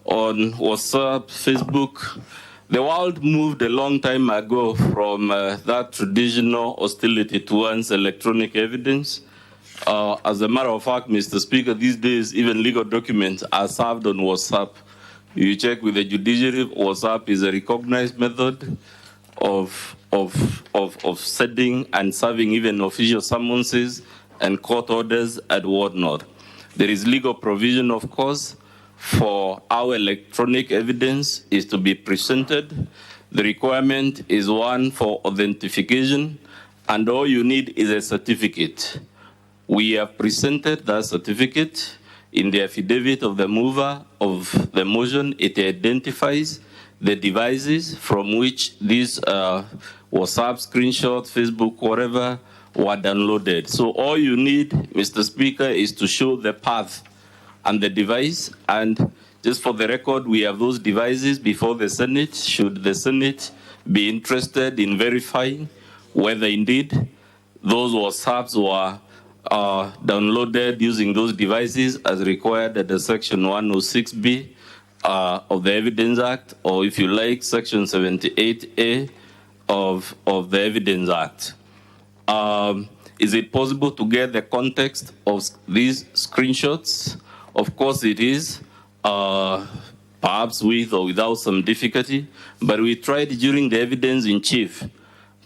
on WhatsApp, Facebook. The world moved a long time ago from that traditional hostility towards electronic evidence. As a matter of fact, Mr. Speaker, these days, even legal documents are served on WhatsApp. You check with the judiciary, WhatsApp is a recognized method of sending and serving even official summonses and court orders and whatnot. There is legal provision, of course, for how electronic evidence is to be presented. The requirement is one for authentication, and all you need is a certificate. We have presented that certificate in the affidavit of the mover of the motion. It identifies the devices from which these WhatsApp screenshots, Facebook, whatever, were downloaded. So all you need, Mr. Speaker, is to show the path and the device. And just for the record, we have those devices before the Senate. Should the Senate be interested in verifying whether indeed those WhatsApps were downloaded using those devices as required under Section 106B of the Evidence Act, or if you like, Section 78A of the Evidence Act. Is it possible to get the context of these screenshots? Of course it is, perhaps with or without some difficulty, but we tried during the evidence in chief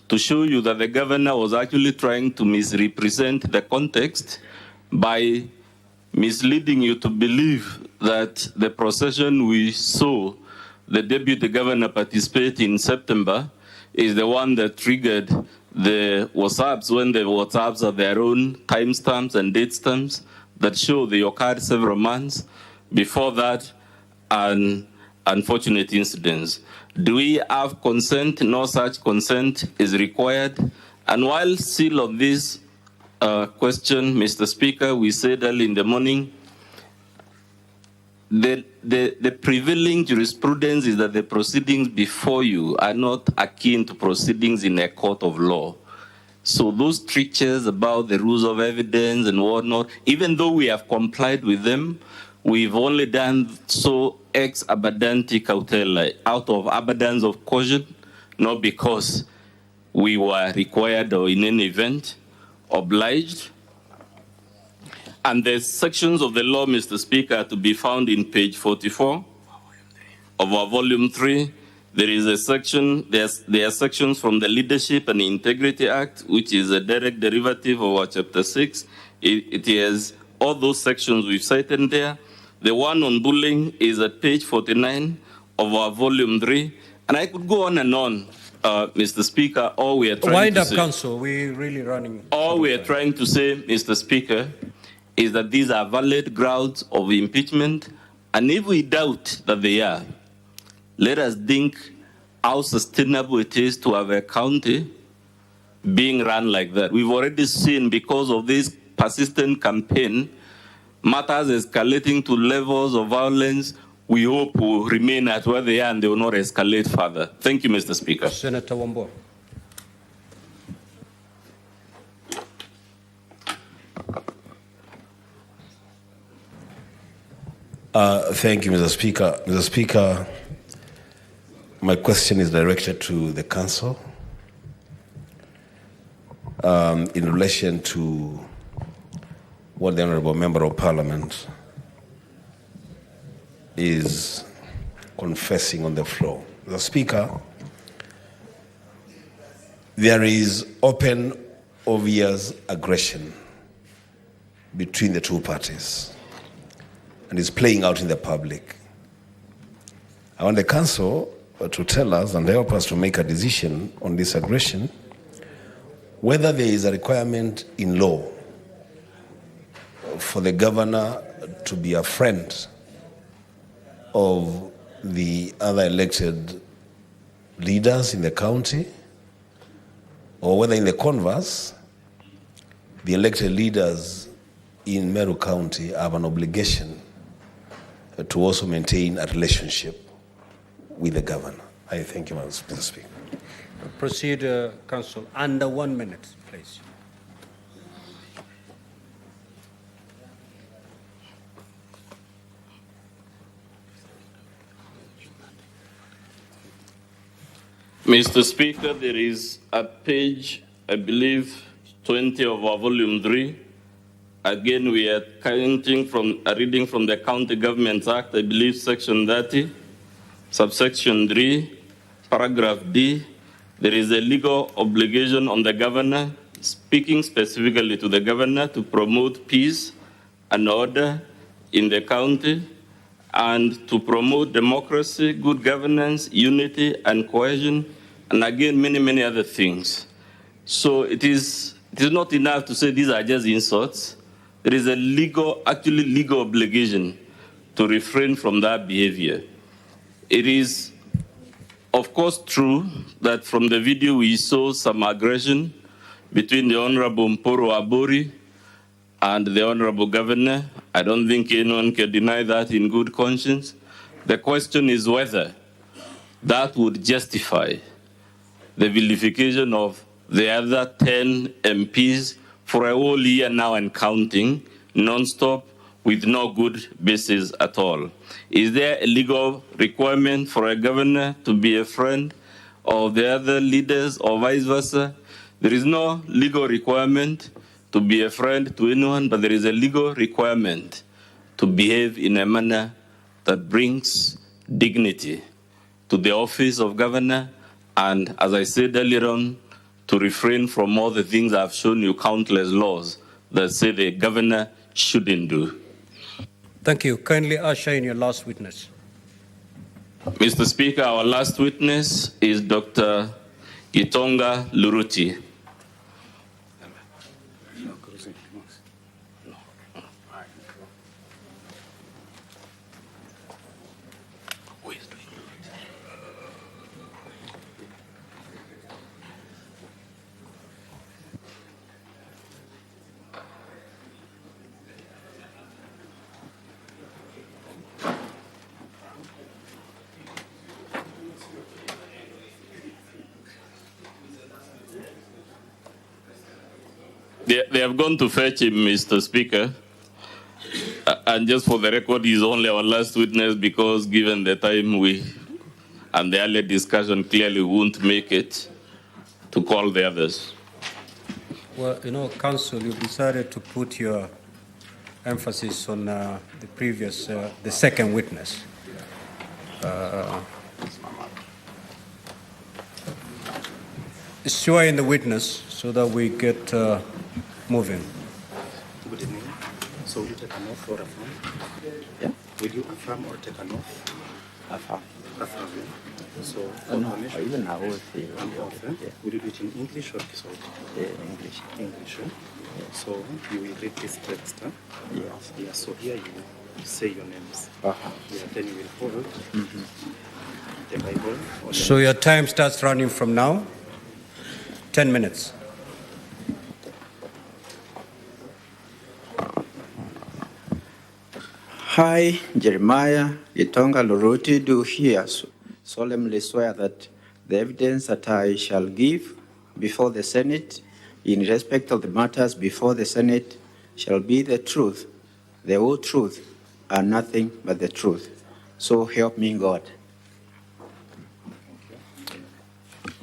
to show you that the governor was actually trying to misrepresent the context by misleading you to believe that the procession we saw the deputy governor participate in September is the one that triggered the WhatsApps, when the WhatsApps have their own timestamps and date stamps that show they occurred several months before that and unfortunate incidents. Do we have consent? No such consent is required. And while still on this question, Mr. Speaker, we said early in the morning, the prevailing jurisprudence is that the proceedings before you are not akin to proceedings in a court of law. So those strictures about the rules of evidence and whatnot, even though we have complied with them, we've only done so ex abundanti cautela, out of abundance of caution, not because we were required or in any event obliged. And the sections of the law, Mr. Speaker, to be found in page 44 of our volume 3. There is a section, there are sections from the Leadership and Integrity Act, which is a direct derivative of our Chapter 6. It has all those sections we've cited there. The one on bullying is at page 49 of our volume 3. And I could go on and on, Mr. Speaker. All we are trying to say... Wind up, Council. We're really running... All we are trying to say, Mr. Speaker, is that these are valid grounds of impeachment. And if we doubt that they are, let us think how sustainable it is to have a county being run like that. We've already seen, because of this persistent campaign, matters escalating to levels of violence. We hope will remain at where they are and they will not escalate further. Thank you, Mr. Speaker. Senator Wambo. Thank you, Mr. Speaker. Mr. Speaker, my question is directed to the Council in relation to what the Honourable Member of Parliament is confessing on the floor. Mr. Speaker, there is open, obvious aggression between the two parties, and it's playing out in the public. I want the Council to tell us and help us to make a decision on this aggression, whether there is a requirement in law for the governor to be a friend of the other elected leaders in the county, or whether in the converse, the elected leaders in Meru County have an obligation to also maintain a relationship with the governor. I thank you, Mr. Speaker. Proceed, Council. Under 1 minute, please. Mr. Speaker, there is at page, I believe, 20 of our volume 3. Again, we are reading from the County Governments Act, I believe section 30, subsection 3, paragraph D. There is a legal obligation on the governor, speaking specifically to the governor, to promote peace and order in the county and to promote democracy, good governance, unity and cohesion, and again, many, many other things. So it is not enough to say these are just insults. There is a legal obligation to refrain from that behavior. It is, of course, true that from the video we saw some aggression between the Honorable Mporo Abori and the Honorable Governor. I don't think anyone can deny that in good conscience. The question is whether that would justify the vilification of the other 10 MPs for a whole year now and counting, non-stop, with no good basis at all. Is there a legal requirement for a governor to be a friend of the other leaders or vice versa? There is no legal requirement to be a friend to anyone, but there is a legal requirement to behave in a manner that brings dignity to the office of governor, and as I said earlier on, to refrain from all the things I've shown you, countless laws that say the governor shouldn't do. Thank you. Kindly usher in your last witness. Mr. Speaker, our last witness is Dr. Gitonga Luruti. They have gone to fetch him, Mr. Speaker. And just for the record, he's only our last witness because given the time and the earlier discussion, clearly won't make it to call the others. Well, Council, you've decided to put your emphasis on the previous, the second witness. Swear in the witness so that we get moving. Good evening. So will you take an oath or affirm? Yeah. Will you affirm or take an oath? Affirm. Affirm. So No, even an oath. An oath. Yeah. Will you do it in English or Kiswahili? English. English. Yeah. So you will read this text. Huh? Yes. Yeah. So here you will say your names. Yeah. Then you will hold the Bible. So your time starts running from now. 10 minutes. I, Jeremiah Gitonga Loruti, do here solemnly swear that the evidence that I shall give before the Senate in respect of the matters before the Senate shall be the truth, the whole truth, and nothing but the truth. So help me God.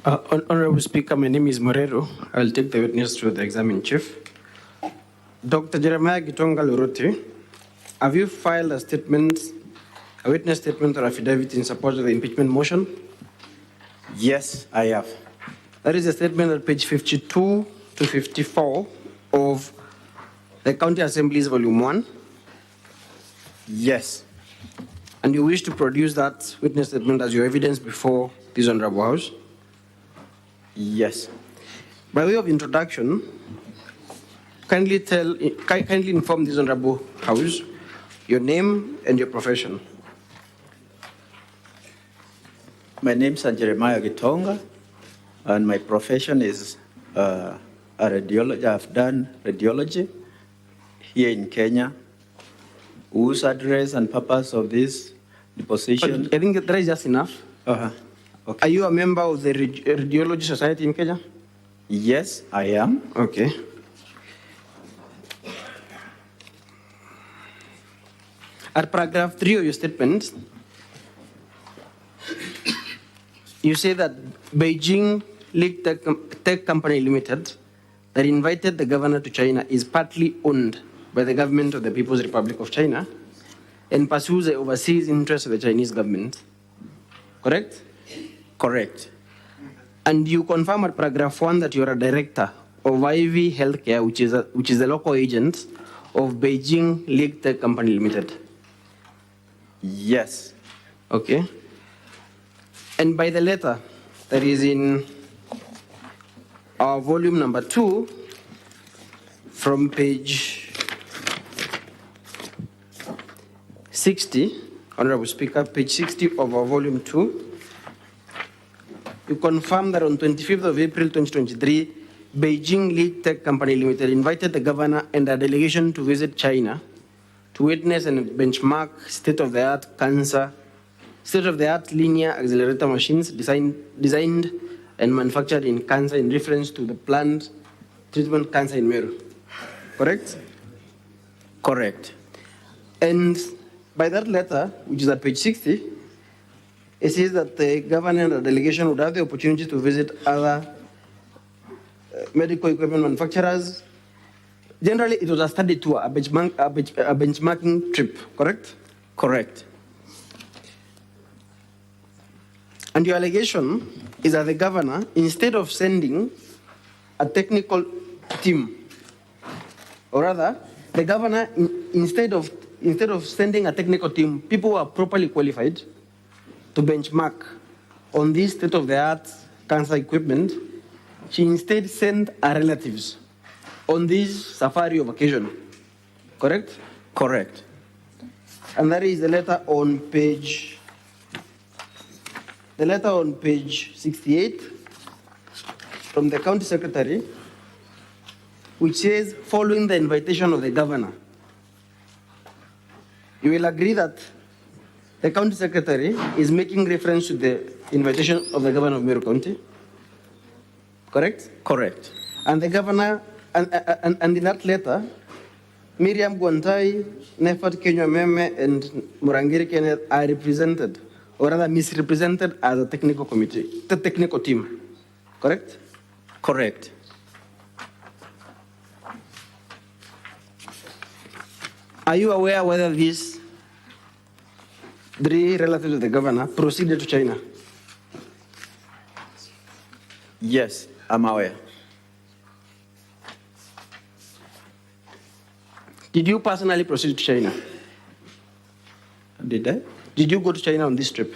Honorable Speaker, my name is Morero. I will take the witness to the examining chief. Dr. Jeremiah Gitonga Loruti, have you filed a statement, a witness statement or affidavit in support of the impeachment motion? Yes, I have. That is a statement at page 52 to 54 of the County Assembly's Volume 1. Yes. And you wish to produce that witness statement as your evidence before this Honorable House? Yes. By way of introduction, kindly inform this Honorable House your name and your profession. My name is Jeremiah Gitonga, and my profession is a radiologist. I've done radiology here in Kenya, whose address and purpose of this deposition. I think that is just enough. Okay. Are you a member of the Radiology Society in Kenya? Yes, I am. Okay. At paragraph 3 of your statement, you say that Beijing League Tech Company Limited that invited the governor to China is partly owned by the government of the People's Republic of China and pursues the overseas interests of the Chinese government. Correct? Correct. And you confirm at paragraph 1 that you are a director of IV Healthcare, which is a local agent of Beijing League Tech Company Limited. Yes. Okay. And by the letter that is in our volume number 2, from page 60, Honorable Speaker, page 60 of our volume 2, you confirm that on 25th of April 2023, Beijing League Tech Company Limited invited the governor and a delegation to visit China to witness and benchmark state-of-the-art linear accelerator machines designed and manufactured in Kansa in reference to the planned treatment cancer in Meru. Correct? Correct. And by that letter, which is at page 60, it says that the governor and the delegation would have the opportunity to visit other medical equipment manufacturers. Generally, it was a study tour, a benchmarking trip, correct? Correct. And your allegation is that the governor, instead of sending a technical team, or rather, the governor, instead of sending a technical team, people who are properly qualified to benchmark on this state-of-the-art cancer equipment, she instead sent her relatives on this safari of occasion. Correct? Correct. And that is the letter on page 68 from the county secretary, which says, following the invitation of the governor. You will agree that the county secretary is making reference to the invitation of the governor of Meru County. Correct? Correct. And the governor, and in that letter, Miriam Gwantai, Nefat Kenya Meme, and Murangiri Kenneth are represented, or rather misrepresented as a technical committee, the technical team. Correct? Correct. Are you aware whether these three relatives of the governor proceeded to China? Yes, I'm aware. Did you personally proceed to China? Did I? Did you go to China on this trip?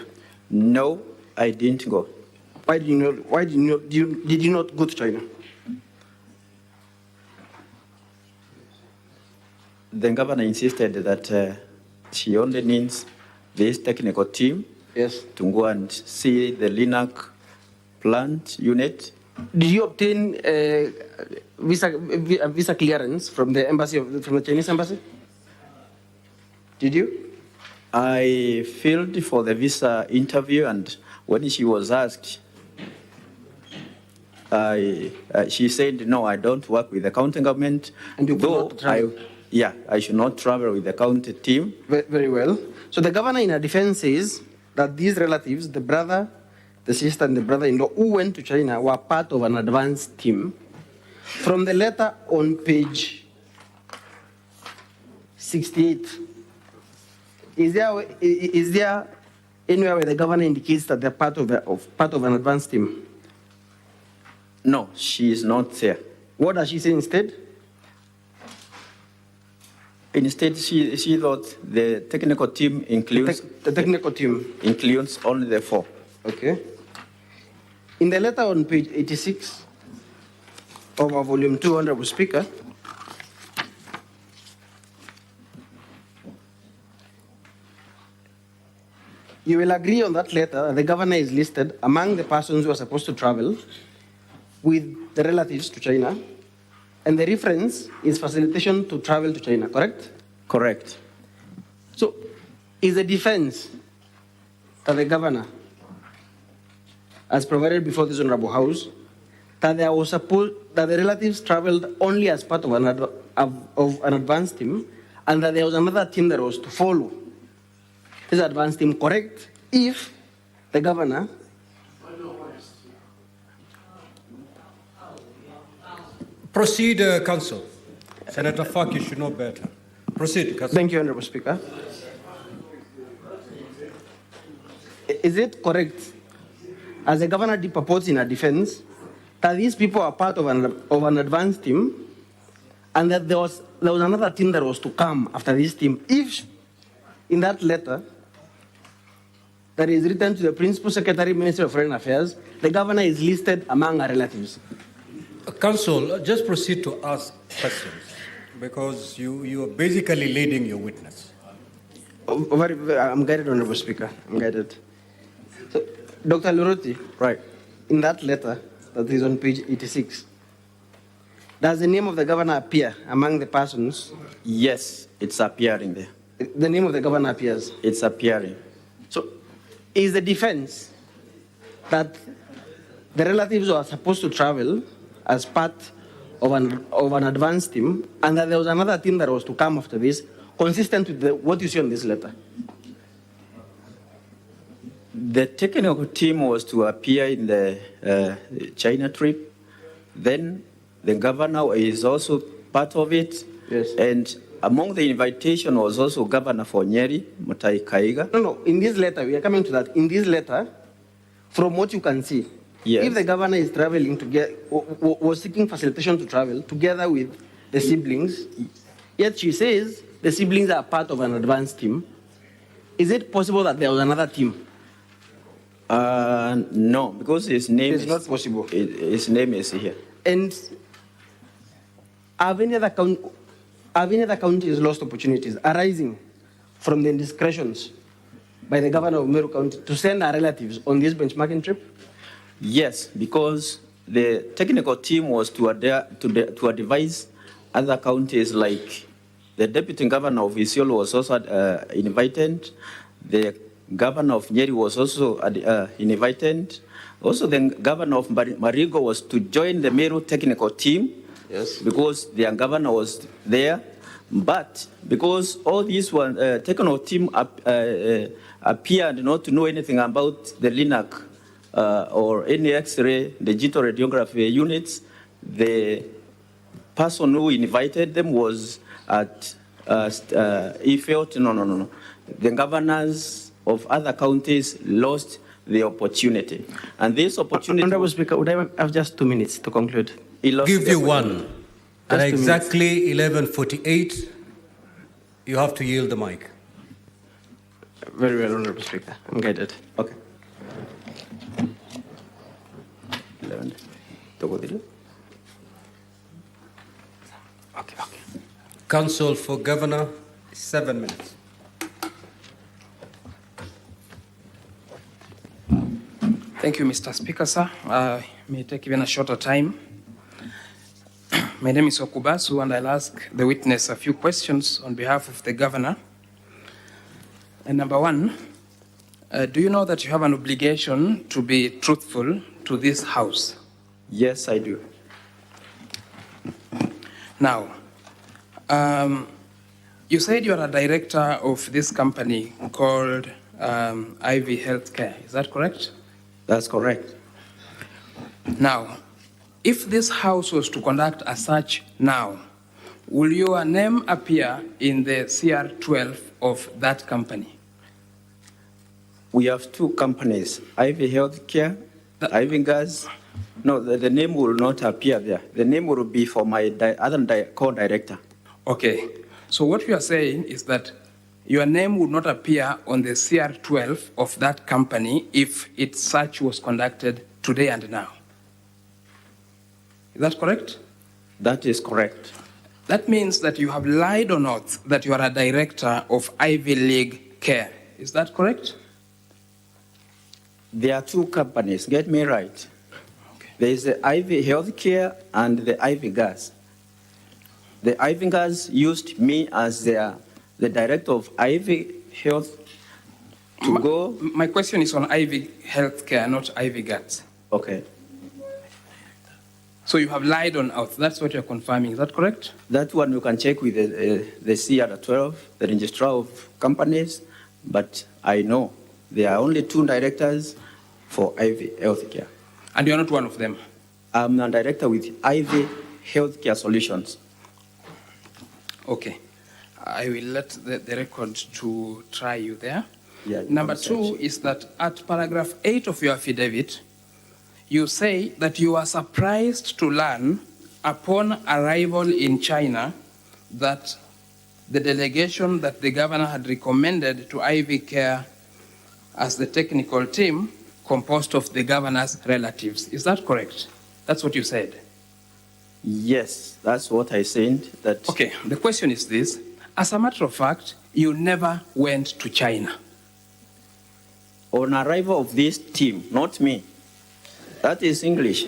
No, I didn't go. Why did you not go to China? The governor insisted that she only needs this technical team, yes, to go and see the LINAC plant unit. Did you obtain visa clearance from the embassy from the Chinese embassy? Did you? I filled for the visa interview, and when she was asked, she said, no, I don't work with the county government. And you could not travel? I should not travel with the county team. Very well. So the governor in her defense says that these relatives, the brother, the sister, and the brother-in-law who went to China were part of an advanced team. From the letter on page 68, is there anywhere where the governor indicates that they're part of an advanced team? No, she is not there. What does she say instead? Instead, she thought the technical team includes... The technical team? Includes only the 4. Okay. In the letter on page 86 of our volume 2, Honorable Speaker, you will agree on that letter that the governor is listed among the persons who are supposed to travel with the relatives to China, and the reference is facilitation to travel to China, correct? Correct. So, is the defense that the governor has provided before this Honorable House that there was that the relatives traveled only as part of an advanced team, and that there was another team that was to follow this advanced team, correct? If the governor Proceed, Counsel. Senator Fak, you should know better. Proceed, Counsel. Thank you, Honorable Speaker. Is it correct, as the governor purports in her defense, that these people are part of an advanced team, and that there was another team that was to come after this team? If in that letter that is written to the Principal Secretary, Ministry of Foreign Affairs, the governor is listed among her relatives? Counsel, just proceed to ask questions, because you are basically leading your witness. I'm guided, Honorable Speaker. I'm guided. So, Dr. Luroti, right, in that letter that is on page 86, does the name of the governor appear among the persons? Yes, it's appearing there. The name of the governor appears? It's appearing. So, is the defense that the relatives are supposed to travel as part of an advanced team, and that there was another team that was to come after this, consistent with what you see on this letter? The technical team was to appear in the China trip. Then the governor is also part of it. Yes. And among the invitation was also Governor for Nyeri, Mutai Kaiga. No, in this letter, we are coming to that. In this letter, from what you can see, yes, if the governor is traveling together, was seeking facilitation to travel together with the siblings, yet she says the siblings are part of an advanced team, is it possible that there was another team? No, because his name is not possible. His name is here. And have any other counties lost opportunities arising from the indiscretions by the governor of Meru County to send our relatives on this benchmarking trip? Yes, because the technical team was to advise other counties, like the deputy governor of Isiolo was also invited. The governor of Nyeri was also invited. Also, the governor of Marigo was to join the Meru technical team. Yes. Because their governor was there. But because all these technical team appeared not to know anything about the LINAC or any X-ray, digital radiography units, the person who invited them was he felt, no. The governors of other counties lost the opportunity. And this opportunity... Honorable Speaker, would I have just 2 minutes to conclude? Give you one. At exactly 11:48, you have to yield the mic. Very well, Honorable Speaker. I'm guided. Okay. Okay. Counsel for Governor, 7 minutes. Thank you, Mr. Speaker, sir. May take even a shorter time. My name is Okubasu, and I'll ask the witness a few questions on behalf of the governor. And number one, do you know that you have an obligation to be truthful to this house? Yes, I do. Now, you said you are a director of this company called IV Healthcare. Is that correct? That's correct. Now, if this house was to conduct a search now, will your name appear in the CR12 of that company? We have two companies, IV Healthcare, IV Gas. No, the name will not appear there. The name will be for my other co-director. Okay. So what you are saying is that your name would not appear on the CR12 of that company if its search was conducted today and now. Is that correct? That is correct. That means that you have lied on oath that you are a director of Ivy League Care. Is that correct? There are two companies, get me right. Okay. There is the IV Healthcare and the IV Gas. The IV Gas used me as the director of IV Health to go. My question is on IV Healthcare, not IV Gas. Okay. So you have lied on oath. That's what you're confirming. Is that correct? That one you can check with the CR12, the registrar of companies, but I know there are only two directors for IV Healthcare. And you're not one of them? I'm a director with IV Healthcare Solutions. Okay. I will let the record to try you there. Yeah, Number two is that at paragraph 8 of your affidavit, you say that you are surprised to learn upon arrival in China that the delegation that the governor had recommended to IV Care as the technical team composed of the governor's relatives. Is that correct? That's what you said? Yes, that's what I said. Okay, the question is this. As a matter of fact, you never went to China. On arrival of this team, not me. That is English.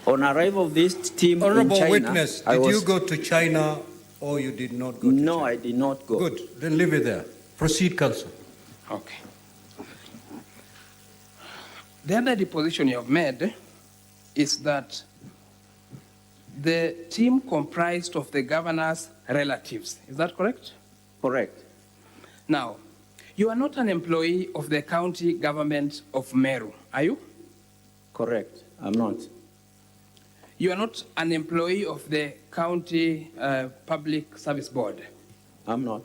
On arrival of this team Honorable in China, witness, did you go to China or you did not go to China? No, I did not go. Good, then leave it there. Proceed, counsel. Okay. The other deposition you have made is that the team comprised of the governor's relatives. Is that correct? Correct. Now, you are not an employee of the county government of Meru, are you? Correct, I'm not. You are not an employee of the county public service board? I'm not.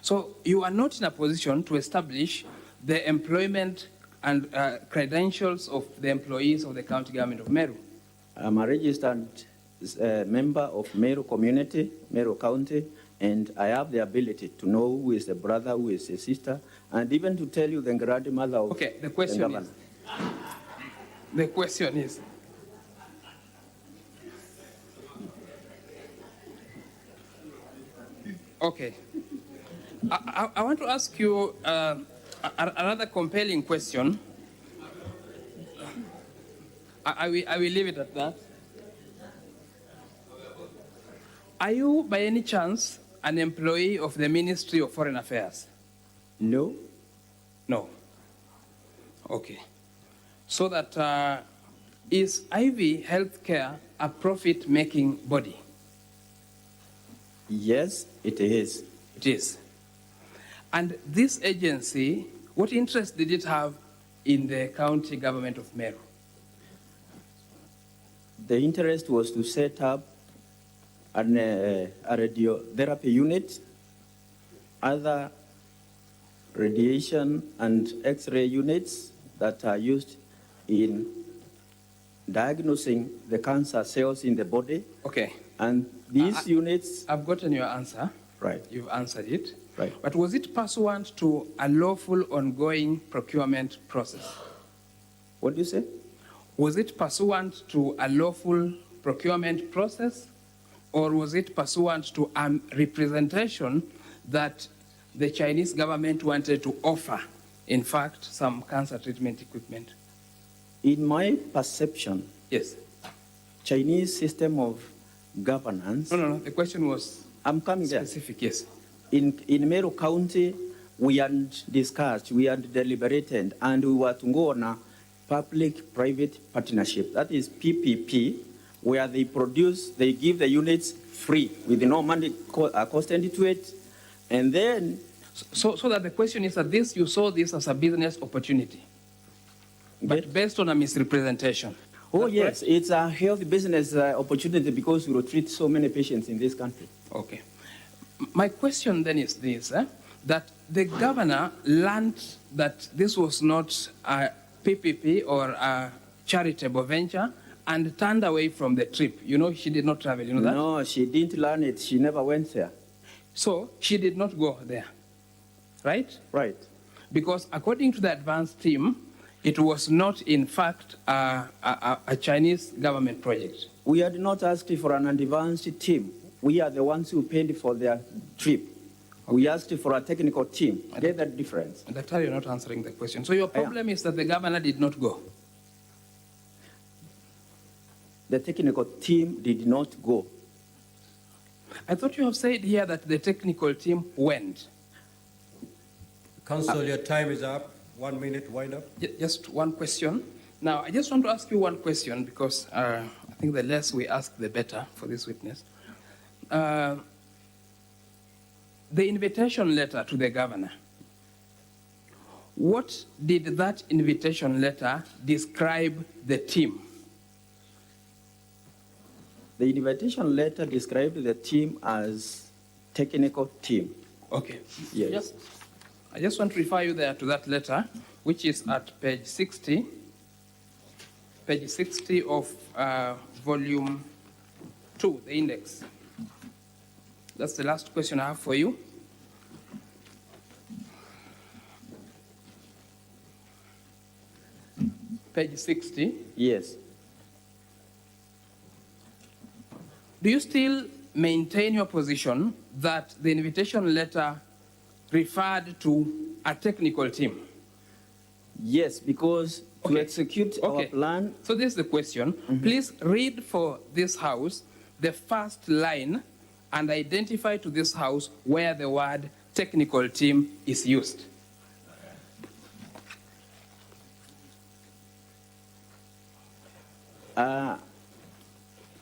So you are not in a position to establish the employment and credentials of the employees of the county government of Meru? I'm a registered member of Meru community, Meru County, and I have the ability to know who is the brother, who is the sister, and even to tell you the grandmother of the question governor. is, the question is, okay, I want to ask you another compelling question. I will leave it at that. Are you, by any chance, an employee of the Ministry of Foreign Affairs? No. No. Okay. So that is IV Healthcare a profit-making body? Yes, it is. It is. And this agency, what interest did it have in the county government of Meru? The interest was to set up a radiotherapy unit, other radiation and X-ray units that are used in diagnosing the cancer cells in the body. Okay. And these units... I've gotten your answer. Right. You've answered it. Right. But was it pursuant to a lawful ongoing procurement process? What do you say? Was it pursuant to a lawful procurement process, or was it pursuant to a representation that the Chinese government wanted to offer, in fact, some cancer treatment equipment? In my perception, yes, Chinese system of governance... No, the question was I'm coming specific, there. Yes. In Meru County, we had discussed, we had deliberated, and we were to go on a public-private partnership. That is PPP, where they give the units free with no money cost into it, and then. So that the question is that you saw this as a business opportunity, but based on a misrepresentation. Oh, yes, correct? It's a healthy business opportunity because we will treat so many patients in this country. Okay. My question then is this, that the governor learned that this was not a PPP or a charitable venture and turned away from the trip. You know, she did not travel, you know that? No, she didn't learn it. She never went there. So she did not go there, right? Right. Because according to the advance team, it was not, in fact, a Chinese government project. We had not asked for an advanced team. We are the ones who paid for their trip. Okay. We asked for a technical team. There's the difference. Doctor, you're not answering the question. So your problem is that the governor did not go? The technical team did not go. I thought you have said here that the technical team went. Council, your time is up. 1 minute, wind up. Just one question. Now, I just want to ask you one question because I think the less we ask, the better for this witness. The invitation letter to the governor, what did that invitation letter describe the team? The invitation letter described the team as technical team. Okay. Yes. I just want to refer you there to that letter, which is at page 60 of volume 2, the index. That's the last question I have for you. Page 60. Yes. Do you still maintain your position that the invitation letter referred to a technical team? Yes, because to execute our plan. So this is the question. Please read for this house the first line and identify to this house where the word technical team is used.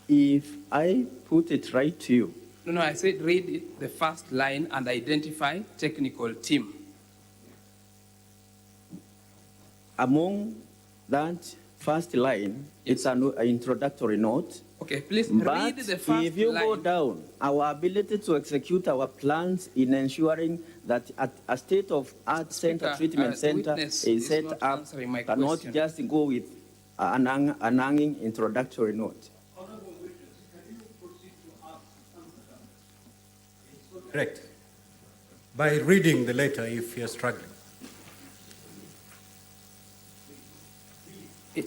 If I put it right to you. No, I said read it, the first line and identify technical team. Among that first line, it's an introductory note. Okay, please read the first line. If you go down, our ability to execute our plans in ensuring that a state-of-art treatment center is set up cannot just go with an hanging introductory note. Correct. By reading the letter if you're struggling.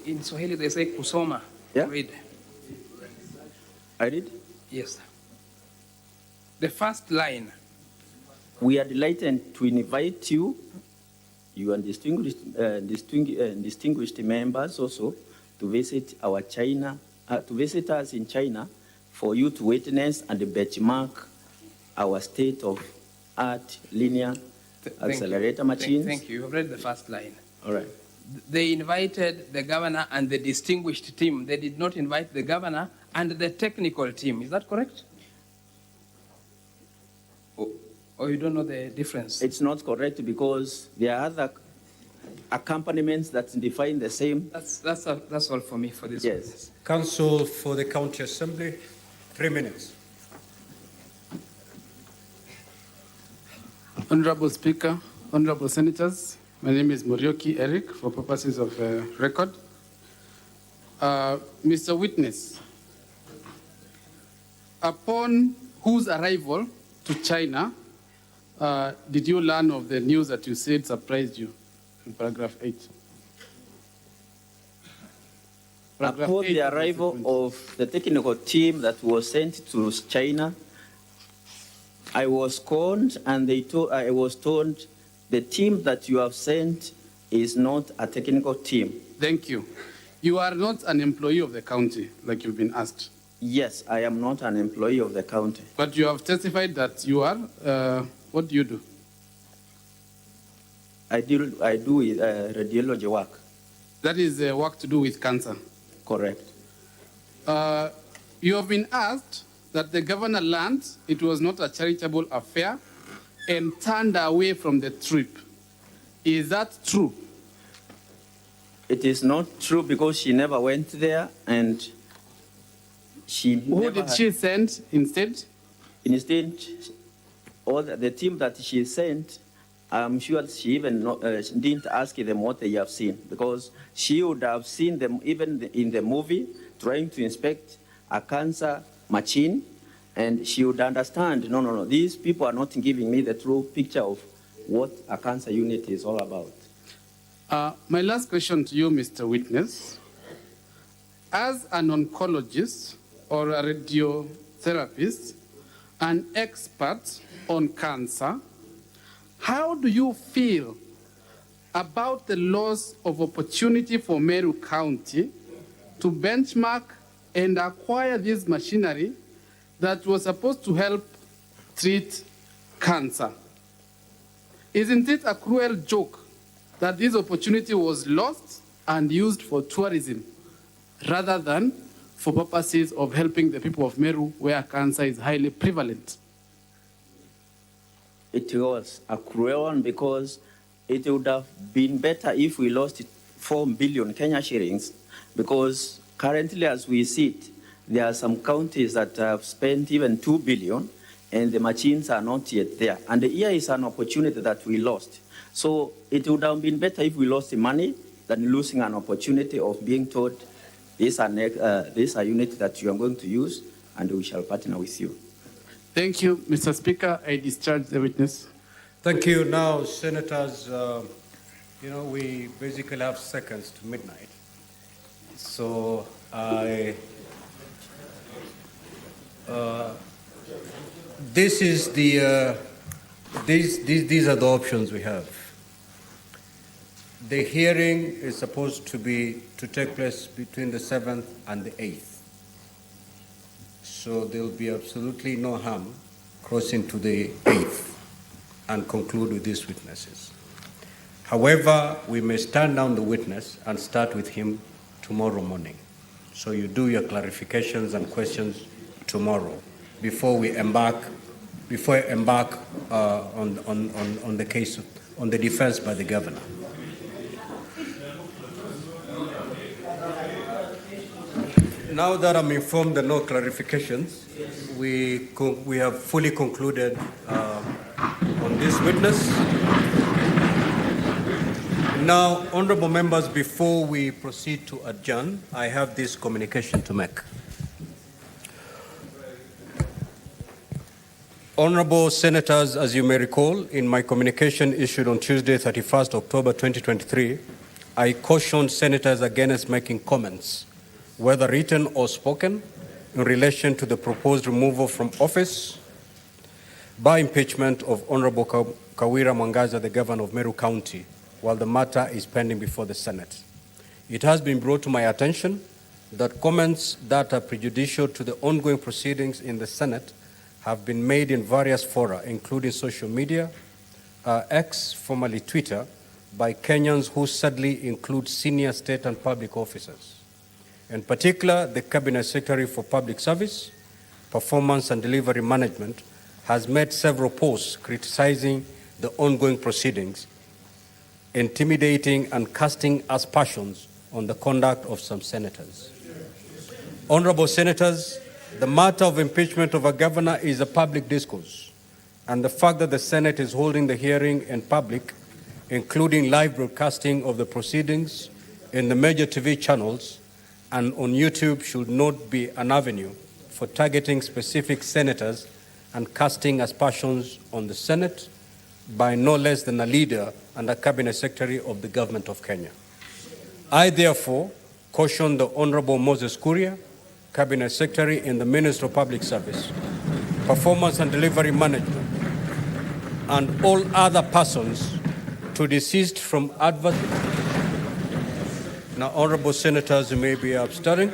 In Swahili they say kusoma. Yeah? Read. I read? Yes. The first line. We are delighted to invite you, you and distinguished members also, to visit visit us in China for you to witness and benchmark our state-of-art linear accelerator machines. Thank you. You have read the first line. All right. They invited the governor and the distinguished team. They did not invite the governor and the technical team. Is that correct? Or you don't know the difference? It's not correct because there are other accompaniments that define the same. That's all for me for this. Yes. Council for the County Assembly, 3 minutes. Honorable Speaker, Honorable Senators, my name is Morioki Eric for purposes of record. Mr. Witness, upon whose arrival to China did you learn of the news that you said surprised you in paragraph 8? Upon the arrival of the technical team that was sent to China, I was called and I was told the team that you have sent is not a technical team. Thank you. You are not an employee of the county, like you've been asked. Yes, I am not an employee of the county. But you have testified that you are, what do you do? I do with radiology work. That is work to do with cancer. Correct. You have been asked that the governor learned it was not a charitable affair and turned away from the trip. Is that true? It is not true because she never went there, and Who did she send instead? Instead, all the team that she sent, I'm sure she even didn't ask them what they have seen, because she would have seen them even in the movie trying to inspect a cancer machine, and she would understand, no, these people are not giving me the true picture of what a cancer unit is all about. My last question to you, Mr. Witness. As an oncologist or a radiotherapist, an expert on cancer, how do you feel about the loss of opportunity for Meru County to benchmark and acquire this machinery that was supposed to help treat cancer? Isn't it a cruel joke that this opportunity was lost and used for tourism rather than for purposes of helping the people of Meru where cancer is highly prevalent? It was a cruel one because it would have been better if we lost 4 billion Kenya shillings, because currently as we see it, there are some counties that have spent even 2 billion and the machines are not yet there. And here is an opportunity that we lost. So it would have been better if we lost the money than losing an opportunity of being told this is a unit that you are going to use and we shall partner with you. Thank you, Mr. Speaker. I discharge the witness. Thank you. Now, Senators, we basically have seconds to midnight. So these are the options we have. The hearing is supposed to take place between the 7th and the 8th. So there will be absolutely no harm crossing to the 8th and conclude with these witnesses. However, we may stand down the witness and start with him tomorrow morning. So you do your clarifications and questions tomorrow before we embark on the case, on the defense by the governor. Now that I'm informed there are no clarifications, we have fully concluded on this witness. Now, honorable members, before we proceed to adjourn, I have this communication to make. Honorable Senators, as you may recall, in my communication issued on Tuesday, 31st October 2023, I cautioned Senators against making comments, whether written or spoken, in relation to the proposed removal from office by impeachment of Honorable Kawira Mwangaza, the Governor of Meru County, while the matter is pending before the Senate. It has been brought to my attention that comments that are prejudicial to the ongoing proceedings in the Senate have been made in various fora, including social media, X, formerly Twitter, by Kenyans who sadly include senior state and public officers. In particular, the Cabinet Secretary for Public Service, Performance and Delivery Management has made several posts criticizing the ongoing proceedings, intimidating and casting aspersions on the conduct of some senators. Honorable Senators, the matter of impeachment of a governor is a public discourse, and the fact that the Senate is holding the hearing in public, including live broadcasting of the proceedings in the major TV channels and on YouTube, should not be an avenue for targeting specific senators and casting aspersions on the Senate by no less than a leader and a Cabinet Secretary of the Government of Kenya. I therefore caution the Honorable Moses Kuria, Cabinet Secretary in the Ministry of Public Service, Performance and Delivery Management, and all other persons to desist from advertising. Now, Honorable Senators, you may be abstaining.